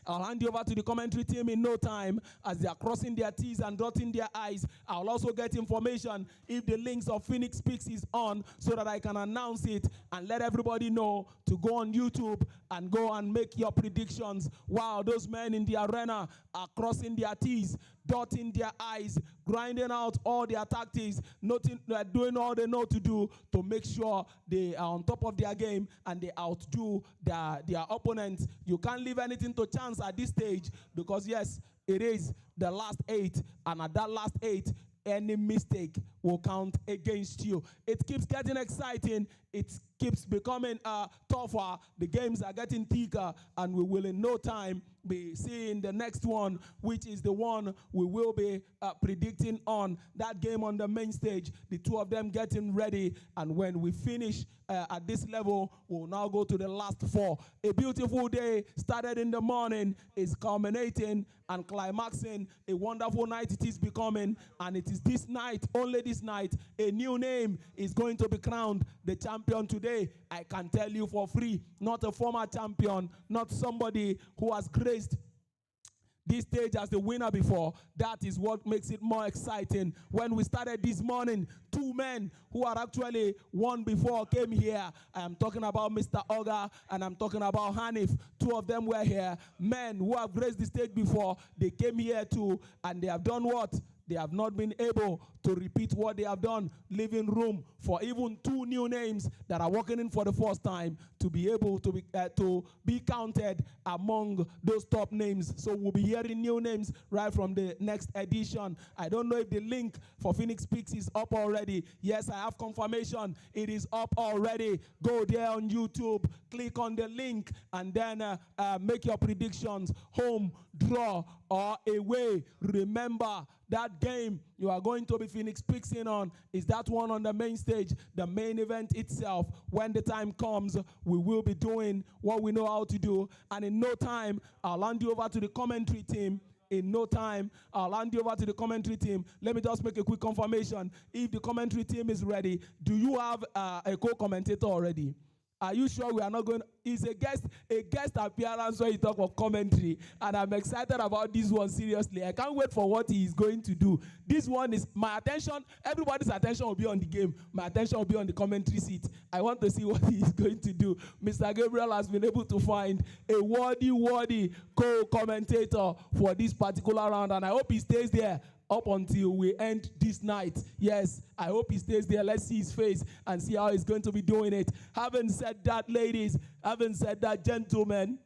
I'll hand you over to the commentary team in no time as they are crossing their T's and dotting their I's. I'll also get information if the links of Phoenix Picks is on so that I can announce it and let everybody know to go on YouTube and go and make your predictions while those men in the arena are crossing their T's, dotting their I's, grinding out all their tactics, doing all they know to do to make sure they are on top of their game and they outdo their opponents. You can't leave anything to chance at this stage because, yes, it is the last 8, and at that last 8, any mistake will count against you. It keeps getting exciting. It keeps becoming tougher. The games are getting thicker, and we will in no time be seeing the next one, which is the one we will be predicting on. That game on the main stage, the 2 of them getting ready, and when we finish at this level, we'll now go to the last 4. A beautiful day started in the morning, is culminating and climaxing. A wonderful night it is becoming, and it is this night, only this night, a new name is going to be crowned the champion today. I can tell you for free, not a former champion, not somebody who has graced this stage as the winner before. That is what makes it more exciting. When we started this morning, 2 men who are actually won before came here. I am talking about Mr. Oga and I'm talking about Hanif. 2 of them were here. Men who have graced the stage before, they came here too, and they have done what? they have not been able to repeat what they have done, leaving room for even 2 new names that are walking in for the first time to be able to be counted among those top names. So we'll be hearing new names right from the next edition. I don't know if the link for Phoenix Peaks is up already. Yes, I have confirmation. It is up already. Go there on YouTube, click on the link, and then make your predictions. Home, draw, or away. Remember, that game you are going to be Phoenix Peaks in on is that one on the main stage, the main event itself. When the time comes, we will be doing what we know how to do. And in no time, I'll hand you over to the commentary team. In no time, I'll hand you over to the commentary team. Let me just make a quick confirmation. If the commentary team is ready, do you have a co-commentator already? Are you sure we are not going? It's a guest appearance when you talk of commentary, and I'm excited about this one. Seriously, I can't wait for what he is going to do. This one is my attention. Everybody's attention will be on the game. My attention will be on the commentary seat. I want to see what he is going to do. Mr. Gabriel has been able to find a worthy co-commentator for this particular round, and I hope he stays there up until we end this night. Yes, I hope he stays there. Let's see his face and see how he's going to be doing it. Having said that, ladies, having said that, gentlemen,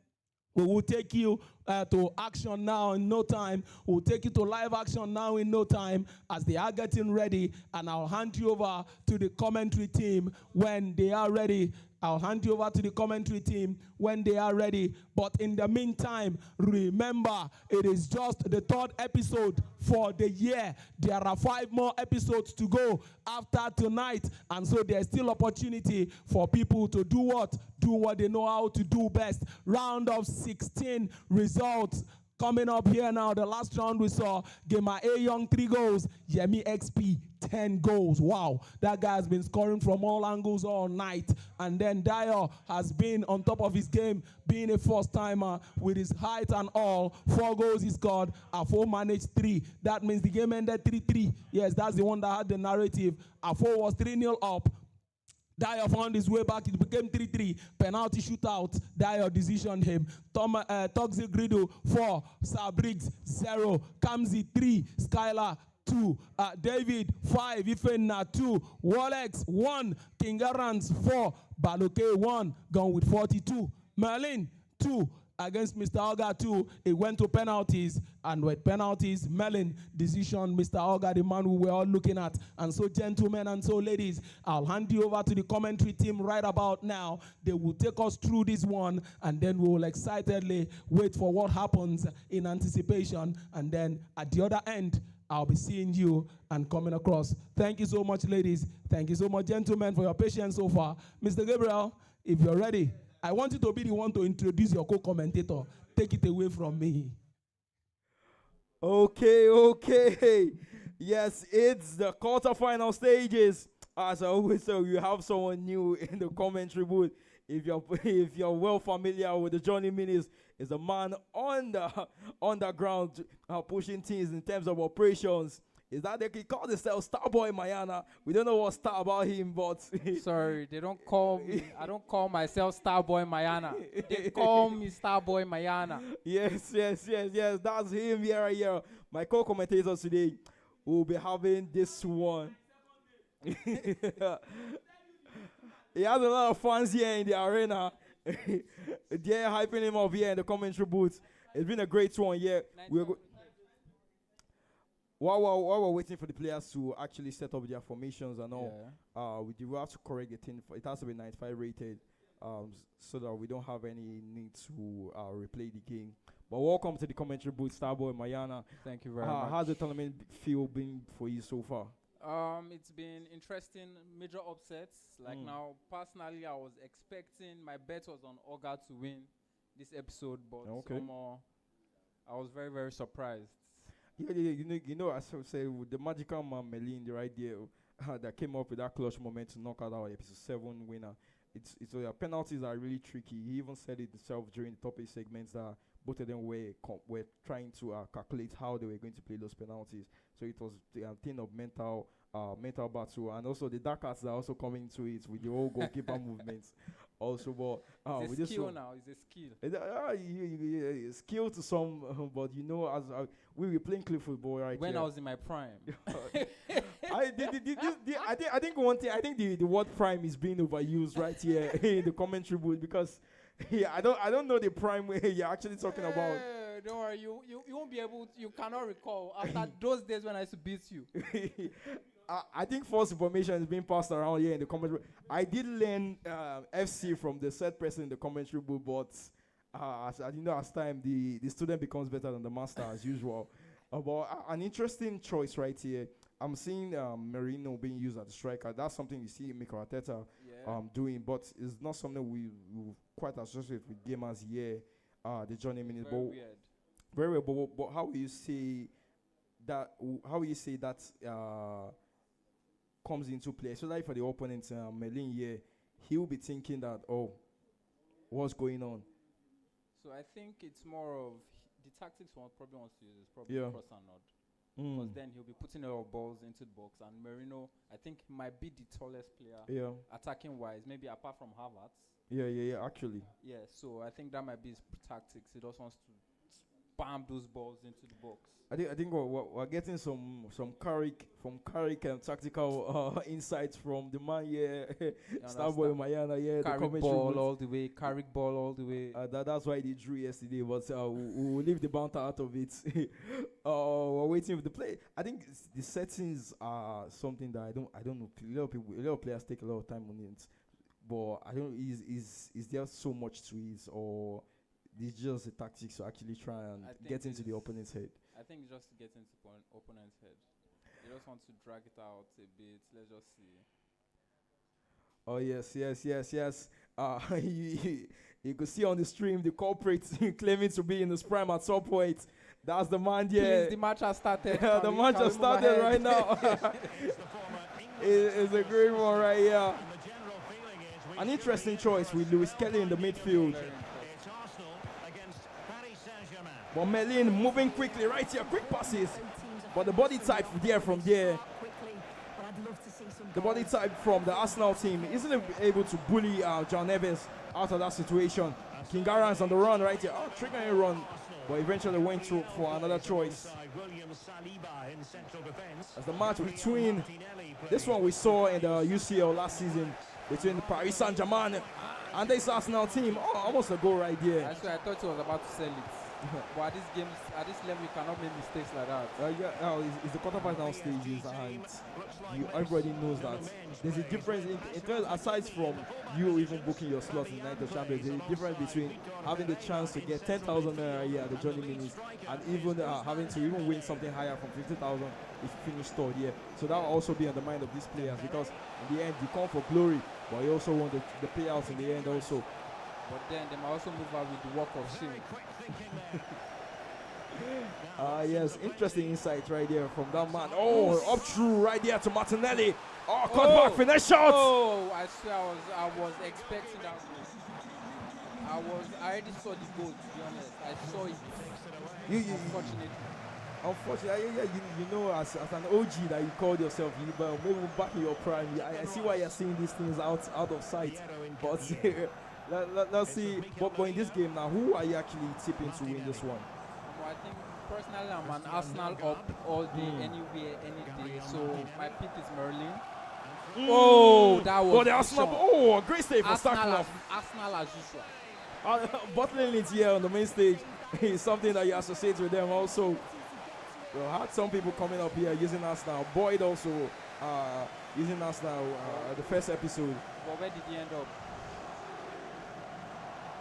we will take you to action now in no time. We'll take you to live action now in no time as they are getting ready, and I'll hand you over to the commentary team when they are ready. I'll hand you over to the commentary team when they are ready. But in the meantime, remember, it is just the 3rd episode for the year. There are 5 more episodes to go after tonight. And so there's still opportunity for people to do what? Do what they know how to do best. Round of 16 results. Coming up here now, the last round we saw, Gamer A Young 3 goals, Yemi XP 10 goals. Wow, that guy has been scoring from all angles all night. And then Dio has been on top of his game, being a first-timer with his height and all. 4 goals he scored, Afo managed 3. That means the game ended 3-3. Yes, that's the one that had the narrative. Afo was 3-0 up. Dyer found his way back. It became 3-3. Penalty shootout. Dyer decisioned him. Toxic Grido 4. Sir Briggs 0. Kamzi 3. Skylar 2. David 5. Ifenna 2. Walex 1. Kingarans 4. Baloke 1. Gone with 42. Merlin 2. Against Mr. Oga 2, it went to penalties, and with penalties, Melon decision Mr. Oga, the man we were all looking at. And so, gentlemen and so, ladies, I'll hand you over to the commentary team right about now. They will take us through this one, and then we will excitedly wait for what happens in anticipation. And then at the other end, I'll be seeing you and coming across. Thank you so much, ladies. Thank you so much, gentlemen, for your patience so far. Mr. Gabriel, if you're ready, I want you to be the one to introduce your co-commentator. Take it away from me. Okay. Yes, it's the quarterfinal stages. As I always say, you have someone new in the commentary booth. If you're well familiar with the Johnny Minis, is a man on the underground pushing things in terms of operations. Is that they call themselves Starboy Mayana? We don't know what's star about him, but sorry, they don't call me. I don't call myself Starboy Mayana. They call me Starboy Mayana. Yes. That's him here. My co-commentators today will be having this one. He has a lot of fans here in the arena. They're hyping him up here in the commentary booth. It's been a great one. Yeah, While we're waiting for the players to actually set up their formations and all, we do have to correct the thing. It has to be 95 rated, so that we don't have any need to replay the game. But welcome to the commentary booth, Starboy Mayana. Thank you very much. How's the tournament feel been for you so far? It's been interesting, major upsets. Like now, personally, I was expecting, my bet was on Oga to win this episode, but somehow I was very, very surprised. Yeah, as I say, with the magical man Melin, the right there, that came up with that clutch moment to knock out our episode 7 winner. It's penalties are really tricky. He even said it himself during the top 8 segments that both of them were trying to calculate how they were going to play those penalties. So it was a thing of mental battle, and also the dark arts are also coming into it with the whole goalkeeper movements. also, but It's with a this skill one, now. It's a skill. skill to some, but as we were playing cliff football right When here. I was in my prime. I think one thing. I think the word prime is being overused right here in the commentary booth because I don't know the prime way you're actually talking about. Don't worry, you won't be able. You cannot recall after those days when I used to beat you. I think false information is being passed around here in the commentary. I did learn FC from the said person in the commentary booth, but as time the student becomes better than the master as usual. But an interesting choice right here. I'm seeing Merino being used as a striker. That's something you see Mikel Arteta doing, but it's not something we quite associate with gamers here. The Johnny Minutes. Very weird. Very weird. But how will you say that? How will you say that comes into play? Especially for the opponent, Melin here, he will be thinking that, what's going on? So I think it's more of the tactics one probably wants to use is probably Yeah. cross and nod. Because then he'll be putting a lot of balls into the box, and Merino, I think, might be the tallest player attacking wise, maybe apart from Havertz. Yeah, actually. Yeah, so I think that might be his tactics. He just wants to spam those balls into the box. I think we're getting some Carrick and tactical insights from the man here, Starboy Mayana here. Carrick ball all the way, Carrick ball all the way. That's why they drew yesterday, but we'll leave the banter out of it. We're waiting for the play. I think the settings are something that I don't know. A lot of players take a lot of time on it, but I don't. Is there so much to it, or is just the tactics to actually try and get into the opponent's head? I think just to get into opponent's head. They just want to drag it out a bit. Let's just see. Oh yes. You could see on the stream the culprit claiming to be in his prime at some point. That's the man here. Please, the match has started. The match has started right now. It's a great one right here. An interesting choice with Lewis Kelly in the midfield. But Melin moving quickly right here, quick passes. But the body type from there. The body type from the Arsenal team isn't able to bully John Evans out of that situation. Kingaran's on the run right here. Triggering a run, but eventually went through for another choice. As the match between this one we saw in the UCL last season between Paris Saint-Germain and this Arsenal team. Almost a goal right there. Actually, I thought he was about to sell it. But at this level, you cannot make mistakes like that. It's the quarterfinal stages, and everybody knows that there's a difference in terms, aside from you even booking your slot in Night of Champions. There's a difference between having the chance to get 10,000 naira a year at the Johnny Minutes and even having to even win something higher from 50,000 if you finish third. Yeah, so that will also be on the mind of these players, because in the end you come for glory, but you also want the payouts in the end also. But then they might also move out with the walk of shame. Yes, interesting insight right there from that man. Up through right there to Martinelli. Cut back, finesse shot. I swear I was expecting that. I already saw the goal, to be honest. I saw it. Unfortunately, you know, as an OG that you called yourself, maybe back in your prime. I see why you're seeing these things out of sight. But let's see. But in this game now, who are you actually tipping to win this one? I think personally, I'm an Arsenal up all day, anywhere, any day. So my pick is Merlin. That was the Arsenal. A great save for starting off. Arsenal as usual. Bottling it here on the main stage is something that you associate with them also. We had some people coming up here using Arsenal. Boyd also using Arsenal the first episode. But where did he end up?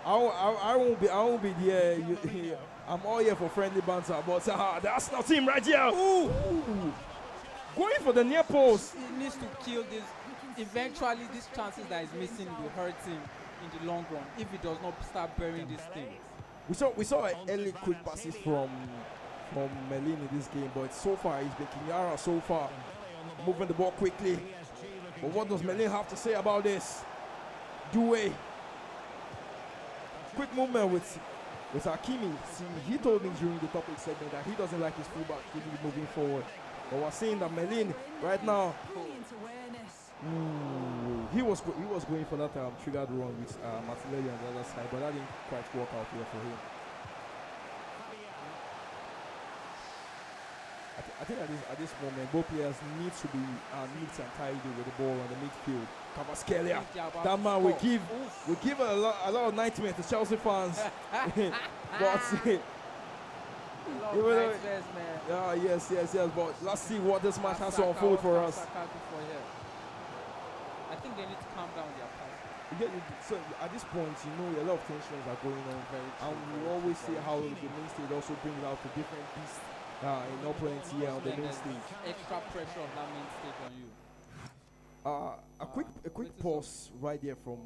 I won't be there. I'm all here for friendly banter, but the Arsenal team right here. Going for the near post. He needs to kill this. Eventually, these chances that he's missing will hurt him in the long run if he does not start burying these things. We saw early quick passes from Melin in this game, but so far he's been Kinyara so far, moving the ball quickly. But what does Melin have to say about this? Doué. Quick movement with Hakimi. See, he told me during the topic segment that he doesn't like his fullback really moving forward. But we're seeing that Melin right now. he was going for that triggered run with Martinelli on the other side, but that didn't quite work out here for him. I think at this moment, both players need to be neat and tidy with the ball on the midfield. Kvaratskhelia, that man will give a lot of nightmares to Chelsea fans. But yes. But let's see what this match has to unfold for us. I think they need to calm down their pass. So at this point, a lot of tensions are going on. And we always see how the main stage also brings out the different beasts in opponents here on the main stage. Extra pressure of that main stage on you. A quick pause right there from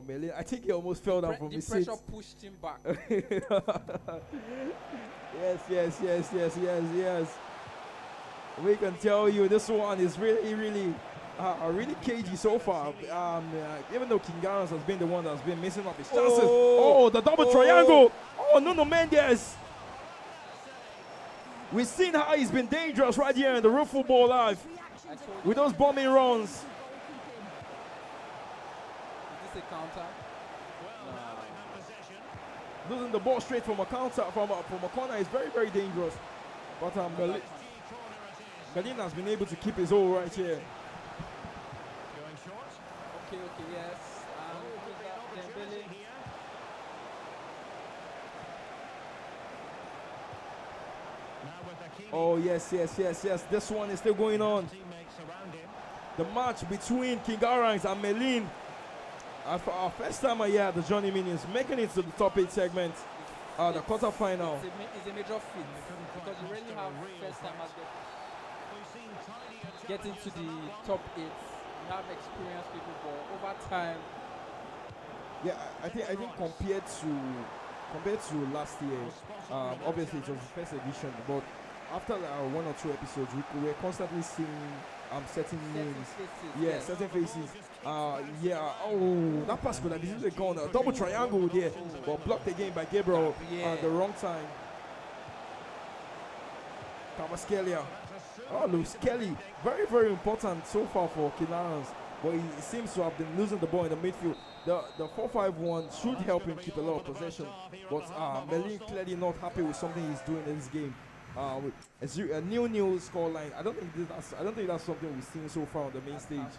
Melin. I think he almost fell down from his seat. The pressure pushed him back. Yes. We can tell you this one is really cagey so far. Even though Kingaras has been the one that's been missing up his chances. Oh, the double triangle. Oh, Nuno Mendes. We've seen how he's been dangerous right here in the Real Football Live with those bombing runs. Is this a counter? Losing the ball straight from a counter, from a corner is very dangerous. But Berlin has been able to keep his hold right here. Okay, yes. Dembele. Oh, yes. This one is still going on. The match between Kingaras and Melin. Our first time here at the Johnny Minions, making it to the top 8 segment, the quarterfinal. It's a major feat because you really have first timers getting to the top 8. You have experienced people, but over time. Yeah, I think compared to last year, obviously it was the first edition, but after 1 or 2 episodes, we were constantly seeing certain names. Faces, certain faces. Oh, that pass could have easily gone. A double triangle there, but blocked again by Gabriel at the wrong time. Kvaratskhelia. Oh, Lewis Kelly. Very important so far for Kinarans, but he seems to have been losing the ball in the midfield. The 4-5-1 should help him keep a lot of possession, but Melin clearly not happy with something he's doing in this game. A 0-0 scoreline. I don't think that's something we've seen so far on the main stage.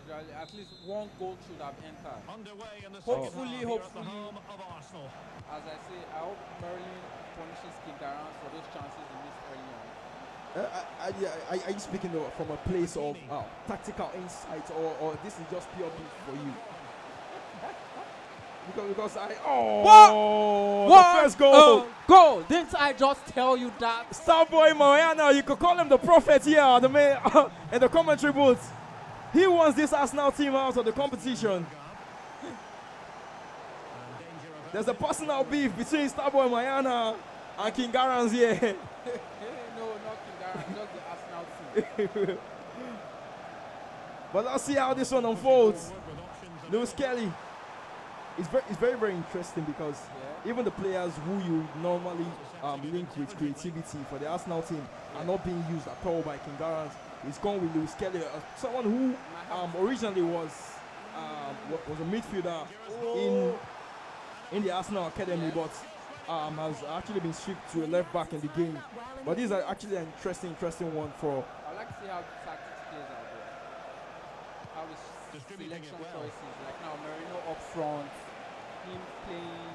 No, at least one goal should have entered. Hopefully, as I say, I hope Merlin punishes Kingaras for those chances he missed early on. Are you speaking from a place of tactical insight, or this is just pure beef for you? Because the first goal. Goal! Didn't I just tell you that? Starboy Moyana, you could call him the prophet here in the commentary booth. He wants this Arsenal team out of the competition. There's a personal beef between Starboy Moyana and Kingaras here. No, not Kingaras, just the Arsenal team. But let's see how this one unfolds. Lewis Kelly. It's very interesting because even the players who you normally link with creativity for the Arsenal team are not being used at all by Kingaras. He's gone with Lewis Kelly, someone who originally was a midfielder in the Arsenal academy, but has actually been stripped to a left back in the game. But this is actually an interesting one for. I like to see how the tactics plays out there. How his selection choices, like now Merino up front, him playing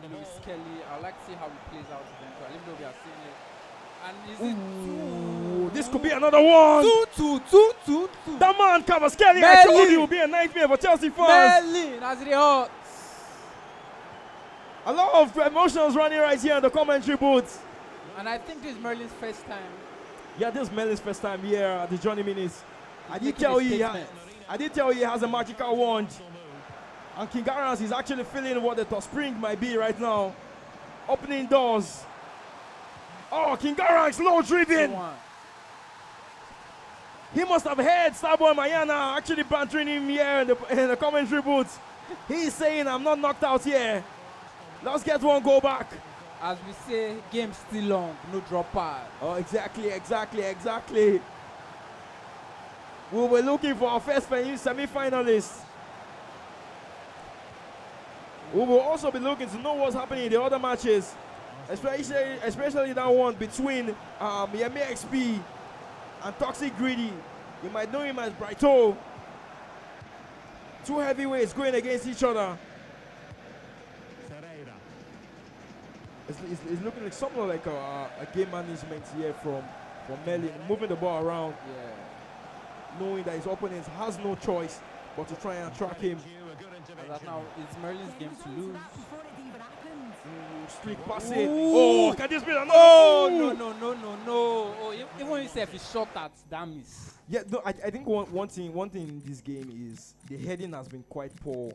Lewis Kelly. I like to see how he plays out eventually, even though we are seeing it. And is it 2? This could be another one. 2. That man Kvaratskhelia, I told you, will be a nightmare for Chelsea fans. Merlin, as it hurts. A lot of emotions running right here in the commentary booth. And I think this is Merlin's first time. Yeah, this is Merlin's first time here at the Johnny Minis. I did tell you he has a magical wand. And Kingaras is actually feeling what the top spring might be right now. Opening doors. Oh, Kingaras low driven. He must have heard Starboy Mayana actually bantering him here in the commentary booth. He's saying, I'm not knocked out here. Let's get one goal back. As we say, game still long, no drop pass. Oh, exactly. we were looking for our first semi-finalists. We will also be looking to know what's happening in the other matches, especially that one between Yemi XP and Toxic Greedy. You might know him as Brighto. Two heavyweights going against each other. It's looking like something like a game management here from Merlin, moving the ball around, knowing that his opponent has no choice but to try and track him. That now it's Merlin's game to lose. Streak passing. Oh, can this be another? Oh, no. Oh, even if he shot at Damis. Yeah, no, I think one thing in this game is the heading has been quite poor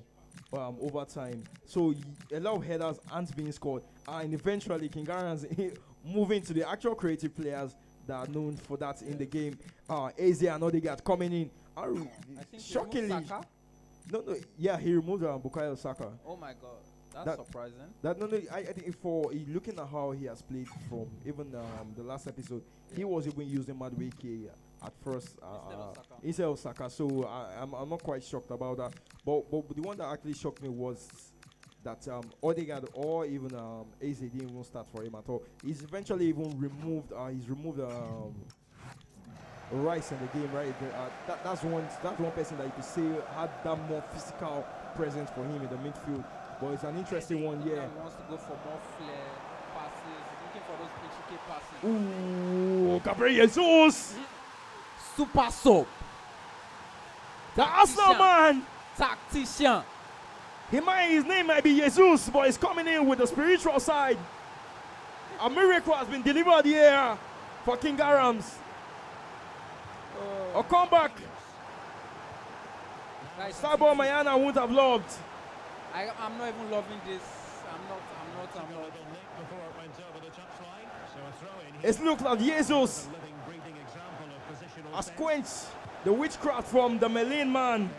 over time. So a lot of headers aren't being scored. And eventually, Kingaran's moving to the actual creative players that are known for that in the game. AZ and Odegaard coming in. I think Shockingly. No, yeah, he removed Bukayo Saka. Oh my God, that's surprising. I think looking at how he has played from even the last episode, he was even using Madueke at first instead of Saka. So I'm not quite shocked about that. But the one that actually shocked me was that Odegaard or even AZ didn't even start for him at all. He's eventually even removed. He's removed Rice in the game, right? That's one person that you could say had that more physical presence for him in the midfield. But it's an interesting one, yeah. He wants to go for more flair passes, looking for those intricate passes. Ooh, Gabriel Jesus! Super soap. The Arsenal man! Tactician. His name might be Jesus, but he's coming in with the spiritual side. A miracle has been delivered here for King Garams. A comeback. Starboy Mayana wouldn't have loved. I'm not even loving this. I'm not. It looks like Jesus has quenched the witchcraft from the Merlin man.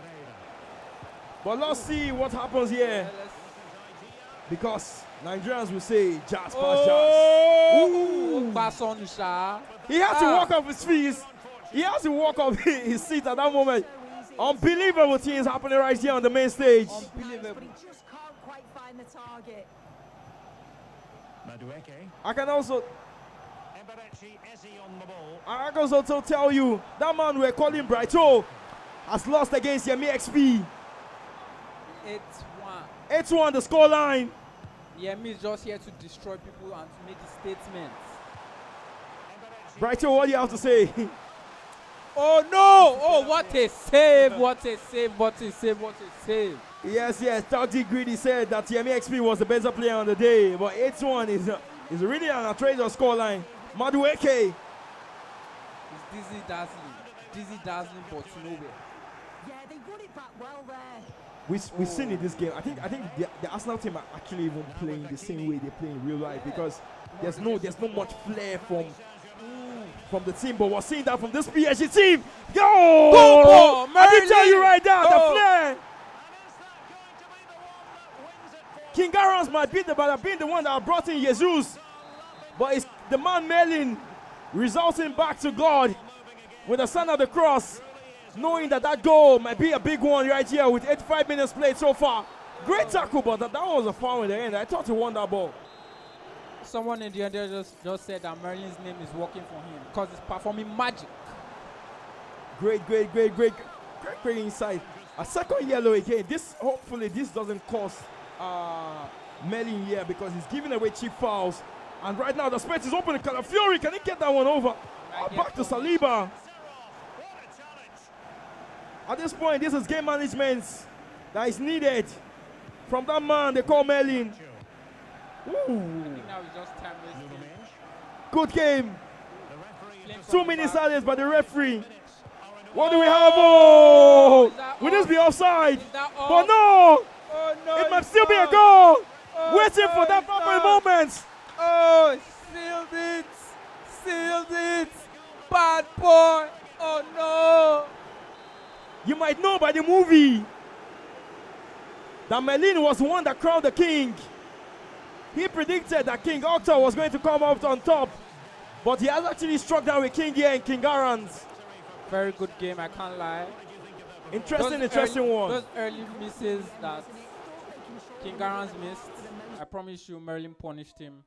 But let's see what happens here. Because Nigerians will say jazz pass jazz. He has to walk off his feet. He has to walk off his seat at that moment. Unbelievable things happening right here on the main stage. Unbelievable. But he just can't quite find the target. I can also tell you that man we're calling Brighto has lost against Yemi XP. 8-1. 8-1 the scoreline. Yemi is just here to destroy people and to make his statements. Brighto, what do you have to say? Oh no! Oh, what a save! What a save! What a save! What a save! Yes. Toxic Greedy said that Yemi XP was the better player on the day, but 8-1 is really an outrageous scoreline. Madueke. It's dizzy dazzling, but nowhere. Yeah, they won it back well there. We've seen in this game. I think the Arsenal team are actually even playing the same way they play in real life because there's no much flair from the team, but we're seeing that from this PSG team. Yo! I did tell you right there, the flair. King Garans might be the one that brought in Jesus, but it's the man Merlin resulting back to God with the sign of the cross, knowing that goal might be a big one right here with 85 minutes played so far. Great tackle, but that was a foul in the end. I thought he won that ball. Someone in the end just said that Merlin's name is working for him because he's performing magic. Great insight. A second yellow again. Hopefully this doesn't cost Merlin here because he's giving away cheap fouls. And right now the space is open. Calafiori, can he get that one over? Back to Saliba. At this point, this is game management that is needed from that man they call Merlin. I think now it's just time wasting. Good game. 2 minutes silence by the referee. What do we have? Oh! Will this be offside? But no! It might still be a goal. Waiting for that proper moment. Oh, sealed it. Bad boy. Oh no. You might know by the movie that Merlin was the one that crowned the king. He predicted that King Octo was going to come out on top, but he has actually struck down with King here in King Garans. Very good game, I can't lie. Interesting one. Those early misses that King Garans missed, I promise you Merlin punished him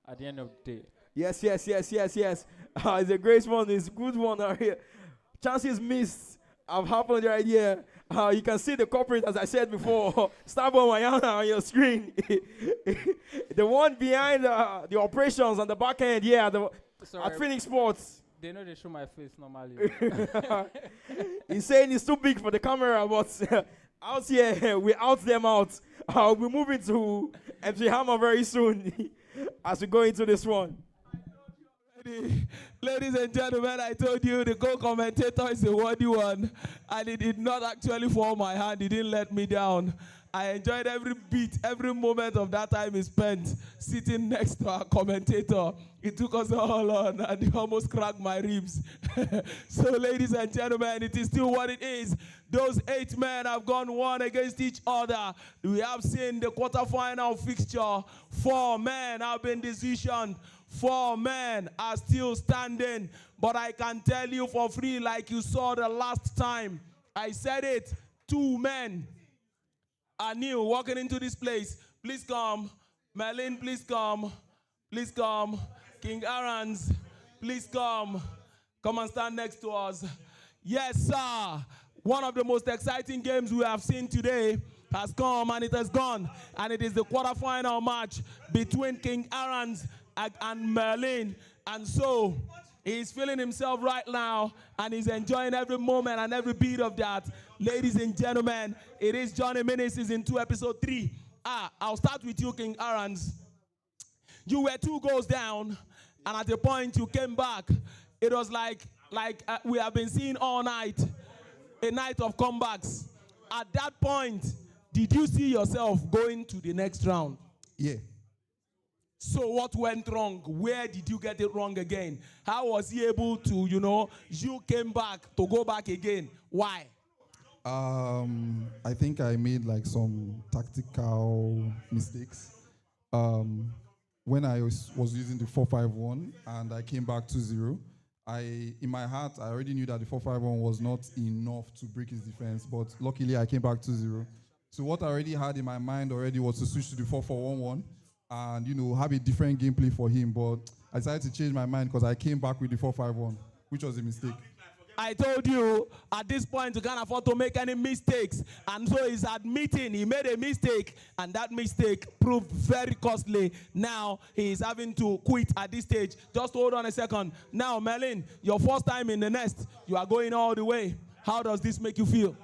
at the end of the day. Yes. It's a great one. It's a good one right here. Chances missed have happened right here. You can see the culprit, as I said before, Starboy Mayana on your screen. The one behind the operations on the back end, at Phoenix Sports. They know they show my face normally. He's saying it's too big for the camera, but out here, we out them out. We'll be moving to MC Hammer very soon as we go into this one. Ladies and gentlemen, I told you the co-commentator is a worthy one, and he did not actually fall my hand. He didn't let me down. I enjoyed every beat, every moment of that time he spent sitting next to our commentator. It took us all on, and he almost cracked my ribs. So, ladies and gentlemen, it is still what it is. Those 8 men have gone one against each other. We have seen the quarterfinal fixture. 4 men have been decisioned. 4 men are still standing. But I can tell you for free, like you saw the last time, I said it, 2 men are new walking into this place. Please come. Merlin, please come. Please come. King Aaron's, please come. Come and stand next to us. Yes, sir. One of the most exciting games we have seen today has come, and it has gone. And it is the quarterfinal match between King Aaron's and Merlin. And so he's feeling himself right now, and he's enjoying every moment and every beat of that. Ladies and gentlemen, it is Johnny Mini Season 2, Episode 3. I'll start with you, King Aaron's. You were 2 goals down, and at the point you came back, it was like we have been seeing all night, a night of comebacks. At that point, did you see yourself going to the next round? Yeah. So what went wrong? Where did you get it wrong again? How was he able to, you came back to go back again? Why? I think I made like some tactical mistakes. When I was using the 4-5-1 and I came back 2-0, in my heart, I already knew that the 4-5-1 was not enough to break his defense, but luckily I came back 2-0. So what I already had in my mind already was to switch to the 4-4-1-1 and, have a different gameplay for him, but I decided to change my mind because I came back with the 4-5-1, which was a mistake. I told you, at this point, you can't afford to make any mistakes. And so he's admitting he made a mistake, and that mistake proved very costly. Now he is having to quit at this stage. Just hold on a second. Now, Merlin, your first time in the nest, you are going all the way. How does this make you feel?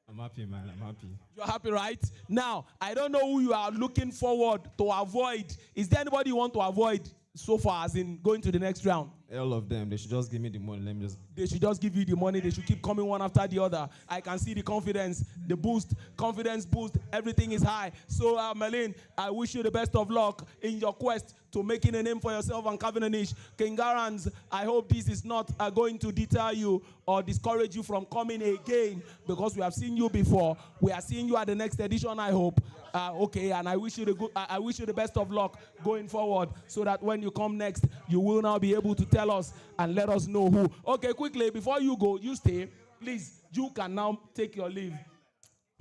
I'm happy, man. I'm happy. You're happy, right? Now, I don't know who you are looking forward to avoid. Is there anybody you want to avoid so far, as in going to the next round? All of them. They should just give me the money. They should just give you the money. They should keep coming one after the other. I can see the confidence, the boost, confidence boost. Everything is high. So, Merlin, I wish you the best of luck in your quest to making a name for yourself and carving a niche. King Garans, I hope this is not going to deter you or discourage you from coming again, because we have seen you before. We are seeing you at the next edition, I hope. Okay, and I wish you the best of luck going forward, so that when you come next, you will now be able to tell us and let us know who. Okay, quickly, before you go, you stay. Please, you can now take your leave.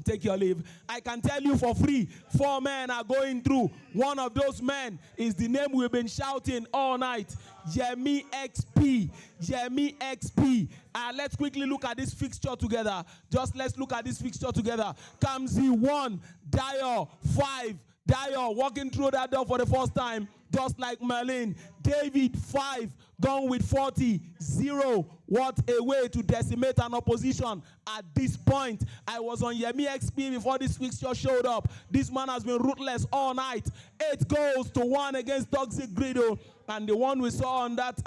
Take your leave. I can tell you for free, 4 men are going through. One of those men is the name we've been shouting all night. Yemi XP. Yemi XP. Let's quickly look at this fixture together. Let's look at this fixture together. Kamzi 1, Dio 5. Dio walking through that door for the first time, just like Merlin. David 5, gone with 40, 0. What a way to decimate an opposition at this point. I was on Yemi XP before this fixture showed up. This man has been ruthless all night. 8 goals to 1 against Toxic Grido. And the one we saw on that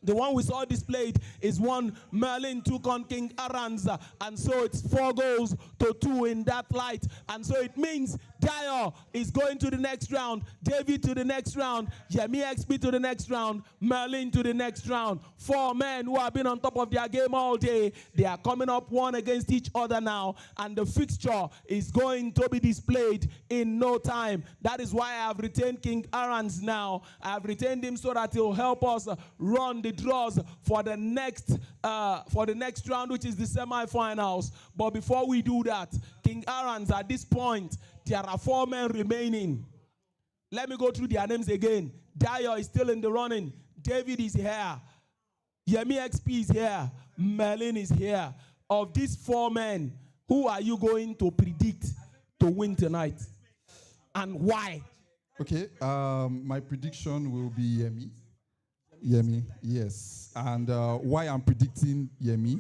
the one we saw displayed is one Merlin took on King Aranza. And so it's 4 goals to 2 in that light. And so it means Dio is going to the next round. David to the next round. Yemi XP to the next round. Merlin to the next round. 4 men who have been on top of their game all day. They are coming up one against each other now. And the fixture is going to be displayed in no time. That is why I have retained King Aaron's now. I have retained him so that he'll help us run the draws for the next round, which is the semi-finals. But before we do that, King Aaron's, at this point, there are 4 men remaining. Let me go through their names again. Dio is still in the running. David is here. Yemi XP is here. Merlin is here. Of these 4 men, who are you going to predict to win tonight? And why? Okay, my prediction will be Yemi. Yemi, yes. And why I'm predicting Yemi?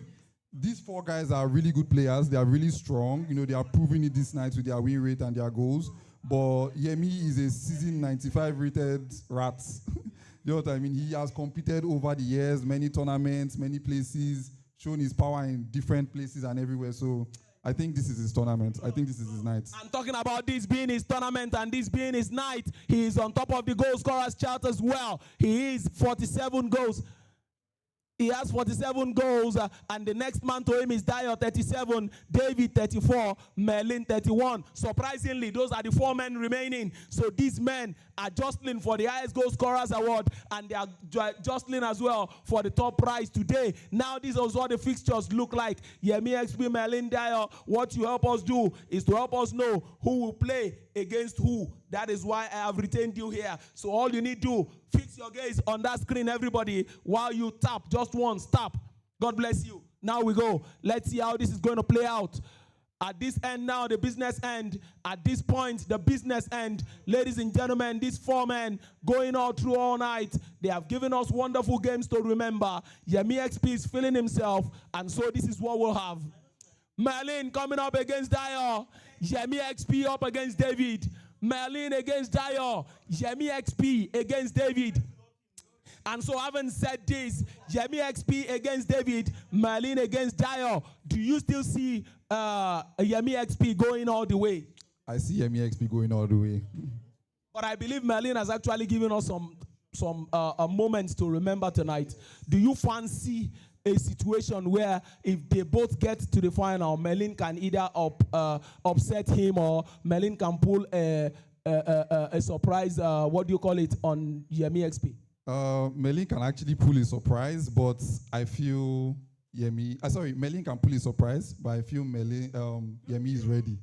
These 4 guys are really good players. They are really strong. You know, they are proving it this night with their win rate and their goals. But Yemi is a season 95 rated rat. You know what I mean? He has competed over the years, many tournaments, many places, shown his power in different places and everywhere. So I think this is his tournament. I think this is his night. I'm talking about this being his tournament and this being his night. He is on top of the goal scorers chart as well. He is 47 goals. He has 47 goals, and the next man to him is Dio, 37, David, 34, Merlin, 31. Surprisingly, those are the 4 men remaining. So these men are jostling for the highest goal scorers award, and they are jostling as well for the top prize today. Now, this is what the fixtures look like. Yemi XP, Merlin, Dio, what you help us do is to help us know who will play against who. That is why I have retained you here. So all you need to fix your gaze on that screen, everybody, while you tap. Just once, tap. God bless you. Now we go. Let's see how this is going to play out. At this end now, the business end. At this point, the business end. Ladies and gentlemen, these 4 men going all through all night. They have given us wonderful games to remember. Yemi XP is feeling himself, and so this is what we'll have. Merlin coming up against Dio. Yemi XP up against David. Merlin against Dio. Yemi XP against David. And so having said this, Yemi XP against David, Merlin against Dio, do you still see Yemi XP going all the way? I see Yemi XP going all the way. But I believe Merlin has actually given us some moments to remember tonight. Do you fancy a situation where if they both get to the final, Merlin can either upset him or Merlin can pull a surprise, what do you call it, on Yemi XP? Merlin can actually pull a surprise, but I feel Merlin can pull a surprise, but I feel Yemi is ready.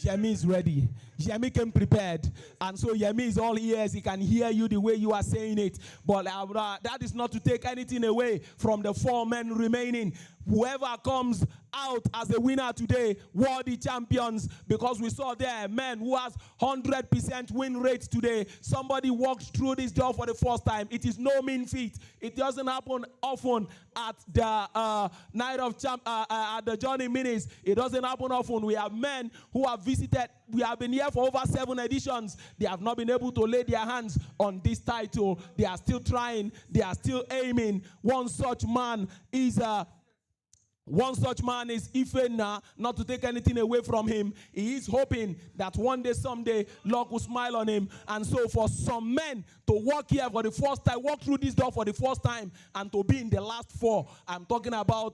Yemi is ready. Yemi came prepared. And so Yemi is all ears. He can hear you the way you are saying it. But that is not to take anything away from the 4 men remaining. Whoever comes out as a winner today, worthy champions, because we saw there men who has 100% win rate today. Somebody walked through this door for the first time. It is no mean feat. It doesn't happen often at the night of at the Johnny Minis. It doesn't happen often. We have men who have visited. We have been here for over 7 editions. They have not been able to lay their hands on this title. They are still trying. They are still aiming. One such man is Ifena, not to take anything away from him. He is hoping that one day, someday, luck will smile on him. And so for some men to walk here for the first time, walk through this door for the first time, and to be in the last 4, I'm talking about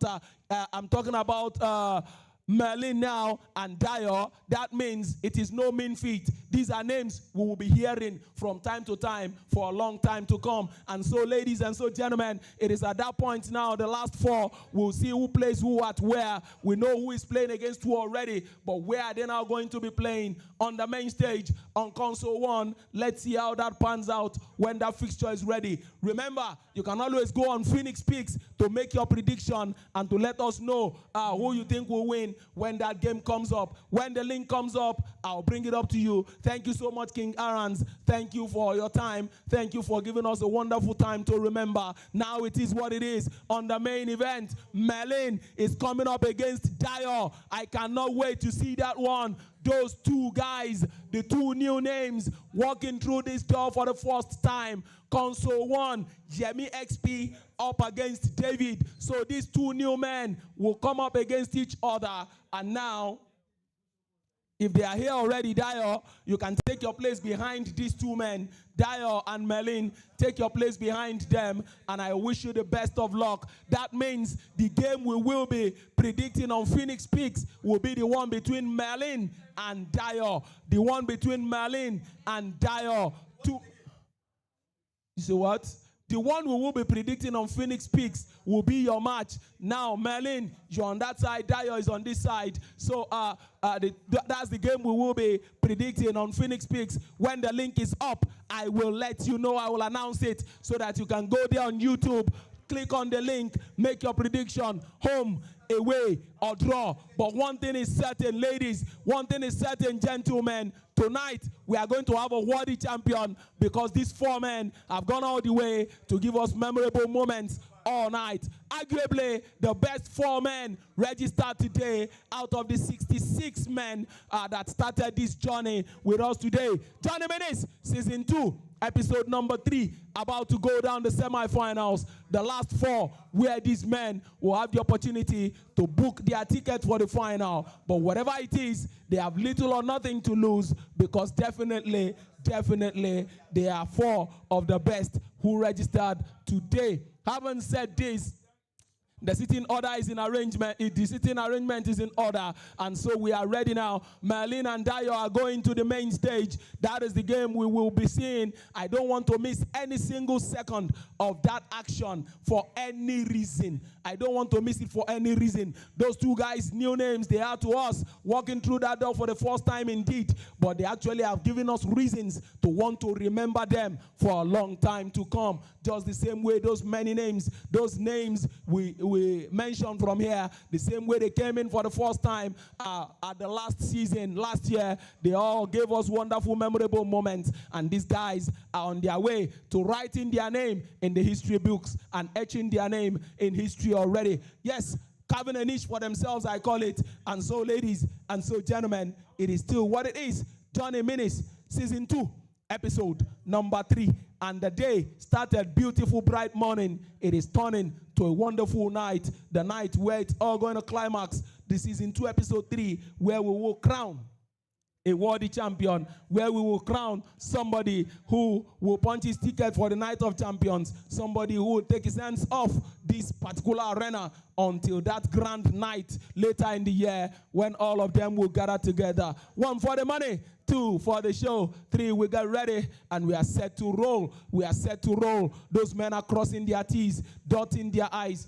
Merlin now and Dio. That means it is no mean feat. These are names we will be hearing from time to time for a long time to come. And so, ladies and so gentlemen, it is at that point now, the last 4, we'll see who plays who at where. We know who is playing against who already, but where are they now going to be playing? On the main stage, on console 1. Let's see how that pans out when that fixture is ready. Remember, you can always go on Phoenix Picks to make your prediction and to let us know who you think will win when that game comes up. When the link comes up, I'll bring it up to you. Thank you so much, King Aaron's. Thank you for your time. Thank you for giving us a wonderful time to remember. Now it is what it is. On the main event, Merlin is coming up against Dio. I cannot wait to see that one. Those 2 guys, the 2 new names, walking through this door for the first time. Console 1, Yemi XP up against David. So these 2 new men will come up against each other. And now, If they are here already, Dio, you can take your place behind these two men. Dio and Merlin, take your place behind them, and I wish you the best of luck. That means the game we will be predicting on Phoenix Peaks will be the one between Merlin and Dio. The one between Merlin and Dio. You see what? The one we will be predicting on Phoenix Peaks will be your match. Now, Merlin, you're on that side. Dio is on this side. So that's the game we will be predicting on Phoenix Peaks. When the link is up, I will let you know. I will announce it so that you can go there on YouTube, click on the link, make your prediction, home, away, or draw. But one thing is certain, ladies. One thing is certain, gentlemen. Tonight, we are going to have a worthy champion because these four men have gone all the way to give us memorable moments all night. Arguably, the best four men registered today out of the 66 men that started this journey with us today. Johnny Menace, Season 2, Episode number 3, about to go down the semifinals. The last four, where these men will have the opportunity to book their ticket for the final. But whatever it is, they have little or nothing to lose because definitely, they are four of the best who registered today. Having said this, the sitting order is in arrangement. The sitting arrangement is in order, and so we are ready now. Merlin and Dio are going to the main stage. That is the game we will be seeing. I don't want to miss any single second of that action for any reason. I don't want to miss it for any reason. Those two guys, new names, they are to us, walking through that door for the first time indeed, but they actually have given us reasons to want to remember them for a long time to come. Just the same way those many names, those names we mentioned from here, the same way they came in for the first time at the last season, last year, they all gave us wonderful, memorable moments, and these guys are on their way to writing their name in the history books and etching their name in history already. Yes, carving a niche for themselves, I call it. And so, ladies and so, gentlemen, it is still what it is. Johnny Menace, Season 2, Episode number 3. And the day started beautiful, bright morning. It is turning to a wonderful night. The night where it's all going to climax. The Season 2, Episode 3, where we will crown a worthy champion, where we will crown somebody who will punch his ticket for the Night of Champions, somebody who will take his hands off this particular arena until that grand night later in the year when all of them will gather together. 1 for the money, 2 for the show, 3 we get ready and we are set to roll. We are set to roll. Those men are crossing their T's, dotting their I's.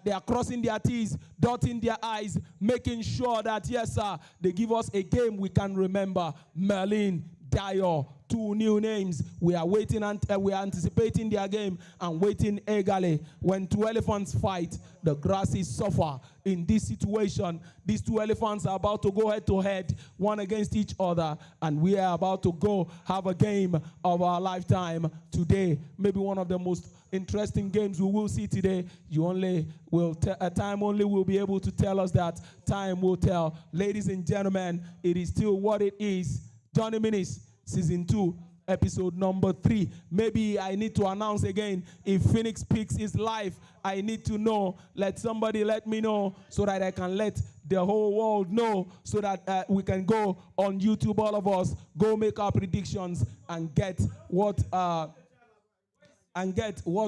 They are crossing their T's, dotting their I's, making sure that, yes, sir, they give us a game we can remember. Merlin, Dio, 2 new names. We are waiting and we are anticipating their game and waiting eagerly. When 2 elephants fight, the grass is suffer. In this situation, these 2 elephants are about to go head to head, one against each other, and we are about to go have a game of our lifetime today. Maybe one of the most interesting games we will see today. You only will time only will be able to tell us that. Time will tell. Ladies and gentlemen, it is still what it is. Johnny Menace, Season 2, Episode number 3. Maybe I need to announce again, if Phoenix Peaks is live, I need to know. Let somebody let me know so that I can let the whole world know, so that we can go on YouTube, all of us, go make our predictions and get what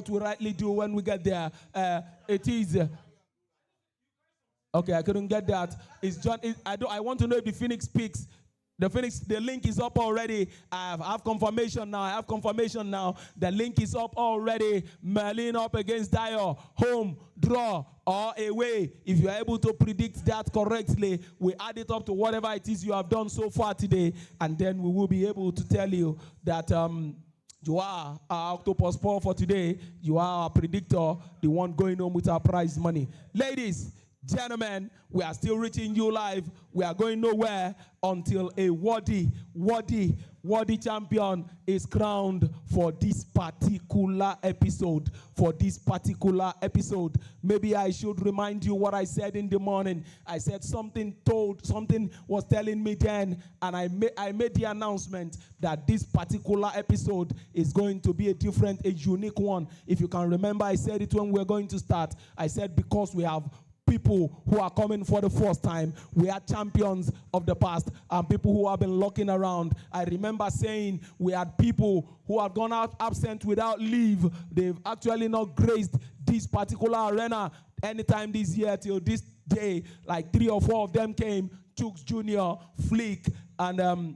we rightly do when we get there. It is okay. I couldn't get that. It's John. I want to know if the Phoenix Peaks. The link is up already. I have confirmation now. The link is up already. Merlin up against Dio. Home, draw, or away. If you are able to predict that correctly, we add it up to whatever it is you have done so far today, and then we will be able to tell you that you are our Octopus Paul for today. You are our predictor, the one going home with our prize money. Ladies, gentlemen, we are still reaching you live. We are going nowhere until a worthy champion is crowned for this particular episode. Maybe I should remind you what I said in the morning. I said something was telling me then, and I made the announcement that this particular episode is going to be a unique one. If you can remember, I said it when we were going to start. I said because we have people who are coming for the first time. We are champions of the past and people who have been looking around. I remember saying we had people who have gone out absent without leave. They've actually not graced this particular arena anytime this year till this day. Like 3 or 4 of them came. Chooks Jr., Flick, and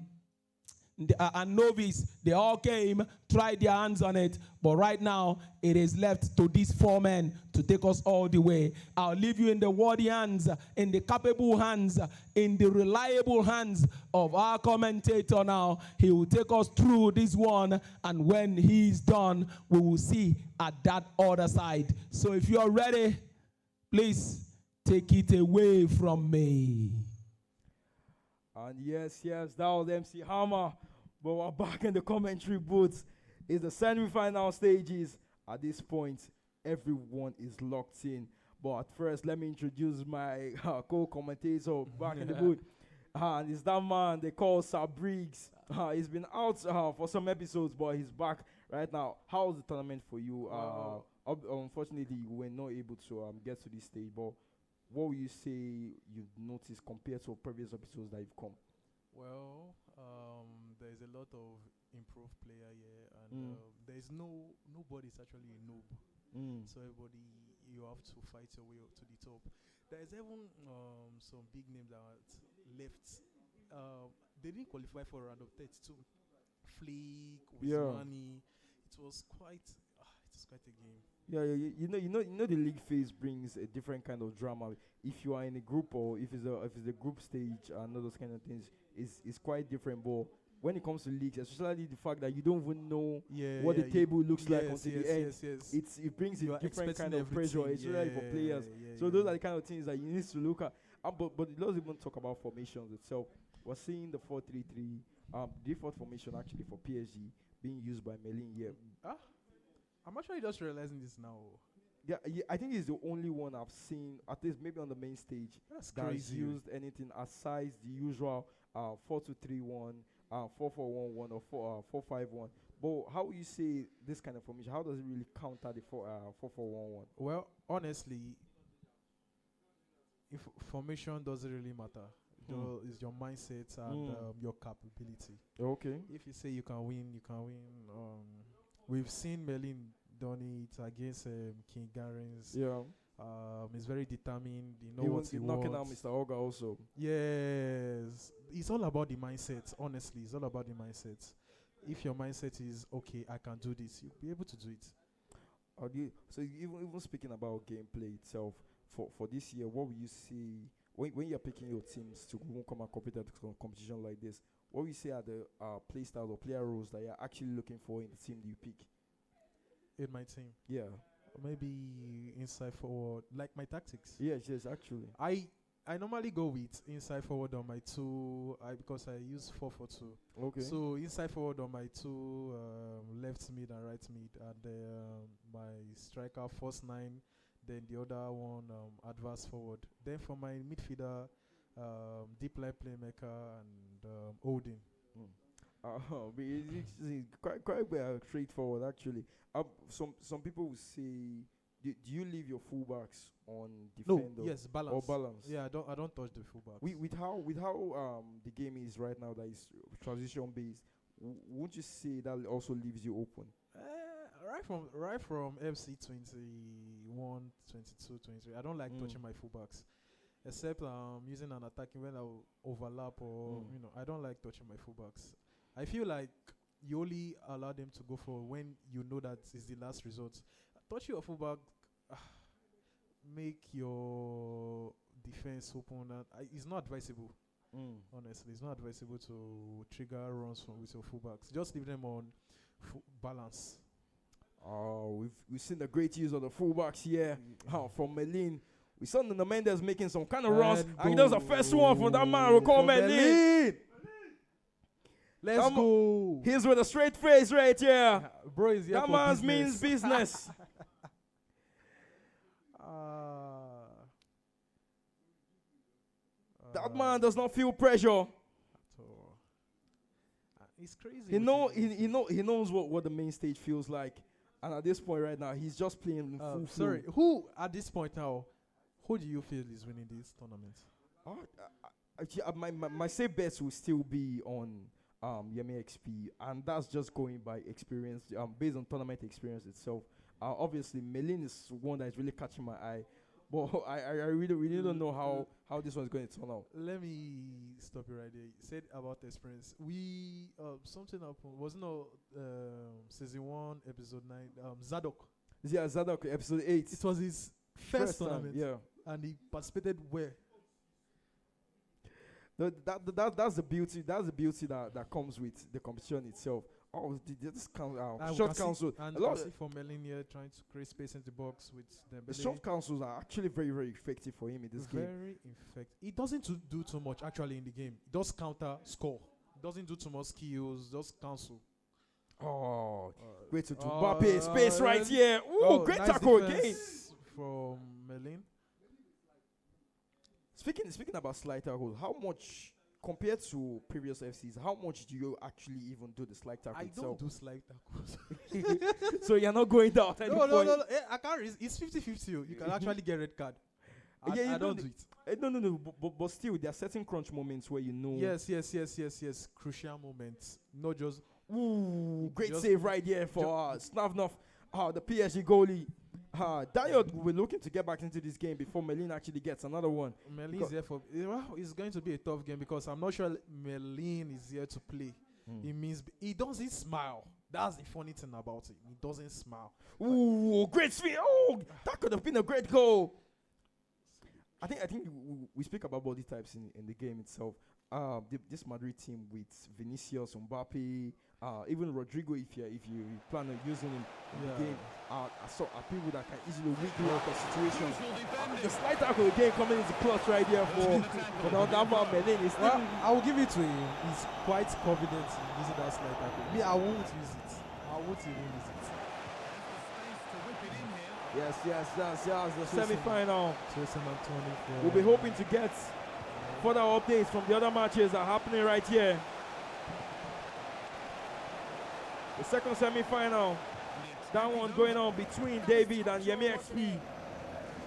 Novice. They all came, tried their hands on it, but right now it is left to these 4 men to take us all the way. I'll leave you in the worthy hands, in the capable hands, in the reliable hands of our commentator now. He will take us through this one, and when he's done, we will see at that other side. So if you're ready, please take it away from me. And yes, that was MC Hammer. But we're back in the commentary booth. It's the semi-final stages. At this point, everyone is locked in. But at first, let me introduce my co-commentator back in the booth. And it's that man they call Sir Briggs. He's been out for some episodes, but he's back right now. How was the tournament for you? Unfortunately, you were not able to get to this stage, but what will you say you've noticed compared to previous episodes that you've come? Well, there's a lot of improved player here, and there's nobody's actually a noob. So everybody, you have to fight your way up to the top. There's even some big names that left. They didn't qualify for round of 32. Flick, Wismani. It was quite a game. Yeah, you know the league phase brings a different kind of drama. If you are in a group or if it's a group stage and all those kind of things, it's quite different. But when it comes to leagues, especially the fact that you don't even know what the table looks like until the end, it brings a different kind of pressure, especially for players. So those are the kind of things that you need to look at. But it doesn't even talk about formations itself. We're seeing the 4-3-3 default formation actually for PSG being used by Melin here. I'm actually just realizing this now. Yeah, I think it's the only one I've seen, at least maybe on the main stage, that's that's used anything aside the usual 4-2-3-1, 4-4-1-1, or 4-5-1. But how you say this kind of formation? How does it really counter the 4-4-1-1? Well, honestly, if formation doesn't really matter. It's your mindset and your capability. Okay. If you say you can win, you can win. We've seen Melin done it against King Garens. Yeah. He's very determined. You know what he wants. Knocking out Mr. Oga also. Yes. It's all about the mindset. Honestly, it's all about the mindset. If your mindset is, okay, I can do this, you'll be able to do it. So even speaking about gameplay itself, for this year, what will you see when you're picking your teams to come and compete at a competition like this? What will you say are the play styles or player roles that you're actually looking for in the team that you pick? In my team? Yeah. Maybe inside forward, like my tactics. Yes, actually. I normally go with inside forward on my 2, because I use 4-4-2. Okay. So inside forward on my 2, left mid and right mid, and my striker first 9, then the other one advance forward. Then for my midfielder, deep line playmaker and Odin. It's quite straightforward actually. Some people will say, do you leave your fullbacks on defender? No, yes, balance. Or balance. Yeah, I don't touch the fullbacks. With how the game is right now, that is transition based, won't you say that also leaves you open? Right from FC 21, 22, 23, I don't like touching my fullbacks, except using an attacking when I overlap or I don't like touching my fullbacks. I feel like you only allow them to go for when you know that is the last resort. Touch your fullback, make your defense open. It's not advisable. Honestly, it's not advisable to trigger runs with your fullbacks. Just leave them on balance. We've seen the great use of the fullbacks here from Melin. We saw Nuno Mendes making some kind of runs, and he does the first one from that man. We call Melin. Let's go. He's with a straight face right here. Bro is here that for man's business. means business. That man does not feel pressure. It's crazy. He knows what the main stage feels like, and at this point right now, he's just playing full flow. Who at this point now? Who do you feel is winning this tournament? My safe bets will still be on Yemi XP, and that's just going by experience, based on tournament experience itself. Obviously, Melin is one that is really catching my eye, but I really don't know how this one's going to turn out. Let me stop you right there. You said about experience. We something happened. Wasn't season 1, episode 9. Zadok. Yeah, Zadok, episode 8. It was his first tournament. Yeah, and he participated where? That's the beauty. That's the beauty that comes with the competition itself. Oh, this short council. And A you lot can of see for Melania trying to create space in the box with the Dembele. short councils are actually very, very effective for him in this game. Very effective. He doesn't do too much actually in the game. He does counter, score. He doesn't do too much skills. Just cancel. Oh, great to Mbappe space right here. Ooh, great nice tackle defense again from Melin. Speaking about slide tackle, how much compared to previous FCs? How much do you actually even do the slide tackle I itself? don't do slide tackles. So you're not going down. No. I can't. It's 50-50. You can actually get red card. I don't do it. No. But still, there are certain crunch moments where you know. Yes. Crucial moments. Not just. Ooh, great save right there for Snavnov, the PSG goalie. Dayot will be looking to get back into this game before Melin actually gets another one. Melin is here for. It's going to be a tough game because I'm not sure Melin is here to play. It means he doesn't smile. That's the funny thing about it. He doesn't smile. Ooh, great speed! Oh, that could have been a great goal. I think we speak about body types in the game itself. This Madrid team with Vinicius, Mbappe, even Rodrigo, if you plan on using him in the game, are people that can easily wiggle out of situations. The slide tackle again coming into clutch right here for Nandamba Melin. Well, I will give it to him. He's quite confident in using that slide tackle. Me, I won't use it. I won't even use it. Yes. The semi-final. We'll be hoping to get further updates from the other matches that are happening right here. The second semi-final, that one going on between David and Yemi XP.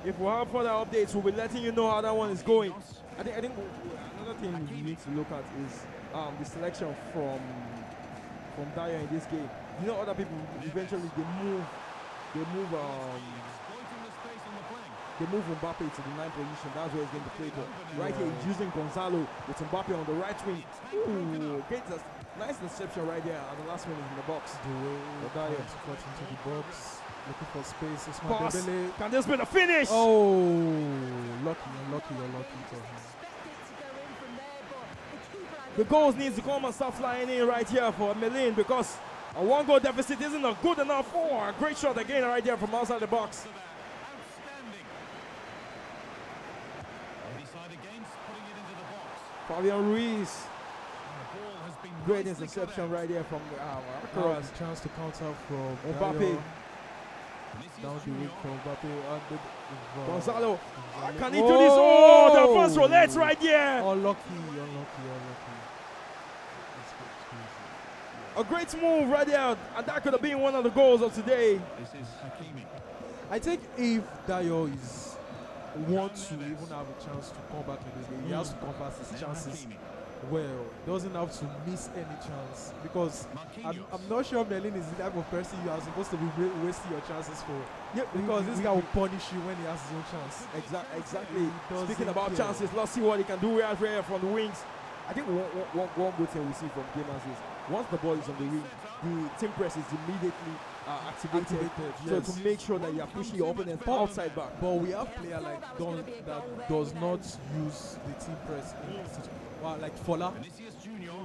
If we have further updates, we'll be letting you know how that one is going. I think another thing we need to look at is the selection from Dyer in this game. You know, other people eventually they move Mbappe to the 9th position. That's where he's going to play. But right here, he's using Gonzalo with Mbappe on the right wing. Ooh, great, nice interception right there at the last minute in the box. Cut into the box, looking for space. Pass. Can this be the finish? Oh, lucky. The goals needs to come and start flying in right here for Melin because a 1-goal deficit isn't good enough for a great shot again right there from outside the box. Fabian Ruiz. Great interception right there from Alcaraz. Chance to counter from Mbappe. Down the weak from Mbappe. Gonzalo. Can he do this? Oh, the first roulette right there. Unlucky. A great move right there, and that could have been one of the goals of today. I think if Dayo wants to even have a chance to come back in this game, he has to convert his chances well. Doesn't have to miss any chance because I'm not sure Melin is the type of person you are supposed to be wasting your chances for. Yeah, because this guy will punish you when he has his own chance. Exactly. Speaking about chances, let's see what he can do right here from the wings. I think one good thing we see from gamers is once the ball is on the wing, the team press is immediately activated. So to make sure that you are pushing your opponent outside back. But we have player like Don that does not use the team press in like Fola.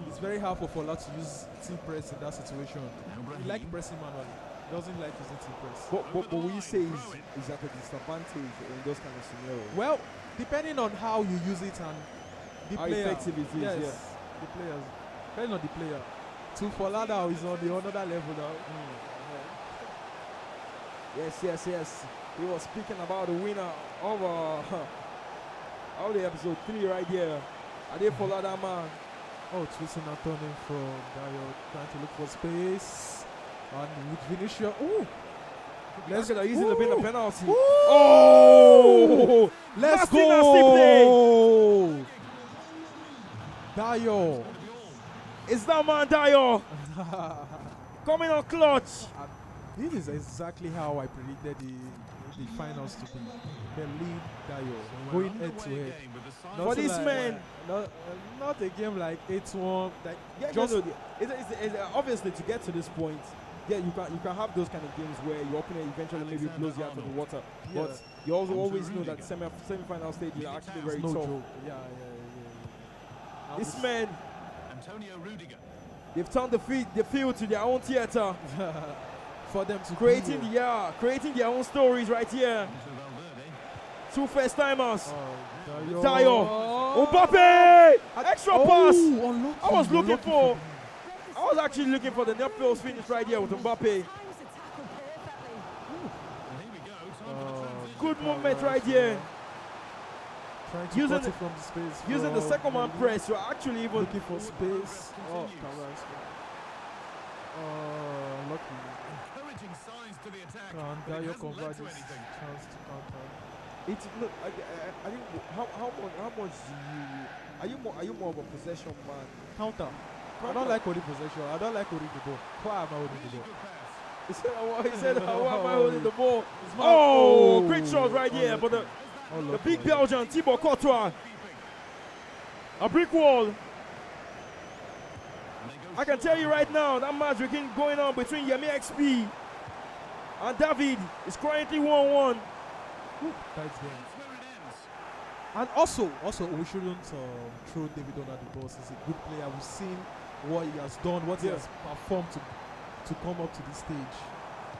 It's very hard for Fola to use team press in that situation. He likes pressing manually. Doesn't like using team press. But what you say is at a disadvantage in those kind of scenarios. Well, depending on how you use it and the how player. Effective it is, yes, the players. Depending on the player. To Fola now is on the another level now. Yes. He was speaking about the winner of the episode 3 right here. I did follow that man. Oh, twisting and turning from Dayo, trying to look for space. And with Vinicius, Let's get using the penalty. Oh! Let's Nasty, nasty play. go! Dayo. It's that man, Dayo. Coming on clutch. This is exactly how I predicted the finals to be. Berlin, Dayo, going head to head. For this man, not a game like 8-1. Like it's obviously to get to this point. Yeah, you can have those kind of games where your opponent eventually maybe blows you out of the water. Yeah. But you also always know that semi-final stage is actually very no tough. joke. Yeah. This man, they've turned the field to their own theater. For them to creating their own stories right here. Two first timers. Dayo. Mbappe! Extra pass. I was actually looking for the Naples finish right here with Mbappe. Good movement right here. Trying to cut it from the space. Using the second man press, you're actually even looking for space. Lucky. Can Dayo convert this chance to counter? It's look. I think how much do you more of a possession man? Counter. I don't like holding possession. I don't like holding the ball. Why am I holding the ball? He said, why am I holding the ball? Oh, great shot right here, but the big Belgian Thibaut Courtois. A brick wall. I can tell you right now, that match going on between Yemi XP and David is currently 1-1. And also, we shouldn't throw David under the bus. He's a good player. We've seen what he has done, what he has performed to come up to this stage.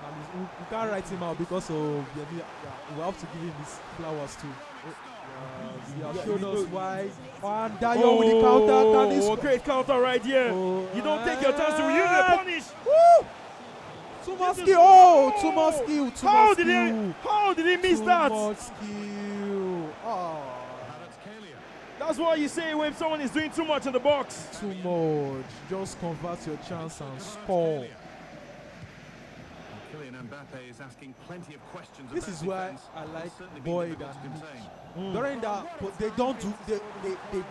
And we can't write him out because of Yemi. We have to give him his flowers too. He has shown us why. And Dayo with the counter. Great counter right here. You don't take your chance to use the punish. Woo! Too much skill. Too much skill. How did he miss that? Too much skill. That's what you say when someone is doing too much in the box. Too much. Just convert your chance and score. Mbappe is asking plenty of questions. This is why I like Boyd and Mitch. During that, they don't do they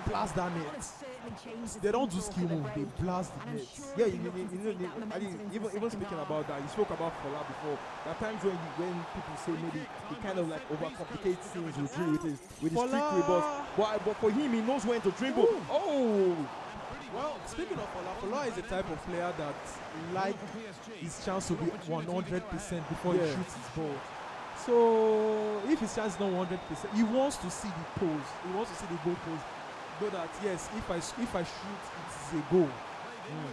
blast that net. They don't do skill move. They blast the net. Yeah, even speaking about that, you spoke about Fola before. There are times when people say maybe he kind of like overcomplicates things with his trickery, but for him, he knows when to dribble. Ooh. Oh. Well, speaking of Fola is the type of player that like his chance to be 100% before he shoots his ball. So if his chance is not 100%, he wants to see the pose. He wants to see the goal pose. Know that yes, if I shoot, it's a goal.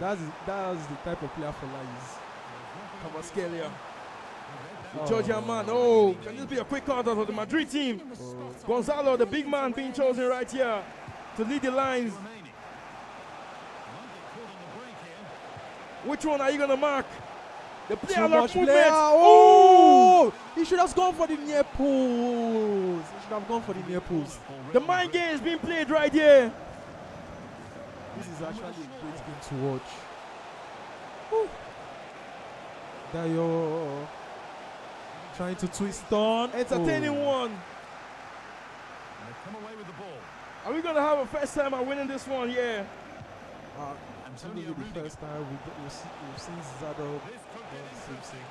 That's the type of player Fola is. Kvaratskhelia. The Georgian man. Oh, can this be a quick counter for the Madrid team? Gonzalo, the big man, being chosen right here to lead the lines. Which one are you going to mark? The player lock movement. Oh! He should have gone for the near post. The mind game is being played right here. This is actually a great game to watch. Dayo trying to twist on. Entertaining one. Are we going to have a first time at winning this one? Yeah. Absolutely the first time we've seen Zado do the same thing.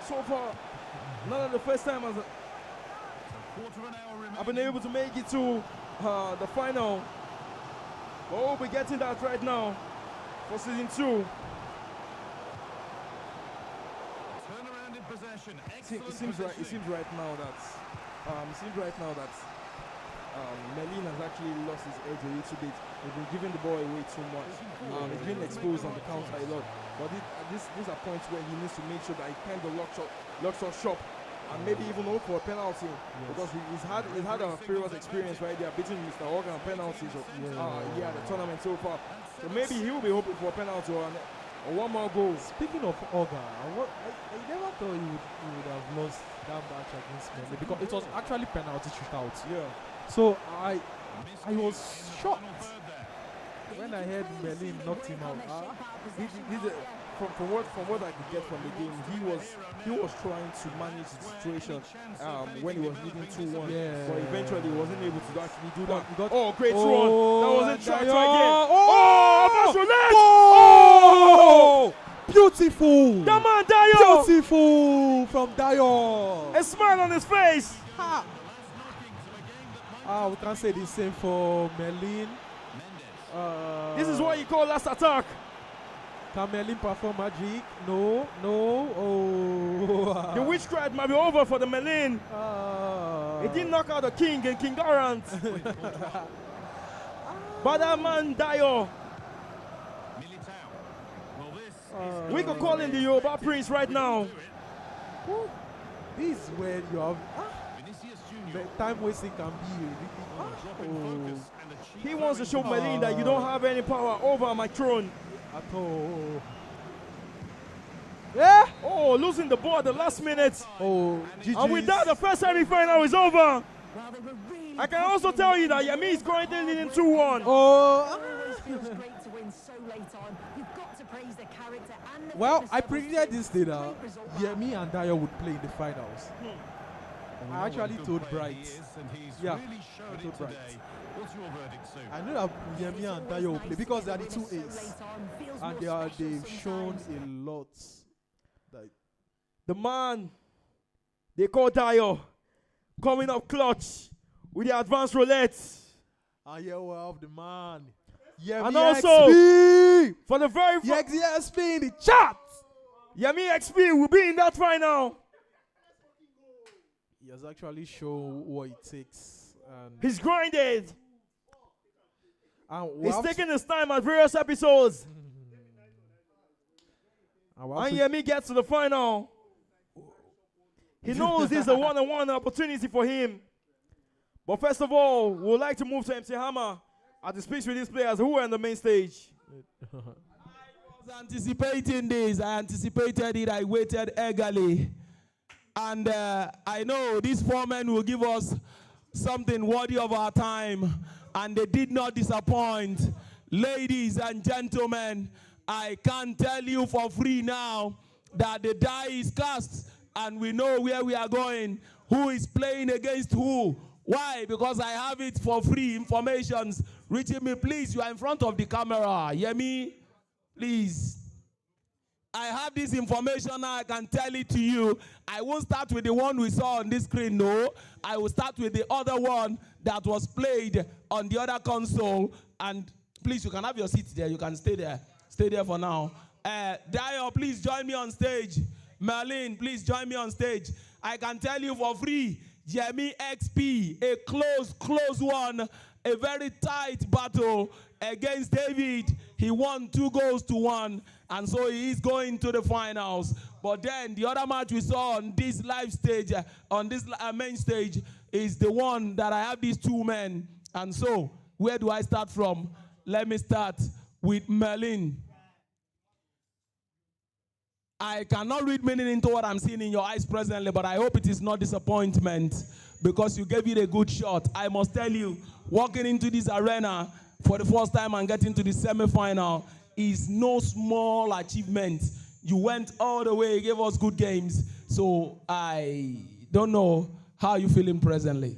So far, none of the first timers have been able to make it to the final. But we'll be getting that right now for season 2. It seems right now that Merlin has actually lost his edge a little bit. They've been giving the ball away too much. He's been exposed on the counter a lot. But these are points where he needs to make sure that he kind of locks up shop and maybe even hope for a penalty. Because he's had a previous experience right there beating Mr. Organ on penalties at the tournament so far. So maybe he will be hoping for a penalty or one more goal. Speaking of Organ, I never thought he would have lost that match against Merlin because it was actually penalty shootout. Yeah. So I was shocked when I heard Merlin knocked him out. from what I could get from the game, he was trying to manage the situation when he was leading 2-1. Yeah. But eventually he wasn't able to actually do that. He got- Great run. That wasn't tracked Dayo. again. Oh! Roulette! Oh! Beautiful! That man, Dayo! Beautiful from Dayo! A smile on his face. Ha! We can't say the same for Merlin. This is what you call last attack. Can Merlin perform magic? No. Oh. The witchcraft might be over for the Merlin. He didn't knock out the king and King Garant. But that man, Dayo. We could call him the Yoruba Prince right now. This is where you have the time wasting can be really. He wants to show Merlin that you don't have any power over my throne. At all. Yeah. Oh, losing the ball at the last minute. Oh, and with that, the first semi-final is over. I can also tell you that Yemi is currently leading 2-1. Oh. Feels great to win so late on. You've got to praise the character and the Well, fitness I levels. predicted this day that Great result. Yemi and Dayo would play in the finals. I actually told Bright. Yeah, I told Bright. What's your verdict, Sue? I know that Yemi and Dayo will play because they are the two A's. And they've shown a lot. Like, The man they call Dayo coming up clutch with the advanced roulette. and here we have the man. Yemi And also, XP! for the very first XP in the chat! Yemi XP will be in that final. He has actually shown what it takes. And He's grinded. and we He's have taking his time at various episodes. and we have And to- Yemi gets to the final. He knows this is a one-on-one opportunity for him. But first of all, we would like to move to MC Hammer at the speech with these players who are on the main stage. I was anticipating this. I anticipated it. I waited eagerly. And I know these four men will give us something worthy of our time. And they did not disappoint. Ladies and gentlemen, I can tell you for free now that the die is cast and we know where we are going. Who is playing against who? Why? Because I have it for free informations reaching me. Please, you are in front of the camera. Hear me? Please. I have this information now. I can tell it to you. I won't start with the one we saw on this screen, no. I will start with the other one that was played on the other console. And please, you can have your seat there. You can stay there. Stay there for now. Dio, please join me on stage. Merlin, please join me on stage. I can tell you for free, Yemi XP, a close one, a very tight battle against David. He won 2-1, and so he is going to the finals. But then the other match we saw on this live stage, on this main stage, is the one that I have these two men. And so, where do I start from? Let me start with Merlin. I cannot read meaning into what I'm seeing in your eyes presently, but I hope it is not disappointment because you gave it a good shot. I must tell you, walking into this arena for the first time and getting to the semi-final is no small achievement. You went all the way, gave us good games. So I don't know how you're feeling presently.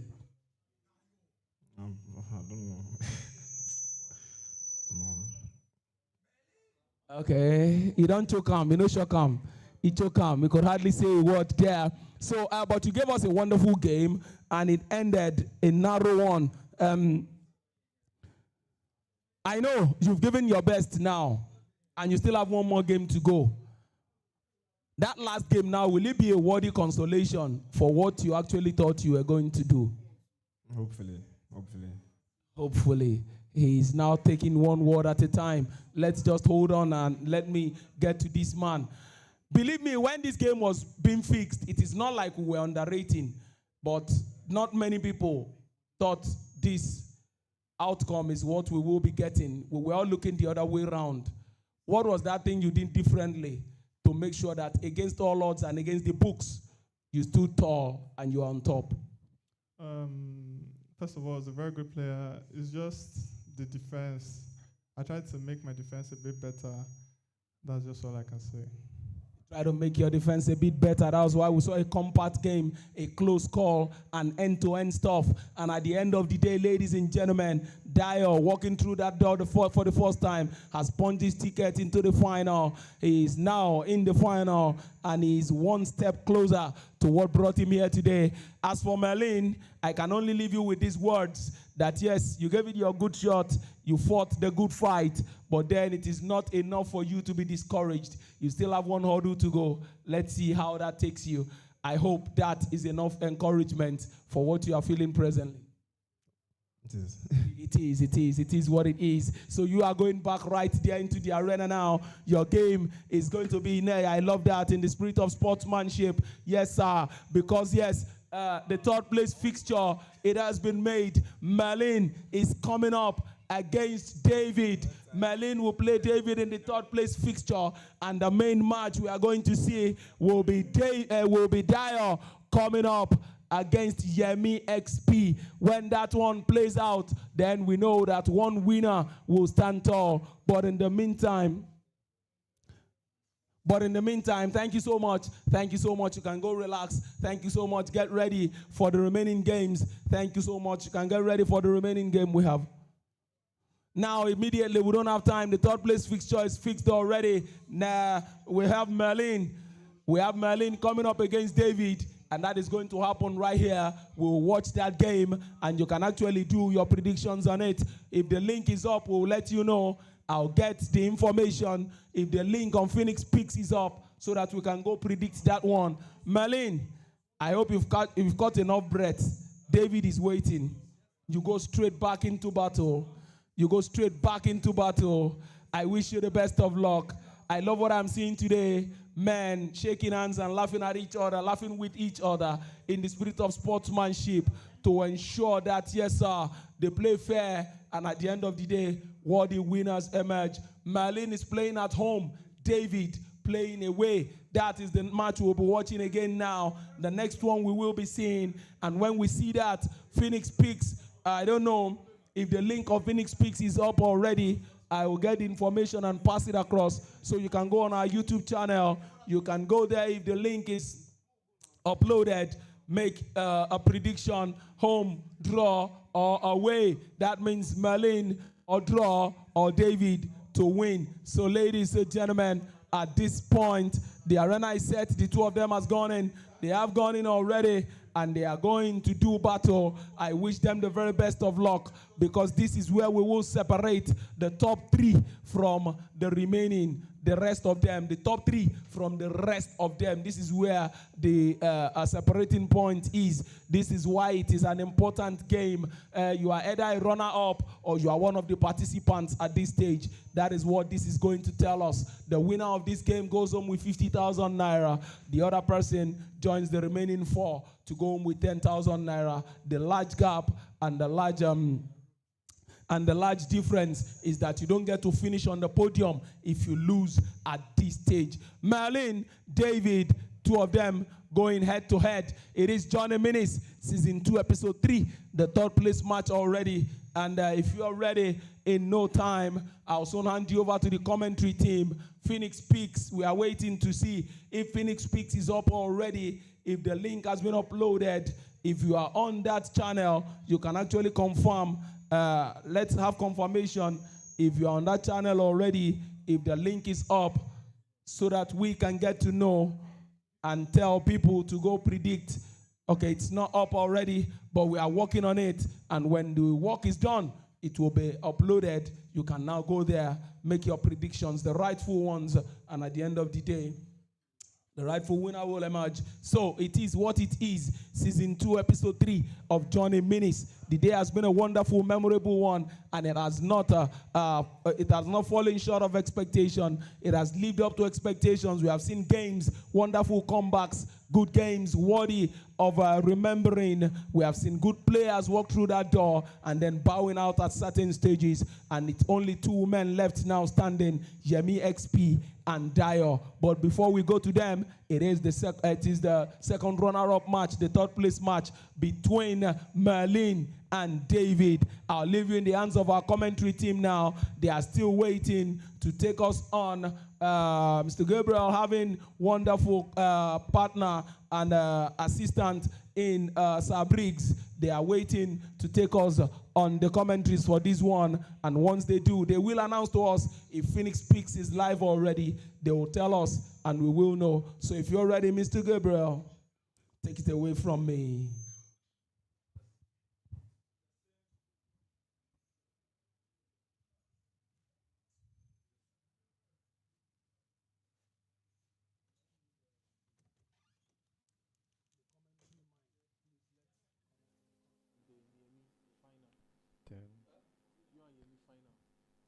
I don't know. Okay, you don't choke him, you know shock him. He choke him, we could hardly say a word there. So, but you gave us a wonderful game, and it ended a narrow one. I know you've given your best now, and you still have one more game to go. That last game now, will it be a worthy consolation for what you actually thought you were going to do? Hopefully. Hopefully. He is now taking one word at a time. Let's just hold on and let me get to this man. Believe me, when this game was being fixed, it is not like we were underrating, but not many people thought this outcome is what we will be getting. We were all looking the other way around. What was that thing you did differently to make sure that against all odds and against the books, you stood tall and you are on top? First of all, he's a very good player. It's just the defense. I tried to make my defense a bit better. That's just all I can say. Try to make your defense a bit better. That was why we saw a compact game, a close call, and end-to-end stuff. And at the end of the day, ladies and gentlemen, Dyer, walking through that door for the first time, has punched his ticket into the final. He is now in the final, and he is one step closer to what brought him here today. As for Merlin, I can only leave you with these words, that yes, you gave it your good shot, you fought the good fight, but then it is not enough for you to be discouraged. You still have one hurdle to go. Let's see how that takes you. I hope that is enough encouragement for what you are feeling presently. It is. It is what it is. So you are going back right there into the arena now. Your game is going to be in there. I love that, in the spirit of sportsmanship. Yes, sir. Because yes, the third place fixture, it has been made. Merlin is coming up against David. Merlin will play David in the third place fixture, and the main match we are going to see will be Dyer coming up against Yemi XP. When that one plays out, then we know that one winner will stand tall. But in the meantime, thank you so much. Thank you so much. You can go relax. Thank you so much. Get ready for the remaining games. Thank you so much. You can get ready for the remaining game we have. Now, immediately, we don't have time. The third place fixture is fixed already. Now, we have Merlin. We have Merlin coming up against David, and that is going to happen right here. We'll watch that game, and you can actually do your predictions on it. If the link is up, we'll let you know. I'll get the information if the link on Phoenix Peaks is up, so that we can go predict that one. Merlin, I hope you've got enough breath. David is waiting. You go straight back into battle. You go straight back into battle. I wish you the best of luck. I love what I'm seeing today. Men shaking hands and laughing at each other, laughing with each other in the spirit of sportsmanship to ensure that, yes, sir, they play fair, and at the end of the day, worthy winners emerge. Merlin is playing at home. David playing away. That is the match we'll be watching again now. The next one we will be seeing. And when we see that, Phoenix Peaks, I don't know if the link of Phoenix Peaks is up already. I will get the information and pass it across. So you can go on our YouTube channel. You can go there if the link is uploaded. Make a prediction, home, draw, or away. That means Merlin or draw or David to win. So ladies and gentlemen, at this point, the arena is set. The two of them has gone in. They have gone in already, and they are going to do battle. I wish them the very best of luck, because this is where we will separate the top three from the rest of them. The top three from the rest of them. This is where the separating point is. This is why it is an important game. You are either a runner-up or you are one of the participants at this stage. That is what this is going to tell us. The winner of this game goes home with 50,000 naira. The other person joins the remaining four to go home with 10,000 naira. The large gap and the large difference is that you don't get to finish on the podium if you lose at this stage. Merlin, David, two of them going head to head. It is Johnny Minis, season 2, episode 3, the third place match already. And if you are ready, in no time, I'll soon hand you over to the commentary team. Phoenix Peaks, we are waiting to see if Phoenix Peaks is up already, if the link has been uploaded. If you are on that channel, you can actually confirm. Let's have confirmation if you're on that channel already, if the link is up, so that we can get to know and tell people to go predict. Okay, it's not up already, but we are working on it. And when the work is done, it will be uploaded. You can now go there, make your predictions, the rightful ones, and at the end of the day, the rightful winner will emerge. So it is what it is. Season 2, episode 3 of Johnny Minis. The day has been a wonderful, memorable one, and it has not fallen short of expectation. It has lived up to expectations. We have seen games, wonderful comebacks, good games, worthy of remembering. We have seen good players walk through that door and then bowing out at certain stages. And it's only two men left now standing, Yemi XP and Dyer. But before we go to them, it is the second runner-up match, the third place match between Merlin and David. I'll leave you in the hands of our commentary team now. They are still waiting to take us on Mr. Gabriel having wonderful partner and assistant in Sir Briggs. They are waiting to take us on the commentaries for this one. And once they do, they will announce to us if Phoenix Peaks is live already. They will tell us and we will know. So if you're ready, Mr. Gabriel, take it away from me.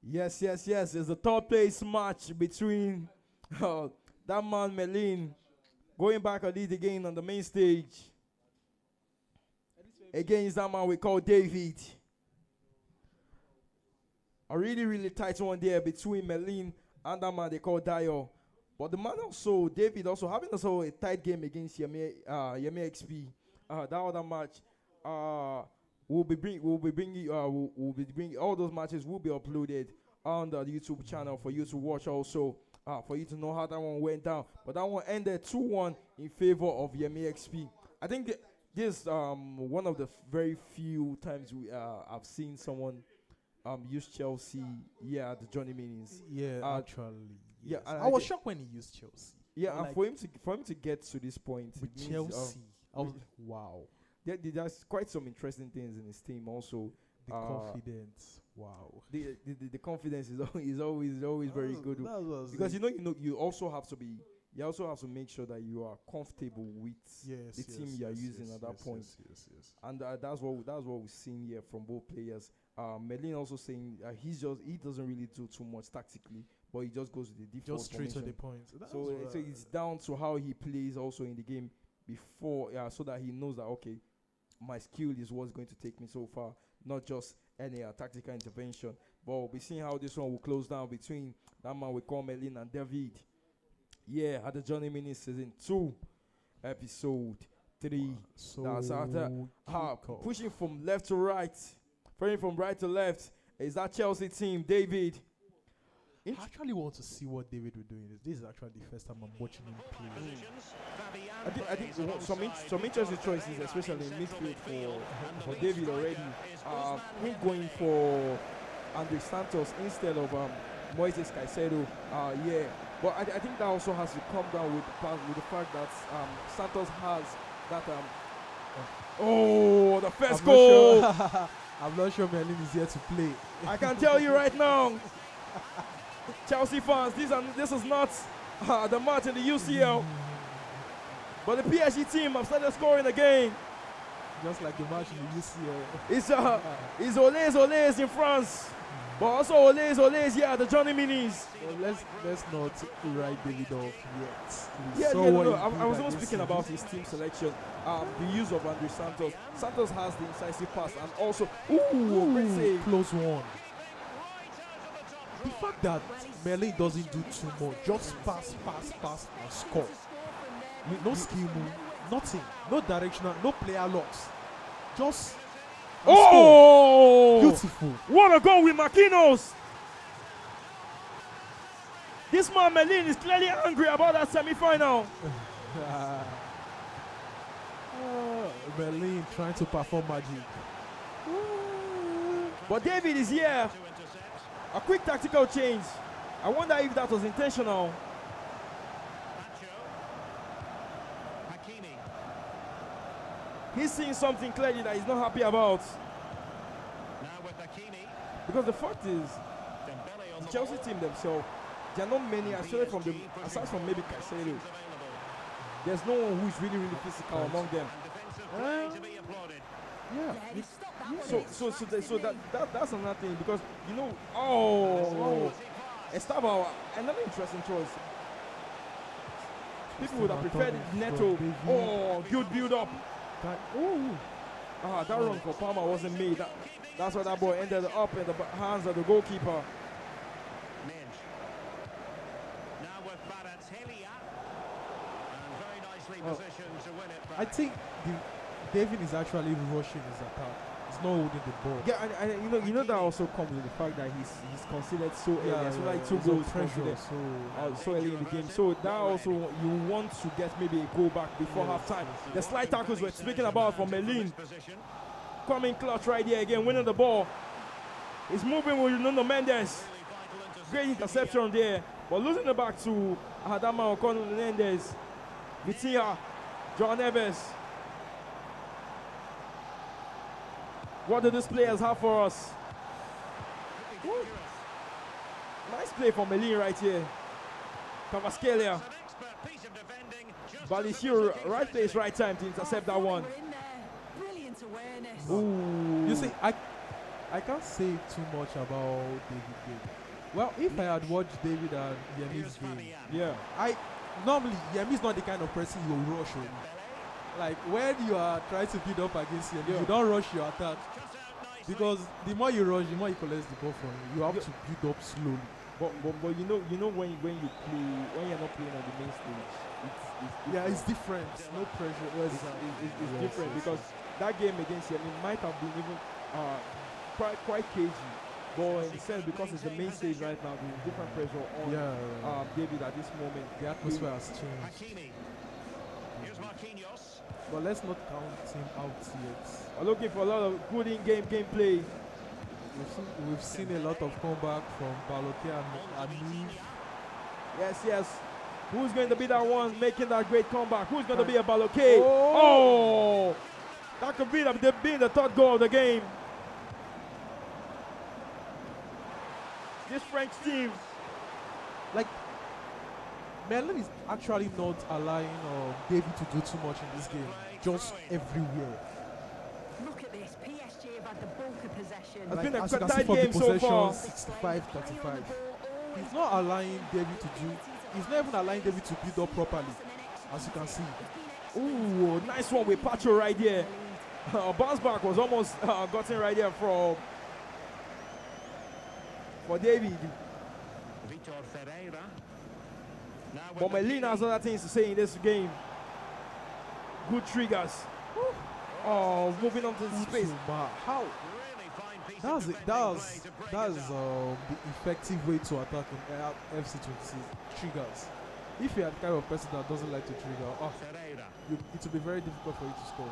Yes. It's a third place match between that man Melin going back at it again on the main stage against that man we call David. A really tight one there between Melin and that man they call Dio. But the man also, David also having also a tight game against Yemi XP. That other match, we'll be bringing all those matches will be uploaded on the YouTube channel for you to watch also, for you to know how that one went down. But that one ended 2-1 in favor of Yemi XP. I think this one of the very few times I've seen someone use Chelsea at the Johnny Meetings. Yeah, actually. Yeah, yes. I was shocked when he used Chelsea. Yeah, and like for him to get to this point with Chelsea, I was wow. There's quite some interesting things in his team also. The confidence, wow. The confidence is always very good because you also have to make sure that you are comfortable with the team you are using at that point. Yes. And that's what we've seen here from both players. Melin also saying he doesn't really do too much tactically, but he just goes to the default just straight formation. to the point. So it's down to how he plays also in the game before, so that he knows that okay, my skill is what's going to take me so far, not just any tactical intervention. But we'll be seeing how this one will close down between that man we call Melin and David. Yeah, at the Johnny Mini Season 2, Episode 3. That's after pushing from left to right, praying from right to left. Is that Chelsea team, David? I actually want to see what David will do in this. This is actually the first time I'm watching him play. I think some interesting choices, especially in midfield for David already. Him going for Andre Santos instead of Moises Caicedo. But I think that also has to come down with the fact that Santos has that. The first goal. I'm not sure Melin is here to play. I can tell you right now, Chelsea fans, this is not the match in the UCL. But the PSG team have started scoring again. Just like the match in the UCL. It's Olés in France. But also Olés here at the Johnny Minis. Well, let's not write David off I yet. was not speaking about his team selection. The use of Andre Santos. Santos has the incisive pass and also close one. The fact that Melin doesn't do too much, just pass and score. No skill move, nothing, no directional, no player locks. Just score. Beautiful. What a goal with Marquinhos. This man Melin is clearly angry about that semi-final. Melin trying to perform magic. But David is here. A quick tactical change. I wonder if that was intentional. He's seeing something clearly that he's not happy about. Because the fact is, the Chelsea team themselves, there are not many, aside from maybe Caicedo, there's no one who is really physical among them. So that's another thing because Estava, another interesting choice. People would have preferred Neto. Good build up. That run for Palmer wasn't made. That's why that ball ended up in the hands of the goalkeeper. I think David is actually rushing his attack. He's not holding the ball. Yeah, and you know that also comes with the fact that he's considered so early. Yeah, So yeah, like 2 he's on goals pressure, considered, so early in the game. So that also you want to get maybe a goal back before halftime. The slide tackles we're speaking about from Melin. Coming clutch right here again, winning the ball. He's moving with Nuno Mendes. Great interception there. But losing it back to Adama O'Connell Menendez. Vitia, John Neves. What do these players have for us? Woo. Nice play from Melin right here. Cavaskelia. Balisiu, right place, right time to intercept that one. Brilliant awareness. Ooh. You see, I can't say too much about David game. Well, if I had watched David and Yemi's game, yeah, normally Yemi's not the kind of person you rush on. Like when you are trying to build up against Yemi, you don't rush your attack because the more you rush, the more you collect the ball from you. You have to build up slowly. But you know when you play, when you're not playing on the main stage, it's different. No pressure. It's different because that game against Yemi might have been even quite cagey. But in the sense, because it's the main stage right now, there's different pressure on David at this moment. The atmosphere has changed. But let's not count him out yet. We're looking for a lot of good in-game gameplay. We've seen a lot of comeback from Balotelli and Neve. Yes. Who's going to be that one making that great comeback? Who's going to be a Balotelli? Oh! That could be the third goal of the game. This French team, like, Merlin is actually not allowing David to do too much in this game. Just everywhere. Look at this. PSG have had the bulk of possession. It's been a as you can see tight from the game so far. possession, 65-35. He's not allowing David to do. He's not even allowing David to build up properly, as you can see. Ooh, nice one with Pacho right there. Bounce back was almost gotten right there for David. But Melina has other things to say in this game. Good triggers. Oh, moving on to the space. How? That's the effective way to attack in FC26 triggers. If you're the kind of person that doesn't like to trigger, it will be very difficult for you to score.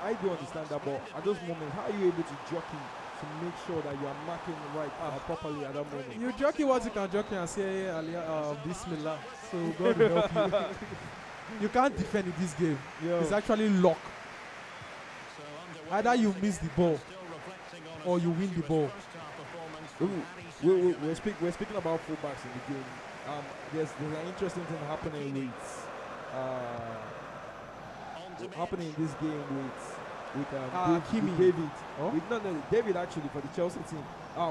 I do understand that, but at those moments, how are you able to jockey to make sure that you are marking right properly at that moment? You jockey what you can jockey and say, Bismillah. So God will help you. You can't defend in this game. It's actually luck. Either you miss the ball or you win the ball. We're speaking about fullbacks in the game. There's an interesting thing happening happening in this game with David. No, David actually for the Chelsea team.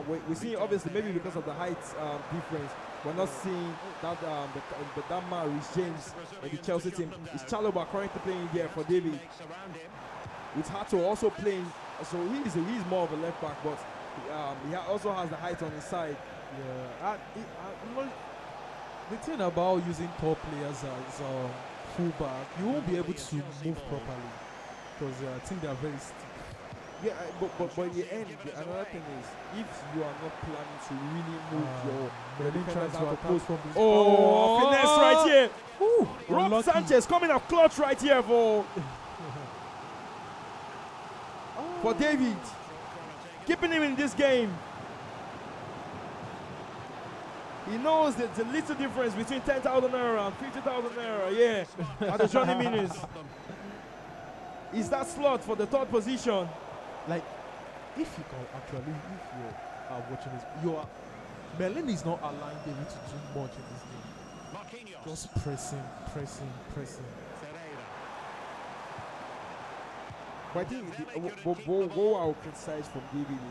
We're seeing obviously maybe because of the height difference, we're not seeing that that man Rhys James in the Chelsea team. It's Chalobah currently playing there for David. With Hato also playing, so he's more of a left back, but he also has the height on his side. Yeah, the thing about using top players as fullback, you won't be able to move properly because I think they are very stiff. Yeah, but in the end, another thing is, if you are not planning to really move your defenders out of post from this. Oh, finesse right here. Rob Sanchez coming up clutch right here for David. Keeping him in this game. He knows that the little difference between 10,000 naira and 50,000 naira, yeah, at the Johnny Minis. Is that slot for the third position? Like, if you can actually, if you are watching this, Merlin is not allowing David to do much in this game. Just pressing. But I think what I would criticize from David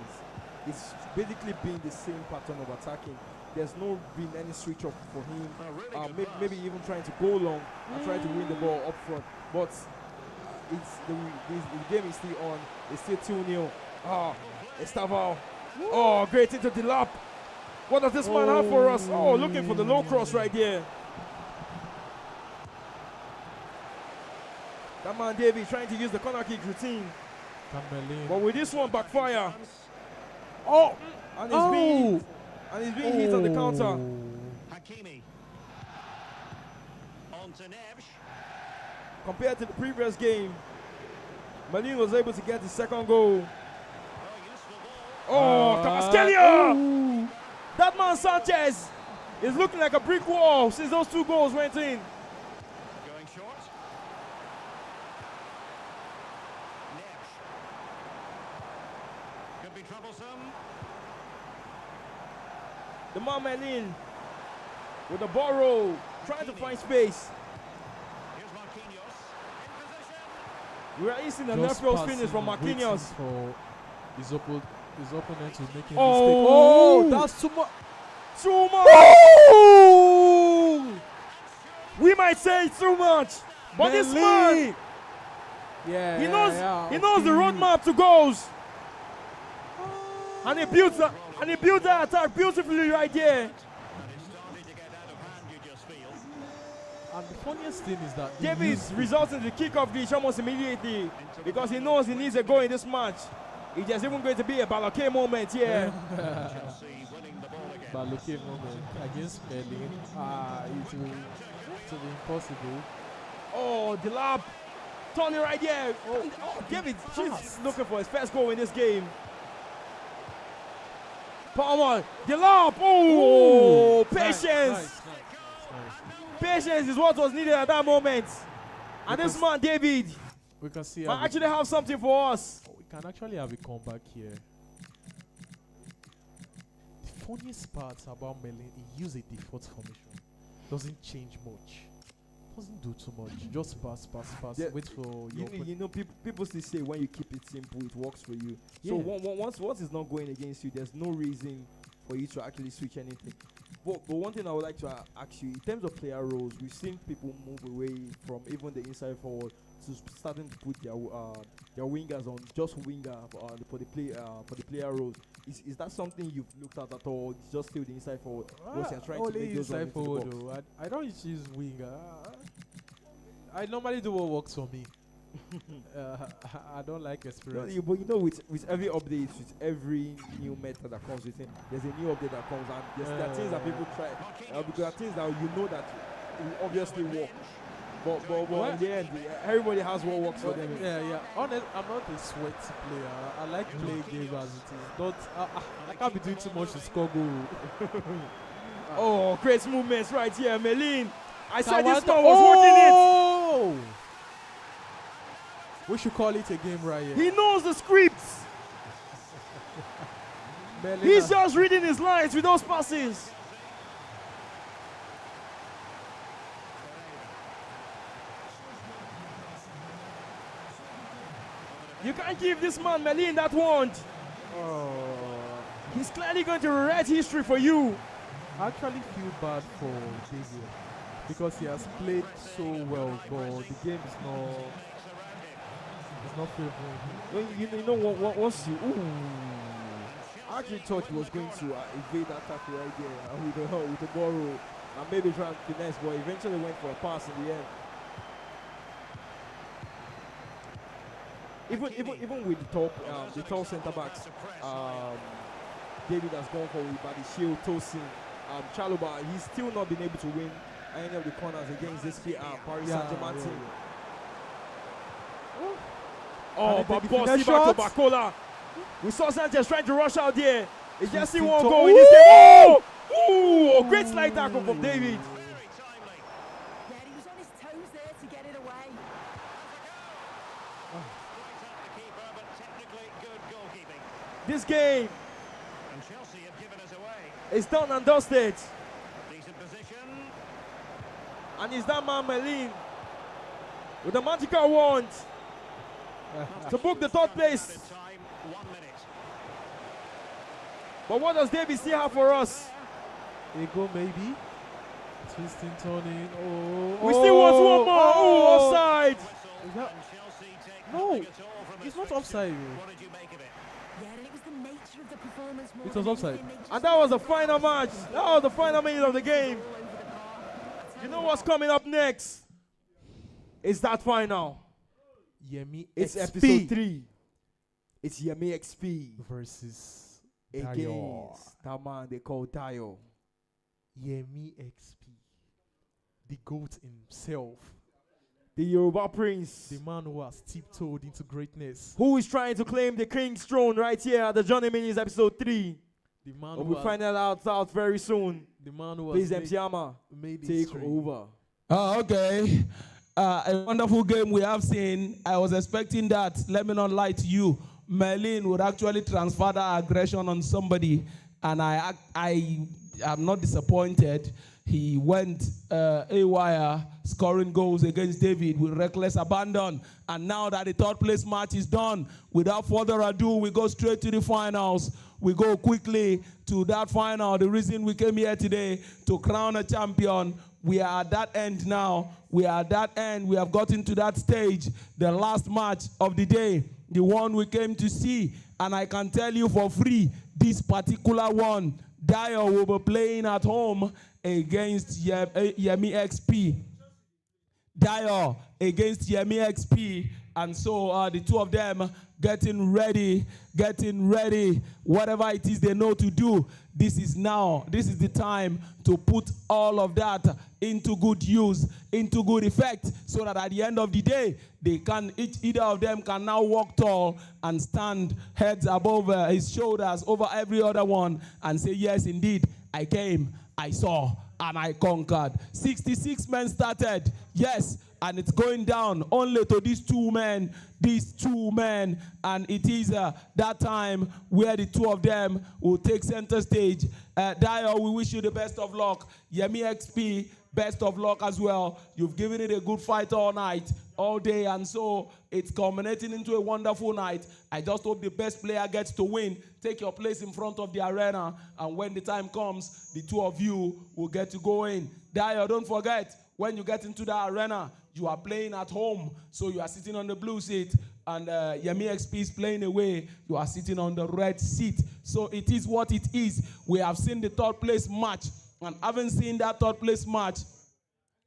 is it's basically been the same pattern of attacking. There's no been any switch up for him. Maybe even trying to go long and trying to win the ball up front. But the game is still on. It's still 2-0. Estaval. Oh, great into the lap. What does this man have for us? Oh, looking for the low cross right there. That man David trying to use the corner kick routine. But with this one backfire. Oh, and he's being hit on the counter. Hakimi. On to Neves. Compared to the previous game, Malin was able to get the second goal. Oh, Kvaratskhelia! That man Sanchez is looking like a brick wall since those 2 goals went in. Going short. Neves. Could be troublesome. The man Malin with the ball roll, trying to find space. We are seeing a left row finish from Marquinhos. For his opponent to make a mistake. Oh, that's too much. Too much. Oh! We might say it's too much, but this man, he knows the roadmap to goals, and he builds that attack beautifully right here. And the funniest thing is that David results in the kickoff glitch almost immediately because he knows he needs a goal in this match. There's even going to be a Baloke moment here. Baloke moment against Merlin. It will be impossible. Oh, the lap. Tony right here. Oh, David, she's looking for his first goal in this game. Palmer, the lap. Oh, patience. Nice. Patience is what was needed at that moment. And this man, David, we can see might actually have something for us. We can actually have a comeback here. The funniest part about Merlin, he used a default formation. Doesn't change much. Doesn't do too much. Just pass. Yeah. Wait for your people still say when you keep it simple, it works for you. So once it's not going against you, there's no reason for you to actually switch anything. But one thing I would like to ask you, in terms of player roles, we've seen people move away from even the inside forward to starting to put their wingers on just winger for the player roles. Is that something you've looked at all? It's just still the inside forward. You're trying to make those inside forward. Though. I don't use winger. I normally do what works for me. I don't like experience. But with every update, with every new method that comes with it, there's a new update that comes, and there are things that people try, because there are things that you know that will obviously work. But in the end, everybody has what works for them. Yeah. Honest, I'm not a sweaty player. I like playing games as it is. I can't be doing too much to score goal. Oh, great movements right here, Merlin. I said this man was working it. We should call it a game right here. He knows the scripts. He's just reading his lines with those passes. You can't give this man Merlin that wand. He's clearly going to rewrite history for you. I actually feel bad for David because he has played so well, but the game is not favorable. You know what? Once you, I actually thought he was going to evade that tackle right there with the ball roll and maybe try and finesse, but eventually went for a pass in the end. Even with the tall centre backs, David has gone for with Badishio, Tosin, Chaluba. He's still not been able to win any of the corners against this Paris Saint-Germain team. Oh, but Bossy back to Bacola. We saw Sanchez trying to rush out there. It's just see one goal in this game. Oh, great slide tackle from David. Yeah, he was on his toes there to get it away. This game is done and dusted. And it's that man Merlin with the magical wand to book the third place. But what does David still have for us? A goal maybe. Twisting, turning. We still want one more. Oh, offside. No, it's not offside. It was offside. And that was the final match. That was the final minute of the game. You know what's coming up next? It's that final. Yemi it's XP. episode 3. It's Yemi XP versus against that man they call Dio. Yemi XP, the GOAT himself, the Yoruba Prince, the man who has tiptoed into greatness, who is trying to claim the King's throne right here at the Johnny Minis episode 3. The man we'll who be finding out very soon. The man who Please, has MC Hammer, made take history. over. Okay. A wonderful game we have seen. I was expecting that. Let me not lie to you. Merlin would actually transfer that aggression on somebody, and I am not disappointed. He went AWire, scoring goals against David with reckless abandon. And now that the third place match is done, without further ado, we go straight to the finals. We go quickly to that final. The reason we came here today to crown a champion. We are at that end now. We are at that end. We have gotten to that stage, the last match of the day, the one we came to see. And I can tell you for free, this particular one, Dio will be playing at home against Yemi XP. Dio against Yemi XP. And so the two of them getting ready, whatever it is they know to do. This is the time to put all of that into good use, into good effect, so that at the end of the day, either of them can now walk tall and stand heads above his shoulders over every other one and say, yes, indeed, I came, I saw, and I conquered. 66 men started, yes, and it's going down only to these two men, and it is that time where the two of them will take center stage. Dio, we wish you the best of luck. Yemi XP, best of luck as well. You've given it a good fight all night, all day, and so it's culminating into a wonderful night. I just hope the best player gets to win. Take your place in front of the arena, and when the time comes, the two of you will get to go in. Dio, don't forget, when you get into the arena, you are playing at home, so you are sitting on the blue seat, and Yemi XP is playing away. You are sitting on the red seat. So it is what it is. We have seen the third place match, and having seen that third place match,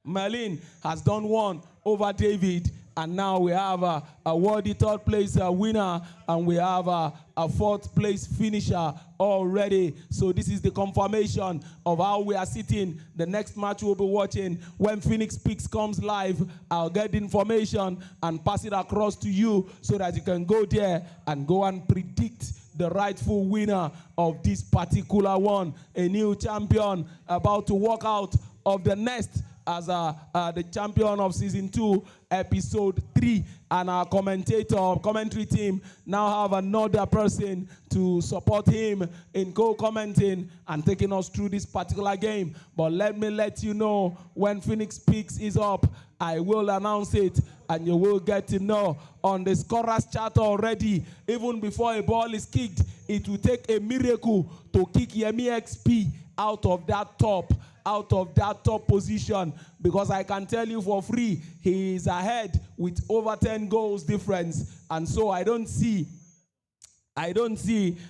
Merlin has done one over David, and now we have a worthy third place winner, and we have a fourth place finisher already. So this is the confirmation of how we are sitting. The next match we'll be watching, when Phoenix Peaks comes live, I'll get the information and pass it across to you so that you can go there and go and predict the rightful winner of this particular one. A new champion about to walk out of the nest as the champion of season 2, episode 3, and our commentary team now have another person to support him in co-commenting and taking us through this particular game. But let me let you know, when Phoenix Peaks is up, I will announce it, and you will get to know on the scorers chart already. Even before a ball is kicked, it will take a miracle to kick Yemi XP out of that top position, because I can tell you for free, he is ahead with over 10 goals difference, and so I don't see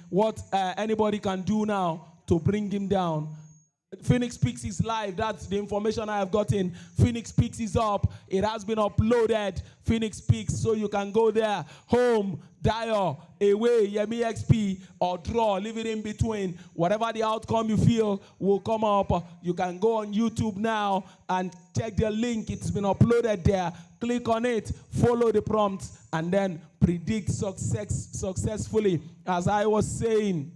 what anybody can do now to bring him down. Phoenix Peaks is live. That's the information I have gotten. Phoenix Peaks is up. It has been uploaded. Phoenix Peaks, so you can go there. Home, Dio, away, Yemi XP, or draw. Leave it in between. Whatever the outcome you feel will come up. You can go on YouTube now and check the link. It's been uploaded there. Click on it, follow the prompts, and then predict successfully. As I was saying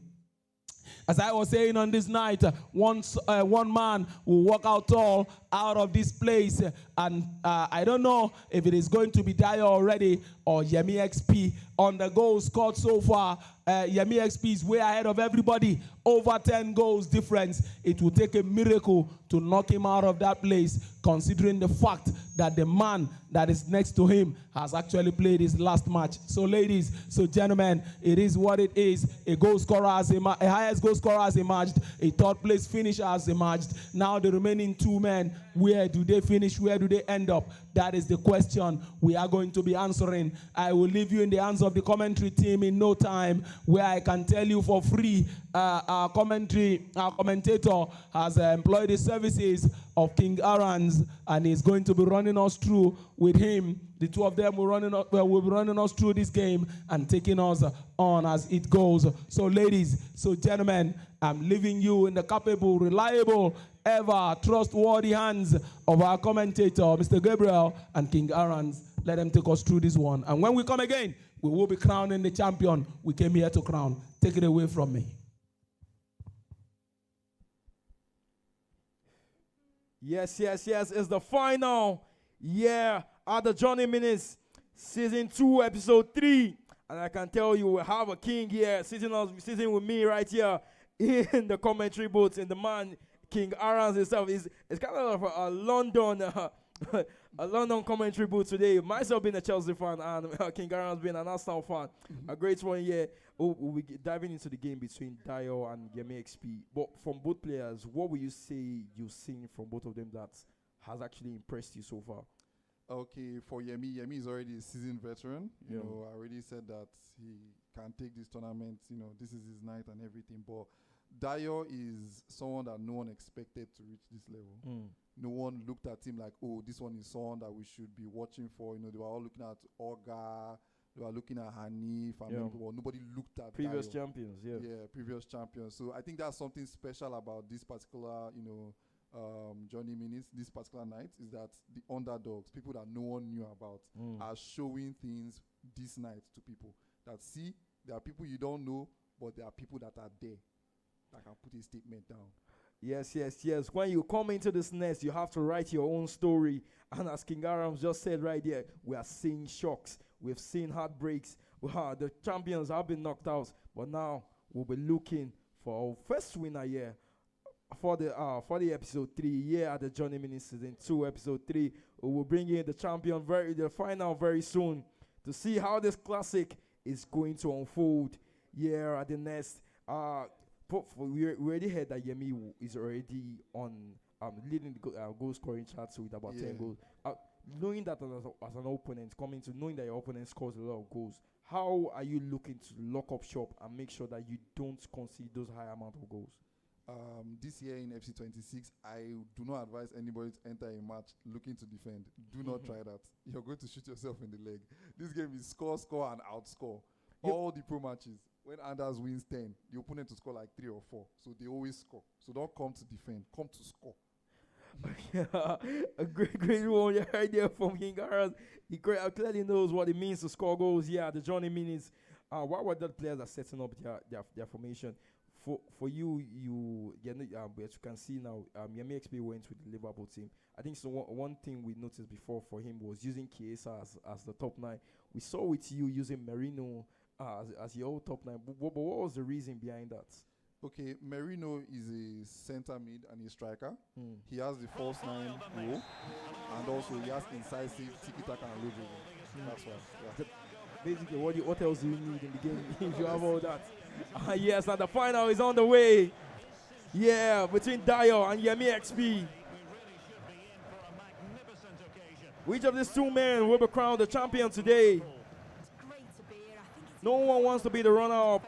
on this night, one man will walk out tall out of this place. And I don't know if it is going to be Dio already or Yemi XP. On the goals scored so far, Yemi XP is way ahead of everybody. Over 10 goals difference. It will take a miracle to knock him out of that place, considering the fact that the man that is next to him has actually played his last match. So ladies, so gentlemen, it is what it is. A highest goal scorer has emerged. A third place finisher has emerged. Now the remaining two men, where do they finish? Where do they end up? That is the question we are going to be answering. I will leave you in the hands of the commentary team in no time, where I can tell you for free, our commentator has employed the services of King Aaron's, and is going to be running us through with him the The two of them will be running us through this game and taking us on as it goes. So ladies, so gentlemen, I'm leaving you in the capable, reliable, ever trustworthy hands of our commentator, Mr. Gabriel and King Aaron's. Let them take us through this one. And when we come again, we will be crowning the champion we came here to crown. Take it away from me. Yes. It's the final. Yeah, at the Johnny Minutes, Season 2, Episode 3. And I can tell you, we have a king here, sitting with me right here in the commentary booth. And the man, King Aaron's himself, is kind of a London a London commentary booth today. Myself being a Chelsea fan and King Aaron's being an Arsenal fan. A great one here. We'll be diving into the game between Dio and Yemi XP. But from both players, what will you say you've seen from both of them that has actually impressed you so far? Okay, for Yemi is already a seasoned veteran. You know, I already said that he can take this tournament. You know, this is his night and everything. But Dio is someone that no one expected to reach this level. No one looked at him like, oh, this one is someone that we should be watching for. You know, they were all looking at Olga, they were looking at Hanif, and nobody looked at previous Dio. champions. Previous champions. So I think that's something special about this particular, Johnny Minutes, this particular night, is that the underdogs, people that no one knew about, are showing things this night to people. That see, there are people you don't know, but there are people that are there that can put a statement down. Yes. When you come into this nest, you have to write your own story. And as King Aram just said right there, we are seeing shocks. We've seen heartbreaks. The champions have been knocked out. But now we'll be looking for our first winner here for the episode 3 at the Johnny Mini Season 2 episode 3. We will bring in the champion the final very soon to see how this is going to unfold here at the nest. We already heard that Yemi is already on leading the goal scoring charts with about 10 goals. Knowing that as an opponent, knowing that your opponent scores a lot of goals, how are you looking to lock up shop and make sure that you don't concede those high amount of goals? This year in FC26, I do not advise anybody to enter a match looking to defend. Do not try that. You're going to shoot yourself in the leg. This game is score, and outscore. All the pro matches, when Anders wins 10, the opponent will score like 3 or 4. So they always score. So don't come to defend. Come to score. A great one right there from King Aaron. He clearly knows what it means to score goals. The Johnny Minis. What were the players that setting up their formation? For you, as you can see now, Yemi XP went with the Liverpool team. I think so. One thing we noticed before for him was using Chiesa as the top 9. We saw with you using Merino as your old top 9. But what was the reason behind that? Okay, Merino is a center mid and a striker. He has the false 9 role, and also he has incisive tiki-taka and low dribbling. That's why. Basically, what else do you need in the game if you have all that? Yes, and the final is on the way. Between Dio and Yemi XP. Which of these two men will be crowned the champion today? No one wants to be the runner-up.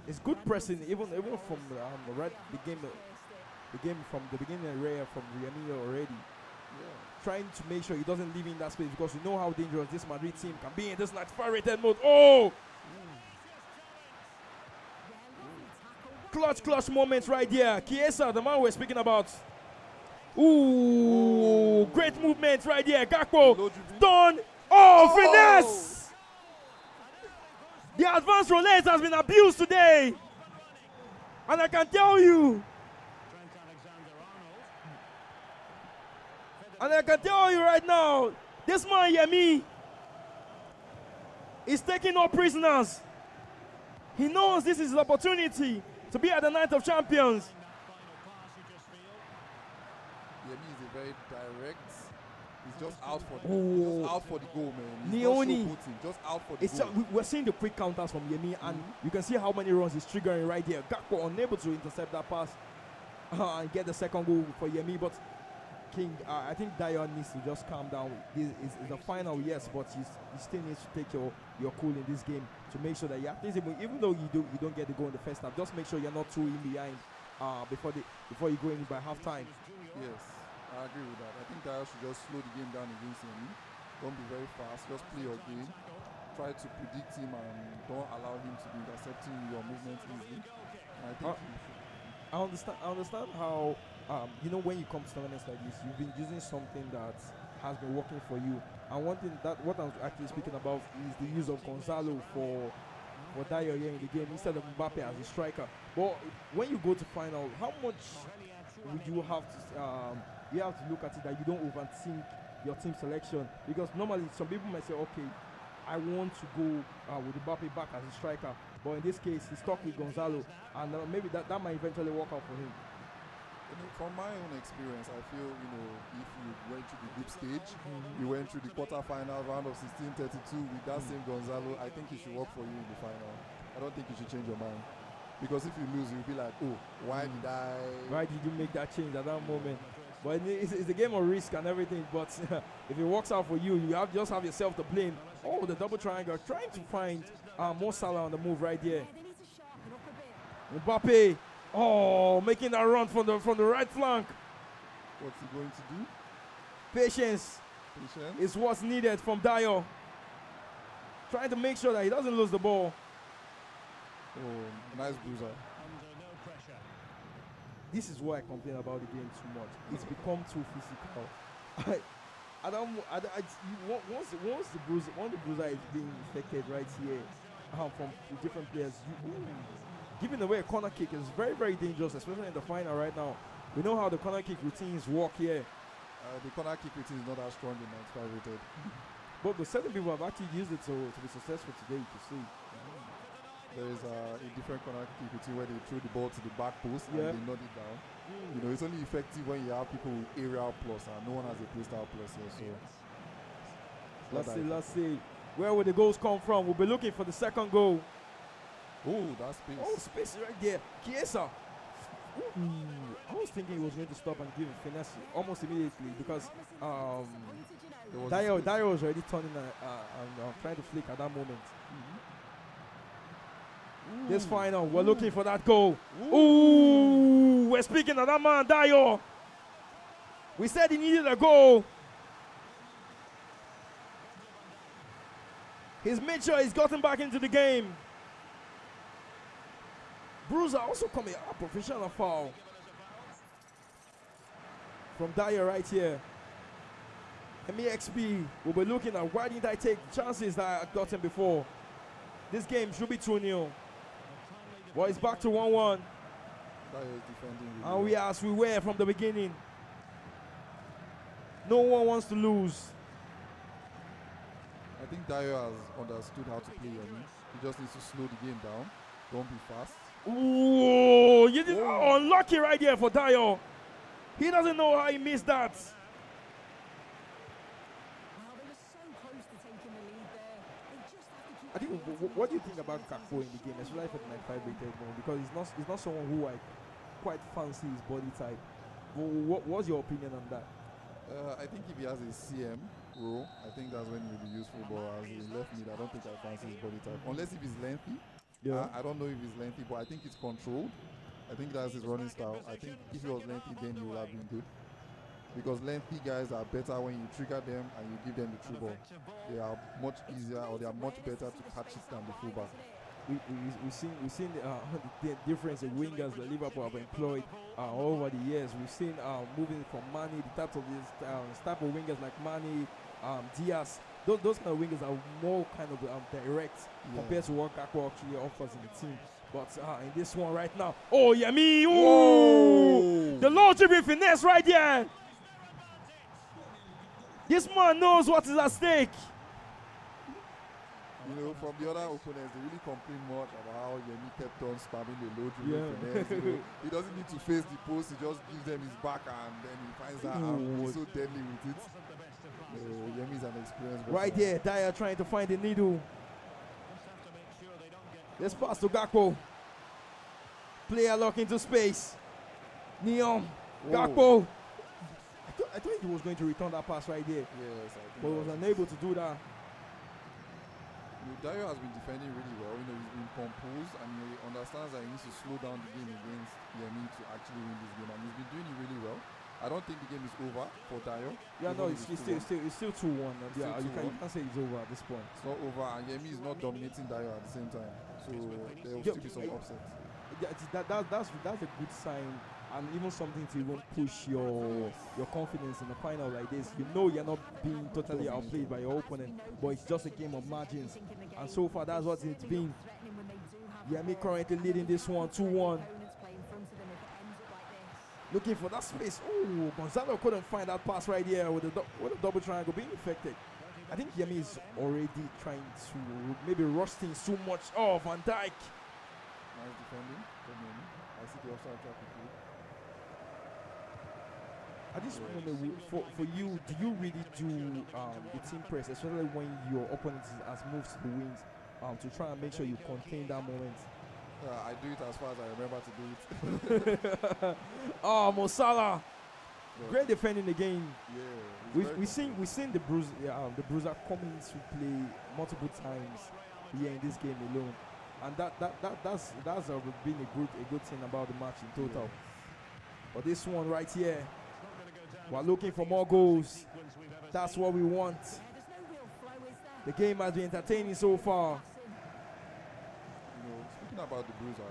It's good pressing, even from the game from the beginning area from Yemi already. Trying to make sure he doesn't leave in that space, because we know how dangerous this Madrid team can be in this night. Far-rated mode. Clutch moments right there. Chiesa, the man we're speaking about. Great movement right there. Gakpo done. Finesse. The advanced roulette has been abused today. And I can tell you. Right now, this man Yemi is taking no prisoners. He knows this is his opportunity to be at the night of champions. Yemi is a very direct. He's just out for the goal, man. He's Leone. Just out for the goal. We're seeing the quick counters from Yemi, and you can see how many runs he's triggering right there. Gakpo unable to intercept that pass and get the second goal for Yemi, but King, I think Dio needs to just calm down. This is the final, yes, but you still need to take your cool in this game to make sure that you at least, even though you don't get the goal in the first half, just make sure you're not too in behind before you go in by halftime. Yes, I agree with that. I think Dyer should just slow the game down against him. Don't be very fast. Just play your game. Try to predict him and don't allow him to be intercepting your movements easily. And I think I understand how when you come to tournaments like this, you've been using something that has been working for you. And one thing that what I'm actually speaking about is the use of Gonzalo for Dyer here in the game instead of Mbappe as a striker. But when you go to final, how much would you have to look at it that you don't overthink your team selection? Because normally some people might say, okay, I want to go with Mbappe back as a striker, but in this case he's stuck with Gonzalo, and maybe that might eventually work out for him. From my own experience, I feel if you went through the group stage, you went through the quarterfinal round of 16-32 with that same Gonzalo, I think it should work for you in the final. I don't think you should change your mind, because if you lose, you'll be like, oh, why did you make that change at that moment? But it's a game of risk and everything. But if it works out for you, you just have yourself to blame. Oh, the double triangle, trying to find Mo Salah on the move right there. Mbappe, making that run from the right flank. What's he going to do? Patience is what's needed from Dyer. Trying to make sure that he doesn't lose the ball. Oh, nice bruiser. This is why I complain about the game too much. It's become too physical. Once the bruiser is being affected right here from the different players, giving away a corner kick is very, very dangerous, especially in the final right now. We know how the corner kick routines work here. The corner kick routine is not as strong in 95 rated. But certain people have actually used it to be successful today, to see. There is a different corner kick routine where they throw the ball to the back post and they knock it down. It's only effective when you have people with aerial plus, and no one has a playstyle plus here. So let's see. Where will the goals come from? We'll be looking for the second goal. Oh, that's space. Oh, space right there. Chiesa. I was thinking he was going to stop and give finesse almost immediately, because Dyer was already turning and trying to flick at that moment. This final, we're looking for that goal. Ooh, we're speaking of that man, Dyer. We said he needed a goal. He's made sure he's gotten back into the game. Bruiser also coming up, professional foul from Dyer right here. MEXP will be looking at why didn't I take chances that I got him before. This game should be 2-0. Well, it's back to 1-1. And we are as we were from the beginning. No one wants to lose. I think Dyer has understood how to play Yemi. He just needs to slow the game down. Don't be fast. Ooh, you did unlucky right there for Dyer. He doesn't know how he missed that. I think, what do you think about Gakpo in the game, especially for the 95 rated one? Because he's not someone who I quite fancy his body type. What's your opinion on that? I think if he has a CM role, I think that's when he'll be useful. But as he left mid, I don't think I fancy his body type. Unless if he's lengthy. Yeah. I don't know if he's lengthy, but I think it's controlled. I think that's his running style. I think if he was lengthy, then he would have been good. Because lengthy guys are better when you trigger them and you give them the true ball. They are much easier, or they are much better to catch it than the fullback. We've seen the difference in wingers that Liverpool have employed over the years. We've seen moving from Mane, the type of wingers like Mane, Diaz. Those kind of wingers are more kind of direct compared to what Gakpo actually offers in the team. But in this one right now, Yemi! Ooh! The low dribbling finesse right there. This man knows what is at stake. From the other opponents, they really complain much about how Yemi kept on spamming the low dribbling finesse. He doesn't need to face the post, he just gives them his back and then he finds that he's so deadly with it. Yemi's an experienced right there, Dyer trying to find the needle. Let's pass to Gakpo. Player lock into space. Neon. Gakpo. I thought he was going to return that pass right there. Yes, I think. But he was unable to do that. Dyer has been defending really well. He's been composed and he understands that he needs to slow down the game against Yemi to actually win this game. And he's been doing it really well. I don't think the game is over for Dayo. Yeah, even no, if it's still 2-1. It's Yeah, still you 2-1. can't say it's over at this point. It's not over, and Yemi is not dominating Dayo at the same time. So there will Yeah, still be some upsets. That's a good sign, and even something to even push your confidence in the final like this. You know you're not being totally outplayed by your opponent, but it's just a game of margins. And so far, that's what it's been. Yemi currently leading this one 2-1. Looking for that space. Oh, Gonzalo couldn't find that pass right here with a double triangle being affected. I think Yemi is already trying to maybe rush things too much. Oh, Van Dijk. Nice defending from Yemi. I see the offside trap quickly. At this moment, for you, do you really do the team press, especially when your opponent has moved to the wings, to try and make sure you contain that moment? I do it as far as I remember to do it. Oh, Mo Salah. Great defending again. Yeah, we've seen the bruiser coming to play multiple times here in this game alone, and that's been a good thing about the match in total. Yeah. But this one right here, we're looking for more goals. That's what we want. The game has been entertaining so far. You know, speaking about the bruiser,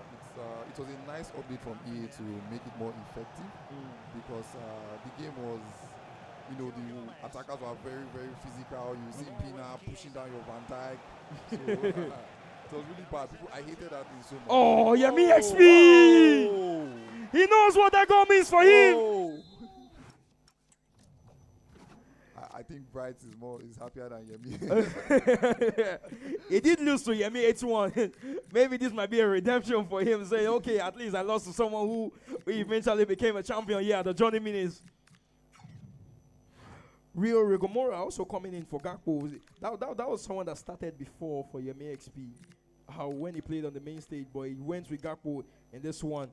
it was a nice update from EA to make it more effective because the game was, you know, the attackers were very, very physical. You see Pina pushing down your Van Dijk. So it was really bad. I hated that thing so much. Oh, Yemi XP! Oh. He knows what that goal means for him. I think Bright is happier than Yemi. He did lose to Yemi 8-1. Maybe this might be a redemption for him, saying, okay, at least I lost to someone who eventually became a champion here at the Johnny Minis. Rio Rigomora also coming in for Gakpo. That was someone that started before for Yemi XP. When he played on the main stage, but he went with Gakpo in this one.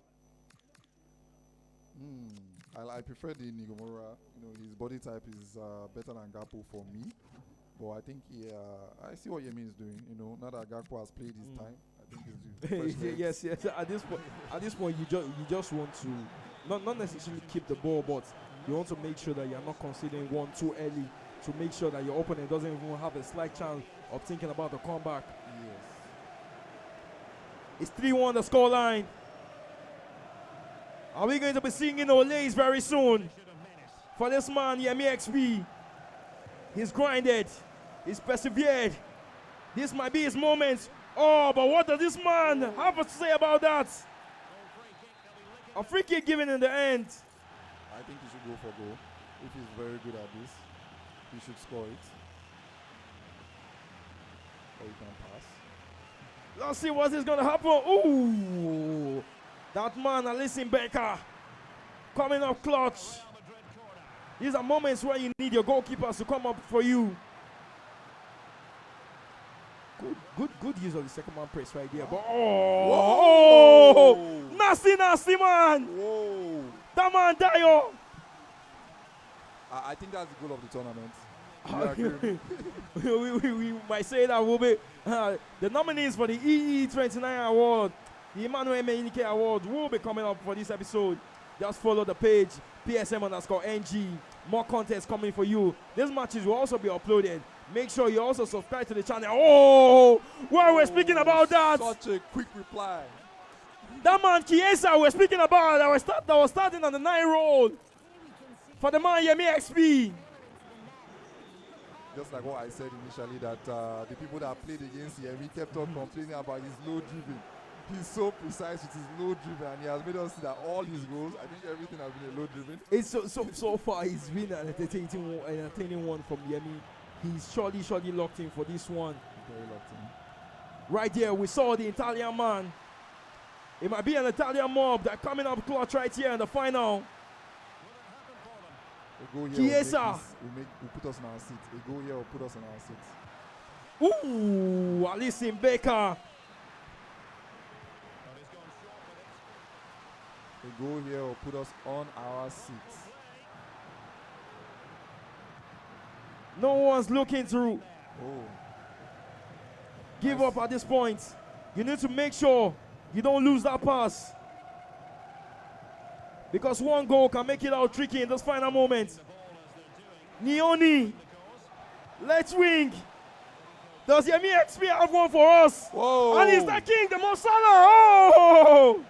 I prefer the Nigomura. You know, his body type is better than Gakpo for me. But I think I see what Yemi is doing. You know, now that Gakpo has played his time, I think he's doing yes. At this point, you just want to not necessarily keep the ball, but you want to make sure that you're not conceding one too early to make sure that your opponent doesn't even have a slight chance of thinking about the comeback. Yes. It's 3-1 the scoreline. Are we going to be singing Olays very soon? For this man, Yemi XP. He's grinded. He's persevered. This might be his moment. Oh, but what does this man have to say about that? A free kick given in the end. I think he should go for goal. If he's very good at this, he should score it. Or he can pass. Let's see what is going to happen. Ooh. That man, Alisson Becker, coming up clutch. These are moments where you need your goalkeepers to come up for you. Good use of the second man press right there. But nasty man. Whoa. That man Dayo. I think that's the goal of the tournament. we might say that will be the nominees for the EE29 award. The Emmanuel Menike Award will be coming up for this episode. Just follow the page, PSM_NG. More content coming for you. These matches will also be uploaded. Make sure you also subscribe to the channel. Oh, while we're speaking about that. Such a quick reply. That man Chiesa we're speaking about that was starting on the 9 roll. For the man Yemi XP. Just like what I said initially, that the people that played against him, he kept on complaining about his low dribbling. He's so precise with his low dribbling, and he has made us see that all his goals, I think everything has been a low dribbling. It's so far, he's been an entertaining one from Yemi. He's surely locked in for this one. Very locked in. Right there, we saw the Italian man. It might be an Italian mob that coming up clutch right here in the final. A goal here Chiesa. will put us in our seat. A goal here will put us in our seat. Ooh, Alisson Becker. A goal here will put us on our seats. No one's looking to give Nice. up at this point. You need to make sure you don't lose that pass. Because one goal can make it all tricky in this final moment. Nioni, let's wing. Does Yemi XP have one for us? Whoa. And he's the king, the Mo Salah. Oh!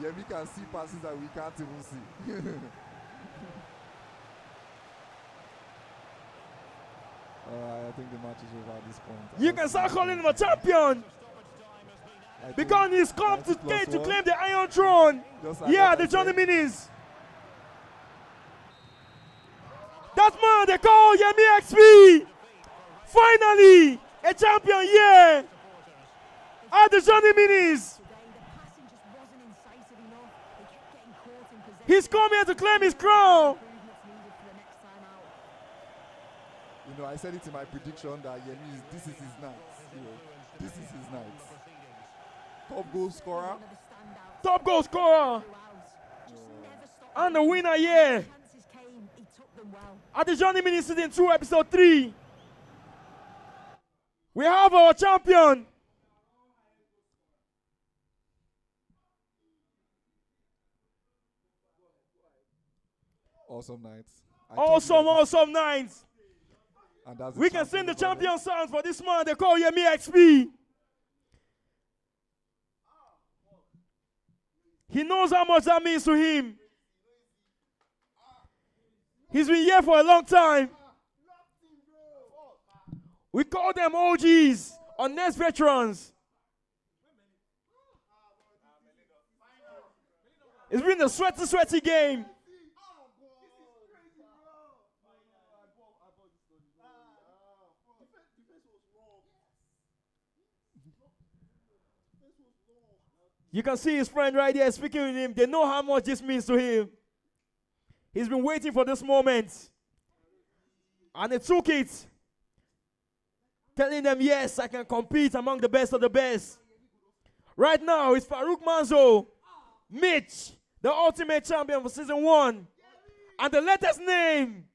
Yemi can see passes that we can't even see. I think the match is over at this point. You can start calling him a champion. Because he's come to claim the Iron Throne. Yeah, the Johnny Minis. That man they call Yemi XP. Finally, a champion here at the Johnny Minis. He's come here to claim his crown. You know, I said it in my prediction that Yemi, this is his night. You know, this is his night. Top goal scorer. Top goal scorer. And the winner here at the Johnny Mini Season 2, Episode 3. We have our champion. Awesome night. Awesome night. We can sing the champion sound for this man they call Yemi XP. He knows how much that means to him. He's been here for a long time. We call them OGs, honest veterans. It's been a sweaty game. You can see his friend right there speaking with him. They know how much this means to him. He's been waiting for this moment. And he took it. Telling them, yes, I can compete among the best of the best. Right now, it's Faruk Manzo, Mitch, the ultimate champion for Season 1. And the latest name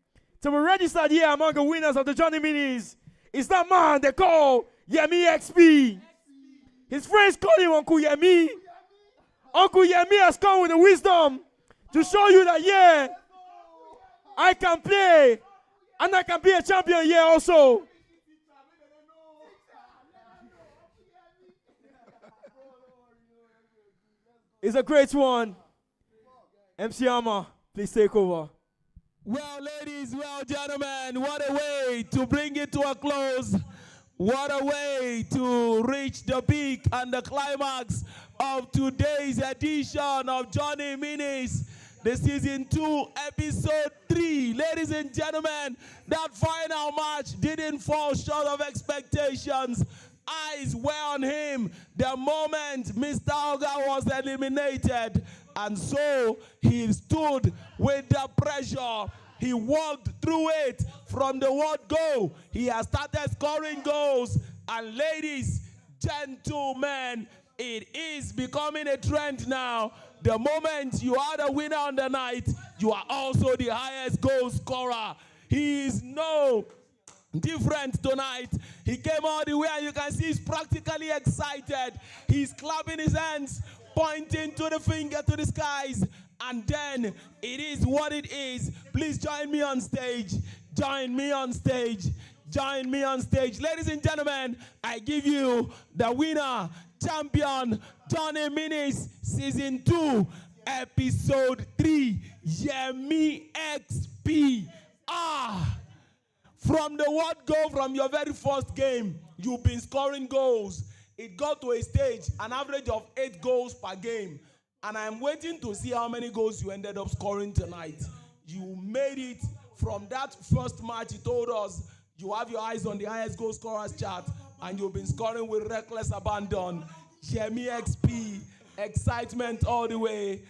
to be registered here among the winners of the Johnny Minis is that man they call Yemi XP. His friends call him Uncle Yemi. Uncle Yemi has come with the wisdom to show you that, yeah, I can play and I can be a champion here also. It's a great one. MC Hammer, please take over. Well, ladies, well, gentlemen, what a way to bring it to a close. What a way to reach the peak and the climax of today's edition of Johnny Minis, the Season 2, Episode 3. Ladies and gentlemen, that final match didn't fall short of expectations. Eyes were on him the moment Mr. Oga was eliminated. And so he stood with the pressure. He walked through it from the word go. He has started scoring goals. And ladies, gentlemen, it is becoming a trend now. The moment you are the winner on the night, you are also the highest goal scorer. He is no different tonight. He came all the way and you can see he's practically excited. He's clapping his hands, pointing to the finger to the skies. And then it is what it is. Please join me on stage. Join me on stage. Join me on stage. Ladies and gentlemen, I give you the winner, champion, Johnny Minis, Season 2, Episode 3, Yemi XP. From the word go, from your very first game, you've been scoring goals. It got to a stage, an average of 8 goals per game. And I'm waiting to see how many goals you ended up scoring tonight. You made it from that first match. You told us you have your eyes on the highest goal scorers chart, and you've been scoring with reckless abandon. Yemi XP, excitement all the way.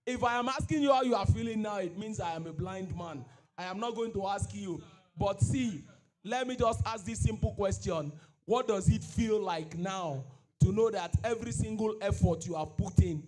If I am asking you how you are feeling now, it means I am a blind man. I am not going to ask you. But see, let me just ask this simple question. What does it feel like now to know that every single effort you have put in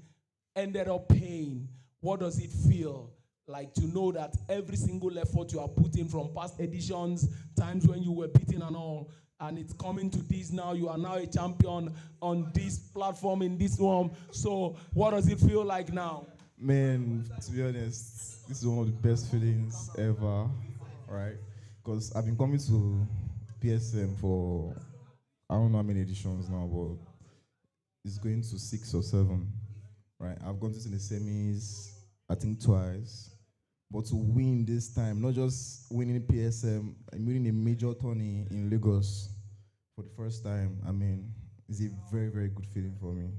ended up paying? What does it feel like to know that every single effort you have put in from past editions, times when you were beaten and all, and it's coming to this now, you are now a champion on this platform, in this one. So what does it feel like now? Man, to be honest, this is one of the best feelings ever, right? Because I've been coming to PSM for I don't know how many editions now, but it's going to 6 or 7, right? I've gone to the semis, I think twice, but to win this time, not just winning PSM, I'm winning a major tourney in Lagos for the first time. I mean, it's a very, very good feeling for me.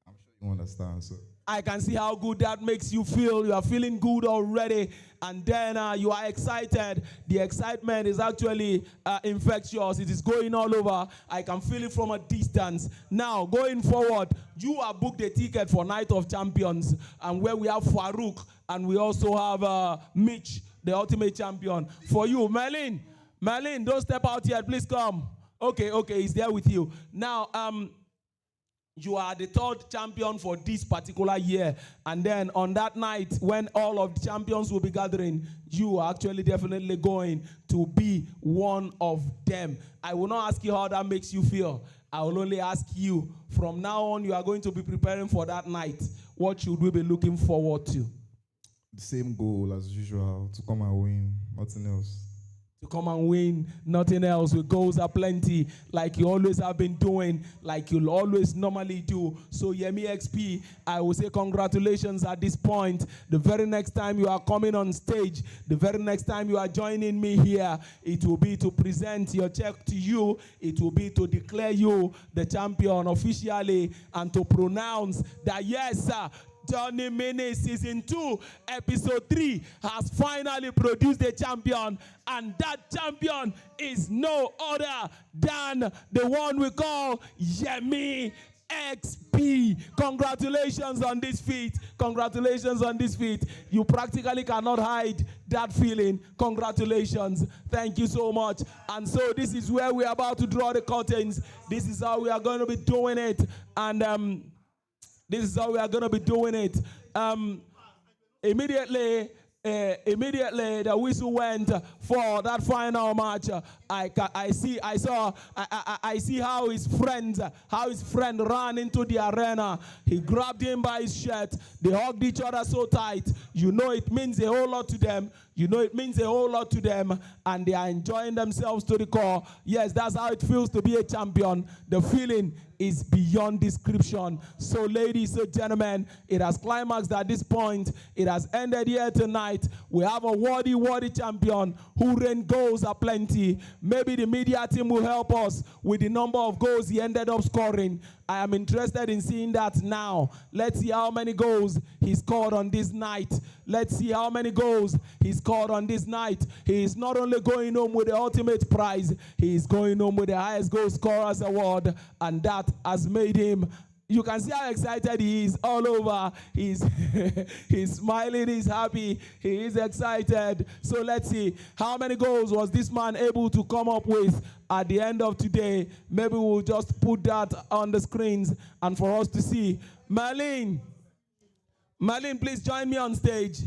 I'm sure you understand. So. I can see how good that makes you feel. You are feeling good already, and then you are excited. The excitement is actually infectious. It is going all over. I can feel it from a distance. Now, going forward, you have booked a ticket for Night of Champions, and where we have Faruk, and we also have Mitch, the ultimate champion. For you, Merlin, don't step out yet. Please come. Okay, he's there with you. Now, you are the 3rd champion for this particular year. And then on that night, when all of the champions will be gathering, you are actually definitely going to be one of them. I will not ask you how that makes you feel. I will only ask you, from now on, you are going to be preparing for that night. What should we be looking forward to? The same goal as usual, to come and win, nothing else. To come and win, nothing else. With goals are plenty, like you always have been doing, like you'll always normally do. So Yemi XP, I will say congratulations at this point. The very next time you are coming on stage, the very next time you are joining me here, it will be to present your check to you. It will be to declare you the champion officially and to pronounce that yes, sir, Johnny Mini Season 2, Episode 3 has finally produced a champion, and that champion is no other than the one we call Yemi XP. Congratulations on this feat. Congratulations on this feat. You practically cannot hide that feeling. Congratulations. Thank you so much. And so this is where we are about to draw the curtains. This is how we are going to be doing it. And this is how we are going to be doing it. Immediately the whistle went for that final match. I see how his friend ran into the arena. He grabbed him by his shirt. They hugged each other so tight. You know it means a whole lot to them. And they are enjoying themselves to the core. Yes, that's how it feels to be a champion. The feeling is beyond description. So, ladies and gentlemen, it has climaxed at this point. It has ended here tonight. We have a worthy champion who rained goals aplenty. Maybe the media team will help us with the number of goals he ended up scoring. I am interested in seeing that now. Let's see how many goals he scored on this night. He is not only going home with the ultimate prize, he is going home with the highest goal scorers award, and that has made him. You can see how excited he is all over. He's smiling, he's happy, he is excited. So let's see, how many goals was this man able to come up with at the end of today? Maybe we'll just put that on the screens and for us to see. Marlene, please join me on stage.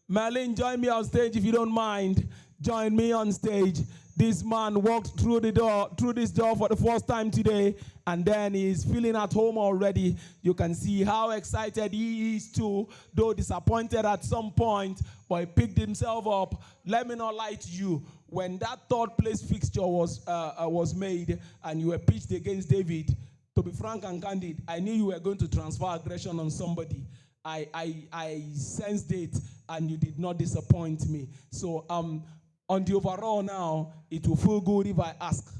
Marlene, join me on stage if you don't mind. Join me on stage. This man walked through this door for the first time today, and then he's feeling at home already. You can see how excited he is too, though disappointed at some point, but he picked himself up. Let me not lie to you. When that 3rd place fixture was made and you were pitched against David, to be frank and candid, I knew you were going to transfer aggression on somebody. I sensed it, and you did not disappoint me. So on the overall now, it will feel good if I ask,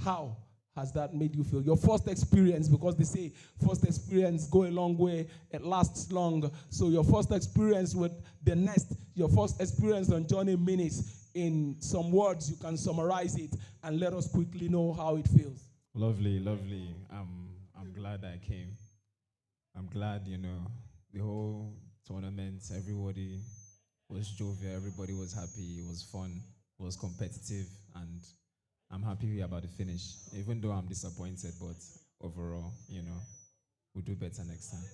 how has that made you feel? Your first experience, because they say first experience go a long way, it lasts long. So your first experience with the Nest, your first experience on Johnny Minis, in some words, you can summarize it and let us quickly know how it feels. Lovely. I'm glad I came. I'm glad, the whole tournament, everybody was jovial, everybody was happy, it was fun, it was competitive, and I'm happy about the finish. Even though I'm disappointed, but overall, we'll do better next time.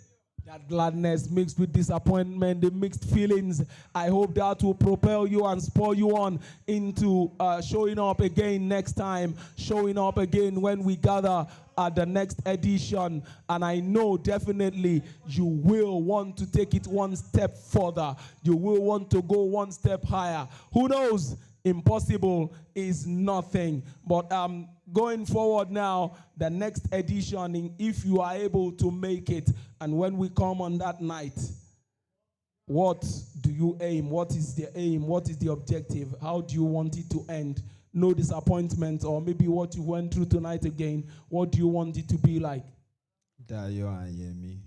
That gladness mixed with disappointment, the mixed feelings. I hope that will propel you and spur you on into showing up again next time, showing up again when we gather at the next edition. And I know definitely you will want to take it one step further. You will want to go one step higher. Who knows? Impossible is nothing. But going forward now, the next edition, if you are able to make it, and when we come on that night, what do you aim? What is the aim? What is the objective? How do you want it to end? No disappointment, or maybe what you went through tonight again. What do you want it to be like? Dayo and Yemi,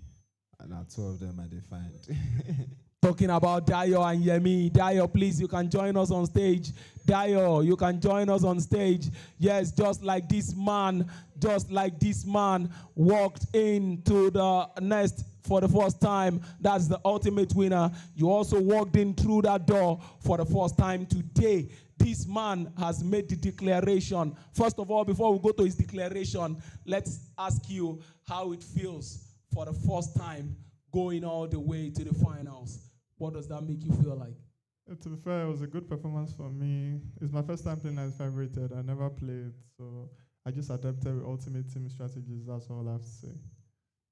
and two of them are defined. Talking about Dayo and Yemi. Dayo, please, you can join us on stage. Dayo, you can join us on stage. Yes, just like this man walked into the nest for the first time. That's the ultimate winner. You also walked in through that door for the first time today. This man has made the declaration. First of all, before we go to his declaration, let's ask you how it feels for the first time going all the way to the finals. What does that make you feel like? To be fair, it was a good performance for me. It's my first time playing as favorited. I never played, so I just adapted with ultimate team strategies. That's all I have to say.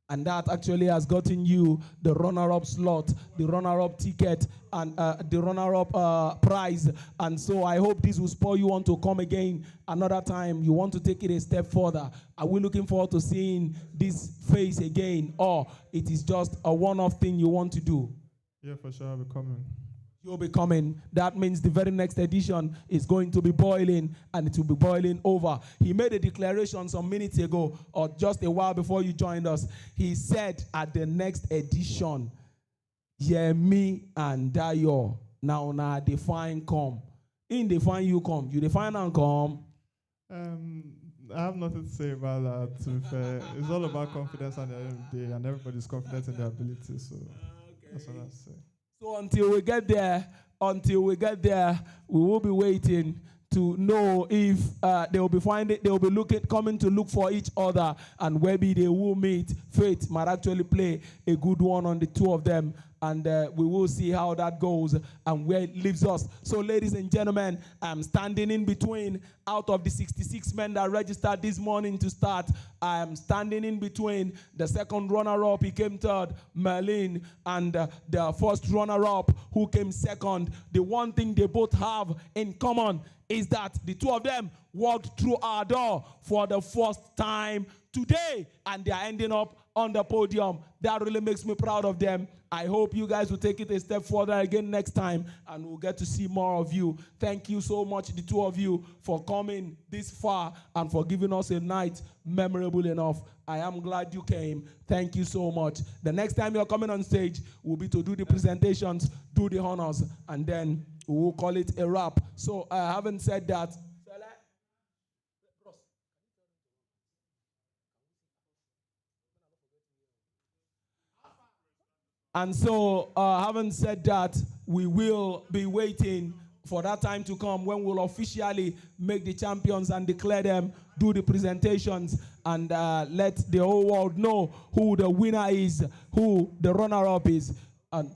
And that actually has gotten you the runner-up slot, the runner-up ticket, and the runner-up prize. And so I hope this will spur you on to come again another time. You want to take it a step further. Are we looking forward to seeing this face again, or it is just a one-off thing you want to do? Yeah, for sure, I'll be coming. You'll be coming. That means the very next edition is going to be boiling, and it will be boiling over. He made a declaration some minutes ago, or just a while before you joined us. He said at the next edition, Yemi and Dayo, now define come. In define you come. You define and come. I have nothing to say about that, to be fair. It's all about confidence at the end of the day, and everybody's confident in their ability, so that's what I say. So until we get there, we will be waiting to know if they will be coming to look for each other, and maybe they will meet. Fate might actually play a good one on the two of them, and we will see how that goes and where it leaves us. So, ladies and gentlemen, I'm standing in between. Out of the 66 men that registered this morning to start, I am standing in between the second runner-up. He came third, Merlin, and the first runner-up who came second. The one thing they both have in common is that the two of them walked through our door for the first time today, and they are ending up on the podium. That really makes me proud of them. I hope you guys will take it a step further again next time, and we'll get to see more of you. Thank you so much, the two of you, for coming this far and for giving us a night memorable enough. I am glad you came. Thank you so much. The next time you're coming on stage will be to do the presentations, do the honors, and then we will call it a wrap. So I haven't said that. And so, having said that, we will be waiting for that time to come when we'll officially make the champions and declare them, do the presentations, and let the whole world know who the winner is, who the runner-up is, and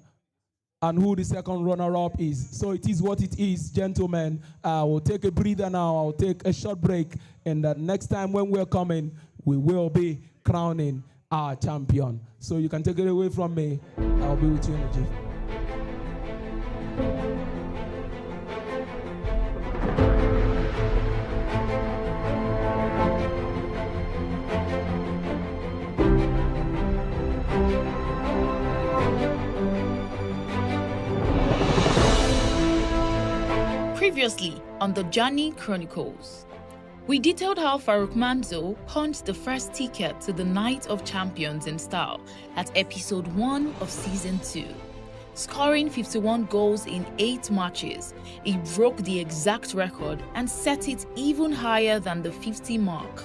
who the second runner-up is. So it is what it is, gentlemen. We'll take a breather now. I'll take a short break, and next time when we're coming, we will be crowning our champion. So you can take it away from me. I'll be with you in a jiff. Previously on the Journey Chronicles, we detailed how Faruk Manzo punched the first ticket to the Night of Champions in style at episode 1 of season 2. Scoring 51 goals in 8 matches, he broke the exact record and set it even higher than the 50 mark.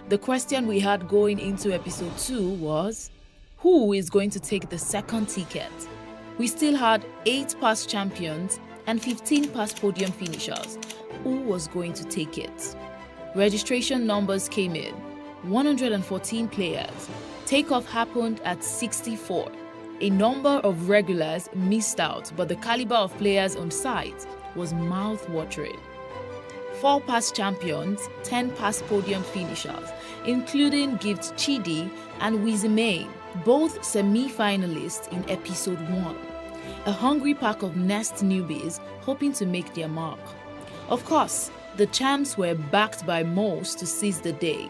The question we had going into episode 2 was, who is going to take the second ticket? We still had 8 past champions and 15 past podium finishers. Who was going to take it? Registration numbers came in: 114 players, Takeoff happened at 64. A number of regulars missed out, but the caliber of players on site was mouth-watering. 4 past champions, 10 past podium finishers, including Gift Chidi and Wizime, both semi-finalists in episode 1. A hungry pack of Nest newbies hoping to make their mark. Of course, the champs were backed by most to seize the day.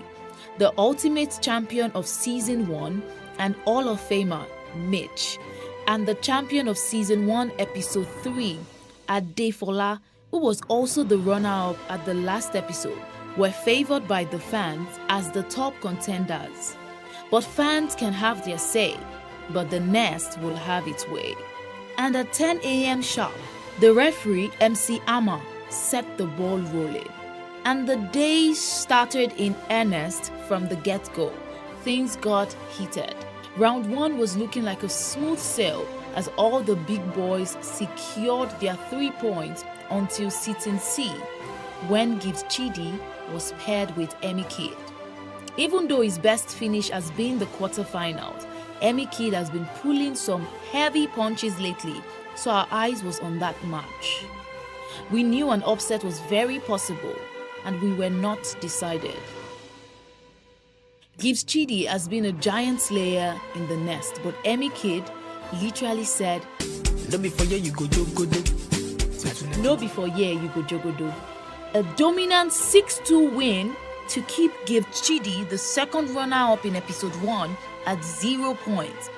The ultimate champion of season 1 and Hall of Famer Mitch, and the champion of season 1 episode 3, Adefola, who was also the runner-up at the last episode, were favored by the fans as the top contenders. But fans can have their say, but the Nest will have its way. And at 10 a.m. sharp, the referee MC Amma set the ball rolling. And the day started in earnest from the get-go. Things got heated. Round 1 was looking like a smooth sail as all the big boys secured their 3 points until sitting C, when Gibbs Chidi was paired with Emmy Kidd. Even though his best finish has been the quarterfinals, Emmy Kidd has been pulling some heavy punches lately, so our eyes was on that match. We knew an upset was very possible, and we were not decided. Gibbs Chidi has been a giant slayer in the Nest, but Emmy Kidd literally said, "No before here you go jogodo." No before here you go jogodo. A dominant 6-2 win to keep Gibbs Chidi the second runner-up in episode 1 at 0 points.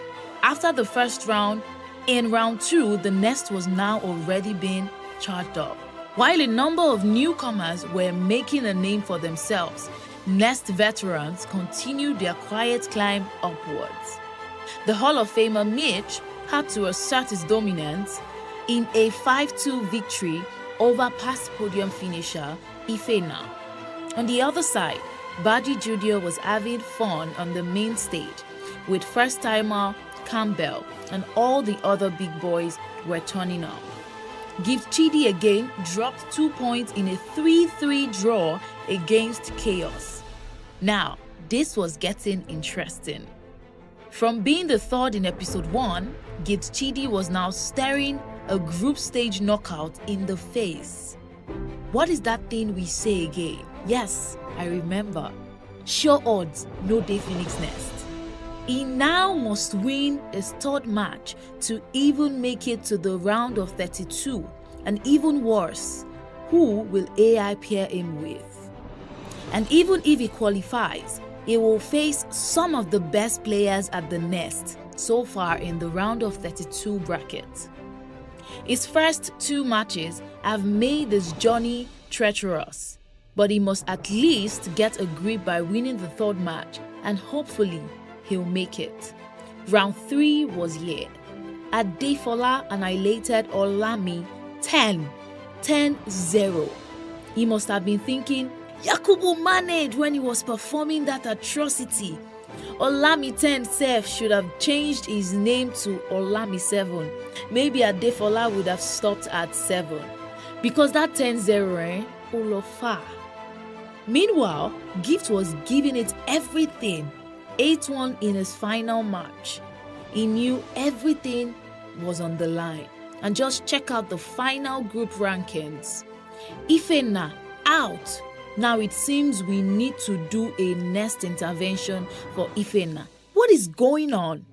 After the first round, in round 2, the Nest was now already being charged up. While a number of newcomers were making a name for themselves, Nest veterans continued their quiet climb upwards. The Hall of Famer Mitch had to assert his dominance in a 5-2 victory over past podium finisher Ifena. On the other side, Baji Jr. was having fun on the main stage with first-timer Campbell, and all the other big boys were turning up. Gift Chidi again dropped 2 points in a 3-3 draw against Chaos. Now, this was getting interesting. From being the third in episode 1, Gift Chidi was now staring a group stage knockout in the face. What is that thing we say again? Yes, I remember. Sure odds, no day Phoenix Nest. He now must win his third match to even make it to the round of 32, and even worse, who will AI pair him with? And even if he qualifies, he will face some of the best players at the Nest so far in the round of 32 bracket. His first 2 matches have made this journey treacherous, but he must at least get a grip by winning the third match, and hopefully he'll make it. Round 3 was here. Adefola annihilated Olami 10-0. He must have been thinking, Yakubu managed when he was performing that atrocity. Olami 10 Sef should have changed his name to Olami 7. Maybe Adefola would have stopped at 7. Because that 10-0, Olofa. Meanwhile, Gift was giving it everything. 8-1 in his final match. He knew everything was on the line. And just check out the final group rankings. Ifena out. Now it seems we need to do a Nest intervention for Ifena. What is going on?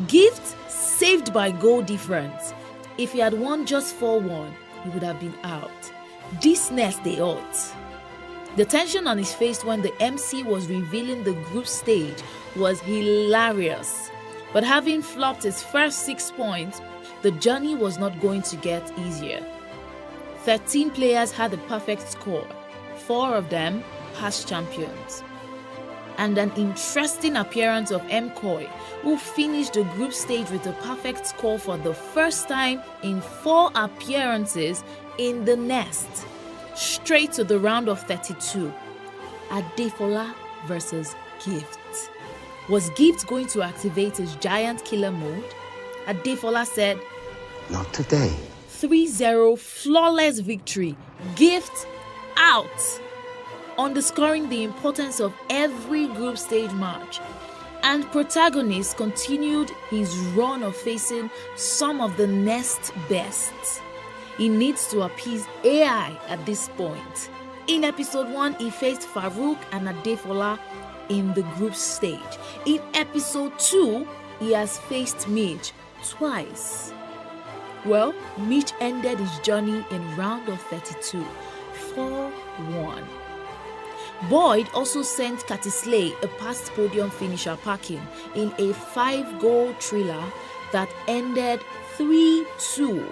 Gift saved by goal difference. If he had won just 4-1, he would have been out. This Nest they ought. The tension on his face when the MC was revealing the group stage was hilarious. But having flopped his first 6 points, the journey was not going to get easier. 13 players had a perfect score. 4 of them past champions. And an interesting appearance of MCoy, who finished the group stage with a perfect score for the first time in 4 appearances in the Nest. Straight to the round of 32. Adefola versus Gift. Was Gift going to activate his giant killer mode? Adefola said, "Not today." 3-0 flawless victory. Gift out. Underscoring the importance of every group stage match. And protagonist continued his run of facing some of the next bests. He needs to appease AI at this point. In episode 1, he faced Faruk and Adefola in the group stage. In episode 2, he has faced Mitch twice. Well, Mitch ended his journey in round of 32, 4-1. Boyd also sent Katisley a past podium finisher packing in a 5-goal thriller that ended 3-2.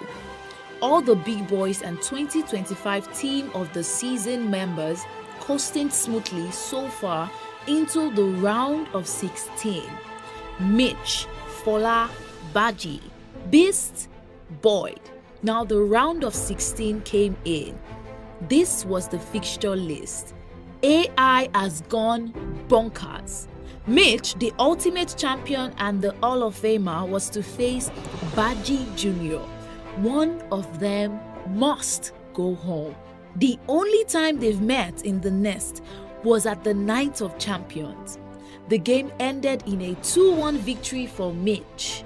All the big boys and 2025 team of the season members coasting smoothly so far into the round of 16. Mitch, Fola, Baji, Beast, Boyd. Now the round of 16 came in. This was the fixture list. AI has gone bonkers. Mitch, the ultimate champion and the Hall of Famer, was to face Baji Jr. One of them must go home. The only time they've met in the nest was at the Night of Champions. The game ended in a 2-1 victory for Mitch.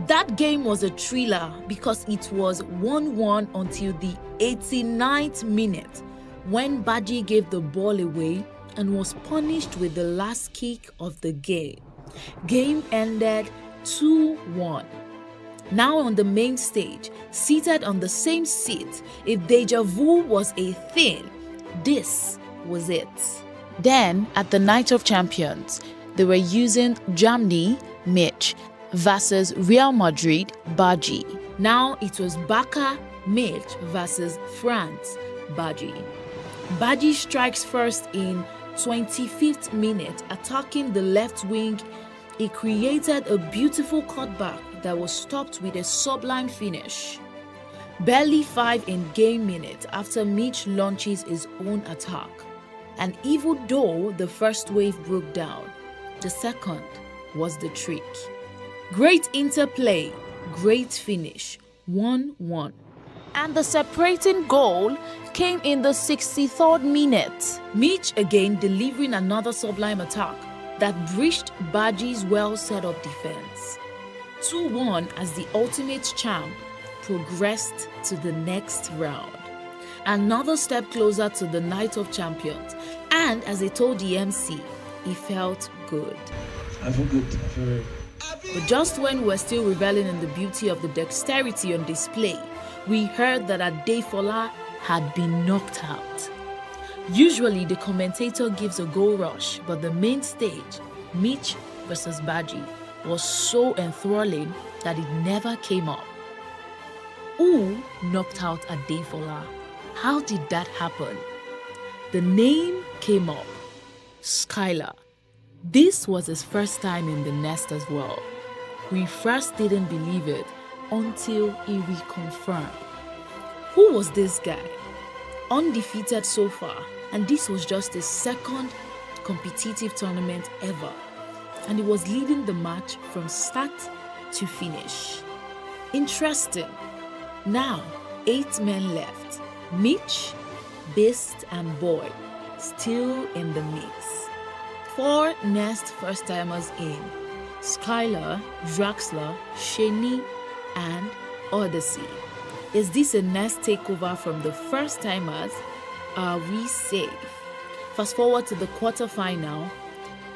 That game was a thriller because it was 1-1 until the 89th minute, when Baji gave the ball away and was punished with the last kick of the game. Game ended 2-1. Now on the main stage, seated on the same seat, if deja vu was a thing, this was it. Then, at the Night of Champions, they were using Germany, Mitch, versus Real Madrid, Baji. Now it was Barca, Mitch versus France, Baji. Baji strikes first in 25th minute, attacking the left wing. He created a beautiful cutback that was stopped with a sublime finish. Barely 5 in-game minutes after Mitch launches his own attack. And even though the first wave broke down, the second was the trick. Great interplay, great finish, 1-1. And the separating goal came in the 63rd minute. Mitch again delivering another sublime attack that breached Baji's well set up defense. 2-1 as the ultimate champ progressed to the next round. Another step closer to the Night of Champions, and as he told the MC, he felt good. I feel good. I feel very good. But just when we're still reveling in the beauty of the dexterity on display, we heard that Adefola had been knocked out. Usually the commentator gives a goal rush, but the main stage, Mitch versus Baji, was so enthralling that it never came up. Who knocked out Adefola? How did that happen? The name came up, Skylar. This was his first time in the nest as well. We first didn't believe it until he reconfirmed. Who was this guy? Undefeated so far, and this was just his second competitive tournament ever. And he was leading the match from start to finish. Interesting. Now, 8 men left. Mitch, Beast, and Boyd still in the mix. 4 nest first-timers in: Skylar, Draxler, Shani, and Odyssey. Is this a nest takeover from the first-timers? Are we safe? Fast forward to the quarterfinal,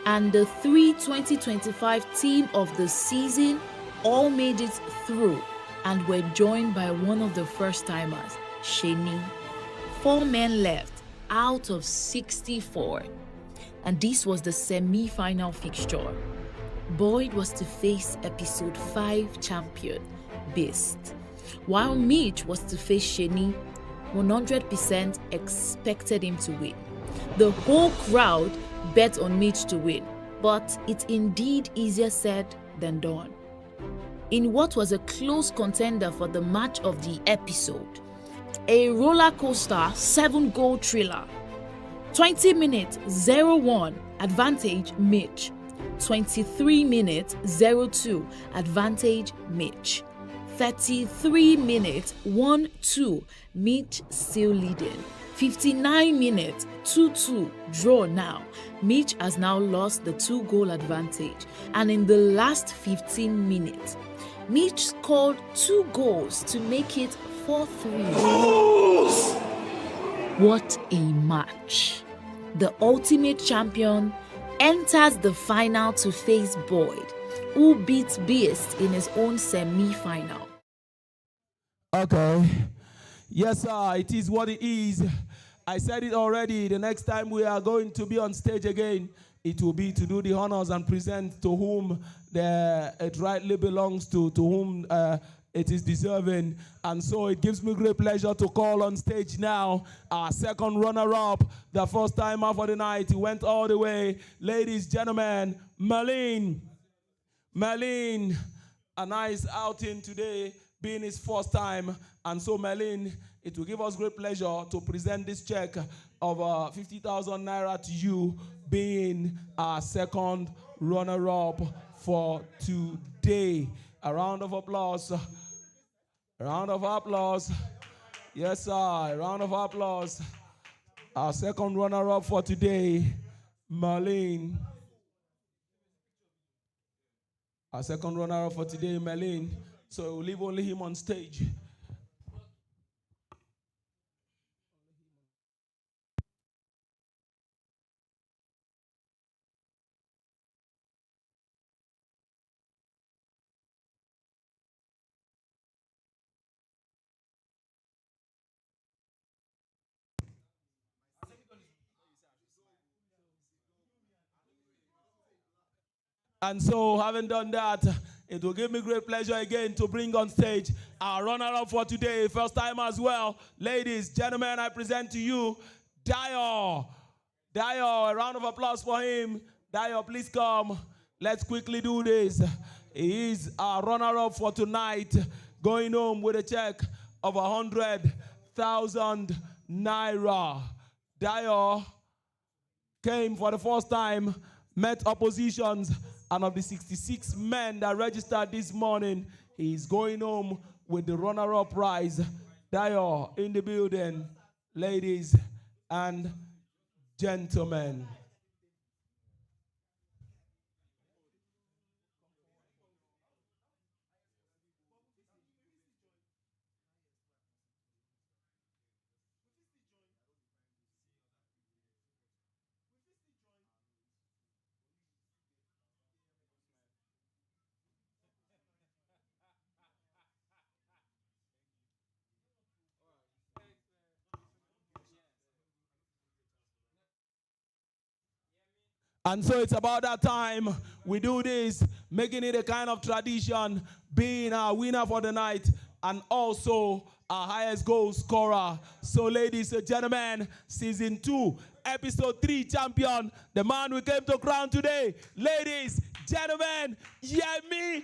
and the 3 2025 team of the season all made it through and were joined by one of the first-timers, Shani. 4 men left out of 64. And this was the semi-final fixture. Boyd was to face episode 5 champion, Beast, while Mitch was to face Shani. 100% expected him to win. The whole crowd bet on Mitch to win, but it's indeed easier said than done. In what was a close contender for the match of the episode, a roller coaster 7-goal thriller. 20 minutes 0-1 advantage Mitch. 23 minutes 0-2 advantage Mitch. 33 minutes 1-2 Mitch still leading. 59 minutes, 2-2, draw now. Mitch has now lost the 2-goal advantage, and in the last 15 minutes, Mitch scored 2 goals to make it 4-3. What a match. The ultimate champion enters the final to face Boyd, who beats Beast in his own semi-final. Okay. Yes, sir. It is what it is. I said it already. The next time we are going to be on stage again, it will be to do the honors and present to whom it rightly belongs to whom it is deserving. And so it gives me great pleasure to call on stage now our second runner-up, the first timer for the night. He went all the way. Ladies, gentlemen, Marlene, a nice outing today, being his first time. And so, Marlene, it will give us great pleasure to present this check of 50,000 naira to you, being our second runner-up for today. A round of applause. A round of applause. Yes, sir. A round of applause. Our second runner-up for today, Marlene. Our second runner-up for today, Marlene. So we'll leave only him on stage. And so, having done that, it will give me great pleasure again to bring on stage our runner-up for today, first time as well. Ladies, gentlemen, I present to you Dio. Dio, a round of applause for him. Dio, please come. Let's quickly do this. He is our runner-up for tonight, going home with a check of 100,000 naira. Dio came for the first time, met oppositions, and of the 66 men that registered this morning, he's going home with the runner-up prize. Dio in the building, ladies and gentlemen. And so it's about that time we do this, making it a kind of tradition, being our winner for the night and also our highest goal scorer. So ladies and gentlemen, season 2, episode 3 champion, the man we came to crown today. Ladies, gentlemen, Yemi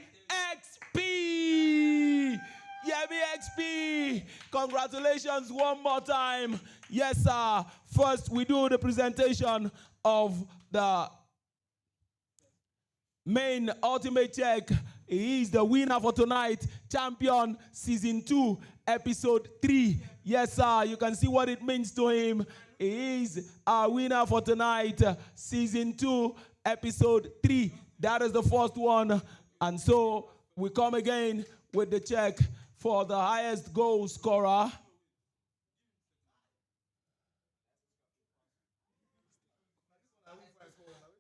XP. Yemi XP. Congratulations one more time. Yes, sir. First, we do the presentation of the main ultimate check. He is the winner for tonight, champion season 2, episode 3. Yes, sir, you can see what it means to him. He is our winner for tonight, season 2, episode 3. That is the first one. And so we come again with the check for the highest goal scorer.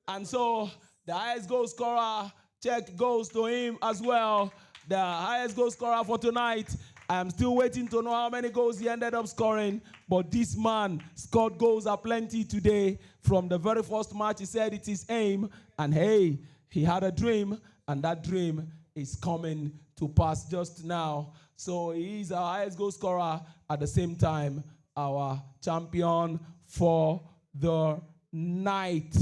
And so the highest goal scorer check goes to him as well. The highest goal scorer for tonight. I'm still waiting to know how many goals he ended up scoring. But this man scored goals aplenty today. From the very first match, he said it's his aim. And hey, he had a dream. And that dream is coming to pass just now. So he is our highest goal scorer. At the same time, our champion for the night.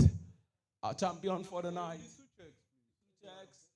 Our champion for the night. Checks.